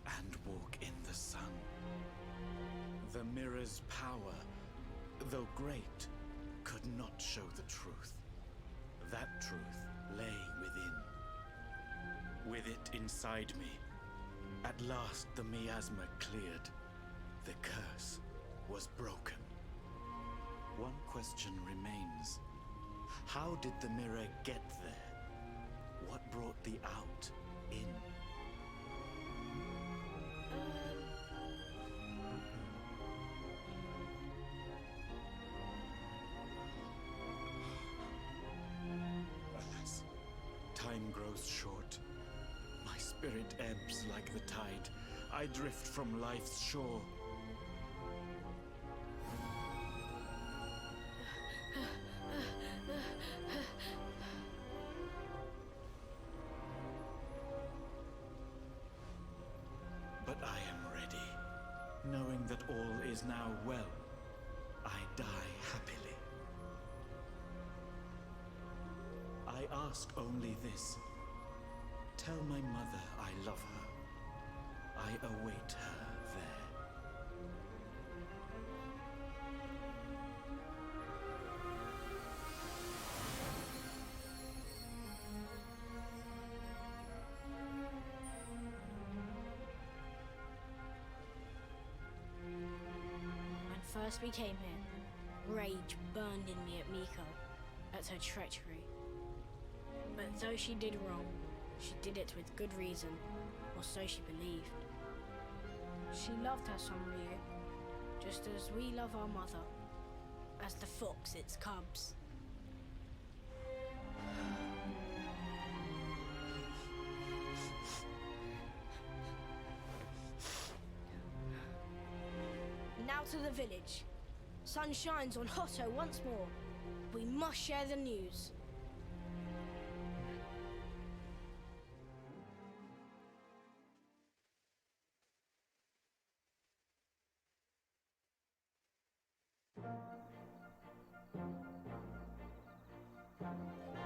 and walk in the sun. The mirror's power, though great, could not show the truth. That truth lay within. With it inside me, at last the miasma cleared. The curse was broken. One question remains. How did the mirror get there? What brought the out in? Alas, time grows short. My spirit ebbs like the tide. I drift from life's shore. But I am ready, knowing that all is now well. I die happily. I ask only this. Tell my mother I love her. I await her there.
When first we came here, rage burned in me at Miko, at her treachery. But though she did wrong, she did it with good reason, or so she believed. She loved her son Ryu, just as we love our mother, as the fox its cubs. Now to the village. Sun shines on Hoto once more. We must share the news.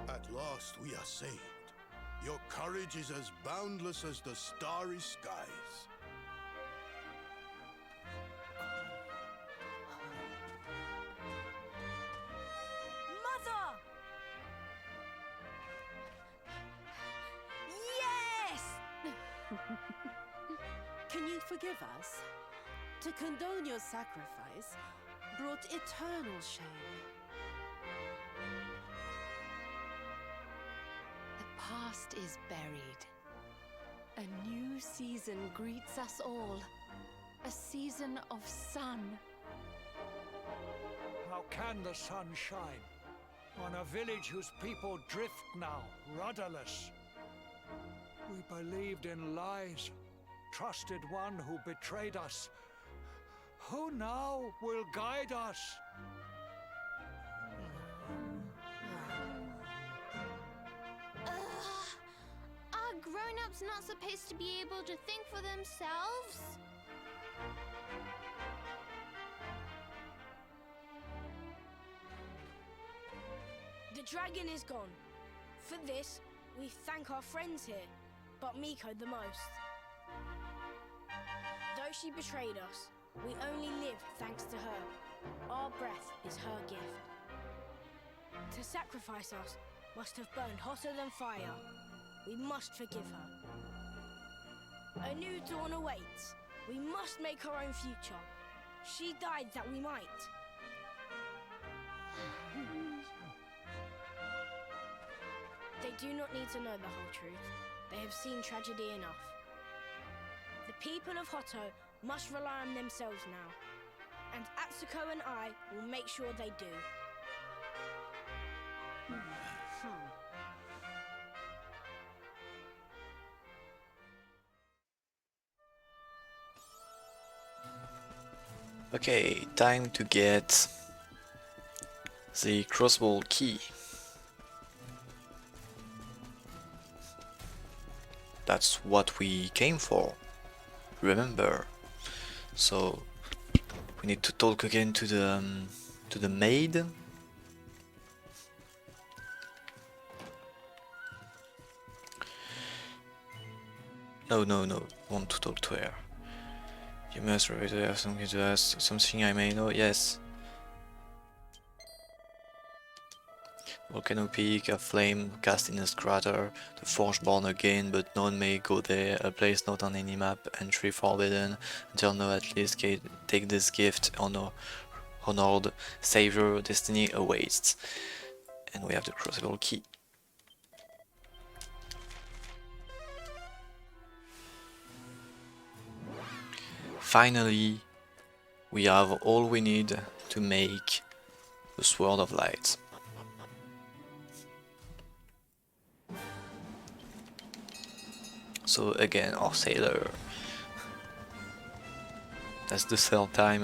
At last we are saved. Your courage is as boundless as the starry skies.
Mother! Yes!
Can you forgive us? To condone your sacrifice brought eternal shame.
The past is buried. A new season greets us all. A season of sun.
How can the sun shine on a village whose people drift now, rudderless? We believed in lies, trusted one who betrayed us. Who now will guide us?
Are grown-ups not supposed to be able to think for themselves?
The dragon is gone. For this, we thank our friends here, but Miko the most. Though she betrayed us, we only live thanks to her. Our breath is her gift. To sacrifice us must have burned hotter than fire. We must forgive her. A new dawn awaits. We must make our own future. She died that we might. They do not need to know the whole truth. They have seen tragedy enough. The people of Hoto must rely on themselves now. And Atsuko and I will make sure they do.
Okay, time to get the crossbow key. That's what we came for, remember. So we need to talk again to the maid. No, want to talk to her. You must have something to ask, something I may know, yes. Volcano Peak, a flame cast in a crater, the forge born again, but none may go there, a place not on any map, entry forbidden, until now at least take this gift, honored, savior, destiny awaits. And we have the crucible key. Finally, we have all we need to make the Sword of Light. So again, our sailor. That's the third time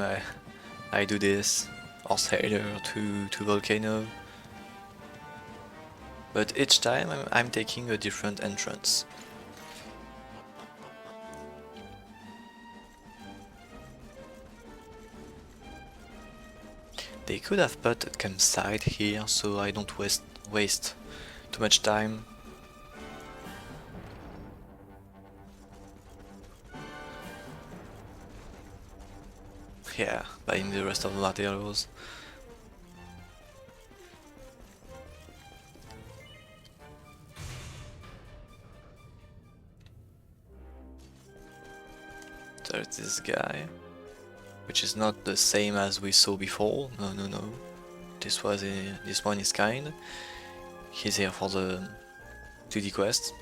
I do this. Our sailor to Volcano. But each time I'm taking a different entrance. They could have put a campsite here so I don't waste too much time. Yeah, buying the rest of the materials. There's this guy, which is not the same as we saw before. No, no, no. This one is kind. He's here for the 2D quest.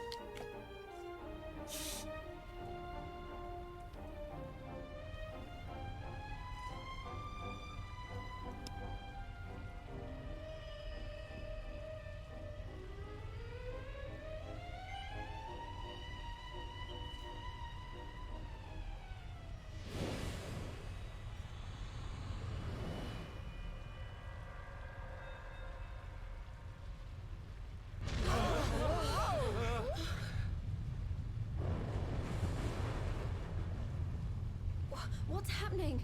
What's happening?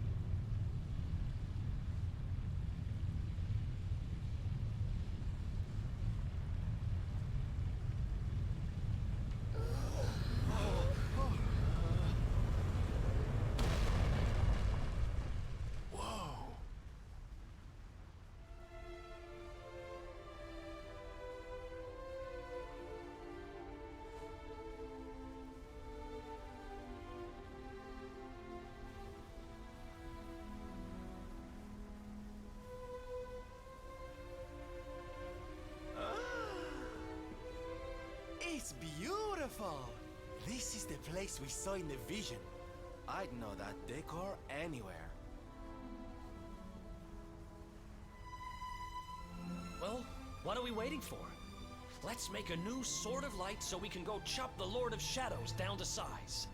It's beautiful! This is the place we saw in the vision. I'd know that decor anywhere.
Well, what are we waiting for? Let's make a new Sword of Light so we can go chop the Lord of Shadows down to size.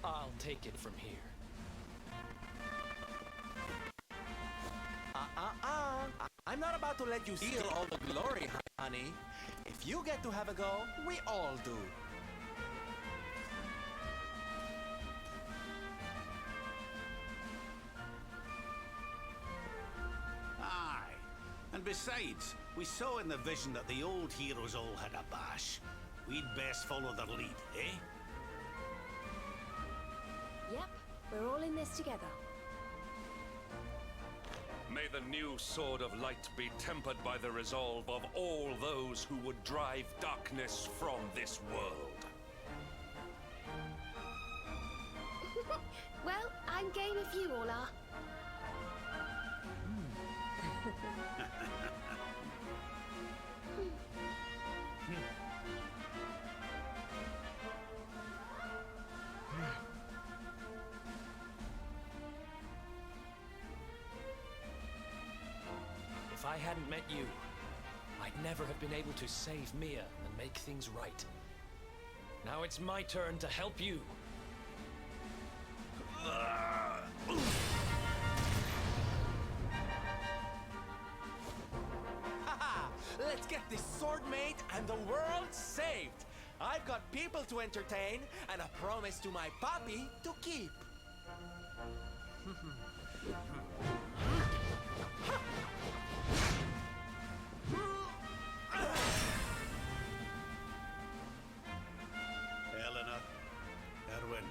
I'll take it from here.
I'm not about to let you steal all the glory, honey. If you get to have a go, we all do.
Aye. And besides, we saw in the vision that the old heroes all had a bash. We'd best follow their lead, eh?
Yep, we're all in this together.
May the new Sword of Light be tempered by the resolve of all those who would drive darkness from this world.
Well, I'm game if you all are.
If I hadn't met you, I'd never have been able to save Mia and make things right. Now it's my turn to help you.
Haha! Let's get this sword made and the world saved! I've got people to entertain and a promise to my papi to keep.
Eleanor, Erwin,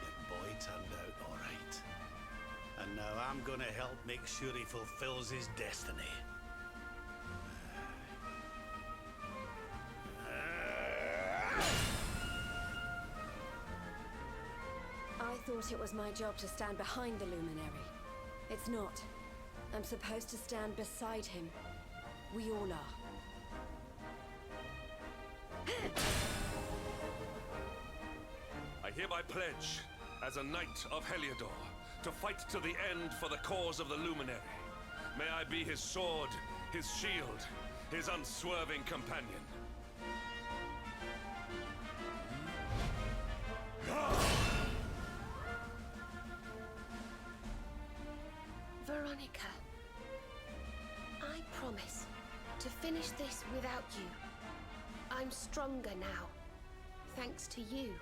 your boy turned out all right. And now I'm gonna help make sure he fulfills his destiny.
I thought
thought it was my job to stand behind the luminary. It's not. I'm supposed to stand beside him. We all are.
I hereby pledge, as a knight of Heliodor, to fight to the end for the cause of the Luminary. May I be his sword, his shield, his unswerving companion.
Veronica, I promise to finish this without you. I'm stronger now, thanks to you.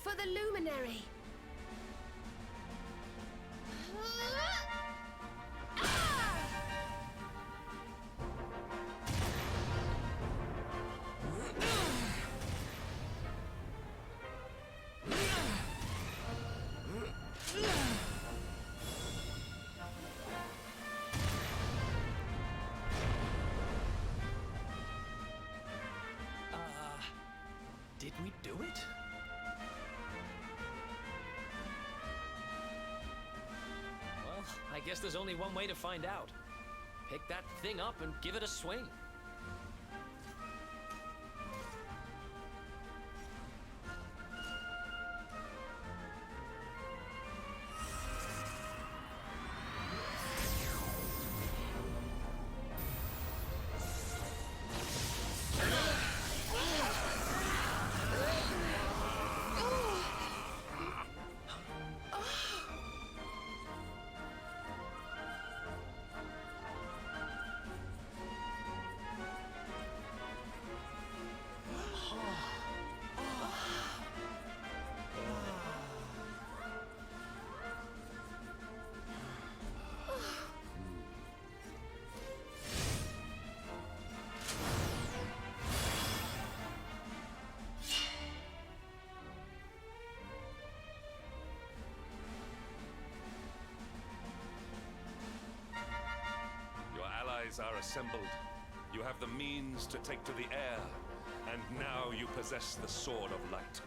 For the Luminary!
Did we do it? Well, I guess there's only one way to find out. Pick that thing up and give it a swing.
Are assembled. You have the means to take to the air, and now you possess the Sword of Light.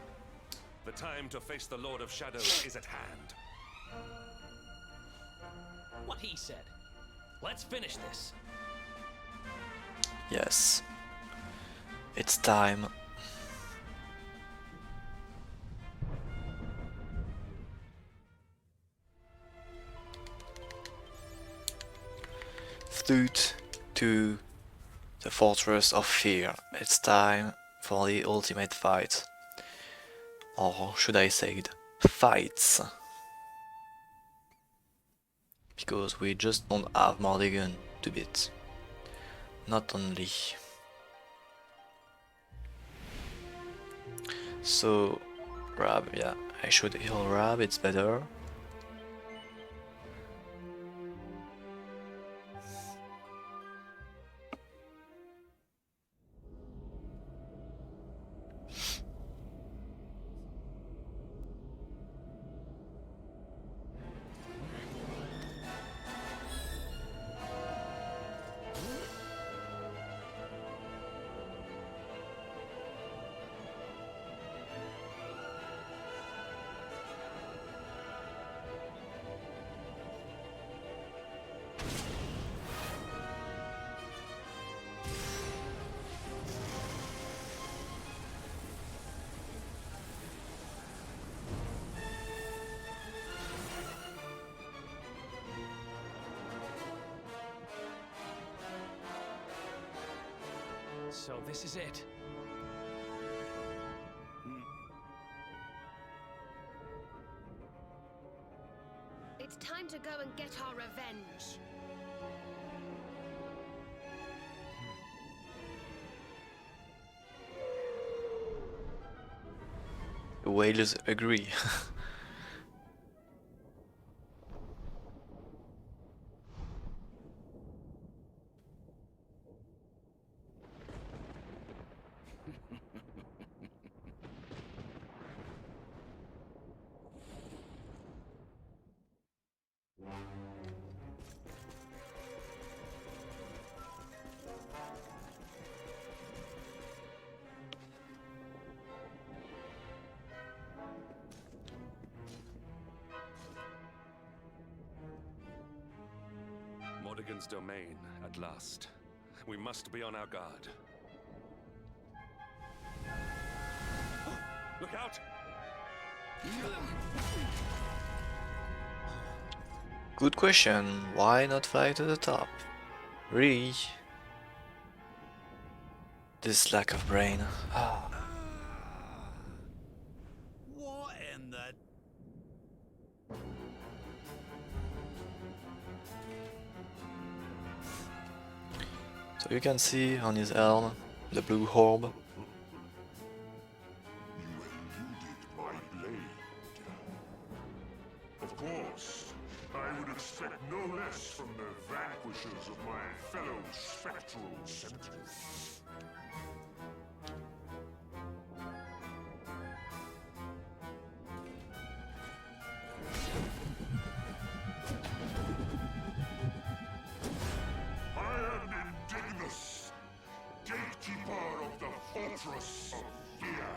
The time to face the Lord of Shadow is at hand.
What he said. Let's finish this.
Yes. It's time. Flute to the Fortress of Fear. It's time for the ultimate fight. Or should I say fights? Because we just don't have Mordegon to beat. Not only. So, Rab, yeah, I should heal Rab, it's better.
So this is it.
It's time to go and get our revenge.
The whales agree.
dragon's domain at last. We must be on our guard. Look out!
Good question. Why not fly to the top? Really? This lack of brain.
What in the...
So you can see on his helm the blue orb.
Of course, I would expect no less from the vanquishers of my fellow spectral sentinels. I am Indignus, gatekeeper of the fortress of fear.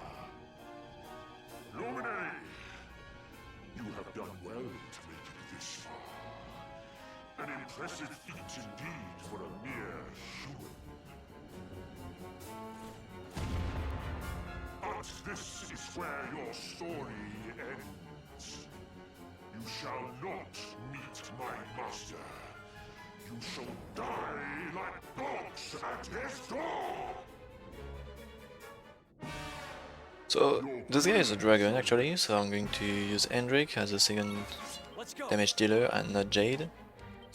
Luminary, you have done well to make it this far. An impressive feat indeed for a mere human. But this is where your story ends. You shall not meet my master. You shall die like dogs at his door!
So this guy is a dragon actually, so I'm going to use Hendrik as a second damage dealer and not Jade.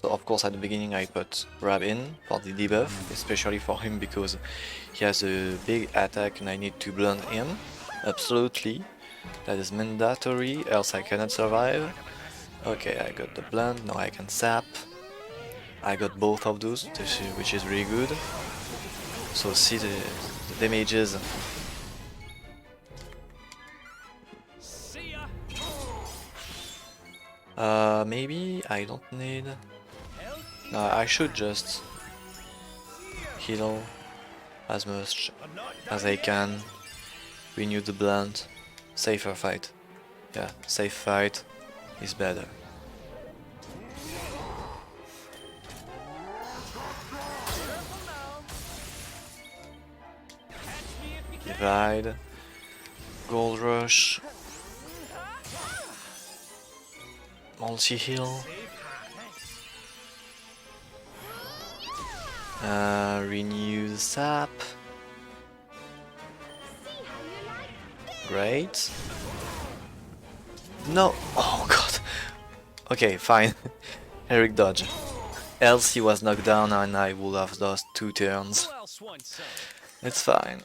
So of course at the beginning I put Rab in for the debuff, especially for him because he has a big attack and I need to blunt him. Absolutely. That is mandatory, else I cannot survive. Okay, I got the blunt, now I can sap. I got both of those, which is really good. So see the damages. Maybe I don't need... No, I should just heal as much as I can. Renew the blunt. Safer fight. Yeah, safe fight is better. Divide. Gold rush. Multi-heal. Renew the sap. Great. No! Oh god. Okay, fine. Eric dodge. Else he was knocked down and I would have lost 2 turns. It's fine.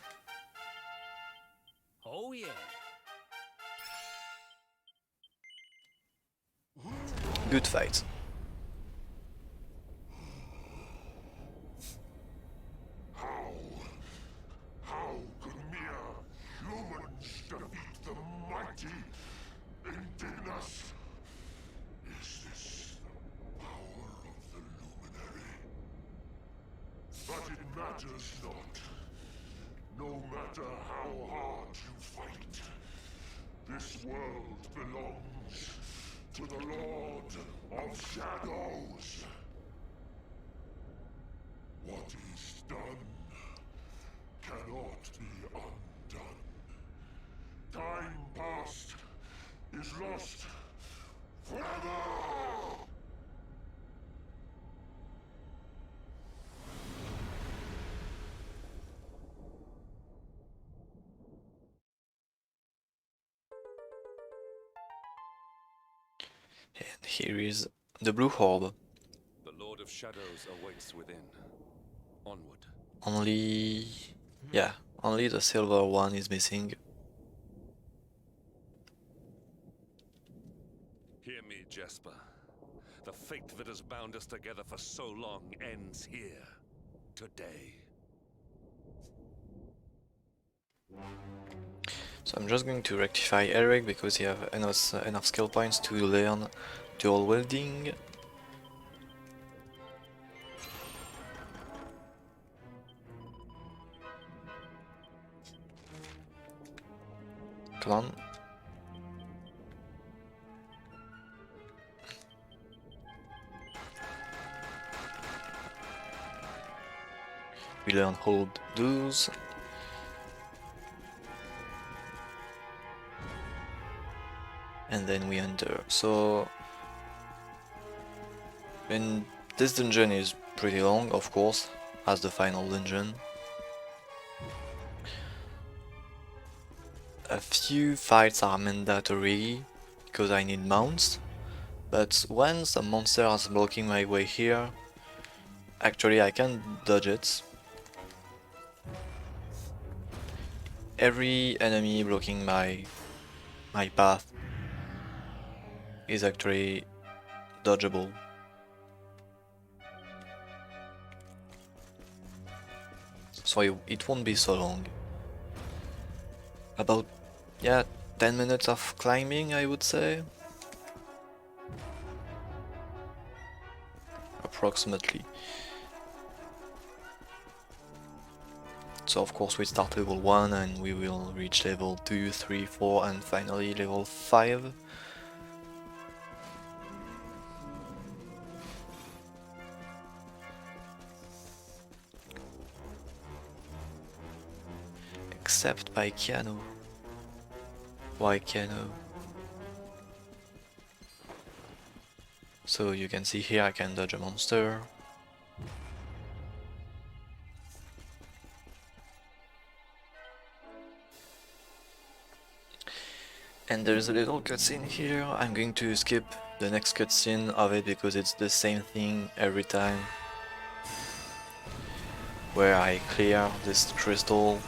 Oh yeah.
Good fight.
How could mere humans defeat the mighty Indignus? Is this the power of the Luminary? But it matters not. No matter how hard you fight, this world belongs to the Lord of Shadows. What is done cannot be undone. Time past is lost forever!
And here is the blue orb.
The Lord of Shadows awaits within. Onward.
Only... yeah, only the silver one is missing.
Hear me, Jasper. The fate that has bound us together for so long ends here. Today.
So I'm just going to rectify Eric because he has enough skill points to learn dual wielding. Come on. We learn hold those. And then we enter. So and this dungeon is pretty long, of course, as the final dungeon. A few fights are mandatory because I need mounts, but when some monster is blocking my way here, actually I can dodge it. Every enemy blocking my path is actually dodgeable. So it won't be so long. About, yeah, 10 minutes of climbing, I would say. Approximately. So of course we start level 1 and we will reach level 2, 3, 4 and finally level 5. Except by Keanu. Why Keanu? So you can see here I can dodge a monster. And there's a little cutscene here. I'm going to skip the next cutscene of it because it's the same thing every time. Where I clear this crystal.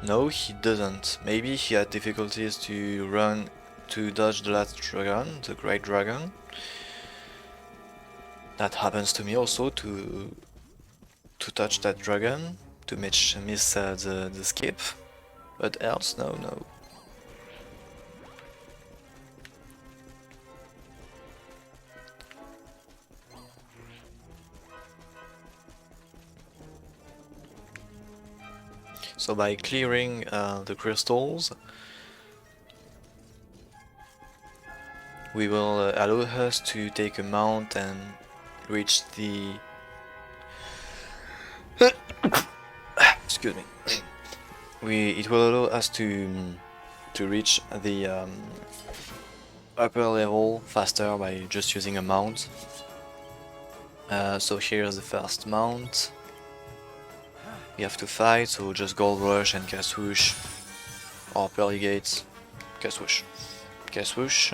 No, he doesn't. Maybe he had difficulties to dodge the last dragon, the great dragon. That happens to me also, to touch that dragon, to miss the skip. But else, no. So by clearing the crystals, we will allow us to take a mount and reach the... Excuse me. It will allow us to reach the upper level faster by just using a mount. So here's the first mount. We have to fight, so just Gold Rush and Cast Swoosh, or Pearly Gates, Cast Swoosh. Cast Swoosh.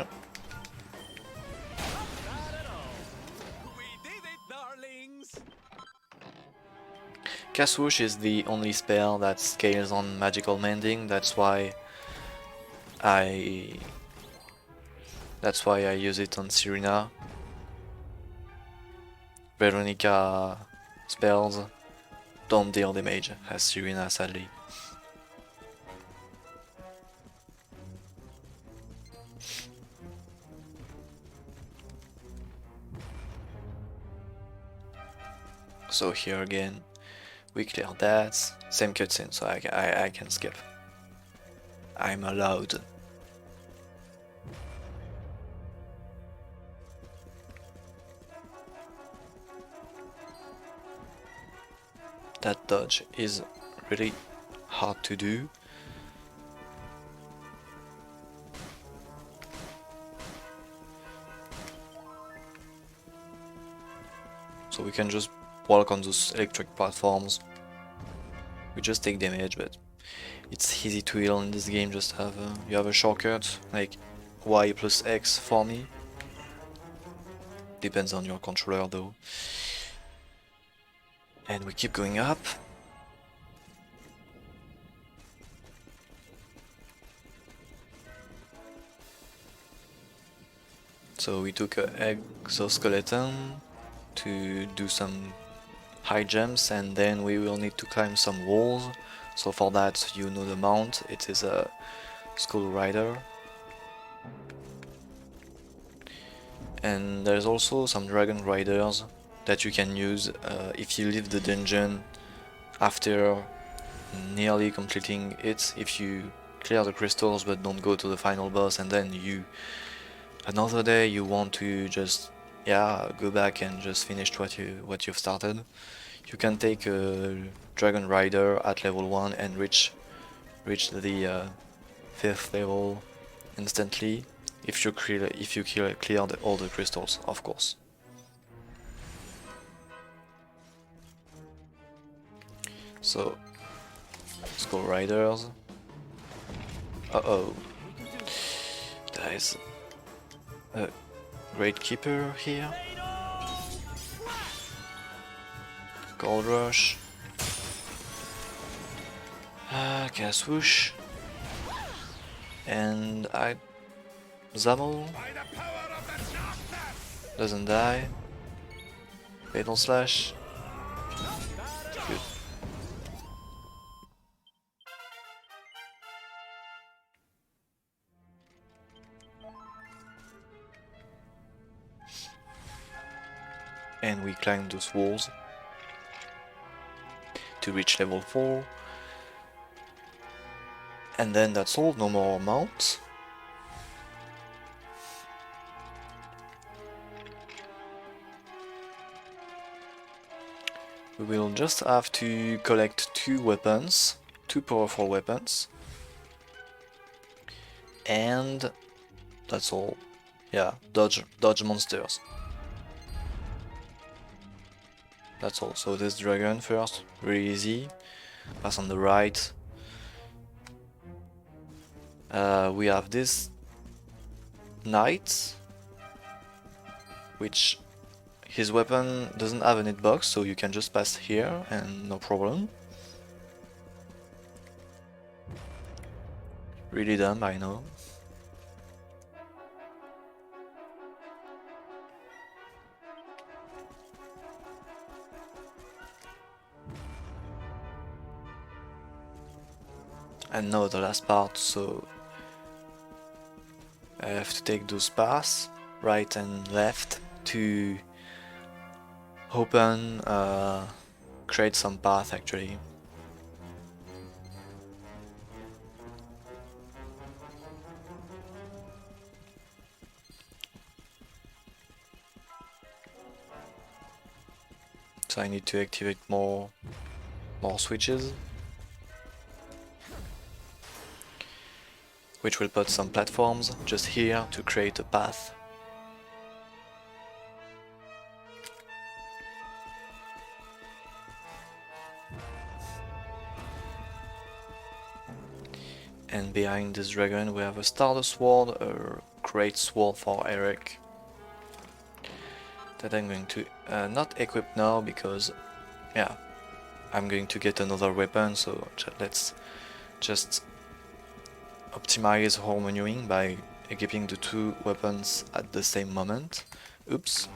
Cast Swoosh is the only spell that scales on magical mending. That's why I use it on Serena. Veronica spells don't deal damage as Serena, sadly. So here again, we clear that. Same cutscene, so I can skip. I'm allowed. That dodge is really hard to do. So we can just walk on those electric platforms. We just take damage, but it's easy to heal in this game. Just have you have a shortcut like Y plus X for me. Depends on your controller though. And we keep going up. So we took an exoskeleton to do some high jumps, and then we will need to climb some walls. So for that, you know the mount. It is a Skull Rider. And there's also some Dragon Riders that you can use if you leave the dungeon after nearly completing it if you clear the crystals but don't go to the final boss, and then another day you want to just go back and just finish what you've started. You can take a Dragon Rider at level 1 and reach the 5th level instantly if you clear all the crystals, of course. So let's go riders. Uh-oh. There is a Great Keeper here. Gold Rush. Gas Swoosh. And Zammel doesn't die. Fatal Slash. Good. And we climb those walls to reach level 4. And then that's all, no more mounts. We will just have to collect 2 weapons, 2 powerful weapons. And that's all. Yeah, dodge monsters. That's all. So this dragon first, really easy. Pass on the right. We have this knight, which his weapon doesn't have an hitbox, so you can just pass here and no problem. Really dumb, I know. And now the last part, so I have to take those paths, right and left, to open, create some path actually. So I need to activate more switches, which will put some platforms just here to create a path. And behind this dragon we have a Stardust Sword, a great sword for Eric, that I'm going to not equip now because, yeah, I'm going to get another weapon, so let's just optimize our menuing by equipping the 2 weapons at the same moment. Oops.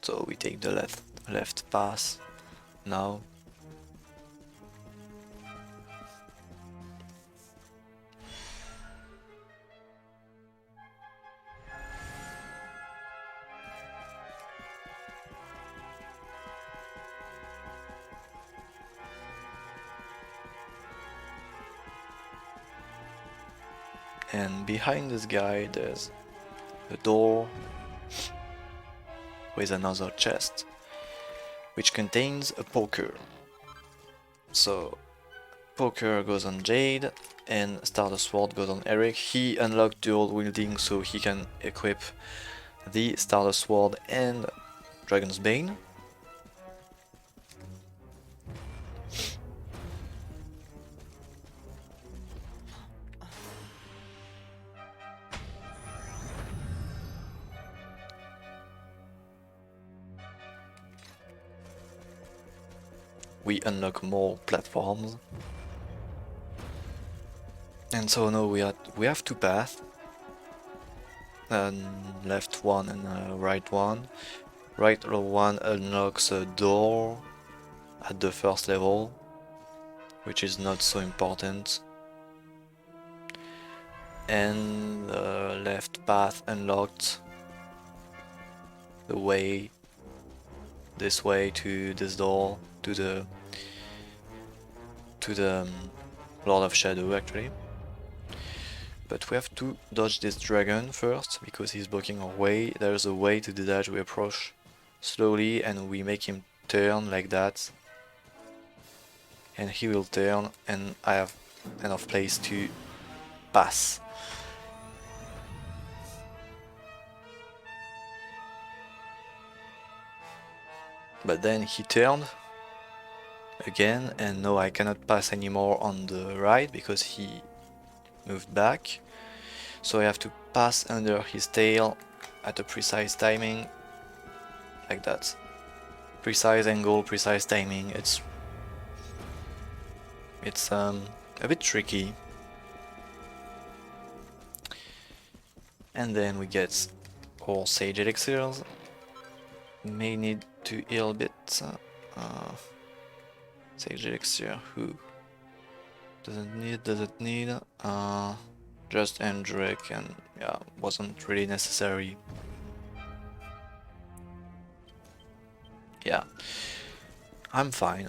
So we take the left path now. And behind this guy there's a door with another chest, which contains a poker. So poker goes on Jade and Stardust Sword goes on Eric. He unlocked dual wielding, so he can equip the Stardust Sword and Dragon's Bane. We unlock more platforms, and so now we have 2 paths, left one and right one. Right one unlocks a door at the 1st level, which is not so important, and the left path unlocked the way this way to this door, to the Lord of Shadow actually. But we have to dodge this dragon first because he's blocking our way. There's a way to do that. We approach slowly and we make him turn like that, and he will turn, and I have enough place to pass. But then he turned again, and now I cannot pass anymore on the right because he moved back. So I have to pass under his tail at a precise timing, like that. Precise angle, precise timing. It's a bit tricky. And then we get our sage elixirs. May need to heal a bit. Sage elixir, who doesn't need? Just Endrick, and yeah, wasn't really necessary. Yeah, I'm fine.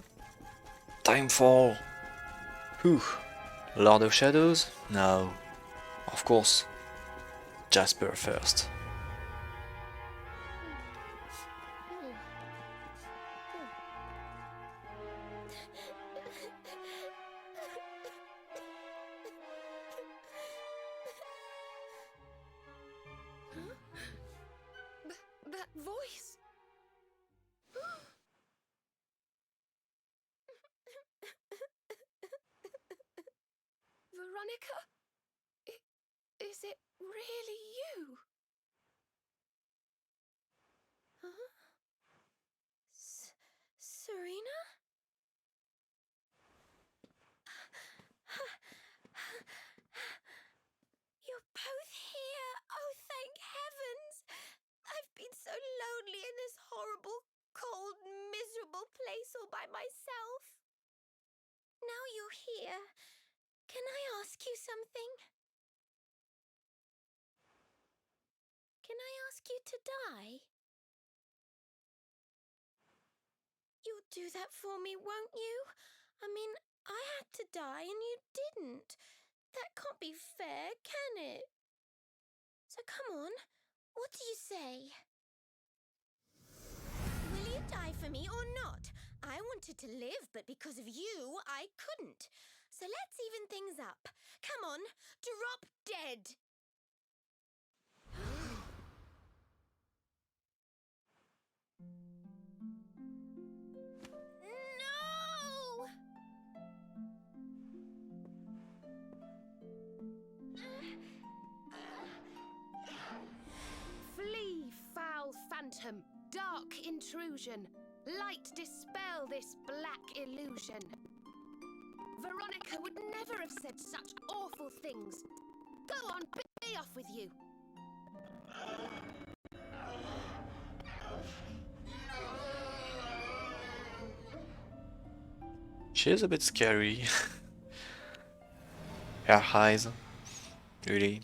Time for... Whew. Lord of Shadows? No. Of course. Jasper first.
That voice! Veronica? Is it really you? Huh?
Serena? You're both here! Oh, thank heavens! I've been so lonely in this horrible, cold, miserable place all by myself. Now you're here. Can I ask you something? Can I ask you to die? You'll do that for me, won't you? I mean, I had to die and you didn't. That can't be fair, can it? So come on, what do you say? Will you die for me or not? I wanted to live, but because of you, I couldn't. So let's even things up. Come on, drop dead! No!
Flee, foul phantom, dark intrusion. Light dispel this black illusion. Veronica would never have said such awful things. Go on, be off with you.
She is a bit scary. Her eyes, really.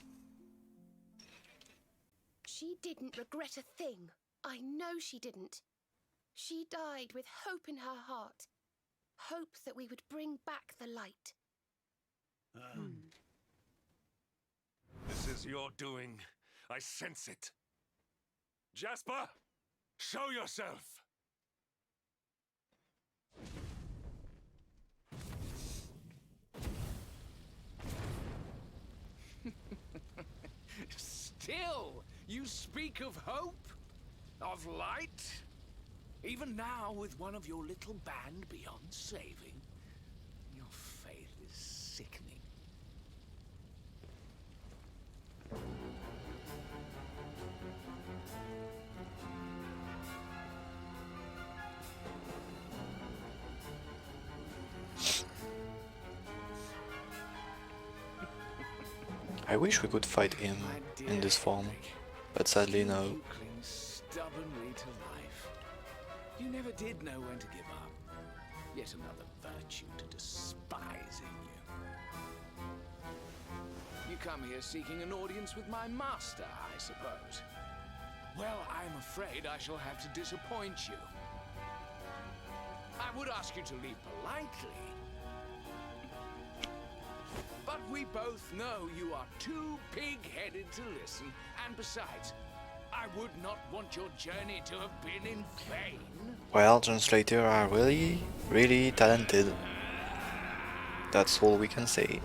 She didn't regret a thing. I know she didn't. She died with hope in her heart. Hope that we would bring back the light.
This is your doing. I sense it. Jasper, show yourself!
Still, you speak of hope? Of light? Even now, with one of your little band beyond saving, your faith is sickening.
I wish we could fight him in this form, but sadly no.
You cling stubbornly to life. You never did know when to give up. Yet another virtue to despise in you. You You come here seeking an audience with my master, I suppose. Well, I'm afraid I shall have to disappoint you. I would ask you to leave politely, but we both know you are too pig-headed to listen, and besides, I would not want your journey to have been in vain.
Well, translators are really, really talented. That's all we can say.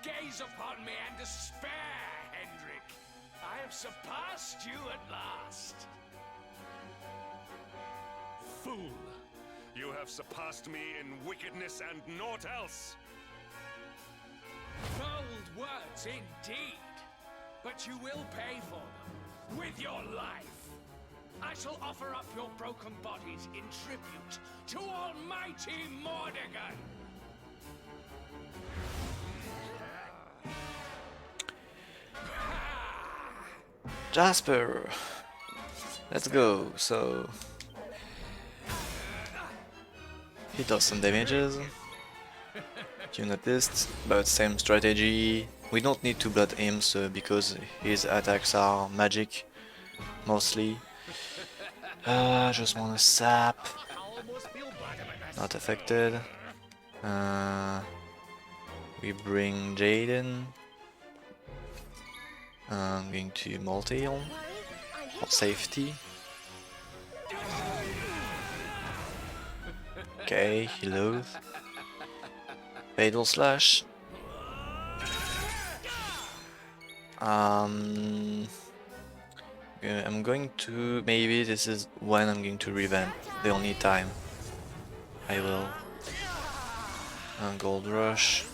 Gaze upon me and despair, Hendrik. I have surpassed you at last.
Fool! You have surpassed me in wickedness and naught else!
Bold words indeed, but you will pay for them with your life. I shall offer up your broken bodies in tribute to Almighty Mordegon.
Jasper! Let's go. So he does some damages. You noticed, but same strategy. We don't need to blood him because his attacks are magic mostly. Just wanna sap. Not affected. We bring Jaden. I'm going to multi-heal for safety. Okay, Heliodor. Fatal Slash. I'm going to... maybe this is when I'm going to revamp. The only time I will. Gold Rush.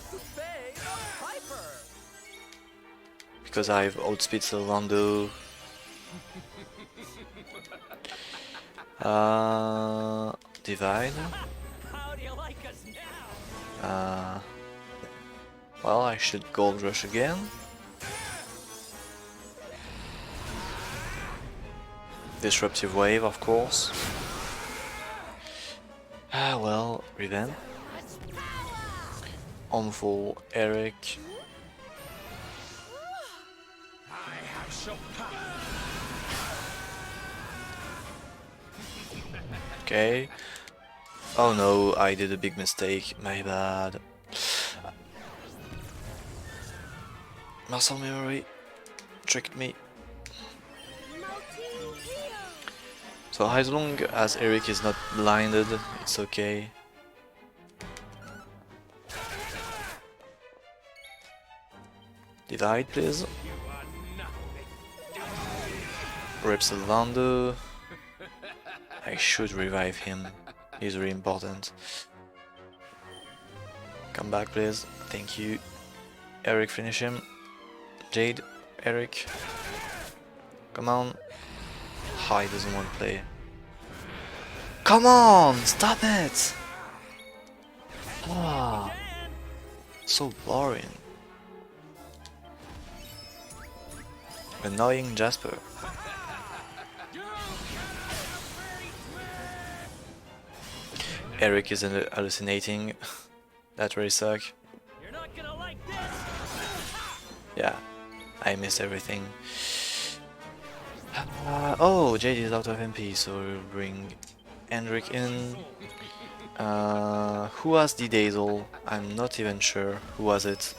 Because I have outspeed Sylwando. Divide. Well, I should Gold Rush again. Disruptive Wave, of course. Well, Revamp. Harmful Eric. Okay. Oh no, I did a big mistake. My bad. Muscle memory tricked me. So as long as Eric is not blinded, it's okay. Divide, please. Rip Sylwando. I should revive him. He's very important. Come back, please. Thank you. Eric, finish him. Jade, Eric. Come on. Oh, he doesn't want to play. Come on! Stop it! Ah, so boring. Annoying Jasper. Eric is hallucinating. That really sucks. Yeah, I missed everything. Oh, Jade is out of MP, so we'll bring Hendrik in. Who has the Dazzle? I'm not even sure. Who was it?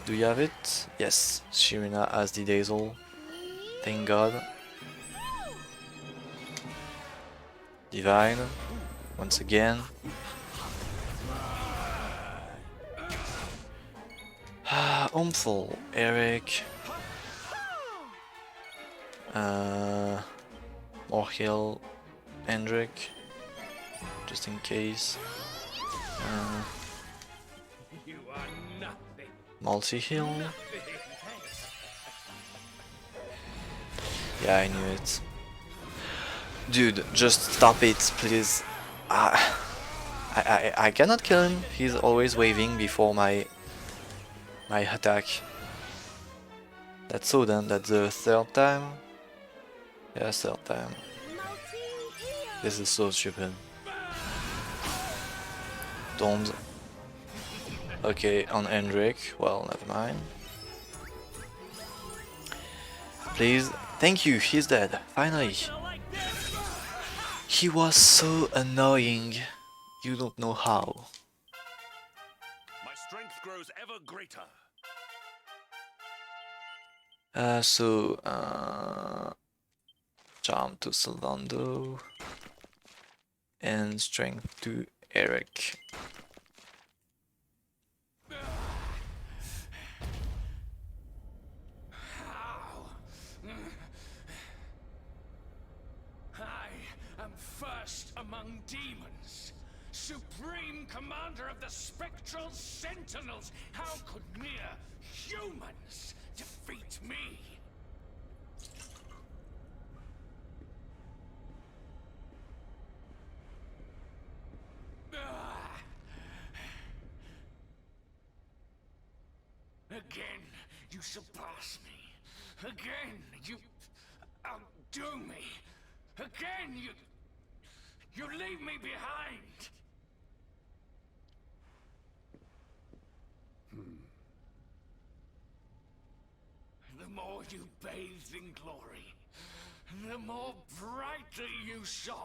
Do you have it? Yes, Shirina has the Dazzle. Thank God. Divine, once again. Harmful, Eric. More heal, Hendrik, just in case. Multi-heal. Yeah, I knew it. Dude, just stop it, please. I cannot kill him. He's always waving before my attack. That's so done. That's the third time. Yeah, third time. This is so stupid. Don't. Okay, on Hendrik. Well, never mind. Please. Thank you, he's dead. Finally. He was so annoying. You don't know how.
My strength grows ever greater.
Charm to Sylvando. And strength to Eric.
I am first among demons, supreme commander of the spectral sentinels. How could mere humans defeat me? Again, you surpass me. Again, you outdo me. Again, you leave me behind. The more you bathed in glory, the more brightly you shone,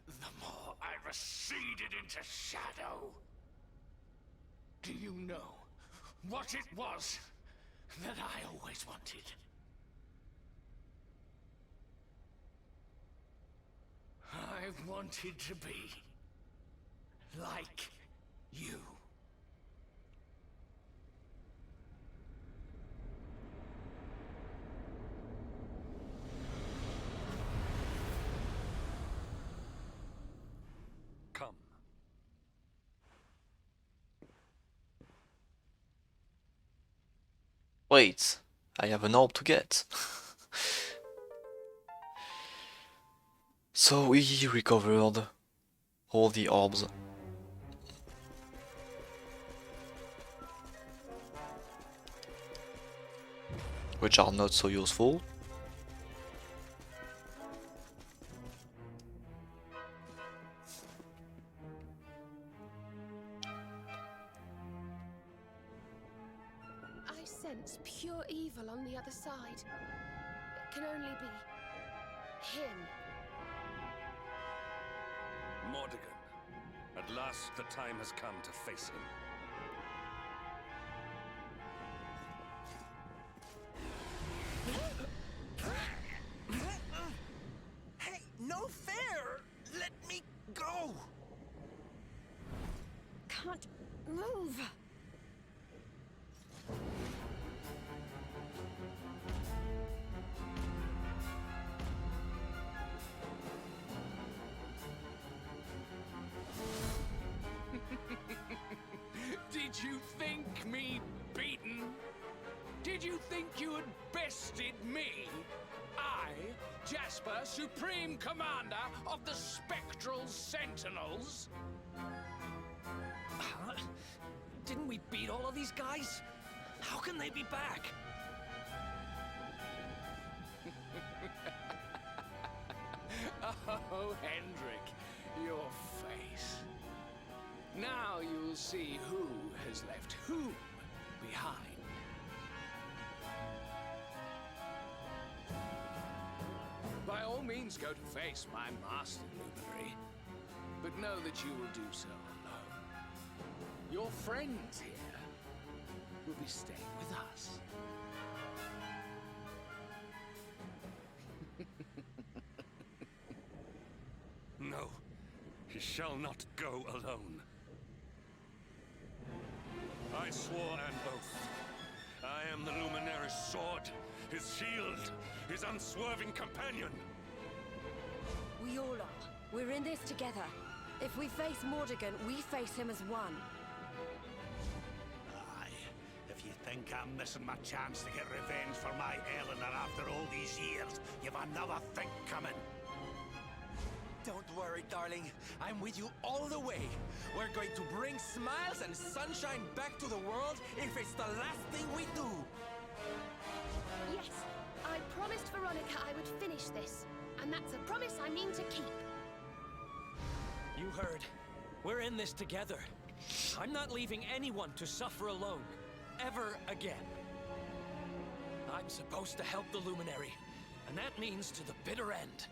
the more I receded into shadow. Do you know what it was that I always wanted? I wanted to be like you.
Come.
Wait, I have an orb to get. So we recovered all the orbs. Which are not so useful.
I sense pure evil on the other side. It can only be him.
Mordegon. At last the time has come to face him.
Hey, no fair! Let me go!
Can't move.
Did you think me beaten? Did you think you had bested me? I, Jasper, Supreme Commander of the Spectral Sentinels?
Huh? Didn't we beat all of these guys? How can they be back?
Oh, Hendrik, your face. Now you'll see who has left whom behind. By all means, go to face my master luminary, but know that you will do so alone. Your friends here will be staying with us.
No, he shall not go alone. I swore an oath. I am the Luminary's sword, his shield, his unswerving companion.
We all are. We're in this together. If we face Mordegon, we face him as one.
Aye, if you think I'm missing my chance to get revenge for my Eleanor after all these years, you've another thing coming.
Don't worry, darling. I'm with you all the way. We're going to bring smiles and sunshine back to the world if it's the last thing we do.
Yes, I promised Veronica I would finish this, and that's a promise I mean to keep.
You heard. We're in this together. I'm not leaving anyone to suffer alone. Ever again. I'm supposed to help the Luminary, and that means to the bitter end.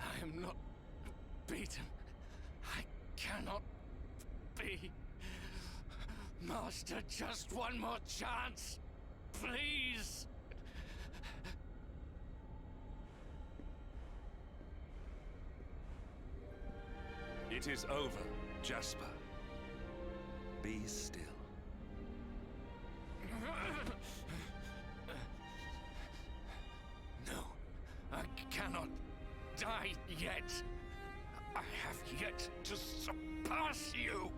I am not beaten. I cannot be. Master, just one more chance. Please.
It is over, Jasper. Be still.
No, I cannot die yet. I have yet to surpass you.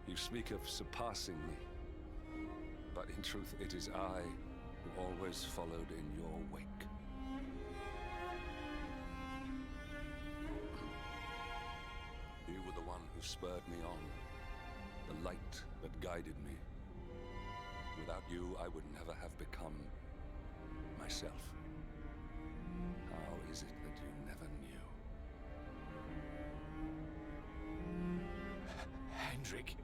You speak of surpassing me, but in truth it is I who always followed in your wake. You were the one who spurred me on, the light that guided me. Without you, I would never have become myself. How is it that you never knew?
Hendrik,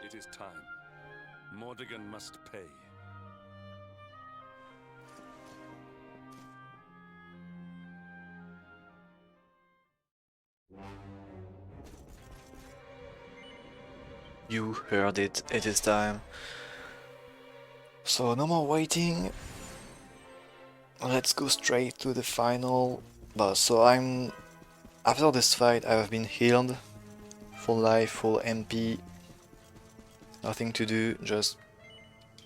It is time. Mordegon must pay.
You heard it, it is time. So no more waiting. Let's go straight to the final boss. So after this fight I have been healed. Full life, full MP. Nothing to do, just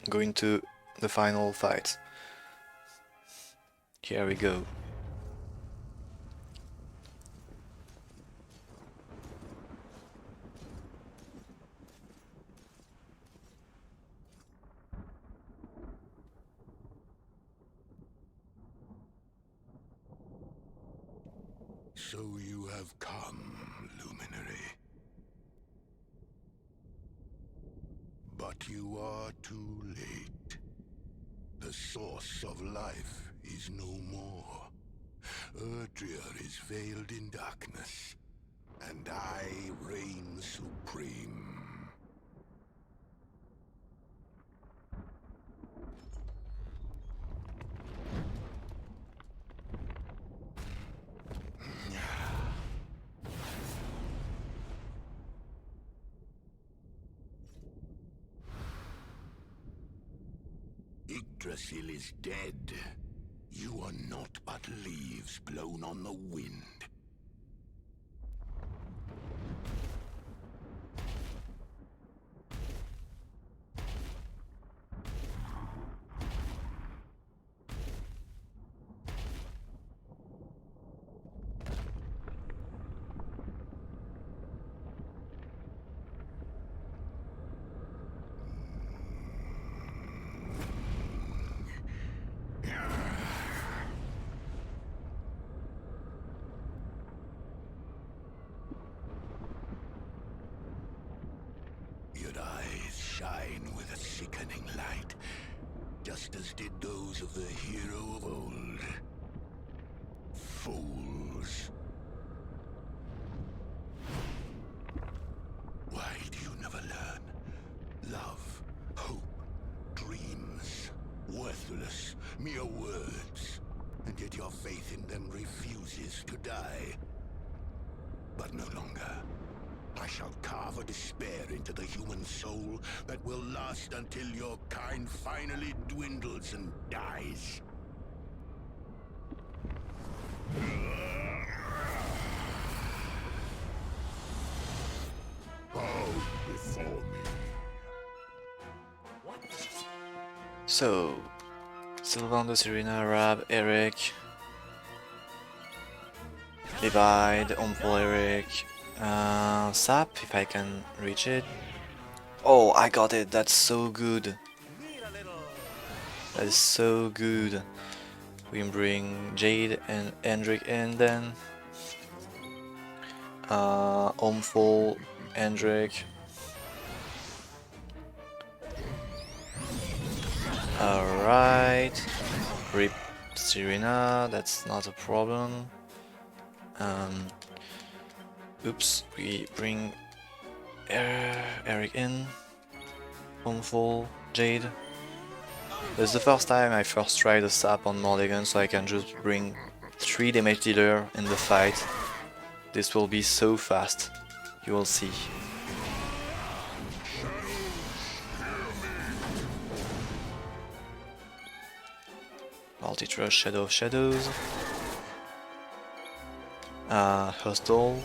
go into the final fight. Here we go.
So you have come, Luminary. But you are too late. The source of life is no more. Erdrea is veiled in darkness, and I reign supreme. Yggdrasil is dead. You are not but leaves blown on the wind. shine with a sickening light, just as did those of the hero of old. Fools. Why do you never learn? Love, hope, dreams, worthless, mere words, and yet your faith in them refuses to die. But no longer. I shall carve a despair into the human soul that will last until your kind finally dwindles and dies. Bow before me.
So, Sylvander, Serena, Rab, Eric, Divide, Omful, Eric, Sap, if I can reach it. Oh, I got it, that's so good. That is so good. We bring Jade and Hendrik in then. Omful, Hendrik. Alright. Rip Serena, that's not a problem. Oops, we bring Eric in. Omful, Jade. This is the first time I first tried the sap on Mordegon, so I can just bring 3 damage dealer in the fight. This will be so fast, you will see. Multi-Trust, Shadow of Shadows. Hostile.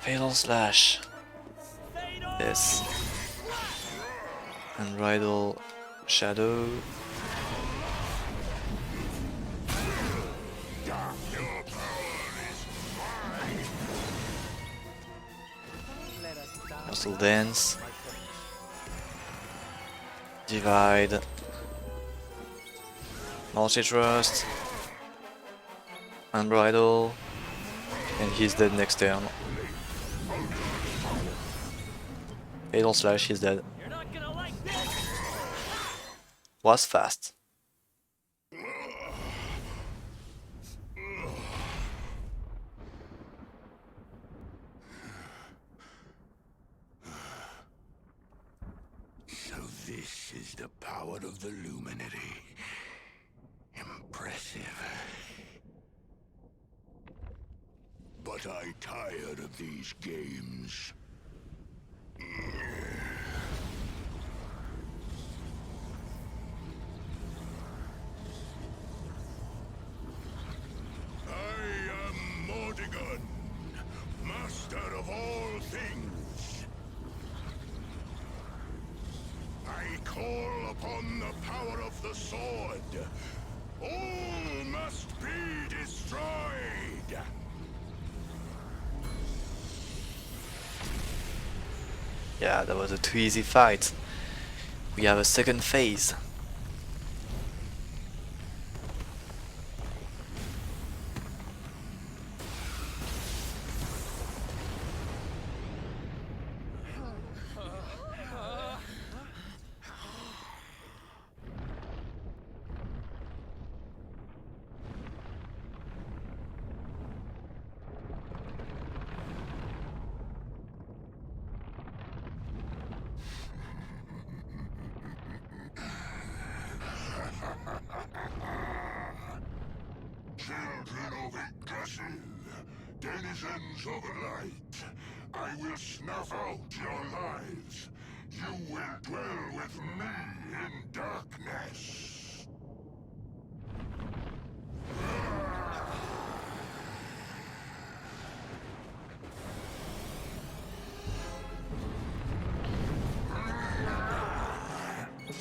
Fatal Slash. Yes. Unbridled Shadow. Hostile Dance. Divide. Multi-Trust. Unbridled. And he's dead next turn. Fatal Slash, he's dead. Was fast.
So this is the power of the Luminary. Impressive. But I tired of these games. I am Mordegon, master of all things. I call upon the power of the sword. All must be destroyed.
Yeah, that was a too easy fight. We have a second phase.
Children of Yggdrasil, denizens of light, I will snuff out your lives. You will dwell with me in darkness.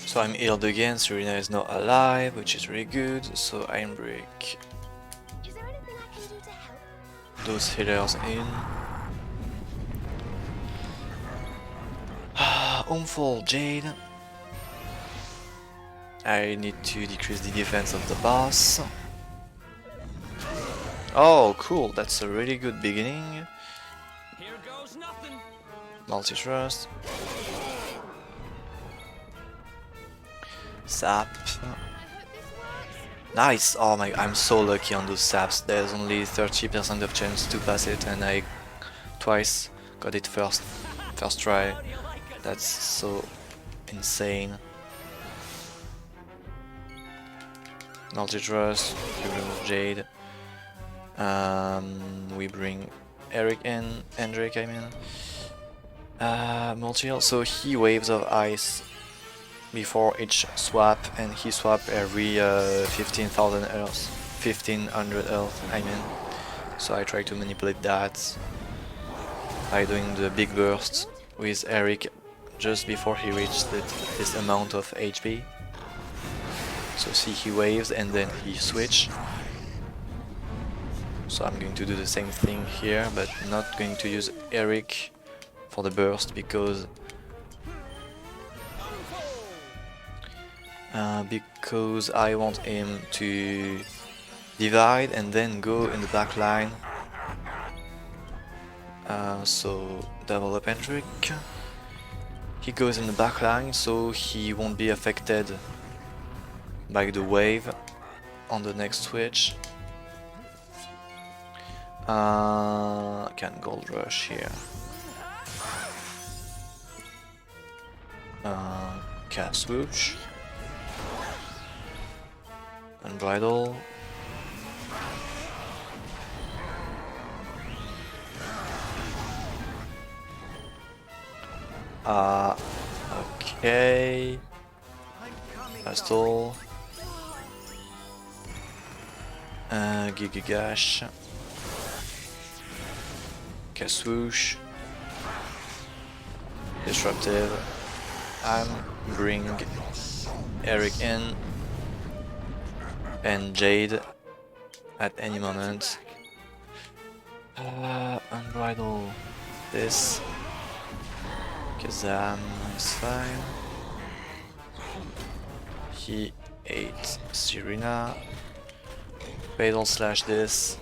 So I'm healed again, Serena is not alive, which is really good, so I break those healers in. Omful Jade. I need to decrease the defense of the boss. Oh, cool, that's a really good beginning.
goes nothing.
Multi-thrust. Sap. Nice! Oh my, I'm so lucky on those saps. There's only 30% of chance to pass it, and I twice got it first try. That's so insane. Multi-thrust, we remove Jade. We bring Eric in, Hendrik I mean. Multi-heal, so he waves of ice before each swap, and he swap every 15,000 health, 1500 health I mean. So I try to manipulate that by doing the big burst with Eric just before he reached this amount of HP. So see, he waves and then he switch. So I'm going to do the same thing here, but not going to use Eric for the burst because I want him to divide and then go in the back line. So double up Hendrik. He goes in the back line, so he won't be affected by the wave on the next switch. Can gold rush here. Can swoosh. Unbridle. Okay. Pistol. Gigagash. Swoosh. Disruptive. And bring Eric in. And Jade at any moment. Unbridle this. Kazam is fine. He ate Serena. Fatal slash this.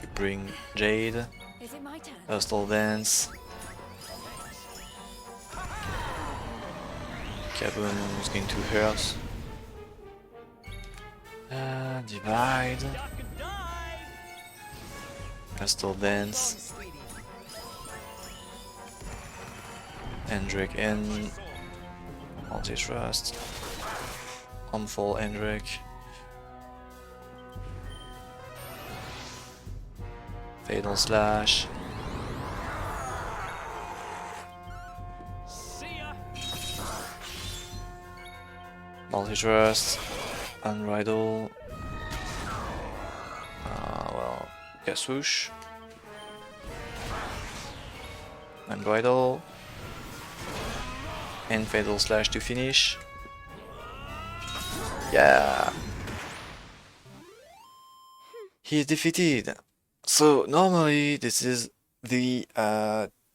We bring Jade.
Is it my turn?
Hostile Dance. Kaboom is going to hurt. Divide. Hostile Dance. Hendrik in. Multi-thrust. Harmful Hendrik. Fatal slash. Multi-thrust. Unbridle. Well, yeah, swoosh. Unbridle. And fatal slash to finish. Yeah. He's defeated. So normally this is the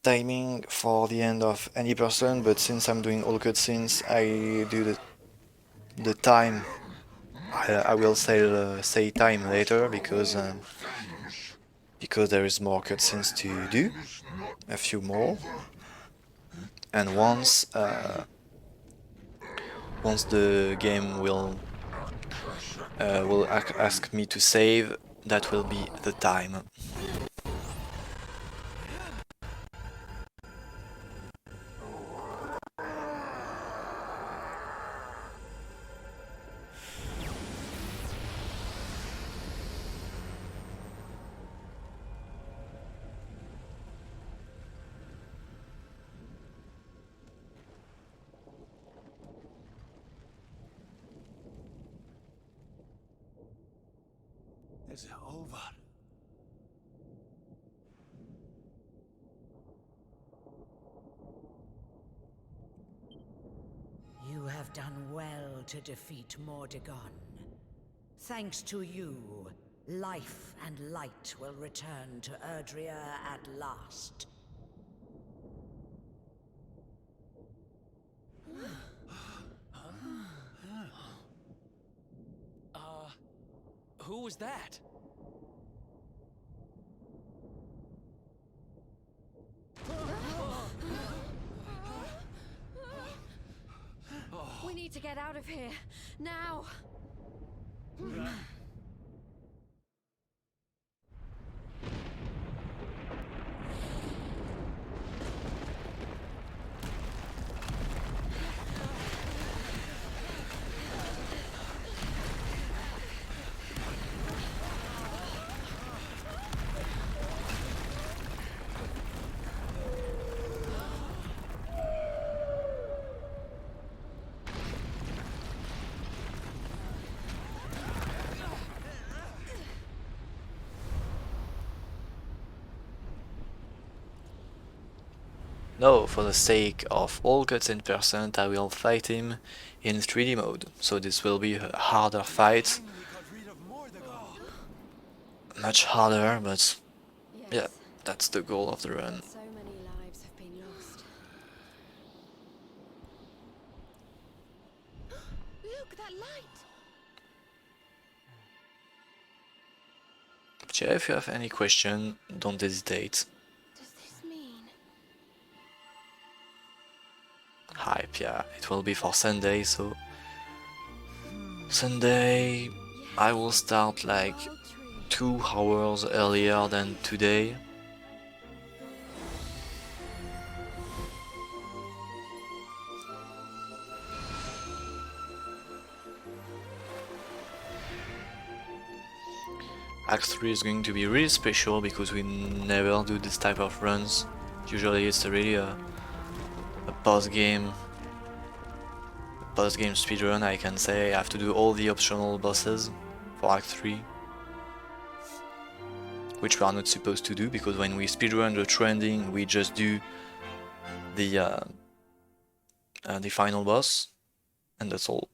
timing for the end of any person, but since I'm doing all cutscenes, I do the time. I will say time later because there is more cutscenes to do, a few more, and once the game will ask me to save, that will be the time.
Is it over?
You have done well to defeat Mordegon. Thanks to you, life and light will return to Erdrea at last.
Who was that?
need to get out of here. Now.
No, for the sake of all cutscene percent, I will fight him in 3D mode. So this will be a harder fight. Much harder, but yeah, that's the goal of the run.
So many lives have been lost.
Look, that light!
But yeah, if you have any question, don't hesitate.
Does this mean?
Hype, yeah, it will be for Sunday, so Sunday I will start like 2 hours earlier than today. Act 3 is going to be really special because we never do this type of runs. Usually it's really a post-game speedrun, I can say. I have to do all the optional bosses for Act 3, which we are not supposed to do, because when we speedrun the trending we just do the final boss, and that's all.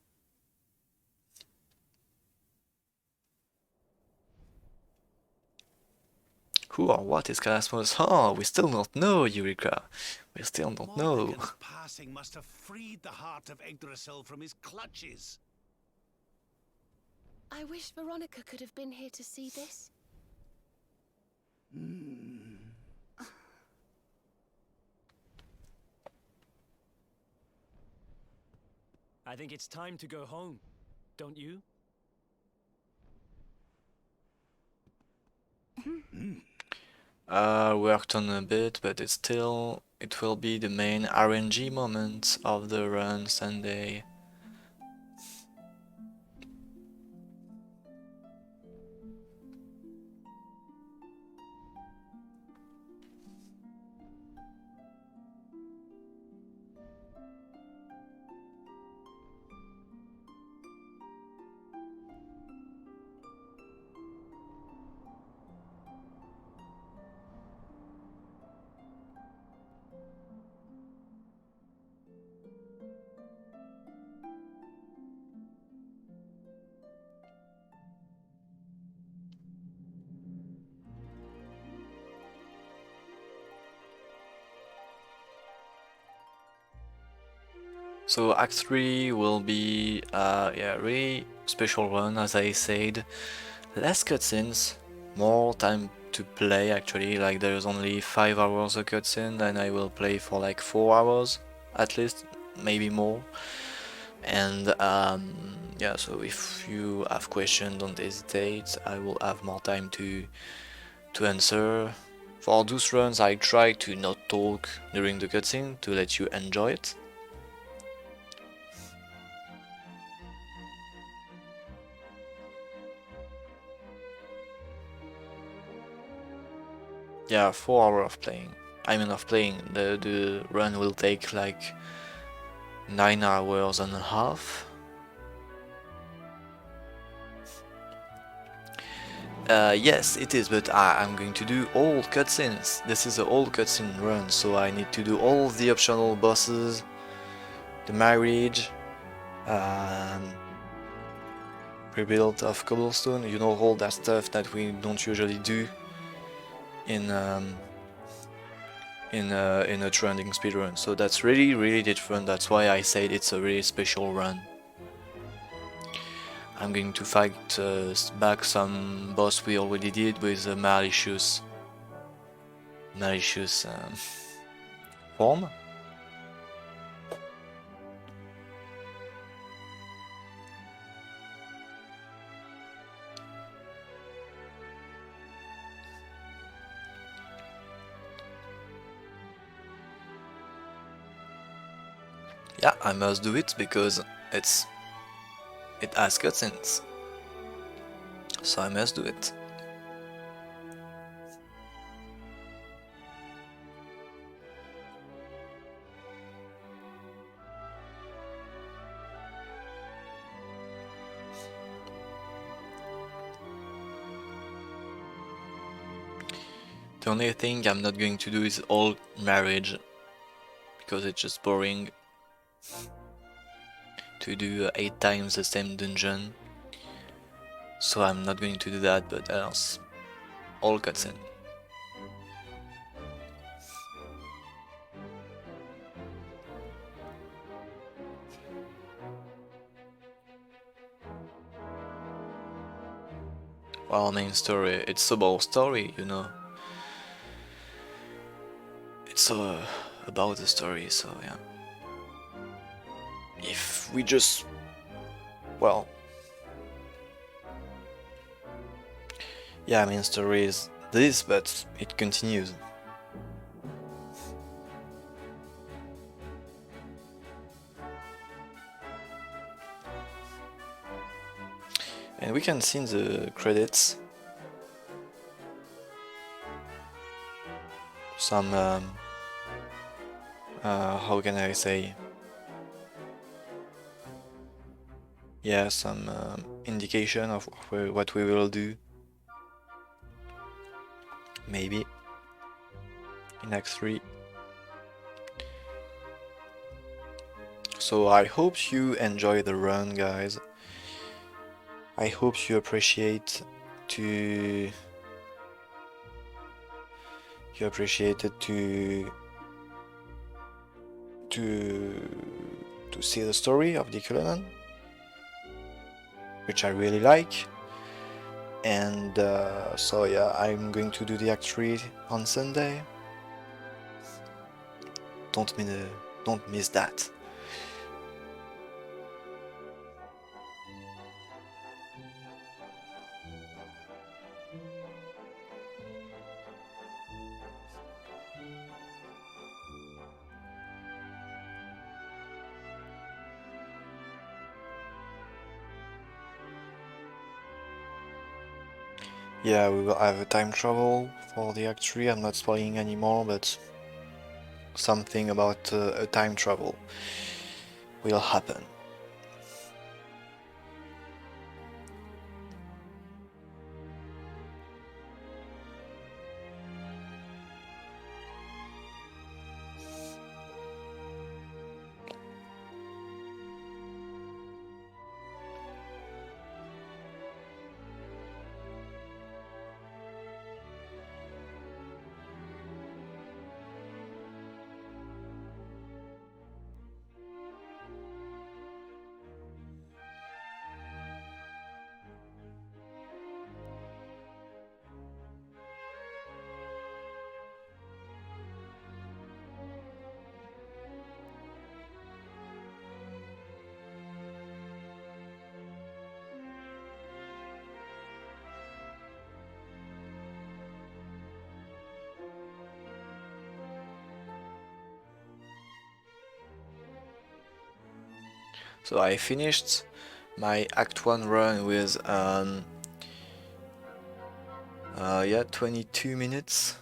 Who or what is Calasmos? Oh, we still don't know, Eureka. We still don't know.
Morrigan's passing must have freed the heart of Yggdrasil from his clutches.
I wish Veronica could have been here to see this.
I think it's time to go home, don't you?
Worked on a bit, but it will be the main RNG moment of the run Sunday. So Act 3 will be yeah, really special run, as I said. Less cutscenes, more time to play actually, like there's only 5 hours of cutscene and I will play for like 4 hours at least, maybe more. And yeah, so if you have questions, don't hesitate, I will have more time to answer. For those runs I try to not talk during the cutscene to let you enjoy it. Yeah, 4 hours of playing. I mean of playing. The run will take like 9 hours and a half. Yes, it is, but I'm going to do all cutscenes. This is a whole cutscene run, so I need to do all the optional bosses, the marriage, rebuild of Cobblestone, you know, all that stuff that we don't usually do in a trending speedrun. So that's really different. That's why I said it's a really special run. I'm going to fight back some boss we already did with a malicious form. Yeah, I must do it because it has cutscenes. So I must do it. The only thing I'm not going to do is all marriage, because it's just boring to do 8 times the same dungeon. So I'm not going to do that, but else, all cutscene. Well, main story, it's about story, you know. It's about the story, so yeah. If we just... well... yeah, main story is this, but it continues. And we can see in the credits some how can I say, yeah, some indication of what we will do, maybe in Act 3. So I hope you enjoy the run, guys. I hope you appreciate it to see the story of the Cullinan, which I really like. And so yeah, I'm going to do the Act 3 on Sunday. Don't miss that. Yeah, we will have a time travel for the Act 3. I'm not spoiling anymore, but something about a time travel will happen. So I finished my Act 1 run with 22 minutes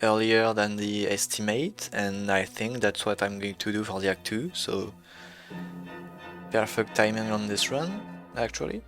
earlier than the estimate, and I think that's what I'm going to do for the Act 2, so perfect timing on this run, actually.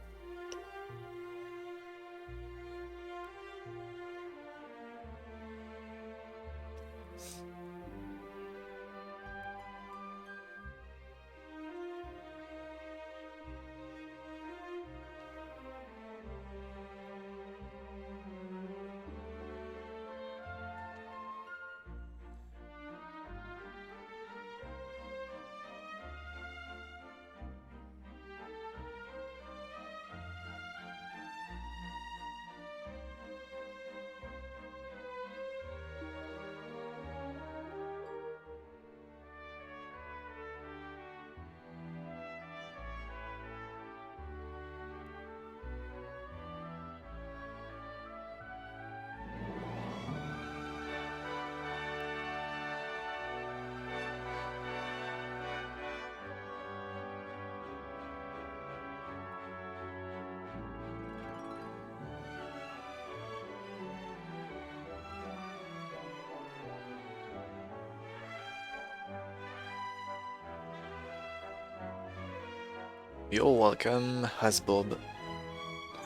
You're welcome, Hasbob.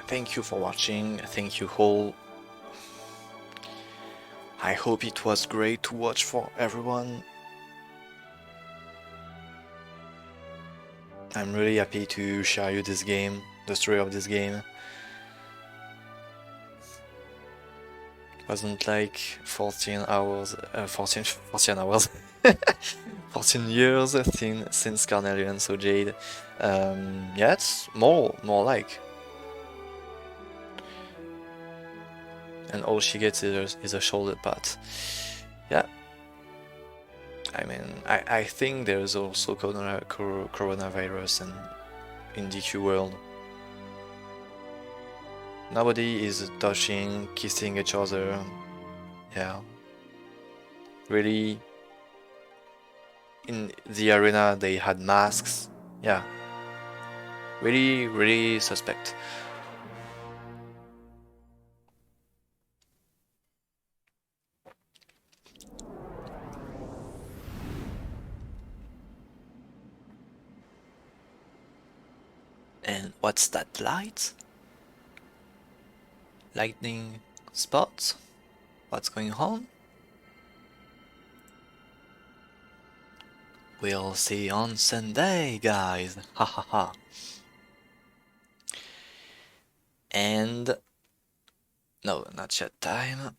Thank you for watching, thank you all. I hope it was great to watch for everyone. I'm really happy to share you this game, the story of this game. It wasn't like 14 hours, 14 hours, 14 years since Carnelian, so Jade. Yeah, it's more like. And all she gets is a shoulder pad. Yeah. I mean, I think there's also coronavirus in DQ world. Nobody is touching, kissing each other. Yeah. Really, in the arena they had masks. Yeah. Really suspect. And what's that light? Lightning spots? What's going on? We'll see on Sunday, guys. Ha ha ha. And no, not yet time.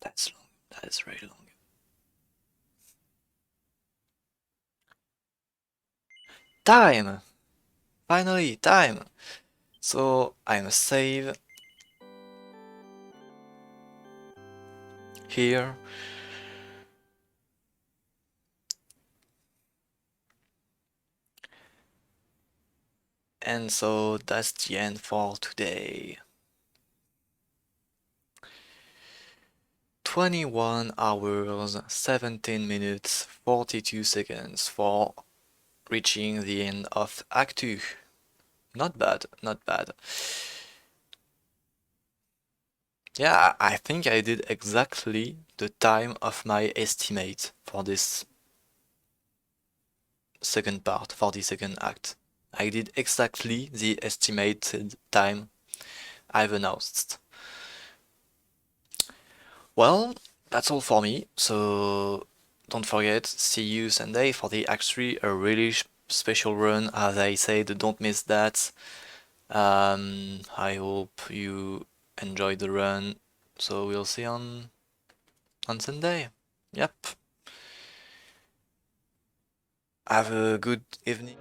That's long. That is very long. Time! Finally, time! So I must save here. And so that's the end for today. 21 hours, 17 minutes, 42 seconds for reaching the end of Act 2. Not bad, not bad. Yeah, I think I did exactly the time of my estimate for this second part, for the second act. I did exactly the estimated time I've announced. Well, that's all for me, so don't forget, see you Sunday for the Act 3, a really special run, as I said, don't miss that. I hope you enjoyed the run, so we'll see on Sunday. Yep. Have a good evening.